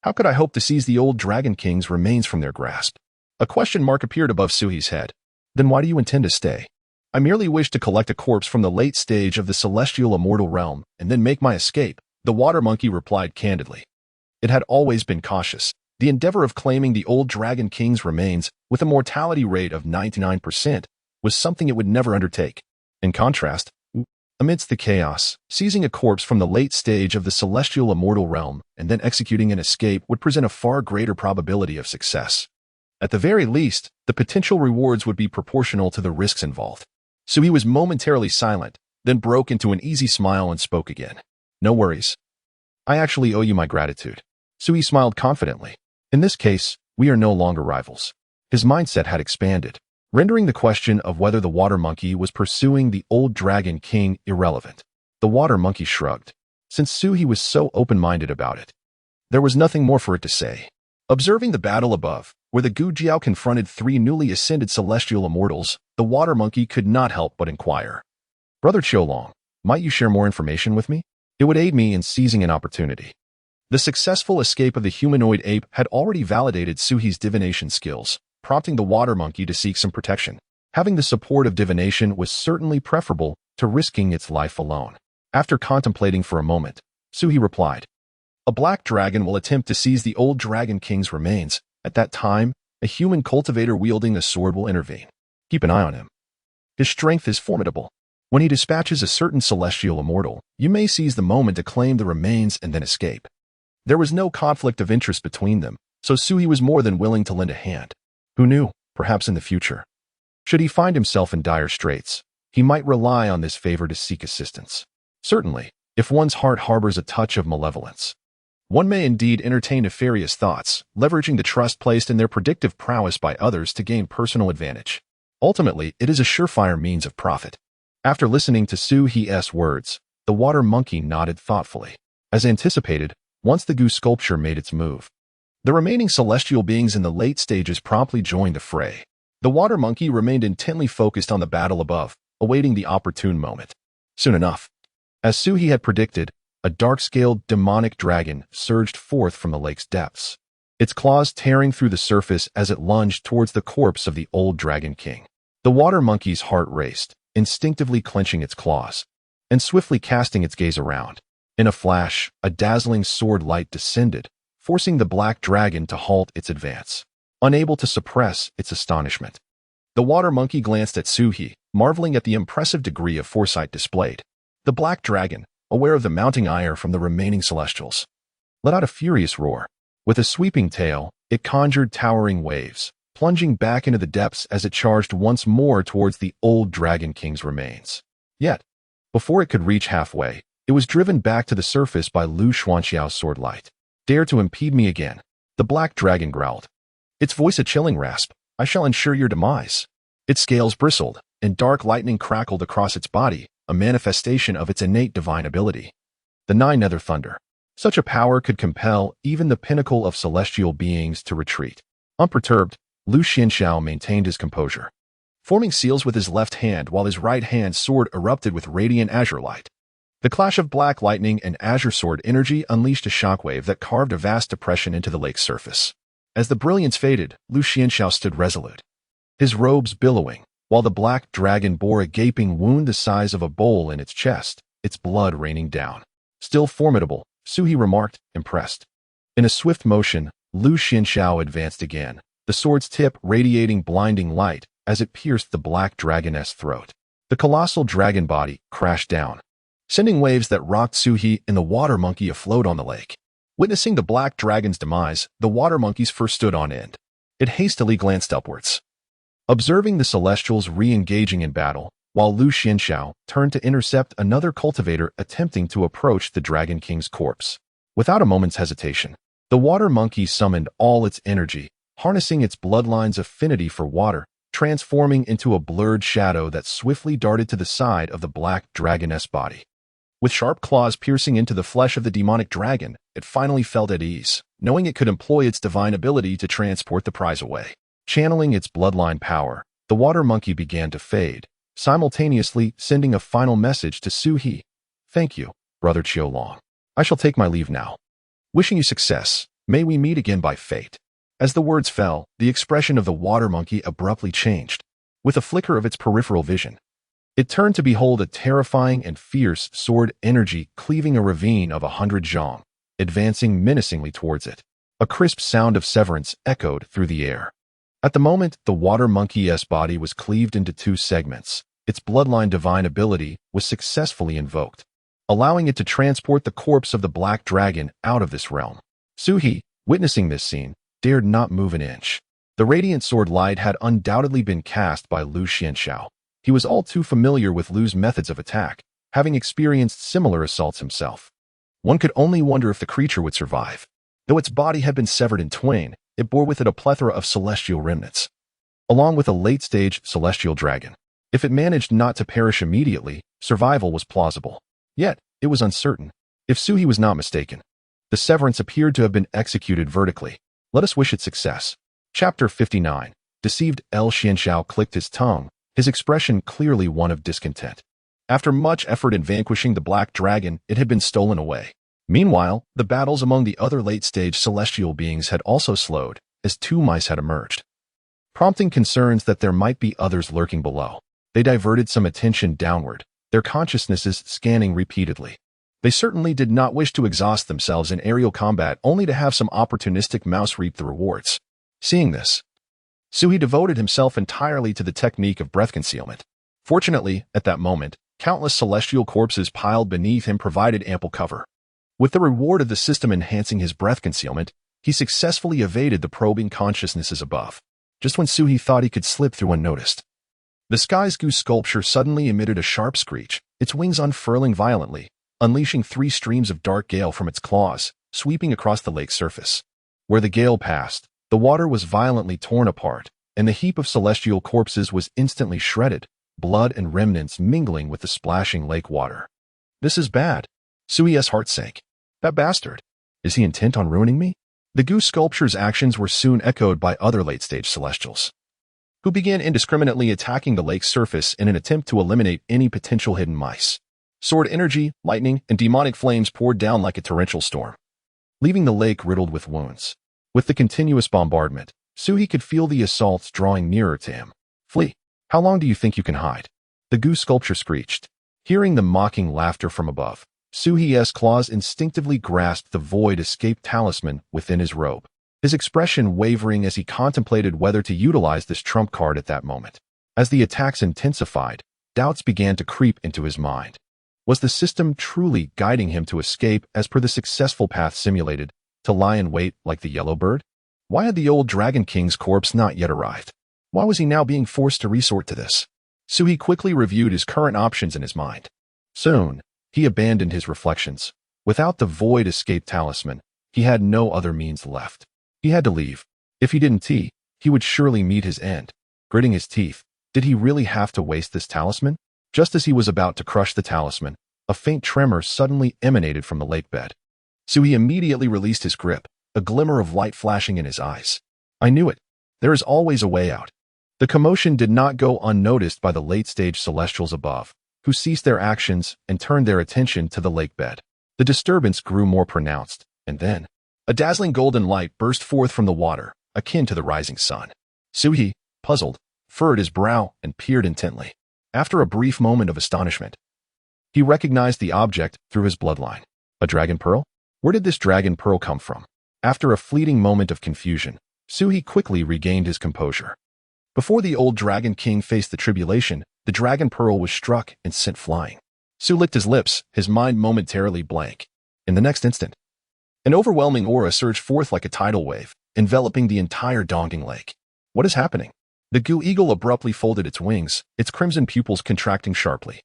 How could I hope to seize the old Dragon King's remains from their grasp? A question mark appeared above Suhi's head. Then why do you intend to stay? I merely wish to collect a corpse from the late stage of the celestial immortal realm and then make my escape, the water monkey replied candidly. It had always been cautious. The endeavor of claiming the old Dragon King's remains with a mortality rate of 99% was something it would never undertake. In contrast, amidst the chaos, seizing a corpse from the late stage of the celestial immortal realm and then executing an escape would present a far greater probability of success. At the very least, the potential rewards would be proportional to the risks involved. Suhi was momentarily silent, then broke into an easy smile and spoke again. No worries. I actually owe you my gratitude. Suhi smiled confidently. In this case, we are no longer rivals. His mindset had expanded, rendering the question of whether the water monkey was pursuing the old Dragon King irrelevant. The water monkey shrugged. Since Suhi was so open-minded about it, there was nothing more for it to say. Observing the battle above, where the goo jiao confronted three newly ascended celestial immortals, the water monkey could not help but inquire. Brother Qiulong, might you share more information with me? It would aid me in seizing an opportunity. The successful escape of the humanoid ape had already validated Suhi's divination skills, prompting the water monkey to seek some protection. Having the support of divination was certainly preferable to risking its life alone. After contemplating for a moment, Suhi replied, "A black dragon will attempt to seize the old Dragon King's remains. At that time, a human cultivator wielding a sword will intervene. Keep an eye on him. His strength is formidable. When he dispatches a certain celestial immortal, you may seize the moment to claim the remains and then escape." There was no conflict of interest between them, so Suhi was more than willing to lend a hand. Who knew, perhaps in the future, should he find himself in dire straits, he might rely on this favor to seek assistance. Certainly, if one's heart harbors a touch of malevolence, one may indeed entertain nefarious thoughts, leveraging the trust placed in their predictive prowess by others to gain personal advantage. Ultimately, it is a surefire means of profit. After listening to Suhi's words, the water monkey nodded thoughtfully. As anticipated, once the goose sculpture made its move, the remaining celestial beings in the late stages promptly joined the fray. The water monkey remained intently focused on the battle above, awaiting the opportune moment. Soon enough, as Suhi had predicted, a dark-scaled demonic dragon surged forth from the lake's depths, its claws tearing through the surface as it lunged towards the corpse of the old Dragon King. The water monkey's heart raced, instinctively clenching its claws, and swiftly casting its gaze around. In a flash, a dazzling sword light descended, forcing the black dragon to halt its advance. Unable to suppress its astonishment, the water monkey glanced at Suhi, marveling at the impressive degree of foresight displayed. The black dragon, aware of the mounting ire from the remaining celestials, let out a furious roar. With a sweeping tail, it conjured towering waves, plunging back into the depths as it charged once more towards the old Dragon King's remains. Yet, before it could reach halfway, it was driven back to the surface by Lu Xuanxiao's sword light. "Dare to impede me again," the black dragon growled, its voice a chilling rasp. "I shall ensure your demise." Its scales bristled, and dark lightning crackled across its body, a manifestation of its innate divine ability. The Nine Nether Thunder. Such a power could compel even the pinnacle of celestial beings to retreat. Unperturbed, Lu Xuanxiao maintained his composure, forming seals with his left hand while his right hand sword erupted with radiant azure light. The clash of black lightning and azure sword energy unleashed a shockwave that carved a vast depression into the lake's surface. As the brilliance faded, Lu Xuanxiao stood resolute, his robes billowing, while the black dragon bore a gaping wound the size of a bowl in its chest, its blood raining down. "Still formidable," Suhi remarked, impressed. In a swift motion, Lu Xuanxiao advanced again, the sword's tip radiating blinding light as it pierced the black dragoness throat. The colossal dragon body crashed down, sending waves that rocked Suhi and the water monkey afloat on the lake. Witnessing the black dragon's demise, the water monkeys first stood on end. It hastily glanced upwards, observing the celestials re-engaging in battle, while Lu Xuanxiao turned to intercept another cultivator attempting to approach the Dragon King's corpse. Without a moment's hesitation, the water monkey summoned all its energy, harnessing its bloodline's affinity for water, transforming into a blurred shadow that swiftly darted to the side of the black dragoness body. With sharp claws piercing into the flesh of the demonic dragon, it finally felt at ease, knowing it could employ its divine ability to transport the prize away. Channeling its bloodline power, the water monkey began to fade, simultaneously sending a final message to Suhi. "Thank you, Brother Qiulong. I shall take my leave now. Wishing you success, may we meet again by fate." As the words fell, the expression of the water monkey abruptly changed. With a flicker of its peripheral vision, it turned to behold a terrifying and fierce sword energy cleaving a ravine of 100 zhang, advancing menacingly towards it. A crisp sound of severance echoed through the air. At the moment, the water monkey's body was cleaved into two segments. Its bloodline divine ability was successfully invoked, allowing it to transport the corpse of the black dragon out of this realm. Suhi, witnessing this scene, dared not move an inch. The radiant sword light had undoubtedly been cast by Lu Xuanxiao. He was all too familiar with Lu's methods of attack, having experienced similar assaults himself. One could only wonder if the creature would survive. Though its body had been severed in twain, it bore with it a plethora of celestial remnants, along with a late-stage celestial dragon. If it managed not to perish immediately, survival was plausible. Yet, it was uncertain. If Suhi was not mistaken, the severance appeared to have been executed vertically. Let us wish it success. Chapter 59. Deceived. Lu Xuanxiao clicked his tongue, his expression clearly one of discontent. After much effort in vanquishing the black dragon, it had been stolen away. Meanwhile, the battles among the other late-stage celestial beings had also slowed, as two mice had emerged, prompting concerns that there might be others lurking below. They diverted some attention downward, their consciousnesses scanning repeatedly. They certainly did not wish to exhaust themselves in aerial combat only to have some opportunistic mouse reap the rewards. Seeing this, Suhi devoted himself entirely to the technique of breath concealment. Fortunately, at that moment, countless celestial corpses piled beneath him provided ample cover. With the reward of the system enhancing his breath concealment, he successfully evaded the probing consciousnesses above. Just when Suhi thought he could slip through unnoticed, the sky's goose sculpture suddenly emitted a sharp screech, its wings unfurling violently, unleashing 3 streams of dark gale from its claws, sweeping across the lake's surface. Where the gale passed, the water was violently torn apart, and the heap of celestial corpses was instantly shredded, blood and remnants mingling with the splashing lake water. This is bad. Sui's heart sank. That bastard. Is he intent on ruining me? The goose sculpture's actions were soon echoed by other late-stage celestials, who began indiscriminately attacking the lake's surface in an attempt to eliminate any potential hidden mice. Sword energy, lightning, and demonic flames poured down like a torrential storm, leaving the lake riddled with wounds. With the continuous bombardment, Suhi could feel the assaults drawing nearer to him. Flee. How long do you think you can hide? The goose sculpture screeched. Hearing the mocking laughter from above, Suhi's claws instinctively grasped the void escape talisman within his robe, his expression wavering as he contemplated whether to utilize this trump card at that moment. As the attacks intensified, doubts began to creep into his mind. Was the system truly guiding him to escape as per the successful path simulated, to lie in wait like the yellow bird? Why had the old Dragon King's corpse not yet arrived? Why was he now being forced to resort to this? Suhi quickly reviewed his current options in his mind. Soon, he abandoned his reflections. Without the void escape talisman, he had no other means left. He had to leave. If he didn't, he would surely meet his end. Gritting his teeth, did he really have to waste this talisman? Just as he was about to crush the talisman, a faint tremor suddenly emanated from the lake bed. Suhi immediately released his grip, a glimmer of light flashing in his eyes. I knew it. There is always a way out. The commotion did not go unnoticed by the late-stage celestials above, who ceased their actions and turned their attention to the lake bed. The disturbance grew more pronounced, and then a dazzling golden light burst forth from the water, akin to the rising sun. Suhi, puzzled, furrowed his brow and peered intently. After a brief moment of astonishment, he recognized the object through his bloodline. A dragon pearl? Where did this dragon pearl come from? After a fleeting moment of confusion, Suhi quickly regained his composure. Before the old Dragon King faced the tribulation, the dragon pearl was struck and sent flying. Su licked his lips, his mind momentarily blank. In the next instant, an overwhelming aura surged forth like a tidal wave, enveloping the entire Dongding Lake. What is happening? The Goo Eagle abruptly folded its wings, its crimson pupils contracting sharply.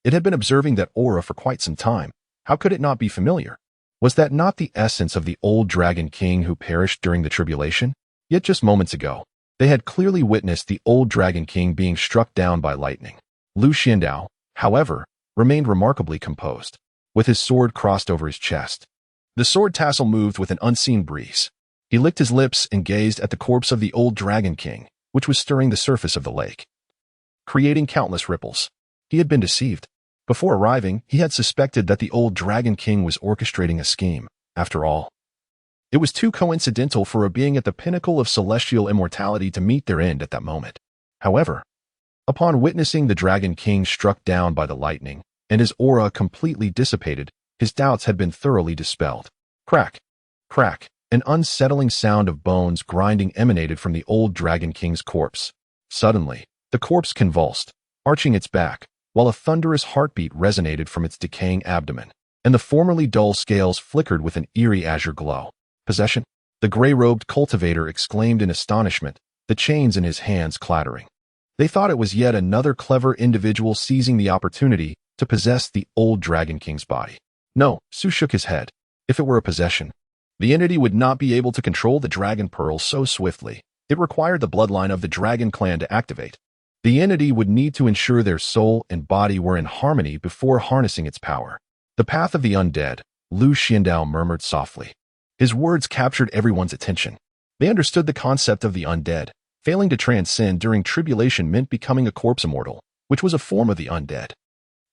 It had been observing that aura for quite some time. How could it not be familiar? Was that not the essence of the old Dragon King who perished during the tribulation? Yet just moments ago, they had clearly witnessed the old Dragon King being struck down by lightning. Lu Xiandao, however, remained remarkably composed, with his sword crossed over his chest. The sword tassel moved with an unseen breeze. He licked his lips and gazed at the corpse of the old Dragon King, which was stirring the surface of the lake, creating countless ripples. He had been deceived. Before arriving, he had suspected that the old Dragon King was orchestrating a scheme. After all, it was too coincidental for a being at the pinnacle of celestial immortality to meet their end at that moment. However, upon witnessing the Dragon King struck down by the lightning, and his aura completely dissipated, his doubts had been thoroughly dispelled. Crack, crack, an unsettling sound of bones grinding emanated from the old Dragon King's corpse. Suddenly, the corpse convulsed, arching its back, while a thunderous heartbeat resonated from its decaying abdomen, and the formerly dull scales flickered with an eerie azure glow. Possession? The gray-robed cultivator exclaimed in astonishment, the chains in his hands clattering. They thought it was yet another clever individual seizing the opportunity to possess the old Dragon King's body. No, Su shook his head. If it were a possession, the entity would not be able to control the Dragon Pearl so swiftly. It required the bloodline of the Dragon Clan to activate. The entity would need to ensure their soul and body were in harmony before harnessing its power. The path of the undead, Lu Xiandao murmured softly. His words captured everyone's attention. They understood the concept of the undead. Failing to transcend during tribulation meant becoming a corpse immortal, which was a form of the undead.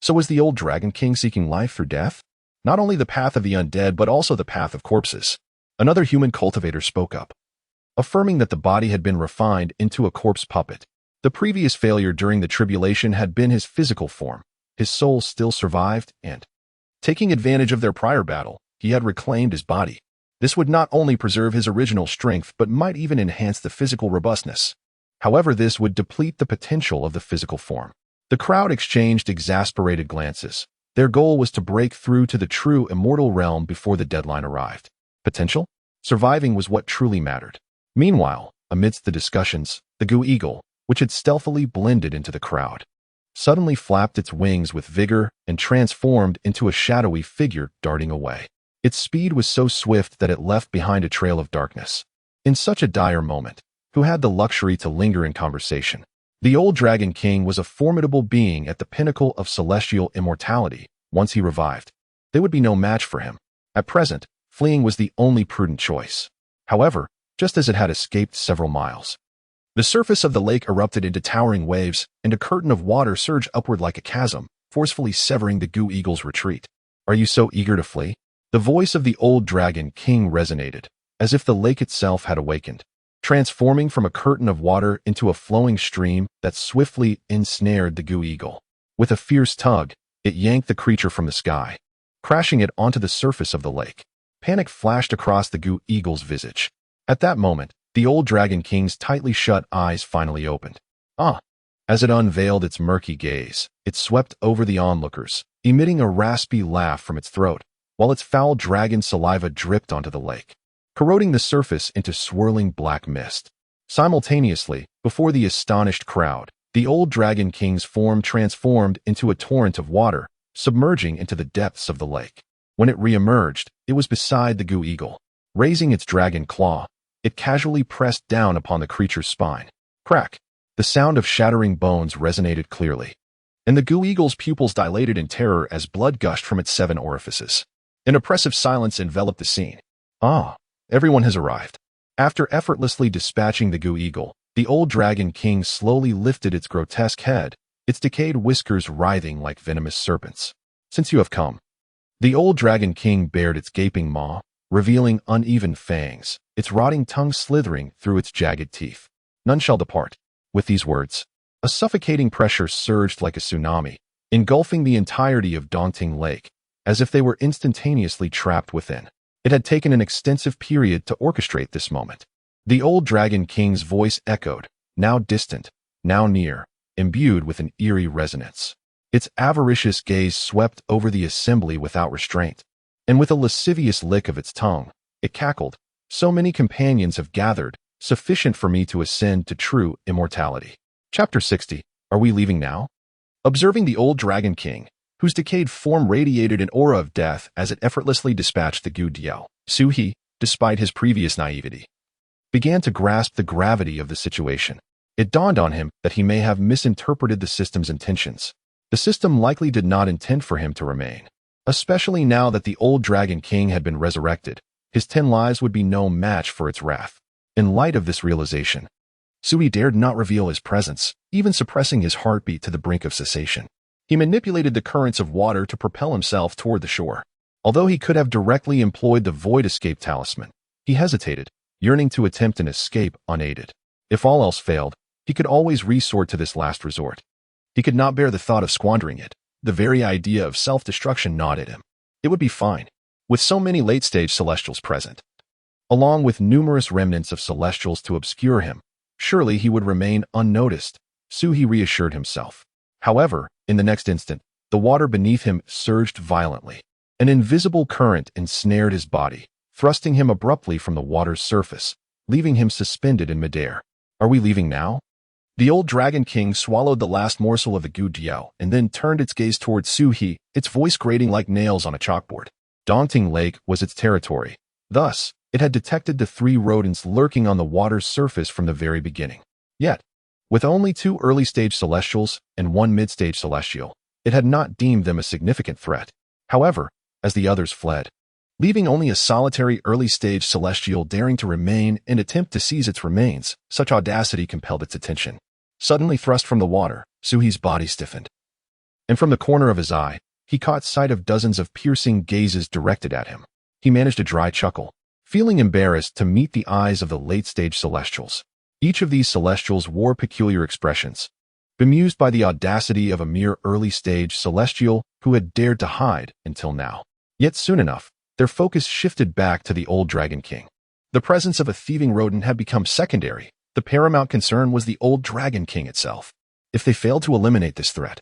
So was the old Dragon King seeking life through death? Not only the path of the undead, but also the path of corpses. Another human cultivator spoke up. affirming that the body had been refined into a corpse puppet. The previous failure during the tribulation had been his physical form. His soul still survived, and, taking advantage of their prior battle, he had reclaimed his body. This would not only preserve his original strength but might even enhance the physical robustness. However, this would deplete the potential of the physical form. The crowd exchanged exasperated glances. Their goal was to break through to the true immortal realm before the deadline arrived. Potential? Surviving was what truly mattered. Meanwhile, amidst the discussions, the goo eagle, which had stealthily blended into the crowd, suddenly flapped its wings with vigor and transformed into a shadowy figure darting away. Its speed was so swift that it left behind a trail of darkness. In such a dire moment, who had the luxury to linger in conversation? The old Dragon King was a formidable being at the pinnacle of celestial immortality. Once he revived, they would be no match for him. At present, fleeing was the only prudent choice. However, just as it had escaped several miles, the surface of the lake erupted into towering waves, and a curtain of water surged upward like a chasm, forcefully severing the goo eagle's retreat. "Are you so eager to flee?" The voice of the old Dragon King resonated, as if the lake itself had awakened, transforming from a curtain of water into a flowing stream that swiftly ensnared the goo eagle. With a fierce tug, it yanked the creature from the sky, crashing it onto the surface of the lake. Panic flashed across the goo eagle's visage. At that moment, the old Dragon King's tightly shut eyes finally opened. As it unveiled its murky gaze, it swept over the onlookers, emitting a raspy laugh from its throat, while its foul dragon saliva dripped onto the lake, corroding the surface into swirling black mist. Simultaneously, before the astonished crowd, the old Dragon King's form transformed into a torrent of water, submerging into the depths of the lake. When it re-emerged, it was beside the goo eagle. Raising its dragon claw, it casually pressed down upon the creature's spine. Crack! The sound of shattering bones resonated clearly, and the goo eagle's pupils dilated in terror as blood gushed from its 7 orifices. An oppressive silence enveloped the scene. Everyone has arrived. After effortlessly dispatching the goo eagle, the old Dragon King slowly lifted its grotesque head, its decayed whiskers writhing like venomous serpents. "Since you have come." The old Dragon King bared its gaping maw, revealing uneven fangs, its rotting tongue slithering through its jagged teeth. "None shall depart." With these words, a suffocating pressure surged like a tsunami, engulfing the entirety of Daunting Lake, as if they were instantaneously trapped within. It had taken an extensive period to orchestrate this moment. The old Dragon King's voice echoed, now distant, now near, imbued with an eerie resonance. Its avaricious gaze swept over the assembly without restraint, and with a lascivious lick of its tongue, it cackled, "So many companions have gathered, sufficient for me to ascend to true immortality." Chapter 60. Are we leaving now? Observing the old Dragon King, whose decayed form radiated an aura of death as it effortlessly dispatched the goo eagle, Suhi, despite his previous naivety, began to grasp the gravity of the situation. It dawned on him that he may have misinterpreted the system's intentions. The system likely did not intend for him to remain, especially now that the old Dragon King had been resurrected. His 10 lives would be no match for its wrath. In light of this realization, Suhi dared not reveal his presence, even suppressing his heartbeat to the brink of cessation. He manipulated the currents of water to propel himself toward the shore. Although he could have directly employed the Void Escape Talisman, he hesitated, yearning to attempt an escape unaided. If all else failed, he could always resort to this last resort. He could not bear the thought of squandering it. The very idea of self-destruction gnawed at him. It would be fine. With so many late-stage Celestials present, along with numerous remnants of Celestials to obscure him, surely he would remain unnoticed, Suhi reassured himself. However, in the next instant, the water beneath him surged violently. An invisible current ensnared his body, thrusting him abruptly from the water's surface, leaving him suspended in midair. "Are we leaving now?" The old Dragon King swallowed the last morsel of the goo eagle and then turned its gaze toward Suhi, its voice grating like nails on a chalkboard. Daunting Lake was its territory. Thus, it had detected the 3 rodents lurking on the water's surface from the very beginning. Yet, with only 2 early-stage Celestials and 1 mid-stage Celestial, it had not deemed them a significant threat. However, as the others fled, leaving only a solitary early-stage Celestial daring to remain and attempt to seize its remains, such audacity compelled its attention. Suddenly thrust from the water, Suhi's body stiffened, and from the corner of his eye, he caught sight of dozens of piercing gazes directed at him. He managed a dry chuckle, feeling embarrassed to meet the eyes of the late-stage celestials. Each of these celestials wore peculiar expressions, bemused by the audacity of a mere early-stage celestial who had dared to hide until now. Yet soon enough, their focus shifted back to the old Dragon King. The presence of a thieving rodent had become secondary. The paramount concern was the old Dragon King itself. If they failed to eliminate this threat,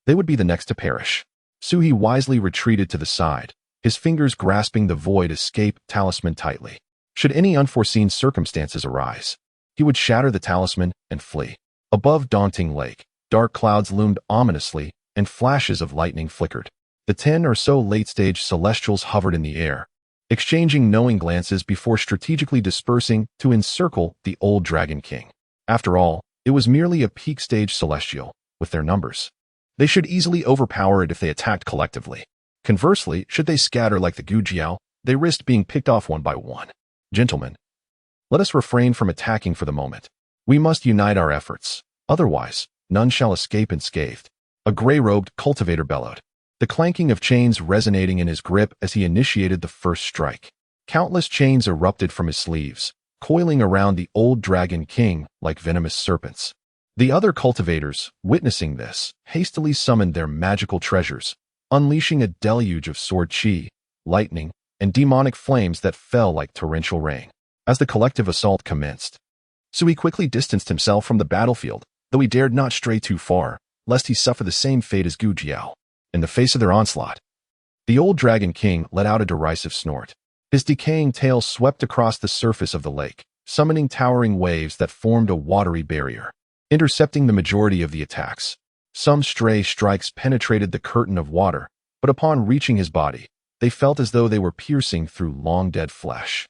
they would be the next to perish. Suhi wisely retreated to the side, his fingers grasping the void escape talisman tightly. Should any unforeseen circumstances arise, he would shatter the talisman and flee. Above Daunting Lake, dark clouds loomed ominously, and flashes of lightning flickered. The 10 or so late-stage celestials hovered in the air, exchanging knowing glances before strategically dispersing to encircle the old Dragon King. After all, it was merely a peak-stage celestial. With their numbers, they should easily overpower it if they attacked collectively. Conversely, should they scatter like the Gujiao, they risked being picked off one by one. Gentlemen, let us refrain from attacking for the moment. We must unite our efforts. Otherwise, none shall escape unscathed. A gray-robed cultivator bellowed, the clanking of chains resonating in his grip as he initiated the first strike. Countless chains erupted from his sleeves, coiling around the old Dragon King like venomous serpents. The other cultivators, witnessing this, hastily summoned their magical treasures, unleashing a deluge of sword chi, lightning, and demonic flames that fell like torrential rain. As the collective assault commenced, Sui quickly distanced himself from the battlefield, though he dared not stray too far, lest he suffer the same fate as Gujiao. In the face of their onslaught, the old Dragon King let out a derisive snort. His decaying tail swept across the surface of the lake, summoning towering waves that formed a watery barrier, intercepting the majority of the attacks. Some stray strikes penetrated the curtain of water, but upon reaching his body, they felt as though they were piercing through long-dead flesh,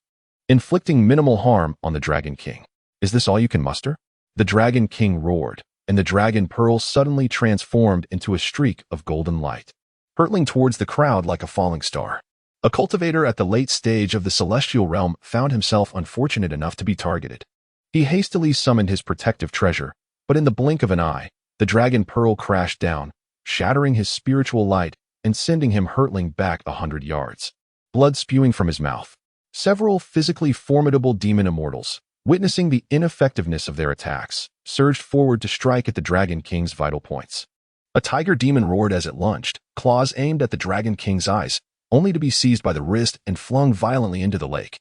inflicting minimal harm on the Dragon King. Is this all you can muster? The Dragon King roared, and the dragon pearl suddenly transformed into a streak of golden light, hurtling towards the crowd like a falling star. A cultivator at the late stage of the celestial realm found himself unfortunate enough to be targeted. He hastily summoned his protective treasure, but in the blink of an eye, the dragon pearl crashed down, shattering his spiritual light and sending him hurtling back 100 yards, blood spewing from his mouth. Several physically formidable demon immortals, witnessing the ineffectiveness of their attacks, surged forward to strike at the Dragon King's vital points. A tiger demon roared as it lunged, claws aimed at the Dragon King's eyes, only to be seized by the wrist and flung violently into the lake,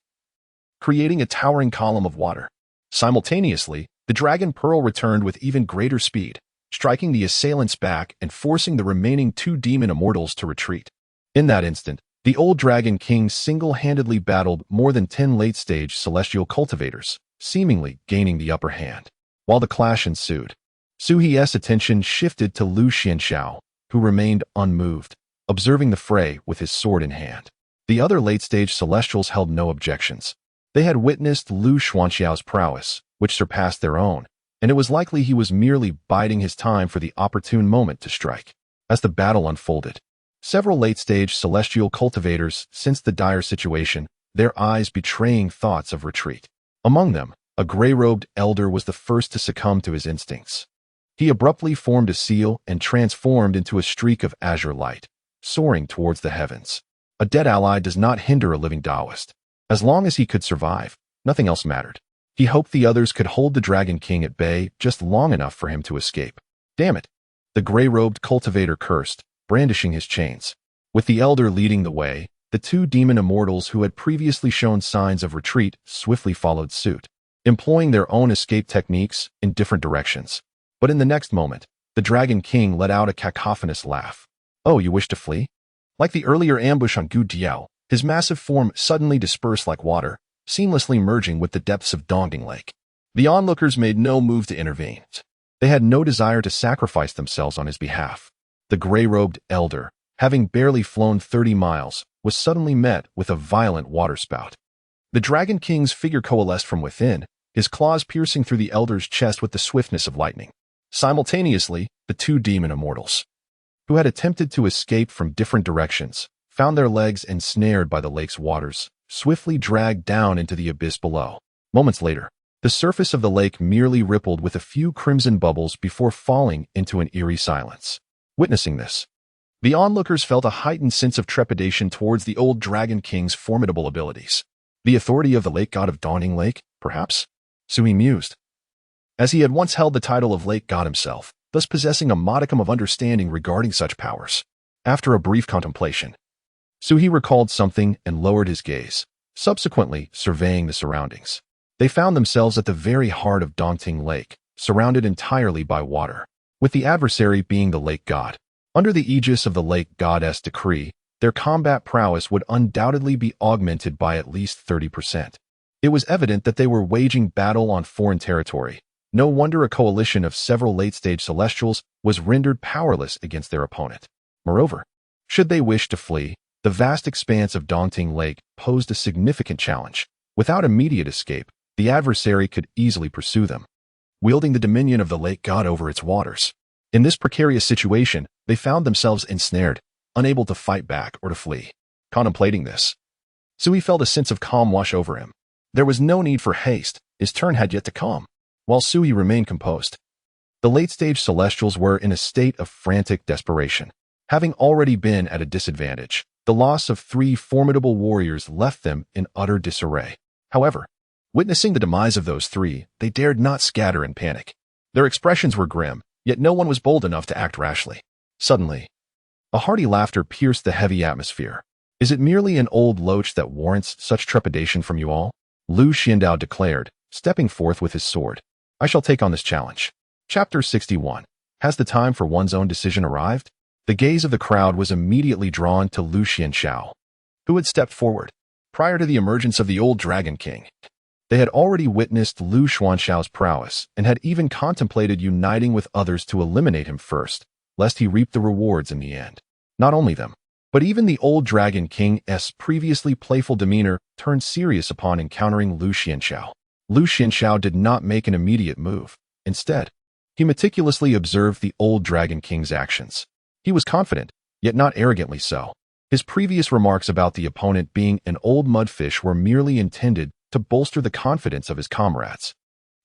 creating a towering column of water. Simultaneously, the Dragon Pearl returned with even greater speed, striking the assailants back and forcing the remaining 2 demon immortals to retreat. In that instant, the old Dragon King single-handedly battled more than 10 late-stage celestial cultivators, seemingly gaining the upper hand. While the clash ensued, Suhi's attention shifted to Lu Xianxiao, who remained unmoved, observing the fray with his sword in hand. The other late-stage celestials held no objections. They had witnessed Lu Xianxiao's prowess, which surpassed their own, and it was likely he was merely biding his time for the opportune moment to strike. As the battle unfolded, several late-stage celestial cultivators sensed the dire situation, their eyes betraying thoughts of retreat. Among them, a gray-robed elder was the first to succumb to his instincts. He abruptly formed a seal and transformed into a streak of azure light, soaring towards the heavens. A dead ally does not hinder a living Taoist. As long as he could survive, nothing else mattered. He hoped the others could hold the Dragon King at bay just long enough for him to escape. Damn it! The gray-robed cultivator cursed, brandishing his chains. With the elder leading the way, the 2 demon immortals who had previously shown signs of retreat swiftly followed suit, employing their own escape techniques in different directions. But in the next moment, the Dragon King let out a cacophonous laugh. Oh, you wish to flee? Like the earlier ambush on Gu Diao, his massive form suddenly dispersed like water, seamlessly merging with the depths of Daunting Lake. The onlookers made no move to intervene. They had no desire to sacrifice themselves on his behalf. The gray-robed elder, having barely flown 30 miles, was suddenly met with a violent waterspout. The Dragon King's figure coalesced from within, his claws piercing through the elder's chest with the swiftness of lightning. Simultaneously, the 2 demon immortals, who had attempted to escape from different directions, found their legs ensnared by the lake's waters, swiftly dragged down into the abyss below. Moments later, the surface of the lake merely rippled with a few crimson bubbles before falling into an eerie silence. Witnessing this, the onlookers felt a heightened sense of trepidation towards the old Dragon King's formidable abilities. The authority of the lake god of Dawning Lake, perhaps? Sui mused. As he had once held the title of lake god himself, thus possessing a modicum of understanding regarding such powers. After a brief contemplation, Sui recalled something and lowered his gaze, subsequently surveying the surroundings. They found themselves at the very heart of Dongting Lake, surrounded entirely by water, with the adversary being the lake god. Under the aegis of the lake goddess decree, their combat prowess would undoubtedly be augmented by at least 30%. It was evident that they were waging battle on foreign territory. No wonder a coalition of several late-stage celestials was rendered powerless against their opponent. Moreover, should they wish to flee, the vast expanse of Dongting Lake posed a significant challenge. Without immediate escape, the adversary could easily pursue them, wielding the dominion of the lake god over its waters. In this precarious situation, they found themselves ensnared, unable to fight back or to flee. Contemplating this, Sui felt a sense of calm wash over him. There was no need for haste, his turn had yet to come. While Sui remained composed, the late-stage celestials were in a state of frantic desperation. Having already been at a disadvantage, the loss of 3 formidable warriors left them in utter disarray. However, witnessing the demise of those 3, they dared not scatter in panic. Their expressions were grim, yet no one was bold enough to act rashly. Suddenly, a hearty laughter pierced the heavy atmosphere. Is it merely an old loach that warrants such trepidation from you all? Lu Xiandao declared, stepping forth with his sword. I shall take on this challenge. Chapter 61. Has the time for one's own decision arrived? The gaze of the crowd was immediately drawn to Lu Xianxiao, who had stepped forward. Prior to the emergence of the old Dragon King, they had already witnessed Lu Xianxiao's prowess and had even contemplated uniting with others to eliminate him first, lest he reap the rewards in the end. Not only them, but even the old Dragon King's previously playful demeanor turned serious upon encountering Lu Xianxiao. Lu Xianxiao did not make an immediate move. Instead, he meticulously observed the old Dragon King's actions. He was confident, yet not arrogantly so. His previous remarks about the opponent being an old mudfish were merely intended to bolster the confidence of his comrades,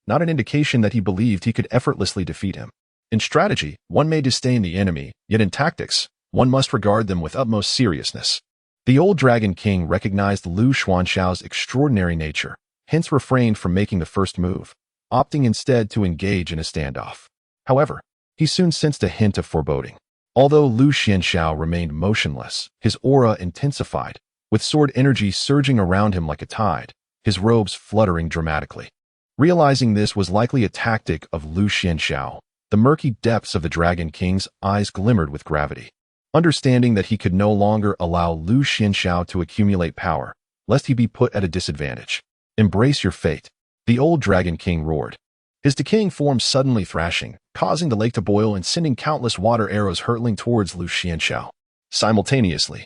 not an indication that he believed he could effortlessly defeat him. In strategy, one may disdain the enemy, yet in tactics, one must regard them with utmost seriousness. The old Dragon King recognized Lu Xianxiao's extraordinary nature, hence refrained from making the first move, opting instead to engage in a standoff. However, he soon sensed a hint of foreboding. Although Lu Xianxiao remained motionless, his aura intensified, with sword energy surging around him like a tide, his robes fluttering dramatically. Realizing this was likely a tactic of Lu Xianxiao, the murky depths of the Dragon King's eyes glimmered with gravity. Understanding that he could no longer allow Lu Xianxiao to accumulate power, lest he be put at a disadvantage. Embrace your fate, the old Dragon King roared, his decaying form suddenly thrashing, causing the lake to boil and sending countless water arrows hurtling towards Lu Xianxiao. Simultaneously,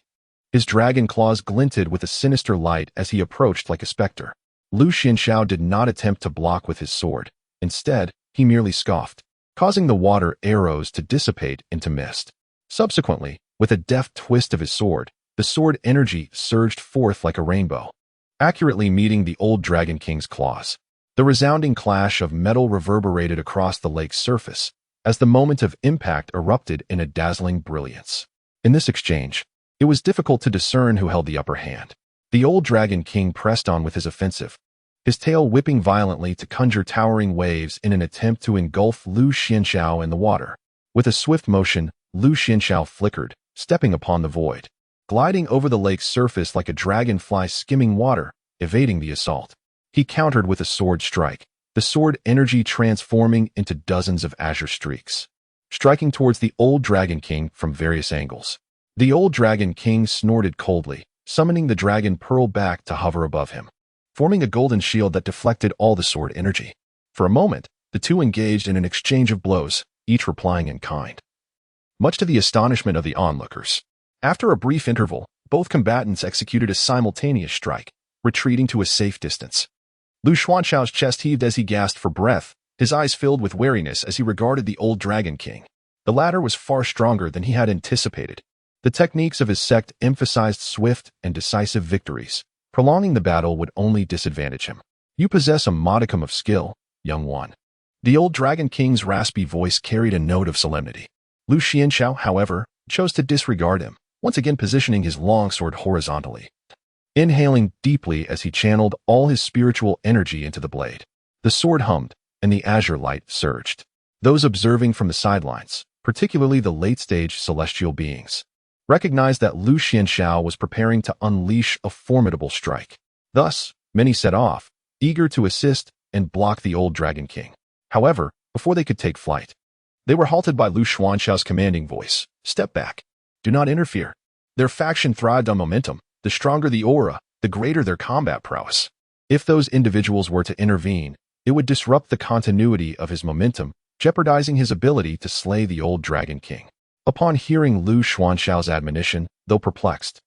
his dragon claws glinted with a sinister light as he approached like a specter. Lu Xianxiao did not attempt to block with his sword. Instead, he merely scoffed, causing the water arrows to dissipate into mist. Subsequently, with a deft twist of his sword, the sword energy surged forth like a rainbow, accurately meeting the old Dragon King's claws. The resounding clash of metal reverberated across the lake's surface as the moment of impact erupted in a dazzling brilliance. In this exchange, it was difficult to discern who held the upper hand. The old Dragon King pressed on with his offensive, his tail whipping violently to conjure towering waves in an attempt to engulf Lu Xianxiao in the water. With a swift motion, Lu Xianxiao flickered, stepping upon the void, gliding over the lake's surface like a dragonfly skimming water, evading the assault. He countered with a sword strike, the sword energy transforming into dozens of azure streaks, striking towards the old Dragon King from various angles. The old Dragon King snorted coldly, summoning the dragon pearl back to hover above him, forming a golden shield that deflected all the sword energy. For a moment, the two engaged in an exchange of blows, each replying in kind, much to the astonishment of the onlookers. After a brief interval, both combatants executed a simultaneous strike, retreating to a safe distance. Lu Xianxiao's chest heaved as he gasped for breath, his eyes filled with wariness as he regarded the old Dragon King. The latter was far stronger than he had anticipated. The techniques of his sect emphasized swift and decisive victories. Prolonging the battle would only disadvantage him. You possess a modicum of skill, young one. The old Dragon King's raspy voice carried a note of solemnity. Lu Xianxiao, however, chose to disregard him, once again positioning his long sword horizontally. inhaling deeply as he channeled all his spiritual energy into the blade. The sword hummed, and the azure light surged. Those observing from the sidelines, particularly the late-stage celestial beings, recognized that Lu Xianxiao was preparing to unleash a formidable strike. Thus, many set off, eager to assist and block the old Dragon King. However, before they could take flight, they were halted by Lu Xuanxiao's commanding voice. "Step back. Do not interfere." Their faction thrived on momentum. The stronger the aura, the greater their combat prowess. If those individuals were to intervene, it would disrupt the continuity of his momentum, jeopardizing his ability to slay the old Dragon King. Upon hearing Lu Xuanxiao's admonition, though perplexed,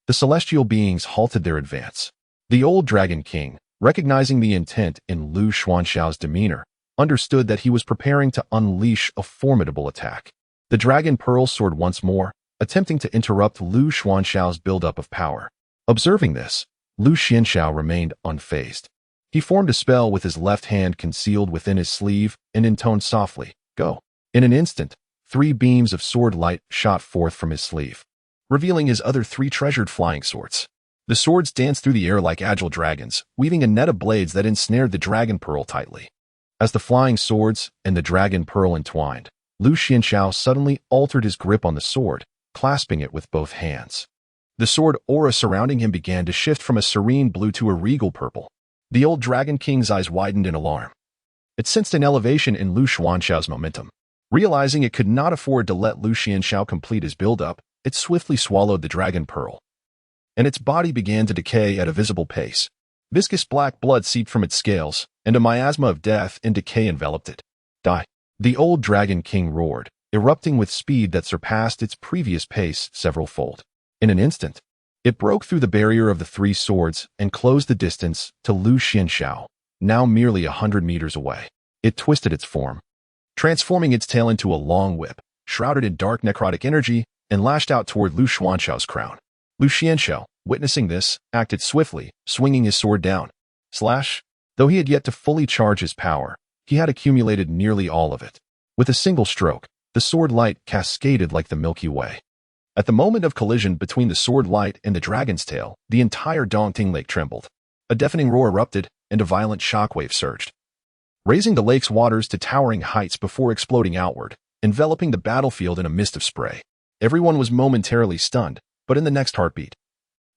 the celestial beings halted their advance. The old Dragon King, recognizing the intent in Lu Xuanxiao's demeanor, understood that he was preparing to unleash a formidable attack. The Dragon Pearl soared once more, attempting to interrupt Lu Xuanxiao's buildup of power. Observing this, Lu Xianxiao remained unfazed. He formed a spell with his left hand concealed within his sleeve and intoned softly, "Go." In an instant, 3 beams of sword light shot forth from his sleeve, revealing his other 3 treasured flying swords. The swords danced through the air like agile dragons, weaving a net of blades that ensnared the Dragon Pearl tightly. As the flying swords and the Dragon Pearl entwined, Lu Xianxiao suddenly altered his grip on the sword, clasping it with both hands. The sword aura surrounding him began to shift from a serene blue to a regal purple. The old Dragon King's eyes widened in alarm. It sensed an elevation in Lu Xuanxiao's momentum. Realizing it could not afford to let Lu Xianxiao complete his buildup, it swiftly swallowed the Dragon Pearl, and its body began to decay at a visible pace. Viscous black blood seeped from its scales, and a miasma of death and decay enveloped it. "Die!" The old Dragon King roared, erupting with speed that surpassed its previous pace several-fold. In an instant, it broke through the barrier of the 3 swords and closed the distance to Lu Xianxiao, now merely 100 meters away. It twisted its form, transforming its tail into a long whip, shrouded in dark necrotic energy, and lashed out toward Lu Xuanxiao's crown. Lu Xianxiao, witnessing this, acted swiftly, swinging his sword down. Slash! Though he had yet to fully charge his power, he had accumulated nearly all of it. With a single stroke, the sword light cascaded like the Milky Way. At the moment of collision between the sword light and the dragon's tail, the entire Dongting Lake trembled. A deafening roar erupted, and a violent shockwave surged, raising the lake's waters to towering heights before exploding outward, enveloping the battlefield in a mist of spray. Everyone was momentarily stunned, but in the next heartbeat,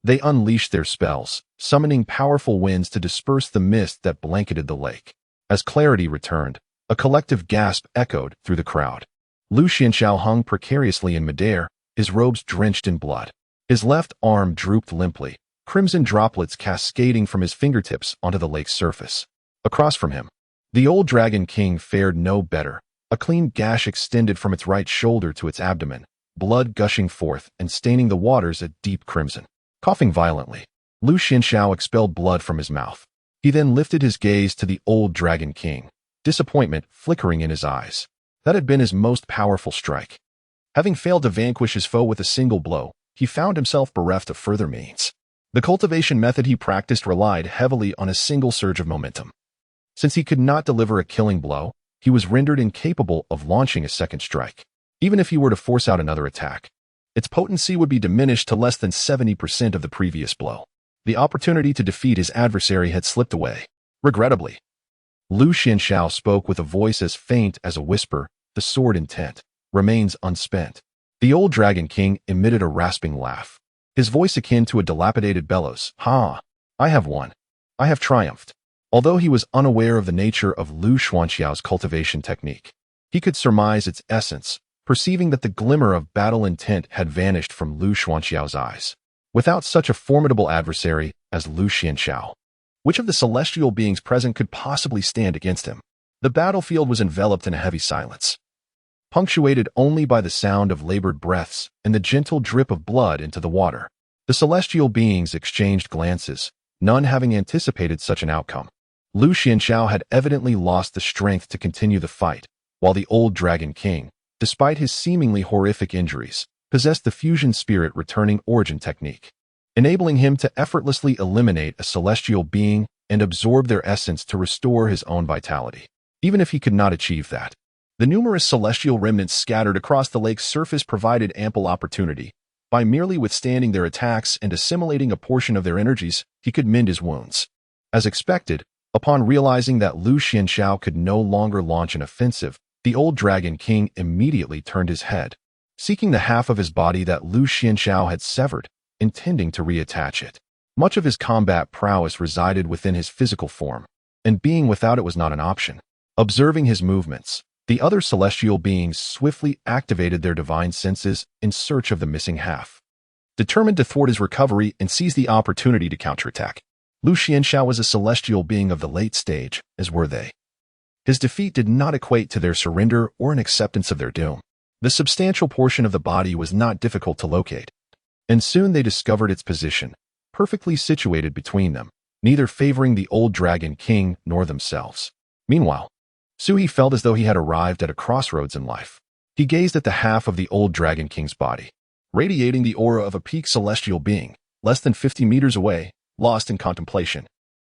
they unleashed their spells, summoning powerful winds to disperse the mist that blanketed the lake. As clarity returned, a collective gasp echoed through the crowd. Lu Xianxiao hung precariously in midair, his robes drenched in blood. His left arm drooped limply, crimson droplets cascading from his fingertips onto the lake's surface. Across from him, the old Dragon King fared no better. A clean gash extended from its right shoulder to its abdomen, blood gushing forth and staining the waters a deep crimson. Coughing violently, Lu Xianxiao expelled blood from his mouth. He then lifted his gaze to the old Dragon King, disappointment flickering in his eyes. That had been his most powerful strike. Having failed to vanquish his foe with a single blow, he found himself bereft of further means. The cultivation method he practiced relied heavily on a single surge of momentum. Since he could not deliver a killing blow, he was rendered incapable of launching a second strike. Even if he were to force out another attack, its potency would be diminished to less than 70% of the previous blow. The opportunity to defeat his adversary had slipped away. Regrettably, Lu Xianxiao spoke with a voice as faint as a whisper, "The sword intent remains unspent." The old Dragon King emitted a rasping laugh, his voice akin to a dilapidated bellows. "Ha! I have won. I have triumphed." Although he was unaware of the nature of Lu Xuanxiao's cultivation technique, he could surmise its essence, perceiving that the glimmer of battle intent had vanished from Lu Xuanxiao's eyes. Without such a formidable adversary as Lu Xianxiao, which of the celestial beings present could possibly stand against him? The battlefield was enveloped in a heavy silence, punctuated only by the sound of labored breaths and the gentle drip of blood into the water. The celestial beings exchanged glances, none having anticipated such an outcome. Lu Xianxiao had evidently lost the strength to continue the fight, while the old Dragon King, despite his seemingly horrific injuries, possessed the fusion spirit returning origin technique, enabling him to effortlessly eliminate a celestial being and absorb their essence to restore his own vitality. Even if he could not achieve that, the numerous celestial remnants scattered across the lake's surface provided ample opportunity, By merely withstanding their attacks and assimilating a portion of their energies, he could mend his wounds. As expected, upon realizing that Lu Xianxiao could no longer launch an offensive, the old Dragon King immediately turned his head, seeking the half of his body that Lu Xianxiao had severed, intending to reattach it. Much of his combat prowess resided within his physical form, and being without it was not an option. Observing his movements, the other celestial beings swiftly activated their divine senses in search of the missing half. Determined to thwart his recovery and seize the opportunity to counterattack, Lu Xianxiao was a celestial being of the late stage, as were they. His defeat did not equate to their surrender or an acceptance of their doom. The substantial portion of the body was not difficult to locate, and soon they discovered its position, perfectly situated between them, neither favoring the old Dragon King nor themselves. Meanwhile, Suhi felt as though he had arrived at a crossroads in life. He gazed at the half of the old Dragon King's body, radiating the aura of a peak celestial being, less than 50 meters away, lost in contemplation.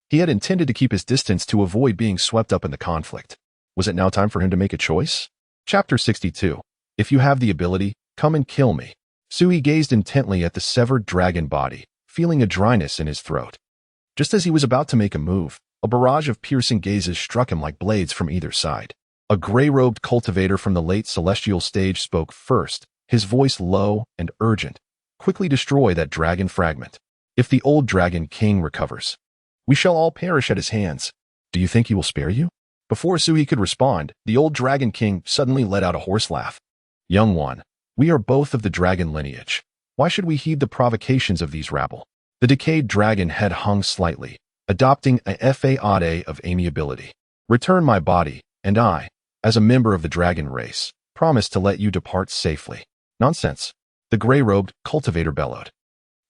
He had intended to keep his distance to avoid being swept up in the conflict. Was it now time for him to make a choice? Chapter 62. If you have the ability, come and kill me. Suhi gazed intently at the severed dragon body, feeling a dryness in his throat. Just as he was about to make a move, a barrage of piercing gazes struck him like blades from either side. A gray-robed cultivator from the late celestial stage spoke first, his voice low and urgent. Quickly destroy that dragon fragment. If the old Dragon King recovers, we shall all perish at his hands. Do you think he will spare you? Before Suhi could respond, the old Dragon King suddenly let out a hoarse laugh. Young one, we are both of the dragon lineage. Why should we heed the provocations of these rabble? The decayed dragon head hung slightly, adopting a facade of amiability. Return my body, and I, as a member of the dragon race, promise to let you depart safely. Nonsense, the gray-robed cultivator bellowed.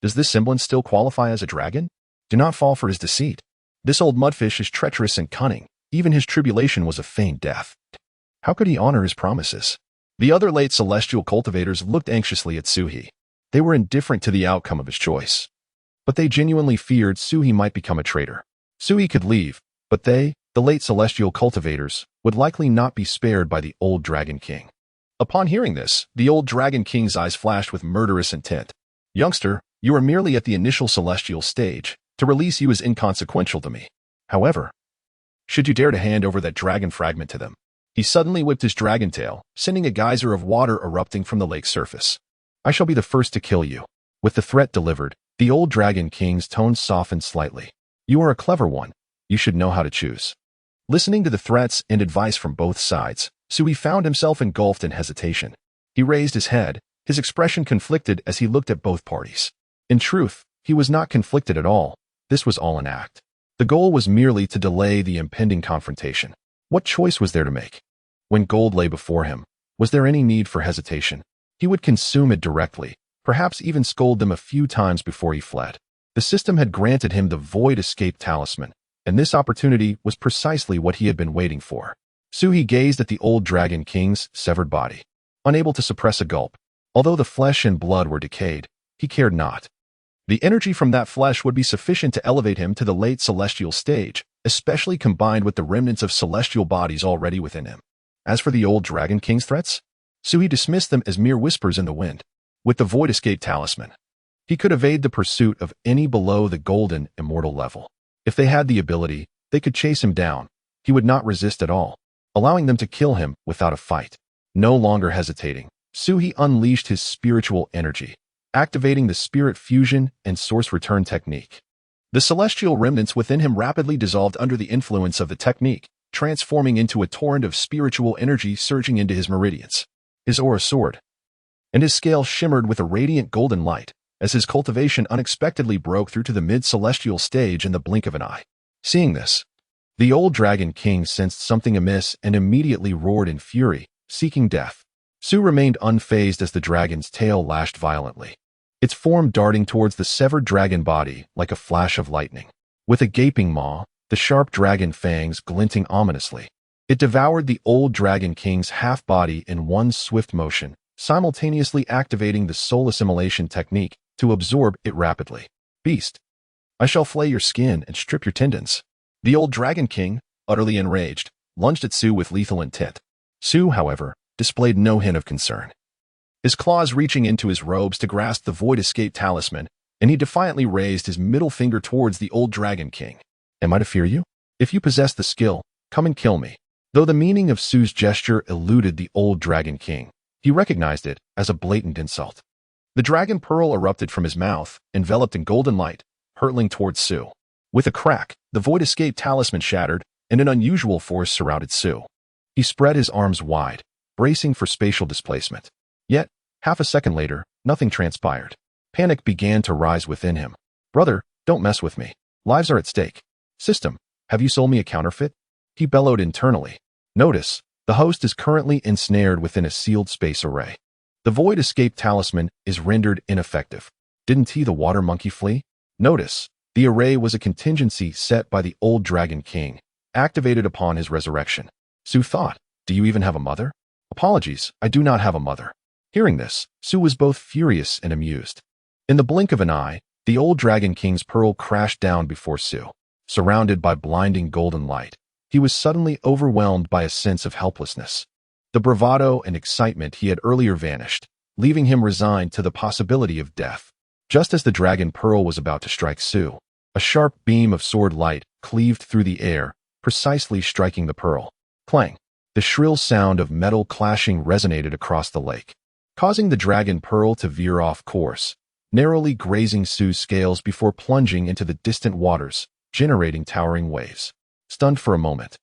Does this semblance still qualify as a dragon? Do not fall for his deceit. This old mudfish is treacherous and cunning. Even his tribulation was a feigned death. How could he honor his promises? The other late celestial cultivators looked anxiously at Suhi. They were indifferent to the outcome of his choice, but they genuinely feared Suhi might become a traitor. Suhi could leave, but they, the late celestial cultivators, would likely not be spared by the old Dragon King. Upon hearing this, the old Dragon King's eyes flashed with murderous intent. Youngster, you are merely at the initial celestial stage. To release you is inconsequential to me. However, should you dare to hand over that dragon fragment to them, he suddenly whipped his dragon tail, sending a geyser of water erupting from the lake's surface. I shall be the first to kill you. With the threat delivered, the old Dragon King's tone softened slightly. You are a clever one. You should know how to choose. Listening to the threats and advice from both sides, Suhi found himself engulfed in hesitation. He raised his head, his expression conflicted as he looked at both parties. In truth, he was not conflicted at all. This was all an act. The goal was merely to delay the impending confrontation. What choice was there to make? When gold lay before him, was there any need for hesitation? He would consume it directly, perhaps even scold them a few times before he fled. The system had granted him the Void Escape Talisman, and this opportunity was precisely what he had been waiting for. Suhi gazed at the old Dragon King's severed body, unable to suppress a gulp. Although the flesh and blood were decayed, he cared not. The energy from that flesh would be sufficient to elevate him to the late celestial stage, especially combined with the remnants of celestial bodies already within him. As for the old Dragon King's threats, Suhi dismissed them as mere whispers in the wind. With the Void Escape Talisman, he could evade the pursuit of any below the golden immortal level. If they had the ability, they could chase him down. He would not resist at all, allowing them to kill him without a fight. No longer hesitating, Suhi unleashed his spiritual energy, activating the spirit fusion and source return technique. The celestial remnants within him rapidly dissolved under the influence of the technique, transforming into a torrent of spiritual energy surging into his meridians. His aura soared, and his scale shimmered with a radiant golden light, as his cultivation unexpectedly broke through to the mid-celestial stage in the blink of an eye. Seeing this, the old Dragon King sensed something amiss and immediately roared in fury, seeking death. Su remained unfazed as the dragon's tail lashed violently, its form darting towards the severed dragon body like a flash of lightning. With a gaping maw, the sharp dragon fangs glinting ominously, it devoured the old Dragon King's half-body in one swift motion, simultaneously activating the soul assimilation technique to absorb it rapidly. Beast, I shall flay your skin and strip your tendons. The old Dragon King, utterly enraged, lunged at Su with lethal intent. Su, however, displayed no hint of concern. his claws reaching into his robes to grasp the void escape talisman, and he defiantly raised his middle finger towards the old Dragon King. Am I to fear you? If you possess the skill, come and kill me. Though the meaning of Su's gesture eluded the old Dragon King, he recognized it as a blatant insult. The dragon pearl erupted from his mouth, enveloped in golden light, hurtling towards Su. With a crack, the void escape talisman shattered, and an unusual force surrounded Su. He spread his arms wide, bracing for spatial displacement. Yet, half a second later, nothing transpired. Panic began to rise within him. Brother, don't mess with me. Lives are at stake. System, have you sold me a counterfeit? He bellowed internally. Notice, the host is currently ensnared within a sealed space array. The void escape talisman is rendered ineffective. Didn't he the water monkey flee? Notice, the array was a contingency set by the old Dragon King, activated upon his resurrection. Su thought, do you even have a mother? Apologies, I do not have a mother. Hearing this, Su was both furious and amused. In the blink of an eye, the old Dragon King's pearl crashed down before Su. Surrounded by blinding golden light, he was suddenly overwhelmed by a sense of helplessness. The bravado and excitement he had earlier vanished, leaving him resigned to the possibility of death. Just as the dragon pearl was about to strike Su, a sharp beam of sword light cleaved through the air, precisely striking the pearl. Clang! The shrill sound of metal clashing resonated across the lake, causing the dragon pearl to veer off course, narrowly grazing Su's scales before plunging into the distant waters, generating towering waves. Stunned for a moment,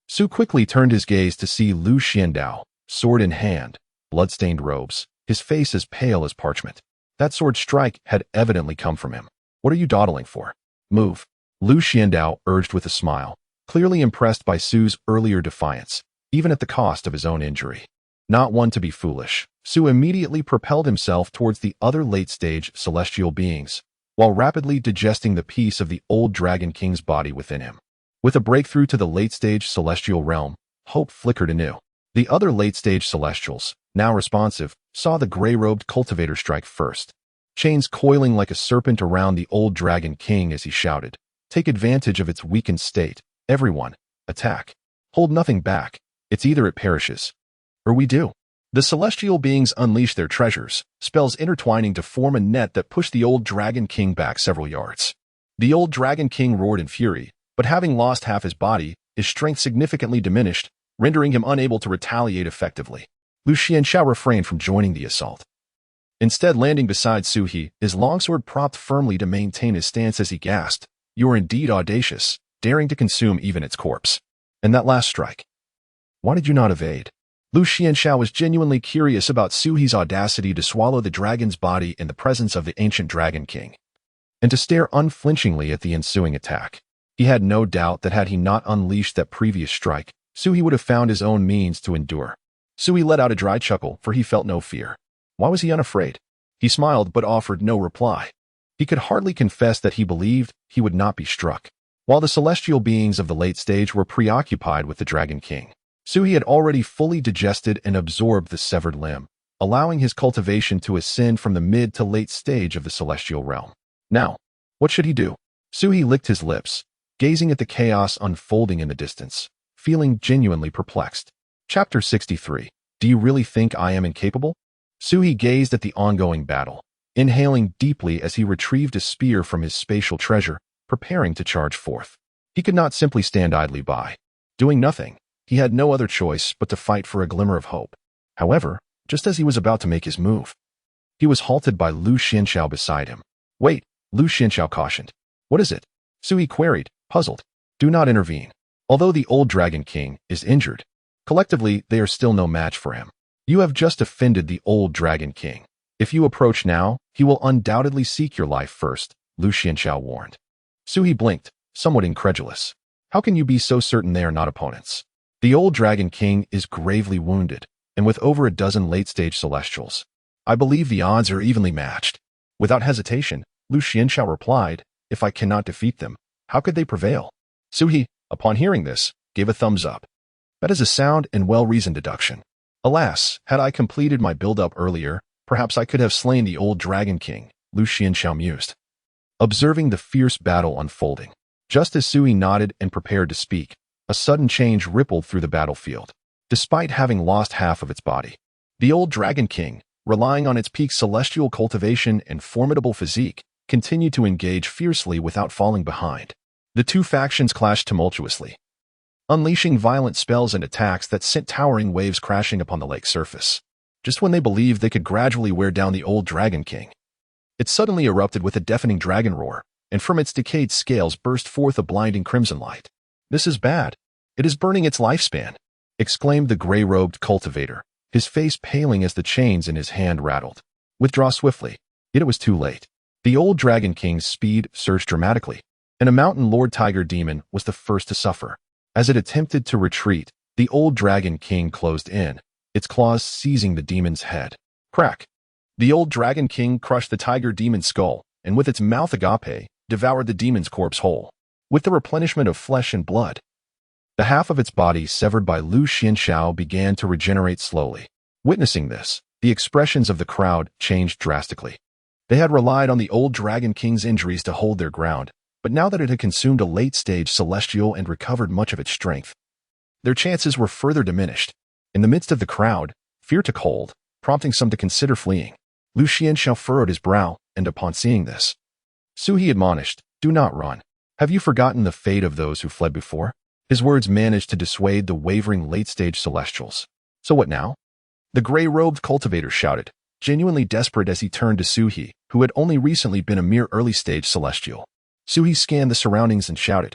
Su quickly turned his gaze to see Lu Xiandao, sword in hand, blood-stained robes, his face as pale as parchment. That sword strike had evidently come from him. What are you dawdling for? Move. Lu Xiandao urged with a smile, clearly impressed by Su's earlier defiance, even at the cost of his own injury. Not one to be foolish, Su immediately propelled himself towards the other late-stage celestial beings, while rapidly digesting the piece of the old Dragon King's body within him. With a breakthrough to the late-stage celestial realm, hope flickered anew. The other late-stage celestials, now responsive, saw the gray-robed cultivator strike first, chains coiling like a serpent around the old Dragon King as he shouted, "Take advantage of its weakened state. Everyone, attack. Hold nothing back. It's either it perishes, or we do." The celestial beings unleashed their treasures, spells intertwining to form a net that pushed the old Dragon King back several yards. The old Dragon King roared in fury, but having lost half his body, his strength significantly diminished, rendering him unable to retaliate effectively. Lu Xianxiao refrained from joining the assault. Instead, landing beside Su He, his longsword propped firmly to maintain his stance as he gasped, "You are indeed audacious, daring to consume even its corpse. And that last strike. Why did you not evade?" Lu Xianxiao was genuinely curious about Su He's audacity to swallow the dragon's body in the presence of the ancient Dragon King, and to stare unflinchingly at the ensuing attack. He had no doubt that had he not unleashed that previous strike, Su He would have found his own means to endure. Su He let out a dry chuckle, for he felt no fear. Why was he unafraid? He smiled but offered no reply. He could hardly confess that he believed he would not be struck. While the celestial beings of the late stage were preoccupied with the Dragon King, Su He had already fully digested and absorbed the severed limb, allowing his cultivation to ascend from the mid to late stage of the celestial realm. Now, what should he do? Su He licked his lips, gazing at the chaos unfolding in the distance, feeling genuinely perplexed. Chapter 63. Do you really think I am incapable? Su He gazed at the ongoing battle, inhaling deeply as he retrieved a spear from his spatial treasure, preparing to charge forth. He could not simply stand idly by, doing nothing. He had no other choice but to fight for a glimmer of hope. However, just as he was about to make his move, he was halted by Lu Xianxiao beside him. "Wait," Lu Xianxiao cautioned. "What is it?" Su He queried, puzzled. "Do not intervene. Although the old Dragon King is injured, collectively they are still no match for him. You have just offended the old Dragon King. If you approach now, he will undoubtedly seek your life first," Lu Xianxiao warned. Su He blinked, somewhat incredulous. "How can you be so certain they are not opponents? The old Dragon King is gravely wounded, and with over a dozen late-stage celestials, I believe the odds are evenly matched." Without hesitation, Lu Xianxiao replied, "If I cannot defeat them, how could they prevail?" Su He, upon hearing this, gave a thumbs up. "That is a sound and well-reasoned deduction. Alas, had I completed my build-up earlier, perhaps I could have slain the old Dragon King," Lu Xianxiao mused, observing the fierce battle unfolding. Just as Su He nodded and prepared to speak, a sudden change rippled through the battlefield. Despite having lost half of its body, the old Dragon King, relying on its peak celestial cultivation and formidable physique, continued to engage fiercely without falling behind. The two factions clashed tumultuously, unleashing violent spells and attacks that sent towering waves crashing upon the lake's surface. Just when they believed they could gradually wear down the old Dragon King, it suddenly erupted with a deafening dragon roar, and from its decayed scales burst forth a blinding crimson light. "This is bad. It is burning its lifespan," exclaimed the gray-robed cultivator, his face paling as the chains in his hand rattled. "Withdraw swiftly." Yet it was too late. The old Dragon King's speed surged dramatically, and a mountain lord tiger demon was the first to suffer. As it attempted to retreat, the old Dragon King closed in, its claws seizing the demon's head. Crack! The old Dragon King crushed the tiger demon's skull, and with its mouth agape, devoured the demon's corpse whole. With the replenishment of flesh and blood, the half of its body severed by Lu Xianxiao began to regenerate slowly. Witnessing this, the expressions of the crowd changed drastically. They had relied on the old Dragon King's injuries to hold their ground, but now that it had consumed a late-stage celestial and recovered much of its strength, their chances were further diminished. In the midst of the crowd, fear took hold, prompting some to consider fleeing. Lu Xianxiao furrowed his brow, and upon seeing this, Suhi admonished, "Do not run. Have you forgotten the fate of those who fled before?" His words managed to dissuade the wavering late-stage celestials. "So what now?" The gray-robed cultivator shouted, genuinely desperate as he turned to Suhi, who had only recently been a mere early-stage celestial. Suhi scanned the surroundings and shouted,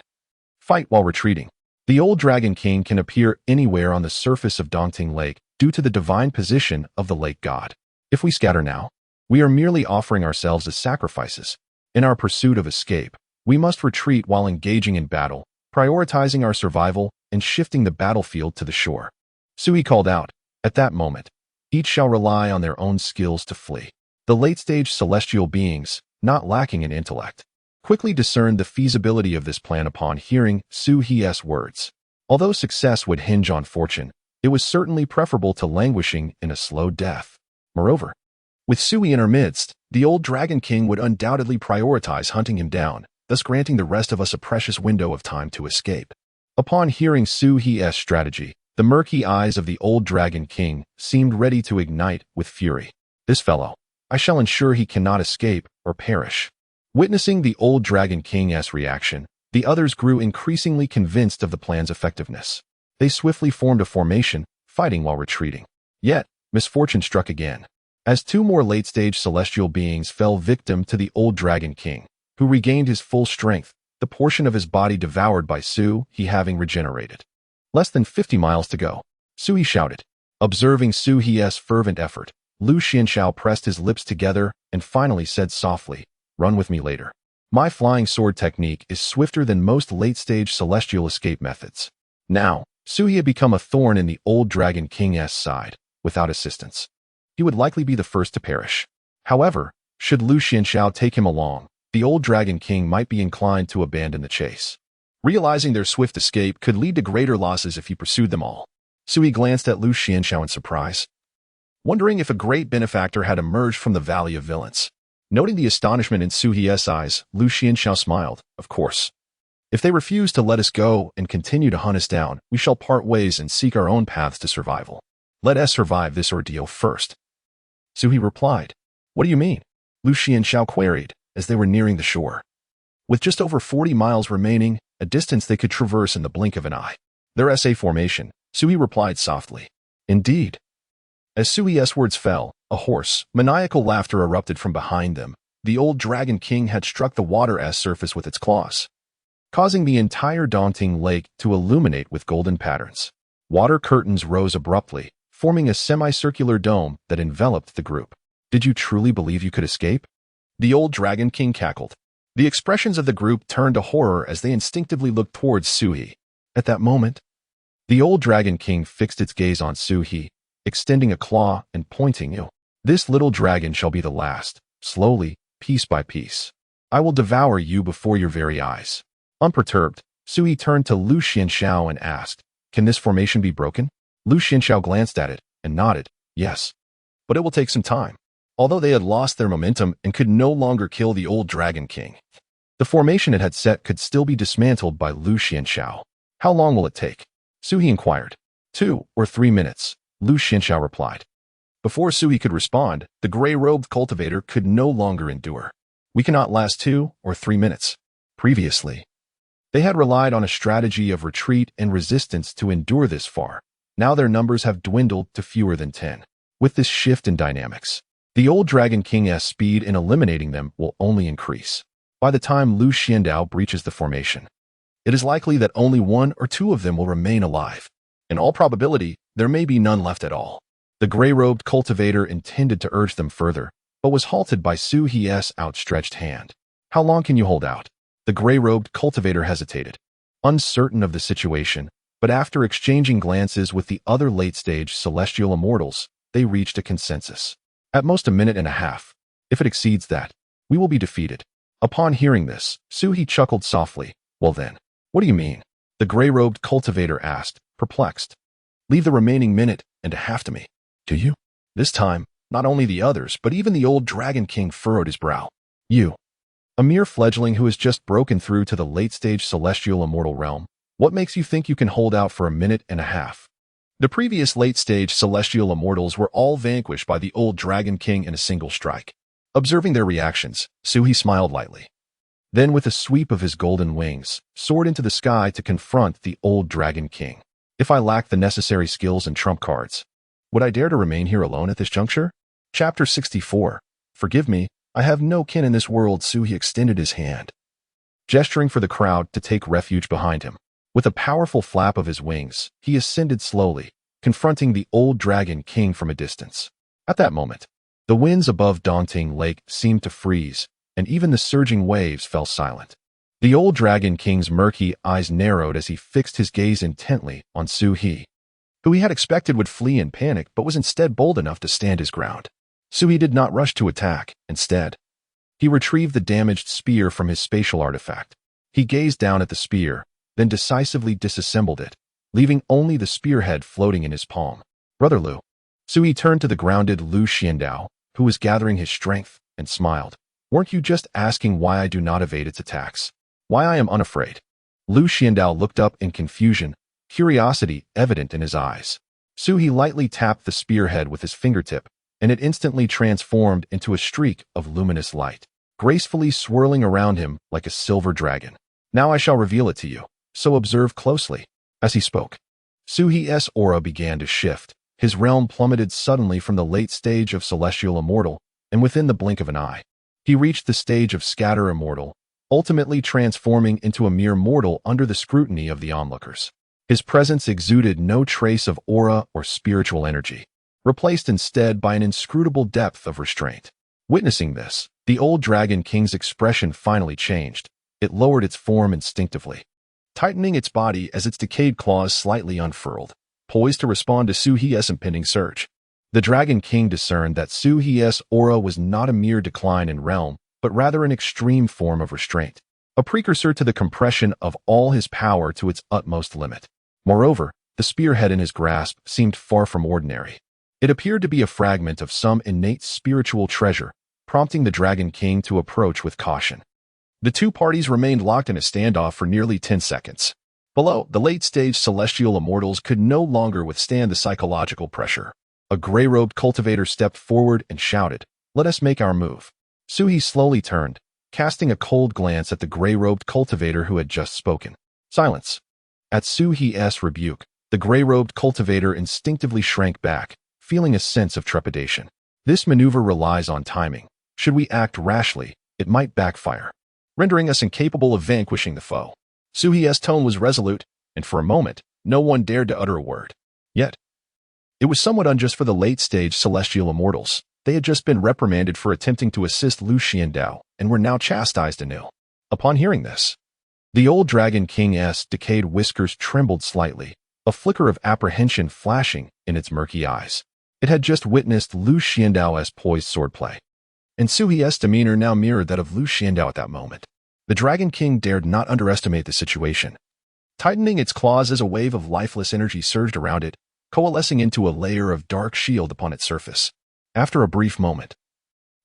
"Fight while retreating. The old Dragon King can appear anywhere on the surface of Dongting Lake due to the divine position of the lake god. If we scatter now, we are merely offering ourselves as sacrifices. In our pursuit of escape, we must retreat while engaging in battle, prioritizing our survival and shifting the battlefield to the shore." Suhi called out, "At that moment, each shall rely on their own skills to flee." The late-stage celestial beings, not lacking in intellect, quickly discerned the feasibility of this plan upon hearing Suhi's words. Although success would hinge on fortune, it was certainly preferable to languishing in a slow death. Moreover, with Suhi in her midst, the old Dragon King would undoubtedly prioritize hunting him down, thus granting the rest of us a precious window of time to escape. Upon hearing Suhi's strategy, the murky eyes of the old Dragon King seemed ready to ignite with fury. "This fellow, I shall ensure he cannot escape or perish." Witnessing the old Dragon King's reaction, the others grew increasingly convinced of the plan's effectiveness. They swiftly formed a formation, fighting while retreating. Yet, misfortune struck again, as two more late-stage celestial beings fell victim to the old Dragon King, who regained his full strength, the portion of his body devoured by Suhi having regenerated. Less than 50 miles to go, Suhi shouted. Observing Suhi's fervent effort, Lu Xianxiao pressed his lips together and finally said softly, "Run with me later. My flying sword technique is swifter than most late-stage celestial escape methods." Now, Suhi had become a thorn in the old Dragon King's side. Without assistance, he would likely be the first to perish. However, should Lu Xianxiao take him along, the old Dragon King might be inclined to abandon the chase. Realizing their swift escape could lead to greater losses if he pursued them all, Suhi glanced at Lu Xianxiao in surprise, wondering if a great benefactor had emerged from the Valley of Villains. Noting the astonishment in Suhi's eyes, Lu Xianxiao smiled. "Of course. If they refuse to let us go and continue to hunt us down, we shall part ways and seek our own paths to survival. Let us survive this ordeal first." Suhi replied. "What do you mean?" Lu Xianxiao queried, as they were nearing the shore. With just over 40 miles remaining, a distance they could traverse in the blink of an eye. Their SA formation, Suhi replied softly. "Indeed." As Suhi's words fell, a hoarse, maniacal laughter erupted from behind them. The old Dragon King had struck the water's surface with its claws, causing the entire Dongting Lake to illuminate with golden patterns. Water curtains rose abruptly, forming a semicircular dome that enveloped the group. "Did you truly believe you could escape?" The old Dragon King cackled. The expressions of the group turned to horror as they instinctively looked towards Suhi. At that moment, the old Dragon King fixed its gaze on Suhi, extending a claw and pointing, "You. This little dragon shall be the last. Slowly, piece by piece, I will devour you before your very eyes." Unperturbed, Suhi turned to Lu Xianxiao and asked, "Can this formation be broken?" Lu Xianxiao glanced at it and nodded, "Yes. But it will take some time." Although they had lost their momentum and could no longer kill the old Dragon King, the formation it had set could still be dismantled by Lu Xianxiao. "How long will it take?" Suhi inquired. 2 or 3 minutes, Lu Xianxiao replied. Before Sui could respond, the gray-robed cultivator could no longer endure. We cannot last 2 or 3 minutes. Previously, they had relied on a strategy of retreat and resistance to endure this far. Now their numbers have dwindled to fewer than 10. With this shift in dynamics, the old Dragon King's speed in eliminating them will only increase. By the time Lu Xiandao breaches the formation, it is likely that only 1 or 2 of them will remain alive. In all probability, there may be none left at all. The gray-robed cultivator intended to urge them further, but was halted by Su He's outstretched hand. How long can you hold out? The gray-robed cultivator hesitated, uncertain of the situation, but after exchanging glances with the other late-stage celestial immortals, they reached a consensus. At most a minute and a half. If it exceeds that, we will be defeated. Upon hearing this, Su He chuckled softly. Well then, what do you mean? The gray-robed cultivator asked, perplexed. Leave the remaining minute and a half to me. Do you? This time, not only the others, but even the old Dragon King furrowed his brow. You, a mere fledgling who has just broken through to the late-stage celestial immortal realm, what makes you think you can hold out for a minute and a half? The previous late-stage celestial immortals were all vanquished by the old Dragon King in a single strike. Observing their reactions, Su He smiled lightly. Then with a sweep of his golden wings, soared into the sky to confront the old Dragon King. If I lacked the necessary skills and trump cards, would I dare to remain here alone at this juncture? Chapter 64. Forgive me, I have no kin in this world. Su He extended his hand, gesturing for the crowd to take refuge behind him. With a powerful flap of his wings, he ascended slowly, confronting the old Dragon King from a distance. At that moment, the winds above Daunting Lake seemed to freeze, and even the surging waves fell silent. The old Dragon King's murky eyes narrowed as he fixed his gaze intently on Su He, who he had expected would flee in panic but was instead bold enough to stand his ground. Su He did not rush to attack. Instead, he retrieved the damaged spear from his spatial artifact. He gazed down at the spear, then decisively disassembled it, leaving only the spearhead floating in his palm. Brother Lu. Su He turned to the grounded Lu Xiandao, who was gathering his strength, and smiled. Weren't you just asking why I do not evade its attacks? Why I am unafraid? Lu Xiandao looked up in confusion, curiosity evident in his eyes. Su He lightly tapped the spearhead with his fingertip, and it instantly transformed into a streak of luminous light, gracefully swirling around him like a silver dragon. Now I shall reveal it to you, so observe closely. As he spoke, Su He's aura began to shift. His realm plummeted suddenly from the late stage of celestial immortal, and within the blink of an eye, he reached the stage of scatter immortal, ultimately transforming into a mere mortal under the scrutiny of the onlookers. His presence exuded no trace of aura or spiritual energy, replaced instead by an inscrutable depth of restraint. Witnessing this, the old Dragon King's expression finally changed. It lowered its form instinctively, tightening its body as its decayed claws slightly unfurled, poised to respond to Su He's impending surge. The Dragon King discerned that Su He's aura was not a mere decline in realm, but rather an extreme form of restraint, a precursor to the compression of all his power to its utmost limit. Moreover, the spearhead in his grasp seemed far from ordinary. It appeared to be a fragment of some innate spiritual treasure, prompting the Dragon King to approach with caution. The two parties remained locked in a standoff for nearly 10 seconds. Below, the late-stage celestial immortals could no longer withstand the psychological pressure. A gray-robed cultivator stepped forward and shouted, "Let us make our move." Su He slowly turned, casting a cold glance at the gray-robed cultivator who had just spoken. Silence. At Su He's rebuke, the gray-robed cultivator instinctively shrank back, feeling a sense of trepidation. This maneuver relies on timing. Should we act rashly, it might backfire, rendering us incapable of vanquishing the foe. Su He's tone was resolute, and for a moment, no one dared to utter a word. Yet, it was somewhat unjust for the late-stage celestial immortals. They had just been reprimanded for attempting to assist Lu Xiandao, and were now chastised anew. Upon hearing this, the old Dragon King's decayed whiskers trembled slightly, a flicker of apprehension flashing in its murky eyes. It had just witnessed Lu Xiandao's poised swordplay, and Su He's demeanor now mirrored that of Lu Xiandao at that moment. The Dragon King dared not underestimate the situation. Tightening its claws as a wave of lifeless energy surged around it, coalescing into a layer of dark shield upon its surface. After a brief moment,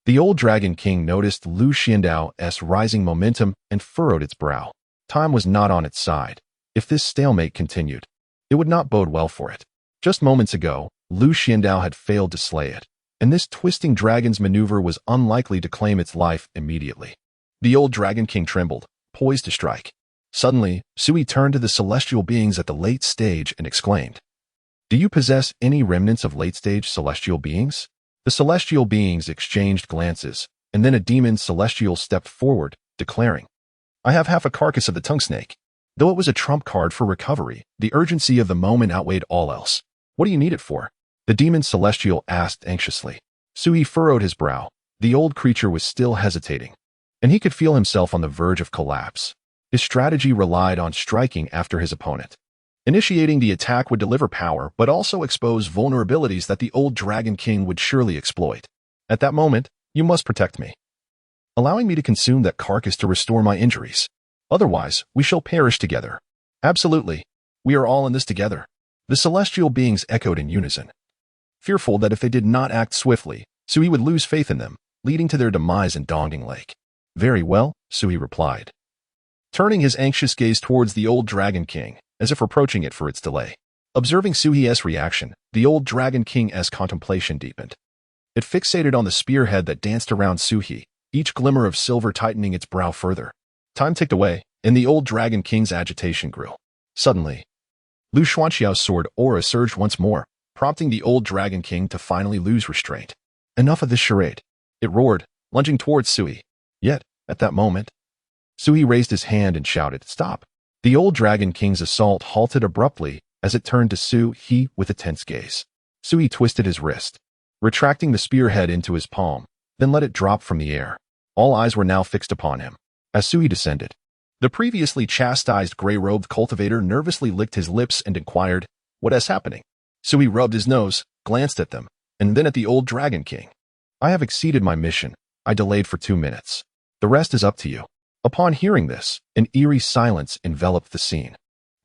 the old Dragon King noticed Lu Xiandao's rising momentum and furrowed its brow. Time was not on its side. If this stalemate continued, it would not bode well for it. Just moments ago, Lu Xiandao had failed to slay it, and this twisting dragon's maneuver was unlikely to claim its life immediately. The old Dragon King trembled, poised to strike. Suddenly, Sui turned to the celestial beings at the late stage and exclaimed, "Do you possess any remnants of late-stage celestial beings?" The celestial beings exchanged glances, and then a demon celestial stepped forward, declaring, "I have half a carcass of the tongue snake." Though it was a trump card for recovery, the urgency of the moment outweighed all else. "What do you need it for?" the demon celestial asked anxiously. Sui furrowed his brow. The old creature was still hesitating, and he could feel himself on the verge of collapse. His strategy relied on striking after his opponent. Initiating the attack would deliver power, but also expose vulnerabilities that the old Dragon King would surely exploit. At that moment, "You must protect me, allowing me to consume that carcass to restore my injuries. Otherwise, we shall perish together." "Absolutely. We are all in this together," the celestial beings echoed in unison. Fearful that if they did not act swiftly, Sui would lose faith in them, leading to their demise in Dongding Lake. "Very well," Sui replied, turning his anxious gaze towards the old Dragon King, as if reproaching it for its delay. Observing Sui's reaction, the old Dragon King's contemplation deepened. It fixated on the spearhead that danced around Sui, each glimmer of silver tightening its brow further. Time ticked away, and the old Dragon King's agitation grew. Suddenly, Lu Xuanxiao's sword aura surged once more, prompting the old Dragon King to finally lose restraint. "Enough of this charade," it roared, lunging towards Sui. Yet, at that moment, Sui raised his hand and shouted, "Stop!" The old Dragon King's assault halted abruptly as it turned to Sui with a tense gaze. Sui twisted his wrist, retracting the spearhead into his palm, then let it drop from the air. All eyes were now fixed upon him. As Sui descended, the previously chastised gray-robed cultivator nervously licked his lips and inquired, "What is happening?" Sui rubbed his nose, glanced at them, and then at the old Dragon King. "I have exceeded my mission. I delayed for 2 minutes. The rest is up to you." Upon hearing this, an eerie silence enveloped the scene.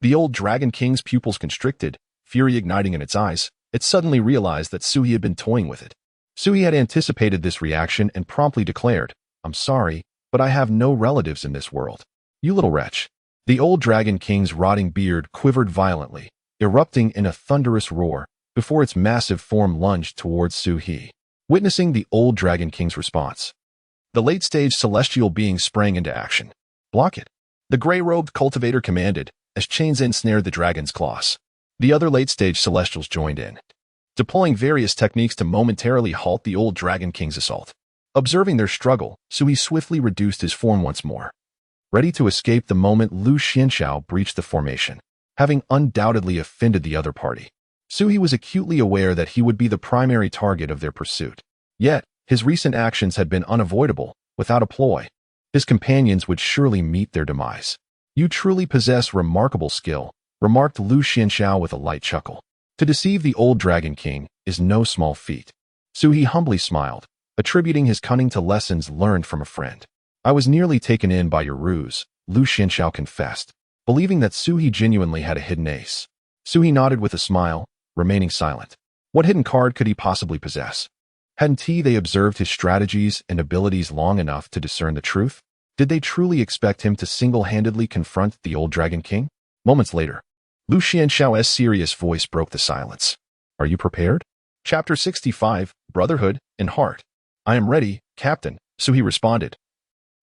The old Dragon King's pupils constricted, fury igniting in its eyes. It suddenly realized that Sui had been toying with it. Sui had anticipated this reaction and promptly declared, "I'm sorry, but I have no relatives in this world." "You little wretch." The old Dragon King's rotting beard quivered violently, erupting in a thunderous roar, before its massive form lunged towards Sui. Witnessing the old Dragon King's response, the late-stage celestial being sprang into action. "Block it," the gray-robed cultivator commanded, as chains ensnared the dragon's claws. The other late-stage celestials joined in, deploying various techniques to momentarily halt the old Dragon King's assault. Observing their struggle, Sui swiftly reduced his form once more, ready to escape the moment Lu Xianxiao breached the formation. Having undoubtedly offended the other party, Sui was acutely aware that he would be the primary target of their pursuit. Yet, his recent actions had been unavoidable. Without a ploy, his companions would surely meet their demise. "You truly possess remarkable skill," remarked Lu Xianxiao with a light chuckle. To deceive the old Dragon King is no small feat. Sui humbly smiled, attributing his cunning to lessons learned from a friend. "I was nearly taken in by your ruse," Lu Xianxiao confessed, believing that Sui genuinely had a hidden ace. Sui nodded with a smile, remaining silent. What hidden card could he possibly possess? Hadn't they observed his strategies and abilities long enough to discern the truth? Did they truly expect him to single-handedly confront the old Dragon King? Moments later, Lu Xianxiao's serious voice broke the silence. "Are you prepared?" Chapter 65, Brotherhood and Heart. "I am ready, Captain," Sui responded,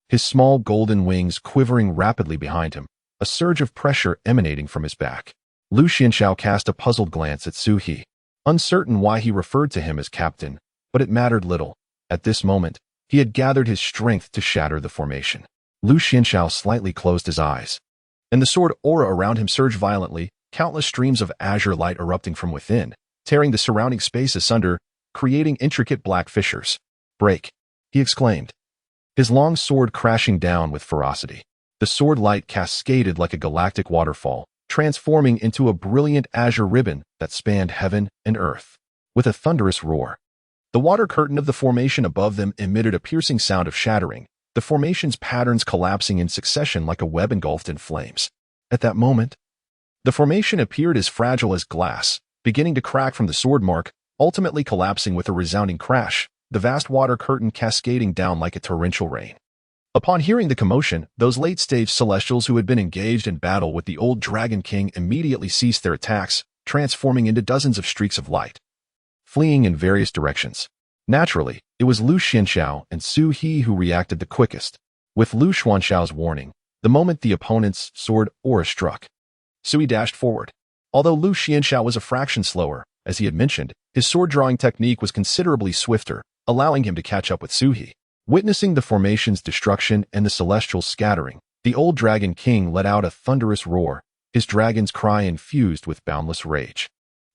his small golden wings quivering rapidly behind him, a surge of pressure emanating from his back. Lu Xianxiao cast a puzzled glance at Sui, uncertain why he referred to him as Captain, but it mattered little. At this moment, he had gathered his strength to shatter the formation. Lu Xianxiao slightly closed his eyes, and the sword aura around him surged violently, countless streams of azure light erupting from within, tearing the surrounding space asunder, creating intricate black fissures. "Break!" he exclaimed, his long sword crashing down with ferocity. The sword light cascaded like a galactic waterfall, transforming into a brilliant azure ribbon that spanned heaven and earth. With a thunderous roar, the water curtain of the formation above them emitted a piercing sound of shattering, the formation's patterns collapsing in succession like a web engulfed in flames. At that moment, the formation appeared as fragile as glass, beginning to crack from the sword mark, ultimately collapsing with a resounding crash, the vast water curtain cascading down like a torrential rain. Upon hearing the commotion, those late-stage celestials who had been engaged in battle with the old Dragon King immediately ceased their attacks, transforming into dozens of streaks of light. fleeing in various directions. Naturally, it was Lu Xianxiao and Su He who reacted the quickest. With Lu Xuanxiao's warning, the moment the opponent's sword aura struck, Sui dashed forward. Although Lu Xianxiao was a fraction slower, as he had mentioned, his sword-drawing technique was considerably swifter, allowing him to catch up with Su He. Witnessing the formation's destruction and the celestial scattering, the old Dragon King let out a thunderous roar, his dragon's cry infused with boundless rage,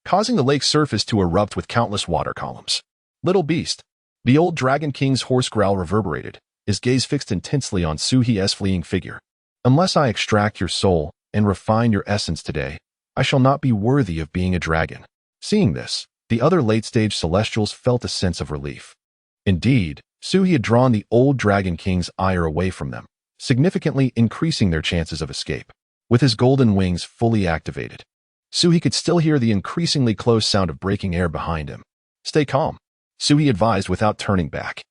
causing the lake's surface to erupt with countless water columns. Little beast! The old Dragon King's hoarse growl reverberated, his gaze fixed intensely on Su He's fleeing figure. Unless I extract your soul and refine your essence today, I shall not be worthy of being a dragon. Seeing this, the other late-stage celestials felt a sense of relief. Indeed, Su He had drawn the old Dragon King's ire away from them, significantly increasing their chances of escape. With his golden wings fully activated, Su He could still hear the increasingly close sound of breaking air behind him. Stay calm, Su He advised without turning back.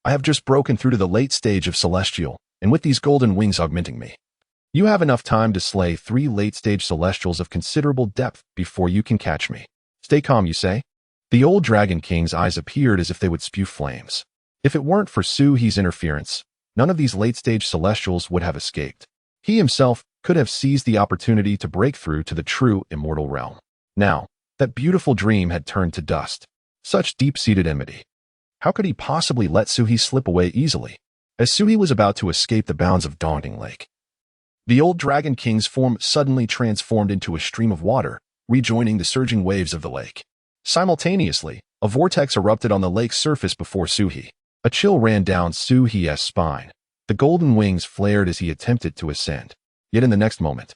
I have just broken through to the late stage of celestial, and with these golden wings augmenting me, you have enough time to slay 3 late-stage celestials of considerable depth before you can catch me. Stay calm, you say? The old Dragon King's eyes appeared as if they would spew flames. If it weren't for Su He's interference, none of these late-stage celestials would have escaped. He himself could have seized the opportunity to break through to the true immortal realm. Now, that beautiful dream had turned to dust. Such deep-seated enmity. How could he possibly let Su He slip away easily? As Su He was about to escape the bounds of Daunting Lake, the old Dragon King's form suddenly transformed into a stream of water, rejoining the surging waves of the lake. Simultaneously, a vortex erupted on the lake's surface before Su He. A chill ran down Su He's spine. The golden wings flared as he attempted to ascend. Yet in the next moment,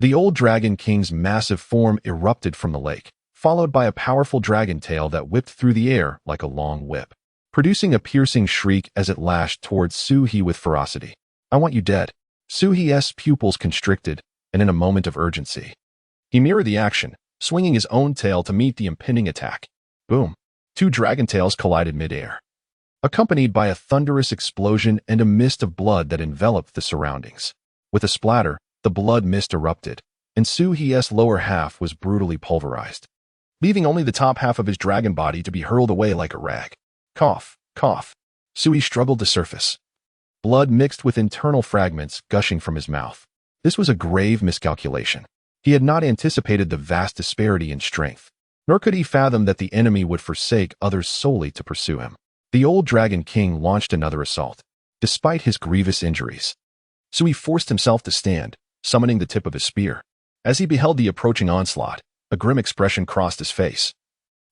the old Dragon King's massive form erupted from the lake, followed by a powerful dragon tail that whipped through the air like a long whip, producing a piercing shriek as it lashed towards Su He with ferocity. I want you dead. Su He's pupils constricted, and in a moment of urgency, he mirrored the action, swinging his own tail to meet the impending attack. Boom! 2 dragon tails collided mid-air, accompanied by a thunderous explosion and a mist of blood that enveloped the surroundings. With a splatter, the blood mist erupted, and Su He's lower half was brutally pulverized, leaving only the top half of his dragon body to be hurled away like a rag. Cough, cough. Su He struggled to surface, blood mixed with internal fragments gushing from his mouth. This was a grave miscalculation. He had not anticipated the vast disparity in strength, nor could he fathom that the enemy would forsake others solely to pursue him. The old Dragon King launched another assault. Despite his grievous injuries, Su He forced himself to stand, summoning the tip of his spear. As he beheld the approaching onslaught, a grim expression crossed his face.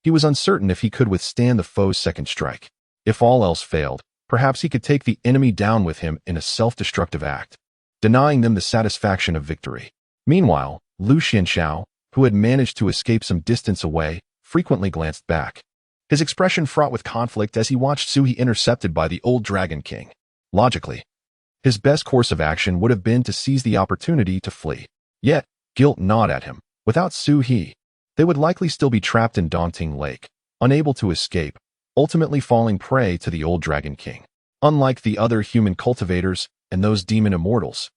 He was uncertain if he could withstand the foe's second strike. If all else failed, perhaps he could take the enemy down with him in a self-destructive act, denying them the satisfaction of victory. Meanwhile, Lu Xianxiao, who had managed to escape some distance away, frequently glanced back, his expression fraught with conflict as he watched Su He intercepted by the old Dragon King. Logically, his best course of action would have been to seize the opportunity to flee. Yet, guilt gnawed at him. Without Su He, they would likely still be trapped in Daunting Lake, unable to escape, ultimately falling prey to the old Dragon King. Unlike the other human cultivators and those demon immortals,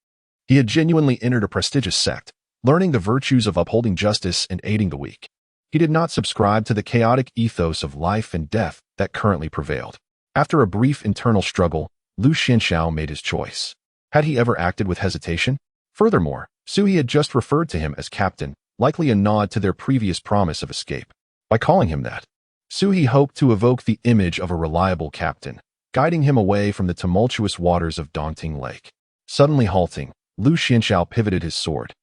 he had genuinely entered a prestigious sect, learning the virtues of upholding justice and aiding the weak. He did not subscribe to the chaotic ethos of life and death that currently prevailed. After a brief internal struggle, Lu Xianxiao made his choice. Had he ever acted with hesitation? Furthermore, Su He had just referred to him as captain, likely a nod to their previous promise of escape. By calling him that, Su He hoped to evoke the image of a reliable captain, guiding him away from the tumultuous waters of Daunting Lake. Suddenly halting, Lu Xianxiao pivoted his sword,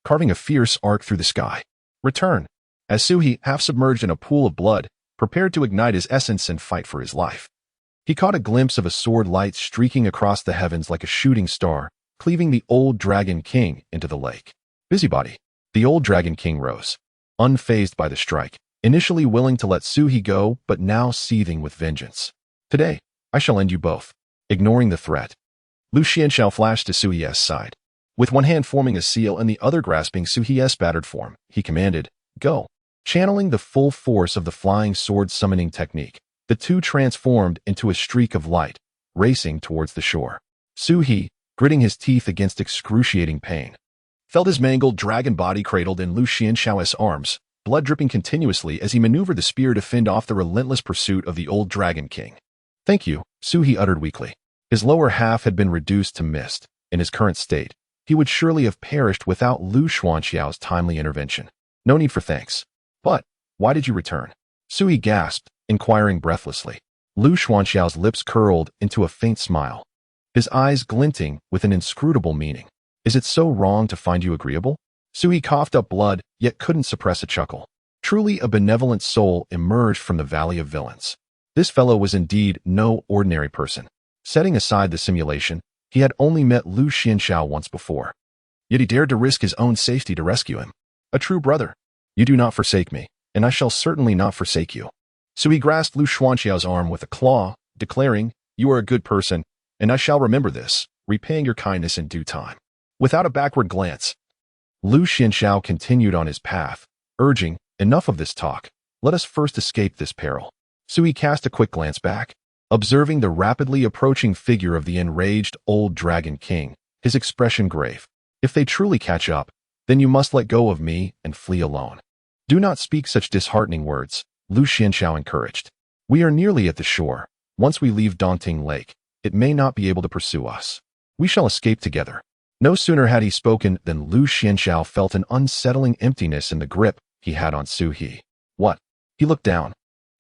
carving a fierce arc through the sky. Return! As Su He, half submerged in a pool of blood, prepared to ignite his essence and fight for his life, he caught a glimpse of a sword light streaking across the heavens like a shooting star, cleaving the old Dragon King into the lake. Busybody. The old Dragon King rose, unfazed by the strike, initially willing to let Su He go, but now seething with vengeance. Today, I shall end you both. Ignoring the threat, Lu Xianxiao flashed to Su He's side. With one hand forming a seal and the other grasping Su He's battered form, he commanded, "Go." Channeling the full force of the flying sword summoning technique, the two transformed into a streak of light, racing towards the shore. Su He, gritting his teeth against excruciating pain, felt his mangled dragon body cradled in Lu Xianxiao's arms, blood dripping continuously as he maneuvered the spear to fend off the relentless pursuit of the old Dragon King. "Thank you," Suhi uttered weakly. His lower half had been reduced to mist. In his current state, he would surely have perished without Lu Xuanxiao's timely intervention. "No need for thanks. But why did you return?" Suhi gasped, inquiring breathlessly. Lu Xuanxiao's lips curled into a faint smile, his eyes glinting with an inscrutable meaning. "Is it so wrong to find you agreeable?" Suhi coughed up blood, yet couldn't suppress a chuckle. Truly a benevolent soul emerged from the valley of villains. This fellow was indeed no ordinary person. Setting aside the simulation, he had only met Lu Xianxiao once before. Yet he dared to risk his own safety to rescue him. A true brother. "You do not forsake me, and I shall certainly not forsake you." Suhi grasped Lu Xuanxiao's arm with a claw, declaring, "You are a good person, and I shall remember this, repaying your kindness in due time." Without a backward glance, Lu Xianxiao continued on his path, urging, "Enough of this talk. Let us first escape this peril." Suhi cast a quick glance back, observing the rapidly approaching figure of the enraged old Dragon King, his expression grave. "If they truly catch up, then you must let go of me and flee alone." "Do not speak such disheartening words," Lu Xianxiao encouraged. "We are nearly at the shore. Once we leave Daunting Lake, it may not be able to pursue us. We shall escape together." No sooner had he spoken than Lu Xianxiao felt an unsettling emptiness in the grip he had on Suhi. "What?" He looked down,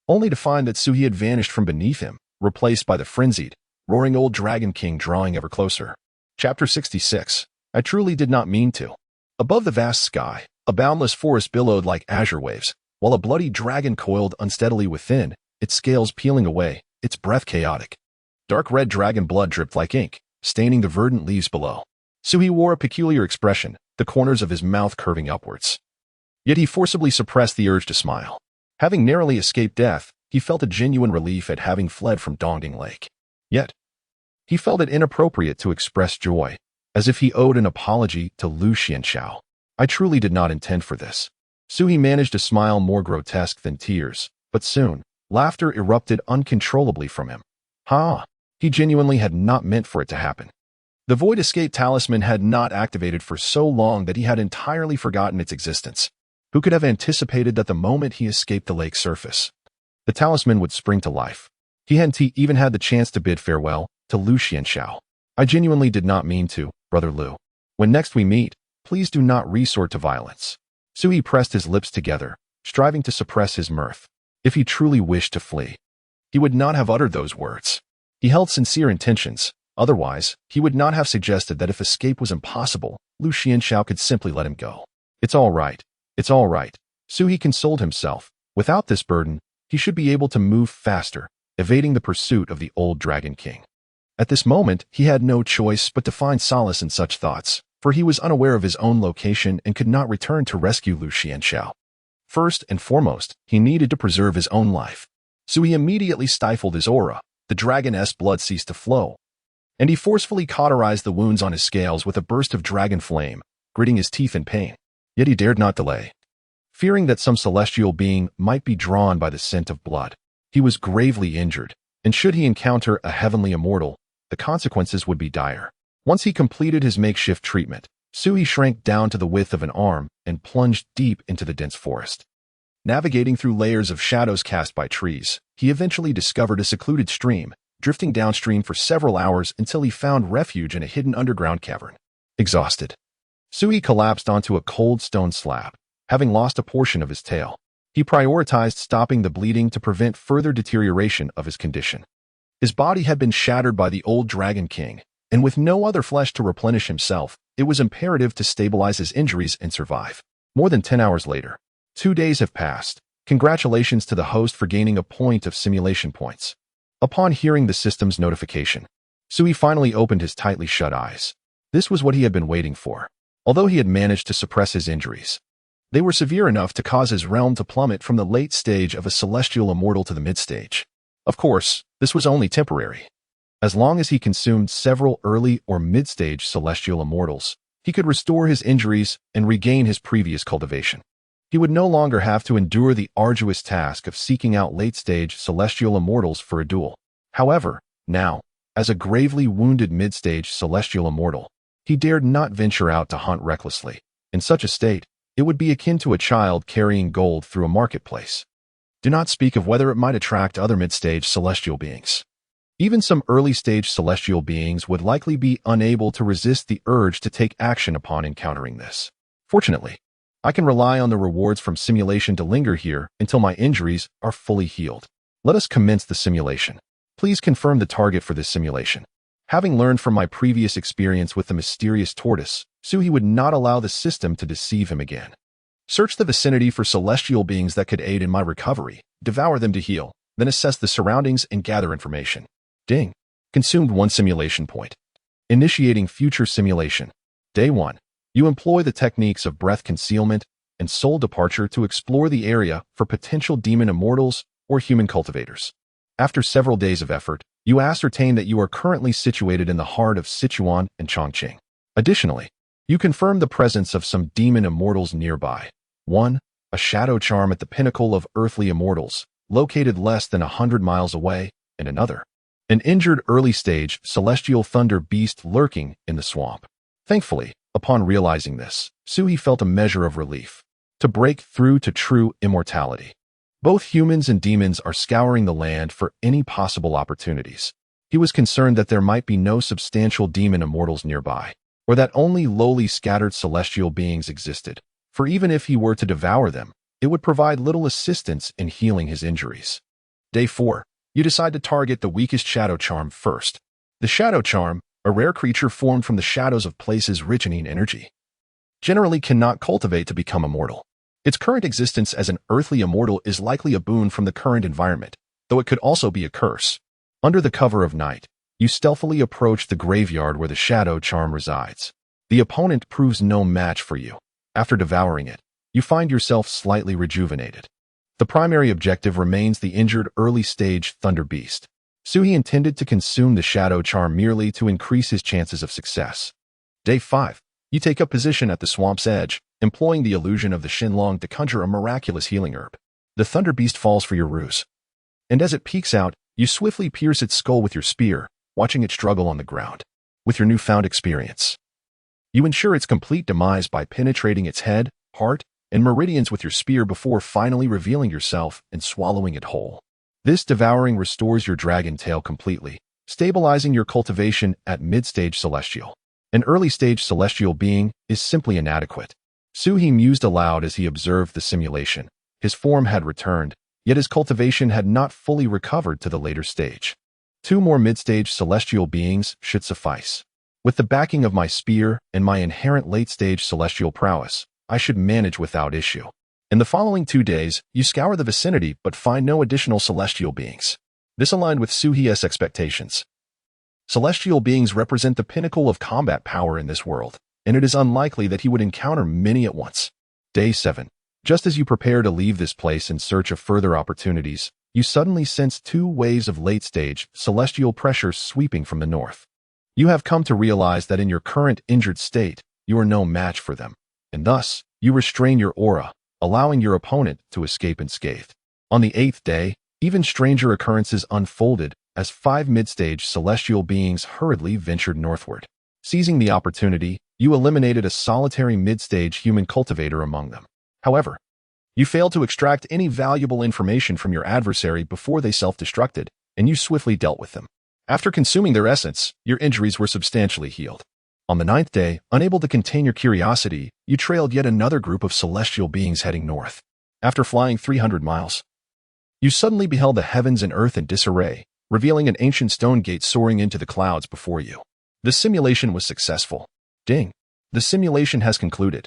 only to find that Suhi had vanished from beneath him, replaced by the frenzied, roaring old Dragon King drawing ever closer. Chapter 66. I truly did not mean to. Above the vast sky, a boundless forest billowed like azure waves, while a bloody dragon coiled unsteadily within, its scales peeling away, its breath chaotic. Dark red dragon blood dripped like ink, staining the verdant leaves below. Suhi wore a peculiar expression, the corners of his mouth curving upwards. Yet he forcibly suppressed the urge to smile. Having narrowly escaped death, he felt a genuine relief at having fled from Daunting Lake. Yet, he felt it inappropriate to express joy, as if he owed an apology to Lu Xianxiao. "I truly did not intend for this." Suhi managed a smile more grotesque than tears, but soon, laughter erupted uncontrollably from him. Ha! He genuinely had not meant for it to happen. The Void Escape Talisman had not activated for so long that he had entirely forgotten its existence. Who could have anticipated that the moment he escaped the lake's surface, the talisman would spring to life? He hadn't even had the chance to bid farewell to Lu Xianxiao. "I genuinely did not mean to, Brother Lu. When next we meet, please do not resort to violence." Suhi pressed his lips together, striving to suppress his mirth. If he truly wished to flee, he would not have uttered those words. He held sincere intentions. Otherwise, he would not have suggested that if escape was impossible, Lu Xianxiao could simply let him go. "It's all right. It's all right." Suhi consoled himself. Without this burden, he should be able to move faster, evading the pursuit of the old Dragon King. At this moment, he had no choice but to find solace in such thoughts, for he was unaware of his own location and could not return to rescue Lu Xianxiao. First and foremost, he needed to preserve his own life. So he immediately stifled his aura. The dragon's blood ceased to flow, and he forcefully cauterized the wounds on his scales with a burst of dragon flame, gritting his teeth in pain. Yet he dared not delay. Fearing that some celestial being might be drawn by the scent of blood, he was gravely injured, and should he encounter a heavenly immortal, the consequences would be dire. Once he completed his makeshift treatment, Suhi shrank down to the width of an arm and plunged deep into the dense forest. Navigating through layers of shadows cast by trees, he eventually discovered a secluded stream, drifting downstream for several hours until he found refuge in a hidden underground cavern. Exhausted, Suhi collapsed onto a cold stone slab, having lost a portion of his tail. He prioritized stopping the bleeding to prevent further deterioration of his condition. His body had been shattered by the old Dragon King, and with no other flesh to replenish himself, it was imperative to stabilize his injuries and survive. More than 10 hours later, 2 days have passed. Congratulations to the host for gaining a point of simulation points. Upon hearing the system's notification, Suhi finally opened his tightly shut eyes. This was what he had been waiting for. Although he had managed to suppress his injuries, they were severe enough to cause his realm to plummet from the late stage of a celestial immortal to the mid-stage. Of course, this was only temporary. As long as he consumed several early or mid-stage celestial immortals, he could restore his injuries and regain his previous cultivation. He would no longer have to endure the arduous task of seeking out late-stage celestial immortals for a duel. However, now, as a gravely wounded mid-stage celestial immortal, he dared not venture out to hunt recklessly. In such a state, It would be akin to a child carrying gold through a marketplace. Do not speak of whether it might attract other mid-stage celestial beings. Even some early-stage celestial beings would likely be unable to resist the urge to take action upon encountering this. Fortunately, I can rely on the rewards from simulation to linger here until my injuries are fully healed. Let us commence the simulation. Please confirm the target for this simulation. Having learned from my previous experience with the mysterious tortoise, Suhi would not allow the system to deceive him again. Search the vicinity for celestial beings that could aid in my recovery, devour them to heal, then assess the surroundings and gather information. Ding. Consumed 1 simulation point. Initiating future simulation. Day 1. You employ the techniques of breath concealment and soul departure to explore the area for potential demon immortals or human cultivators. After several days of effort, you ascertain that you are currently situated in the heart of Sichuan and Chongqing. Additionally, you confirm the presence of some demon immortals nearby. 1. A shadow charm at the pinnacle of earthly immortals, located less than 100 miles away, and another. An injured early-stage celestial thunder beast lurking in the swamp. Thankfully, upon realizing this, Suhi felt a measure of relief. To break through to true immortality. Both humans and demons are scouring the land for any possible opportunities. He was concerned that there might be no substantial demon immortals nearby, or that only lowly scattered celestial beings existed, for even if he were to devour them, it would provide little assistance in healing his injuries. Day 4. You decide to target the weakest shadow charm first. The shadow charm, a rare creature formed from the shadows of places rich in energy, generally cannot cultivate to become immortal. Its current existence as an earthly immortal is likely a boon from the current environment, though it could also be a curse. Under the cover of night, you stealthily approach the graveyard where the shadow charm resides. The opponent proves no match for you. After devouring it, you find yourself slightly rejuvenated. The primary objective remains the injured early-stage thunder beast. Suhi intended to consume the shadow charm merely to increase his chances of success. Day 5. You take up position at the swamp's edge, employing the illusion of the Shinlong to conjure a miraculous healing herb. The thunder beast falls for your ruse. And as it peeks out, you swiftly pierce its skull with your spear, watching it struggle on the ground. With your newfound experience, you ensure its complete demise by penetrating its head, heart, and meridians with your spear before finally revealing yourself and swallowing it whole. This devouring restores your dragon tail completely, stabilizing your cultivation at mid-stage celestial. An early-stage celestial being is simply inadequate. Suhi mused aloud as he observed the simulation. His form had returned, yet his cultivation had not fully recovered to the later stage. 2 more mid-stage celestial beings should suffice. With the backing of my spear and my inherent late-stage celestial prowess, I should manage without issue. In the following 2 days, you scour the vicinity but find no additional celestial beings. This aligned with Suhi's expectations. Celestial beings represent the pinnacle of combat power in this world, and it is unlikely that he would encounter many at once. Day 7. Just as you prepare to leave this place in search of further opportunities, you suddenly sense 2 waves of late-stage celestial pressure sweeping from the north. You have come to realize that in your current injured state, you are no match for them, and thus, you restrain your aura, allowing your opponent to escape unscathed. On the 8th day, even stranger occurrences unfolded as 5 mid-stage celestial beings hurriedly ventured northward. Seizing the opportunity, you eliminated a solitary mid-stage human cultivator among them. However, you failed to extract any valuable information from your adversary before they self-destructed, and you swiftly dealt with them. After consuming their essence, your injuries were substantially healed. On the 9th day, unable to contain your curiosity, you trailed yet another group of celestial beings heading north. After flying 300 miles, you suddenly beheld the heavens and earth in disarray, revealing an ancient stone gate soaring into the clouds before you. The simulation was successful. Ding. The simulation has concluded.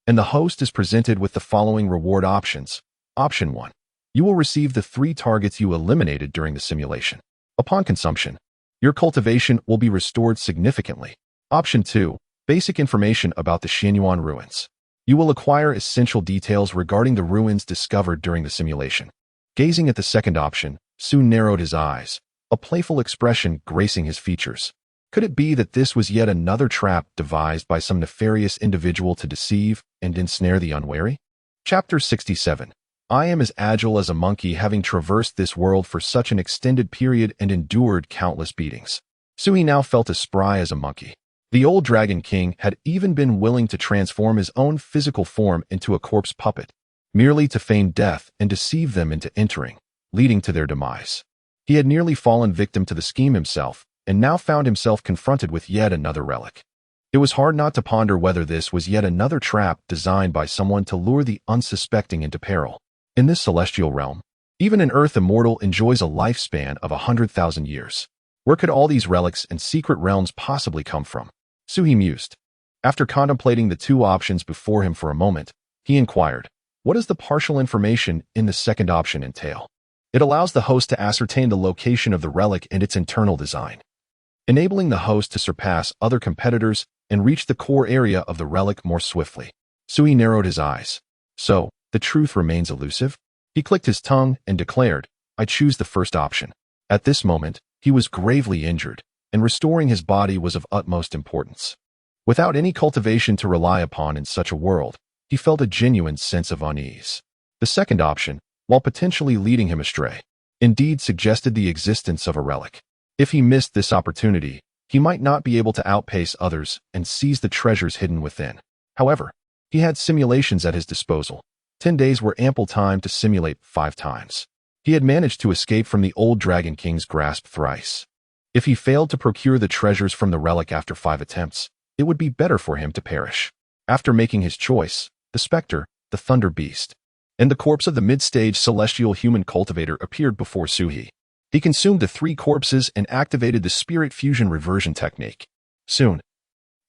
And the host is presented with the following reward options. Option 1. You will receive the 3 targets you eliminated during the simulation. Upon consumption, your cultivation will be restored significantly. Option 2. Basic information about the Xianyuan ruins. You will acquire essential details regarding the ruins discovered during the simulation. Gazing at the second option, Su narrowed his eyes, a playful expression gracing his features. Could it be that this was yet another trap devised by some nefarious individual to deceive and ensnare the unwary? Chapter 67. I am as agile as a monkey, having traversed this world for such an extended period and endured countless beatings. Suhi now felt as spry as a monkey. The old Dragon King had even been willing to transform his own physical form into a corpse puppet, merely to feign death and deceive them into entering, leading to their demise. He had nearly fallen victim to the scheme himself, and now found himself confronted with yet another relic. It was hard not to ponder whether this was yet another trap designed by someone to lure the unsuspecting into peril. In this celestial realm, even an Earth immortal enjoys a lifespan of 100,000 years. Where could all these relics and secret realms possibly come from? Suhi mused. After contemplating the two options before him for a moment, he inquired, what does the partial information in the second option entail? It allows the host to ascertain the location of the relic and its internal design, enabling the host to surpass other competitors and reach the core area of the relic more swiftly. Sui narrowed his eyes. So, the truth remains elusive? He clicked his tongue and declared, I choose the first option. At this moment, he was gravely injured, and restoring his body was of utmost importance. Without any cultivation to rely upon in such a world, he felt a genuine sense of unease. The second option, while potentially leading him astray, indeed suggested the existence of a relic. If he missed this opportunity, he might not be able to outpace others and seize the treasures hidden within. However, he had simulations at his disposal. 10 days were ample time to simulate 5 times. He had managed to escape from the old Dragon King's grasp thrice. If he failed to procure the treasures from the relic after 5 attempts, it would be better for him to perish. After making his choice, the specter, the thunder beast, and the corpse of the mid-stage celestial human cultivator appeared before Suhi. He consumed the 3 corpses and activated the spirit fusion reversion technique. Soon,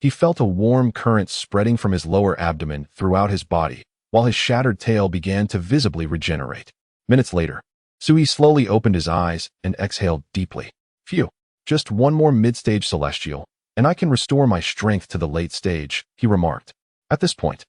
he felt a warm current spreading from his lower abdomen throughout his body, while his shattered tail began to visibly regenerate. Minutes later, Suhi slowly opened his eyes and exhaled deeply. Phew, just one more mid-stage celestial, and I can restore my strength to the late stage, he remarked. At this point,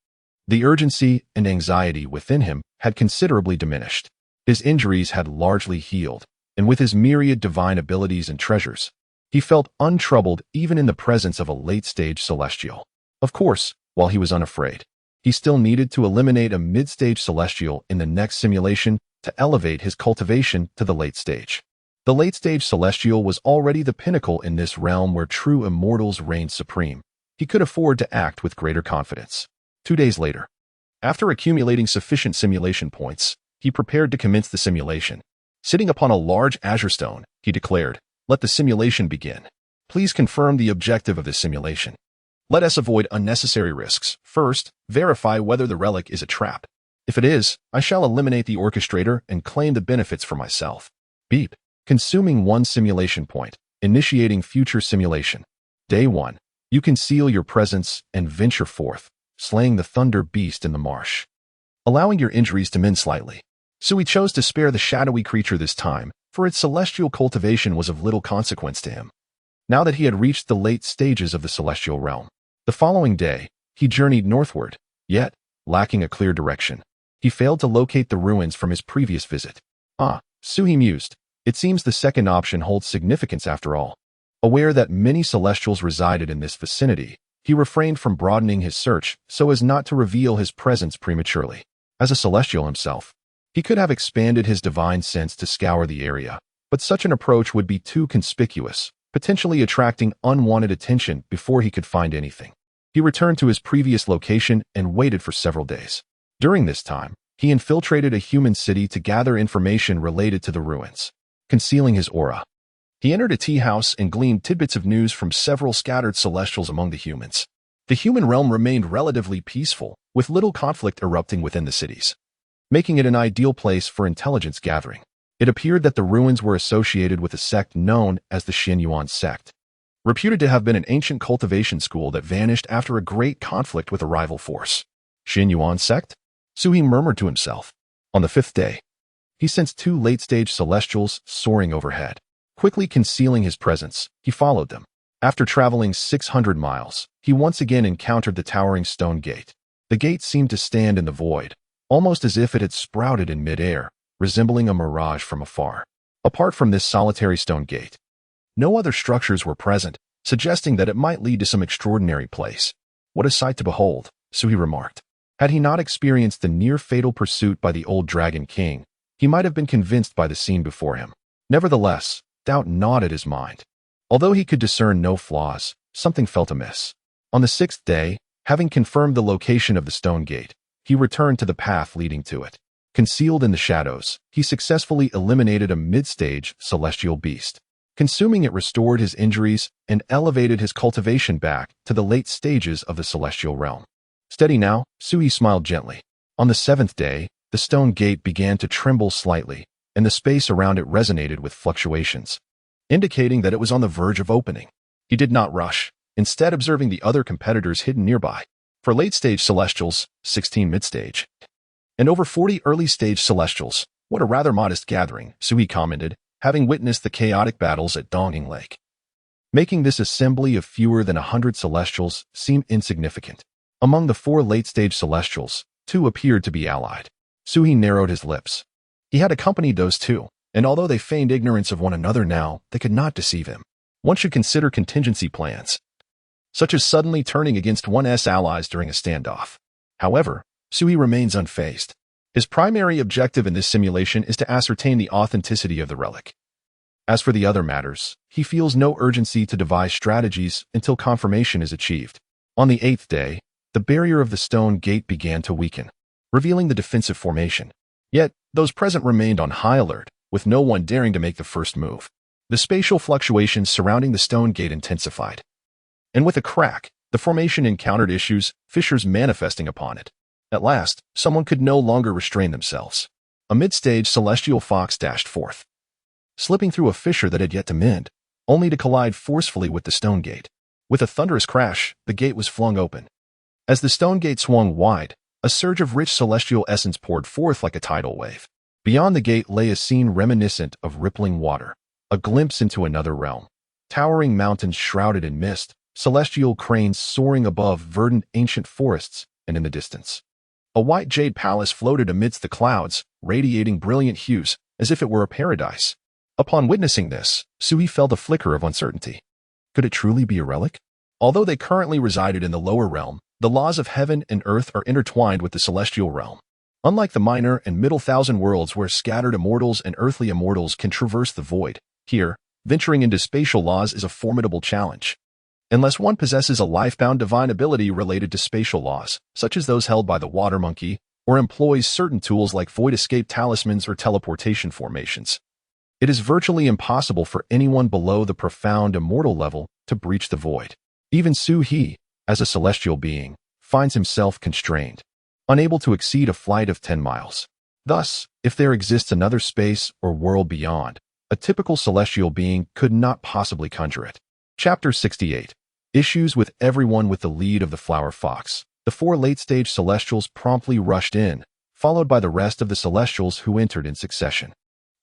the urgency and anxiety within him had considerably diminished. His injuries had largely healed, and with his myriad divine abilities and treasures, he felt untroubled even in the presence of a late-stage celestial. Of course, while he was unafraid, he still needed to eliminate a mid-stage celestial in the next simulation to elevate his cultivation to the late stage. The late-stage celestial was already the pinnacle in this realm where true immortals reigned supreme. He could afford to act with greater confidence. 2 days later, after accumulating sufficient simulation points, he prepared to commence the simulation. Sitting upon a large azure stone, he declared, let the simulation begin. Please confirm the objective of this simulation. Let us avoid unnecessary risks. First, verify whether the relic is a trap. If it is, I shall eliminate the orchestrator and claim the benefits for myself. Beep. Consuming 1 simulation point. Initiating future simulation. Day 1. You conceal your presence and venture forth, slaying the thunder beast in the marsh, allowing your injuries to mend slightly. Sui chose to spare the shadowy creature this time, for its celestial cultivation was of little consequence to him, now that he had reached the late stages of the celestial realm. The following day, he journeyed northward, yet, lacking a clear direction, he failed to locate the ruins from his previous visit. Suhi mused, it seems the second option holds significance after all. Aware that many celestials resided in this vicinity, he refrained from broadening his search so as not to reveal his presence prematurely. As a celestial himself, he could have expanded his divine sense to scour the area, but such an approach would be too conspicuous, potentially attracting unwanted attention before he could find anything. He returned to his previous location and waited for several days. During this time, he infiltrated a human city to gather information related to the ruins. Concealing his aura, he entered a tea house and gleaned tidbits of news from several scattered celestials among the humans. The human realm remained relatively peaceful, with little conflict erupting within the cities, making it an ideal place for intelligence gathering. It appeared that the ruins were associated with a sect known as the Xianyuan sect, reputed to have been an ancient cultivation school that vanished after a great conflict with a rival force. Xianyuan sect? Suhi murmured to himself. On the 5th day, he sensed 2 late-stage celestials soaring overhead. Quickly concealing his presence, he followed them. After traveling 600 miles, he once again encountered the towering stone gate. The gate seemed to stand in the void, almost as if it had sprouted in mid-air, resembling a mirage from afar. Apart from this solitary stone gate, no other structures were present, suggesting that it might lead to some extraordinary place. What a sight to behold, Suhi remarked. Had he not experienced the near-fatal pursuit by the old Dragon King, he might have been convinced by the scene before him. Nevertheless, doubt gnawed at his mind. Although he could discern no flaws, something felt amiss. On the 6th day, having confirmed the location of the stone gate, he returned to the path leading to it. Concealed in the shadows, he successfully eliminated a mid-stage celestial beast. Consuming it restored his injuries and elevated his cultivation back to the late stages of the celestial realm. Steady now, Sui smiled gently. On the 7th day, the stone gate began to tremble slightly, and the space around it resonated with fluctuations, indicating that it was on the verge of opening. He did not rush, instead observing the other competitors hidden nearby. For late-stage celestials, 16 mid-stage, and over 40 early-stage celestials, what a rather modest gathering, Sui commented, having witnessed the chaotic battles at Donging Lake. Making this assembly of fewer than 100 celestials seem insignificant. Among the 4 late-stage celestials, 2 appeared to be allied. Sui narrowed his lips. He had accompanied those 2, and although they feigned ignorance of one another now, they could not deceive him. One should consider contingency plans, such as suddenly turning against one's allies during a standoff. However, Sui remains unfazed. His primary objective in this simulation is to ascertain the authenticity of the relic. As for the other matters, he feels no urgency to devise strategies until confirmation is achieved. On the 8th day, the barrier of the stone gate began to weaken, revealing the defensive formation. Yet, those present remained on high alert, with no one daring to make the first move. The spatial fluctuations surrounding the stone gate intensified. And with a crack, the formation encountered issues, fissures manifesting upon it. At last, someone could no longer restrain themselves. A mid-stage celestial fox dashed forth, slipping through a fissure that had yet to mend, only to collide forcefully with the stone gate. With a thunderous crash, the gate was flung open. As the stone gate swung wide, a surge of rich celestial essence poured forth like a tidal wave. Beyond the gate lay a scene reminiscent of rippling water, a glimpse into another realm. Towering mountains shrouded in mist, celestial cranes soaring above verdant ancient forests, and in the distance, a white jade palace floated amidst the clouds, radiating brilliant hues, as if it were a paradise. Upon witnessing this, Sui felt a flicker of uncertainty. Could it truly be a relic? Although they currently resided in the lower realm, the laws of heaven and earth are intertwined with the celestial realm. Unlike the minor and middle thousand worlds where scattered immortals and earthly immortals can traverse the void, here, venturing into spatial laws is a formidable challenge. Unless one possesses a life-bound divine ability related to spatial laws, such as those held by the water monkey, or employs certain tools like void escape talismans or teleportation formations, it is virtually impossible for anyone below the profound immortal level to breach the void. Even Su-He, as a celestial being, finds himself constrained, unable to exceed a flight of 10 miles. Thus, if there exists another space or world beyond, a typical celestial being could not possibly conjure it. Chapter 68. Issues with everyone. With the lead of the flower fox, the 4 late-stage celestials promptly rushed in, followed by the rest of the celestials who entered in succession.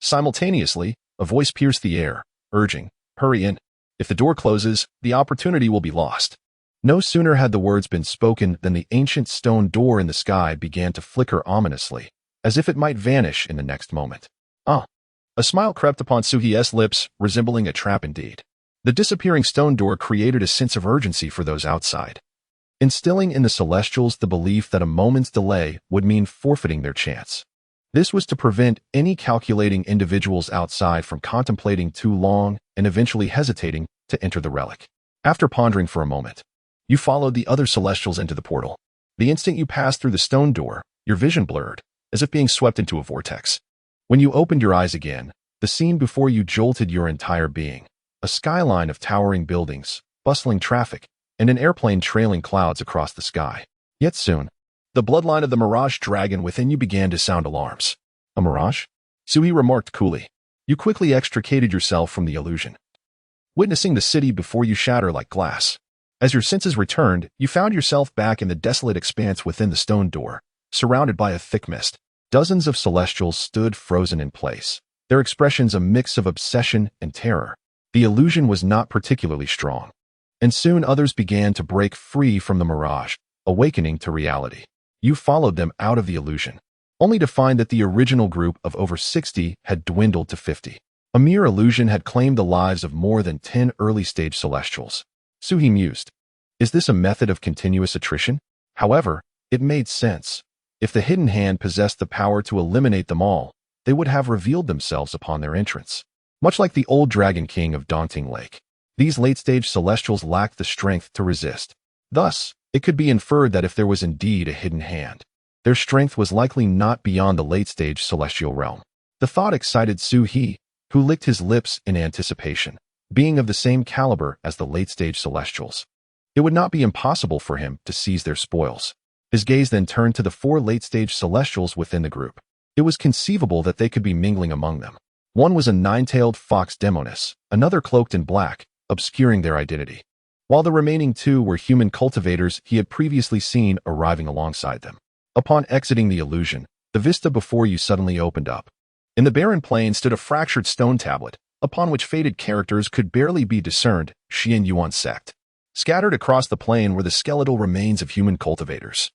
Simultaneously, a voice pierced the air, urging, "Hurry in. If the door closes, the opportunity will be lost." No sooner had the words been spoken than the ancient stone door in the sky began to flicker ominously, as if it might vanish in the next moment. A smile crept upon Suhi's lips, resembling a trap indeed. The disappearing stone door created a sense of urgency for those outside, instilling in the celestials the belief that a moment's delay would mean forfeiting their chance. This was to prevent any calculating individuals outside from contemplating too long and eventually hesitating to enter the relic. After pondering for a moment, you followed the other celestials into the portal. The instant you passed through the stone door, your vision blurred, as if being swept into a vortex. When you opened your eyes again, the scene before you jolted your entire being. A skyline of towering buildings, bustling traffic, and an airplane trailing clouds across the sky. Yet soon, the bloodline of the mirage dragon within you began to sound alarms. A mirage? Sui remarked coolly. You quickly extricated yourself from the illusion, witnessing the city before you shatter like glass. As your senses returned, you found yourself back in the desolate expanse within the stone door, surrounded by a thick mist. Dozens of celestials stood frozen in place, their expressions a mix of obsession and terror. The illusion was not particularly strong, and soon others began to break free from the mirage, awakening to reality. You followed them out of the illusion, only to find that the original group of over 60 had dwindled to 50. A mere illusion had claimed the lives of more than 10 early-stage celestials. Sui mused. Is this a method of continuous attrition? However, it made sense. If the hidden hand possessed the power to eliminate them all, they would have revealed themselves upon their entrance. Much like the old Dragon King of Daunting Lake. These late-stage celestials lacked the strength to resist. Thus, it could be inferred that if there was indeed a hidden hand, their strength was likely not beyond the late-stage celestial realm. The thought excited Su-He, who licked his lips in anticipation. Being of the same caliber as the late-stage celestials, it would not be impossible for him to seize their spoils. His gaze then turned to the 4 late-stage celestials within the group. It was conceivable that they could be mingling among them. One was a 9-tailed fox demoness, another cloaked in black, obscuring their identity, while the remaining 2 were human cultivators he had previously seen arriving alongside them. Upon exiting the illusion, the vista before you suddenly opened up. In the barren plain stood a fractured stone tablet, upon which faded characters could barely be discerned, Xian Yuan sect. Scattered across the plain were the skeletal remains of human cultivators,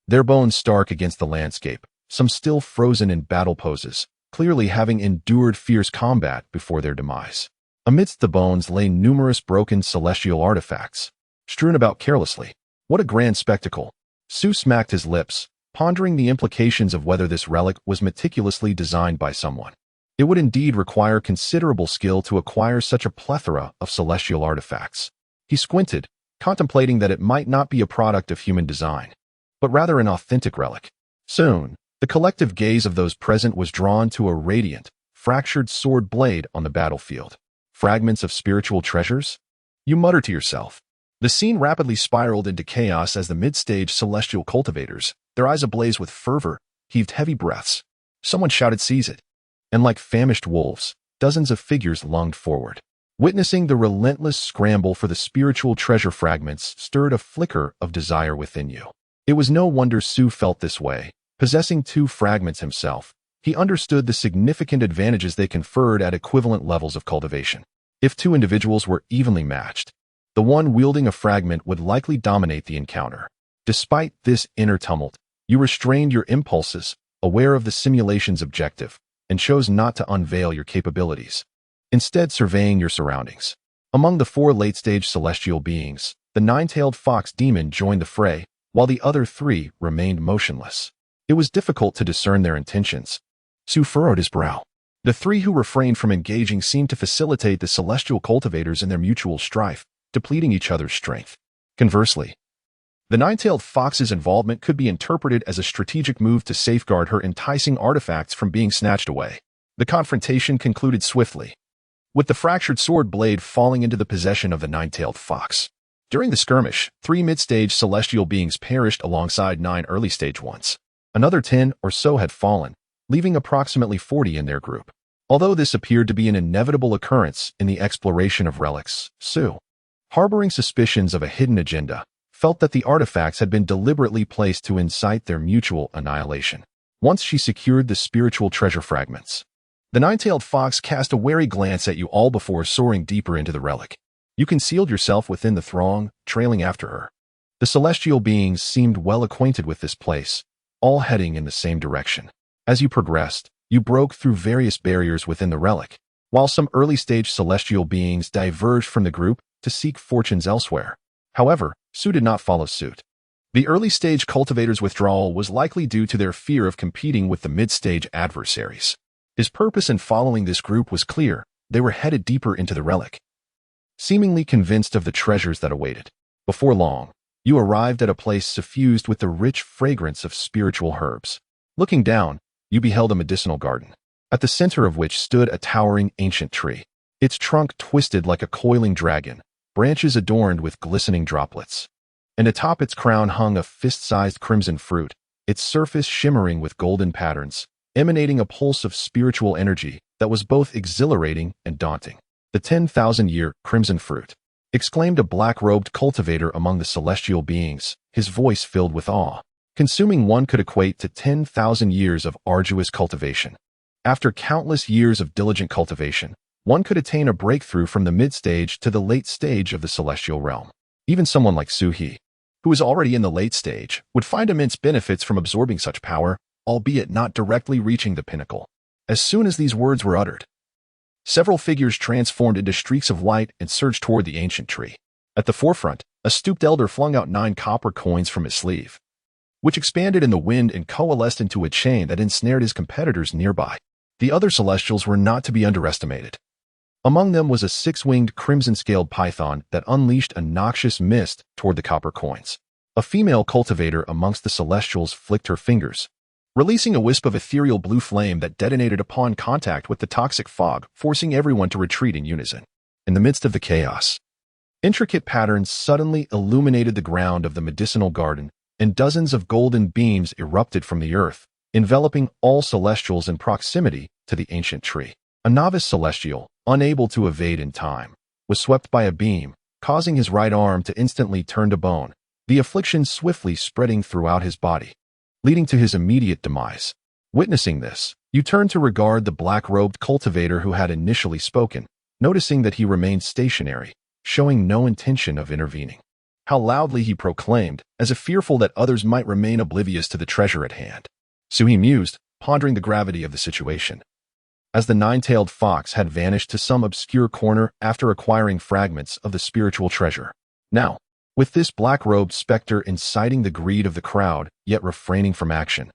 their bones stark against the landscape, some still frozen in battle poses, clearly having endured fierce combat before their demise. Amidst the bones lay numerous broken celestial artifacts, strewn about carelessly. What a grand spectacle! Su smacked his lips, pondering the implications of whether this relic was meticulously designed by someone. It would indeed require considerable skill to acquire such a plethora of celestial artifacts. He squinted, contemplating that it might not be a product of human design, but rather an authentic relic. Soon, the collective gaze of those present was drawn to a radiant, fractured sword blade on the battlefield. Fragments of spiritual treasures? You mutter to yourself. The scene rapidly spiraled into chaos as the mid-stage celestial cultivators, their eyes ablaze with fervor, heaved heavy breaths. Someone shouted, "Seize it!" And like famished wolves, dozens of figures lunged forward. Witnessing the relentless scramble for the spiritual treasure fragments stirred a flicker of desire within you. It was no wonder Su felt this way. Possessing 2 fragments himself, he understood the significant advantages they conferred at equivalent levels of cultivation. If 2 individuals were evenly matched, the one wielding a fragment would likely dominate the encounter. Despite this inner tumult, you restrained your impulses, aware of the simulation's objective, and chose not to unveil your capabilities, instead surveying your surroundings. Among the 4 late-stage celestial beings, the 9-tailed fox demon joined the fray, while the other 3 remained motionless. It was difficult to discern their intentions. Su furrowed his brow. The 3 who refrained from engaging seemed to facilitate the celestial cultivators in their mutual strife, depleting each other's strength. Conversely, the 9-tailed fox's involvement could be interpreted as a strategic move to safeguard her enticing artifacts from being snatched away. The confrontation concluded swiftly, with the fractured sword blade falling into the possession of the 9-tailed fox. During the skirmish, 3 mid-stage celestial beings perished alongside 9 early-stage ones. Another 10 or so had fallen, leaving approximately 40 in their group. Although this appeared to be an inevitable occurrence in the exploration of relics, Su, harboring suspicions of a hidden agenda, felt that the artifacts had been deliberately placed to incite their mutual annihilation. Once she secured the spiritual treasure fragments, the 9-tailed fox cast a wary glance at you all before soaring deeper into the relic. You concealed yourself within the throng, trailing after her. The celestial beings seemed well acquainted with this place, all heading in the same direction. As you progressed, you broke through various barriers within the relic, while some early-stage celestial beings diverged from the group to seek fortunes elsewhere. However, Su did not follow suit. The early-stage cultivators' withdrawal was likely due to their fear of competing with the mid-stage adversaries. His purpose in following this group was clear. They were headed deeper into the relic, seemingly convinced of the treasures that awaited. Before long, you arrived at a place suffused with the rich fragrance of spiritual herbs. Looking down, you beheld a medicinal garden, at the center of which stood a towering ancient tree. Its trunk twisted like a coiling dragon, branches adorned with glistening droplets, and atop its crown hung a fist-sized crimson fruit, its surface shimmering with golden patterns, emanating a pulse of spiritual energy that was both exhilarating and daunting. "The 10,000-year crimson fruit," exclaimed a black-robed cultivator among the celestial beings, his voice filled with awe. Consuming one could equate to 10,000 years of arduous cultivation. After countless years of diligent cultivation, one could attain a breakthrough from the mid-stage to the late stage of the celestial realm. Even someone like Su-He, who is already in the late stage, would find immense benefits from absorbing such power, albeit not directly reaching the pinnacle. As soon as these words were uttered, several figures transformed into streaks of light and surged toward the ancient tree. At the forefront, a stooped elder flung out 9 copper coins from his sleeve, which expanded in the wind and coalesced into a chain that ensnared his competitors nearby. The other celestials were not to be underestimated. Among them was a six-winged crimson-scaled python that unleashed a noxious mist toward the copper coins. A female cultivator amongst the celestials flicked her fingers, releasing a wisp of ethereal blue flame that detonated upon contact with the toxic fog, forcing everyone to retreat in unison. In the midst of the chaos, intricate patterns suddenly illuminated the ground of the medicinal garden, and dozens of golden beams erupted from the earth, enveloping all celestials in proximity to the ancient tree. A novice celestial, unable to evade in time, was swept by a beam, causing his right arm to instantly turn to bone, the affliction swiftly spreading throughout his body, leading to his immediate demise. Witnessing this, you turned to regard the black-robed cultivator who had initially spoken, noticing that he remained stationary, showing no intention of intervening. How loudly he proclaimed, as if fearful that others might remain oblivious to the treasure at hand. Suhi mused, pondering the gravity of the situation. As the nine-tailed fox had vanished to some obscure corner after acquiring fragments of the spiritual treasure. Now, with this black-robed specter inciting the greed of the crowd, yet refraining from action,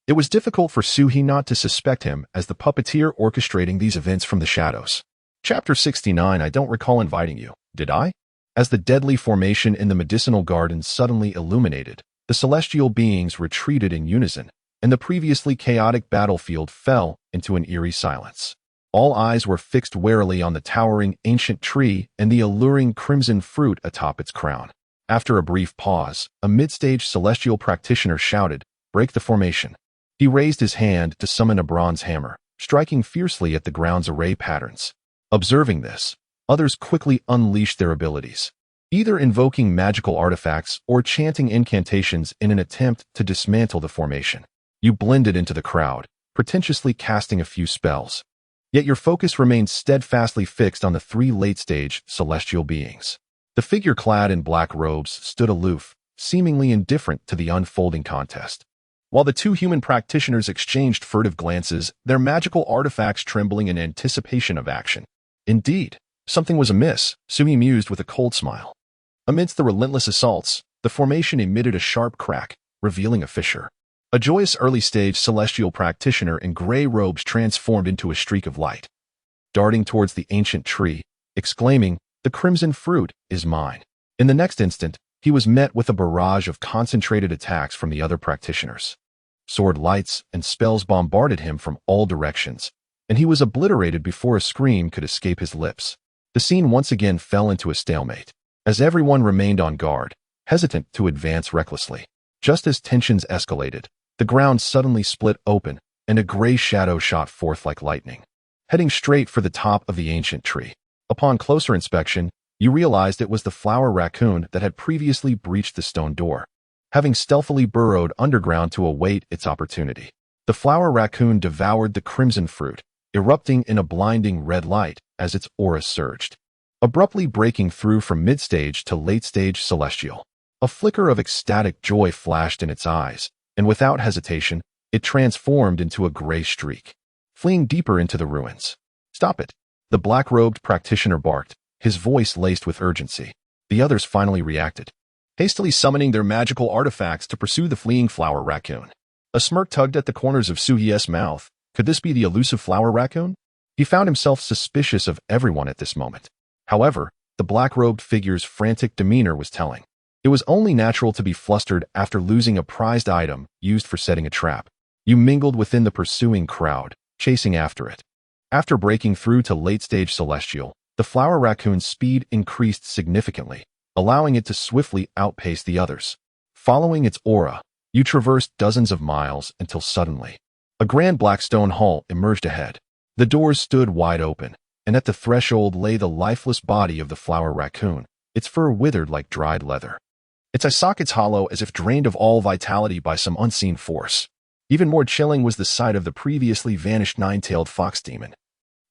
it was difficult for Suhi not to suspect him as the puppeteer orchestrating these events from the shadows. Chapter 69. I don't recall inviting you, did I? As the deadly formation in the medicinal garden suddenly illuminated, the celestial beings retreated in unison, and the previously chaotic battlefield fell into an eerie silence. All eyes were fixed warily on the towering ancient tree and the alluring crimson fruit atop its crown. After a brief pause, a mid-stage celestial practitioner shouted, "Break the formation." He raised his hand to summon a bronze hammer, striking fiercely at the ground's array patterns. Observing this, others quickly unleashed their abilities, either invoking magical artifacts or chanting incantations in an attempt to dismantle the formation. You blended into the crowd, pretentiously casting a few spells. Yet your focus remained steadfastly fixed on the three late-stage celestial beings. The figure clad in black robes stood aloof, seemingly indifferent to the unfolding contest. While the two human practitioners exchanged furtive glances, their magical artifacts trembling in anticipation of action. Indeed, something was amiss, Suhi mused with a cold smile. Amidst the relentless assaults, the formation emitted a sharp crack, revealing a fissure. A joyous early-stage celestial practitioner in gray robes transformed into a streak of light, darting towards the ancient tree, exclaiming, "The crimson fruit is mine." In the next instant, he was met with a barrage of concentrated attacks from the other practitioners. Sword lights and spells bombarded him from all directions, and he was obliterated before a scream could escape his lips. The scene once again fell into a stalemate, as everyone remained on guard, hesitant to advance recklessly. Just as tensions escalated, the ground suddenly split open, and a gray shadow shot forth like lightning, heading straight for the top of the ancient tree. Upon closer inspection, you realized it was the flower raccoon that had previously breached the stone door, having stealthily burrowed underground to await its opportunity. The flower raccoon devoured the crimson fruit, erupting in a blinding red light as its aura surged, abruptly breaking through from mid-stage to late-stage celestial. A flicker of ecstatic joy flashed in its eyes, and without hesitation, it transformed into a gray streak, fleeing deeper into the ruins. "Stop it!" the black-robed practitioner barked, his voice laced with urgency. The others finally reacted, hastily summoning their magical artifacts to pursue the fleeing flower raccoon. A smirk tugged at the corners of Suhi's mouth. Could this be the elusive flower raccoon? He found himself suspicious of everyone at this moment. However, the black-robed figure's frantic demeanor was telling. It was only natural to be flustered after losing a prized item used for setting a trap. You mingled within the pursuing crowd, chasing after it. After breaking through to late-stage celestial, the flower raccoon's speed increased significantly, allowing it to swiftly outpace the others. Following its aura, you traversed dozens of miles until suddenly, a grand black stone hall emerged ahead. The doors stood wide open, and at the threshold lay the lifeless body of the flower raccoon, its fur withered like dried leather. Its eye sockets hollow as if drained of all vitality by some unseen force. Even more chilling was the sight of the previously vanished nine-tailed fox demon,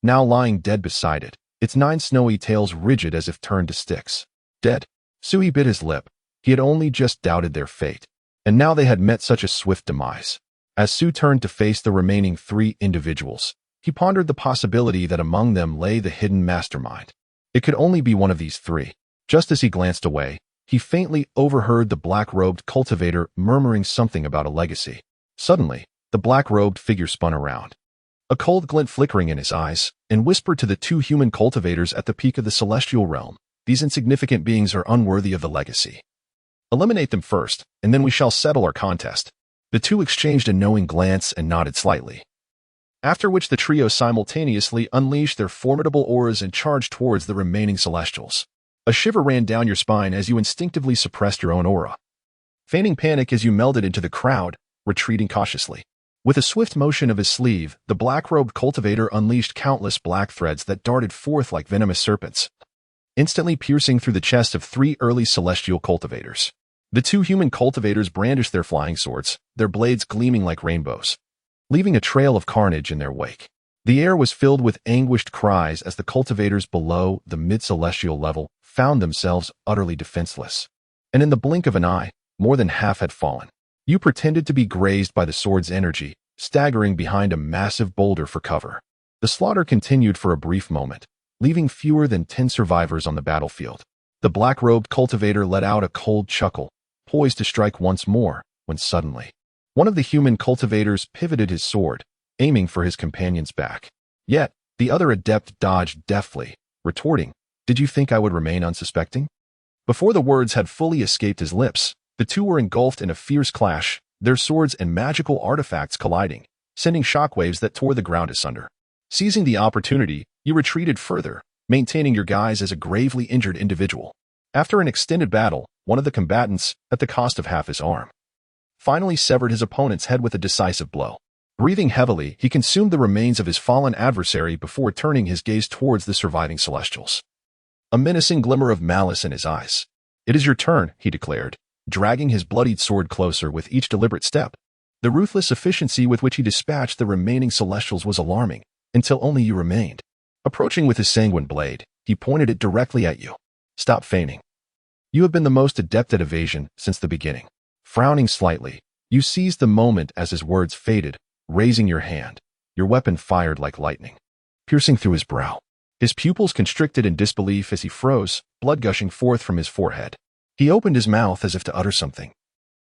now lying dead beside it, its 9 snowy tails rigid as if turned to sticks. Dead. Suhi bit his lip. He had only just doubted their fate, and now they had met such a swift demise. As Su turned to face the remaining 3 individuals, he pondered the possibility that among them lay the hidden mastermind. It could only be one of these 3. Just as he glanced away, he faintly overheard the black-robed cultivator murmuring something about a legacy. Suddenly, the black-robed figure spun around, a cold glint flickering in his eyes, and whispered to the two human cultivators at the peak of the celestial realm, "These insignificant beings are unworthy of the legacy. Eliminate them first, and then we shall settle our contest." The two exchanged a knowing glance and nodded slightly. After which the trio simultaneously unleashed their formidable auras and charged towards the remaining celestials. A shiver ran down your spine as you instinctively suppressed your own aura, feigning panic as you melded into the crowd, retreating cautiously. With a swift motion of his sleeve, the black-robed cultivator unleashed countless black threads that darted forth like venomous serpents, instantly piercing through the chest of three early celestial cultivators. The two human cultivators brandished their flying swords, their blades gleaming like rainbows, leaving a trail of carnage in their wake. The air was filled with anguished cries as the cultivators below the mid-celestial level found themselves utterly defenseless. And in the blink of an eye, more than half had fallen. You pretended to be grazed by the sword's energy, staggering behind a massive boulder for cover. The slaughter continued for a brief moment, leaving fewer than 10 survivors on the battlefield. The black-robed cultivator let out a cold chuckle, poised to strike once more, when suddenly, one of the human cultivators pivoted his sword, aiming for his companion's back. Yet, the other adept dodged deftly, retorting, "Did you think I would remain unsuspecting?" Before the words had fully escaped his lips, the two were engulfed in a fierce clash, their swords and magical artifacts colliding, sending shockwaves that tore the ground asunder. Seizing the opportunity, you retreated further, maintaining your guise as a gravely injured individual. After an extended battle, one of the combatants, at the cost of half his arm, finally severed his opponent's head with a decisive blow. Breathing heavily, he consumed the remains of his fallen adversary before turning his gaze towards the surviving celestials, a menacing glimmer of malice in his eyes. "It is your turn," he declared, dragging his bloodied sword closer with each deliberate step. The ruthless efficiency with which he dispatched the remaining celestials was alarming, until only you remained. Approaching with his sanguine blade, he pointed it directly at you. "Stop feigning. You have been the most adept at evasion since the beginning." Frowning slightly, you seized the moment as his words faded, raising your hand. Your weapon fired like lightning, piercing through his brow. His pupils constricted in disbelief as he froze, blood gushing forth from his forehead. He opened his mouth as if to utter something,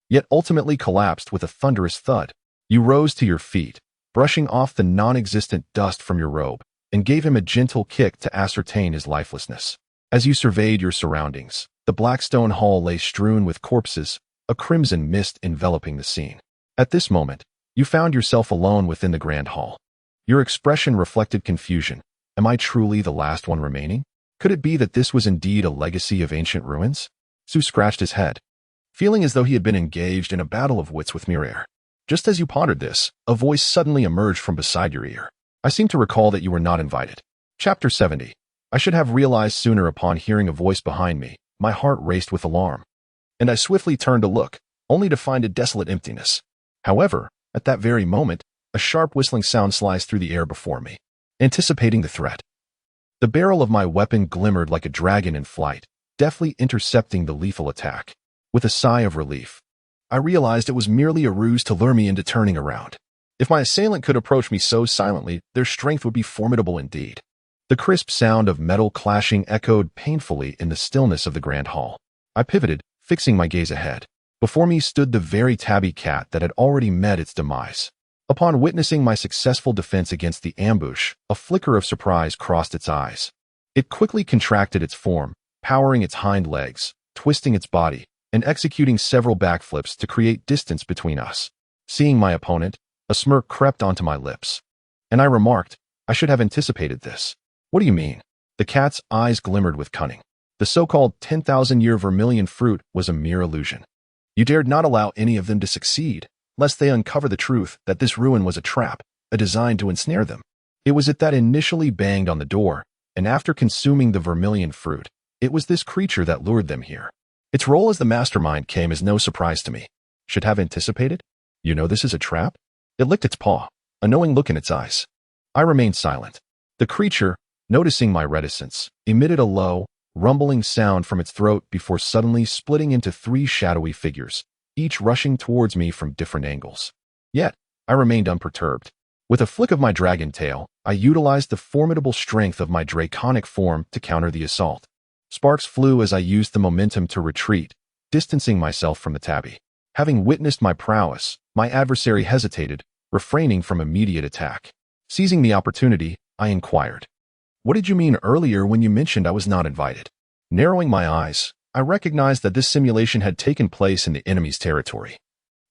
yet ultimately collapsed with a thunderous thud. You rose to your feet, brushing off the non-existent dust from your robe, and gave him a gentle kick to ascertain his lifelessness. As you surveyed your surroundings, the black stone hall lay strewn with corpses, a crimson mist enveloping the scene. At this moment, you found yourself alone within the grand hall. Your expression reflected confusion. Am I truly the last one remaining? Could it be that this was indeed a legacy of ancient ruins? Sue scratched his head, feeling as though he had been engaged in a battle of wits with Miriam. Just as you pondered this, a voice suddenly emerged from beside your ear. "I seem to recall that you were not invited." Chapter 70. I should have realized sooner upon hearing a voice behind me. My heart raced with alarm, and I swiftly turned to look, only to find a desolate emptiness. However, at that very moment, a sharp whistling sound sliced through the air before me, anticipating the threat. The barrel of my weapon glimmered like a dragon in flight, deftly intercepting the lethal attack. With a sigh of relief, I realized it was merely a ruse to lure me into turning around. If my assailant could approach me so silently, their strength would be formidable indeed. The crisp sound of metal clashing echoed painfully in the stillness of the grand hall. I pivoted, fixing my gaze ahead. Before me stood the very tabby cat that had already met its demise. Upon witnessing my successful defense against the ambush, a flicker of surprise crossed its eyes. It quickly contracted its form, powering its hind legs, twisting its body, and executing several backflips to create distance between us. Seeing my opponent, a smirk crept onto my lips, and I remarked, "I should have anticipated this." "What do you mean?" The cat's eyes glimmered with cunning. The so-called 10,000-year vermilion fruit was a mere illusion. You dared not allow any of them to succeed, lest they uncover the truth that this ruin was a trap, a design to ensnare them. It was it that initially banged on the door, and after consuming the vermilion fruit, it was this creature that lured them here. Its role as the mastermind came as no surprise to me. Should have anticipated? You know this is a trap? It licked its paw, a knowing look in its eyes. I remained silent. The creature, noticing my reticence, emitted a low, rumbling sound from its throat before suddenly splitting into three shadowy figures, each rushing towards me from different angles. Yet, I remained unperturbed. With a flick of my dragon tail, I utilized the formidable strength of my draconic form to counter the assault. Sparks flew as I used the momentum to retreat, distancing myself from the tabby. Having witnessed my prowess, my adversary hesitated, refraining from immediate attack. Seizing the opportunity, I inquired, "What did you mean earlier when you mentioned I was not invited?" Narrowing my eyes, I recognized that this simulation had taken place in the enemy's territory,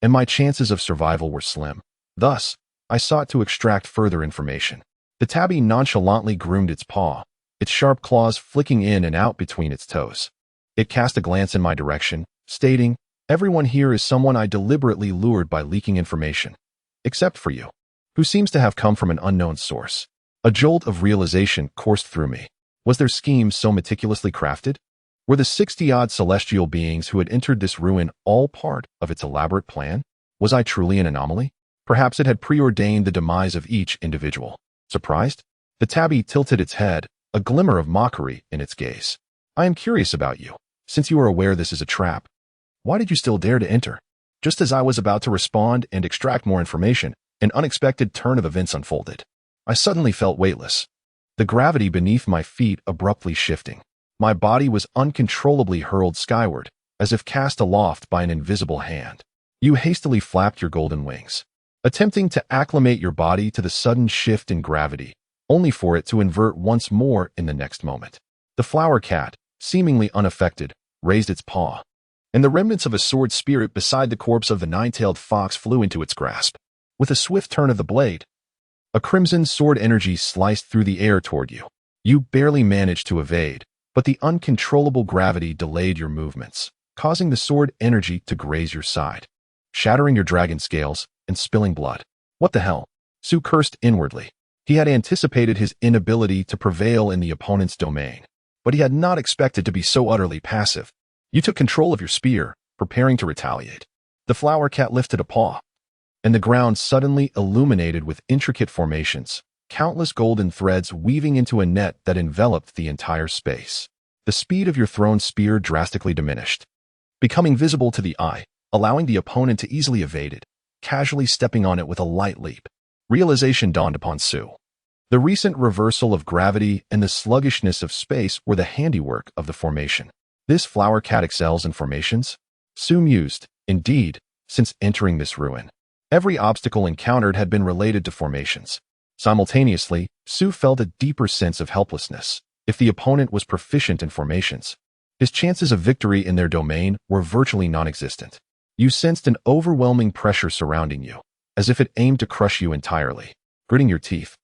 and my chances of survival were slim. Thus, I sought to extract further information. The tabby nonchalantly groomed its paw, its sharp claws flicking in and out between its toes. It cast a glance in my direction, stating, "Everyone here is someone I deliberately lured by leaking information, except for you, who seems to have come from an unknown source." A jolt of realization coursed through me. Was their scheme so meticulously crafted? Were the 60-odd celestial beings who had entered this ruin all part of its elaborate plan? Was I truly an anomaly? Perhaps it had preordained the demise of each individual. Surprised? The tabby tilted its head, a glimmer of mockery in its gaze. "I am curious about you. Since you are aware this is a trap, why did you still dare to enter?" Just as I was about to respond and extract more information, an unexpected turn of events unfolded. I suddenly felt weightless, the gravity beneath my feet abruptly shifting. My body was uncontrollably hurled skyward, as if cast aloft by an invisible hand. You hastily flapped your golden wings, attempting to acclimate your body to the sudden shift in gravity, only for it to invert once more in the next moment. The flower cat, seemingly unaffected, raised its paw, and the remnants of a sword spirit beside the corpse of the nine-tailed fox flew into its grasp. With a swift turn of the blade, a crimson sword energy sliced through the air toward you. You barely managed to evade, but the uncontrollable gravity delayed your movements, causing the sword energy to graze your side, shattering your dragon scales and spilling blood. "What the hell?" Su cursed inwardly. He had anticipated his inability to prevail in the opponent's domain, but he had not expected to be so utterly passive. You took control of your spear, preparing to retaliate. The flower cat lifted a paw, and the ground suddenly illuminated with intricate formations, countless golden threads weaving into a net that enveloped the entire space. The speed of your thrown spear drastically diminished, becoming visible to the eye, allowing the opponent to easily evade it, casually stepping on it with a light leap. Realization dawned upon Su. The recent reversal of gravity and the sluggishness of space were the handiwork of the formation. This flower cat excels in formations? Su mused. Indeed, since entering this ruin, every obstacle encountered had been related to formations. Simultaneously, Su felt a deeper sense of helplessness. If the opponent was proficient in formations, his chances of victory in their domain were virtually non-existent. You sensed an overwhelming pressure surrounding you, as if it aimed to crush you entirely. Gritting your teeth,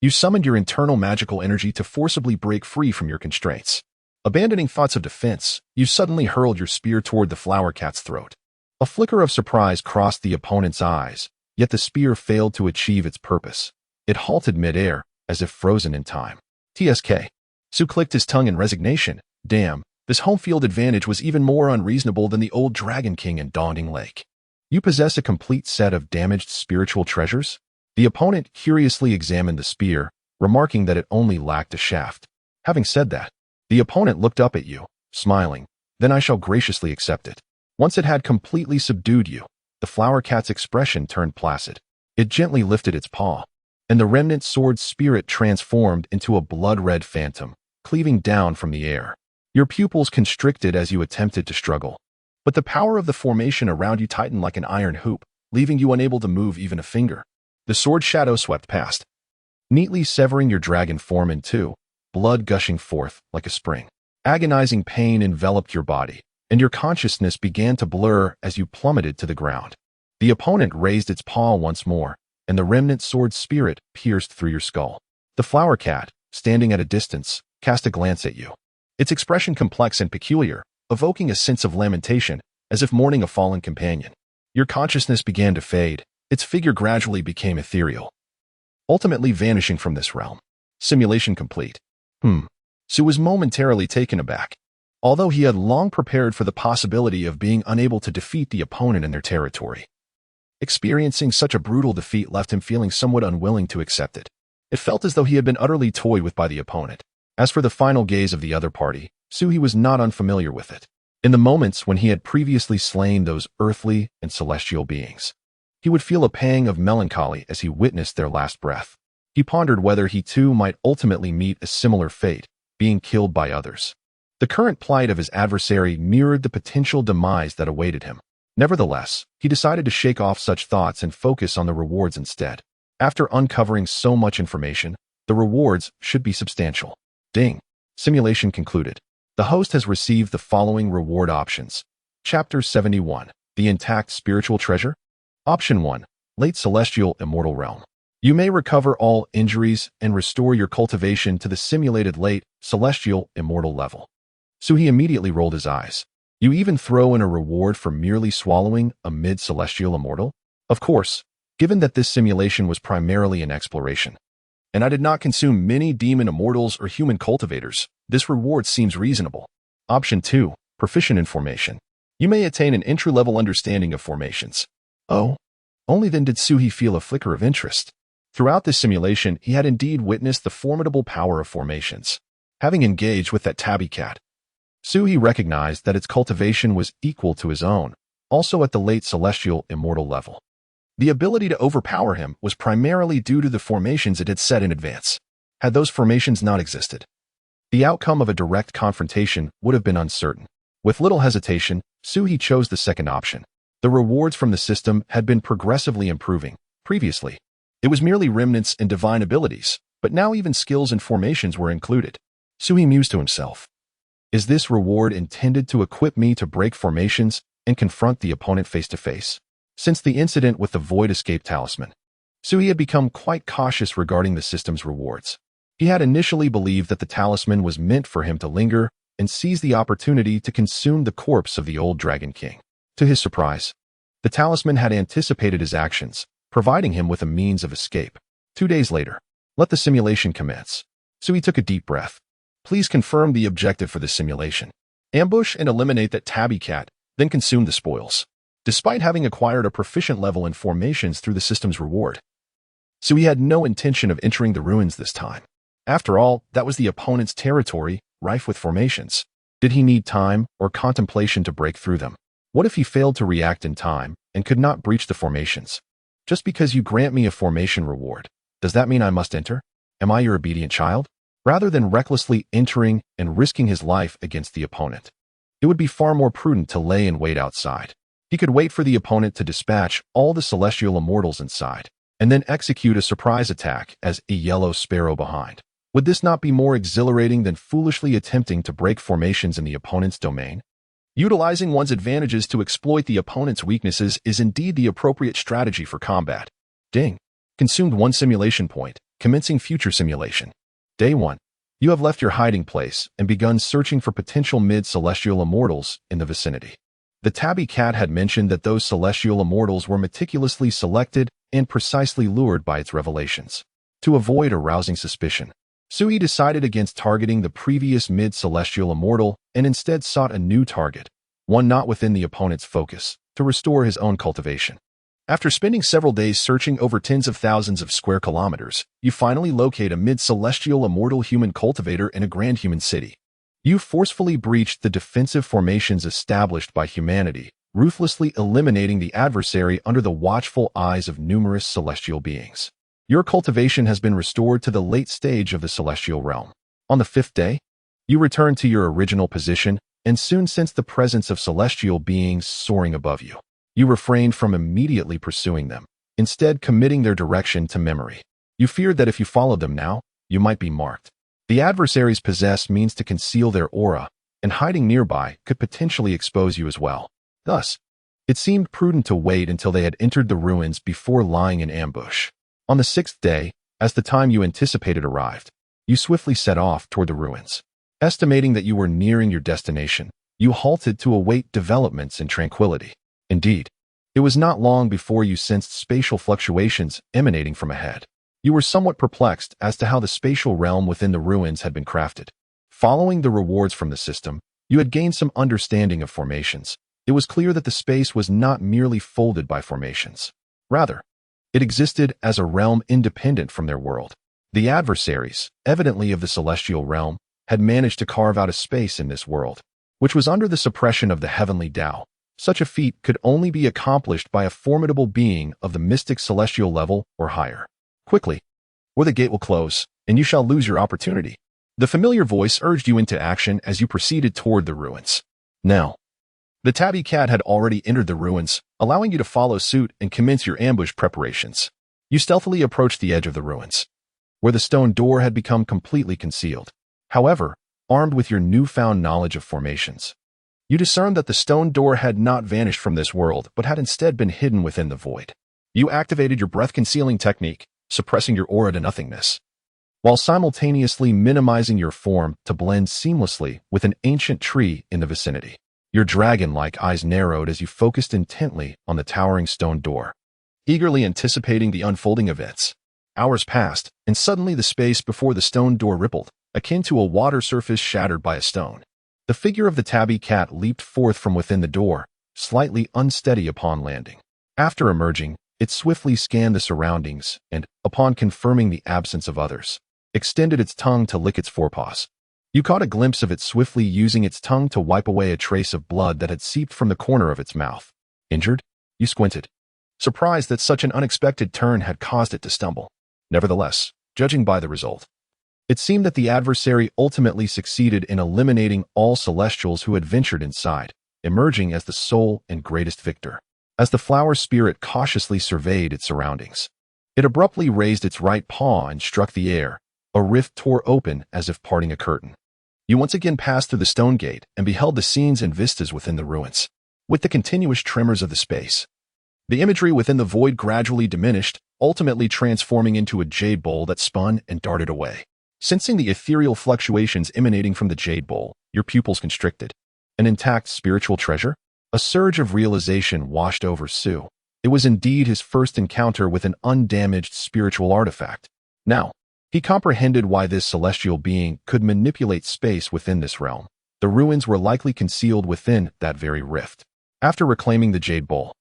you summoned your internal magical energy to forcibly break free from your constraints. Abandoning thoughts of defense, you suddenly hurled your spear toward the flower cat's throat. A flicker of surprise crossed the opponent's eyes, yet the spear failed to achieve its purpose. It halted mid-air, as if frozen in time. TSK. Su clicked his tongue in resignation. Damn, this home field advantage was even more unreasonable than the old Dragon King and Daunting Lake. You possess a complete set of damaged spiritual treasures? The opponent curiously examined the spear, remarking that it only lacked a shaft. Having said that, the opponent looked up at you, smiling. Then I shall graciously accept it. Once it had completely subdued you, the flower cat's expression turned placid. It gently lifted its paw, and the remnant sword spirit transformed into a blood-red phantom, cleaving down from the air. Your pupils constricted as you attempted to struggle, but the power of the formation around you tightened like an iron hoop, leaving you unable to move even a finger. The sword shadow swept past, neatly severing your dragon form in two, blood gushing forth like a spring. Agonizing pain enveloped your body, and your consciousness began to blur as you plummeted to the ground. The opponent raised its paw once more, and the remnant sword spirit pierced through your skull. The flower cat, standing at a distance, cast a glance at you, its expression complex and peculiar, evoking a sense of lamentation, as if mourning a fallen companion. Your consciousness began to fade, its figure gradually became ethereal, ultimately vanishing from this realm. Simulation complete. Su was momentarily taken aback, although he had long prepared for the possibility of being unable to defeat the opponent in their territory. Experiencing such a brutal defeat left him feeling somewhat unwilling to accept it. It felt as though he had been utterly toyed with by the opponent. As for the final gaze of the other party, Su was not unfamiliar with it. In the moments when he had previously slain those earthly and celestial beings, he would feel a pang of melancholy as he witnessed their last breath. He pondered whether he too might ultimately meet a similar fate, being killed by others. The current plight of his adversary mirrored the potential demise that awaited him. Nevertheless, he decided to shake off such thoughts and focus on the rewards instead. After uncovering so much information, the rewards should be substantial. Ding. Simulation concluded. The host has received the following reward options. Chapter 71. The Intact Spiritual Treasure. Option 1. Late Celestial Immortal Realm. You may recover all injuries and restore your cultivation to the simulated late Celestial Immortal level. Suhi immediately rolled his eyes. You even throw in a reward for merely swallowing a mid-celestial immortal? Of course, given that this simulation was primarily an exploration, and I did not consume many demon immortals or human cultivators, this reward seems reasonable. Option 2. Proficient in Formation. You may attain an entry-level understanding of formations. Oh, only then did Suhi feel a flicker of interest. Throughout this simulation, he had indeed witnessed the formidable power of formations. Having engaged with that tabby cat, Suhi recognized that its cultivation was equal to his own, also at the late celestial immortal level. The ability to overpower him was primarily due to the formations it had set in advance. Had those formations not existed, the outcome of a direct confrontation would have been uncertain. With little hesitation, Suhi chose the second option. The rewards from the system had been progressively improving. Previously, it was merely remnants and divine abilities, but now even skills and formations were included. Suhi mused to himself. Is this reward intended to equip me to break formations and confront the opponent face to face? Since the incident with the Void Escape Talisman, Suhi had become quite cautious regarding the system's rewards. He had initially believed that the talisman was meant for him to linger and seize the opportunity to consume the corpse of the old Dragon King. To his surprise, the talisman had anticipated his actions, providing him with a means of escape. 2 days later, let the simulation commence. Suhi took a deep breath. Please confirm the objective for this simulation. Ambush and eliminate that tabby cat, then consume the spoils. Despite having acquired a proficient level in formations through the system's reward, Suhi had no intention of entering the ruins this time. After all, that was the opponent's territory, rife with formations. Did he need time or contemplation to break through them? What if he failed to react in time and could not breach the formations? Just because you grant me a formation reward, does that mean I must enter? Am I your obedient child? Rather than recklessly entering and risking his life against the opponent, it would be far more prudent to lay in wait outside. He could wait for the opponent to dispatch all the celestial immortals inside, and then execute a surprise attack as a yellow sparrow behind. Would this not be more exhilarating than foolishly attempting to break formations in the opponent's domain? Utilizing one's advantages to exploit the opponent's weaknesses is indeed the appropriate strategy for combat. Ding. Consumed 1 simulation point, commencing future simulation. Day 1. You have left your hiding place and begun searching for potential mid-celestial immortals in the vicinity. The tabby cat had mentioned that those celestial immortals were meticulously selected and precisely lured by its revelations. To avoid arousing suspicion, Suhi decided against targeting the previous mid-celestial immortal and instead sought a new target, one not within the opponent's focus, to restore his own cultivation. After spending several days searching over tens of thousands of square kilometers, you finally locate a mid-celestial immortal human cultivator in a grand human city. You forcefully breached the defensive formations established by humanity, ruthlessly eliminating the adversary under the watchful eyes of numerous celestial beings. Your cultivation has been restored to the late stage of the celestial realm. On the 5th day, you return to your original position and soon sense the presence of celestial beings soaring above you. You refrained from immediately pursuing them, instead committing their direction to memory. You feared that if you followed them now, you might be marked. The adversaries possess means to conceal their aura, and hiding nearby could potentially expose you as well. Thus, it seemed prudent to wait until they had entered the ruins before lying in ambush. On the 6th day, as the time you anticipated arrived, you swiftly set off toward the ruins. Estimating that you were nearing your destination, you halted to await developments in tranquility. Indeed, it was not long before you sensed spatial fluctuations emanating from ahead. You were somewhat perplexed as to how the spatial realm within the ruins had been crafted. Following the rewards from the system, you had gained some understanding of formations. It was clear that the space was not merely folded by formations. Rather, it existed as a realm independent from their world. The adversaries, evidently of the celestial realm, had managed to carve out a space in this world, which was under the suppression of the heavenly Tao. Such a feat could only be accomplished by a formidable being of the mystic celestial level or higher. Quickly, or the gate will close, and you shall lose your opportunity. The familiar voice urged you into action as you proceeded toward the ruins. Now, the tabby cat had already entered the ruins, allowing you to follow suit and commence your ambush preparations. You stealthily approached the edge of the ruins, where the stone door had become completely concealed. However, armed with your newfound knowledge of formations, you discerned that the stone door had not vanished from this world, but had instead been hidden within the void. You activated your breath-concealing technique, suppressing your aura to nothingness, while simultaneously minimizing your form to blend seamlessly with an ancient tree in the vicinity. Your dragon-like eyes narrowed as you focused intently on the towering stone door, eagerly anticipating the unfolding events. Hours passed, and suddenly the space before the stone door rippled, akin to a water surface shattered by a stone. The figure of the tabby cat leaped forth from within the door, slightly unsteady upon landing. After emerging, it swiftly scanned the surroundings and, upon confirming the absence of others, extended its tongue to lick its forepaws. You caught a glimpse of it swiftly using its tongue to wipe away a trace of blood that had seeped from the corner of its mouth. Injured? You squinted, surprised that such an unexpected turn had caused it to stumble. Nevertheless, judging by the result, it seemed that the adversary ultimately succeeded in eliminating all celestials who had ventured inside, emerging as the sole and greatest victor. As the flower spirit cautiously surveyed its surroundings, it abruptly raised its right paw and struck the air. A rift tore open as if parting a curtain. You once again passed through the stone gate and beheld the scenes and vistas within the ruins. With the continuous tremors of the space, the imagery within the void gradually diminished, ultimately transforming into a jade bowl that spun and darted away. Sensing the ethereal fluctuations emanating from the jade bowl, your pupils constricted. An intact spiritual treasure? A surge of realization washed over Sue. It was indeed his first encounter with an undamaged spiritual artifact. Now, he comprehended why this celestial being could manipulate space within this realm. The ruins were likely concealed within that very rift. After reclaiming the jade bowl,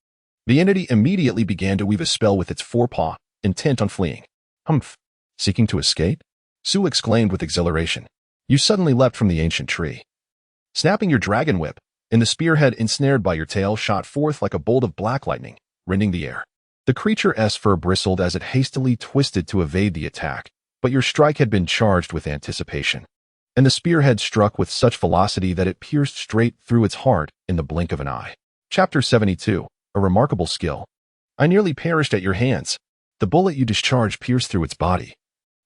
the entity immediately began to weave a spell with its forepaw, intent on fleeing. Humph! Seeking to escape? Sue exclaimed with exhilaration. You suddenly leapt from the ancient tree. Snapping your dragon whip, and the spearhead ensnared by your tail shot forth like a bolt of black lightning, rending the air. The creature's fur bristled as it hastily twisted to evade the attack, but your strike had been charged with anticipation, and the spearhead struck with such velocity that it pierced straight through its heart in the blink of an eye. Chapter 72. A remarkable skill. I nearly perished at your hands. The bullet you discharged pierced through its body,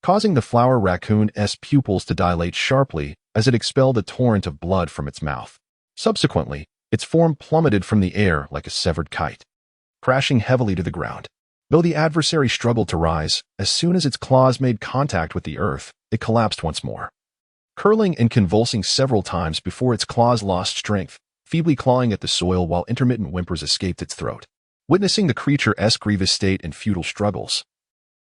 causing the flower raccoon's pupils to dilate sharply as it expelled a torrent of blood from its mouth. Subsequently, its form plummeted from the air like a severed kite, crashing heavily to the ground. Though the adversary struggled to rise, as soon as its claws made contact with the earth, it collapsed once more, curling and convulsing several times before its claws lost strength, feebly clawing at the soil while intermittent whimpers escaped its throat. Witnessing the creature's grievous state and futile struggles,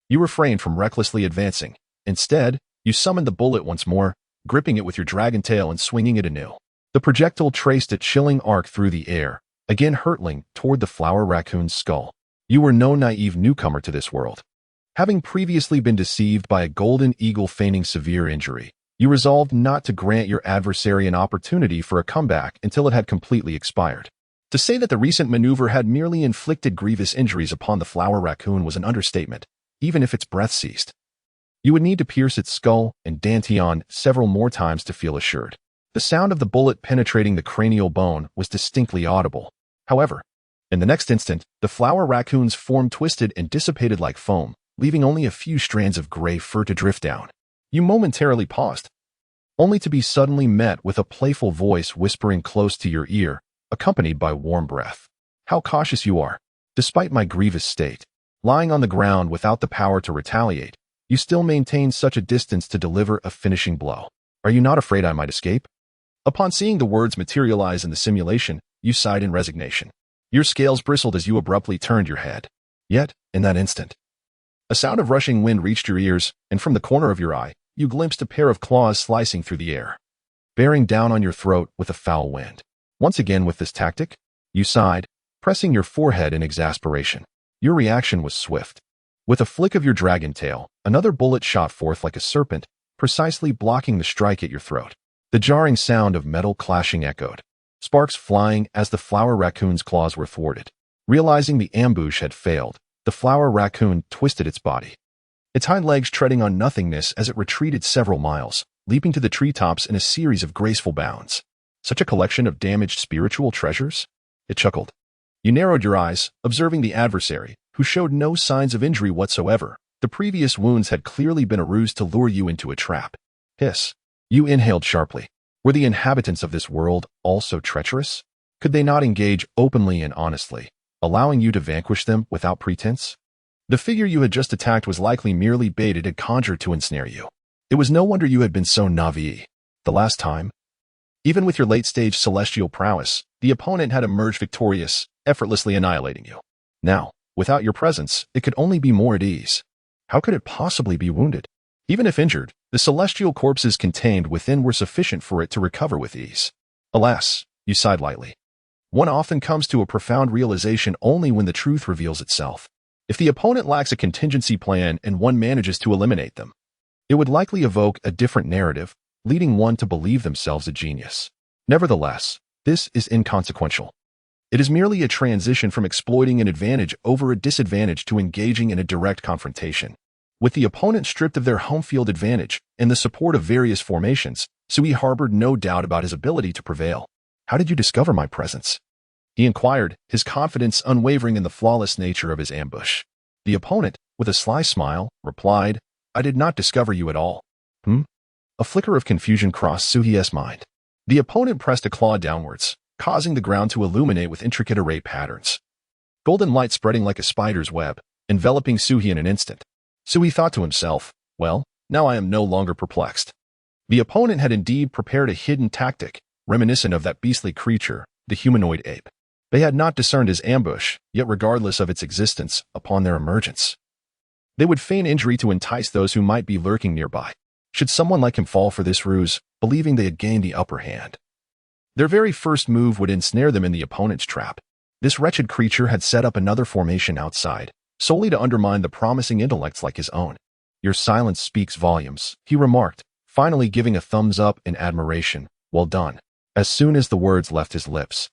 you refrained from recklessly advancing. Instead, you summoned the bullet once more, gripping it with your dragon tail and swinging it anew. The projectile traced a chilling arc through the air, again hurtling toward the flower raccoon's skull. You were no naive newcomer to this world. Having previously been deceived by a golden eagle feigning severe injury, you resolved not to grant your adversary an opportunity for a comeback until it had completely expired. To say that the recent maneuver had merely inflicted grievous injuries upon the flower raccoon was an understatement, even if its breath ceased. You would need to pierce its skull and dantion several more times to feel assured. The sound of the bullet penetrating the cranial bone was distinctly audible. However, in the next instant, the flower raccoon's form twisted and dissipated like foam, leaving only a few strands of gray fur to drift down. You momentarily paused, only to be suddenly met with a playful voice whispering close to your ear, accompanied by warm breath. How cautious you are. Despite my grievous state, lying on the ground without the power to retaliate, you still maintain such a distance to deliver a finishing blow. Are you not afraid I might escape? Upon seeing the words materialize in the simulation, you sighed in resignation. Your scales bristled as you abruptly turned your head. Yet, in that instant, a sound of rushing wind reached your ears, and from the corner of your eye, you glimpsed a pair of claws slicing through the air, bearing down on your throat with a foul wind. Once again with this tactic, you sighed, pressing your forehead in exasperation. Your reaction was swift. With a flick of your dragon tail, another bullet shot forth like a serpent, precisely blocking the strike at your throat. The jarring sound of metal clashing echoed, sparks flying as the flower raccoon's claws were thwarted. Realizing the ambush had failed, the flower raccoon twisted its body, its hind legs treading on nothingness as it retreated several miles, leaping to the treetops in a series of graceful bounds. Such a collection of damaged spiritual treasures? It chuckled. You narrowed your eyes, observing the adversary, who showed no signs of injury whatsoever. The previous wounds had clearly been a ruse to lure you into a trap. Hiss. You inhaled sharply. Were the inhabitants of this world also treacherous? Could they not engage openly and honestly, allowing you to vanquish them without pretense? The figure you had just attacked was likely merely baited and conjured to ensnare you. It was no wonder you had been so naive the last time. Even with your late-stage celestial prowess, the opponent had emerged victorious, effortlessly annihilating you. Now, without your presence, it could only be more at ease. How could it possibly be wounded? Even if injured, the celestial corpses contained within were sufficient for it to recover with ease. Alas, you sighed lightly. One often comes to a profound realization only when the truth reveals itself. If the opponent lacks a contingency plan and one manages to eliminate them, it would likely evoke a different narrative, leading one to believe themselves a genius. Nevertheless, this is inconsequential. It is merely a transition from exploiting an advantage over a disadvantage to engaging in a direct confrontation. With the opponent stripped of their home field advantage and the support of various formations, Sui harbored no doubt about his ability to prevail. How did you discover my presence? He inquired, his confidence unwavering in the flawless nature of his ambush. The opponent, with a sly smile, replied, I did not discover you at all. A flicker of confusion crossed Suhi's mind. The opponent pressed a claw downwards, causing the ground to illuminate with intricate array patterns. Golden light spreading like a spider's web, enveloping Suhi in an instant. Sui thought to himself, well, now I am no longer perplexed. The opponent had indeed prepared a hidden tactic, reminiscent of that beastly creature, the humanoid ape. They had not discerned his ambush, yet regardless of its existence, upon their emergence, they would feign injury to entice those who might be lurking nearby. Should someone like him fall for this ruse, believing they had gained the upper hand, their very first move would ensnare them in the opponent's trap. This wretched creature had set up another formation outside, solely to undermine the promising intellects like his own. Your silence speaks volumes, he remarked, finally giving a thumbs up in admiration. Well done. As soon as the words left his lips,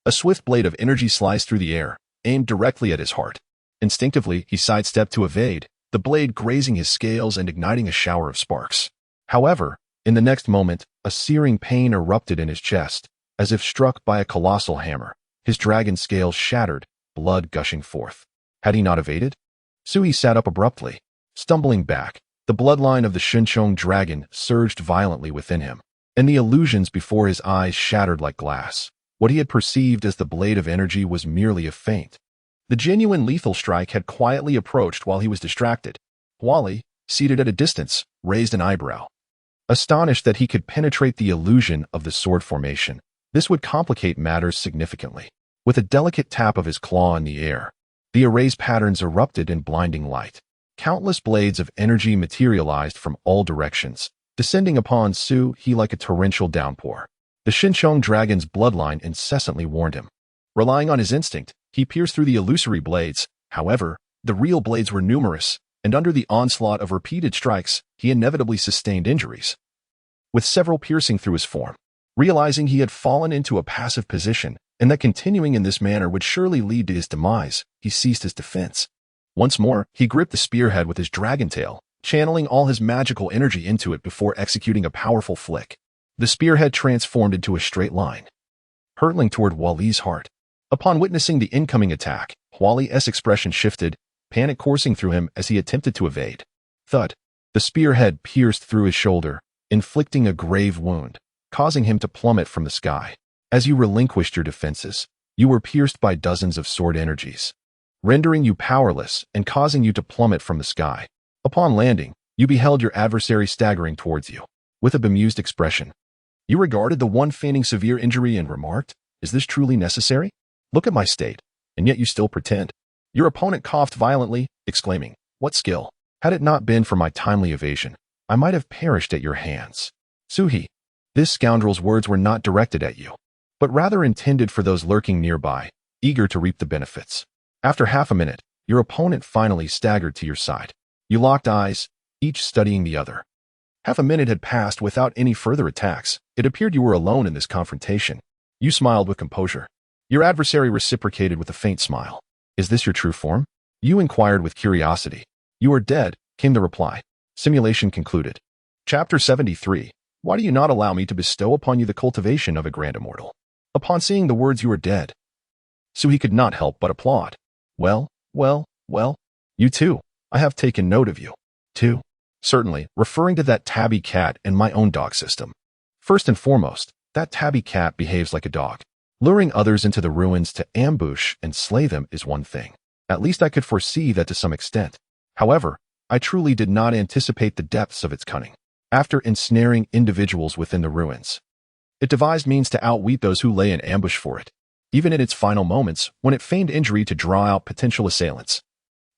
a swift blade of energy sliced through the air, aimed directly at his heart. Instinctively, he sidestepped to evade, the blade grazing his scales and igniting a shower of sparks. However, in the next moment, a searing pain erupted in his chest, as if struck by a colossal hammer. His dragon scales shattered, blood gushing forth. Had he not evaded? Sui sat up abruptly, stumbling back. The bloodline of the Shinchong dragon surged violently within him, and the illusions before his eyes shattered like glass. What he had perceived as the blade of energy was merely a feint. The genuine lethal strike had quietly approached while he was distracted. Huali, seated at a distance, raised an eyebrow, astonished that he could penetrate the illusion of the sword formation. This would complicate matters significantly. With a delicate tap of his claw in the air, the array's patterns erupted in blinding light. Countless blades of energy materialized from all directions, descending upon Su He like a torrential downpour. The Shinchong dragon's bloodline incessantly warned him. Relying on his instinct, he pierced through the illusory blades. However, the real blades were numerous, and under the onslaught of repeated strikes, he inevitably sustained injuries, with several piercing through his form. Realizing he had fallen into a passive position, and that continuing in this manner would surely lead to his demise, he ceased his defense. Once more, he gripped the spearhead with his dragon tail, channeling all his magical energy into it before executing a powerful flick. The spearhead transformed into a straight line, hurtling toward Huali's heart. Upon witnessing the incoming attack, Huali's expression shifted, panic coursing through him as he attempted to evade. Thud. The spearhead pierced through his shoulder, inflicting a grave wound, causing him to plummet from the sky. As you relinquished your defenses, you were pierced by dozens of sword energies, rendering you powerless and causing you to plummet from the sky. Upon landing, you beheld your adversary staggering towards you, with a bemused expression. You regarded the one feigning severe injury and remarked, "Is this truly necessary? Look at my state, and yet you still pretend." Your opponent coughed violently, exclaiming, "What skill? Had it not been for my timely evasion, I might have perished at your hands." Suhi, this scoundrel's words were not directed at you, but rather intended for those lurking nearby, eager to reap the benefits. After half a minute, your opponent finally staggered to your side. You locked eyes, each studying the other. Half a minute had passed without any further attacks. It appeared you were alone in this confrontation. You smiled with composure. Your adversary reciprocated with a faint smile. "Is this your true form?" You inquired with curiosity. "You are dead," came the reply. Simulation concluded. Chapter 73. Why do you not allow me to bestow upon you the cultivation of a grand immortal? Upon seeing the words "you are dead," so he could not help but applaud. Well, Well, you too. I have taken note of you. Too. Certainly, referring to that tabby cat and my own dog system. First and foremost, that tabby cat behaves like a dog. Luring others into the ruins to ambush and slay them is one thing. At least I could foresee that to some extent. However, I truly did not anticipate the depths of its cunning. After ensnaring individuals within the ruins, it devised means to outwit those who lay in ambush for it. Even in its final moments, when it feigned injury to draw out potential assailants,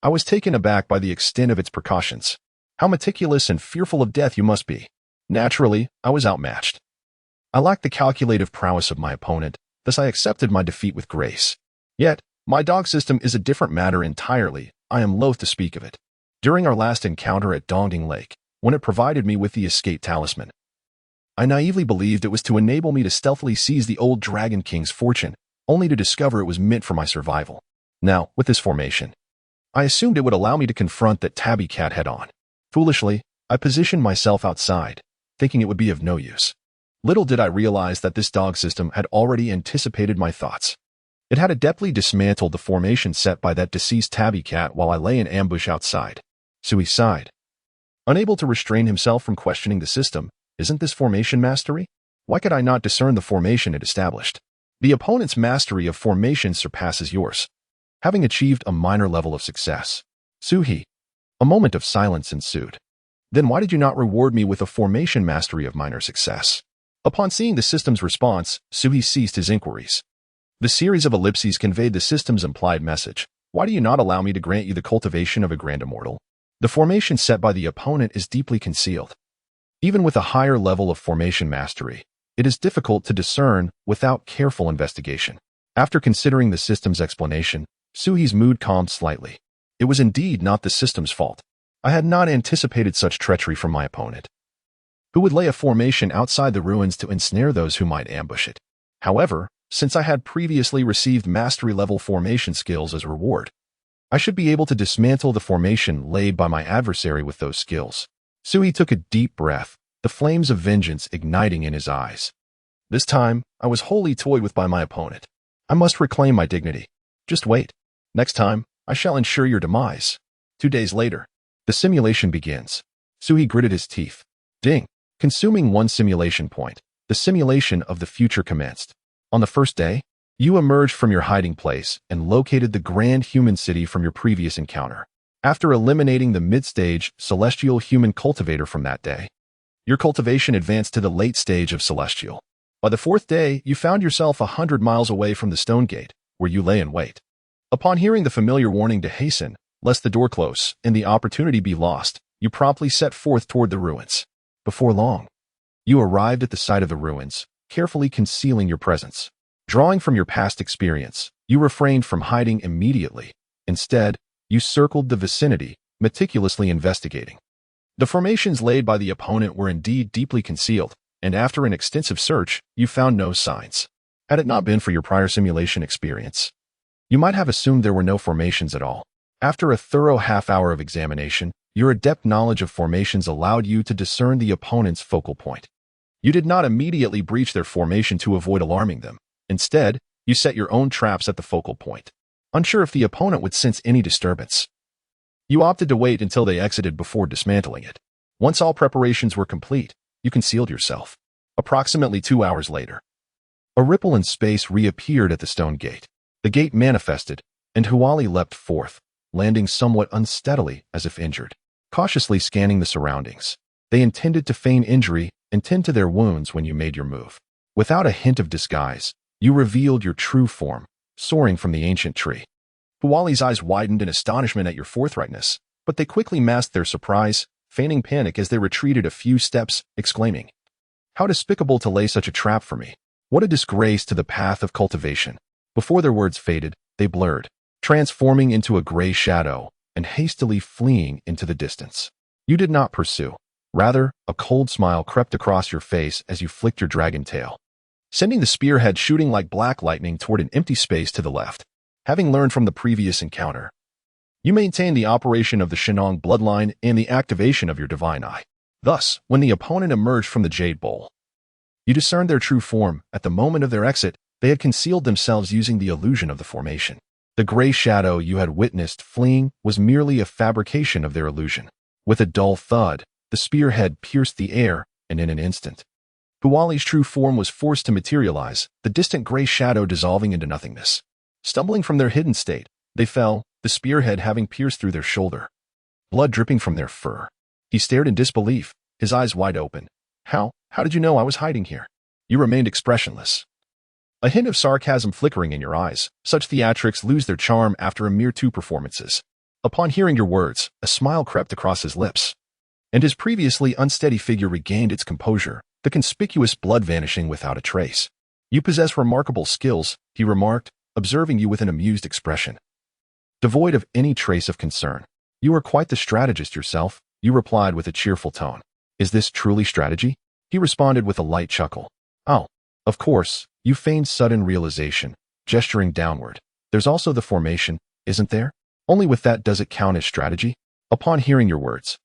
I was taken aback by the extent of its precautions. How meticulous and fearful of death you must be. Naturally, I was outmatched. I lacked the calculative prowess of my opponent, thus I accepted my defeat with grace. Yet, my dog system is a different matter entirely. I am loath to speak of it. During our last encounter at Dongding Lake, when it provided me with the escape talisman, I naively believed it was to enable me to stealthily seize the old Dragon King's fortune, only to discover it was meant for my survival. Now, with this formation, I assumed it would allow me to confront that tabby cat head-on. Foolishly, I positioned myself outside, thinking it would be of no use. Little did I realize that this dog system had already anticipated my thoughts. It had adeptly dismantled the formation set by that deceased tabby cat while I lay in ambush outside. Sui sighed. Unable to restrain himself from questioning the system, isn't this formation mastery? Why could I not discern the formation it established? The opponent's mastery of formation surpasses yours. Having achieved a minor level of success, Suhi. A moment of silence ensued. Then why did you not reward me with a formation mastery of minor success? Upon seeing the system's response, Suhi ceased his inquiries. The series of ellipses conveyed the system's implied message. Why do you not allow me to grant you the cultivation of a grand immortal? The formation set by the opponent is deeply concealed. Even with a higher level of formation mastery, it is difficult to discern without careful investigation. After considering the system's explanation, Suhi's mood calmed slightly. It was indeed not the system's fault. I had not anticipated such treachery from my opponent, who would lay a formation outside the ruins to ensnare those who might ambush it. However, since I had previously received mastery-level formation skills as reward, I should be able to dismantle the formation laid by my adversary with those skills. Sui took a deep breath, the flames of vengeance igniting in his eyes. This time, I was wholly toyed with by my opponent. I must reclaim my dignity. Just wait. Next time, I shall ensure your demise. 2 days later, the simulation begins. Sui gritted his teeth. Ding. Consuming 1 simulation point, the simulation of the future commenced. On the first day, you emerged from your hiding place and located the grand human city from your previous encounter. After eliminating the mid-stage celestial human cultivator from that day, your cultivation advanced to the late stage of celestial. By the 4th day, you found yourself 100 miles away from the stone gate, where you lay in wait. Upon hearing the familiar warning to hasten, lest the door close and the opportunity be lost, you promptly set forth toward the ruins. Before long, you arrived at the site of the ruins, carefully concealing your presence. Drawing from your past experience, you refrained from hiding immediately. Instead, you circled the vicinity, meticulously investigating. The formations laid by the opponent were indeed deeply concealed, and after an extensive search, you found no signs. Had it not been for your prior simulation experience, you might have assumed there were no formations at all. After a thorough half-hour of examination, your adept knowledge of formations allowed you to discern the opponent's focal point. You did not immediately breach their formation to avoid alarming them. Instead, you set your own traps at the focal point, unsure if the opponent would sense any disturbance. You opted to wait until they exited before dismantling it. Once all preparations were complete, you concealed yourself. Approximately 2 hours later, a ripple in space reappeared at the stone gate. The gate manifested, and Huali leapt forth, landing somewhat unsteadily as if injured. Cautiously scanning the surroundings, they intended to feign injury and tend to their wounds when you made your move. Without a hint of disguise, you revealed your true form, soaring from the ancient tree. Huali's eyes widened in astonishment at your forthrightness, but they quickly masked their surprise, feigning panic as they retreated a few steps, exclaiming, "How despicable to lay such a trap for me! What a disgrace to the path of cultivation!" Before their words faded, they blurred, transforming into a gray shadow and hastily fleeing into the distance. You did not pursue. Rather, a cold smile crept across your face as you flicked your dragon tail, sending the spearhead shooting like black lightning toward an empty space to the left. Having learned from the previous encounter, you maintained the operation of the Shenong bloodline and the activation of your divine eye. Thus, when the opponent emerged from the Jade Bowl, you discerned their true form. At the moment of their exit, they had concealed themselves using the illusion of the formation. The gray shadow you had witnessed fleeing was merely a fabrication of their illusion. With a dull thud, the spearhead pierced the air, and in an instant, Huali's true form was forced to materialize, the distant gray shadow dissolving into nothingness. Stumbling from their hidden state, they fell, the spearhead having pierced through their shoulder, blood dripping from their fur. He stared in disbelief, his eyes wide open. How did you know I was hiding here? You remained expressionless. A hint of sarcasm flickering in your eyes. Such theatrics lose their charm after a mere 2 performances. Upon hearing your words, a smile crept across his lips, and his previously unsteady figure regained its composure, the conspicuous blood vanishing without a trace. You possess remarkable skills, he remarked, observing you with an amused expression, devoid of any trace of concern. You are quite the strategist yourself, you replied with a cheerful tone. Is this truly strategy? He responded with a light chuckle. Oh, of course, you feigned sudden realization, gesturing downward. There's also the formation, isn't there? Only with that does it count as strategy? Upon hearing your words,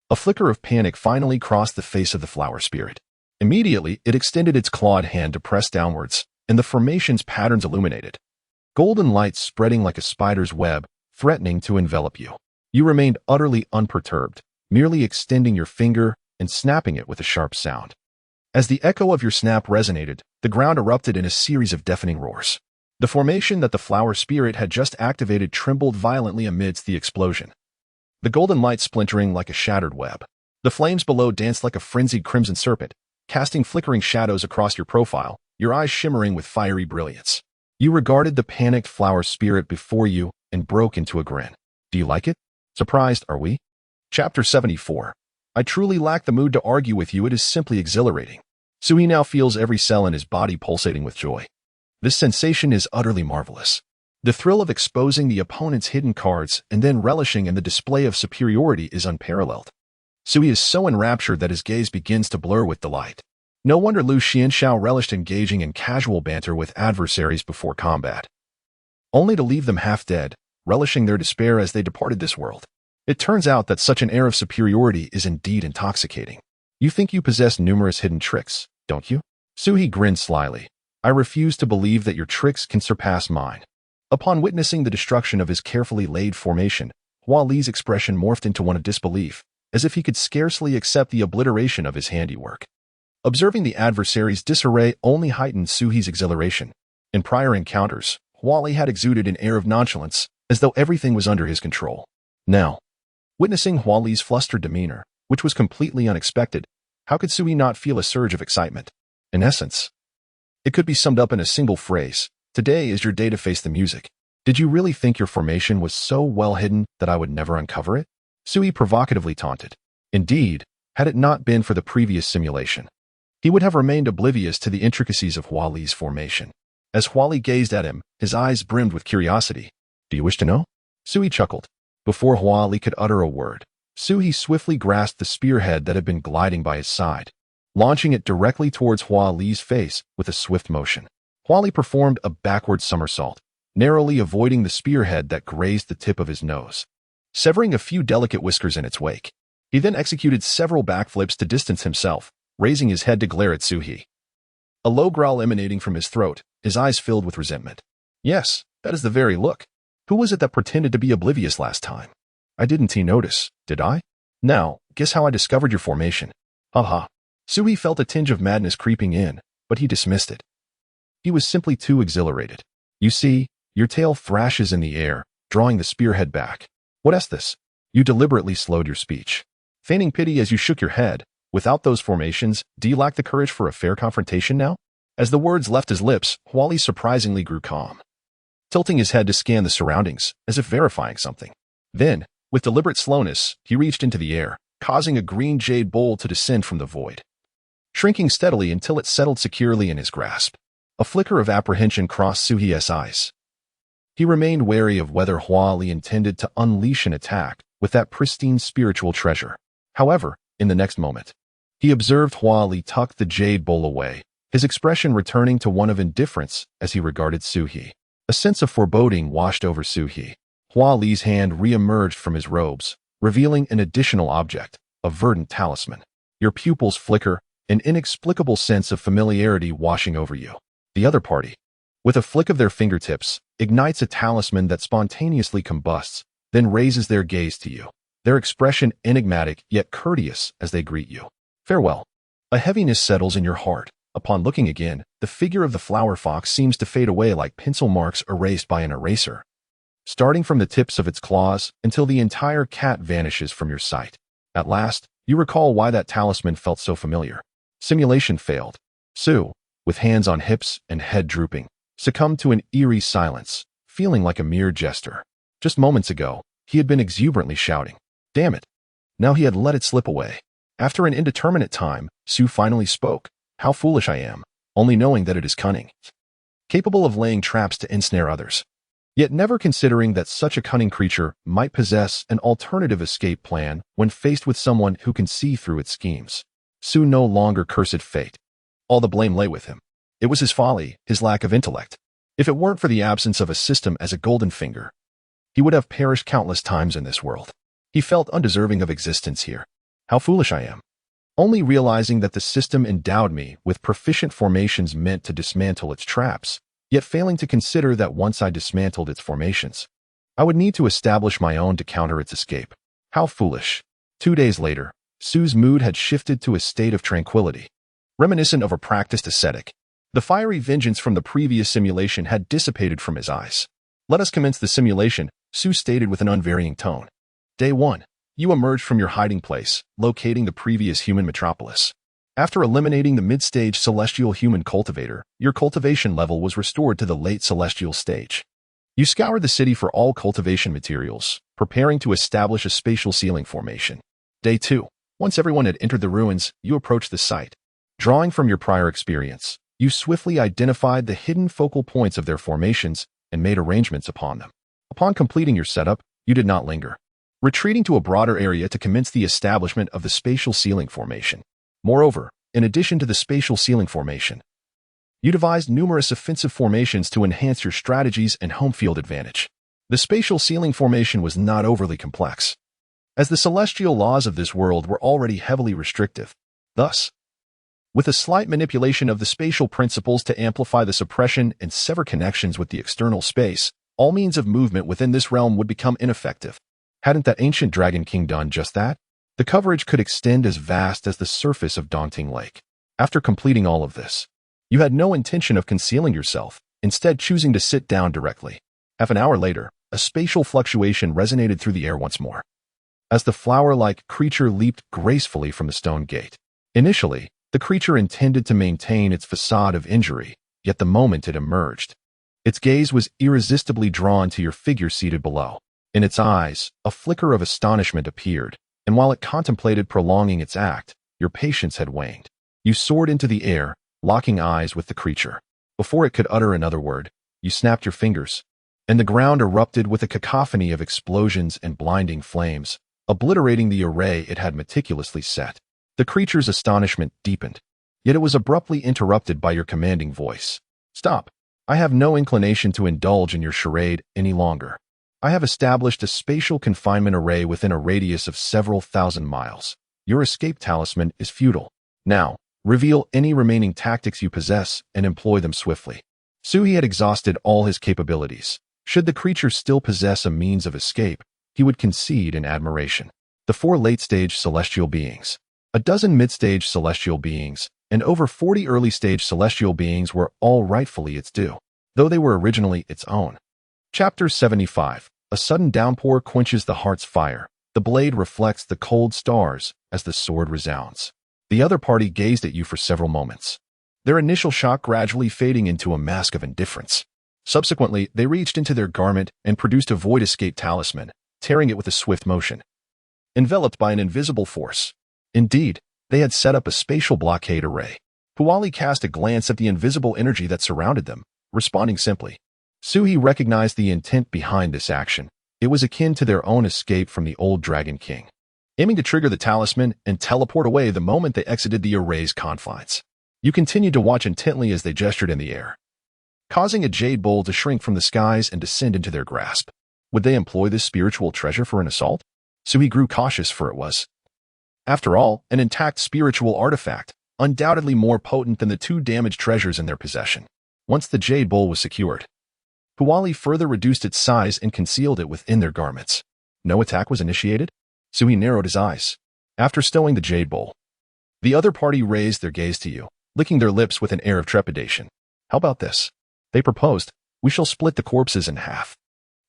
a flicker of panic finally crossed the face of the flower spirit. Immediately, it extended its clawed hand to press downwards, and the formation's patterns illuminated. Golden light spreading like a spider's web, threatening to envelop you. You remained utterly unperturbed, merely extending your finger and snapping it with a sharp sound. As the echo of your snap resonated, the ground erupted in a series of deafening roars. The formation that the flower spirit had just activated trembled violently amidst the explosion, the golden light splintering like a shattered web. The flames below danced like a frenzied crimson serpent, casting flickering shadows across your profile, your eyes shimmering with fiery brilliance. You regarded the panicked flower spirit before you and broke into a grin. Do you like it? Surprised, are we? Chapter 74. I truly lack the mood to argue with you, it is simply exhilarating. Sui now feels every cell in his body pulsating with joy. This sensation is utterly marvelous. The thrill of exposing the opponent's hidden cards and then relishing in the display of superiority is unparalleled. Sui is so enraptured that his gaze begins to blur with delight. No wonder Lu Xianxiao relished engaging in casual banter with adversaries before combat, only to leave them half dead, relishing their despair as they departed this world. It turns out that such an air of superiority is indeed intoxicating. You think you possess numerous hidden tricks, don't you? Sui grinned slyly. I refuse to believe that your tricks can surpass mine. Upon witnessing the destruction of his carefully laid formation, Hua Li's expression morphed into one of disbelief, as if he could scarcely accept the obliteration of his handiwork. Observing the adversary's disarray only heightened Suhi's exhilaration. In prior encounters, Hua Li had exuded an air of nonchalance, as though everything was under his control. Now, witnessing Hua Li's flustered demeanor, which was completely unexpected, how could Sui not feel a surge of excitement? In essence, it could be summed up in a single phrase. Today is your day to face the music. Did you really think your formation was so well hidden that I would never uncover it? Sui provocatively taunted. Indeed, had it not been for the previous simulation, he would have remained oblivious to the intricacies of Hua Li's formation. As Hua Li gazed at him, his eyes brimmed with curiosity. Do you wish to know? Sui chuckled. Before Hua Li could utter a word, Sui swiftly grasped the spearhead that had been gliding by his side, launching it directly towards Hua Li's face with a swift motion. Hua Li performed a backward somersault, narrowly avoiding the spearhead that grazed the tip of his nose, severing a few delicate whiskers in its wake. He then executed several backflips to distance himself, raising his head to glare at Sui. A low growl emanating from his throat, his eyes filled with resentment. Yes, that is the very look. Who was it that pretended to be oblivious last time? I didn't notice, did I? Now, guess how I discovered your formation. Haha. Sui felt a tinge of madness creeping in, but he dismissed it. He was simply too exhilarated. You see, your tail thrashes in the air, drawing the spearhead back. What is this? You deliberately slowed your speech, feigning pity as you shook your head. Without those formations, do you lack the courage for a fair confrontation now? As the words left his lips, Hua Li surprisingly grew calm, tilting his head to scan the surroundings, as if verifying something. Then, with deliberate slowness, he reached into the air, causing a green jade bowl to descend from the void, shrinking steadily until it settled securely in his grasp. A flicker of apprehension crossed Suhi's eyes. He remained wary of whether Hua Li intended to unleash an attack with that pristine spiritual treasure. However, in the next moment, he observed Hua Li tuck the jade bowl away, his expression returning to one of indifference as he regarded Sui. A sense of foreboding washed over Sui. Hua Li's hand re-emerged from his robes, revealing an additional object, a verdant talisman. Your pupils flicker, an inexplicable sense of familiarity washing over you. The other party. with a flick of their fingertips, ignites a talisman that spontaneously combusts, then raises their gaze to you, their expression enigmatic yet courteous as they greet you. Farewell. A heaviness settles in your heart. Upon looking again, the figure of the flower fox seems to fade away like pencil marks erased by an eraser, starting from the tips of its claws until the entire cat vanishes from your sight. At last, you recall why that talisman felt so familiar. Simulation failed. Sue, with hands on hips and head drooping, succumbed to an eerie silence, feeling like a mere jester. Just moments ago, he had been exuberantly shouting, "Damn it!" Now he had let it slip away. After an indeterminate time, Sue finally spoke. "How foolish I am, only knowing that it is cunning, capable of laying traps to ensnare others, yet never considering that such a cunning creature might possess an alternative escape plan when faced with someone who can see through its schemes." Sue no longer cursed fate. All the blame lay with him. It was his folly, his lack of intellect. If it weren't for the absence of a system as a golden finger, he would have perished countless times in this world. He felt undeserving of existence here. How foolish I am. Only realizing that the system endowed me with proficient formations meant to dismantle its traps, yet failing to consider that once I dismantled its formations, I would need to establish my own to counter its escape. How foolish. 2 days later, Sue's mood had shifted to a state of tranquility, reminiscent of a practiced ascetic. The fiery vengeance from the previous simulation had dissipated from his eyes. "Let us commence the simulation," Sue stated with an unvarying tone. Day 1. You emerged from your hiding place, locating the previous human metropolis. After eliminating the mid-stage celestial human cultivator, your cultivation level was restored to the late celestial stage. You scoured the city for all cultivation materials, preparing to establish a spatial ceiling formation. Day 2. Once everyone had entered the ruins, you approached the site. Drawing from your prior experience, you swiftly identified the hidden focal points of their formations and made arrangements upon them. Upon completing your setup, you did not linger, retreating to a broader area to commence the establishment of the spatial ceiling formation. Moreover, in addition to the spatial ceiling formation, you devised numerous offensive formations to enhance your strategies and home field advantage. The spatial ceiling formation was not overly complex, as the celestial laws of this world were already heavily restrictive. Thus, with a slight manipulation of the spatial principles to amplify the suppression and sever connections with the external space, all means of movement within this realm would become ineffective. Hadn't that ancient Dragon King done just that? The coverage could extend as vast as the surface of Daunting Lake. After completing all of this, you had no intention of concealing yourself, instead choosing to sit down directly. Half an hour later, a spatial fluctuation resonated through the air once more, as the flower-like creature leaped gracefully from the stone gate. Initially, the creature intended to maintain its facade of injury, yet the moment it emerged, its gaze was irresistibly drawn to your figure seated below. In its eyes, a flicker of astonishment appeared, and while it contemplated prolonging its act, your patience had waned. You soared into the air, locking eyes with the creature. Before it could utter another word, you snapped your fingers, and the ground erupted with a cacophony of explosions and blinding flames, obliterating the array it had meticulously set. The creature's astonishment deepened, yet it was abruptly interrupted by your commanding voice. "Stop. I have no inclination to indulge in your charade any longer. I have established a spatial confinement array within a radius of several thousand miles. Your escape talisman is futile. Now, reveal any remaining tactics you possess and employ them swiftly." Sui had exhausted all his capabilities. Should the creature still possess a means of escape, he would concede in admiration. The 4 late-stage celestial beings, a dozen mid-stage celestial beings, and over 40 early-stage celestial beings were all rightfully its due, though they were originally its own. Chapter 75. A sudden downpour quenches the heart's fire. The blade reflects the cold stars as the sword resounds. The other party gazed at you for several moments, their initial shock gradually fading into a mask of indifference. Subsequently, they reached into their garment and produced a void escape talisman, tearing it with a swift motion, enveloped by an invisible force. Indeed, they had set up a spatial blockade array. Puali cast a glance at the invisible energy that surrounded them, responding simply. Sui recognized the intent behind this action. It was akin to their own escape from the old Dragon King, aiming to trigger the talisman and teleport away the moment they exited the array's confines. You continued to watch intently as they gestured in the air, causing a jade bowl to shrink from the skies and descend into their grasp. Would they employ this spiritual treasure for an assault? Sui grew cautious, for it was, after all, an intact spiritual artifact, undoubtedly more potent than the 2 damaged treasures in their possession. Once the jade bowl was secured, Huali further reduced its size and concealed it within their garments. No attack was initiated? Sui narrowed his eyes. After stowing the jade bowl, the other party raised their gaze to you, licking their lips with an air of trepidation. How about this? They proposed, we shall split the corpses in half.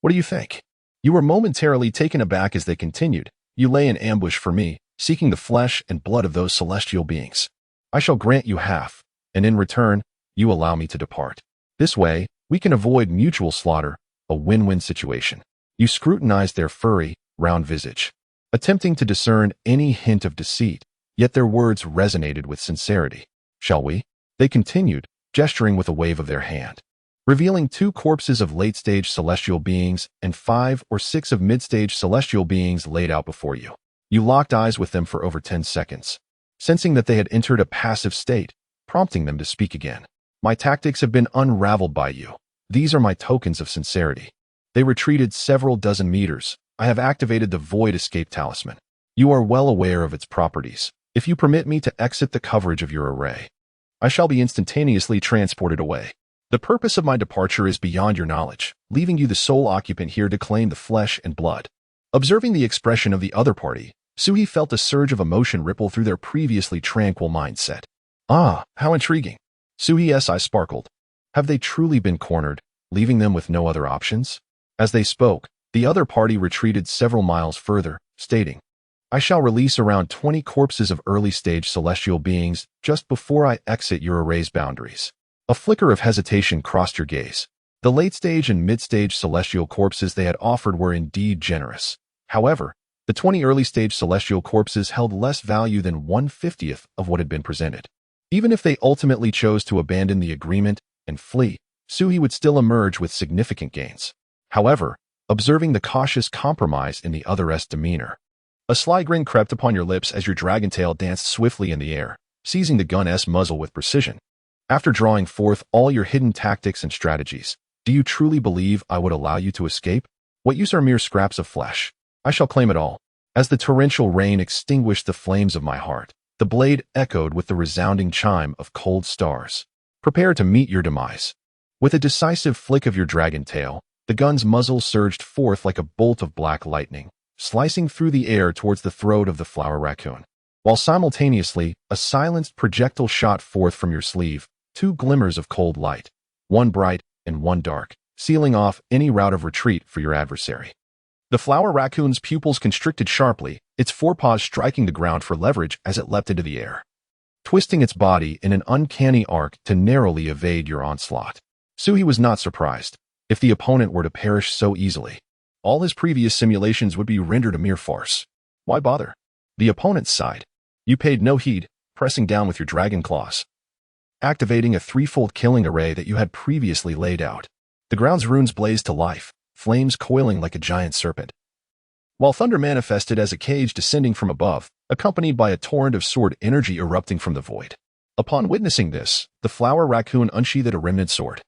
What do you think? You were momentarily taken aback as they continued. You lay in ambush for me, seeking the flesh and blood of those celestial beings. I shall grant you half, and in return, you allow me to depart. This way, we can avoid mutual slaughter, a win-win situation. You scrutinized their furry, round visage, attempting to discern any hint of deceit, yet their words resonated with sincerity. Shall we? They continued, gesturing with a wave of their hand, revealing 2 corpses of late-stage celestial beings and 5 or 6 of mid-stage celestial beings laid out before you. You locked eyes with them for over 10 seconds, sensing that they had entered a passive state, prompting them to speak again. My tactics have been unraveled by you. These are my tokens of sincerity. They retreated several dozen meters. I have activated the Void Escape Talisman. You are well aware of its properties. If you permit me to exit the coverage of your array, I shall be instantaneously transported away. The purpose of my departure is beyond your knowledge, leaving you the sole occupant here to claim the flesh and blood. Observing the expression of the other party, Sui felt a surge of emotion ripple through their previously tranquil mindset. Ah, how intriguing. Sui's eyes sparkled. Have they truly been cornered, leaving them with no other options? As they spoke, the other party retreated several miles further, stating, I shall release around 20 corpses of early-stage celestial beings just before I exit your array's boundaries. A flicker of hesitation crossed your gaze. The late-stage and mid-stage celestial corpses they had offered were indeed generous. However, the 20 early-stage celestial corpses held less value than 1/50th of what had been presented. Even if they ultimately chose to abandon the agreement and flee, Sui would still emerge with significant gains. However, observing the cautious compromise in the other's demeanor, a sly grin crept upon your lips as your dragon tail danced swiftly in the air, seizing the gun's muzzle with precision. After drawing forth all your hidden tactics and strategies, do you truly believe I would allow you to escape? What use are mere scraps of flesh? I shall claim it all. As the torrential rain extinguished the flames of my heart, the blade echoed with the resounding chime of cold stars. Prepare to meet your demise. With a decisive flick of your dragon tail, the gun's muzzle surged forth like a bolt of black lightning, slicing through the air towards the throat of the flower raccoon. While simultaneously, a silenced projectile shot forth from your sleeve, 2 glimmers of cold light, one bright and one dark, sealing off any route of retreat for your adversary. The flower raccoon's pupils constricted sharply, its forepaws striking the ground for leverage as it leapt into the air, twisting its body in an uncanny arc to narrowly evade your onslaught. Sui was not surprised. If the opponent were to perish so easily, all his previous simulations would be rendered a mere farce. Why bother? The opponent sighed. You paid no heed, pressing down with your dragon claws, activating a 3-fold killing array that you had previously laid out. The ground's runes blazed to life, flames coiling like a giant serpent, while thunder manifested as a cage descending from above, accompanied by a torrent of sword energy erupting from the void. Upon witnessing this, the flower raccoon unsheathed a remnant sword,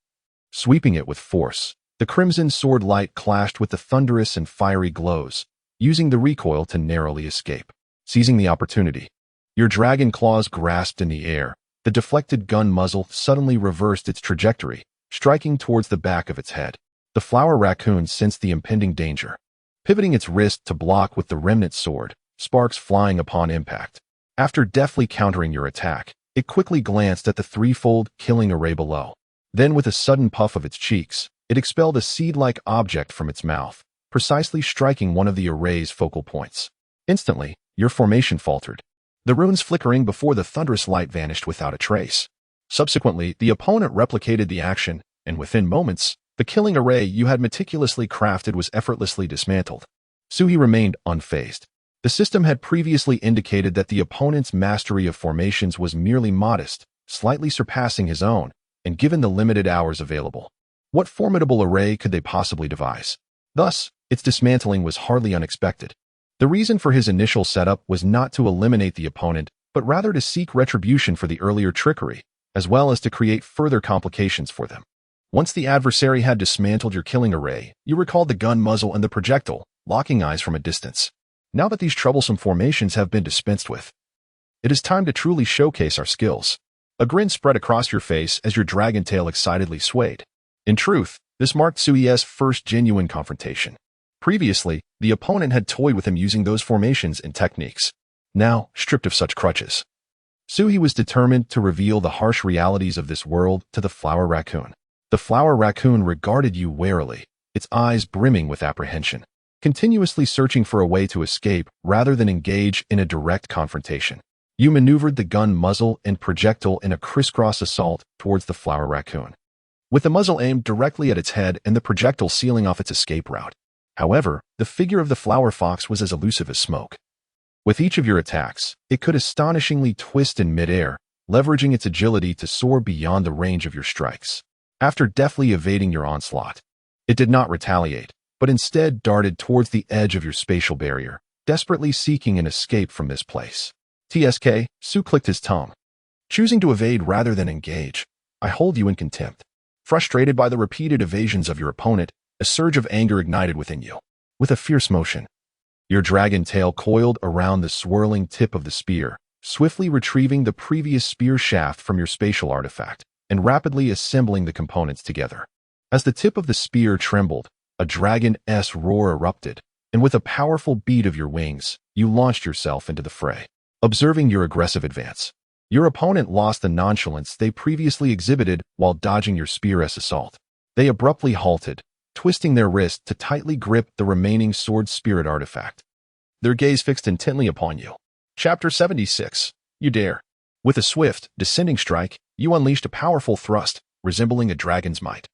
sweeping it with force. The crimson sword light clashed with the thunderous and fiery glows, using the recoil to narrowly escape. Seizing the opportunity, your dragon claws grasped in the air. The deflected gun muzzle suddenly reversed its trajectory, striking towards the back of its head. The flower raccoon sensed the impending danger, pivoting its wrist to block with the remnant sword, sparks flying upon impact. After deftly countering your attack, it quickly glanced at the 3-fold killing array below. Then with a sudden puff of its cheeks, it expelled a seed-like object from its mouth, precisely striking one of the array's focal points. Instantly, your formation faltered, the runes flickering before the thunderous light vanished without a trace. Subsequently, the opponent replicated the action, and within moments, the killing array you had meticulously crafted was effortlessly dismantled. Sui remained unfazed. The system had previously indicated that the opponent's mastery of formations was merely modest, slightly surpassing his own, and given the limited hours available, what formidable array could they possibly devise? Thus, its dismantling was hardly unexpected. The reason for his initial setup was not to eliminate the opponent, but rather to seek retribution for the earlier trickery, as well as to create further complications for them. Once the adversary had dismantled your killing array, you recalled the gun muzzle and the projectile, locking eyes from a distance. Now that these troublesome formations have been dispensed with, it is time to truly showcase our skills. A grin spread across your face as your dragon tail excitedly swayed. In truth, this marked Sui's first genuine confrontation. Previously, the opponent had toyed with him using those formations and techniques. Now, stripped of such crutches, Sui was determined to reveal the harsh realities of this world to the flower raccoon. The flower raccoon regarded you warily, its eyes brimming with apprehension, continuously searching for a way to escape rather than engage in a direct confrontation. You maneuvered the gun muzzle and projectile in a crisscross assault towards the flower raccoon, with the muzzle aimed directly at its head and the projectile sealing off its escape route. However, the figure of the flower fox was as elusive as smoke. With each of your attacks, it could astonishingly twist in midair, leveraging its agility to soar beyond the range of your strikes. After deftly evading your onslaught, it did not retaliate, but instead darted towards the edge of your spatial barrier, desperately seeking an escape from this place. TSK, Su clicked his tongue. Choosing to evade rather than engage, I hold you in contempt. Frustrated by the repeated evasions of your opponent, a surge of anger ignited within you. With a fierce motion, your dragon tail coiled around the swirling tip of the spear, swiftly retrieving the previous spear shaft from your spatial artifact and rapidly assembling the components together. As the tip of the spear trembled, a dragon-esque roar erupted, and with a powerful beat of your wings, you launched yourself into the fray. Observing your aggressive advance, your opponent lost the nonchalance they previously exhibited while dodging your spear-esque assault. They abruptly halted, twisting their wrist to tightly grip the remaining sword spirit artifact, their gaze fixed intently upon you. Chapter 76. You dare. With a swift, descending strike, you unleashed a powerful thrust, resembling a dragon's might,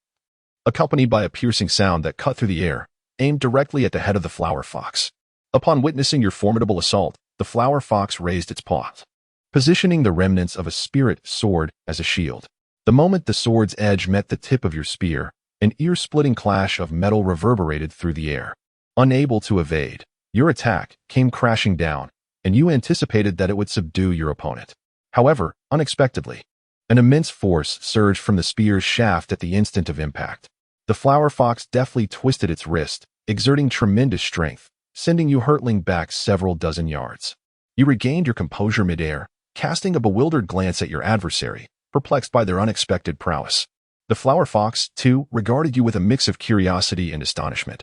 accompanied by a piercing sound that cut through the air, aimed directly at the head of the flower fox. Upon witnessing your formidable assault, the flower fox raised its paws, positioning the remnants of a spirit sword as a shield. The moment the sword's edge met the tip of your spear, an ear-splitting clash of metal reverberated through the air. Unable to evade, your attack came crashing down, and you anticipated that it would subdue your opponent. However, unexpectedly, an immense force surged from the spear's shaft at the instant of impact. The flower fox deftly twisted its wrist, exerting tremendous strength, sending you hurtling back several dozen yards. You regained your composure midair, casting a bewildered glance at your adversary, perplexed by their unexpected prowess. The flower fox, too, regarded you with a mix of curiosity and astonishment,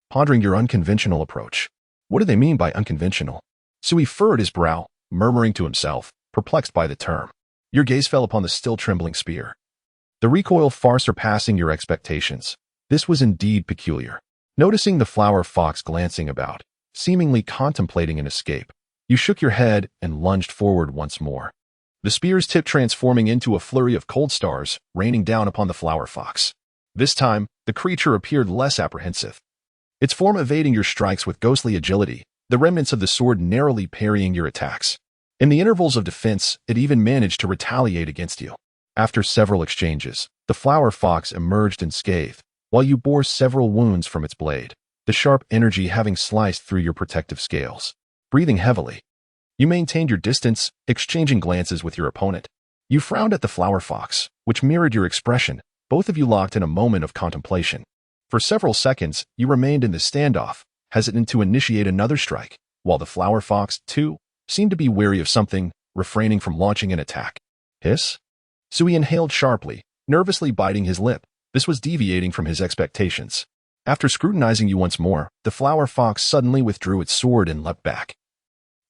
pondering your unconventional approach. What do they mean by unconventional? Sui furrowed his brow, murmuring to himself, perplexed by the term. Your gaze fell upon the still trembling spear. The recoil far surpassing your expectations. This was indeed peculiar. Noticing the flower fox glancing about, seemingly contemplating an escape, you shook your head and lunged forward once more, the spear's tip transforming into a flurry of cold stars, raining down upon the flower fox. This time, the creature appeared less apprehensive, its form evading your strikes with ghostly agility, the remnants of the sword narrowly parrying your attacks. In the intervals of defense, it even managed to retaliate against you. After several exchanges, the flower fox emerged unscathed, while you bore several wounds from its blade, the sharp energy having sliced through your protective scales. Breathing heavily, you maintained your distance, exchanging glances with your opponent. You frowned at the flower fox, which mirrored your expression, both of you locked in a moment of contemplation. For several seconds, you remained in the standoff, hesitant to initiate another strike, while the flower fox, too, seemed to be wary of something, refraining from launching an attack. Hiss? Sui inhaled sharply, nervously biting his lip. This was deviating from his expectations. After scrutinizing you once more, the flower fox suddenly withdrew its sword and leapt back,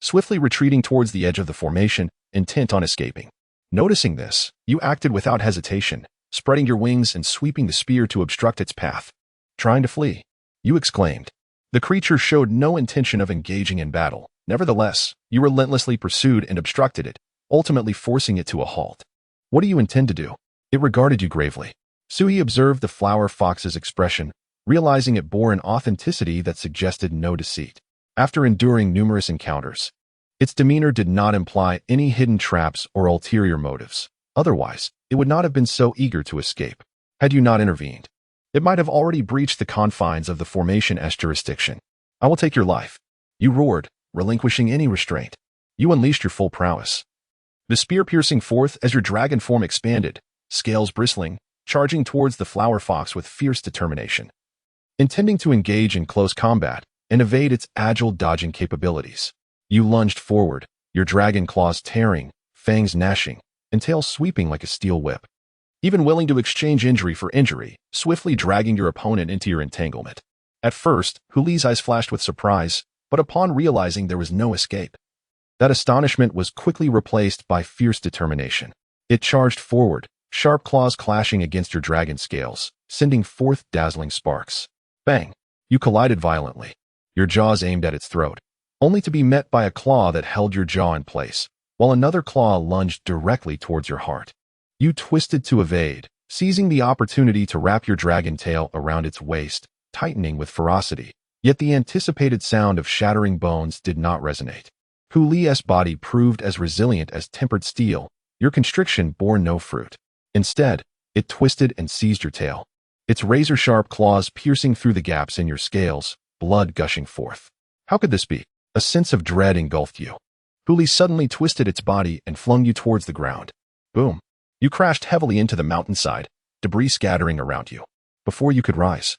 swiftly retreating towards the edge of the formation, intent on escaping. Noticing this, you acted without hesitation, spreading your wings and sweeping the spear to obstruct its path. Trying to flee, you exclaimed. The creature showed no intention of engaging in battle. Nevertheless, you relentlessly pursued and obstructed it, ultimately forcing it to a halt. What do you intend to do? It regarded you gravely. Sui observed the flower fox's expression, realizing it bore an authenticity that suggested no deceit. After enduring numerous encounters, its demeanor did not imply any hidden traps or ulterior motives. Otherwise, it would not have been so eager to escape. Had you not intervened, it might have already breached the confines of the formation's jurisdiction. I will take your life. You roared, relinquishing any restraint. You unleashed your full prowess, the spear piercing forth as your dragon form expanded, scales bristling, charging towards the flower fox with fierce determination. Intending to engage in close combat and evade its agile dodging capabilities, you lunged forward, your dragon claws tearing, fangs gnashing, and tail sweeping like a steel whip. Even willing to exchange injury for injury, swiftly dragging your opponent into your entanglement. At first, Huli's eyes flashed with surprise, but upon realizing there was no escape, that astonishment was quickly replaced by fierce determination. It charged forward, sharp claws clashing against your dragon scales, sending forth dazzling sparks. Bang! You collided violently, your jaws aimed at its throat, only to be met by a claw that held your jaw in place, while another claw lunged directly towards your heart. You twisted to evade, seizing the opportunity to wrap your dragon tail around its waist, tightening with ferocity. Yet the anticipated sound of shattering bones did not resonate. Huli's body proved as resilient as tempered steel. Your constriction bore no fruit. Instead, it twisted and seized your tail, its razor-sharp claws piercing through the gaps in your scales, blood gushing forth. How could this be? A sense of dread engulfed you. Huli suddenly twisted its body and flung you towards the ground. Boom! You crashed heavily into the mountainside, debris scattering around you. Before you could rise,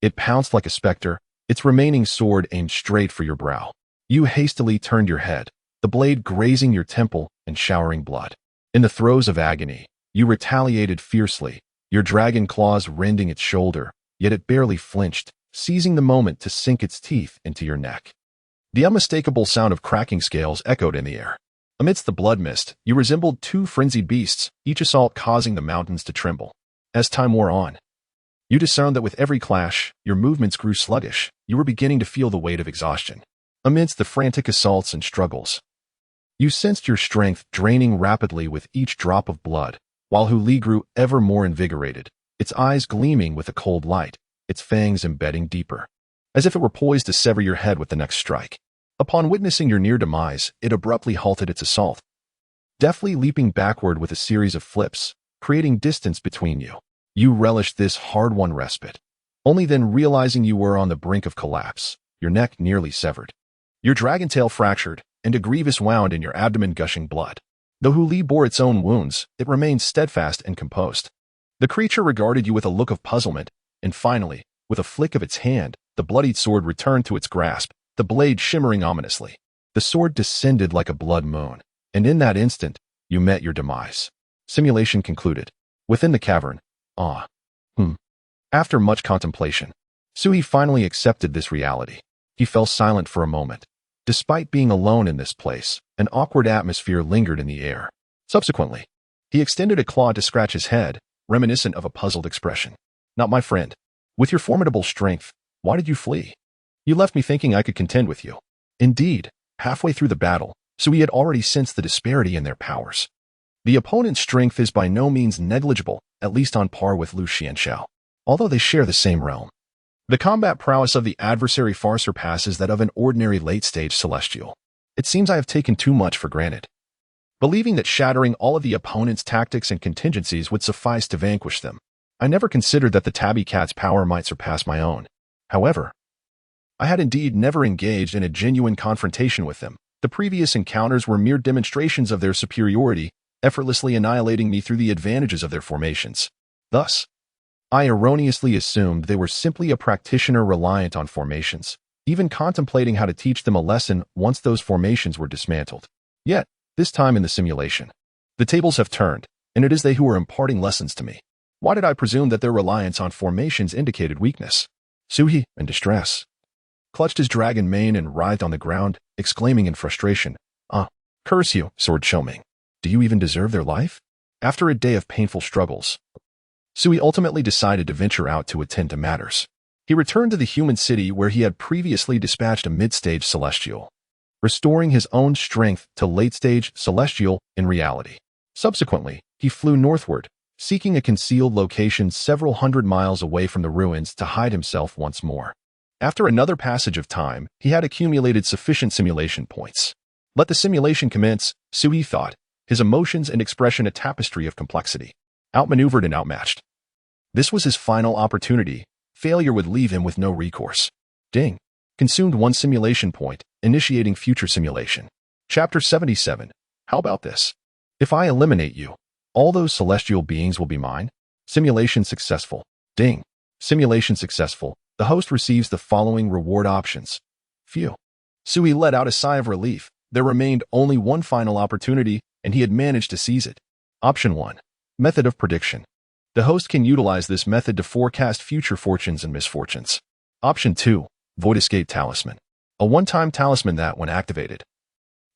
it pounced like a specter, its remaining sword aimed straight for your brow. You hastily turned your head, the blade grazing your temple and showering blood. In the throes of agony, you retaliated fiercely, your dragon claws rending its shoulder, yet it barely flinched, seizing the moment to sink its teeth into your neck. The unmistakable sound of cracking scales echoed in the air. Amidst the blood mist, you resembled two frenzied beasts, each assault causing the mountains to tremble. As time wore on, you discerned that with every clash, your movements grew sluggish. You were beginning to feel the weight of exhaustion. Amidst the frantic assaults and struggles, you sensed your strength draining rapidly with each drop of blood, while Huli grew ever more invigorated, its eyes gleaming with a cold light, its fangs embedding deeper, as if it were poised to sever your head with the next strike. Upon witnessing your near demise, it abruptly halted its assault, deftly leaping backward with a series of flips, creating distance between you. You relished this hard-won respite, only then realizing you were on the brink of collapse, your neck nearly severed, your dragon tail fractured, and a grievous wound in your abdomen gushing blood. Though Huli bore its own wounds, it remained steadfast and composed. The creature regarded you with a look of puzzlement, and finally, with a flick of its hand, the bloodied sword returned to its grasp, the blade shimmering ominously. The sword descended like a blood moon, and in that instant, you met your demise. Simulation concluded. Within the cavern, After much contemplation, Sui finally accepted this reality. He fell silent for a moment. Despite being alone in this place, an awkward atmosphere lingered in the air. Subsequently, he extended a claw to scratch his head, reminiscent of a puzzled expression. Not my friend. With your formidable strength, why did you flee? You left me thinking I could contend with you. Indeed, halfway through the battle, Sui had already sensed the disparity in their powers. The opponent's strength is by no means negligible, at least on par with Lu Xianxiao, although they share the same realm. The combat prowess of the adversary far surpasses that of an ordinary late-stage celestial. It seems I have taken too much for granted, believing that shattering all of the opponent's tactics and contingencies would suffice to vanquish them. I never considered that the tabby cat's power might surpass my own. However, I had indeed never engaged in a genuine confrontation with them. The previous encounters were mere demonstrations of their superiority, effortlessly annihilating me through the advantages of their formations. Thus, I erroneously assumed they were simply a practitioner reliant on formations, even contemplating how to teach them a lesson once those formations were dismantled. Yet, this time in the simulation, the tables have turned, and it is they who are imparting lessons to me. Why did I presume that their reliance on formations indicated weakness? Sui, in distress, clutched his dragon mane and writhed on the ground, exclaiming in frustration, Curse you, Sword Shoming. Do you even deserve their life? After a day of painful struggles, Sui ultimately decided to venture out to attend to matters. He returned to the human city where he had previously dispatched a mid-stage celestial, restoring his own strength to late-stage celestial in reality. Subsequently, he flew northward, seeking a concealed location several hundred miles away from the ruins to hide himself once more. After another passage of time, he had accumulated sufficient simulation points. Let the simulation commence, Sui thought, his emotions and expression a tapestry of complexity. Outmaneuvered and outmatched. This was his final opportunity. Failure would leave him with no recourse. Ding. Consumed one simulation point, initiating future simulation. Chapter 77. How about this? If I eliminate you, all those celestial beings will be mine? Simulation successful. Ding. Simulation successful. The host receives the following reward options. Phew. Sui let out a sigh of relief. There remained only one final opportunity, and he had managed to seize it. Option 1. Method of prediction. The host can utilize this method to forecast future fortunes and misfortunes. Option 2. Void escape talisman. A one-time talisman that, when activated,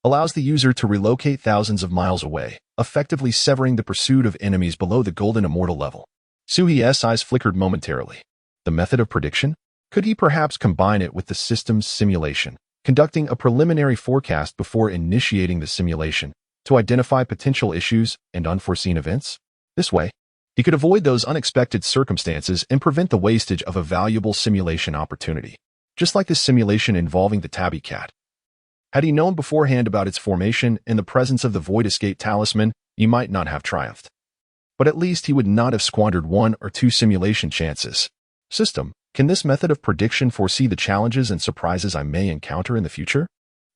allows the user to relocate thousands of miles away, effectively severing the pursuit of enemies below the golden immortal level. Suhi's eyes flickered momentarily. The method of prediction? Could he perhaps combine it with the system's simulation, conducting a preliminary forecast before initiating the simulation to identify potential issues and unforeseen events? This way, he could avoid those unexpected circumstances and prevent the wastage of a valuable simulation opportunity, just like this simulation involving the tabby cat. Had he known beforehand about its formation and the presence of the void escape talisman, he might not have triumphed. But at least he would not have squandered 1 or 2 simulation chances. System, can this method of prediction foresee the challenges and surprises I may encounter in the future?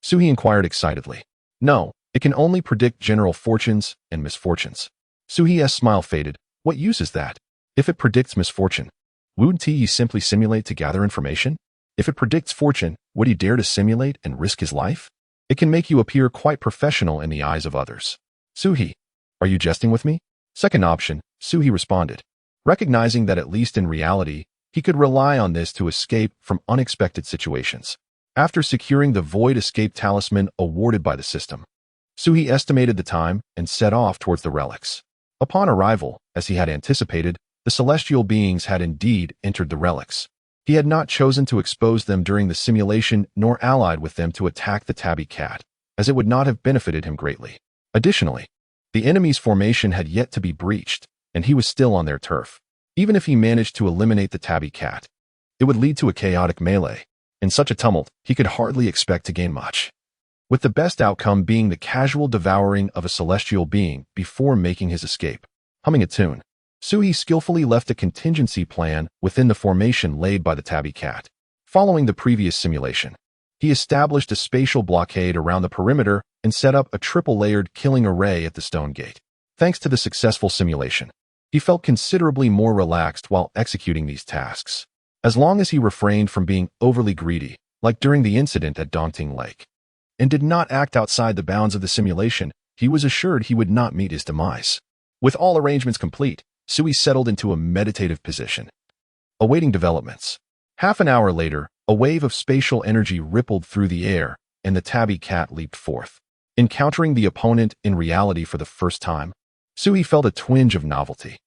Suhi inquired excitedly. No, it can only predict general fortunes and misfortunes. Suhi's smile faded. What use is that? If it predicts misfortune, wouldn't he simply simulate to gather information? If it predicts fortune, would he dare to simulate and risk his life? It can make you appear quite professional in the eyes of others. Suhi, are you jesting with me? Second option, Suhi responded, recognizing that at least in reality, he could rely on this to escape from unexpected situations. After securing the void escape talisman awarded by the system, Suhi estimated the time and set off towards the relics. Upon arrival, as he had anticipated, the celestial beings had indeed entered the relics. He had not chosen to expose them during the simulation nor allied with them to attack the tabby cat, as it would not have benefited him greatly. Additionally, the enemy's formation had yet to be breached, and he was still on their turf. Even if he managed to eliminate the tabby cat, it would lead to a chaotic melee. In such a tumult, he could hardly expect to gain much, with the best outcome being the casual devouring of a celestial being before making his escape. Humming a tune, Suhi skillfully left a contingency plan within the formation laid by the tabby cat. Following the previous simulation, he established a spatial blockade around the perimeter and set up a triple-layered killing array at the stone gate. Thanks to the successful simulation, he felt considerably more relaxed while executing these tasks, as long as he refrained from being overly greedy, like during the incident at Daunting Lake, and did not act outside the bounds of the simulation. He was assured he would not meet his demise. With all arrangements complete, Suhi settled into a meditative position, awaiting developments. Half an hour later, a wave of spatial energy rippled through the air, and the tabby cat leaped forth. Encountering the opponent in reality for the first time, Suhi felt a twinge of novelty.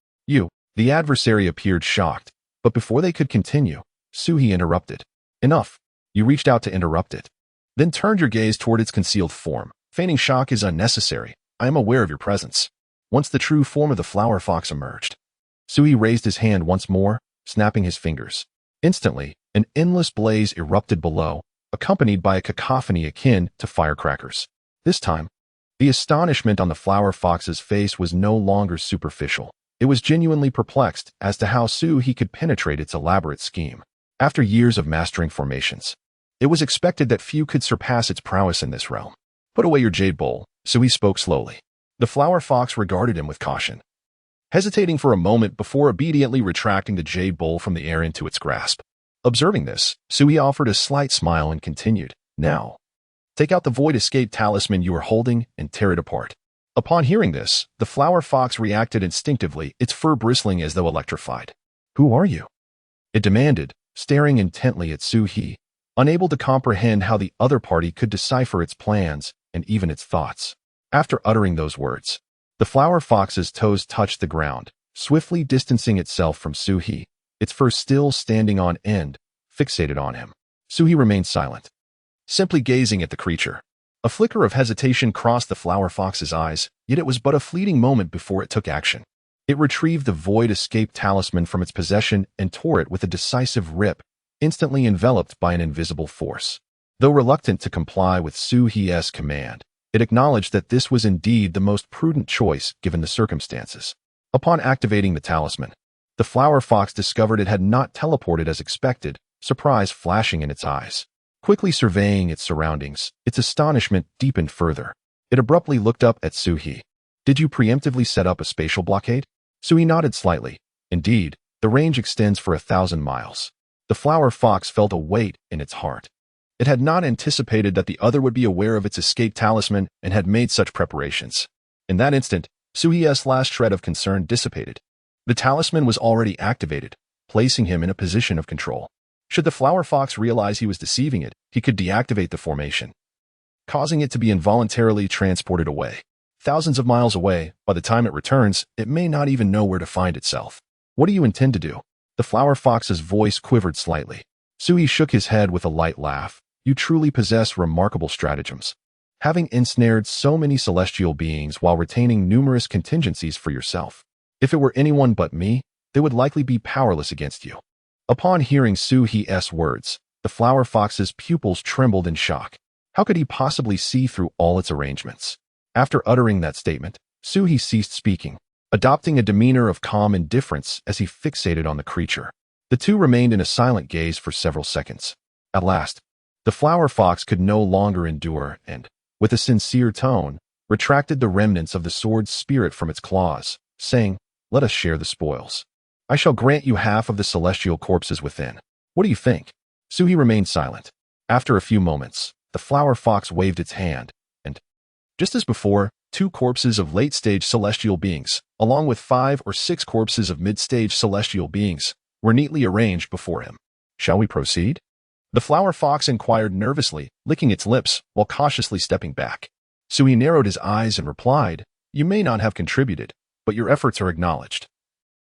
The adversary appeared shocked, but before they could continue, Suhi interrupted. Enough. You reached out to interrupt it, then turned your gaze toward its concealed form. Feigning shock is unnecessary. I am aware of your presence. Once the true form of the flower fox emerged, Suhi raised his hand once more, snapping his fingers. Instantly, an endless blaze erupted below, accompanied by a cacophony akin to firecrackers. This time, the astonishment on the flower fox's face was no longer superficial. It was genuinely perplexed as to how Suhi could penetrate its elaborate scheme. After years of mastering formations, it was expected that few could surpass its prowess in this realm. Put away your jade bowl, Suhi spoke slowly. The flower fox regarded him with caution, hesitating for a moment before obediently retracting the jade bowl from the air into its grasp. Observing this, Suhi offered a slight smile and continued, Now, take out the void escape talisman you are holding and tear it apart. Upon hearing this, the flower fox reacted instinctively, its fur bristling as though electrified. Who are you? It demanded, staring intently at Suhi, unable to comprehend how the other party could decipher its plans and even its thoughts. After uttering those words, the flower fox's toes touched the ground, swiftly distancing itself from Suhi, its fur still standing on end, fixated on him. Suhi remained silent, simply gazing at the creature. A flicker of hesitation crossed the flower fox's eyes, yet it was but a fleeting moment before it took action. It retrieved the void escape talisman from its possession and tore it with a decisive rip, instantly enveloped by an invisible force. Though reluctant to comply with Suhi's command, it acknowledged that this was indeed the most prudent choice given the circumstances. Upon activating the talisman, the flower fox discovered it had not teleported as expected, surprise flashing in its eyes. Quickly surveying its surroundings, its astonishment deepened further. It abruptly looked up at Suhi. Did you preemptively set up a spatial blockade? Suhi nodded slightly. Indeed, the range extends for 1,000 miles. The flower fox felt a weight in its heart. It had not anticipated that the other would be aware of its escape talisman and had made such preparations. In that instant, Sui's last shred of concern dissipated. The talisman was already activated, placing him in a position of control. Should the flower fox realize he was deceiving it, he could deactivate the formation, causing it to be involuntarily transported away. Thousands of miles away, by the time it returns, it may not even know where to find itself. What do you intend to do? The flower fox's voice quivered slightly. Sui shook his head with a light laugh. You truly possess remarkable stratagems. Having ensnared so many celestial beings while retaining numerous contingencies for yourself. If it were anyone but me, they would likely be powerless against you. Upon hearing Sui's words, the flower fox's pupils trembled in shock. How could he possibly see through all its arrangements? After uttering that statement, Sui ceased speaking, adopting a demeanor of calm indifference as he fixated on the creature. The two remained in a silent gaze for several seconds. At last, the flower fox could no longer endure and, with a sincere tone, retracted the remnants of the sword's spirit from its claws, saying, "Let us share the spoils. I shall grant you half of the celestial corpses within. What do you think?" Sui remained silent. After a few moments, the flower fox waved its hand, and, just as before, 2 corpses of late-stage celestial beings, along with 5 or 6 corpses of mid-stage celestial beings, were neatly arranged before him. Shall we proceed? The flower fox inquired nervously, licking its lips while cautiously stepping back. Sui narrowed his eyes and replied, "You may not have contributed, but your efforts are acknowledged.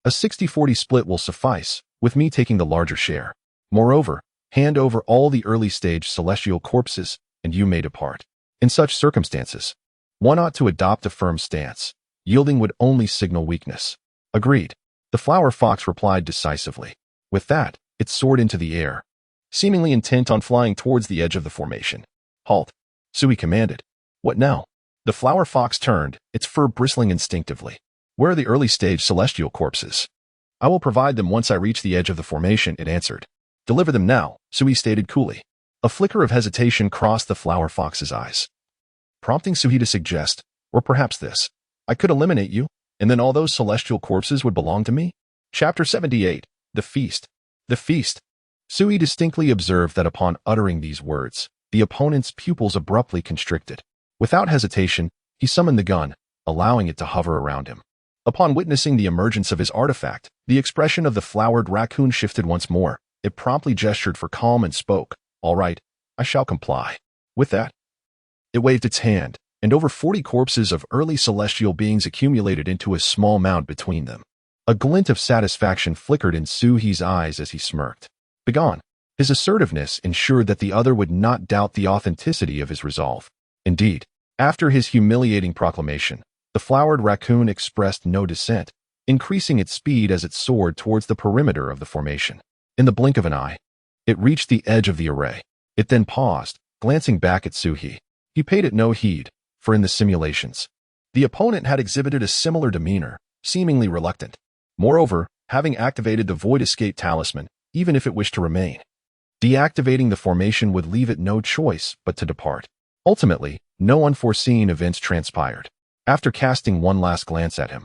A 60-40 split will suffice, with me taking the larger share. Moreover, hand over all the early-stage celestial corpses, and you may depart. In such circumstances, one ought to adopt a firm stance. Yielding would only signal weakness." Agreed. The flower fox replied decisively. With that, it soared into the air, seemingly intent on flying towards the edge of the formation. "Halt," Sui commanded. "What now?" The flower fox turned, its fur bristling instinctively. "Where are the early-stage celestial corpses?" "I will provide them once I reach the edge of the formation," it answered. "Deliver them now," Sui stated coolly. A flicker of hesitation crossed the flower fox's eyes, prompting Sui to suggest, or perhaps this, "I could eliminate you, and then all those celestial corpses would belong to me?" Chapter 78. The Feast. The Feast. Sui distinctly observed that upon uttering these words, the opponent's pupils abruptly constricted. Without hesitation, he summoned the gun, allowing it to hover around him. Upon witnessing the emergence of his artifact, the expression of the flowered raccoon shifted once more. It promptly gestured for calm and spoke, "All right, I shall comply." With that, it waved its hand, and over 40 corpses of early celestial beings accumulated into a small mound between them. A glint of satisfaction flickered in Sui's eyes as he smirked. Begone. His assertiveness ensured that the other would not doubt the authenticity of his resolve. Indeed, after his humiliating proclamation, the flowered raccoon expressed no dissent, increasing its speed as it soared towards the perimeter of the formation. In the blink of an eye, it reached the edge of the array. It then paused, glancing back at Sui. He paid it no heed, for in the simulations, the opponent had exhibited a similar demeanor, seemingly reluctant. Moreover, having activated the Void Escape talisman, even if it wished to remain, deactivating the formation would leave it no choice but to depart. Ultimately, no unforeseen events transpired. After casting one last glance at him,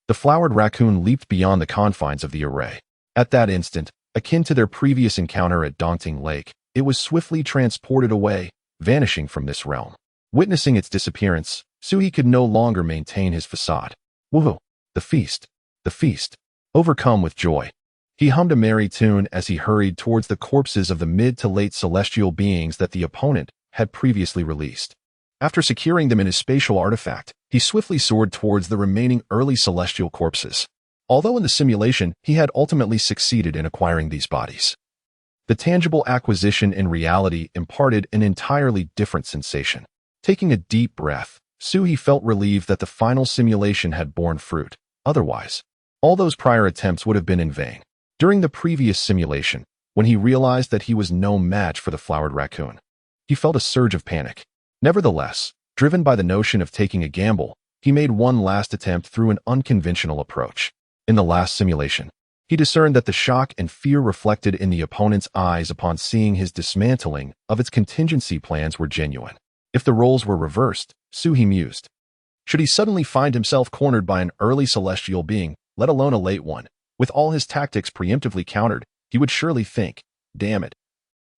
the flowered raccoon leaped beyond the confines of the array. At that instant, akin to their previous encounter at Daunting Lake, it was swiftly transported away, vanishing from this realm. Witnessing its disappearance, Sui could no longer maintain his facade. Woohoo! The feast! The feast! Overcome with joy, he hummed a merry tune as he hurried towards the corpses of the mid to late celestial beings that the opponent had previously released. After securing them in his spatial artifact, he swiftly soared towards the remaining early celestial corpses. Although in the simulation he had ultimately succeeded in acquiring these bodies, the tangible acquisition in reality imparted an entirely different sensation. Taking a deep breath, Sui felt relieved that the final simulation had borne fruit. Otherwise, all those prior attempts would have been in vain. During the previous simulation, when he realized that he was no match for the flowered raccoon, he felt a surge of panic. Nevertheless, driven by the notion of taking a gamble, he made one last attempt through an unconventional approach. In the last simulation, he discerned that the shock and fear reflected in the opponent's eyes upon seeing his dismantling of its contingency plans were genuine. If the roles were reversed, Sui mused, should he suddenly find himself cornered by an early celestial being, let alone a late one, with all his tactics preemptively countered, he would surely think, damn it,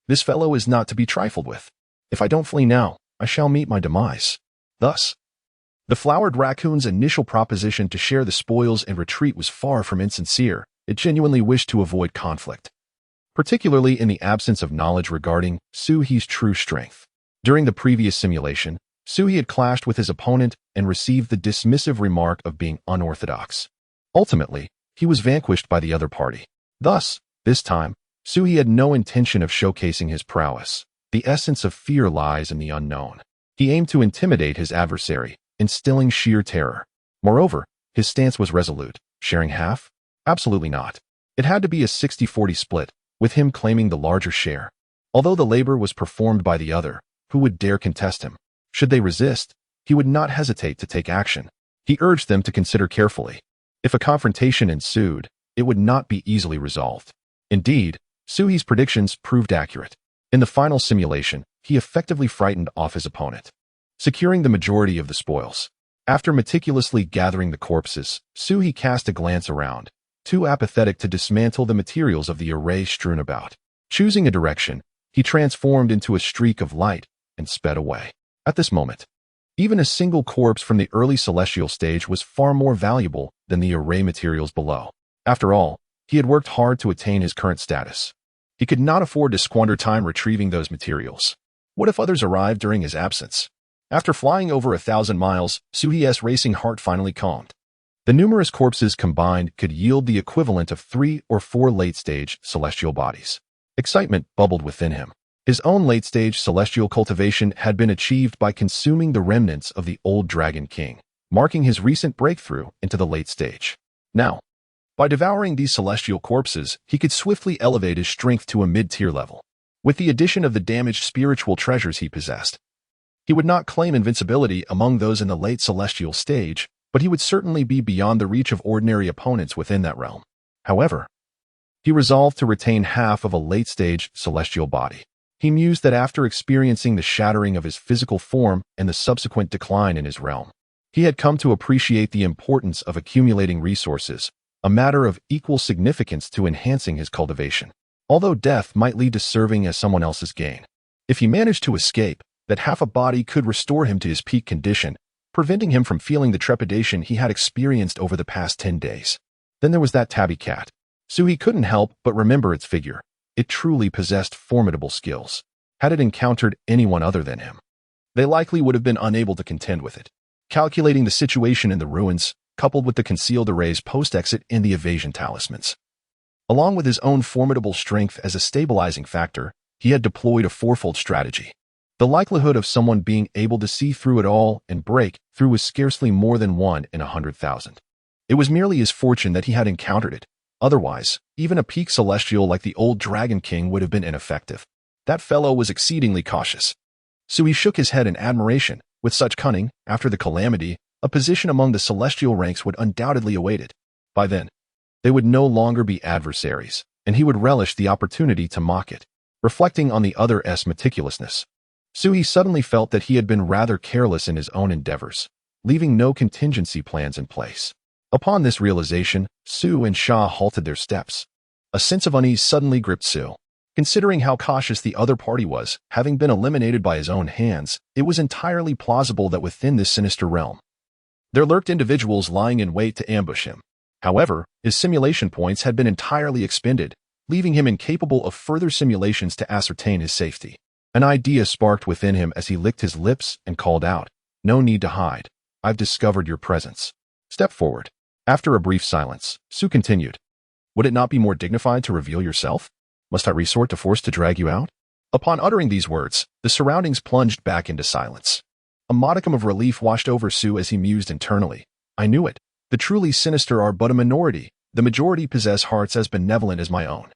this fellow is not to be trifled with. If I don't flee now, I shall meet my demise. Thus, The flowered raccoon's initial proposition to share the spoils and retreat was far from insincere. It genuinely wished to avoid conflict, particularly in the absence of knowledge regarding Suhi's true strength. During the previous simulation, Suhi had clashed with his opponent and received the dismissive remark of being unorthodox. Ultimately, he was vanquished by the other party. Thus, this time, Suhi had no intention of showcasing his prowess. The essence of fear lies in the unknown. He aimed to intimidate his adversary, instilling sheer terror. Moreover, his stance was resolute. Sharing half? Absolutely not. It had to be a 60-40 split, with him claiming the larger share. Although the labor was performed by the other, who would dare contest him? Should they resist, he would not hesitate to take action. He urged them to consider carefully. If a confrontation ensued, it would not be easily resolved. Indeed, Suhi's predictions proved accurate. In the final simulation, he effectively frightened off his opponent, securing the majority of the spoils. After meticulously gathering the corpses, Suhi cast a glance around, too apathetic to dismantle the materials of the array strewn about. Choosing a direction, he transformed into a streak of light and sped away. At this moment, even a single corpse from the early celestial stage was far more valuable than the array materials below. After all, he had worked hard to attain his current status. He could not afford to squander time retrieving those materials. What if others arrived during his absence? After flying over 1,000 miles, Suhi's racing heart finally calmed. The numerous corpses combined could yield the equivalent of 3 or 4 late-stage celestial bodies. Excitement bubbled within him. His own late-stage celestial cultivation had been achieved by consuming the remnants of the old Dragon King, marking his recent breakthrough into the late stage. Now, by devouring these celestial corpses, he could swiftly elevate his strength to a mid-tier level. With the addition of the damaged spiritual treasures he possessed, he would not claim invincibility among those in the late celestial stage, but he would certainly be beyond the reach of ordinary opponents within that realm. However, he resolved to retain half of a late-stage celestial body. He mused that after experiencing the shattering of his physical form and the subsequent decline in his realm, he had come to appreciate the importance of accumulating resources, a matter of equal significance to enhancing his cultivation. Although death might lead to serving as someone else's gain, if he managed to escape, that half a body could restore him to his peak condition, preventing him from feeling the trepidation he had experienced over the past 10 days. Then there was that tabby cat. Suhi couldn't help but remember its figure. It truly possessed formidable skills. Had it encountered anyone other than him, they likely would have been unable to contend with it. Calculating the situation in the ruins, coupled with the concealed array's post-exit and the evasion talismans, along with his own formidable strength as a stabilizing factor, he had deployed a fourfold strategy. The likelihood of someone being able to see through it all and break through was scarcely more than 1 in 100,000. It was merely his fortune that he had encountered it. Otherwise, even a peak celestial like the old Dragon King would have been ineffective. That fellow was exceedingly cautious. So he shook his head in admiration. With such cunning, after the calamity, a position among the celestial ranks would undoubtedly await it. By then, they would no longer be adversaries, and he would relish the opportunity to mock it. Reflecting on the other's meticulousness, Suhi suddenly felt that he had been rather careless in his own endeavors, leaving no contingency plans in place. Upon this realization, Su and Sha halted their steps. A sense of unease suddenly gripped Su. Considering how cautious the other party was, having been eliminated by his own hands, it was entirely plausible that within this sinister realm, there lurked individuals lying in wait to ambush him. However, his simulation points had been entirely expended, leaving him incapable of further simulations to ascertain his safety. An idea sparked within him as he licked his lips and called out, "No need to hide. I've discovered your presence. Step forward." After a brief silence, Su continued, "Would it not be more dignified to reveal yourself? Must I resort to force to drag you out?" Upon uttering these words, the surroundings plunged back into silence. A modicum of relief washed over Su as he mused internally. I knew it. The truly sinister are but a minority. The majority possess hearts as benevolent as my own.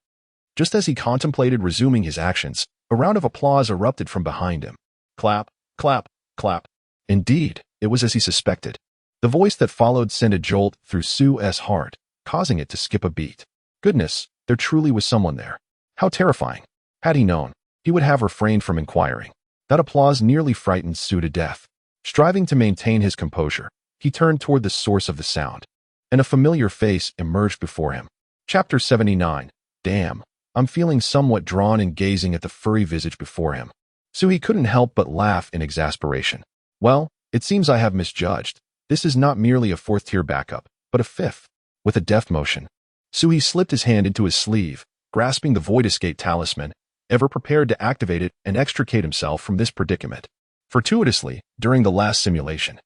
Just as he contemplated resuming his actions, a round of applause erupted from behind him. Clap, clap, clap. Indeed, it was as he suspected. The voice that followed sent a jolt through Su's heart, causing it to skip a beat. Goodness, there truly was someone there. How terrifying. Had he known, he would have refrained from inquiring. That applause nearly frightened Su to death. Striving to maintain his composure, he turned toward the source of the sound, and a familiar face emerged before him. Chapter 79. Damn, I'm feeling somewhat drawn in gazing at the furry visage before him. So he couldn't help but laugh in exasperation. Well, it seems I have misjudged. This is not merely a fourth-tier backup, but a fifth. With a deft motion, Suhi slipped his hand into his sleeve, grasping the Void Escape talisman, ever prepared to activate it and extricate himself from this predicament. Fortuitously, during the last simulation,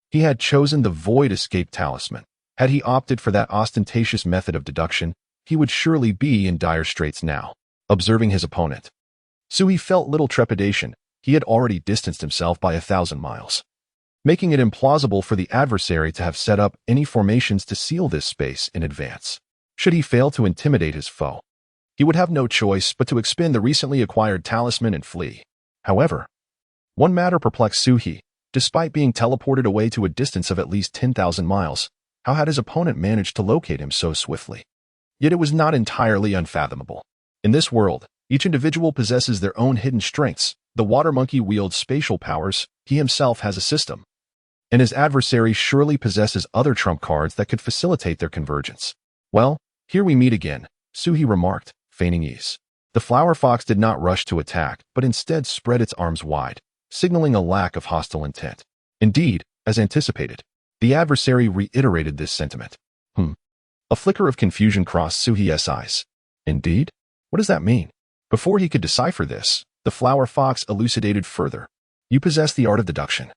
he had chosen the Void Escape talisman. Had he opted for that ostentatious method of deduction, he would surely be in dire straits now. Observing his opponent, Suhi felt little trepidation. He had already distanced himself by 1,000 miles, making it implausible for the adversary to have set up any formations to seal this space in advance. Should he fail to intimidate his foe, he would have no choice but to expend the recently acquired talisman and flee. However, one matter perplexed Suhi. Despite being teleported away to a distance of at least 10,000 miles, how had his opponent managed to locate him so swiftly? Yet it was not entirely unfathomable. In this world, each individual possesses their own hidden strengths. The water monkey wields spatial powers, he himself has a system, and his adversary surely possesses other trump cards that could facilitate their convergence. Well, here we meet again, Suhi remarked, feigning ease. The flower fox did not rush to attack, but instead spread its arms wide, signaling a lack of hostile intent. Indeed, as anticipated, the adversary reiterated this sentiment. A flicker of confusion crossed Suhi's eyes. Indeed? What does that mean? Before he could decipher this, the flower fox elucidated further. You possess the art of deduction.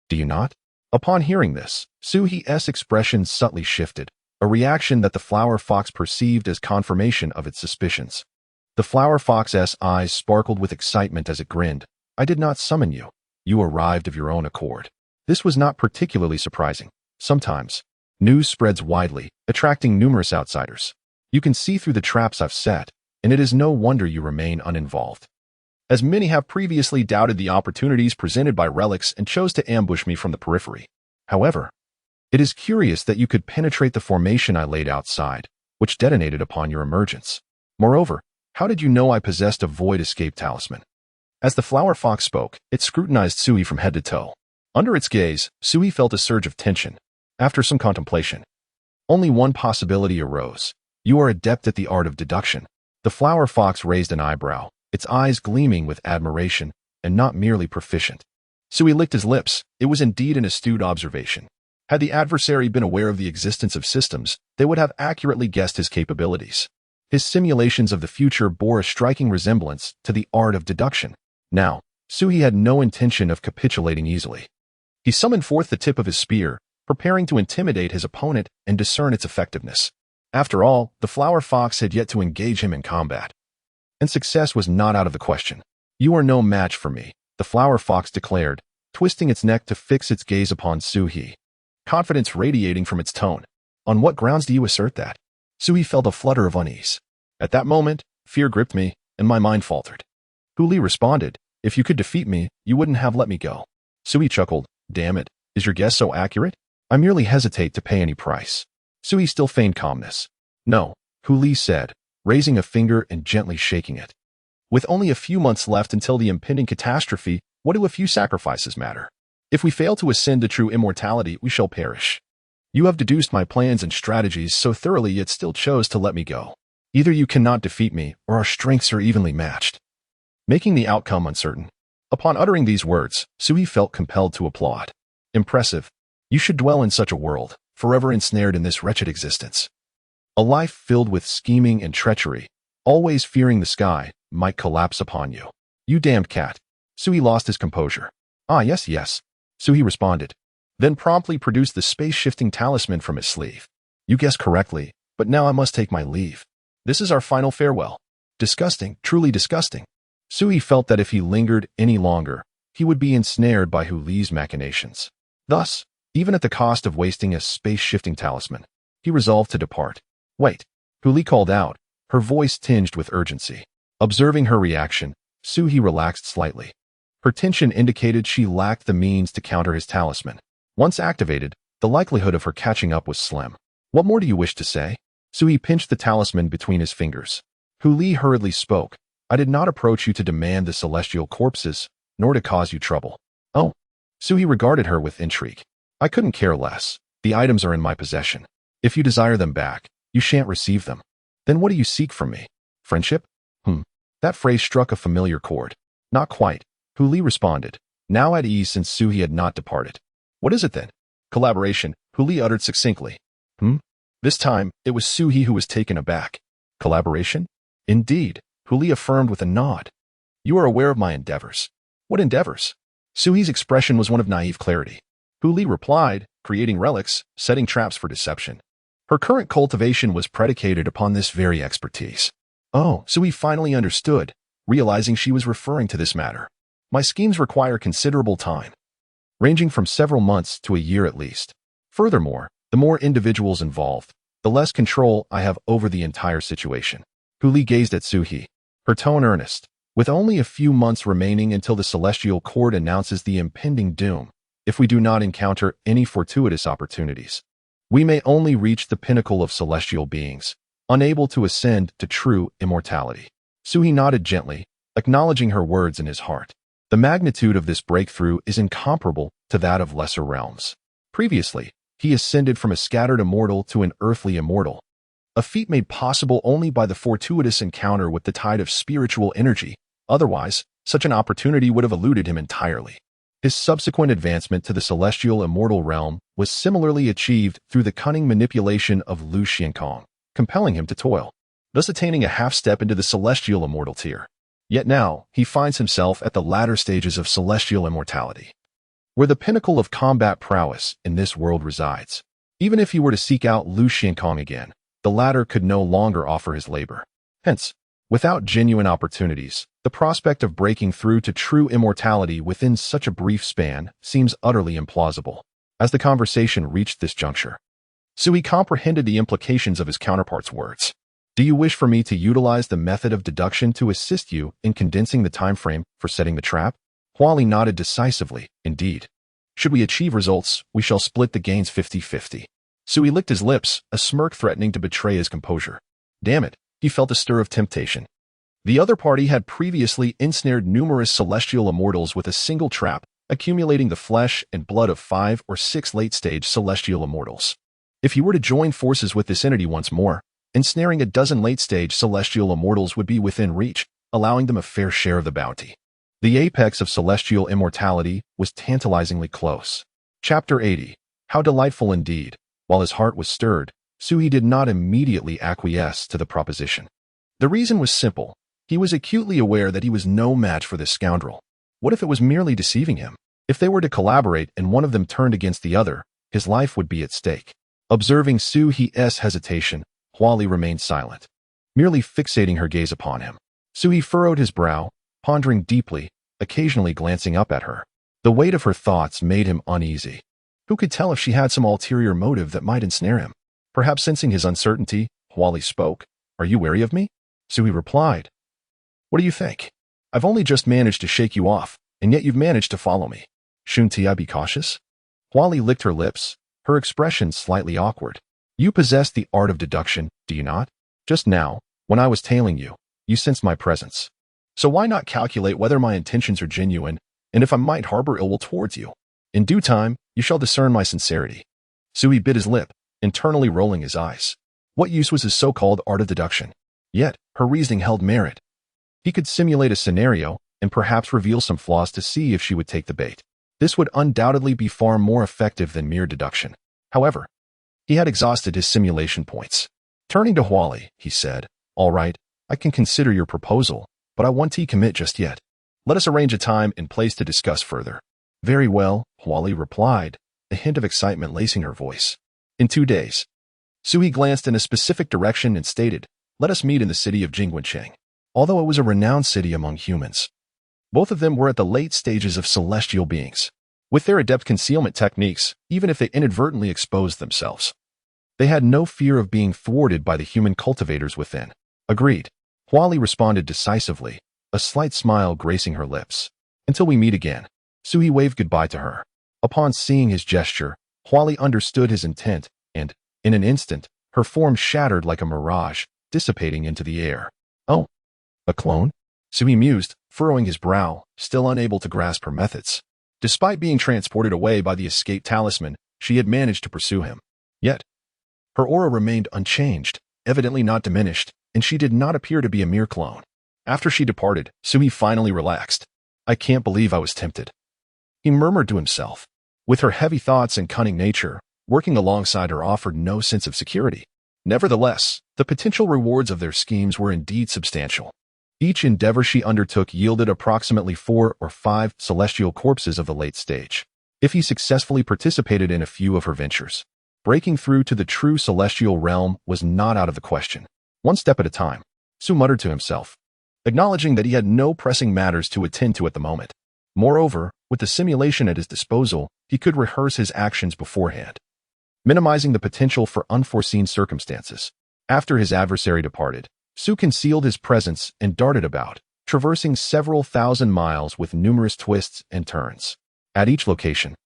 Do you not? Upon hearing this, Suhi's expression subtly shifted, a reaction that the flower fox perceived as confirmation of its suspicions. The flower fox's eyes sparkled with excitement as it grinned. I did not summon you. You arrived of your own accord. This was not particularly surprising. Sometimes, news spreads widely, attracting numerous outsiders. You can see through the traps I've set, and it is no wonder you remain uninvolved. As many have previously doubted the opportunities presented by relics and chose to ambush me from the periphery. However, it is curious that you could penetrate the formation I laid outside, which detonated upon your emergence. Moreover, how did you know I possessed a Void Escape talisman? As the flower fox spoke, it scrutinized Suhi from head to toe. Under its gaze, Suhi felt a surge of tension. After some contemplation, only one possibility arose. You are adept at the art of deduction. The flower fox raised an eyebrow, its eyes gleaming with admiration, and not merely proficient. Suhi licked his lips. It was indeed an astute observation. Had the adversary been aware of the existence of systems, they would have accurately guessed his capabilities. His simulations of the future bore a striking resemblance to the art of deduction. Now, Suhi had no intention of capitulating easily. He summoned forth the tip of his spear, preparing to intimidate his opponent and discern its effectiveness. After all, the flower fox had yet to engage him in combat, and success was not out of the question. You are no match for me, the flower fox declared, twisting its neck to fix its gaze upon Suhi, confidence radiating from its tone. On what grounds do you assert that? Suhi felt a flutter of unease. At that moment, fear gripped me, and my mind faltered. Li responded, if you could defeat me, you wouldn't have let me go. Suhi chuckled, damn it, is your guess so accurate? I merely hesitate to pay any price. Suhi still feigned calmness. No, Li said, raising a finger and gently shaking it. With only a few months left until the impending catastrophe, what do a few sacrifices matter? If we fail to ascend to true immortality, we shall perish. You have deduced my plans and strategies so thoroughly yet still chose to let me go. Either you cannot defeat me, or our strengths are evenly matched, making the outcome uncertain. Upon uttering these words, Suhi felt compelled to applaud. Impressive. You should dwell in such a world, forever ensnared in this wretched existence. A life filled with scheming and treachery, always fearing the sky, might collapse upon you. You damned cat. Suhi lost his composure. Ah, yes, Suhi responded, then promptly produced the space-shifting talisman from his sleeve. You guessed correctly, but now I must take my leave. This is our final farewell. Disgusting, truly disgusting. Suhi felt that if he lingered any longer, he would be ensnared by Li's machinations. Thus, even at the cost of wasting a space-shifting talisman, he resolved to depart. Wait, Li called out, her voice tinged with urgency. Observing her reaction, Suhi relaxed slightly. Her tension indicated she lacked the means to counter his talisman. Once activated, the likelihood of her catching up was slim. What more do you wish to say? Suhi pinched the talisman between his fingers. Li hurriedly spoke. I did not approach you to demand the celestial corpses, nor to cause you trouble. Oh. Suhi regarded her with intrigue. I couldn't care less. The items are in my possession. If you desire them back, you shan't receive them. Then what do you seek from me? Friendship? That phrase struck a familiar chord. Not quite. Li responded, now at ease since Suhi had not departed. What is it then? Collaboration, Huli uttered succinctly. This time, it was Suhi who was taken aback. Collaboration? Indeed, Huli affirmed with a nod. You are aware of my endeavors. What endeavors? Suhi's expression was one of naive clarity. Huli replied, creating relics, setting traps for deception. Her current cultivation was predicated upon this very expertise. Oh, Suhi finally understood, realizing she was referring to this matter. My schemes require considerable time, ranging from several months to a year at least. Furthermore, the more individuals involved, the less control I have over the entire situation. Huli gazed at Suhi, her tone earnest. With only a few months remaining until the celestial court announces the impending doom, if we do not encounter any fortuitous opportunities, we may only reach the pinnacle of celestial beings, unable to ascend to true immortality. Suhi nodded gently, acknowledging her words in his heart. The magnitude of this breakthrough is incomparable to that of lesser realms. Previously, he ascended from a scattered immortal to an earthly immortal, a feat made possible only by the fortuitous encounter with the tide of spiritual energy. Otherwise, such an opportunity would have eluded him entirely. His subsequent advancement to the celestial immortal realm was similarly achieved through the cunning manipulation of Lu Xiankong, compelling him to toil, thus attaining a half-step into the celestial immortal tier. Yet now, he finds himself at the latter stages of celestial immortality, where the pinnacle of combat prowess in this world resides. Even if he were to seek out Lu Xiankong again, the latter could no longer offer his labor. Hence, without genuine opportunities, the prospect of breaking through to true immortality within such a brief span seems utterly implausible. As the conversation reached this juncture, Suhi comprehended the implications of his counterpart's words. Do you wish for me to utilize the method of deduction to assist you in condensing the time frame for setting the trap? Huali nodded decisively. Indeed. Should we achieve results, we shall split the gains 50-50. Suhi licked his lips, a smirk threatening to betray his composure. Damn it, he felt a stir of temptation. The other party had previously ensnared numerous celestial immortals with a single trap, accumulating the flesh and blood of 5 or 6 late-stage celestial immortals. If he were to join forces with this entity once more, ensnaring a dozen late-stage celestial immortals would be within reach, allowing them a fair share of the bounty. The apex of celestial immortality was tantalizingly close. Chapter 80. How delightful indeed. While his heart was stirred, Suhi did not immediately acquiesce to the proposition. The reason was simple. He was acutely aware that he was no match for this scoundrel. What if it was merely deceiving him? If they were to collaborate and one of them turned against the other, his life would be at stake. Observing Suhi's hesitation, Huali remained silent, merely fixating her gaze upon him. Suhi furrowed his brow, pondering deeply, occasionally glancing up at her. The weight of her thoughts made him uneasy. Who could tell if she had some ulterior motive that might ensnare him? Perhaps sensing his uncertainty, Huali spoke. Are you wary of me? Suhi replied. What do you think? I've only just managed to shake you off, and yet you've managed to follow me. Shouldn't I be cautious? Huali licked her lips, her expression slightly awkward. You possess the art of deduction, do you not? Just now, when I was tailing you, you sensed my presence. So why not calculate whether my intentions are genuine, and if I might harbor ill will towards you? In due time, you shall discern my sincerity. Suhi bit his lip, internally rolling his eyes. What use was his so-called art of deduction? Yet, her reasoning held merit. He could simulate a scenario and perhaps reveal some flaws to see if she would take the bait. This would undoubtedly be far more effective than mere deduction. However, he had exhausted his simulation points. Turning to Huali, he said, All right, I can consider your proposal, but I won't commit just yet. Let us arrange a time and place to discuss further. Very well, Huali replied, a hint of excitement lacing her voice. In 2 days. Suhi glanced in a specific direction and stated, Let us meet in the city of Jingwencheng. Although it was a renowned city among humans, both of them were at the late stages of celestial beings. With their adept concealment techniques, even if they inadvertently exposed themselves, they had no fear of being thwarted by the human cultivators within. Agreed. Huali responded decisively, a slight smile gracing her lips. Until we meet again. Suhi waved goodbye to her. Upon seeing his gesture, Huali understood his intent, and, in an instant, her form shattered like a mirage, dissipating into the air. Oh, a clone? Suhi mused, furrowing his brow, still unable to grasp her methods. Despite being transported away by the escaped talisman, she had managed to pursue him. Yet, her aura remained unchanged, evidently not diminished, and she did not appear to be a mere clone. After she departed, Suhi finally relaxed. I can't believe I was tempted. He murmured to himself. With her heavy thoughts and cunning nature, working alongside her offered no sense of security. Nevertheless, the potential rewards of their schemes were indeed substantial. Each endeavor she undertook yielded approximately 4 or 5 celestial corpses of the late stage. If he successfully participated in a few of her ventures, breaking through to the true celestial realm was not out of the question. One step at a time, Su muttered to himself, acknowledging that he had no pressing matters to attend to at the moment. Moreover, with the simulation at his disposal, he could rehearse his actions beforehand, minimizing the potential for unforeseen circumstances. After his adversary departed, Su concealed his presence and darted about, traversing several thousand miles with numerous twists and turns. At each location,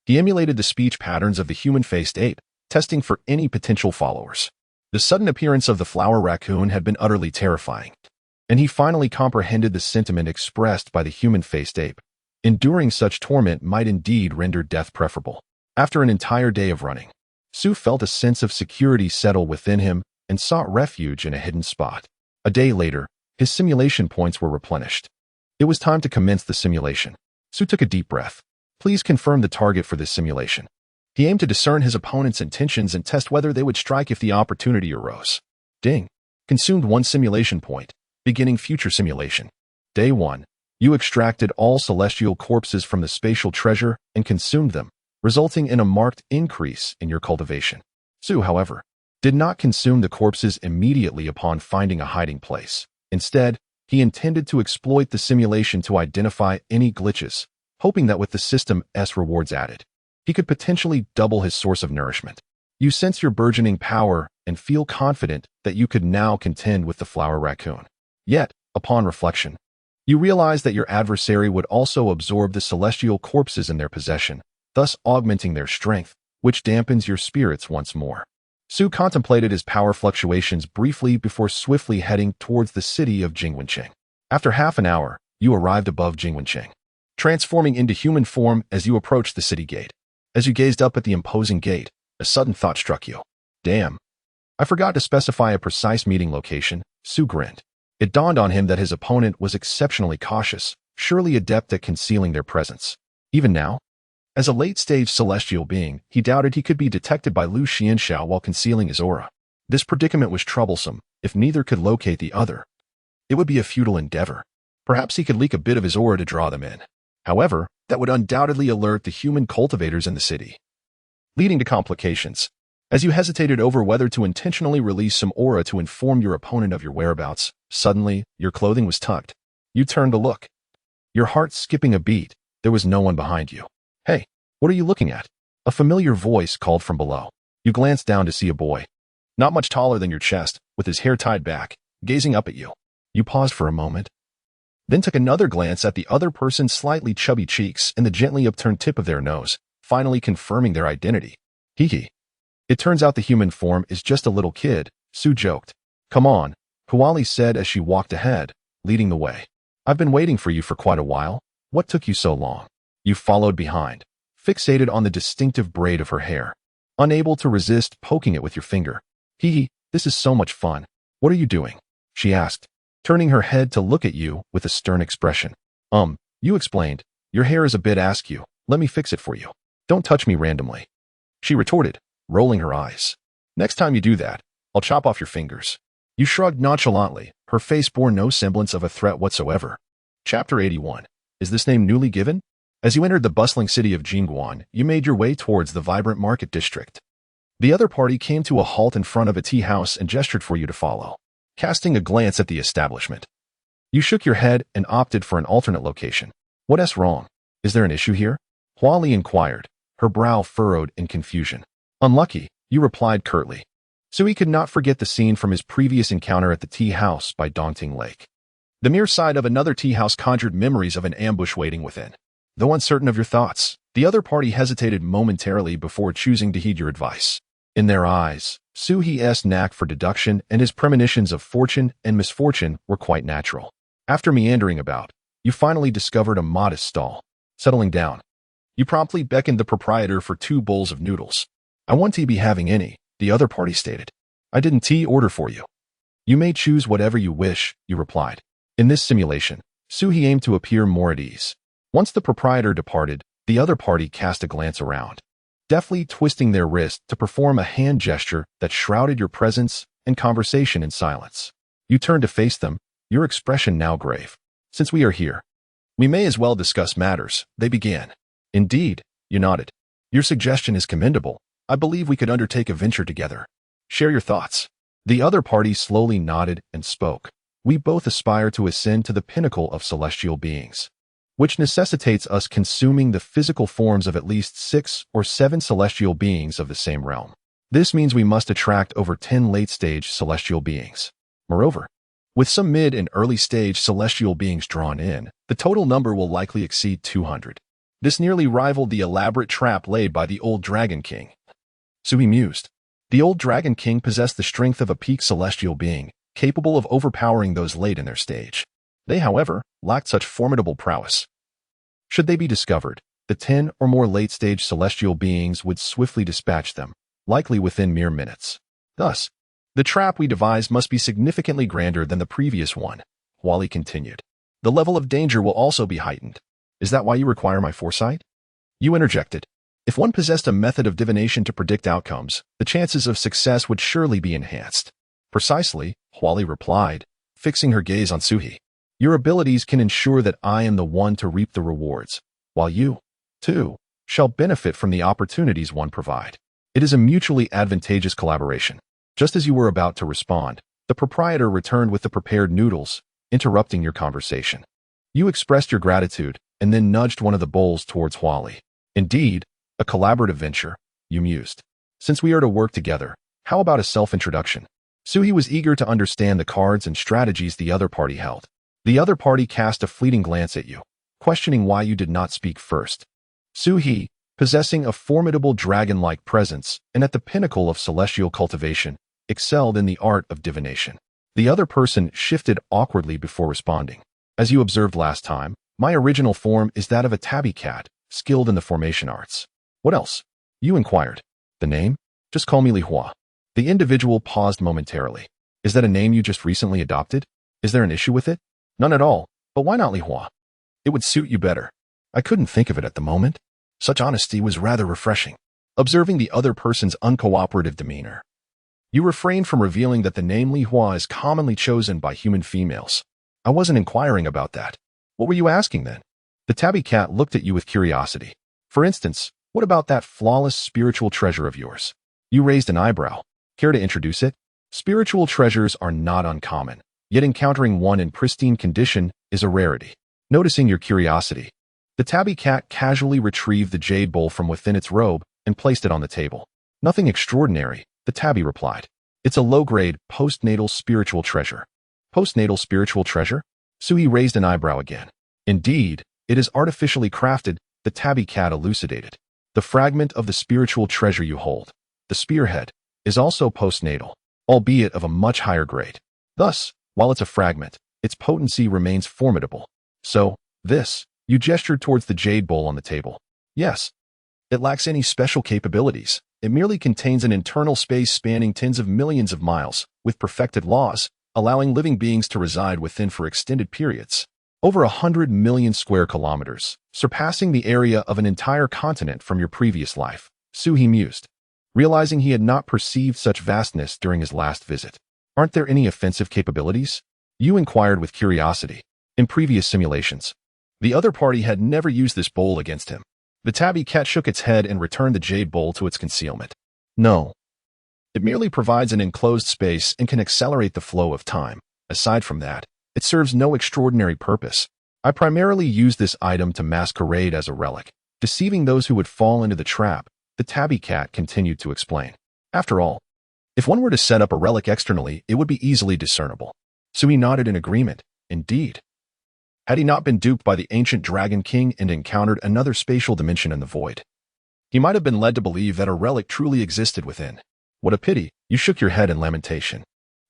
he emulated the speech patterns of the human-faced ape, testing for any potential followers. The sudden appearance of the flower raccoon had been utterly terrifying, and he finally comprehended the sentiment expressed by the human-faced ape. Enduring such torment might indeed render death preferable. After an entire day of running, Su felt a sense of security settle within him and sought refuge in a hidden spot. A day later, his simulation points were replenished. It was time to commence the simulation. Su took a deep breath. Please confirm the target for this simulation. He aimed to discern his opponent's intentions and test whether they would strike if the opportunity arose. Ding. Consumed 1 simulation point. Beginning future simulation. Day 1. You extracted all celestial corpses from the spatial treasure and consumed them, resulting in a marked increase in your cultivation. Su, however, did not consume the corpses immediately upon finding a hiding place. Instead, he intended to exploit the simulation to identify any glitches, hoping that with the system's rewards added, he could potentially double his source of nourishment. You sense your burgeoning power and feel confident that you could now contend with the flower raccoon. Yet, upon reflection, you realize that your adversary would also absorb the celestial corpses in their possession, thus augmenting their strength, which dampens your spirits once more. Su contemplated his power fluctuations briefly before swiftly heading towards the city of Jingwencheng. After half an hour, you arrived above Jingwencheng, transforming into human form as you approached the city gate. As you gazed up at the imposing gate, a sudden thought struck you. Damn. I forgot to specify a precise meeting location. Su grinned. It dawned on him that his opponent was exceptionally cautious, surely adept at concealing their presence. Even now, as a late-stage celestial being, he doubted he could be detected by Lu Xianxiao while concealing his aura. This predicament was troublesome. If neither could locate the other, it would be a futile endeavor. Perhaps he could leak a bit of his aura to draw them in. However, that would undoubtedly alert the human cultivators in the city, leading to complications. As you hesitated over whether to intentionally release some aura to inform your opponent of your whereabouts, suddenly, your clothing was tucked. You turned to look, your heart skipping a beat. There was no one behind you. Hey, what are you looking at? A familiar voice called from below. You glanced down to see a boy, not much taller than your chest, with his hair tied back, gazing up at you. You paused for a moment, then took another glance at the other person's slightly chubby cheeks and the gently upturned tip of their nose, finally confirming their identity. Hee. It turns out the human form is just a little kid, Su joked. Come on, Huali said as she walked ahead, leading the way. I've been waiting for you for quite a while. What took you so long? You followed behind, fixated on the distinctive braid of her hair, unable to resist poking it with your finger. This is so much fun. What are you doing? She asked, turning her head to look at you with a stern expression. You explained. Your hair is a bit askew. Let me fix it for you. Don't touch me randomly. She retorted, rolling her eyes. Next time you do that, I'll chop off your fingers. You shrugged nonchalantly. Her face bore no semblance of a threat whatsoever. Chapter 81. Is this name newly given? As you entered the bustling city of Jingguan, you made your way towards the vibrant market district. The other party came to a halt in front of a tea house and gestured for you to follow. Casting a glance at the establishment, you shook your head and opted for an alternate location. What's wrong? Is there an issue here? Huali inquired, her brow furrowed in confusion. Unlucky, you replied curtly. Sui could not forget the scene from his previous encounter at the tea house by Dongting Lake. The mere sight of another tea house conjured memories of an ambush waiting within. Though uncertain of your thoughts, the other party hesitated momentarily before choosing to heed your advice. In their eyes, Suhi's knack for deduction and his premonitions of fortune and misfortune were quite natural. After meandering about, you finally discovered a modest stall. Settling down, you promptly beckoned the proprietor for 2 bowls of noodles. I want to be having any, the other party stated. I didn't tea order for you. You may choose whatever you wish, you replied. In this simulation, Suhi aimed to appear more at ease. Once the proprietor departed, The other party cast a glance around, deftly twisting their wrist to perform a hand gesture that shrouded your presence and conversation in silence. You turned to face them, your expression now grave. Since we are here, we may as well discuss matters, they began. Indeed, you nodded. Your suggestion is commendable. I believe we could undertake a venture together. Share your thoughts. The other party slowly nodded and spoke. We both aspire to ascend to the pinnacle of celestial beings, which necessitates us consuming the physical forms of at least 6 or 7 celestial beings of the same realm. This means we must attract over 10 late-stage celestial beings. Moreover, with some mid- and early-stage celestial beings drawn in, the total number will likely exceed 200. This nearly rivaled the elaborate trap laid by the old Dragon King. Sui mused. The old Dragon King possessed the strength of a peak celestial being, capable of overpowering those late in their stage. They, however, lacked such formidable prowess. Should they be discovered, the 10 or more late-stage celestial beings would swiftly dispatch them, likely within mere minutes. Thus, the trap we devised must be significantly grander than the previous one, Wally continued. The level of danger will also be heightened. Is that why you require my foresight? You interjected. If one possessed a method of divination to predict outcomes, the chances of success would surely be enhanced. Precisely, Wally replied, fixing her gaze on Suhi. Your abilities can ensure that I am the one to reap the rewards, while you, too, shall benefit from the opportunities one provide. It is a mutually advantageous collaboration. Just as you were about to respond, the proprietor returned with the prepared noodles, interrupting your conversation. You expressed your gratitude and then nudged one of the bowls towards Wally. Indeed, a collaborative venture, you mused. Since we are to work together, how about a self-introduction? Suhi was eager to understand the cards and strategies the other party held. The other party cast a fleeting glance at you, questioning why you did not speak first. Suhi, possessing a formidable dragon-like presence and at the pinnacle of celestial cultivation, excelled in the art of divination. The other person shifted awkwardly before responding. As you observed last time, my original form is that of a tabby cat, skilled in the formation arts. What else? You inquired. The name? Just call me Li Hua. The individual paused momentarily. Is that a name you just recently adopted? Is there an issue with it? None at all, but why not Li Hua? It would suit you better. I couldn't think of it at the moment. Such honesty was rather refreshing. Observing the other person's uncooperative demeanor, you refrained from revealing that the name Li Hua is commonly chosen by human females. I wasn't inquiring about that. What were you asking then? The tabby cat looked at you with curiosity. For instance, what about that flawless spiritual treasure of yours? You raised an eyebrow. Care to introduce it? Spiritual treasures are not uncommon, yet encountering one in pristine condition is a rarity. Noticing your curiosity, the tabby cat casually retrieved the jade bowl from within its robe and placed it on the table. Nothing extraordinary, the tabby replied. It's a low-grade, postnatal spiritual treasure. Postnatal spiritual treasure? Suhi raised an eyebrow again. Indeed, it is artificially crafted, the tabby cat elucidated. The fragment of the spiritual treasure you hold, the spearhead, is also postnatal, albeit of a much higher grade. Thus, while it's a fragment, its potency remains formidable. So, this, you gestured towards the jade bowl on the table. Yes. It lacks any special capabilities. It merely contains an internal space spanning tens of millions of miles, with perfected laws, allowing living beings to reside within for extended periods. Over 100 million square kilometers, surpassing the area of an entire continent from your previous life, Suhi mused, realizing he had not perceived such vastness during his last visit. Aren't there any offensive capabilities? You inquired with curiosity. In previous simulations, the other party had never used this bowl against him. The tabby cat shook its head and returned the jade bowl to its concealment. No. It merely provides an enclosed space and can accelerate the flow of time. Aside from that, it serves no extraordinary purpose. I primarily use this item to masquerade as a relic, deceiving those who would fall into the trap, the tabby cat continued to explain. After all, if one were to set up a relic externally, it would be easily discernible. Sui nodded in agreement. Indeed. Had he not been duped by the ancient Dragon King and encountered another spatial dimension in the void, he might have been led to believe that a relic truly existed within. What a pity, you shook your head in lamentation.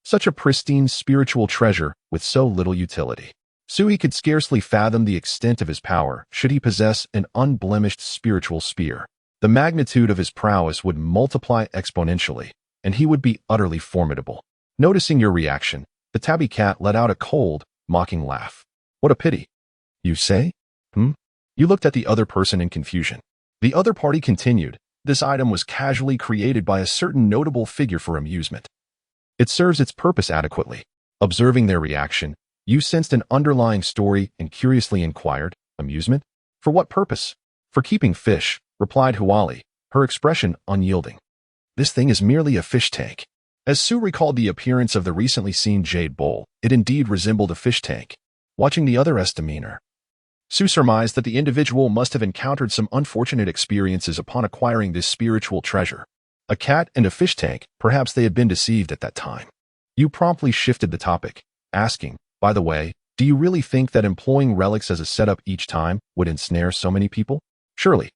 Such a pristine spiritual treasure with so little utility. Sui could scarcely fathom the extent of his power should he possess an unblemished spiritual spear. The magnitude of his prowess would multiply exponentially, and he would be utterly formidable. Noticing your reaction, the tabby cat let out a cold, mocking laugh. What a pity. You say? You looked at the other person in confusion. The other party continued. This item was casually created by a certain notable figure for amusement. It serves its purpose adequately. Observing their reaction, you sensed an underlying story and curiously inquired, amusement? For what purpose? For keeping fish, replied Huali, her expression unyielding. This thing is merely a fish tank. As Sue recalled the appearance of the recently seen jade bowl, it indeed resembled a fish tank. Watching the other's demeanor, Sue surmised that the individual must have encountered some unfortunate experiences upon acquiring this spiritual treasure. A cat and a fish tank, perhaps they had been deceived at that time. You promptly shifted the topic, asking, by the way, do you really think that employing relics as a setup each time would ensnare so many people? Surely,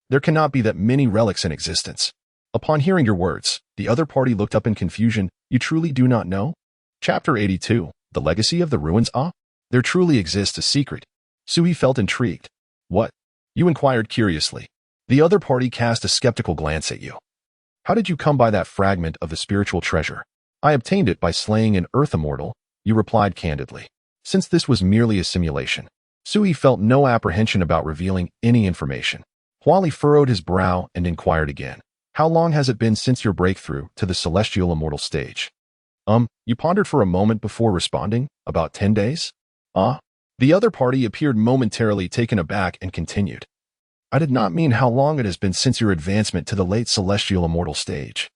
there cannot be that many relics in existence. Upon hearing your words, the other party looked up in confusion. You truly do not know? Chapter 82, The Legacy of the Ruins. There truly exists a secret. Sui felt intrigued. What? You inquired curiously. The other party cast a skeptical glance at you. How did you come by that fragment of the spiritual treasure? I obtained it by slaying an earth immortal, you replied candidly. Since this was merely a simulation, Sui felt no apprehension about revealing any information. Huali furrowed his brow and inquired again. How long has it been since your breakthrough to the celestial immortal stage? You pondered for a moment before responding. About 10 days? The other party appeared momentarily taken aback and continued. I did not mean how long it has been since your advancement to the late celestial immortal stage,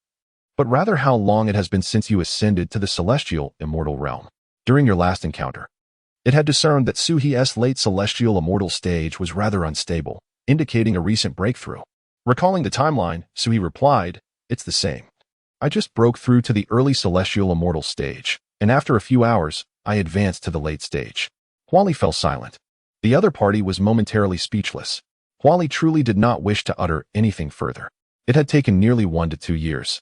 but rather how long it has been since you ascended to the celestial immortal realm. During your last encounter, it had discerned that Suhi's late celestial immortal stage was rather unstable, indicating a recent breakthrough. Recalling the timeline, Sui replied, it's the same. I just broke through to the early celestial immortal stage, and after a few hours, I advanced to the late stage. Huali fell silent. The other party was momentarily speechless. Huali truly did not wish to utter anything further. It had taken nearly 1 to 2 years,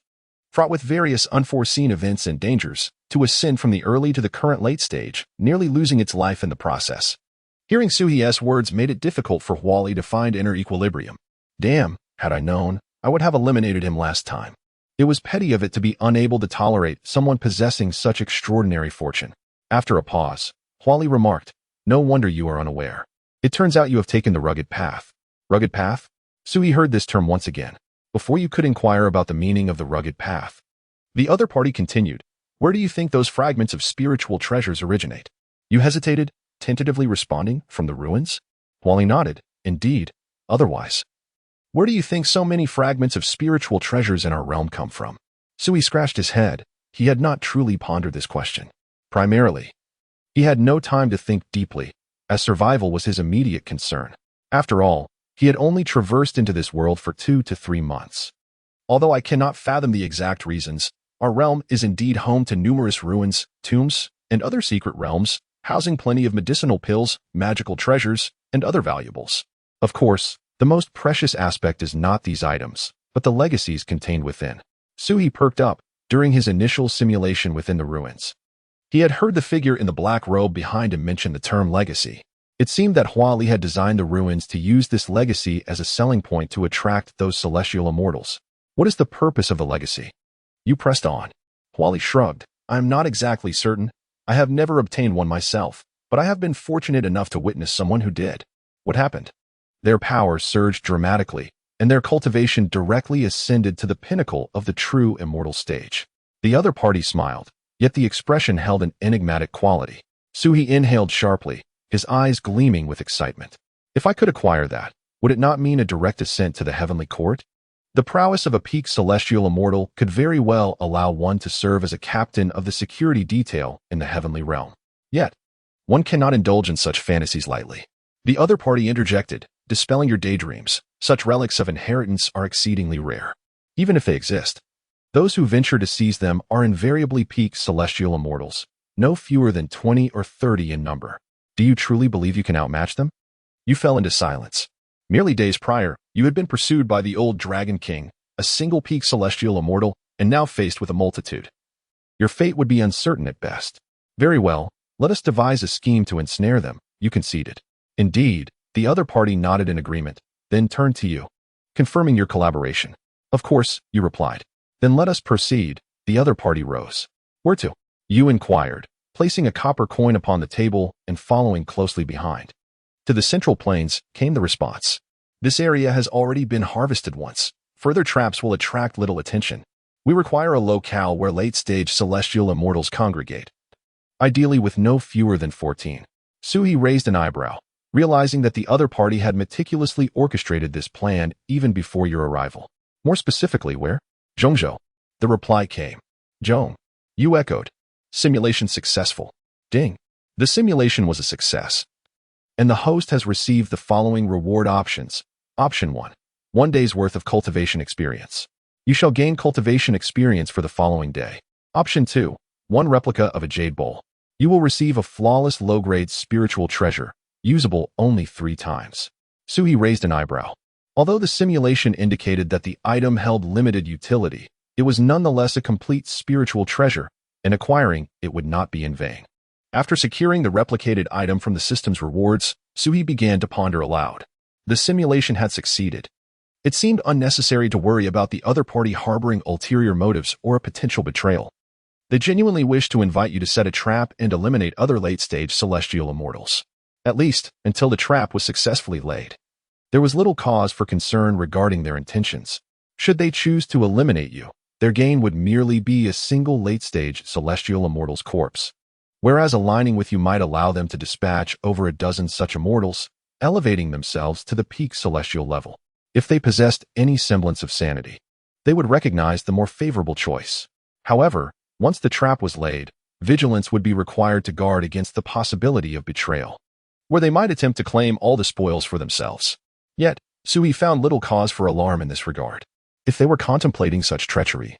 fraught with various unforeseen events and dangers, to ascend from the early to the current late stage, nearly losing its life in the process. Hearing Suhi's words made it difficult for Huali to find inner equilibrium. Damn, had I known, I would have eliminated him last time. It was petty of it to be unable to tolerate someone possessing such extraordinary fortune. After a pause, Huali remarked, no wonder you are unaware. It turns out you have taken the rugged path. Rugged path? Sui heard this term once again, before you could inquire about the meaning of the rugged path. The other party continued, where do you think those fragments of spiritual treasures originate? You hesitated, tentatively responding, from the ruins? Huali nodded, indeed, otherwise. Where do you think so many fragments of spiritual treasures in our realm come from? Sui scratched his head. He had not truly pondered this question. Primarily, he had no time to think deeply, as survival was his immediate concern. After all, he had only traversed into this world for 2 to 3 months. Although I cannot fathom the exact reasons, our realm is indeed home to numerous ruins, tombs, and other secret realms, housing plenty of medicinal pills, magical treasures, and other valuables. Of course, the most precious aspect is not these items, but the legacies contained within. Sui perked up during his initial simulation within the ruins. He had heard the figure in the black robe behind him mention the term legacy. It seemed that Huali had designed the ruins to use this legacy as a selling point to attract those celestial immortals. What is the purpose of the legacy? You pressed on. Huali shrugged. I am not exactly certain. I have never obtained one myself, but I have been fortunate enough to witness someone who did. What happened? Their power surged dramatically, and their cultivation directly ascended to the pinnacle of the true immortal stage. The other party smiled, yet the expression held an enigmatic quality. Sui inhaled sharply, his eyes gleaming with excitement. If I could acquire that, would it not mean a direct ascent to the heavenly court? The prowess of a peak celestial immortal could very well allow one to serve as a captain of the security detail in the heavenly realm. Yet, one cannot indulge in such fantasies lightly. The other party interjected, dispelling your daydreams. Such relics of inheritance are exceedingly rare. Even if they exist, those who venture to seize them are invariably peak celestial immortals, no fewer than 20 or 30 in number. Do you truly believe you can outmatch them? You fell into silence. Merely days prior, you had been pursued by the old Dragon King, a single peak celestial immortal, and now faced with a multitude. Your fate would be uncertain at best. Very well, let us devise a scheme to ensnare them, you conceded. Indeed, the other party nodded in agreement, then turned to you, confirming your collaboration. Of course, you replied. Then let us proceed. The other party rose. Where to? You inquired, placing a copper coin upon the table and following closely behind. To the central plains came the response. This area has already been harvested once. Further traps will attract little attention. We require a locale where late-stage celestial immortals congregate, ideally with no fewer than 14. Suhi raised an eyebrow, realizing that the other party had meticulously orchestrated this plan even before your arrival. More specifically, where? Zhongzhou. The reply came. Zhong. You echoed. Simulation successful. Ding. The simulation was a success. And the host has received the following reward options. Option 1. 1 day's worth of cultivation experience. You shall gain cultivation experience for the following day. Option 2. 1 replica of a jade bowl. You will receive a flawless low-grade spiritual treasure, usable only 3 times. Suhi raised an eyebrow. Although the simulation indicated that the item held limited utility, it was nonetheless a complete spiritual treasure, and acquiring it would not be in vain. After securing the replicated item from the system's rewards, Suhi began to ponder aloud. The simulation had succeeded. It seemed unnecessary to worry about the other party harboring ulterior motives or a potential betrayal. They genuinely wished to invite you to set a trap and eliminate other late-stage celestial immortals, at least until the trap was successfully laid. There was little cause for concern regarding their intentions. Should they choose to eliminate you, their gain would merely be a single late-stage celestial immortal's corpse. Whereas aligning with you might allow them to dispatch over a dozen such immortals, elevating themselves to the peak celestial level. If they possessed any semblance of sanity, they would recognize the more favorable choice. However, once the trap was laid, vigilance would be required to guard against the possibility of betrayal, where they might attempt to claim all the spoils for themselves. Yet, Suhi found little cause for alarm in this regard. If they were contemplating such treachery,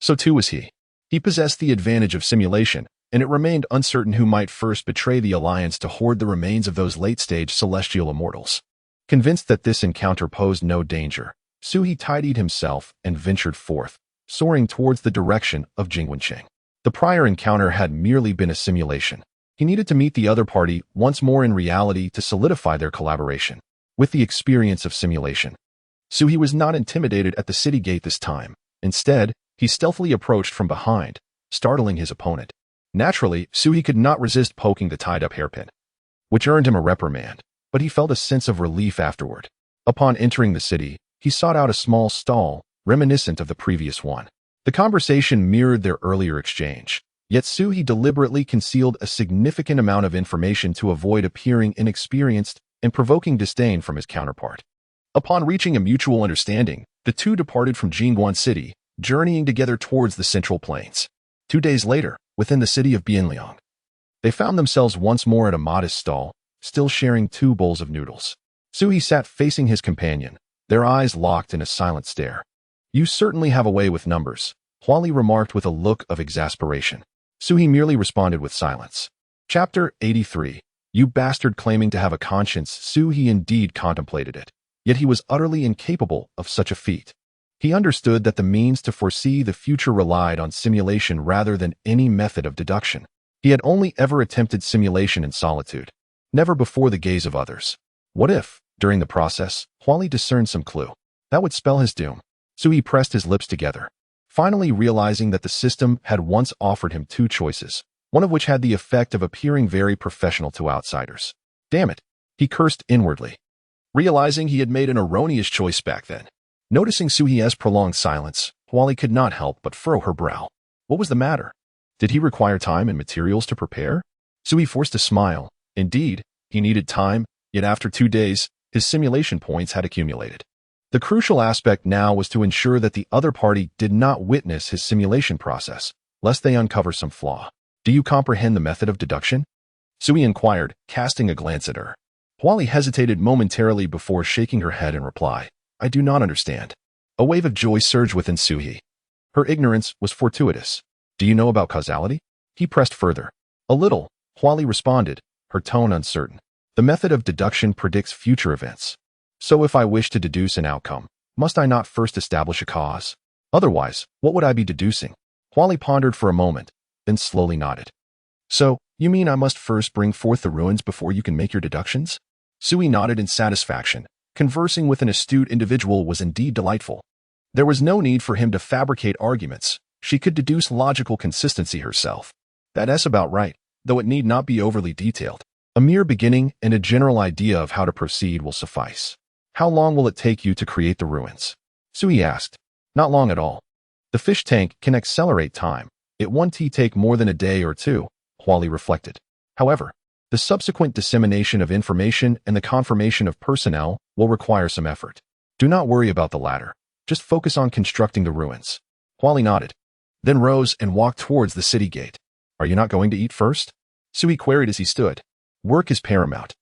so too was he. He possessed the advantage of simulation, and it remained uncertain who might first betray the alliance to hoard the remains of those late-stage celestial immortals. Convinced that this encounter posed no danger, Suhi tidied himself and ventured forth, soaring towards the direction of Jingwenqing. The prior encounter had merely been a simulation. He needed to meet the other party once more in reality to solidify their collaboration. With the experience of simulation, Suhi was not intimidated at the city gate this time. Instead, he stealthily approached from behind, startling his opponent. Naturally, Suhi could not resist poking the tied-up hairpin, which earned him a reprimand, but he felt a sense of relief afterward. Upon entering the city, he sought out a small stall, reminiscent of the previous one. The conversation mirrored their earlier exchange, yet Suhi deliberately concealed a significant amount of information to avoid appearing inexperienced and provoking disdain from his counterpart. Upon reaching a mutual understanding, the two departed from Jingguan City, journeying together towards the Central Plains. 2 days later, within the city of Bianliang, they found themselves once more at a modest stall, still sharing 2 bowls of noodles. Suhi sat facing his companion, their eyes locked in a silent stare. You certainly have a way with numbers, Huali remarked with a look of exasperation. Suhi merely responded with silence. Chapter 83. You bastard claiming to have a conscience. Suhi indeed contemplated it, yet he was utterly incapable of such a feat. He understood that the means to foresee the future relied on simulation rather than any method of deduction. He had only ever attempted simulation in solitude, never before the gaze of others. What if, during the process, Huali discerned some clue that would spell his doom? Suhi pressed his lips together, finally realizing that the system had once offered him 2 choices, one of which had the effect of appearing very professional to outsiders. Damn it, he cursed inwardly, realizing he had made an erroneous choice back then. Noticing Suhi's prolonged silence, Huali could not help but furrow her brow. What was the matter? Did he require time and materials to prepare? Suhi forced a smile. Indeed, he needed time, yet after 2 days, his simulation points had accumulated. The crucial aspect now was to ensure that the other party did not witness his simulation process, lest they uncover some flaw. Do you comprehend the method of deduction? Suhi inquired, casting a glance at her. Huali hesitated momentarily before shaking her head in reply. I do not understand. A wave of joy surged within Suhi. Her ignorance was fortuitous. Do you know about causality? He pressed further. A little, Huali responded, her tone uncertain. The method of deduction predicts future events. So if I wish to deduce an outcome, must I not first establish a cause? Otherwise, what would I be deducing? Huali pondered for a moment, then slowly nodded. So, you mean I must first bring forth the ruins before you can make your deductions? Suhi nodded in satisfaction. Conversing with an astute individual was indeed delightful. There was no need for him to fabricate arguments. She could deduce logical consistency herself. That's about right, though it need not be overly detailed. A mere beginning and a general idea of how to proceed will suffice. How long will it take you to create the ruins? Sui asked. Not long at all. The fish tank can accelerate time. It won't take more than a day or two, Huali reflected. However, the subsequent dissemination of information and the confirmation of personnel will require some effort. Do not worry about the latter. Just focus on constructing the ruins. Huali nodded, then rose and walked towards the city gate. Are you not going to eat first? Sui queried as he stood. Work is paramount.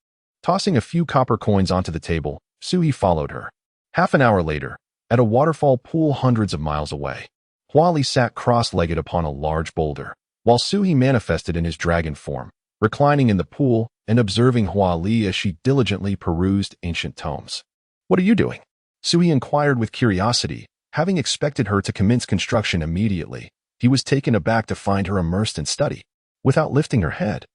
Tossing a few copper coins onto the table, Sui followed her. Half an hour later, at a waterfall pool hundreds of miles away, Huali sat cross-legged upon a large boulder, while Sui manifested in his dragon form, reclining in the pool and observing Huali as she diligently perused ancient tomes. What are you doing? Sui inquired with curiosity, having expected her to commence construction immediately. He was taken aback to find her immersed in study, without lifting her head.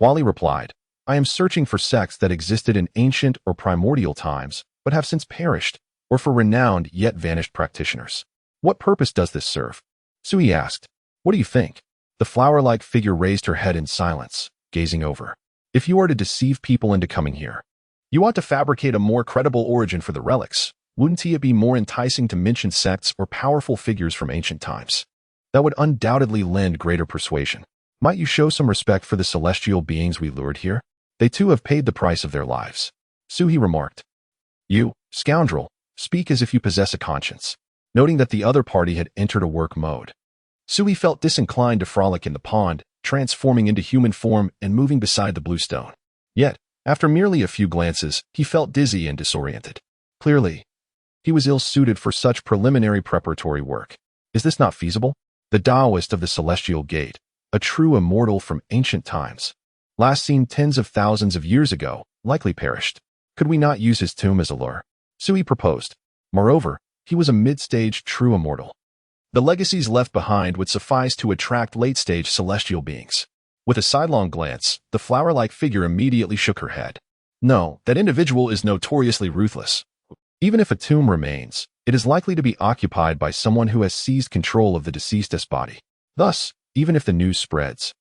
Huali replied, I am searching for sects that existed in ancient or primordial times, but have since perished, or for renowned yet vanished practitioners. What purpose does this serve? Sui asked. What do you think? The flower-like figure raised her head in silence, gazing over. If you are to deceive people into coming here, you ought to fabricate a more credible origin for the relics. Wouldn't it be more enticing to mention sects or powerful figures from ancient times? That would undoubtedly lend greater persuasion. Might you show some respect for the celestial beings we lured here? They too have paid the price of their lives. Sui remarked. You, scoundrel, speak as if you possess a conscience. Noting that the other party had entered a work mode, Sui felt disinclined to frolic in the pond, transforming into human form and moving beside the blue stone. Yet, after merely a few glances, he felt dizzy and disoriented. Clearly, he was ill-suited for such preliminary preparatory work. Is this not feasible? The Taoist of the Celestial Gate, a true immortal from ancient times, last seen tens of thousands of years ago, likely perished. Could we not use his tomb as a lure? Sui proposed. Moreover, he was a mid-stage true immortal. The legacies left behind would suffice to attract late-stage celestial beings. With a sidelong glance, the flower-like figure immediately shook her head. No, that individual is notoriously ruthless. Even if a tomb remains, it is likely to be occupied by someone who has seized control of the deceased's body. Thus, even if the news spreads,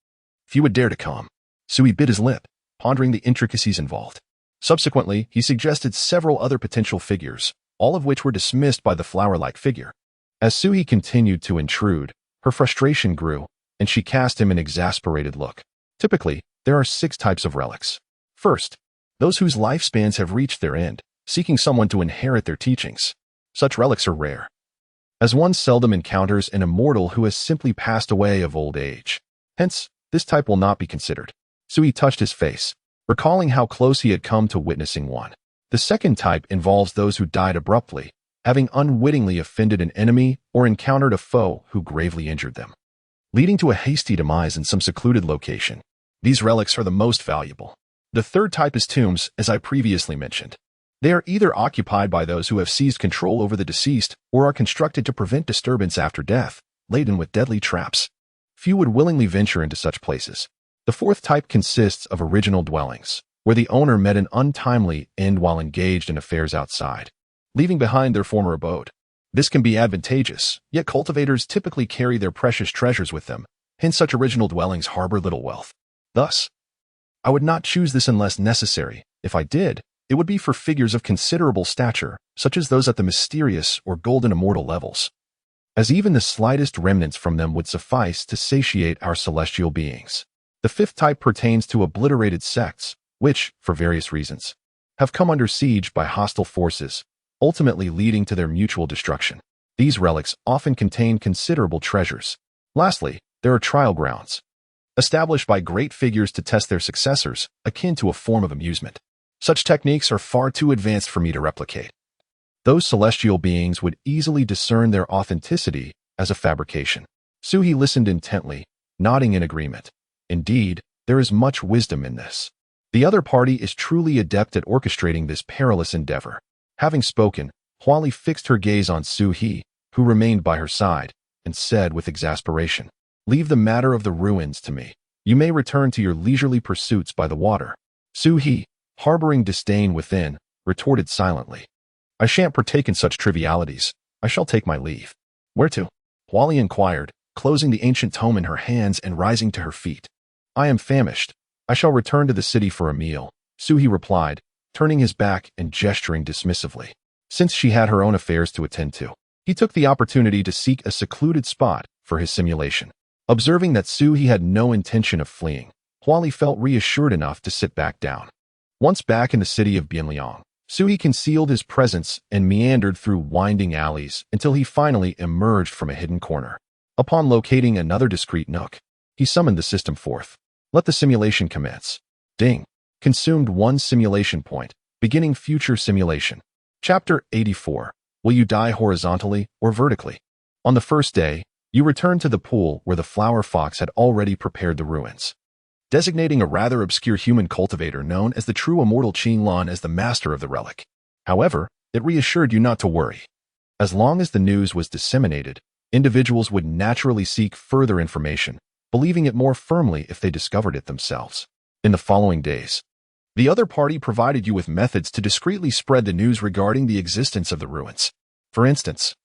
few would dare to come. Sui bit his lip, pondering the intricacies involved. Subsequently, he suggested several other potential figures, all of which were dismissed by the flower-like figure. As Sui continued to intrude, her frustration grew, and she cast him an exasperated look. Typically, there are 6 types of relics. First, those whose lifespans have reached their end, seeking someone to inherit their teachings. Such relics are rare, as one seldom encounters an immortal who has simply passed away of old age. Hence, this type will not be considered. Sui touched his face, recalling how close he had come to witnessing one. The second type involves those who died abruptly, having unwittingly offended an enemy or encountered a foe who gravely injured them, leading to a hasty demise in some secluded location. These relics are the most valuable. The third type is tombs, as I previously mentioned. They are either occupied by those who have seized control over the deceased or are constructed to prevent disturbance after death, laden with deadly traps. Few would willingly venture into such places. The fourth type consists of original dwellings, where the owner met an untimely end while engaged in affairs outside, leaving behind their former abode. This can be advantageous, yet cultivators typically carry their precious treasures with them, hence such original dwellings harbor little wealth. Thus, I would not choose this unless necessary. If I did, it would be for figures of considerable stature, such as those at the mysterious or golden immortal levels, as even the slightest remnants from them would suffice to satiate our celestial beings. The fifth type pertains to obliterated sects, which, for various reasons, have come under siege by hostile forces, ultimately leading to their mutual destruction. These relics often contain considerable treasures. Lastly, there are trial grounds, established by great figures to test their successors, akin to a form of amusement. Such techniques are far too advanced for me to replicate. Those celestial beings would easily discern their authenticity as a fabrication. Sui listened intently, nodding in agreement. Indeed, there is much wisdom in this. The other party is truly adept at orchestrating this perilous endeavor. Having spoken, Huali fixed her gaze on Sui, who remained by her side, and said with exasperation, "Leave the matter of the ruins to me. You may return to your leisurely pursuits by the water." Sui, harboring disdain within, retorted silently, "I shan't partake in such trivialities. I shall take my leave." "Where to?" Huali inquired, closing the ancient tome in her hands and rising to her feet. "I am famished. I shall return to the city for a meal, Suhi replied, turning his back and gesturing dismissively. Since she had her own affairs to attend to, he took the opportunity to seek a secluded spot for his simulation. Observing that Suhi had no intention of fleeing, Huali felt reassured enough to sit back down. Once back in the city of Bianliang, Suhi concealed his presence and meandered through winding alleys until he finally emerged from a hidden corner. Upon locating another discreet nook, he summoned the system forth. Let the simulation commence. Ding. Consumed 1 simulation point, beginning future simulation. Chapter 84. Will you die horizontally or vertically? On the first day, you returned to the pool where the flower fox had already prepared the ruins. Designating a rather obscure human cultivator known as the true immortal Qinglan as the master of the relic. However, it reassured you not to worry. As long as the news was disseminated, individuals would naturally seek further information, believing it more firmly if they discovered it themselves. In the following days, the other party provided you with methods to discreetly spread the news regarding the existence of the ruins. For instance,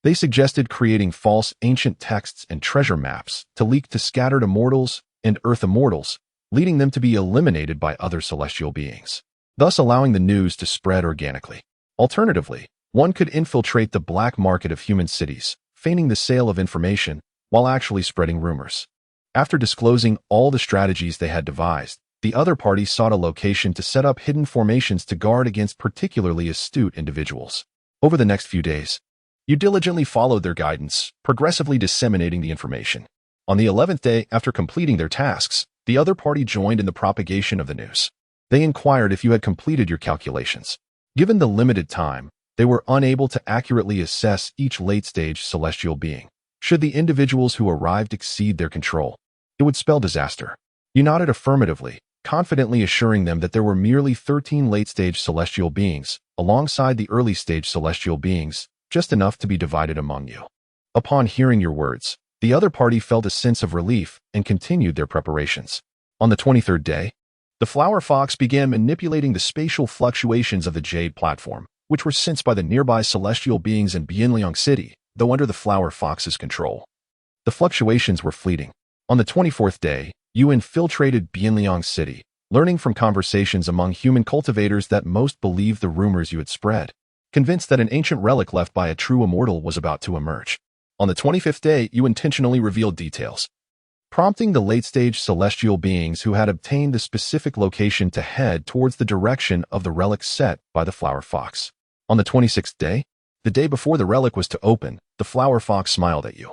they suggested creating false ancient texts and treasure maps to leak to scattered immortals and earth immortals, leading them to be eliminated by other celestial beings, thus allowing the news to spread organically. Alternatively, one could infiltrate the black market of human cities, feigning the sale of information while actually spreading rumors. After disclosing all the strategies they had devised, the other party sought a location to set up hidden formations to guard against particularly astute individuals. Over the next few days, you diligently followed their guidance, progressively disseminating the information. On the 11th day after completing their tasks, the other party joined in the propagation of the news. They inquired if you had completed your calculations. Given the limited time, they were unable to accurately assess each late-stage celestial being. Should the individuals who arrived exceed their control, it would spell disaster. You nodded affirmatively, confidently assuring them that there were merely 13 late-stage celestial beings, alongside the early-stage celestial beings, just enough to be divided among you. Upon hearing your words, the other party felt a sense of relief and continued their preparations. On the 23rd day, the flower fox began manipulating the spatial fluctuations of the jade platform, which were sensed by the nearby celestial beings in Bianliang City, though under the flower fox's control. The fluctuations were fleeting. On the 24th day, you infiltrated Bianliang City, learning from conversations among human cultivators that most believed the rumors you had spread, convinced that an ancient relic left by a true immortal was about to emerge. On the 25th day, you intentionally revealed details, prompting the late-stage celestial beings who had obtained the specific location to head towards the direction of the relic set by the flower fox. On the 26th day, the day before the relic was to open, the flower fox smiled at you.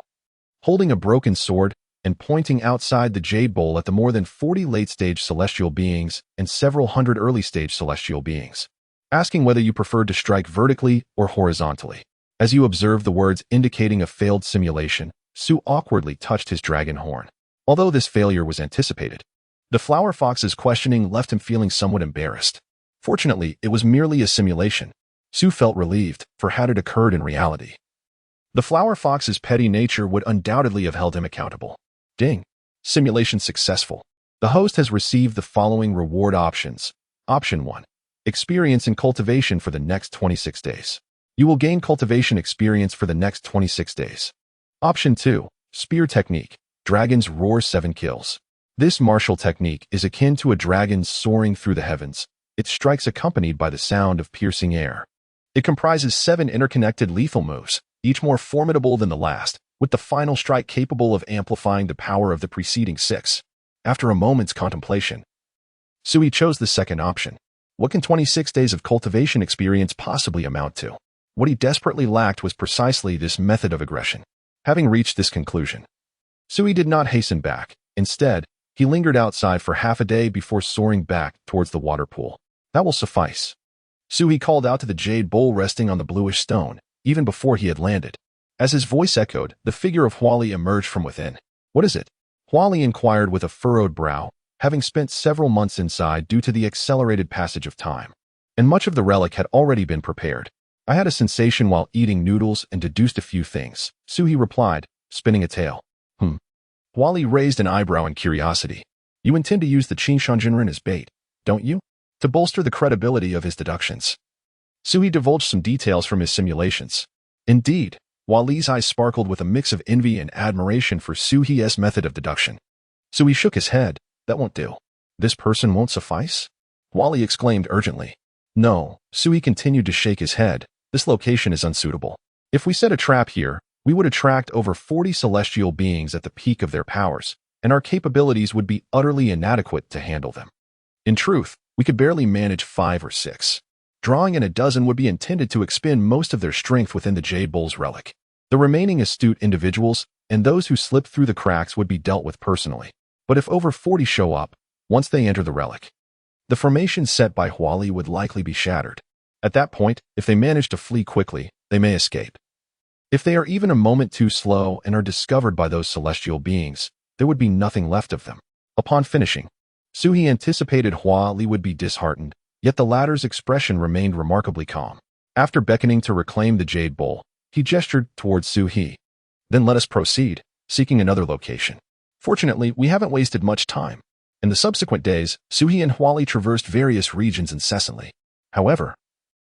Holding a broken sword and pointing outside the jade bowl at the more than 40 late-stage celestial beings and several hundred early-stage celestial beings, asking whether you preferred to strike vertically or horizontally. As you observed the words indicating a failed simulation, Su awkwardly touched his dragon horn. Although this failure was anticipated, the flower fox's questioning left him feeling somewhat embarrassed. Fortunately, it was merely a simulation. Su felt relieved, for had it occurred in reality, the flower fox's petty nature would undoubtedly have held him accountable. Ding. Simulation successful. The host has received the following reward options. Option 1. Experience in cultivation for the next 26 days. You will gain cultivation experience for the next 26 days. Option 2. Spear technique. Dragon's roar 7 kills. This martial technique is akin to a dragon soaring through the heavens. It strikes accompanied by the sound of piercing air. It comprises 7 interconnected lethal moves, each more formidable than the last, with the final strike capable of amplifying the power of the preceding 6. After a moment's contemplation, Sui chose the second option. What can 26 days of cultivation experience possibly amount to? What he desperately lacked was precisely this method of aggression. Having reached this conclusion, Sui did not hasten back. Instead, he lingered outside for half a day before soaring back towards the water pool. That will suffice. Sui called out to the jade bowl resting on the bluish stone, even before he had landed. As his voice echoed, the figure of Huali emerged from within. What is it? Huali inquired with a furrowed brow, having spent several months inside due to the accelerated passage of time. And much of the relic had already been prepared. I had a sensation while eating noodles and deduced a few things, Suhi replied, spinning a tail. Huali raised an eyebrow in curiosity. You intend to use the Qingshanjinren as bait, don't you? To bolster the credibility of his deductions. Suhi divulged some details from his simulations. Indeed, Huali's eyes sparkled with a mix of envy and admiration for Suhi's method of deduction. Suhi shook his head. That won't do. This person won't suffice? Wally exclaimed urgently. No, Sui continued to shake his head. This location is unsuitable. If we set a trap here, we would attract over 40 celestial beings at the peak of their powers, and our capabilities would be utterly inadequate to handle them. In truth, we could barely manage 5 or 6. Drawing in a dozen would be intended to expend most of their strength within the Jade Bull's relic. The remaining astute individuals and those who slip through the cracks would be dealt with personally. But if over 40 show up, once they enter the relic, the formation set by Huali would likely be shattered. At that point, if they manage to flee quickly, they may escape. If they are even a moment too slow and are discovered by those celestial beings, there would be nothing left of them. Upon finishing, Suhi anticipated Huali would be disheartened, yet the latter's expression remained remarkably calm. After beckoning to reclaim the Jade Bowl, he gestured towards Suhi. Then let us proceed, seeking another location. Fortunately, we haven't wasted much time. In the subsequent days, Suhi and Huali traversed various regions incessantly. However,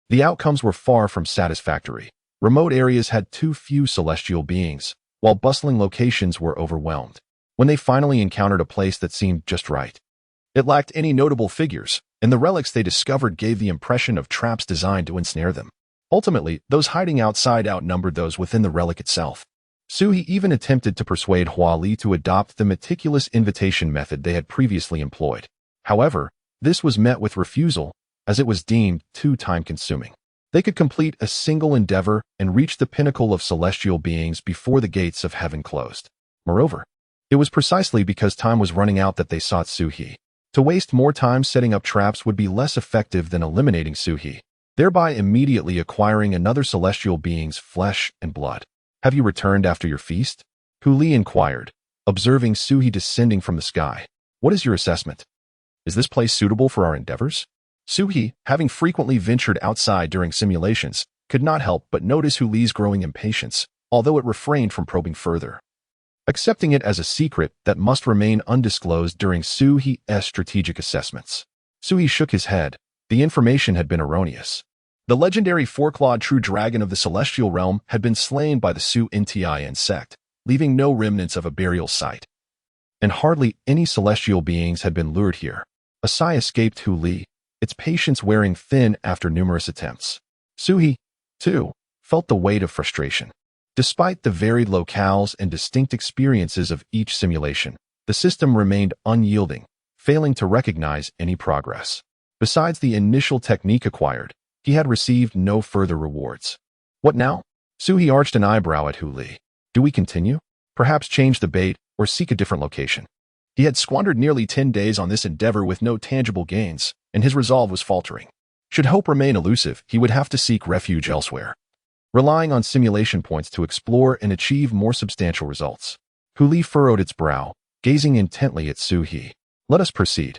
the outcomes were far from satisfactory. Remote areas had too few celestial beings, while bustling locations were overwhelmed. When they finally encountered a place that seemed just right, it lacked any notable figures, and the relics they discovered gave the impression of traps designed to ensnare them. Ultimately, those hiding outside outnumbered those within the relic itself. Suhi even attempted to persuade Huali to adopt the meticulous invitation method they had previously employed. However, this was met with refusal, as it was deemed too time-consuming. They could complete a single endeavor and reach the pinnacle of celestial beings before the gates of heaven closed. Moreover, it was precisely because time was running out that they sought Suhi. To waste more time setting up traps would be less effective than eliminating Suhi, thereby immediately acquiring another celestial being's flesh and blood. Have you returned after your feast? Huli inquired, observing Suhi descending from the sky. What is your assessment? Is this place suitable for our endeavors? Suhi, having frequently ventured outside during simulations, could not help but notice Huli's growing impatience, although it refrained from probing further, accepting it as a secret that must remain undisclosed during Suhi's strategic assessments. Suhi shook his head. The information had been erroneous. The legendary four-clawed true dragon of the celestial realm had been slain by the Su-Nti sect, leaving no remnants of a burial site. And hardly any celestial beings had been lured here. A sigh escaped Huli, its patience wearing thin after numerous attempts. Suhi, too, felt the weight of frustration. Despite the varied locales and distinct experiences of each simulation, the system remained unyielding, failing to recognize any progress. Besides the initial technique acquired, he had received no further rewards. What now? Suhi arched an eyebrow at Huli. Do we continue? Perhaps change the bait or seek a different location? He had squandered nearly 10 days on this endeavor with no tangible gains, and his resolve was faltering. Should hope remain elusive, he would have to seek refuge elsewhere, relying on simulation points to explore and achieve more substantial results. Huli furrowed its brow, gazing intently at Suhi. Let us proceed.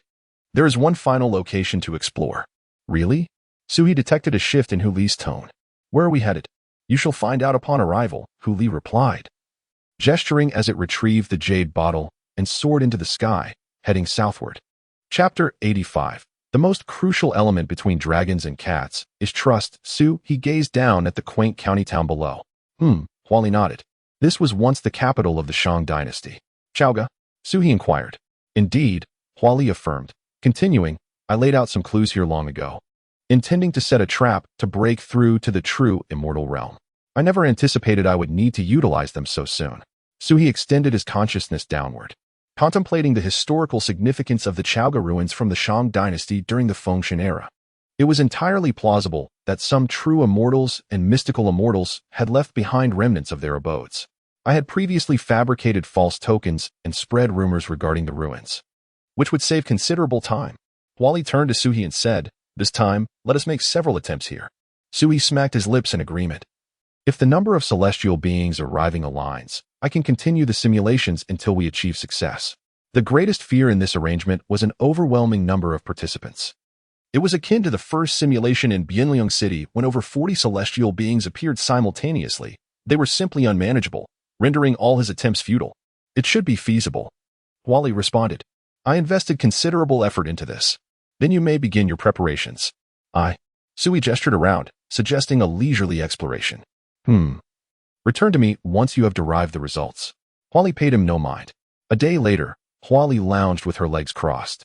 There is one final location to explore. Really? Suhi detected a shift in Huli's tone. Where are we headed? You shall find out upon arrival, Huli replied, gesturing as it retrieved the jade bottle and soared into the sky, heading southward. Chapter 85. The most crucial element between dragons and cats is trust. He gazed down at the quaint county town below. Huali nodded. This was once the capital of the Shang dynasty. Chaoga? Suhi inquired. Indeed, Huali affirmed. Continuing, I laid out some clues here long ago, intending to set a trap to break through to the true immortal realm. I never anticipated I would need to utilize them so soon. Suhi extended his consciousness downward, contemplating the historical significance of the Chaoga ruins from the Shang dynasty during the Fengshan era. It was entirely plausible that some true immortals and mystical immortals had left behind remnants of their abodes. I had previously fabricated false tokens and spread rumors regarding the ruins, which would save considerable time. Huali turned to Suhi and said, This time, let us make several attempts here. Suhi smacked his lips in agreement. If the number of celestial beings arriving aligns, I can continue the simulations until we achieve success. The greatest fear in this arrangement was an overwhelming number of participants. It was akin to the first simulation in Bianliang City when over 40 celestial beings appeared simultaneously. They were simply unmanageable, rendering all his attempts futile. It should be feasible. Huali responded. I invested considerable effort into this. Then you may begin your preparations. Suhi gestured around, suggesting a leisurely exploration. Return to me once you have derived the results. Huali paid him no mind. A day later, Huali lounged with her legs crossed.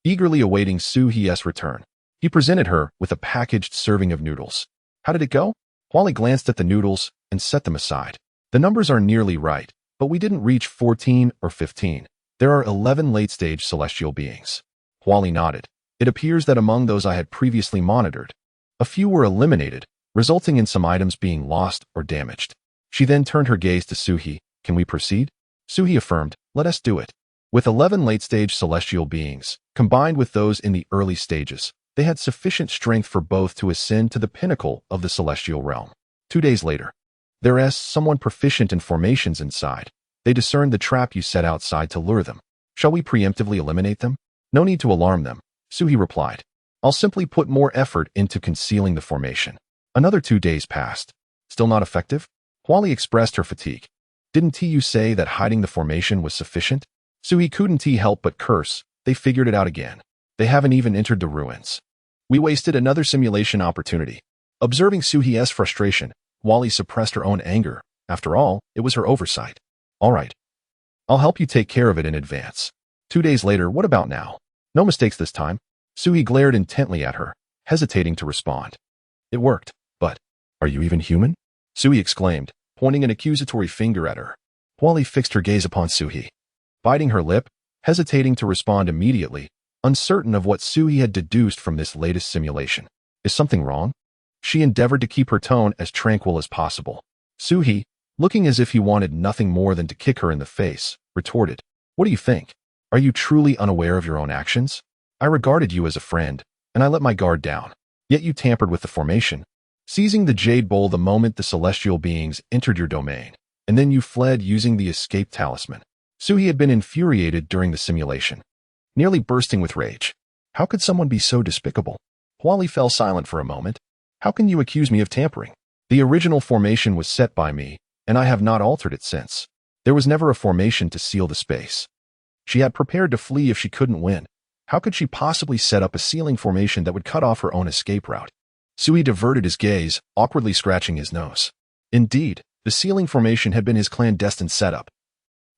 eagerly awaiting Su-hee's return. He presented her with a packaged serving of noodles. How did it go? Huali glanced at the noodles and set them aside. The numbers are nearly right, but we didn't reach 14 or 15. There are 11 late-stage celestial beings. Huali nodded. It appears that among those I had previously monitored, a few were eliminated, resulting in some items being lost or damaged. She then turned her gaze to Su-hee. Can we proceed? Su-hee affirmed, let us do it. With 11 late-stage celestial beings, combined with those in the early stages, they had sufficient strength for both to ascend to the pinnacle of the celestial realm. 2 days later, there is someone proficient in formations inside. They discerned the trap you set outside to lure them. Shall we preemptively eliminate them? No need to alarm them, Su-hee replied. I'll simply put more effort into concealing the formation. Another 2 days passed. Still not effective? Huali expressed her fatigue. Didn't you say that hiding the formation was sufficient? Su-hee couldn't help but curse. They figured it out again. They haven't even entered the ruins. We wasted another simulation opportunity. Observing Su-hee's frustration, Huali suppressed her own anger. After all, it was her oversight. All right. I'll help you take care of it in advance. 2 days later, what about now? No mistakes this time. Su-hee glared intently at her, hesitating to respond. It worked, but are you even human? Su-hee exclaimed, pointing an accusatory finger at her. Huali fixed her gaze upon Su-hee, biting her lip, hesitating to respond immediately, uncertain of what Su-hee had deduced from this latest simulation. Is something wrong? She endeavored to keep her tone as tranquil as possible. Su-hee, looking as if he wanted nothing more than to kick her in the face, retorted, what do you think? Are you truly unaware of your own actions? I regarded you as a friend, and I let my guard down. Yet you tampered with the formation, seizing the jade bowl the moment the celestial beings entered your domain, and then you fled using the escape talisman. Su-hee had been infuriated during the simulation, nearly bursting with rage. How could someone be so despicable? Huali fell silent for a moment. How can you accuse me of tampering? The original formation was set by me, and I have not altered it since. There was never a formation to seal the space. She had prepared to flee if she couldn't win. How could she possibly set up a sealing formation that would cut off her own escape route? Su-hee diverted his gaze, awkwardly scratching his nose. Indeed, the sealing formation had been his clandestine setup,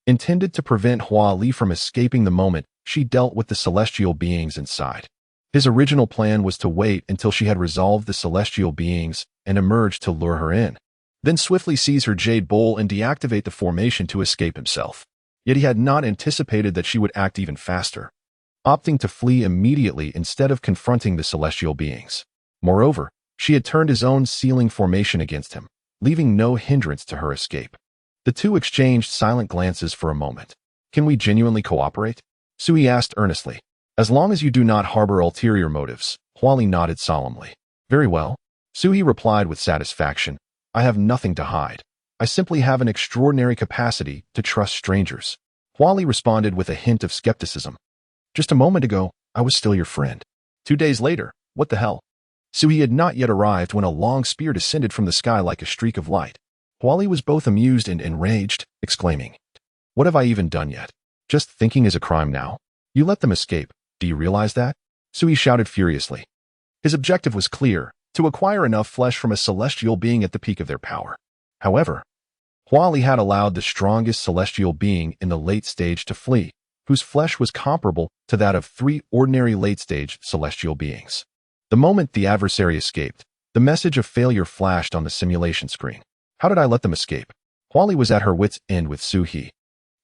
intended to prevent Huali from escaping the moment she dealt with the celestial beings inside. His original plan was to wait until she had resolved the celestial beings and emerged to lure her in, then swiftly seize her jade bowl and deactivate the formation to escape himself. Yet he had not anticipated that she would act even faster, opting to flee immediately instead of confronting the celestial beings. Moreover, she had turned his own sealing formation against him, leaving no hindrance to her escape. The two exchanged silent glances for a moment. Can we genuinely cooperate? Su-hee asked earnestly. As long as you do not harbor ulterior motives, Huali nodded solemnly. Very well. Su-hee replied with satisfaction. I have nothing to hide. I simply have an extraordinary capacity to trust strangers. Huali responded with a hint of skepticism. Just a moment ago, I was still your friend. 2 days later, what the hell? Su-hee had not yet arrived when a long spear descended from the sky like a streak of light. Huali was both amused and enraged, exclaiming, what have I even done yet? Just thinking is a crime now. You let them escape. Do you realize that? Su-hee shouted furiously. His objective was clear, to acquire enough flesh from a celestial being at the peak of their power. However, Huali had allowed the strongest celestial being in the late stage to flee, whose flesh was comparable to that of 3 ordinary late-stage celestial beings. The moment the adversary escaped, the message of failure flashed on the simulation screen. How did I let them escape? Huali was at her wit's end with Su-hee,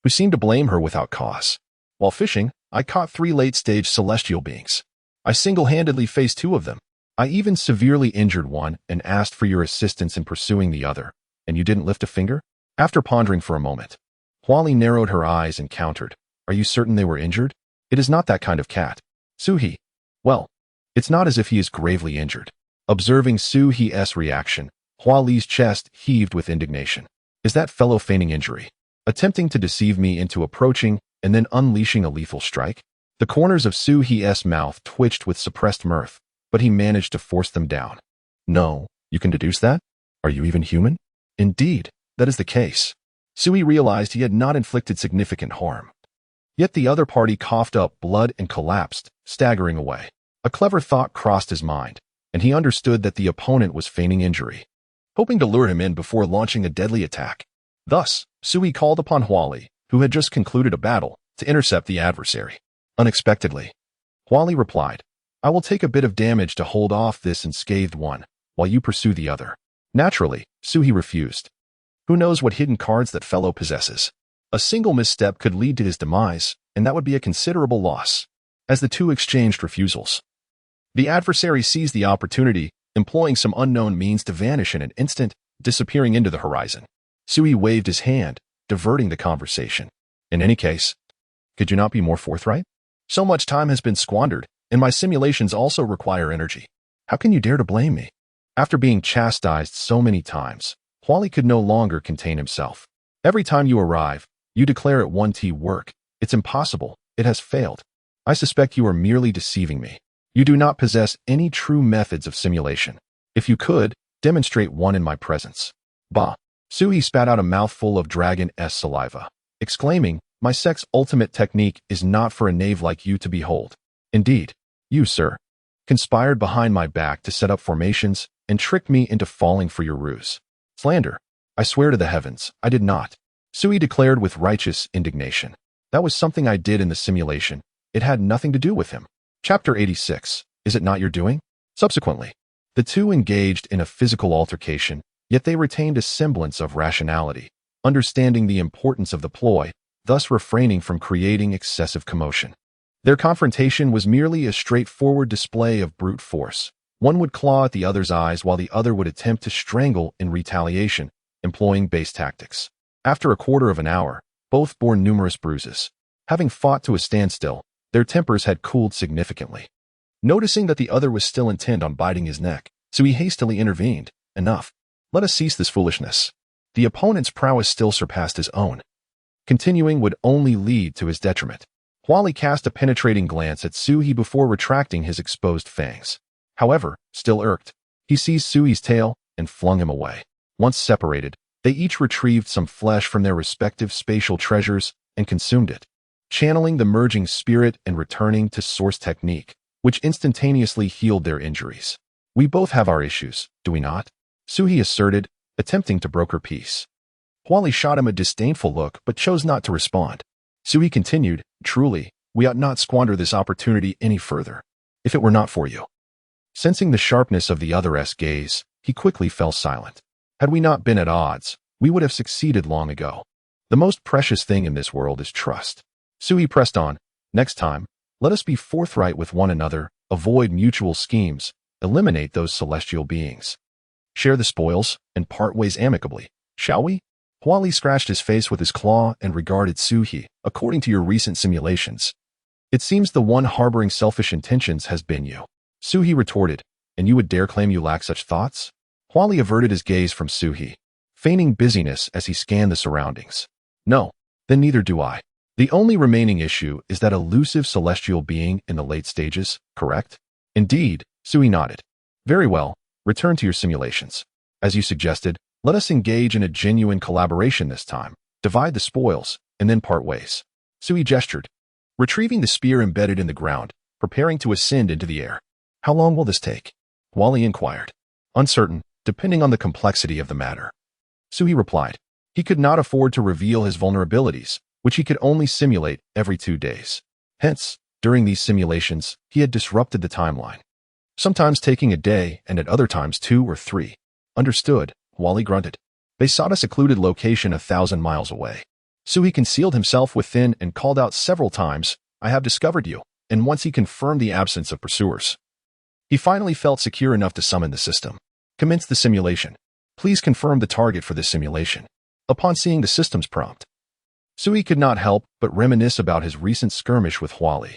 who seemed to blame her without cause. While fishing, I caught 3 late-stage celestial beings. I single-handedly faced 2 of them. I even severely injured one and asked for your assistance in pursuing the other, and you didn't lift a finger? After pondering for a moment, Huali narrowed her eyes and countered. Are you certain they were injured? It is not that kind of cat. Su-hee. Well, it's not as if he is gravely injured. Observing Su-hee's reaction, Huali's chest heaved with indignation. Is that fellow feigning injury? Attempting to deceive me into approaching and then unleashing a lethal strike? The corners of Su-hee's mouth twitched with suppressed mirth, but he managed to force them down. No, you can deduce that? Are you even human? Indeed, that is the case. Su-hee realized he had not inflicted significant harm. Yet the other party coughed up blood and collapsed, staggering away. A clever thought crossed his mind, and he understood that the opponent was feigning injury, hoping to lure him in before launching a deadly attack. Thus, Su-hee called upon Huali, who had just concluded a battle, to intercept the adversary. Unexpectedly, Huali replied, I will take a bit of damage to hold off this unscathed one, while you pursue the other. Naturally, Suhi refused. Who knows what hidden cards that fellow possesses? A single misstep could lead to his demise, and that would be a considerable loss. As the two exchanged refusals, the adversary seized the opportunity, employing some unknown means to vanish in an instant, disappearing into the horizon. Suhi waved his hand, diverting the conversation. In any case, could you not be more forthright? So much time has been squandered, and my simulations also require energy. How can you dare to blame me? After being chastised so many times, Huali could no longer contain himself. Every time you arrive, you declare it won't work. It's impossible. It has failed. I suspect you are merely deceiving me. You do not possess any true methods of simulation. If you could, demonstrate one in my presence. Bah! Suhi spat out a mouthful of dragon-s saliva, exclaiming, my sex ultimate technique is not for a knave like you to behold. Indeed, you, sir, conspired behind my back to set up formations and tricked me into falling for your ruse. Slander. I swear to the heavens, I did not. Suhi declared with righteous indignation. That was something I did in the simulation. It had nothing to do with him. Chapter 86. Is it not your doing? Subsequently, the two engaged in a physical altercation, yet they retained a semblance of rationality, understanding the importance of the ploy, thus refraining from creating excessive commotion. Their confrontation was merely a straightforward display of brute force. One would claw at the other's eyes while the other would attempt to strangle in retaliation, employing base tactics. After a quarter of an hour, both bore numerous bruises. Having fought to a standstill, their tempers had cooled significantly. Noticing that the other was still intent on biting his neck, so he hastily intervened. Enough. Let us cease this foolishness. The opponent's prowess still surpassed his own. Continuing would only lead to his detriment. Huali cast a penetrating glance at Suhi before retracting his exposed fangs. However, still irked, he seized Suhi's tail and flung him away. Once separated, they each retrieved some flesh from their respective spatial treasures and consumed it, channeling the merging spirit and returning to source technique, which instantaneously healed their injuries. We both have our issues, do we not? Suhi asserted, attempting to broker peace. Huali shot him a disdainful look but chose not to respond. Suhi continued, truly, we ought not squander this opportunity any further. If it were not for you. Sensing the sharpness of the other's gaze, he quickly fell silent. Had we not been at odds, we would have succeeded long ago. The most precious thing in this world is trust. Suhi pressed on, next time, let us be forthright with one another, avoid mutual schemes, eliminate those celestial beings. Share the spoils, and part ways amicably, shall we? Huali scratched his face with his claw and regarded Suhi. According to your recent simulations, it seems the one harboring selfish intentions has been you. Suhi retorted, and you would dare claim you lack such thoughts? Huali averted his gaze from Suhi, feigning busyness as he scanned the surroundings. No, then neither do I. The only remaining issue is that elusive celestial being in the late stages, correct? Indeed, Suhi nodded. Very well, return to your simulations. As you suggested, let us engage in a genuine collaboration this time, divide the spoils, and then part ways. Suhi gestured, retrieving the spear embedded in the ground, preparing to ascend into the air. How long will this take? Huali inquired. Uncertain, depending on the complexity of the matter. Suhi replied. He could not afford to reveal his vulnerabilities, which he could only simulate every 2 days. Hence, during these simulations, he had disrupted the timeline. Sometimes taking a day and at other times 2 or 3. Understood, Huali grunted. They sought a secluded location 1,000 miles away. Suhi concealed himself within and called out several times, I have discovered you, and once he confirmed the absence of pursuers. He finally felt secure enough to summon the system. Commence the simulation. Please confirm the target for this simulation. Upon seeing the system's prompt, Suhi could not help but reminisce about his recent skirmish with Huali.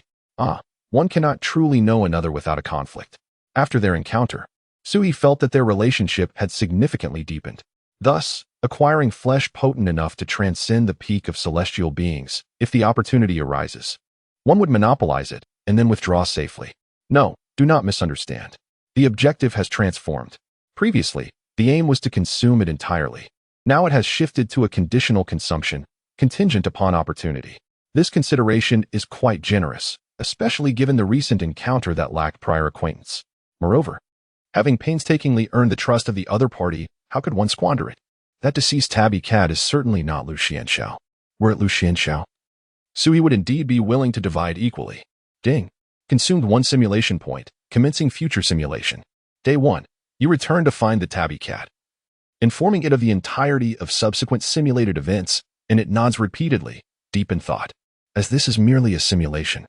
One cannot truly know another without a conflict. After their encounter, Suhi felt that their relationship had significantly deepened, thus acquiring flesh potent enough to transcend the peak of celestial beings. If the opportunity arises, one would monopolize it and then withdraw safely. No, do not misunderstand. The objective has transformed. Previously, the aim was to consume it entirely. Now it has shifted to a conditional consumption, contingent upon opportunity. This consideration is quite generous, especially given the recent encounter that lacked prior acquaintance. Moreover, having painstakingly earned the trust of the other party, how could one squander it? That deceased tabby cat is certainly not Lu Xianxiao. Were it Lu Xianxiao, Suhi would indeed be willing to divide equally. Ding. Consumed 1 simulation point, commencing future simulation. Day 1. You return to find the tabby cat, informing it of the entirety of subsequent simulated events, and it nods repeatedly, deep in thought, as this is merely a simulation.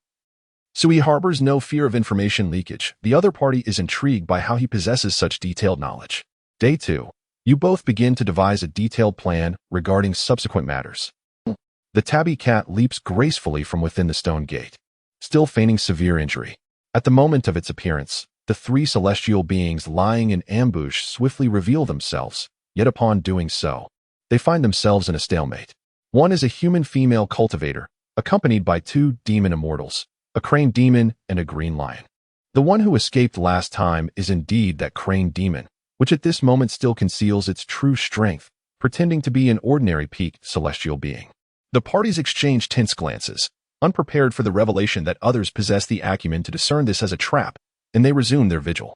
Sui harbors no fear of information leakage. The other party is intrigued by how he possesses such detailed knowledge. Day 2. You both begin to devise a detailed plan regarding subsequent matters. The tabby cat leaps gracefully from within the stone gate, still feigning severe injury. At the moment of its appearance, the 3 celestial beings lying in ambush swiftly reveal themselves, yet upon doing so, they find themselves in a stalemate. One is a human female cultivator, accompanied by 2 demon immortals, a crane demon and a green lion. The one who escaped last time is indeed that crane demon, which at this moment still conceals its true strength, pretending to be an ordinary peaked celestial being. The parties exchange tense glances, unprepared for the revelation that others possess the acumen to discern this as a trap, and they resume their vigil.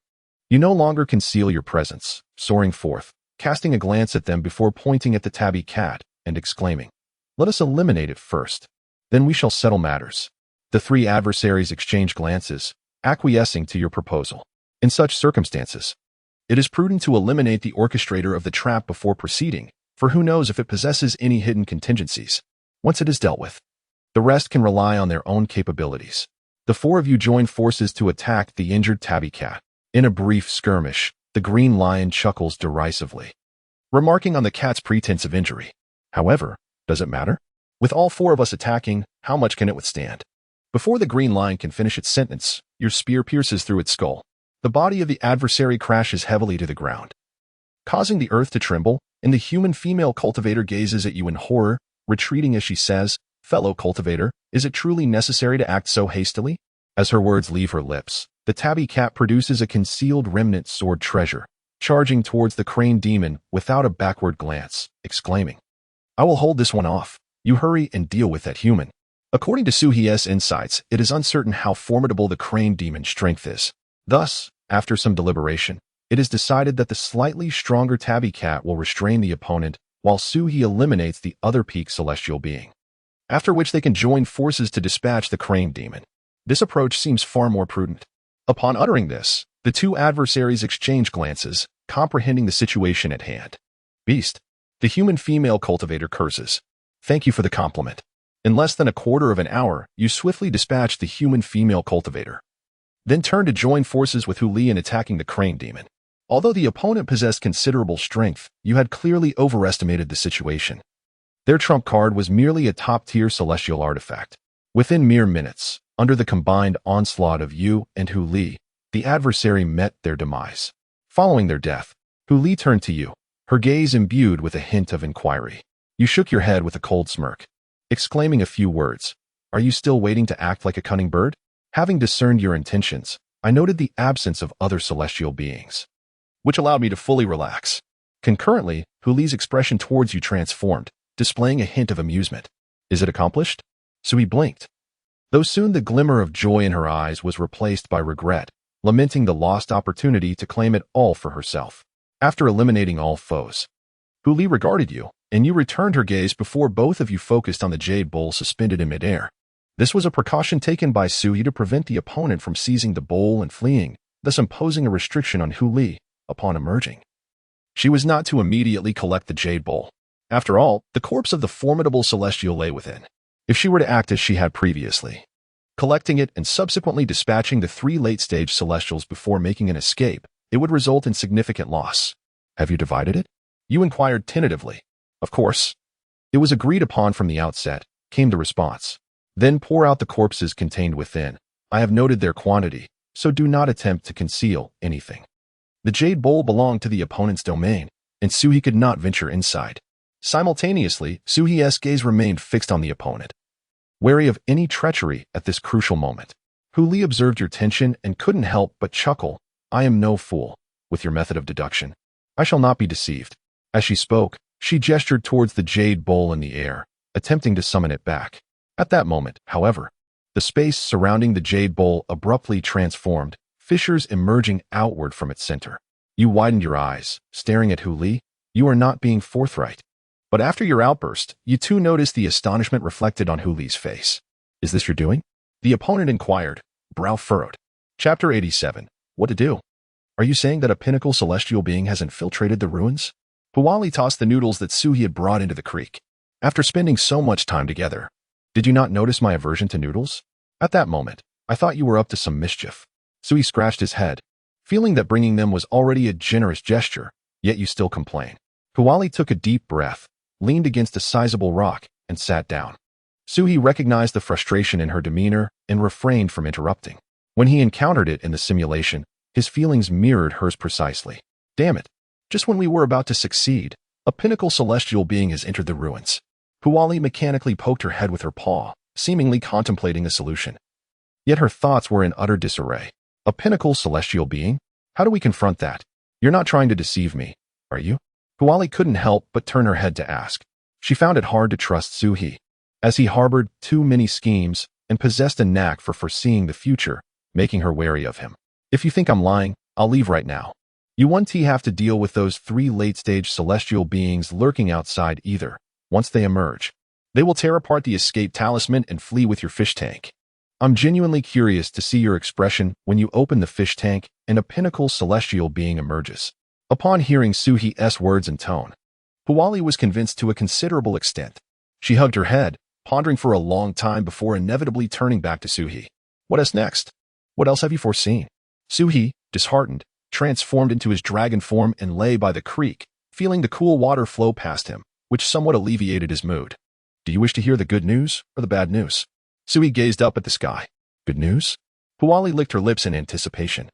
You no longer conceal your presence, soaring forth, casting a glance at them before pointing at the tabby cat and exclaiming, "Let us eliminate it first. Then we shall settle matters." The 3 adversaries exchange glances, acquiescing to your proposal. In such circumstances, it is prudent to eliminate the orchestrator of the trap before proceeding, for who knows if it possesses any hidden contingencies. Once it is dealt with, the rest can rely on their own capabilities. The 4 of you join forces to attack the injured tabby cat. In a brief skirmish, the green lion chuckles derisively, remarking on the cat's pretense of injury. However, does it matter? With all 4 of us attacking, how much can it withstand? Before the green lion can finish its sentence, your spear pierces through its skull. The body of the adversary crashes heavily to the ground, causing the earth to tremble, and the human female cultivator gazes at you in horror, retreating as she says, "Fellow cultivator, is it truly necessary to act so hastily?" As her words leave her lips, the tabby cat produces a concealed remnant sword treasure, charging towards the crane demon without a backward glance, exclaiming, "I will hold this one off. You hurry and deal with that human." According to Suhi's insights, it is uncertain how formidable the crane demon's strength is. Thus, after some deliberation, it is decided that the slightly stronger tabby cat will restrain the opponent while Suhi eliminates the other peak celestial being, after which they can join forces to dispatch the crane demon. This approach seems far more prudent. Upon uttering this, the 2 adversaries exchange glances, comprehending the situation at hand. Beast. The human female cultivator curses. "Thank you for the compliment." In less than a quarter of an hour, you swiftly dispatch the human female cultivator, then turn to join forces with Huli in attacking the crane demon. Although the opponent possessed considerable strength, you had clearly overestimated the situation. Their trump card was merely a top-tier celestial artifact. Within mere minutes, under the combined onslaught of you and Huli, the adversary met their demise. Following their death, Huli turned to you, her gaze imbued with a hint of inquiry. You shook your head with a cold smirk, exclaiming a few words. "Are you still waiting to act like a cunning bird?" Having discerned your intentions, I noted the absence of other celestial beings, which allowed me to fully relax. Concurrently, Huli's expression towards you transformed, displaying a hint of amusement. "Is it accomplished?" So he blinked, though soon the glimmer of joy in her eyes was replaced by regret, lamenting the lost opportunity to claim it all for herself. After eliminating all foes, Huli regarded you, and you returned her gaze before both of you focused on the jade bowl suspended in midair. This was a precaution taken by Sui to prevent the opponent from seizing the bowl and fleeing, thus imposing a restriction on Huli upon emerging. She was not to immediately collect the jade bowl. After all, the corpse of the formidable celestial lay within. If she were to act as she had previously, collecting it and subsequently dispatching the 3 late-stage celestials before making an escape, it would result in significant loss. "Have you divided it?" You inquired tentatively. "Of course. It was agreed upon from the outset," came the response. "Then pour out the corpses contained within. I have noted their quantity, so do not attempt to conceal anything." The jade bowl belonged to the opponent's domain, and Suhi could not venture inside. Simultaneously, Suhi's gaze remained fixed on the opponent, wary of any treachery at this crucial moment. Huli observed your tension and couldn't help but chuckle. "I am no fool, with your method of deduction. I shall not be deceived." As she spoke, she gestured towards the jade bowl in the air, attempting to summon it back. At that moment, however, the space surrounding the jade bowl abruptly transformed, fissures emerging outward from its center. You widened your eyes, staring at Huli. You are not being forthright. But after your outburst, you too noticed the astonishment reflected on Huli's face. "Is this your doing?" the opponent inquired, brow furrowed. Chapter 87. What to do? Are you saying that a pinnacle celestial being has infiltrated the ruins? Puwali tossed the noodles that Suhi had brought into the creek. After spending so much time together, did you not notice my aversion to noodles? At that moment, I thought you were up to some mischief. Suhi scratched his head, feeling that bringing them was already a generous gesture, yet you still complain. Puwali took a deep breath, leaned against a sizable rock, and sat down. Suhi recognized the frustration in her demeanor and refrained from interrupting. When he encountered it in the simulation, his feelings mirrored hers precisely. Damn it. Just when we were about to succeed, a pinnacle celestial being has entered the ruins. Puwali mechanically poked her head with her paw, seemingly contemplating a solution. Yet her thoughts were in utter disarray. A pinnacle celestial being? How do we confront that? You're not trying to deceive me, are you? Puwali couldn't help but turn her head to ask. She found it hard to trust Suhi, as he harbored too many schemes and possessed a knack for foreseeing the future, making her wary of him. If you think I'm lying, I'll leave right now. You won't have to deal with those 3 late-stage celestial beings lurking outside either. Once they emerge, they will tear apart the escape talisman and flee with your fish tank. I'm genuinely curious to see your expression when you open the fish tank and a pinnacle celestial being emerges. Upon hearing Suhi's words and tone, Puwali was convinced to a considerable extent. She hugged her head, pondering for a long time before inevitably turning back to Suhi. What is next? What else have you foreseen? Suhi, disheartened, transformed into his dragon form and lay by the creek, feeling the cool water flow past him, which somewhat alleviated his mood. Do you wish to hear the good news or the bad news? Suhi gazed up at the sky. Good news? Puwali licked her lips in anticipation.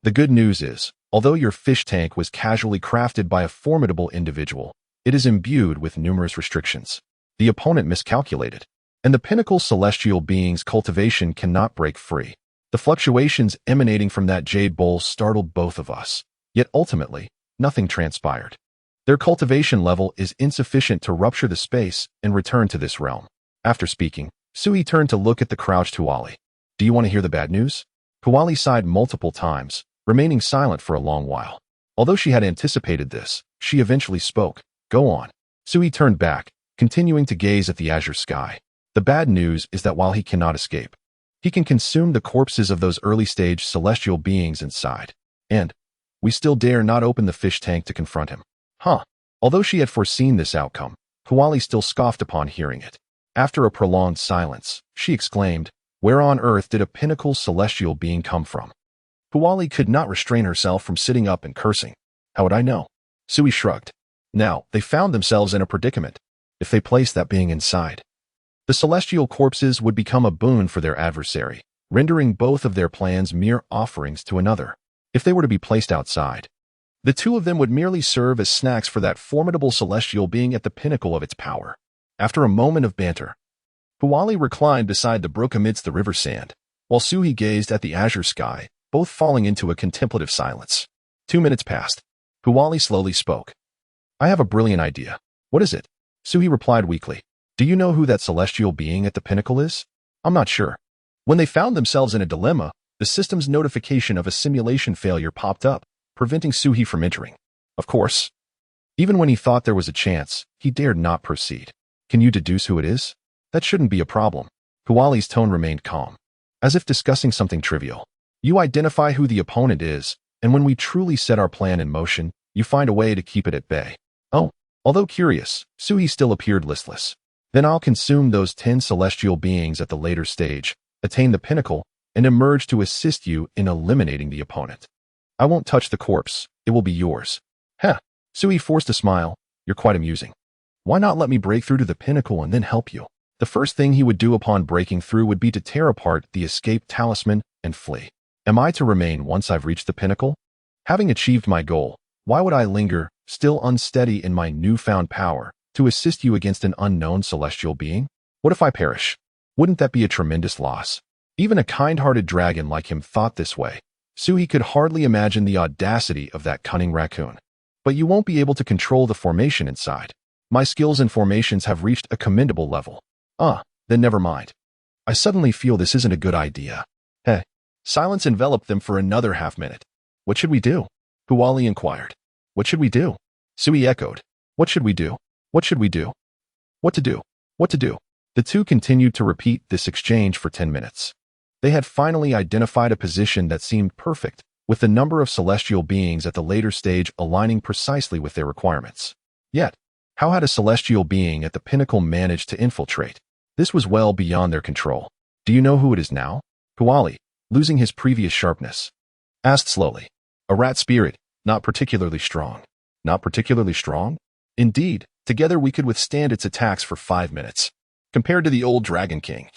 The good news is, although your fish tank was casually crafted by a formidable individual, it is imbued with numerous restrictions. The opponent miscalculated, and the pinnacle celestial being's cultivation cannot break free. The fluctuations emanating from that jade bowl startled both of us, yet ultimately, nothing transpired. Their cultivation level is insufficient to rupture the space and return to this realm. After speaking, Suhi turned to look at the crouched Puwali. Do you want to hear the bad news? Puwali sighed multiple times, remaining silent for a long while. Although she had anticipated this, she eventually spoke. Go on. Suhi turned back, continuing to gaze at the azure sky. The bad news is that while he cannot escape, he can consume the corpses of those early-stage celestial beings inside. And we still dare not open the fish tank to confront him. Huh. Although she had foreseen this outcome, Puwali still scoffed upon hearing it. After a prolonged silence, she exclaimed, Where on earth did a pinnacle celestial being come from? Puwali could not restrain herself from sitting up and cursing. How would I know? Suhi shrugged. Now, they found themselves in a predicament. If they placed that being inside, the celestial corpses would become a boon for their adversary, rendering both of their plans mere offerings to another. If they were to be placed outside, the two of them would merely serve as snacks for that formidable celestial being at the pinnacle of its power. After a moment of banter, Puwali reclined beside the brook amidst the river sand, while Suhi gazed at the azure sky, both falling into a contemplative silence. 2 minutes passed. Puwali slowly spoke. I have a brilliant idea. What is it? Suhi replied weakly. Do you know who that celestial being at the pinnacle is? I'm not sure. When they found themselves in a dilemma, the system's notification of a simulation failure popped up, preventing Suhi from entering. Of course. Even when he thought there was a chance, he dared not proceed. Can you deduce who it is? That shouldn't be a problem. Puwali's tone remained calm, as if discussing something trivial. You identify who the opponent is, and when we truly set our plan in motion, you find a way to keep it at bay. Oh, although curious, Suhi still appeared listless. Then I'll consume those 10 celestial beings at the later stage, attain the pinnacle, and emerge to assist you in eliminating the opponent. I won't touch the corpse. It will be yours. Heh. Suhi forced a smile. You're quite amusing. Why not let me break through to the pinnacle and then help you? The first thing he would do upon breaking through would be to tear apart the escape talisman and flee. Am I to remain once I've reached the pinnacle? Having achieved my goal, why would I linger, still unsteady in my newfound power, to assist you against an unknown celestial being? What if I perish? Wouldn't that be a tremendous loss? Even a kind-hearted dragon like him thought this way. Suhi could hardly imagine the audacity of that cunning raccoon. But you won't be able to control the formation inside. My skills in formations have reached a commendable level. Then never mind. I suddenly feel this isn't a good idea. Heh. Silence enveloped them for another half-minute. What should we do? Puwali inquired. What should we do? Suhi echoed. What should we do? What should we do? What to do? What to do? The two continued to repeat this exchange for 10 minutes. They had finally identified a position that seemed perfect, with the number of celestial beings at the later stage aligning precisely with their requirements. Yet, how had a celestial being at the pinnacle managed to infiltrate? This was well beyond their control. Do you know who it is now? Huali, losing his previous sharpness, asked slowly. A rat spirit, not particularly strong. Not particularly strong? Indeed, together we could withstand its attacks for 5 minutes. Compared to the old Dragon King,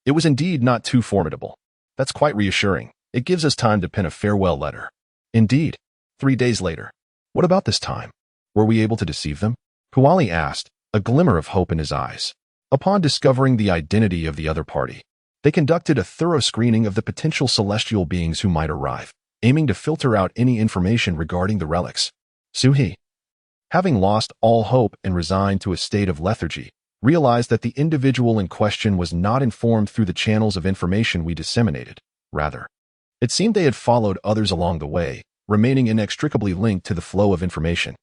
it was indeed not too formidable. That's quite reassuring. It gives us time to pen a farewell letter. Indeed. 3 days later. What about this time? Were we able to deceive them? Huali asked, a glimmer of hope in his eyes. Upon discovering the identity of the other party, they conducted a thorough screening of the potential celestial beings who might arrive, aiming to filter out any information regarding the relics. Suhi, having lost all hope and resigned to a state of lethargy, realized that the individual in question was not informed through the channels of information we disseminated. Rather, it seemed they had followed others along the way, remaining inextricably linked to the flow of information.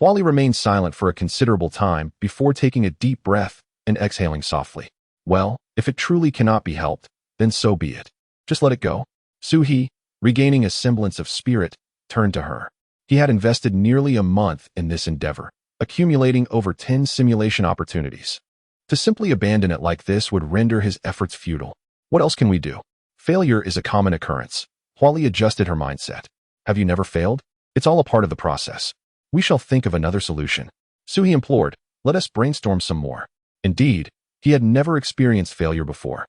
Huali remained silent for a considerable time before taking a deep breath and exhaling softly. Well, if it truly cannot be helped, then so be it. Just let it go. Suhi, regaining a semblance of spirit, turned to her. He had invested nearly a month in this endeavor, accumulating over 10 simulation opportunities. To simply abandon it like this would render his efforts futile. What else can we do? Failure is a common occurrence. Huali adjusted her mindset. Have you never failed? It's all a part of the process. We shall think of another solution. Suhi implored, let us brainstorm some more. Indeed, he had never experienced failure before.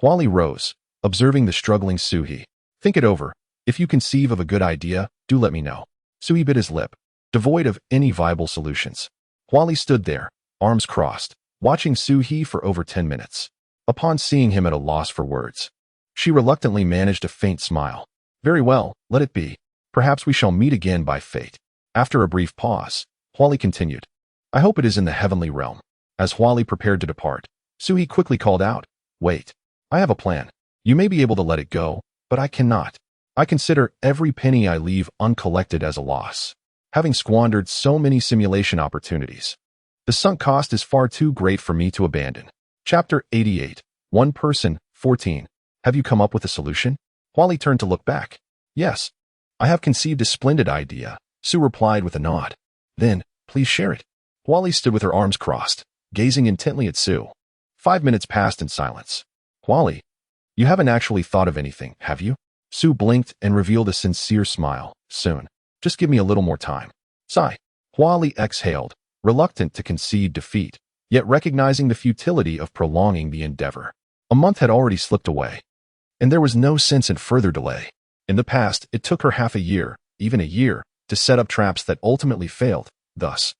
Huali rose, observing the struggling Suhi. Think it over. If you conceive of a good idea, do let me know. Suhi bit his lip, devoid of any viable solutions. Huali stood there, arms crossed, watching Suhi for over 10 minutes. Upon seeing him at a loss for words, she reluctantly managed a faint smile. Very well, let it be. Perhaps we shall meet again by fate. After a brief pause, Huali continued. I hope it is in the heavenly realm. As Huali prepared to depart, Suhi quickly called out, wait, I have a plan. You may be able to let it go, but I cannot. I consider every penny I leave uncollected as a loss, having squandered so many simulation opportunities. The sunk cost is far too great for me to abandon. Chapter 88. One Person, 14. Have you come up with a solution? Huali turned to look back. Yes, I have conceived a splendid idea, Su replied with a nod. Then, please share it. Huali stood with her arms crossed, gazing intently at Su. 5 minutes passed in silence. Huali, you haven't actually thought of anything, have you? Su blinked and revealed a sincere smile. Soon. Just give me a little more time. Sigh. Huali exhaled, reluctant to concede defeat, yet recognizing the futility of prolonging the endeavor. A month had already slipped away, and there was no sense in further delay. In the past, it took her half a year, even a year, to set up traps that ultimately failed. Thus,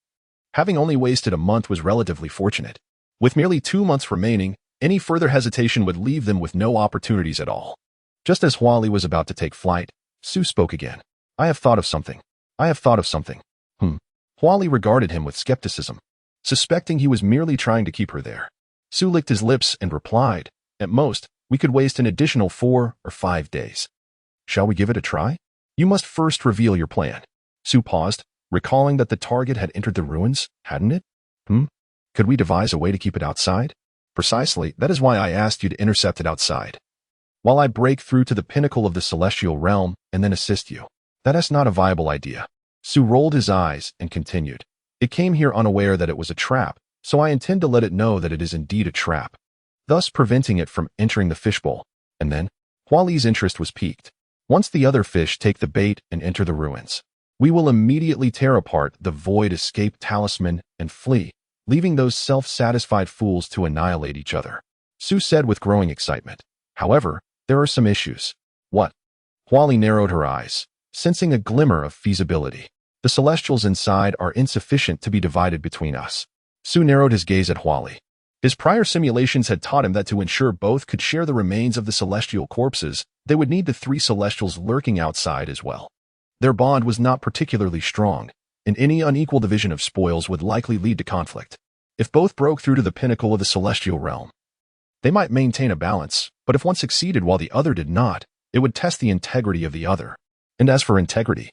having only wasted a month was relatively fortunate. With merely 2 months remaining, any further hesitation would leave them with no opportunities at all. Just as Huali was about to take flight, Su spoke again. I have thought of something. I have thought of something. Huali regarded him with skepticism, suspecting he was merely trying to keep her there. Su licked his lips and replied, at most, we could waste an additional 4 or 5 days. Shall we give it a try? You must first reveal your plan. Su paused, recalling that the target had entered the ruins, hadn't it? Could we devise a way to keep it outside? Precisely, that is why I asked you to intercept it outside, while I break through to the pinnacle of the celestial realm and then assist you. That is not a viable idea. Su rolled his eyes and continued. It came here unaware that it was a trap, so I intend to let it know that it is indeed a trap, thus preventing it from entering the fishbowl. And then, Huali's interest was piqued. Once the other fish take the bait and enter the ruins, we will immediately tear apart the void escape talisman and flee, leaving those self-satisfied fools to annihilate each other. Su said with growing excitement. However, there are some issues. What? Huali narrowed her eyes, sensing a glimmer of feasibility. The celestials inside are insufficient to be divided between us. Su narrowed his gaze at Huali. His prior simulations had taught him that to ensure both could share the remains of the celestial corpses, they would need the 3 celestials lurking outside as well. Their bond was not particularly strong, and any unequal division of spoils would likely lead to conflict. If both broke through to the pinnacle of the celestial realm, they might maintain a balance, but if one succeeded while the other did not, it would test the integrity of the other. And as for integrity,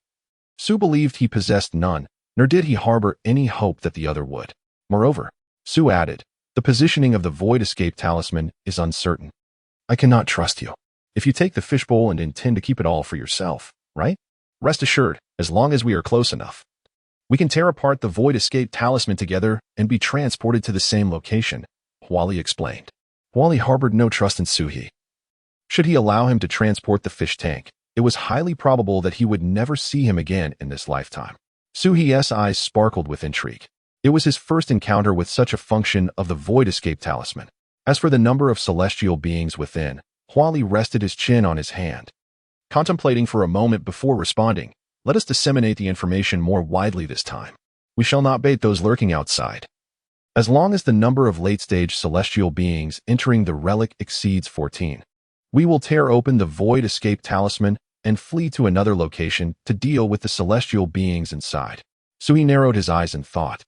Su believed he possessed none, nor did he harbor any hope that the other would. Moreover, Su added, the positioning of the void escape talisman is uncertain. I cannot trust you. If you take the fishbowl and intend to keep it all for yourself, right? Rest assured, as long as we are close enough, we can tear apart the void escape talisman together and be transported to the same location, Huali explained. Huali harbored no trust in Suhi. Should he allow him to transport the fish tank, it was highly probable that he would never see him again in this lifetime. Suhi's eyes sparkled with intrigue. It was his first encounter with such a function of the void escape talisman. As for the number of celestial beings within, Huali rested his chin on his hand. Contemplating for a moment before responding, let us disseminate the information more widely this time. We shall not bait those lurking outside. As long as the number of late-stage celestial beings entering the relic exceeds 14, we will tear open the void escape talisman and flee to another location to deal with the celestial beings inside. Sui narrowed his eyes in thought,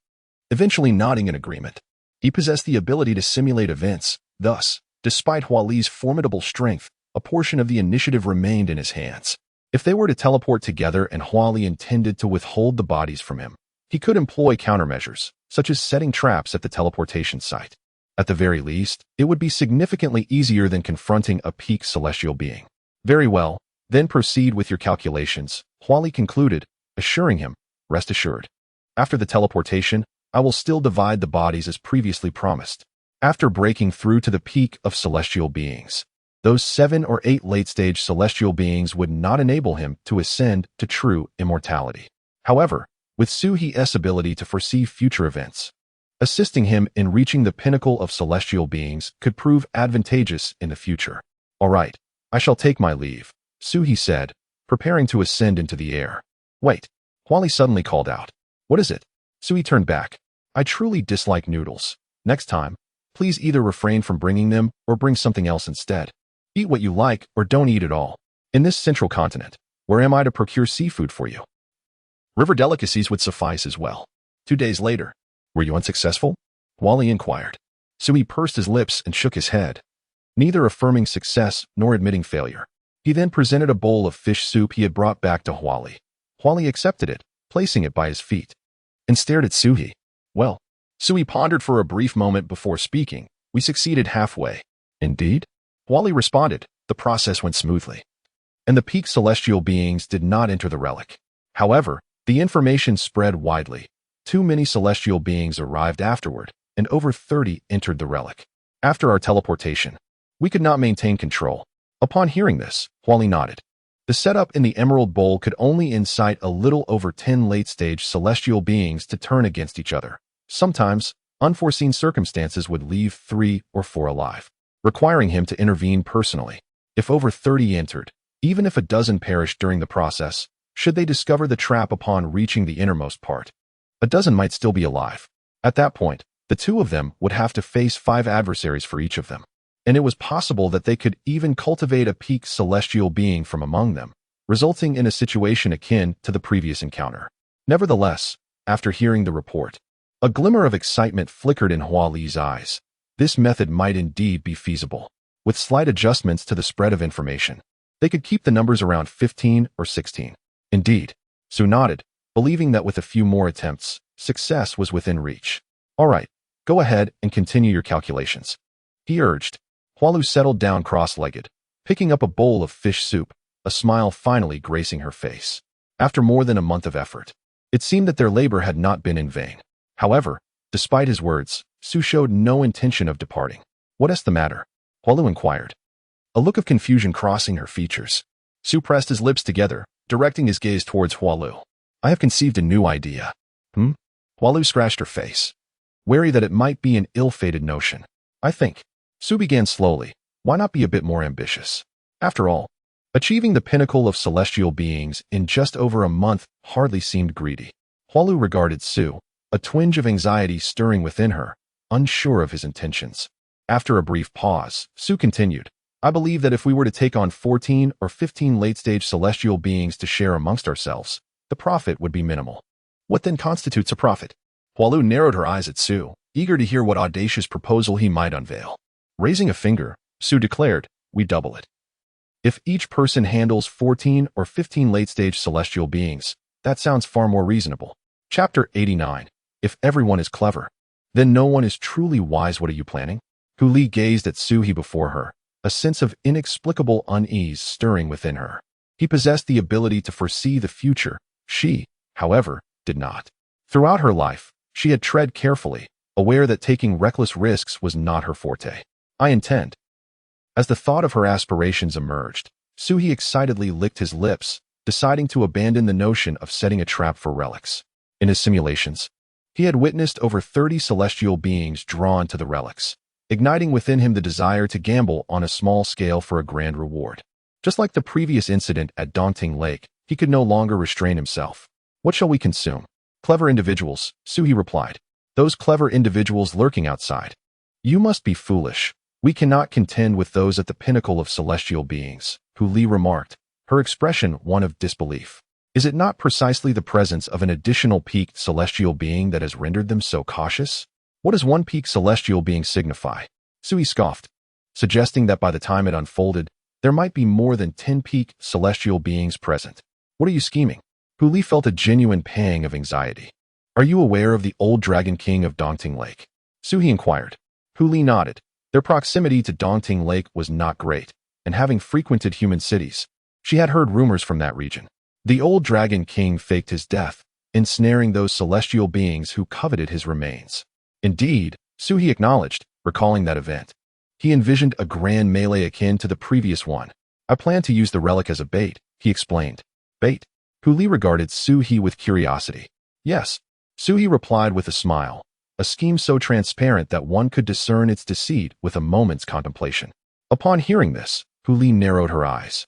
eventually nodding in agreement. He possessed the ability to simulate events. Thus, despite Huali's formidable strength, a portion of the initiative remained in his hands. If they were to teleport together and Huali intended to withhold the bodies from him, he could employ countermeasures, such as setting traps at the teleportation site. At the very least, it would be significantly easier than confronting a peak celestial being. Very well, then proceed with your calculations, Huali concluded, assuring him, rest assured. After the teleportation, I will still divide the bodies as previously promised. After breaking through to the peak of celestial beings, those 7 or 8 late-stage celestial beings would not enable him to ascend to true immortality. However, with Suhi's ability to foresee future events, assisting him in reaching the pinnacle of celestial beings could prove advantageous in the future. All right, I shall take my leave, Suhi said, preparing to ascend into the air. Wait, Huali suddenly called out. What is it? Suhi turned back. I truly dislike noodles. Next time, please either refrain from bringing them or bring something else instead. Eat what you like or don't eat at all. In this central continent, where am I to procure seafood for you? River delicacies would suffice as well. 2 days later, were you unsuccessful? Huali inquired. Sui pursed his lips and shook his head, neither affirming success nor admitting failure. He then presented a bowl of fish soup he had brought back to Huali. Huali accepted it, placing it by his feet, and stared at Suhi. Well, Sui pondered for a brief moment before speaking. We succeeded halfway. Indeed? Huali responded. The process went smoothly, and the peak celestial beings did not enter the relic. However, the information spread widely. Too many celestial beings arrived afterward, and over 30 entered the relic. After our teleportation, we could not maintain control. Upon hearing this, Huali nodded. The setup in the Emerald Bowl could only incite a little over 10 late-stage celestial beings to turn against each other. Sometimes, unforeseen circumstances would leave 3 or 4 alive, requiring him to intervene personally. If over 30 entered, even if a dozen perished during the process, should they discover the trap upon reaching the innermost part, a dozen might still be alive. At that point, the 2 of them would have to face 5 adversaries for each of them, and it was possible that they could even cultivate a peak celestial being from among them, resulting in a situation akin to the previous encounter. Nevertheless, after hearing the report, a glimmer of excitement flickered in Huali's eyes. This method might indeed be feasible. With slight adjustments to the spread of information, they could keep the numbers around 15 or 16. Indeed, Su nodded, believing that with a few more attempts, success was within reach. All right, go ahead and continue your calculations, he urged. Hualu settled down cross-legged, picking up a bowl of fish soup, a smile finally gracing her face. After more than a month of effort, it seemed that their labor had not been in vain. However, despite his words, Su showed no intention of departing. What is the matter? Hualu inquired, a look of confusion crossing her features. Su pressed his lips together, directing his gaze towards Hualu. I have conceived a new idea. Hualu scratched her face, wary that it might be an ill-fated notion. I think. Su began slowly. Why not be a bit more ambitious? After all, achieving the pinnacle of celestial beings in just over a month hardly seemed greedy. Hualu regarded Su, a twinge of anxiety stirring within her, unsure of his intentions. After a brief pause, Su continued, I believe that if we were to take on 14 or 15 late-stage celestial beings to share amongst ourselves, the profit would be minimal. What then constitutes a profit? Hualu narrowed her eyes at Su, eager to hear what audacious proposal he might unveil. Raising a finger, Su declared, we double it. If each person handles 14 or 15 late-stage celestial beings, that sounds far more reasonable. Chapter 89. If everyone is clever, then no one is truly wise. What are you planning? Hu Li gazed at Suhi before her, a sense of inexplicable unease stirring within her. He possessed the ability to foresee the future. She, however, did not. Throughout her life, she had tread carefully, aware that taking reckless risks was not her forte. I intend. As the thought of her aspirations emerged, Suhi excitedly licked his lips, deciding to abandon the notion of setting a trap for relics. In his simulations, he had witnessed over 30 celestial beings drawn to the relics, igniting within him the desire to gamble on a small scale for a grand reward. Just like the previous incident at Daunting Lake, he could no longer restrain himself. What shall we consume? Clever individuals, Suhi replied. Those clever individuals lurking outside. You must be foolish. We cannot contend with those at the pinnacle of celestial beings, Hu Li remarked, her expression one of disbelief. Is it not precisely the presence of an additional peaked celestial being that has rendered them so cautious? What does one peaked celestial being signify? Suhi scoffed, suggesting that by the time it unfolded, there might be more than 10 peaked celestial beings present. What are you scheming? Hu Li felt a genuine pang of anxiety. Are you aware of the old Dragon King of Daunting Lake? Suhi inquired. Hu Li nodded. Their proximity to Daunting Lake was not great, and having frequented human cities, she had heard rumors from that region. The old Dragon King faked his death, ensnaring those celestial beings who coveted his remains. Indeed, Suhi acknowledged, recalling that event. He envisioned a grand melee akin to the previous one. I plan to use the relic as a bait, he explained. Bait? Hu Li regarded Suhi with curiosity. Yes, Suhi replied with a smile, a scheme so transparent that one could discern its deceit with a moment's contemplation. Upon hearing this, Hu Li narrowed her eyes,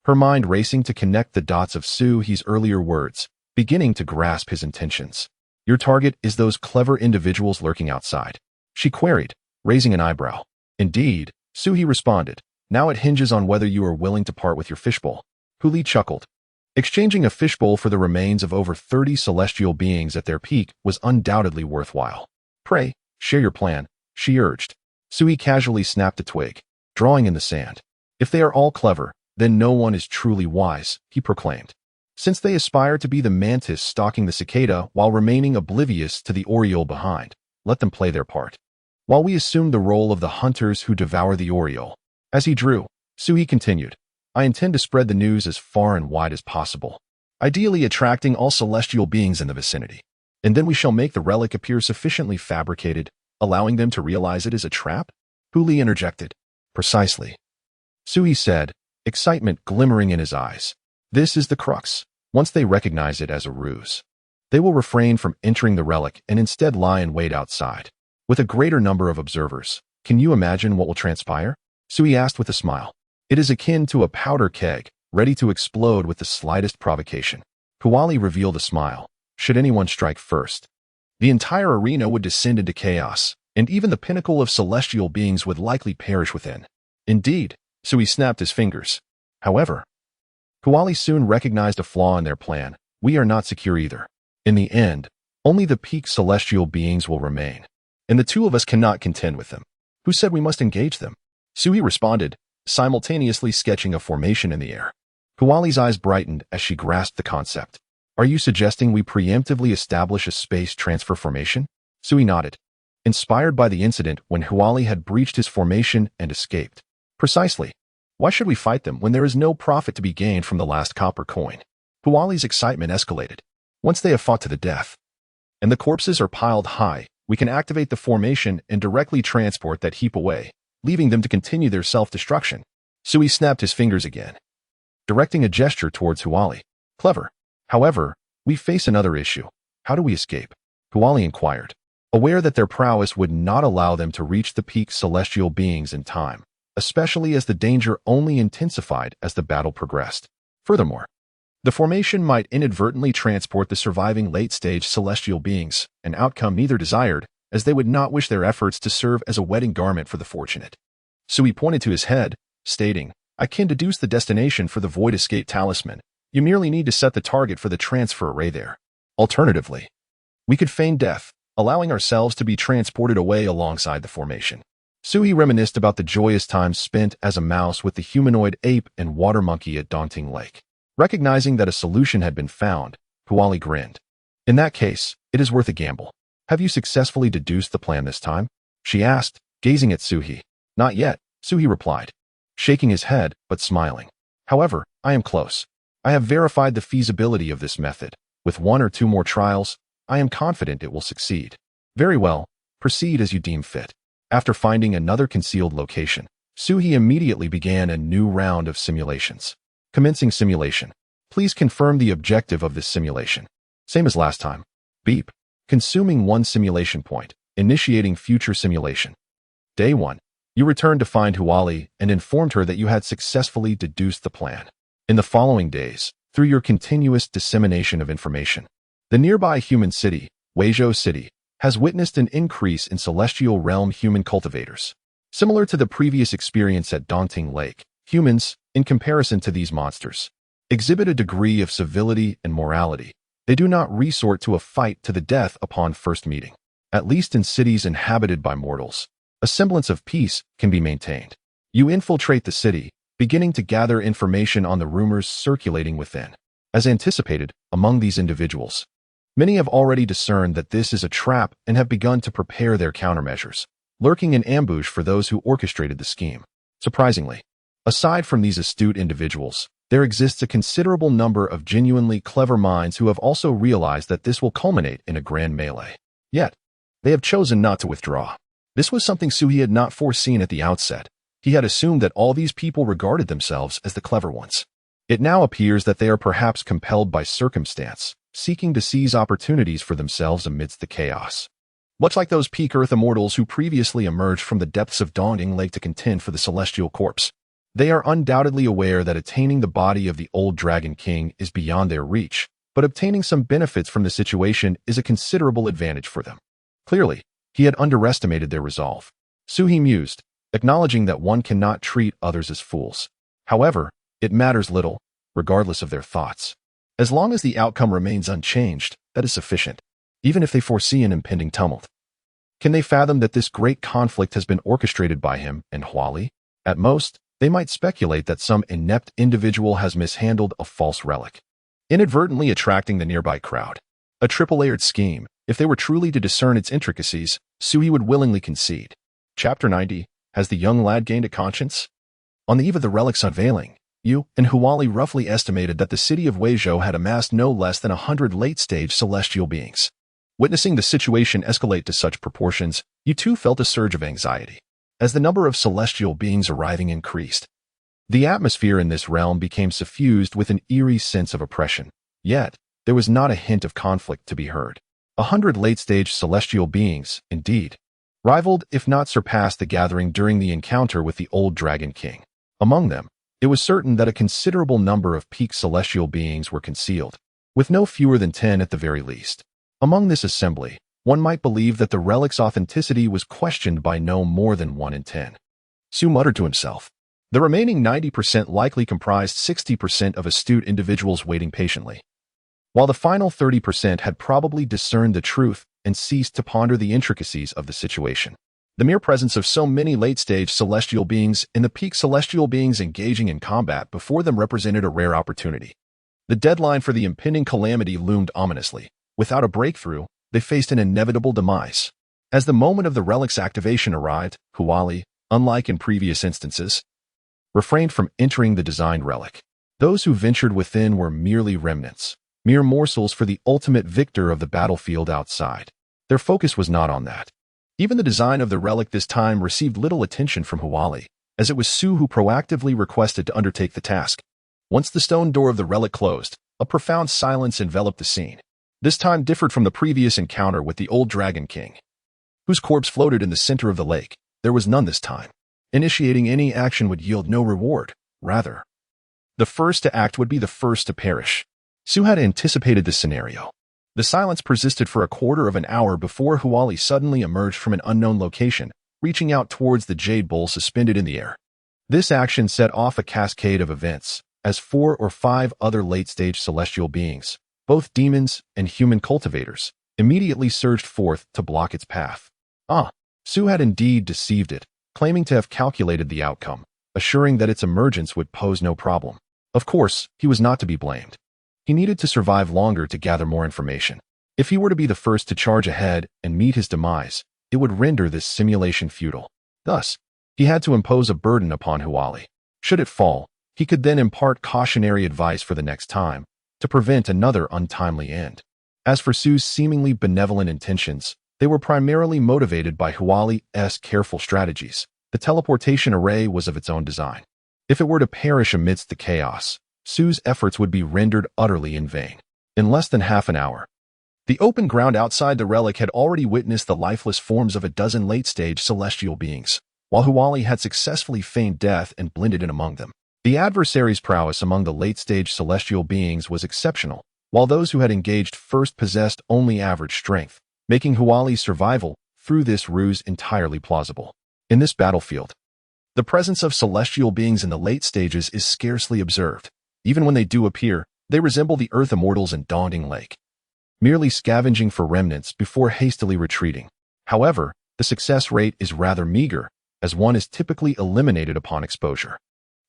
her mind racing to connect the dots of Suhi's earlier words, beginning to grasp his intentions. Your target is those clever individuals lurking outside, she queried, raising an eyebrow. Indeed, Suhi responded. Now it hinges on whether you are willing to part with your fishbowl. Hu Li chuckled. Exchanging a fishbowl for the remains of over 30 celestial beings at their peak was undoubtedly worthwhile. Pray, share your plan, she urged. Suhi casually snapped a twig, drawing in the sand. If they are all clever, then no one is truly wise, he proclaimed. Since they aspire to be the mantis stalking the cicada while remaining oblivious to the oriole behind, let them play their part, while we assume the role of the hunters who devour the oriole. As he drew, Suhi continued, I intend to spread the news as far and wide as possible, ideally attracting all celestial beings in the vicinity. And then we shall make the relic appear sufficiently fabricated, allowing them to realize it is a trap? Hu Li interjected. Precisely. Suhi said, excitement glimmering in his eyes. This is the crux. Once they recognize it as a ruse, they will refrain from entering the relic and instead lie in wait outside. With a greater number of observers, can you imagine what will transpire? Suhi asked with a smile. It is akin to a powder keg, ready to explode with the slightest provocation. Huali revealed a smile. Should anyone strike first, the entire arena would descend into chaos, and even the pinnacle of celestial beings would likely perish within. Indeed, Suhi snapped his fingers. However, Huali soon recognized a flaw in their plan. We are not secure either. In the end, only the peak celestial beings will remain, and the two of us cannot contend with them. Who said we must engage them? Suhi responded, simultaneously sketching a formation in the air. Huali's eyes brightened as she grasped the concept. Are you suggesting we preemptively establish a space transfer formation? Suhi nodded, inspired by the incident when Huali had breached his formation and escaped. Precisely. Why should we fight them when there is no profit to be gained from the last copper coin? Huali's excitement escalated. Once they have fought to the death, and the corpses are piled high, we can activate the formation and directly transport that heap away, leaving them to continue their self-destruction. Suhi snapped his fingers again, directing a gesture towards Huali. Clever. However, we face another issue. How do we escape? Huali inquired, aware that their prowess would not allow them to reach the peak celestial beings in time, especially as the danger only intensified as the battle progressed. Furthermore, the formation might inadvertently transport the surviving late-stage celestial beings, an outcome neither desired, as they would not wish their efforts to serve as a wedding garment for the fortunate. Suhi pointed to his head, stating, I can deduce the destination for the Void Escape Talisman. You merely need to set the target for the transfer array there. Alternatively, we could feign death, allowing ourselves to be transported away alongside the formation. Suhi reminisced about the joyous times spent as a mouse with the humanoid ape and water monkey at Daunting Lake. Recognizing that a solution had been found, Huali grinned. In that case, it is worth a gamble. Have you successfully deduced the plan this time? She asked, gazing at Suhi. Not yet, Suhi replied. shaking his head but smiling. However, I am close. I have verified the feasibility of this method. With 1 or 2 more trials, I am confident it will succeed. Very well, proceed as you deem fit. After finding another concealed location, Suhi immediately began a new round of simulations. Commencing simulation. Please confirm the objective of this simulation. Same as last time. Beep. Consuming 1 simulation point. Initiating future simulation. Day 1. You returned to find Huali and informed her that you had successfully deduced the plan. In the following days, through your continuous dissemination of information, the nearby human city, Weizhou City, has witnessed an increase in celestial realm human cultivators. Similar to the previous experience at Daunting Lake, humans, in comparison to these monsters, exhibit a degree of civility and morality. They do not resort to a fight to the death upon first meeting. At least in cities inhabited by mortals, a semblance of peace can be maintained. You infiltrate the city, beginning to gather information on the rumors circulating within. As anticipated, among these individuals, many have already discerned that this is a trap and have begun to prepare their countermeasures, lurking in ambush for those who orchestrated the scheme. Surprisingly, aside from these astute individuals, there exists a considerable number of genuinely clever minds who have also realized that this will culminate in a grand melee. Yet, they have chosen not to withdraw. This was something Suhi had not foreseen at the outset. He had assumed that all these people regarded themselves as the clever ones. It now appears that they are perhaps compelled by circumstance, seeking to seize opportunities for themselves amidst the chaos. Much like those peak Earth immortals who previously emerged from the depths of Daunting Lake to contend for the celestial corpse, they are undoubtedly aware that attaining the body of the old Dragon King is beyond their reach, but obtaining some benefits from the situation is a considerable advantage for them. Clearly, he had underestimated their resolve. Suhi mused, acknowledging that one cannot treat others as fools. However, it matters little, regardless of their thoughts. As long as the outcome remains unchanged, that is sufficient, even if they foresee an impending tumult. Can they fathom that this great conflict has been orchestrated by him and Huali? At most, they might speculate that some inept individual has mishandled a false relic, inadvertently attracting the nearby crowd. A triple-layered scheme. If they were truly to discern its intricacies, Suhi would willingly concede. Chapter 90. Has the young lad gained a conscience? On the eve of the relic's unveiling, you and Huali roughly estimated that the city of Weizhou had amassed no less than 100 late-stage celestial beings. Witnessing the situation escalate to such proportions, you too felt a surge of anxiety. As the number of celestial beings arriving increased, the atmosphere in this realm became suffused with an eerie sense of oppression. Yet, there was not a hint of conflict to be heard. 100 late-stage celestial beings, indeed, rivaled if not surpassed the gathering during the encounter with the old Dragon King. Among them, it was certain that a considerable number of peak celestial beings were concealed, with no fewer than 10 at the very least. Among this assembly, one might believe that the relic's authenticity was questioned by no more than 1 in 10. Su muttered to himself. The remaining 90% likely comprised 60% of astute individuals waiting patiently, while the final 30% had probably discerned the truth and ceased to ponder the intricacies of the situation. The mere presence of so many late-stage celestial beings and the peak celestial beings engaging in combat before them represented a rare opportunity. The deadline for the impending calamity loomed ominously. Without a breakthrough, they faced an inevitable demise. As the moment of the relic's activation arrived, Huali, unlike in previous instances, refrained from entering the designed relic. Those who ventured within were merely remnants, mere morsels for the ultimate victor of the battlefield outside. Their focus was not on that. Even the design of the relic this time received little attention from Huali, as it was Su who proactively requested to undertake the task. Once the stone door of the relic closed, a profound silence enveloped the scene. This time differed from the previous encounter with the old Dragon King, whose corpse floated in the center of the lake. There was none this time. Initiating any action would yield no reward. Rather, the first to act would be the first to perish. Su had anticipated this scenario. The silence persisted for a quarter of an hour before Huali suddenly emerged from an unknown location, reaching out towards the jade bowl suspended in the air. This action set off a cascade of events, as 4 or 5 other late-stage celestial beings, both demons and human cultivators, immediately surged forth to block its path. Su had indeed deceived it, claiming to have calculated the outcome, assuring that its emergence would pose no problem. Of course, he was not to be blamed. He needed to survive longer to gather more information. If he were to be the first to charge ahead and meet his demise, it would render this simulation futile. Thus, he had to impose a burden upon Huali. Should it fall, he could then impart cautionary advice for the next time, to prevent another untimely end. As for Su's seemingly benevolent intentions, they were primarily motivated by Huali's careful strategies. The teleportation array was of its own design. If it were to perish amidst the chaos, Su's efforts would be rendered utterly in vain. In less than half an hour, the open ground outside the relic had already witnessed the lifeless forms of a dozen late-stage celestial beings, while Huali had successfully feigned death and blended in among them. The adversary's prowess among the late-stage celestial beings was exceptional, while those who had engaged first possessed only average strength, making Huali's survival through this ruse entirely plausible. In this battlefield, the presence of celestial beings in the late stages is scarcely observed. Even when they do appear, they resemble the Earth Immortals in Daunting Lake, merely scavenging for remnants before hastily retreating. However, the success rate is rather meager, as one is typically eliminated upon exposure.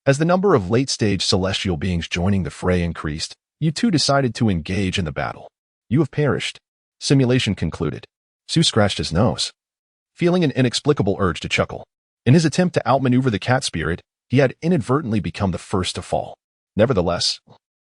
As the number of late-stage celestial beings joining the fray increased, you two decided to engage in the battle. You have perished. Simulation concluded. Su scratched his nose, feeling an inexplicable urge to chuckle. In his attempt to outmaneuver the cat spirit, he had inadvertently become the first to fall. Nevertheless,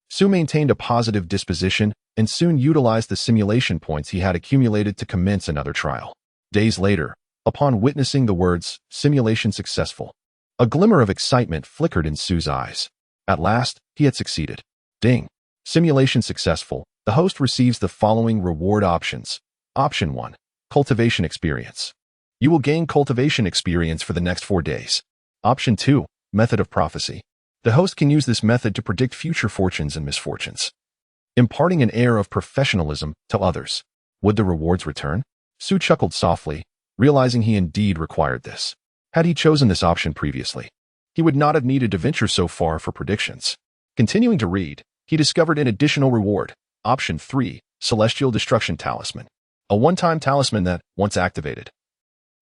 Su maintained a positive disposition and soon utilized the simulation points he had accumulated to commence another trial. Days later, upon witnessing the words, "simulation successful," a glimmer of excitement flickered in Su's eyes. At last, he had succeeded. Ding! Simulation successful. The host receives the following reward options. Option 1. Cultivation experience. You will gain cultivation experience for the next 4 days. Option 2. Method of prophecy. The host can use this method to predict future fortunes and misfortunes, imparting an air of professionalism to others. Would the rewards return? Su chuckled softly, realizing he indeed required this. Had he chosen this option previously, he would not have needed to venture so far for predictions. Continuing to read, he discovered an additional reward. Option 3. Celestial Destruction Talisman. A one-time talisman that, once activated,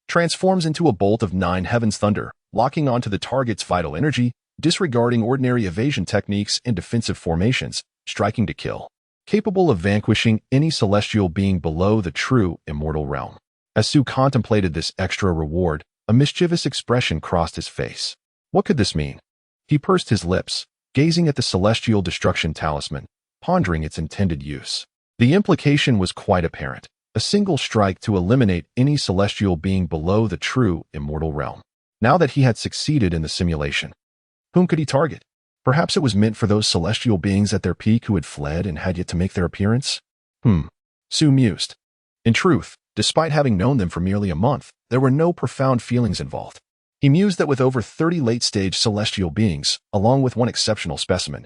transforms into a bolt of 9 heavens thunder, locking onto the target's vital energy, disregarding ordinary evasion techniques and defensive formations, striking to kill, capable of vanquishing any celestial being below the true immortal realm. As Su contemplated this extra reward, a mischievous expression crossed his face. What could this mean? He pursed his lips, gazing at the Celestial Destruction Talisman, pondering its intended use. The implication was quite apparent. A single strike to eliminate any celestial being below the true immortal realm. Now that he had succeeded in the simulation, whom could he target? Perhaps it was meant for those celestial beings at their peak who had fled and had yet to make their appearance? Su mused. In truth, despite having known them for merely a month, there were no profound feelings involved. He mused that with over 30 late-stage celestial beings, along with one exceptional specimen,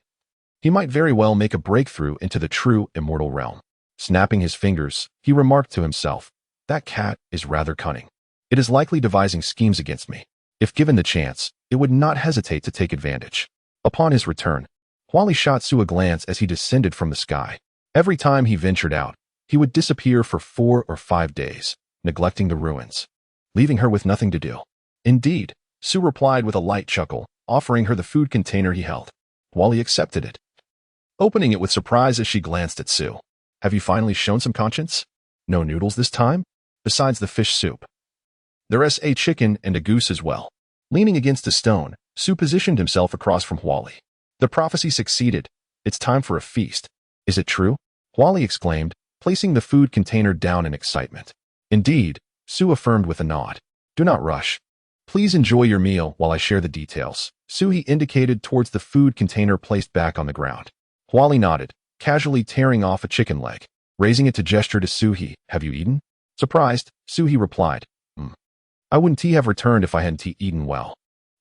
he might very well make a breakthrough into the true immortal realm. Snapping his fingers, he remarked to himself, "That cat is rather cunning. It is likely devising schemes against me. If given the chance, it would not hesitate to take advantage." Upon his return, Huali shot Su a glance as he descended from the sky. Every time he ventured out, he would disappear for 4 or 5 days, neglecting the ruins, leaving her with nothing to do. Indeed, Su replied with a light chuckle, offering her the food container he held. Huali accepted it, opening it with surprise as she glanced at Su. "Have you finally shown some conscience? No noodles this time? Besides the fish soup. There's a chicken and a goose as well." Leaning against a stone, Su positioned himself across from Huali. The prophecy succeeded. "It's time for a feast. Is it true?" Huali exclaimed, placing the food container down in excitement. "Indeed," Su affirmed with a nod. "Do not rush. Please enjoy your meal while I share the details." He indicated towards the food container placed back on the ground. Huali nodded, casually tearing off a chicken leg. Raising it to gesture to Suhi, "Have you eaten?" Surprised, Suhi replied, "I wouldn't have returned if I hadn't eaten well.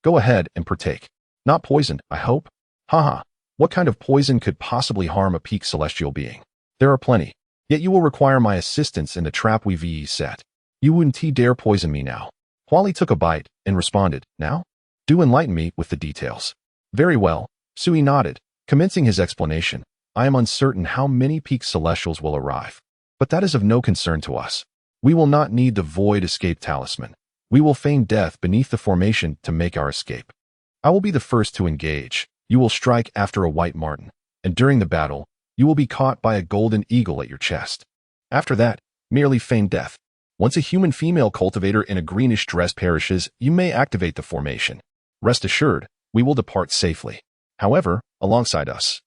Go ahead and partake. Not poisoned, I hope?" "Haha, what kind of poison could possibly harm a peak celestial being? There are plenty. Yet you will require my assistance in the trap we've set. You wouldn't dare poison me now." Huali took a bite and responded, "Now? Do enlighten me with the details." "Very well," Sui nodded, commencing his explanation. "I am uncertain how many peak celestials will arrive, but that is of no concern to us. We will not need the void escape talisman. We will feign death beneath the formation to make our escape. I will be the first to engage. You will strike after a white marten, and during the battle, you will be caught by a golden eagle at your chest. After that, merely feign death. Once a human female cultivator in a greenish dress perishes, you may activate the formation. Rest assured, we will depart safely. However, alongside us.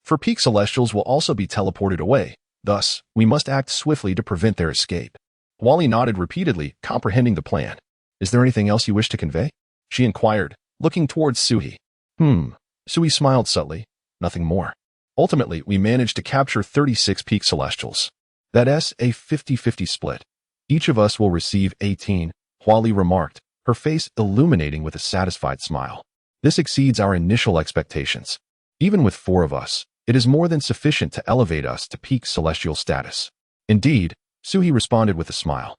For peak celestials will also be teleported away, thus, we must act swiftly to prevent their escape. Wally nodded repeatedly, comprehending the plan. Is there anything else you wish to convey? She inquired, looking towards Suhi. Suhi smiled subtly. Nothing more. Ultimately, we managed to capture 36 peak celestials. That's a 50-50 split. Each of us will receive 18, Wally remarked, her face illuminating with a satisfied smile. This exceeds our initial expectations. Even with 4 of us, it is more than sufficient to elevate us to peak celestial status. Indeed, Suhi responded with a smile.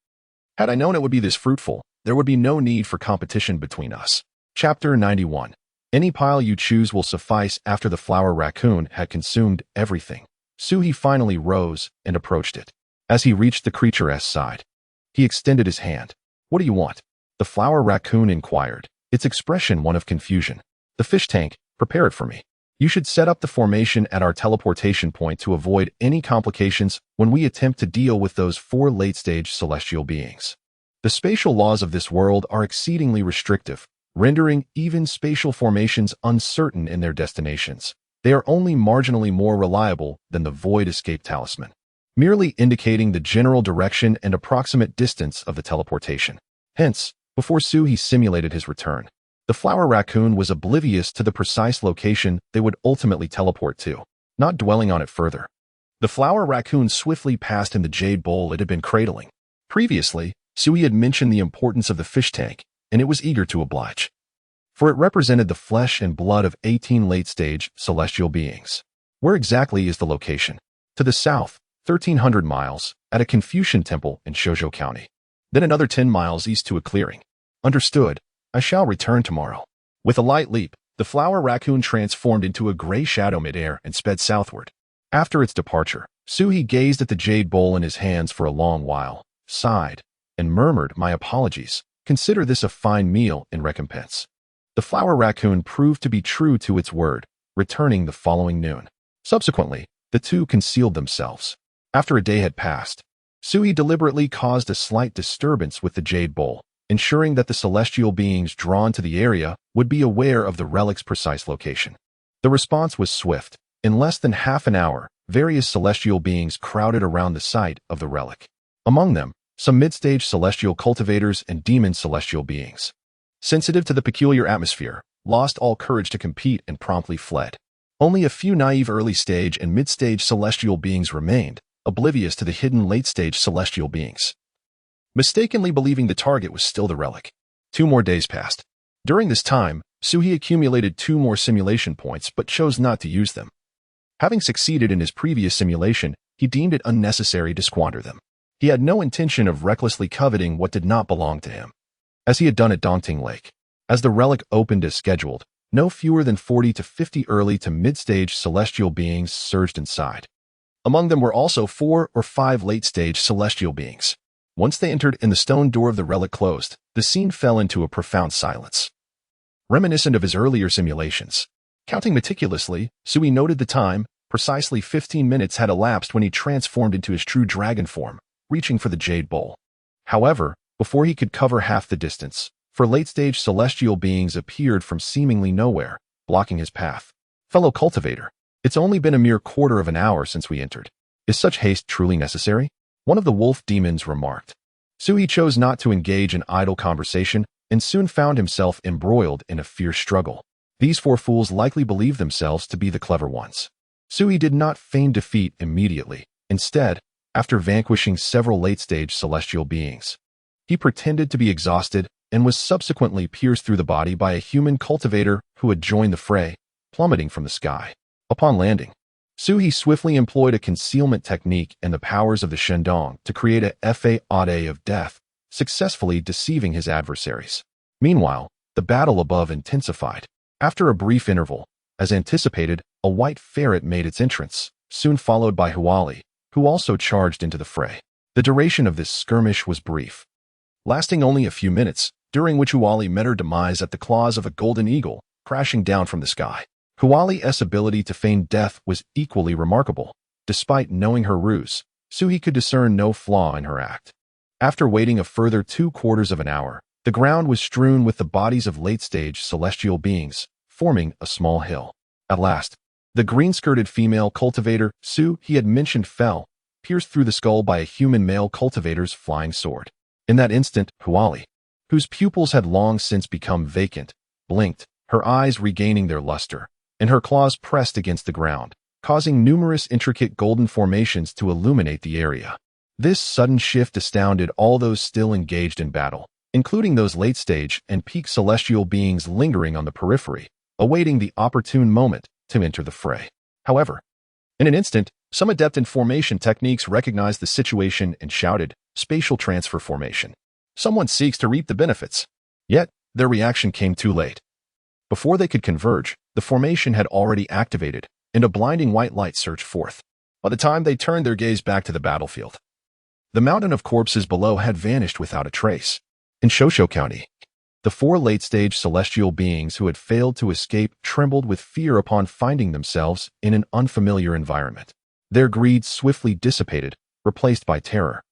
Had I known it would be this fruitful, there would be no need for competition between us. Chapter 91. Any pile you choose will suffice. After the flower raccoon had consumed everything, Suhi finally rose and approached it. As he reached the creature's side, he extended his hand. What do you want? The flower raccoon inquired, its expression one of confusion. The fish tank, prepare it for me. You should set up the formation at our teleportation point to avoid any complications when we attempt to deal with those 4 late-stage celestial beings. The spatial laws of this world are exceedingly restrictive, rendering even spatial formations uncertain in their destinations. They are only marginally more reliable than the void escape talisman, merely indicating the general direction and approximate distance of the teleportation. Hence, before Suhi simulated his return, the flower raccoon was oblivious to the precise location they would ultimately teleport to, not dwelling on it further. The flower raccoon swiftly passed him the jade bowl it had been cradling. Previously, Suhi had mentioned the importance of the fish tank, and it was eager to oblige. For it represented the flesh and blood of 18 late-stage celestial beings. Where exactly is the location? To the south, 1,300 miles, at a Confucian temple in Shoujo County. Then another 10 miles east to a clearing. Understood. I shall return tomorrow. With a light leap, the flower raccoon transformed into a gray shadow midair and sped southward. After its departure, Suhi gazed at the jade bowl in his hands for a long while, sighed, and murmured, "My apologies. Consider this a fine meal in recompense." The flower raccoon proved to be true to its word, returning the following noon. Subsequently, the two concealed themselves. After a day had passed, Suhi deliberately caused a slight disturbance with the jade bowl, ensuring that the celestial beings drawn to the area would be aware of the relic's precise location. The response was swift. In less than half an hour, various celestial beings crowded around the site of the relic. Among them, some mid-stage celestial cultivators and demon celestial beings. Sensitive to the peculiar atmosphere, lost all courage to compete and promptly fled. Only a few naive early-stage and mid-stage celestial beings remained, oblivious to the hidden late-stage celestial beings, mistakenly believing the target was still the relic. 2 more days passed. During this time, Suhi accumulated 2 more simulation points but chose not to use them. Having succeeded in his previous simulation, he deemed it unnecessary to squander them. He had no intention of recklessly coveting what did not belong to him, as he had done at Daunting Lake. As the relic opened as scheduled, no fewer than 40 to 50 early to mid-stage celestial beings surged inside. Among them were also 4 or 5 late-stage celestial beings. Once they entered and the stone door of the relic closed, the scene fell into a profound silence, reminiscent of his earlier simulations. Counting meticulously, Suhi noted the time. Precisely 15 minutes had elapsed when he transformed into his true dragon form, reaching for the jade bowl. However, before he could cover half the distance, 4 late-stage celestial beings appeared from seemingly nowhere, blocking his path. Fellow cultivator, it's only been a mere quarter of an hour since we entered. Is such haste truly necessary? One of the wolf demons remarked. Suhi chose not to engage in idle conversation and soon found himself embroiled in a fierce struggle. These 4 fools likely believed themselves to be the clever ones. Suhi did not feign defeat immediately. Instead, after vanquishing several late-stage celestial beings, he pretended to be exhausted and was subsequently pierced through the body by a human cultivator who had joined the fray, plummeting from the sky. Upon landing, Suhi swiftly employed a concealment technique and the powers of the Shendong to create a fade of death, successfully deceiving his adversaries. Meanwhile, the battle above intensified. After a brief interval, as anticipated, a white ferret made its entrance, soon followed by Huali, who also charged into the fray. The duration of this skirmish was brief, lasting only a few minutes, during which Huali met her demise at the claws of a golden eagle, crashing down from the sky. Huali's ability to feign death was equally remarkable. Despite knowing her ruse, Suhi could discern no flaw in her act. After waiting a further 2/4 of an hour, The ground was strewn with the bodies of late-stage celestial beings, forming a small hill. At last, the green-skirted female cultivator, Su, he had mentioned fell, pierced through the skull by a human male cultivator's flying sword. In that instant, Huali, whose pupils had long since become vacant, blinked, her eyes regaining their luster, and her claws pressed against the ground, causing numerous intricate golden formations to illuminate the area. This sudden shift astounded all those still engaged in battle, including those late-stage and peak celestial beings lingering on the periphery, awaiting the opportune moment to enter the fray. However, in an instant, some adept in formation techniques recognized the situation and shouted, "Spatial transfer formation. Someone seeks to reap the benefits." Yet, their reaction came too late. Before they could converge, the formation had already activated, and a blinding white light surged forth. By the time they turned their gaze back to the battlefield, the mountain of corpses below had vanished without a trace. In Shosho County, the 4 late-stage celestial beings who had failed to escape trembled with fear upon finding themselves in an unfamiliar environment. Their greed swiftly dissipated, replaced by terror,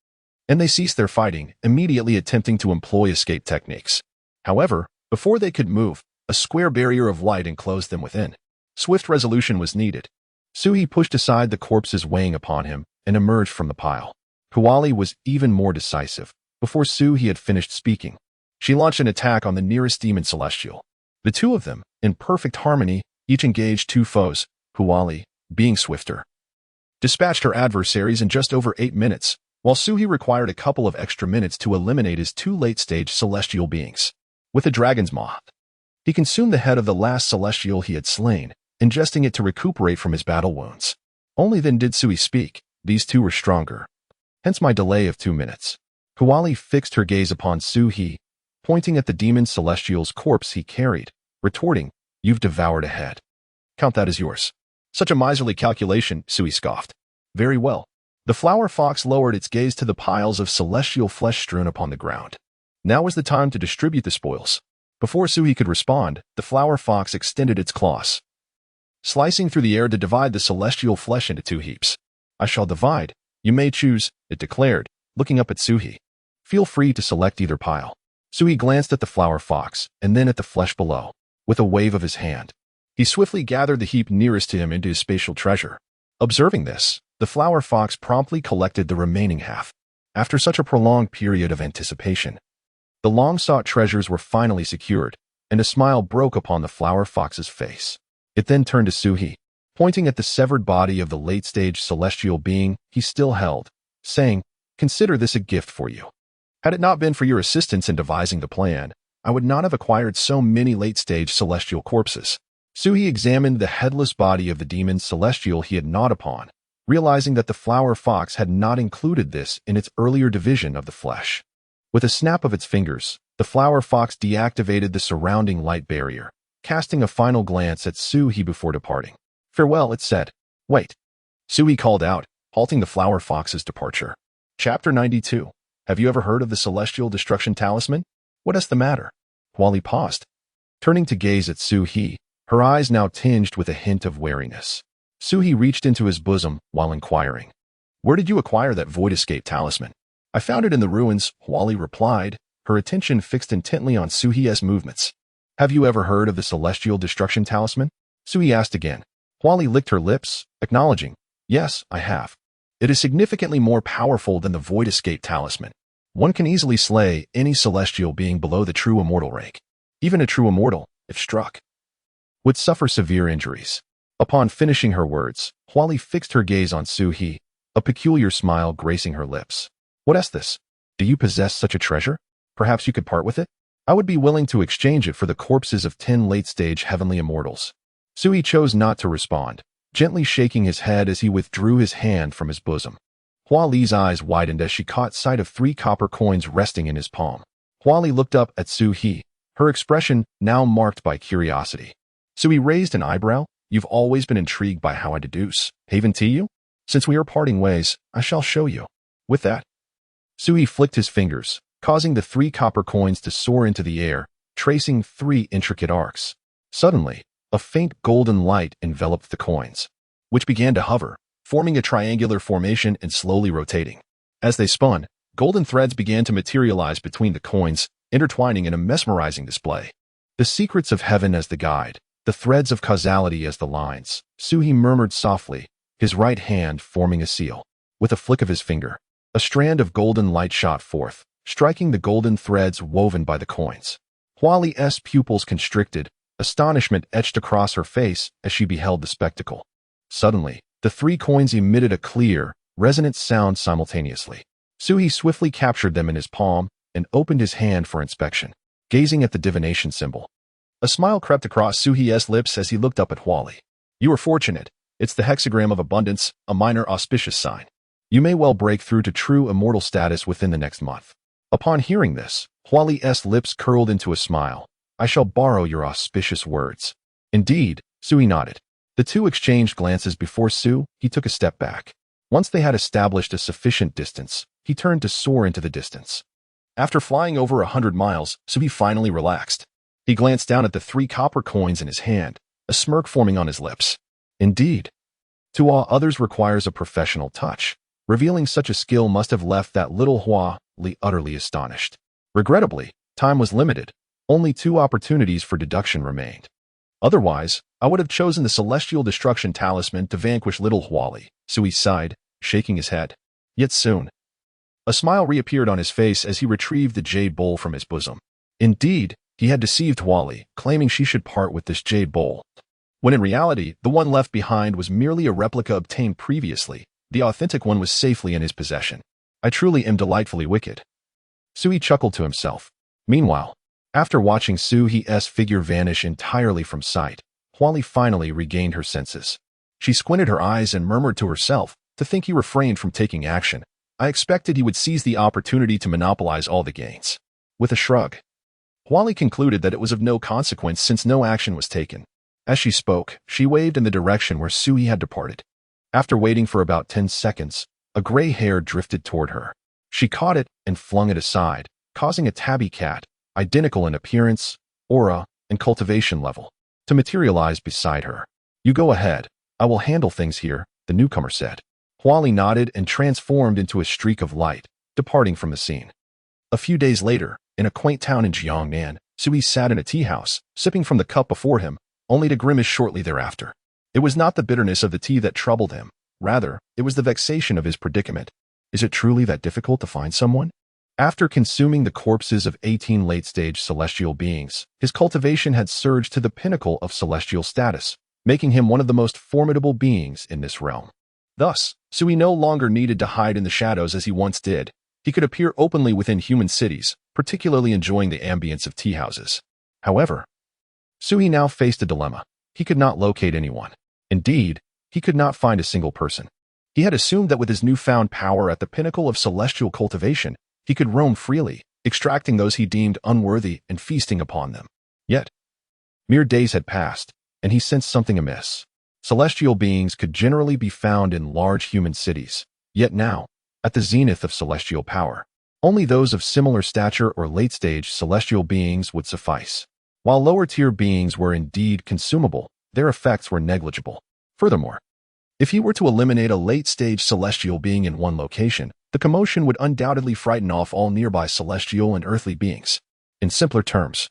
and they ceased their fighting, immediately attempting to employ escape techniques. However, before they could move, a square barrier of light enclosed them within. Swift resolution was needed. Suhi pushed aside the corpses weighing upon him and emerged from the pile. Huali was even more decisive. Before Suhi had finished speaking, she launched an attack on the nearest demon celestial. The two of them, in perfect harmony, each engaged 2 foes. Huali, being swifter, dispatched her adversaries in just over 8 minutes, while Suhi required a couple of extra minutes to eliminate his 2 late-stage celestial beings. With a dragon's maw, he consumed the head of the last celestial he had slain, ingesting it to recuperate from his battle wounds. Only then did Suhi speak. These 2 were stronger. Hence my delay of 2 minutes. Huali fixed her gaze upon Suhi, pointing at the demon celestial's corpse he carried, retorting, "You've devoured a head. Count that as yours." "Such a miserly calculation," Suhi scoffed. "Very well." The flower fox lowered its gaze to the piles of celestial flesh strewn upon the ground. Now was the time to distribute the spoils. Before Suhi could respond, the flower fox extended its claws, slicing through the air to divide the celestial flesh into 2 heaps. "I shall divide. You may choose," it declared, looking up at Suhi. "Feel free to select either pile." Suhi glanced at the flower fox and then at the flesh below. With a wave of his hand, he swiftly gathered the heap nearest to him into his spatial treasure. Observing this, the flower fox promptly collected the remaining half. After such a prolonged period of anticipation, the long-sought treasures were finally secured, and a smile broke upon the flower fox's face. It then turned to Suhi, pointing at the severed body of the late-stage celestial being he still held, saying, "Consider this a gift for you. Had it not been for your assistance in devising the plan, I would not have acquired so many late-stage celestial corpses." Suhi examined the headless body of the demon celestial he had gnawed upon, realizing that the flower fox had not included this in its earlier division of the flesh. With a snap of its fingers, the flower fox deactivated the surrounding light barrier, casting a final glance at Suhi before departing. "Farewell," it said. "Wait," Suhi called out, halting the flower fox's departure. Chapter 92. Have you ever heard of the Celestial Destruction Talisman? What is the matter? Huali paused, turning to gaze at Suhi, her eyes now tinged with a hint of wariness. Suhi reached into his bosom while inquiring, "Where did you acquire that Void Escape talisman?" "I found it in the ruins," Huali replied, her attention fixed intently on Suhi's movements. "Have you ever heard of the Celestial Destruction Talisman?" Suhi asked again. Huali licked her lips, acknowledging, "Yes, I have. It is significantly more powerful than the Void Escape talisman. One can easily slay any celestial being below the true immortal rank. Even a true immortal, if struck, would suffer severe injuries." Upon finishing her words, Huali fixed her gaze on Suhi, a peculiar smile gracing her lips. "What is this? Do you possess such a treasure? Perhaps you could part with it? I would be willing to exchange it for the corpses of 10 late-stage heavenly immortals." Suhi chose not to respond, gently shaking his head as he withdrew his hand from his bosom. Huali's eyes widened as she caught sight of 3 copper coins resting in his palm. Huali looked up at Suhi, her expression now marked by curiosity. Suhi raised an eyebrow. "You've always been intrigued by how I deduce, haven't you? Since we are parting ways, I shall show you." With that, Suhi flicked his fingers, causing the 3 copper coins to soar into the air, tracing 3 intricate arcs. Suddenly, a faint golden light enveloped the coins, which began to hover, forming a triangular formation and slowly rotating. As they spun, golden threads began to materialize between the coins, intertwining in a mesmerizing display. The secrets of heaven as the guide, the threads of causality as the lines, Suhi murmured softly, his right hand forming a seal. With a flick of his finger, a strand of golden light shot forth, striking the golden threads woven by the coins. Huali's pupils constricted, astonishment etched across her face as she beheld the spectacle. Suddenly, the 3 coins emitted a clear, resonant sound simultaneously. Suhi swiftly captured them in his palm and opened his hand for inspection, gazing at the divination symbol. A smile crept across Suhi's lips as he looked up at Huali. "You are fortunate. It's the hexagram of abundance, a minor auspicious sign. You may well break through to true immortal status within the next month." Upon hearing this, Huali's lips curled into a smile. "I shall borrow your auspicious words." "Indeed," Suhi nodded. The two exchanged glances before he took a step back. Once they had established a sufficient distance, he turned to soar into the distance. After flying over 100 miles, Suhi finally relaxed. He glanced down at the 3 copper coins in his hand, a smirk forming on his lips. Indeed, to awe others requires a professional touch. Revealing such a skill must have left that little Huali utterly astonished. Regrettably, time was limited. Only 2 opportunities for deduction remained. Otherwise, I would have chosen the celestial destruction talisman to vanquish little Huali, Suhi sighed, shaking his head. Yet soon, a smile reappeared on his face as he retrieved the jade bowl from his bosom. Indeed, he had deceived Huali, claiming she should part with this jade bowl, when in reality, the one left behind was merely a replica obtained previously. The authentic one was safely in his possession. I truly am delightfully wicked. Suhi chuckled to himself. Meanwhile, after watching Suhi's figure vanish entirely from sight, Huali finally regained her senses. She squinted her eyes and murmured to herself, to think he refrained from taking action. I expected he would seize the opportunity to monopolize all the gains. With a shrug, Huali concluded that it was of no consequence since no action was taken. As she spoke, she waved in the direction where Suhi had departed. After waiting for about 10 seconds, a gray hair drifted toward her. She caught it and flung it aside, causing a tabby cat, identical in appearance, aura, and cultivation level, to materialize beside her. "You go ahead. I will handle things here," the newcomer said. Huali nodded and transformed into a streak of light, departing from the scene. A few days later, in a quaint town in Jiangnan, Suhi sat in a tea house, sipping from the cup before him, only to grimace shortly thereafter. It was not the bitterness of the tea that troubled him. Rather, it was the vexation of his predicament. Is it truly that difficult to find someone? After consuming the corpses of 18 late-stage celestial beings, his cultivation had surged to the pinnacle of celestial status, making him one of the most formidable beings in this realm. Thus, Suhi no longer needed to hide in the shadows as he once did. He could appear openly within human cities, particularly enjoying the ambience of tea houses. However, Suhi now faced a dilemma. He could not locate anyone. Indeed, he could not find a single person. He had assumed that with his newfound power at the pinnacle of celestial cultivation, he could roam freely, extracting those he deemed unworthy and feasting upon them. Yet, mere days had passed, and he sensed something amiss. Celestial beings could generally be found in large human cities. Yet now, at the zenith of celestial power, only those of similar stature or late-stage celestial beings would suffice. While lower-tier beings were indeed consumable, their effects were negligible. Furthermore, if he were to eliminate a late-stage celestial being in one location, the commotion would undoubtedly frighten off all nearby celestial and earthly beings. In simpler terms,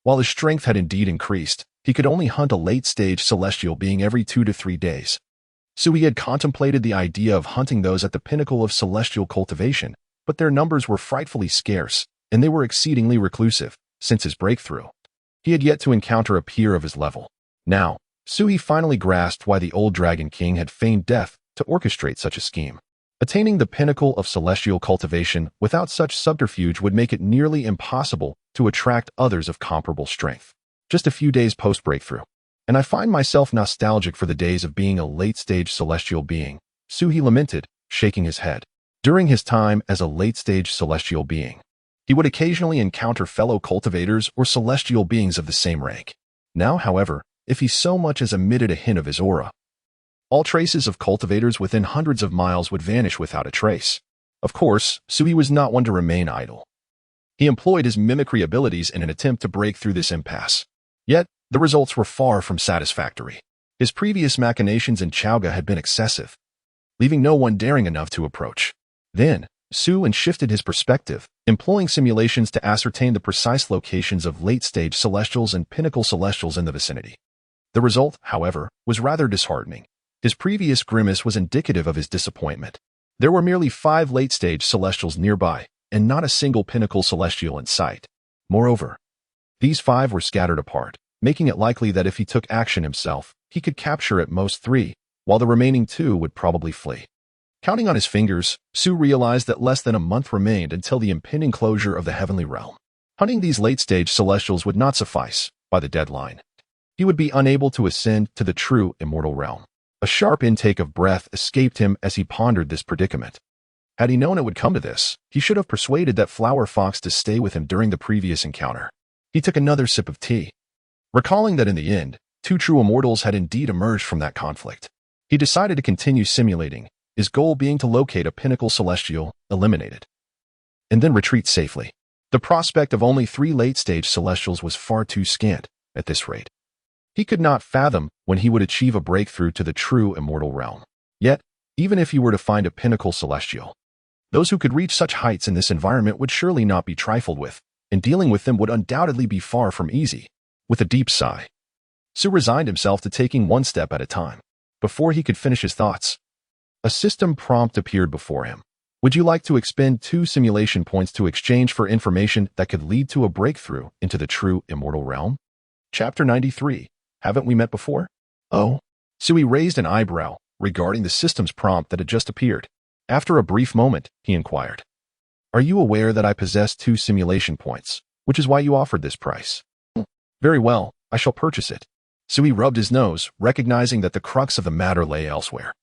while his strength had indeed increased, he could only hunt a late-stage celestial being every 2 to 3 days. So he had contemplated the idea of hunting those at the pinnacle of celestial cultivation, but their numbers were frightfully scarce, and they were exceedingly reclusive. Since his breakthrough, he had yet to encounter a peer of his level. Now, Suhi finally grasped why the old Dragon King had feigned death to orchestrate such a scheme. Attaining the pinnacle of celestial cultivation without such subterfuge would make it nearly impossible to attract others of comparable strength. Just a few days post-breakthrough, and I find myself nostalgic for the days of being a late-stage celestial being, Suhi lamented, shaking his head. During his time as a late-stage celestial being, he would occasionally encounter fellow cultivators or celestial beings of the same rank. Now, however, if he so much as emitted a hint of his aura, all traces of cultivators within hundreds of miles would vanish without a trace. Of course, Suhi was not one to remain idle. He employed his mimicry abilities in an attempt to break through this impasse. Yet, the results were far from satisfactory. His previous machinations in Chowga had been excessive, leaving no one daring enough to approach. Then, Su and shifted his perspective, employing simulations to ascertain the precise locations of late-stage celestials and pinnacle celestials in the vicinity. The result, however, was rather disheartening. His previous grimace was indicative of his disappointment. There were merely 5 late-stage celestials nearby, and not a single pinnacle celestial in sight. Moreover, these 5 were scattered apart, making it likely that if he took action himself, he could capture at most 3, while the remaining 2 would probably flee. Counting on his fingers, Su realized that less than a month remained until the impending closure of the heavenly realm. Hunting these late-stage celestials would not suffice by the deadline. He would be unable to ascend to the true immortal realm. A sharp intake of breath escaped him as he pondered this predicament. Had he known it would come to this, he should have persuaded that Flower Fox to stay with him during the previous encounter. He took another sip of tea, recalling that in the end, 2 true immortals had indeed emerged from that conflict. He decided to continue simulating, his goal being to locate a pinnacle celestial, eliminate it, and then retreat safely. The prospect of only 3 late-stage celestials was far too scant at this rate. He could not fathom when he would achieve a breakthrough to the true immortal realm. Yet, even if he were to find a pinnacle celestial, those who could reach such heights in this environment would surely not be trifled with, and dealing with them would undoubtedly be far from easy. With a deep sigh, Su resigned himself to taking one step at a time. Before he could finish his thoughts, a system prompt appeared before him. Would you like to expend 2 simulation points to exchange for information that could lead to a breakthrough into the true immortal realm? Chapter 93. Haven't we met before? Oh. Sui raised an eyebrow regarding the system's prompt that had just appeared. After a brief moment, he inquired, "Are you aware that I possess 2 simulation points, which is why you offered this price?" "Very well, I shall purchase it." Sui rubbed his nose, recognizing that the crux of the matter lay elsewhere.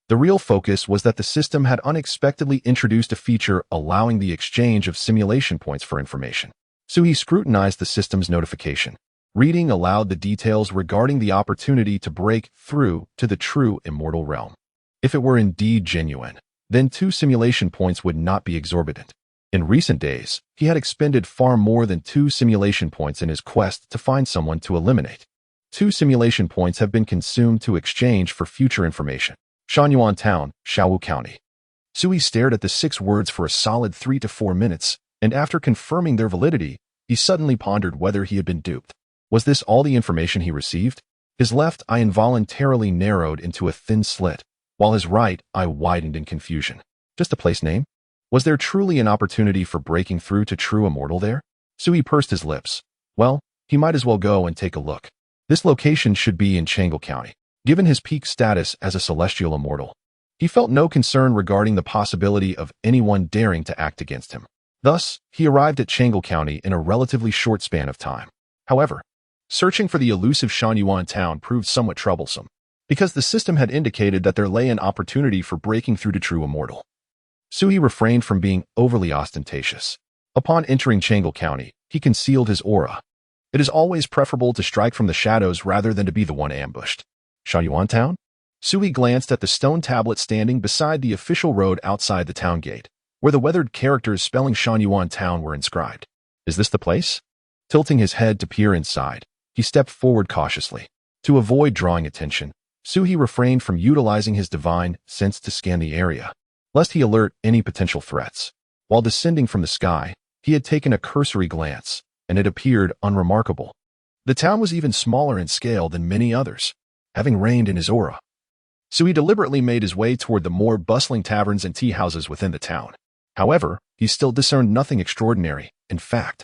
The real focus was that the system had unexpectedly introduced a feature allowing the exchange of simulation points for information. Sui scrutinized the system's notification, reading aloud the details regarding the opportunity to break through to the true immortal realm. If it were indeed genuine, then 2 simulation points would not be exorbitant. In recent days, he had expended far more than 2 simulation points in his quest to find someone to eliminate. 2 simulation points have been consumed to exchange for future information. Shanyuan Town, Shaowu County. Sui stared at the 6 words for a solid 3 to 4 minutes, and after confirming their validity, he suddenly pondered whether he had been duped. Was this all the information he received? His left eye involuntarily narrowed into a thin slit, while his right eye widened in confusion. Just a place name? Was there truly an opportunity for breaking through to true immortal there? Sui pursed his lips. Well, he might as well go and take a look. This location should be in Changle County. Given his peak status as a celestial immortal, he felt no concern regarding the possibility of anyone daring to act against him. Thus, he arrived at Changle County in a relatively short span of time. However, searching for the elusive Shanyuan Town proved somewhat troublesome, because the system had indicated that there lay an opportunity for breaking through to true immortal. Sui refrained from being overly ostentatious. Upon entering Changle County, he concealed his aura. It is always preferable to strike from the shadows rather than to be the one ambushed. Shanyuan Town? Sui glanced at the stone tablet standing beside the official road outside the town gate, where the weathered characters spelling Shanyuan Town were inscribed. Is this the place? Tilting his head to peer inside, he stepped forward cautiously. To avoid drawing attention, Sui refrained from utilizing his divine sense to scan the area, lest he alert any potential threats. While descending from the sky, he had taken a cursory glance, and it appeared unremarkable. The town was even smaller in scale than many others, having reigned in his aura. So he deliberately made his way toward the more bustling taverns and tea houses within the town. However, he still discerned nothing extraordinary. In fact,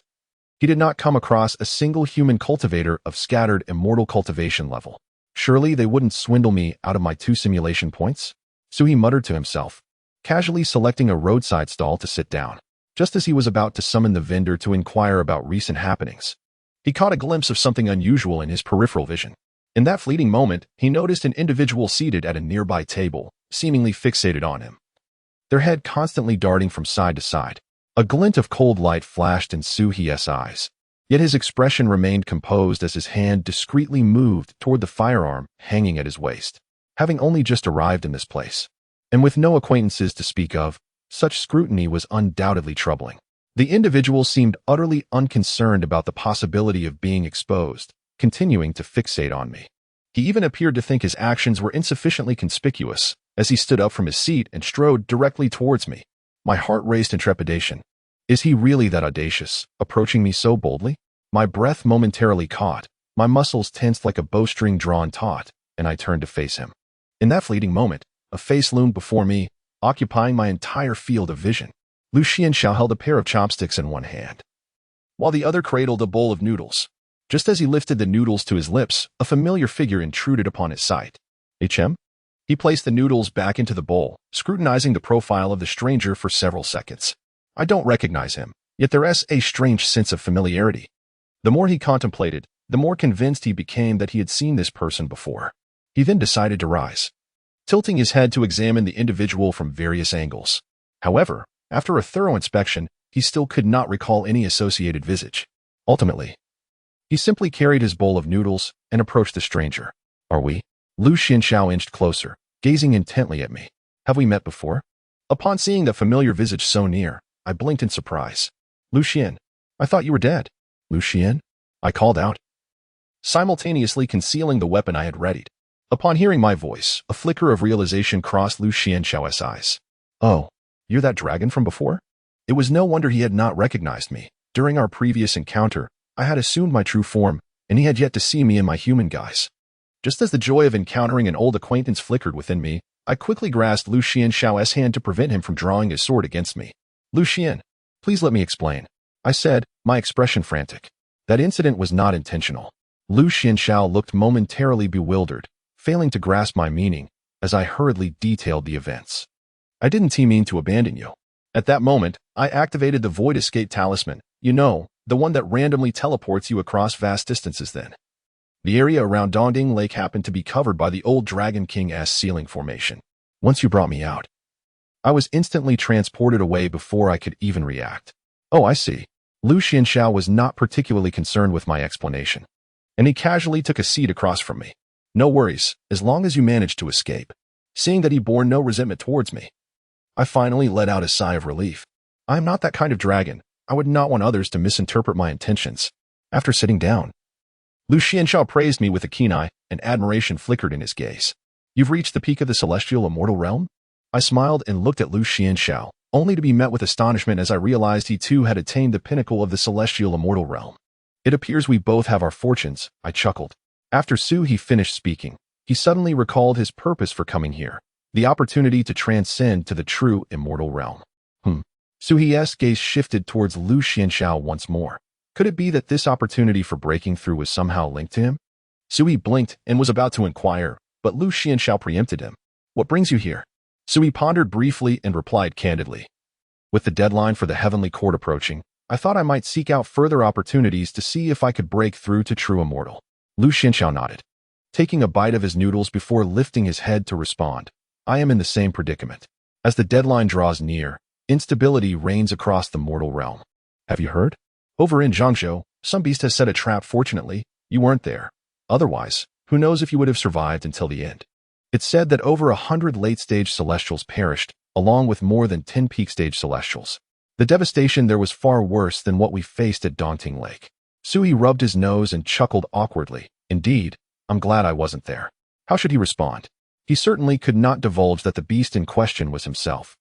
he did not come across a single human cultivator of scattered immortal cultivation level. Surely they wouldn't swindle me out of my 2 simulation points? So he muttered to himself, casually selecting a roadside stall to sit down. Just as he was about to summon the vendor to inquire about recent happenings, he caught a glimpse of something unusual in his peripheral vision. In that fleeting moment, he noticed an individual seated at a nearby table, seemingly fixated on him, their head constantly darting from side to side. A glint of cold light flashed in Suhi's eyes, yet his expression remained composed as his hand discreetly moved toward the firearm hanging at his waist. Having only just arrived in this place, and with no acquaintances to speak of, such scrutiny was undoubtedly troubling. The individual seemed utterly unconcerned about the possibility of being exposed, continuing to fixate on me. He even appeared to think his actions were insufficiently conspicuous as he stood up from his seat and strode directly towards me. My heart raced in trepidation. Is he really that audacious, approaching me so boldly? My breath momentarily caught, my muscles tensed like a bowstring drawn taut, and I turned to face him. In that fleeting moment, a face loomed before me, occupying my entire field of vision. Lu Xianxiao held a pair of chopsticks in one hand, while the other cradled a bowl of noodles. Just as he lifted the noodles to his lips, a familiar figure intruded upon his sight. HM? He placed the noodles back into the bowl, scrutinizing the profile of the stranger for several seconds. I don't recognize him, yet there is a strange sense of familiarity. The more he contemplated, the more convinced he became that he had seen this person before. He then decided to rise, tilting his head to examine the individual from various angles. However, after a thorough inspection, he still could not recall any associated visage. Ultimately, he simply carried his bowl of noodles and approached the stranger. Are we? Lu Xianxiao inched closer, gazing intently at me. Have we met before? Upon seeing the familiar visage so near, I blinked in surprise. Lu Xian, I thought you were dead. Lu Xian? I called out, simultaneously concealing the weapon I had readied. Upon hearing my voice, a flicker of realization crossed Lu Xianxiao's eyes. Oh, you're that dragon from before? It was no wonder he had not recognized me. During our previous encounter, I had assumed my true form, and he had yet to see me in my human guise. Just as the joy of encountering an old acquaintance flickered within me, I quickly grasped Lu Xianxiao's hand to prevent him from drawing his sword against me. Lu Xian, please let me explain, I said, my expression frantic. That incident was not intentional. Lu Xianxiao looked momentarily bewildered, failing to grasp my meaning, as I hurriedly detailed the events. I didn't mean to abandon you. At that moment, I activated the Void Escape Talisman, you know, the one that randomly teleports you across vast distances then. The area around Dongding Lake happened to be covered by the old Dragon King-S ceiling formation. Once you brought me out, I was instantly transported away before I could even react. Oh, I see. Lu Xianxiao was not particularly concerned with my explanation, and he casually took a seat across from me. No worries, as long as you managed to escape. Seeing that he bore no resentment towards me, I finally let out a sigh of relief. I am not that kind of dragon. I would not want others to misinterpret my intentions. After sitting down, Lu Xianxiao praised me with a keen eye, and admiration flickered in his gaze. You've reached the peak of the celestial immortal realm? I smiled and looked at Lu Xianxiao, only to be met with astonishment as I realized he too had attained the pinnacle of the celestial immortal realm. It appears we both have our fortunes, I chuckled. After He finished speaking, he suddenly recalled his purpose for coming here, the opportunity to transcend to the true immortal realm. He's gaze shifted towards Lu Xianxiao once more. Could it be that this opportunity for breaking through was somehow linked to him? He blinked and was about to inquire, but Lu Xianxiao preempted him. What brings you here? He pondered briefly and replied candidly. With the deadline for the Heavenly Court approaching, I thought I might seek out further opportunities to see if I could break through to true immortal. Lu Xianxiao nodded, taking a bite of his noodles before lifting his head to respond. I am in the same predicament. As the deadline draws near, instability reigns across the mortal realm. Have you heard? Over in Zhangzhou, some beast has set a trap. Fortunately, you weren't there. Otherwise, who knows if you would have survived until the end. It's said that over 100 late-stage celestials perished, along with more than 10 peak-stage celestials. The devastation there was far worse than what we faced at Daunting Lake. He rubbed his nose and chuckled awkwardly. Indeed, I'm glad I wasn't there. How should he respond? He certainly could not divulge that the beast in question was himself.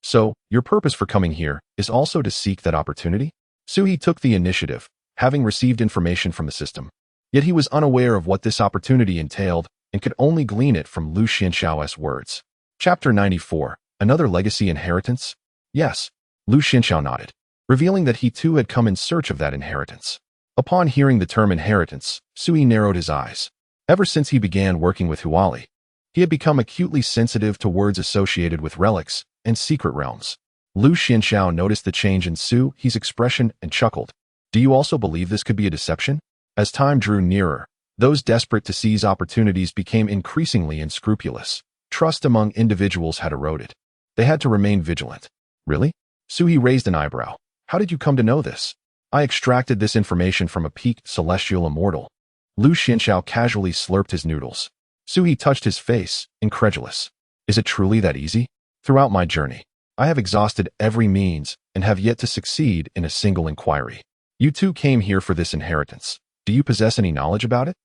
So, your purpose for coming here is also to seek that opportunity? He took the initiative, having received information from the system. Yet he was unaware of what this opportunity entailed and could only glean it from Lu Xianxiao's words. Chapter 94, Another Legacy Inheritance? Yes, Lu Xianxiao nodded, revealing that he too had come in search of that inheritance. Upon hearing the term inheritance, He narrowed his eyes. Ever since he began working with Huali, he had become acutely sensitive to words associated with relics and secret realms. Lu Xianxiao noticed the change in He's expression and chuckled. Do you also believe this could be a deception? As time drew nearer, those desperate to seize opportunities became increasingly unscrupulous. Trust among individuals had eroded. They had to remain vigilant. Really? He raised an eyebrow. How did you come to know this? I extracted this information from a peaked celestial immortal. Lu Xianxiao casually slurped his noodles. He touched his face, incredulous. Is it truly that easy? Throughout my journey, I have exhausted every means and have yet to succeed in a single inquiry. You too came here for this inheritance. Do you possess any knowledge about it?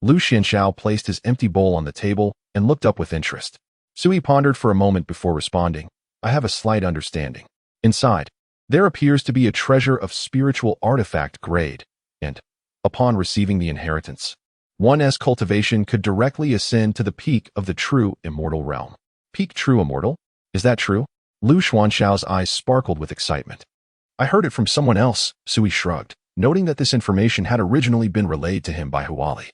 Lu Xianxiao placed his empty bowl on the table and looked up with interest. He pondered for a moment before responding. I have a slight understanding. Inside, there appears to be a treasure of spiritual artifact grade, and, upon receiving the inheritance, one's cultivation could directly ascend to the peak of the true immortal realm. Peak true immortal? Is that true? Lu Xuanxiao's eyes sparkled with excitement. I heard it from someone else, Sui shrugged, noting that this information had originally been relayed to him by Huali.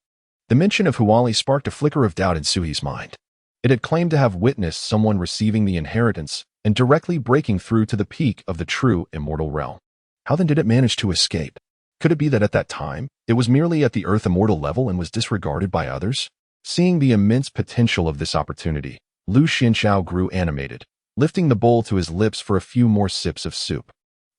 The mention of Huali sparked a flicker of doubt in Sui's mind. It had claimed to have witnessed someone receiving the inheritance and directly breaking through to the peak of the true immortal realm. How then did it manage to escape? Could it be that at that time, it was merely at the earth immortal level and was disregarded by others? Seeing the immense potential of this opportunity, Lu Xianxiao grew animated, lifting the bowl to his lips for a few more sips of soup.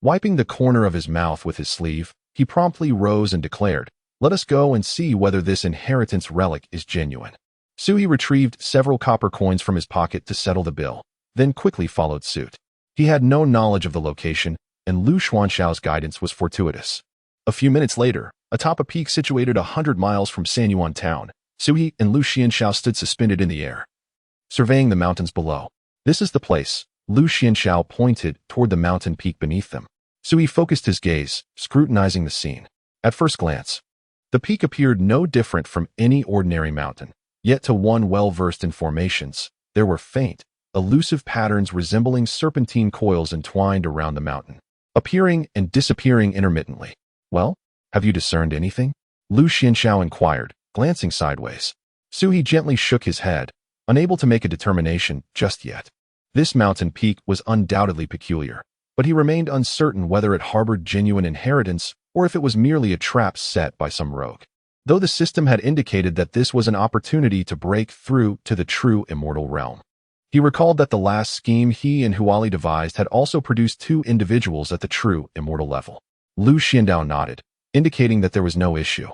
Wiping the corner of his mouth with his sleeve, he promptly rose and declared, "Let us go and see whether this inheritance relic is genuine." Sui retrieved several copper coins from his pocket to settle the bill, then quickly followed suit. He had no knowledge of the location, and Lu Xuanxiao's guidance was fortuitous. A few minutes later, atop a peak situated 100 miles from Sanyuan town, Sui and Lu Xianxiao stood suspended in the air, surveying the mountains below. "This is the place." Lu Xianxiao pointed toward the mountain peak beneath them. Sui focused his gaze, scrutinizing the scene. At first glance, the peak appeared no different from any ordinary mountain, yet to one well-versed in formations, there were faint, elusive patterns resembling serpentine coils entwined around the mountain, appearing and disappearing intermittently. "Well, have you discerned anything?" Lu Xianxiao inquired, glancing sideways. Sui gently shook his head, unable to make a determination just yet. This mountain peak was undoubtedly peculiar, but he remained uncertain whether it harbored genuine inheritance or if it was merely a trap set by some rogue. Though the system had indicated that this was an opportunity to break through to the true immortal realm. He recalled that the last scheme he and Huali devised had also produced 2 individuals at the true immortal level. Lu Xiandao nodded, indicating that there was no issue.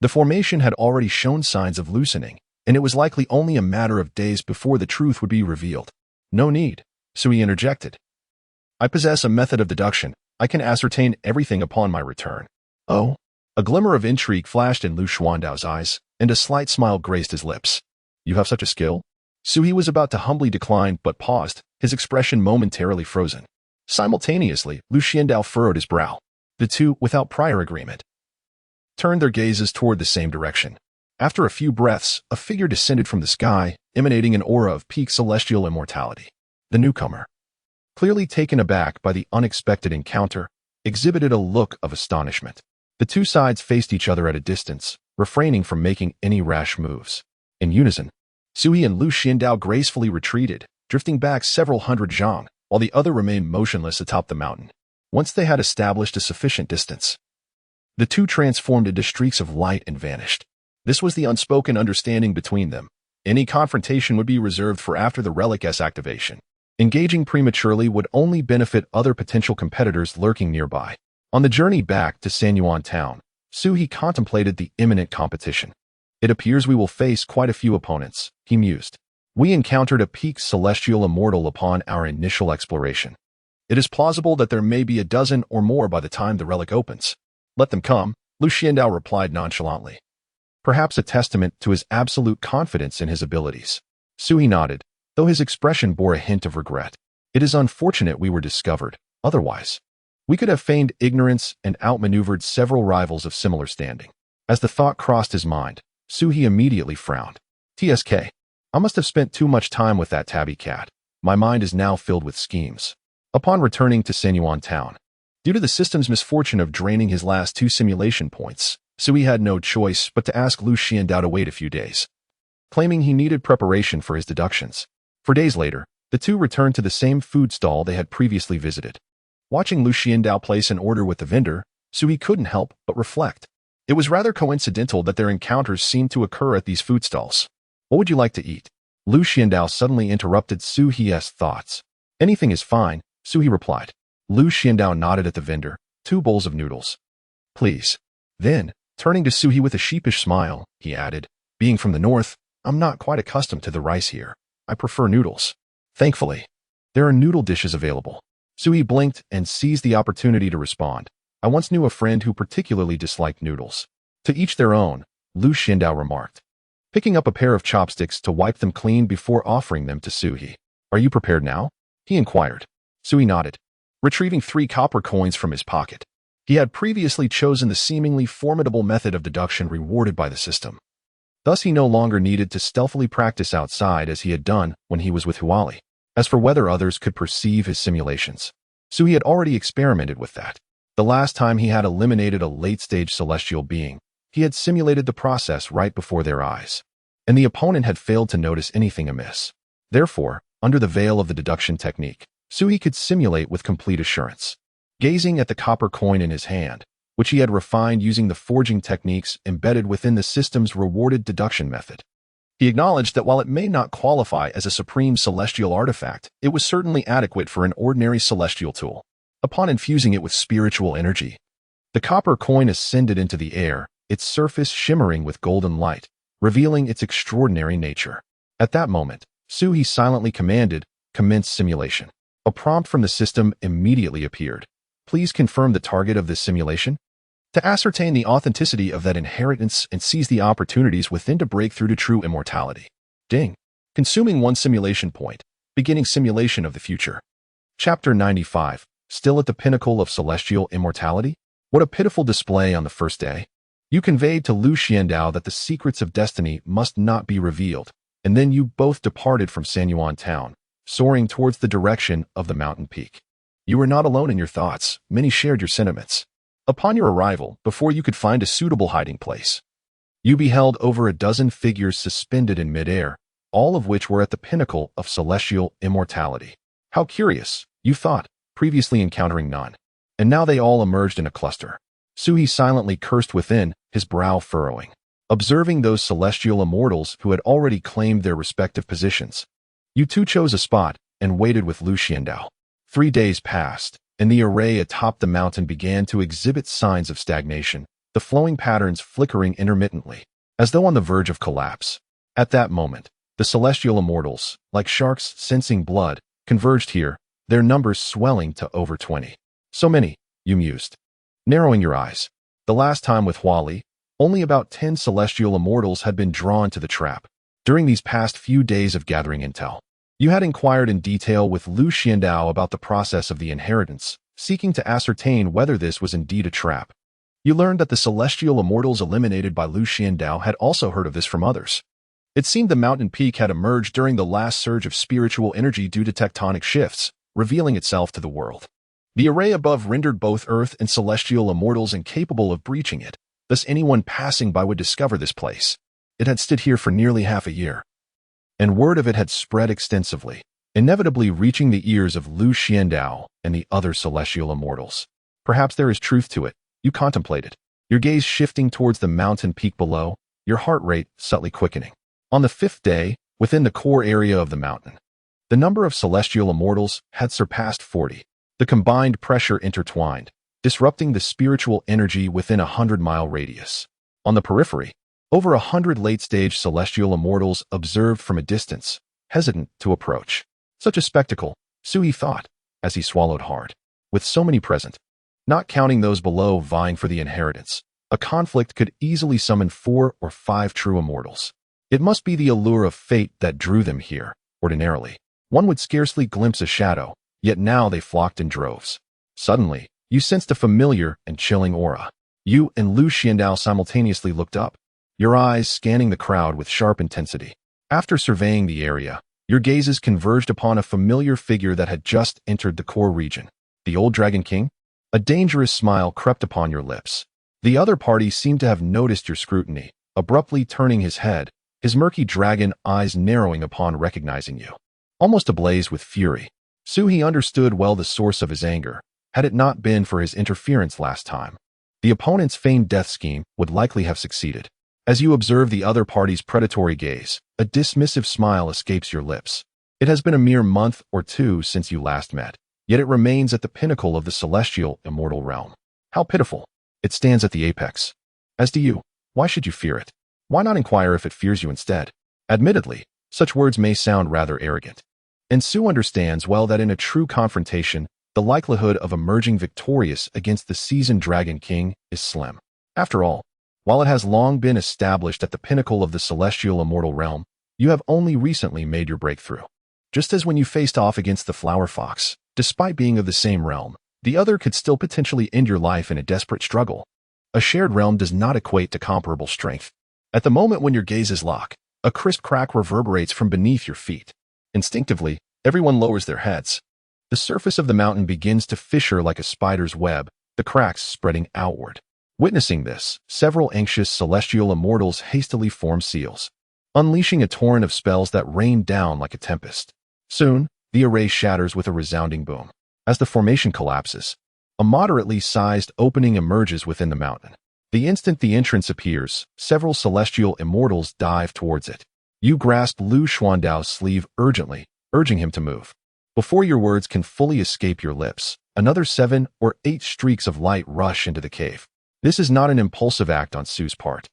The formation had already shown signs of loosening, and it was likely only a matter of days before the truth would be revealed. "No need," Sui interjected. "I possess a method of deduction. I can ascertain everything upon my return." "Oh?" A glimmer of intrigue flashed in Lu Xuandao's eyes, and a slight smile graced his lips. "You have such a skill?" Sui was about to humbly decline but paused, his expression momentarily frozen. Simultaneously, Lu Xiandao furrowed his brow. The two, without prior agreement, turned their gazes toward the same direction. After a few breaths, a figure descended from the sky, emanating an aura of peak celestial immortality. The newcomer, clearly taken aback by the unexpected encounter, exhibited a look of astonishment. The two sides faced each other at a distance, refraining from making any rash moves. In unison, Sui and Lu Xiandao gracefully retreated, drifting back several hundred zhang, while the other remained motionless atop the mountain. Once they had established a sufficient distance, the two transformed into streaks of light and vanished. This was the unspoken understanding between them. Any confrontation would be reserved for after the relic's activation. Engaging prematurely would only benefit other potential competitors lurking nearby. On the journey back to Sanyuan town, Sui contemplated the imminent competition. "It appears we will face quite a few opponents," he mused. "We encountered a peak celestial immortal upon our initial exploration. It is plausible that there may be a dozen or more by the time the relic opens." "Let them come," Lu Xiandao replied nonchalantly, perhaps a testament to his absolute confidence in his abilities. Sui nodded, though his expression bore a hint of regret. "It is unfortunate we were discovered. Otherwise, we could have feigned ignorance and outmaneuvered several rivals of similar standing." As the thought crossed his mind, Sui immediately frowned. "TSK, I must have spent too much time with that tabby cat. My mind is now filled with schemes." Upon returning to Sanyuan town, due to the system's misfortune of draining his last 2 simulation points, Sui had no choice but to ask Lu Xiandao to wait a few days, claiming he needed preparation for his deductions. For days later, the two returned to the same food stall they had previously visited. Watching Lu Xiandao place an order with the vendor, Sui couldn't help but reflect. It was rather coincidental that their encounters seemed to occur at these food stalls. "What would you like to eat?" Lu Xiandao suddenly interrupted Sui's thoughts. "Anything is fine," Sui replied. Lu Xiandao nodded at the vendor. 2 bowls of noodles, please." Then, turning to Sui with a sheepish smile, he added, "Being from the north, I'm not quite accustomed to the rice here. I prefer noodles." "Thankfully, there are noodle dishes available." Sui blinked and seized the opportunity to respond. "I once knew a friend who particularly disliked noodles." "To each their own," Lu Xiandao remarked, picking up a pair of chopsticks to wipe them clean before offering them to Sui. "Are you prepared now?" he inquired. Sui nodded. retrieving 3 copper coins from his pocket. He had previously chosen the seemingly formidable method of deduction rewarded by the system. Thus, he no longer needed to stealthily practice outside as he had done when he was with Huali. As for whether others could perceive his simulations, Sui had already experimented with that. The last time he had eliminated a late-stage celestial being, he had simulated the process right before their eyes, and the opponent had failed to notice anything amiss. Therefore, under the veil of the deduction technique, Sui could simulate with complete assurance. Gazing at the copper coin in his hand, which he had refined using the forging techniques embedded within the system's rewarded deduction method, he acknowledged that while it may not qualify as a supreme celestial artifact, it was certainly adequate for an ordinary celestial tool. Upon infusing it with spiritual energy, the copper coin ascended into the air, its surface shimmering with golden light, revealing its extraordinary nature. At that moment, Sui silently commanded, "Commence simulation." A prompt from the system immediately appeared. "Please confirm the target of this simulation." To ascertain the authenticity of that inheritance and seize the opportunities within to break through to true immortality. Ding. Consuming 1 simulation point. Beginning simulation of the future. Chapter 95. Still at the pinnacle of celestial immortality? What a pitiful display on the first day. You conveyed to Lu Xiandao that the secrets of destiny must not be revealed, and then you both departed from Sanyuan town, soaring towards the direction of the mountain peak. You were not alone in your thoughts, many shared your sentiments. Upon your arrival, before you could find a suitable hiding place, you beheld over a dozen figures suspended in midair, all of which were at the pinnacle of celestial immortality. How curious, you thought, previously encountering none. And now they all emerged in a cluster. Sui silently cursed within, his brow furrowing. Observing those celestial immortals who had already claimed their respective positions, you two chose a spot and waited with Lu Xiandao. 3 days passed, and the array atop the mountain began to exhibit signs of stagnation, the flowing patterns flickering intermittently, as though on the verge of collapse. At that moment, the celestial immortals, like sharks sensing blood, converged here, their numbers swelling to over 20. So many, you mused, narrowing your eyes. The last time with Huali, only about 10 celestial immortals had been drawn to the trap. During these past few days of gathering intel, you had inquired in detail with Lu Xiandao about the process of the inheritance, seeking to ascertain whether this was indeed a trap. You learned that the celestial immortals eliminated by Lu Xiandao had also heard of this from others. It seemed the mountain peak had emerged during the last surge of spiritual energy due to tectonic shifts, revealing itself to the world. The array above rendered both earth and celestial immortals incapable of breaching it, thus anyone passing by would discover this place. It had stood here for nearly half a year, and word of it had spread extensively, inevitably reaching the ears of Lu Xiandao and the other celestial immortals. Perhaps there is truth to it, you contemplated, your gaze shifting towards the mountain peak below, your heart rate subtly quickening. On the 5th day, within the core area of the mountain, the number of celestial immortals had surpassed 40. The combined pressure intertwined, disrupting the spiritual energy within a 100-mile radius. On the periphery, over 100 late-stage celestial immortals observed from a distance, hesitant to approach. Such a spectacle, Sui thought, as he swallowed hard. With so many present, not counting those below vying for the inheritance, a conflict could easily summon 4 or 5 true immortals. It must be the allure of fate that drew them here. Ordinarily, one would scarcely glimpse a shadow, yet now they flocked in droves. Suddenly, you sensed a familiar and chilling aura. You and Lu Xiandao simultaneously looked up, your eyes scanning the crowd with sharp intensity. After surveying the area, your gazes converged upon a familiar figure that had just entered the core region. The old Dragon King? A dangerous smile crept upon your lips. The other party seemed to have noticed your scrutiny, abruptly turning his head, his murky dragon eyes narrowing upon recognizing you. Almost ablaze with fury, Sui understood well the source of his anger. Had it not been for his interference last time, the opponent's feigned death scheme would likely have succeeded. As you observe the other party's predatory gaze, a dismissive smile escapes your lips. It has been a mere month or 2 since you last met, yet it remains at the pinnacle of the celestial immortal realm. How pitiful. It stands at the apex. As do you. Why should you fear it? Why not inquire if it fears you instead? Admittedly, such words may sound rather arrogant. And Sue understands well that in a true confrontation, the likelihood of emerging victorious against the seasoned Dragon King is slim. After all, while it has long been established at the pinnacle of the celestial immortal realm, you have only recently made your breakthrough. Just as when you faced off against the Flower Fox, Despite being of the same realm, the other could still potentially end your life in a desperate struggle. A shared realm does not equate to comparable strength. At the moment when your gazes lock, a crisp crack reverberates from beneath your feet. Instinctively, everyone lowers their heads. The surface of the mountain begins to fissure like a spider's web, the cracks spreading outward. Witnessing this, several anxious celestial immortals hastily form seals, unleashing a torrent of spells that rain down like a tempest. Soon, the array shatters with a resounding boom. As the formation collapses, a moderately sized opening emerges within the mountain. The instant the entrance appears, several celestial immortals dive towards it. You grasp Lu Xuandao's sleeve urgently, urging him to move. Before your words can fully escape your lips, another 7 or 8 streaks of light rush into the cave. This is not an impulsive act on Su's part,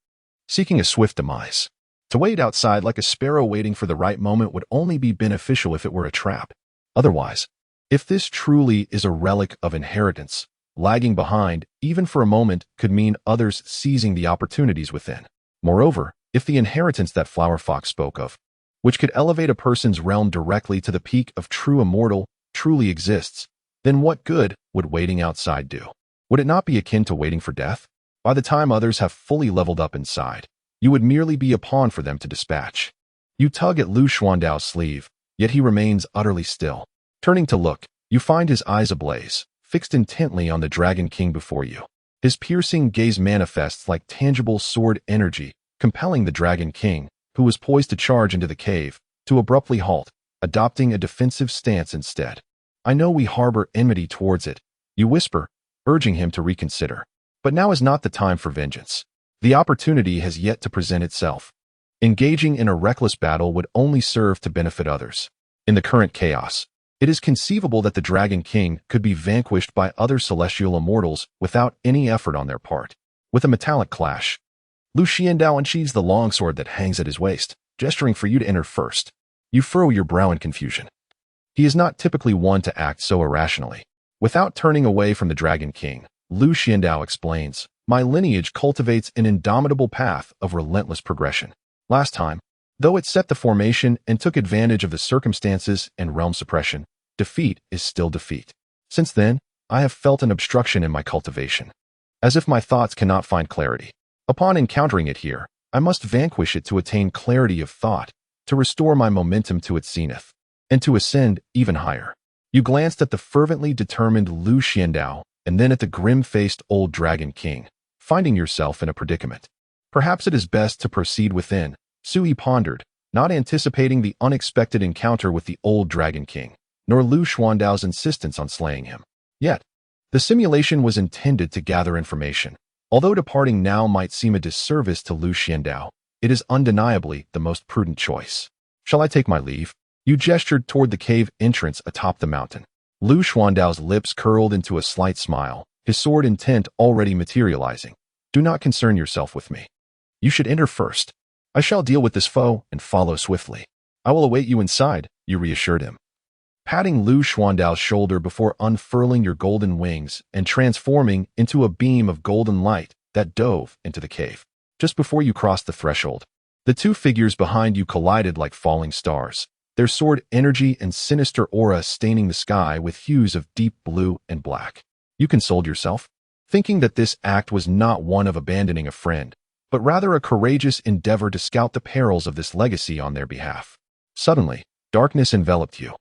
seeking a swift demise. To wait outside like a sparrow waiting for the right moment would only be beneficial if it were a trap. Otherwise, if this truly is a relic of inheritance, lagging behind, even for a moment, could mean others seizing the opportunities within. Moreover, if the inheritance that Flower Fox spoke of, which could elevate a person's realm directly to the peak of true immortal, truly exists, then what good would waiting outside do? Would it not be akin to waiting for death? By the time others have fully leveled up inside, you would merely be a pawn for them to dispatch. You tug at Lu Xuandao's sleeve, yet he remains utterly still. Turning to look, you find his eyes ablaze, fixed intently on the Dragon King before you. His piercing gaze manifests like tangible sword energy, compelling the Dragon King, who was poised to charge into the cave, to abruptly halt, adopting a defensive stance instead. I know we harbor enmity towards it, you whisper, urging him to reconsider. But now is not the time for vengeance. The opportunity has yet to present itself. Engaging in a reckless battle would only serve to benefit others. In the current chaos, it is conceivable that the Dragon King could be vanquished by other celestial immortals without any effort on their part. With a metallic clash, Lu Xuandao unsheathes the longsword that hangs at his waist, gesturing for you to enter first. You furrow your brow in confusion. He is not typically one to act so irrationally. Without turning away from the Dragon King, Lu Xuandao explains, my lineage cultivates an indomitable path of relentless progression. Last time, though it set the formation and took advantage of the circumstances and realm suppression, defeat is still defeat. Since then, I have felt an obstruction in my cultivation, as if my thoughts cannot find clarity. Upon encountering it here, I must vanquish it to attain clarity of thought, to restore my momentum to its zenith, and to ascend even higher. You glanced at the fervently determined Lu Xuandao, and then at the grim-faced old Dragon King, finding yourself in a predicament. Perhaps it is best to proceed within, Sui pondered, not anticipating the unexpected encounter with the old Dragon King, nor Lu Xuandao's insistence on slaying him. Yet, the simulation was intended to gather information. Although departing now might seem a disservice to Lu Xuandao, it is undeniably the most prudent choice. Shall I take my leave? You gestured toward the cave entrance atop the mountain. Lu Xuandao's lips curled into a slight smile, his sword intent already materializing. Do not concern yourself with me. You should enter first. I shall deal with this foe and follow swiftly. I will await you inside, you reassured him, patting Lu Xuandao's shoulder before unfurling your golden wings and transforming into a beam of golden light that dove into the cave. Just before you crossed the threshold, the two figures behind you collided like falling stars, their sword energy and sinister aura staining the sky with hues of deep blue and black. You consoled yourself, thinking that this act was not one of abandoning a friend, but rather a courageous endeavor to scout the perils of this legacy on their behalf. Suddenly, darkness enveloped you,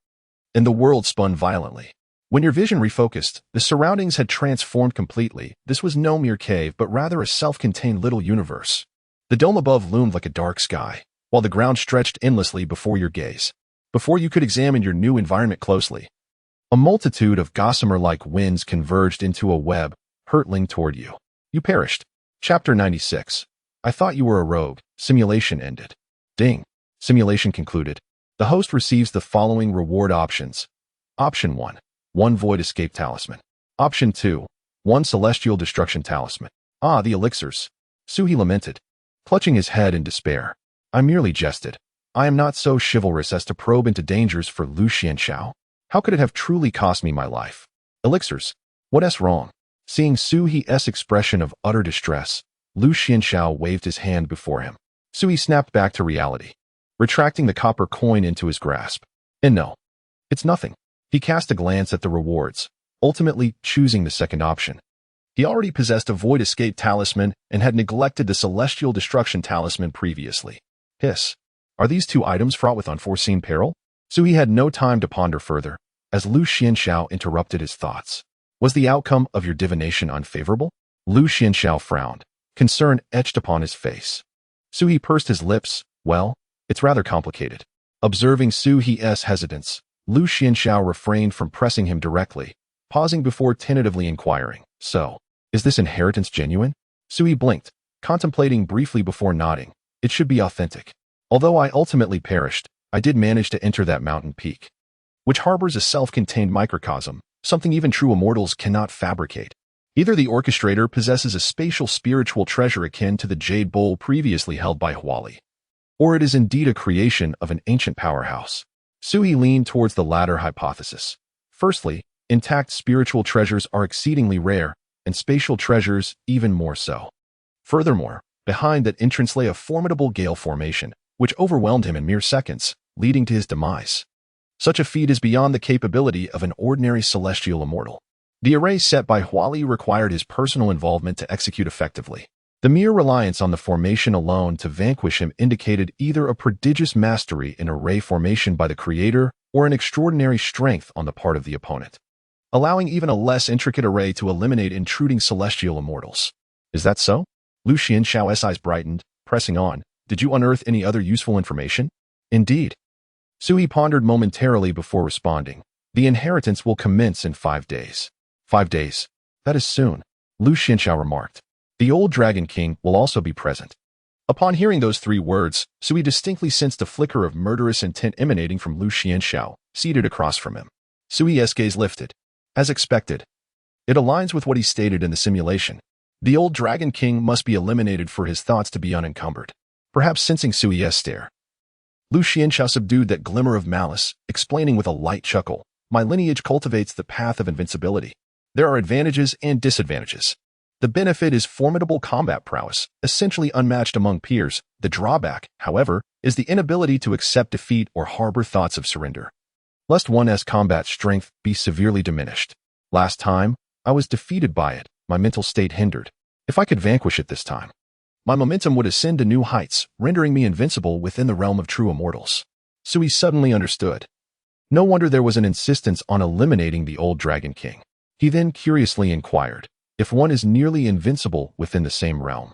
and the world spun violently. When your vision refocused, the surroundings had transformed completely. This was no mere cave, but rather a self-contained little universe. The dome above loomed like a dark sky, while the ground stretched endlessly before your gaze. Before you could examine your new environment closely, a multitude of gossamer-like winds converged into a web, hurtling toward you. You perished. Chapter 96. I thought you were a rogue. Simulation ended. Ding. Simulation concluded. The host receives the following reward options. Option 1. 1 Void Escape Talisman. Option 2. 1 Celestial Destruction Talisman. Ah, the elixirs. Suhi lamented, clutching his head in despair. I merely jested. I am not so chivalrous as to probe into dangers for Lu Xianshao. How could it have truly cost me my life? Elixirs. What's wrong? Seeing Suhi's expression of utter distress, Lu Xianshao waved his hand before him. Sui snapped back to reality, retracting the copper coin into his grasp. And no, it's nothing. He cast a glance at the rewards, ultimately choosing the second option. He already possessed a Void Escape Talisman and had neglected the Celestial Destruction Talisman previously. Hiss. Are these two items fraught with unforeseen peril? Sui had no time to ponder further, as Lu Xianxiao interrupted his thoughts. Was the outcome of your divination unfavorable? Lu Xianxiao frowned, concern etched upon his face. Sui pursed his lips. Well, it's rather complicated. Observing Sui's hesitance, Lu Xianxiao refrained from pressing him directly, pausing before tentatively inquiring, so, is this inheritance genuine? Sui blinked, contemplating briefly before nodding. It should be authentic. Although I ultimately perished, I did manage to enter that mountain peak, which harbors a self-contained microcosm, something even true immortals cannot fabricate. Either the orchestrator possesses a spatial spiritual treasure akin to the jade bowl previously held by Huali, or it is indeed a creation of an ancient powerhouse. Sui leaned towards the latter hypothesis. Firstly, intact spiritual treasures are exceedingly rare, and spatial treasures even more so. Furthermore, behind that entrance lay a formidable gale formation, which overwhelmed him in mere seconds, leading to his demise. Such a feat is beyond the capability of an ordinary celestial immortal. The array set by Huali required his personal involvement to execute effectively. The mere reliance on the formation alone to vanquish him indicated either a prodigious mastery in array formation by the creator or an extraordinary strength on the part of the opponent, allowing even a less intricate array to eliminate intruding celestial immortals. Is that so? Lu Xianxiao's eyes brightened, pressing on. Did you unearth any other useful information? Indeed. Sui pondered momentarily before responding. The inheritance will commence in 5 days. 5 days. That is soon, Lu Xianxiao remarked. The old Dragon King will also be present. Upon hearing those 3 words, Sui distinctly sensed a flicker of murderous intent emanating from Lu Xianxiao, seated across from him. Sui's gaze lifted. As expected. It aligns with what he stated in the simulation. The old Dragon King must be eliminated for his thoughts to be unencumbered. Perhaps sensing Sui's stare, Lu Xianxiao subdued that glimmer of malice, explaining with a light chuckle, my lineage cultivates the path of invincibility. There are advantages and disadvantages. The benefit is formidable combat prowess, essentially unmatched among peers. The drawback, however, is the inability to accept defeat or harbor thoughts of surrender, lest one's combat strength be severely diminished. Last time, I was defeated by it, my mental state hindered. If I could vanquish it this time, my momentum would ascend to new heights, rendering me invincible within the realm of true immortals. Sui suddenly understood. No wonder there was an insistence on eliminating the old Dragon King. He then curiously inquired, if one is nearly invincible within the same realm,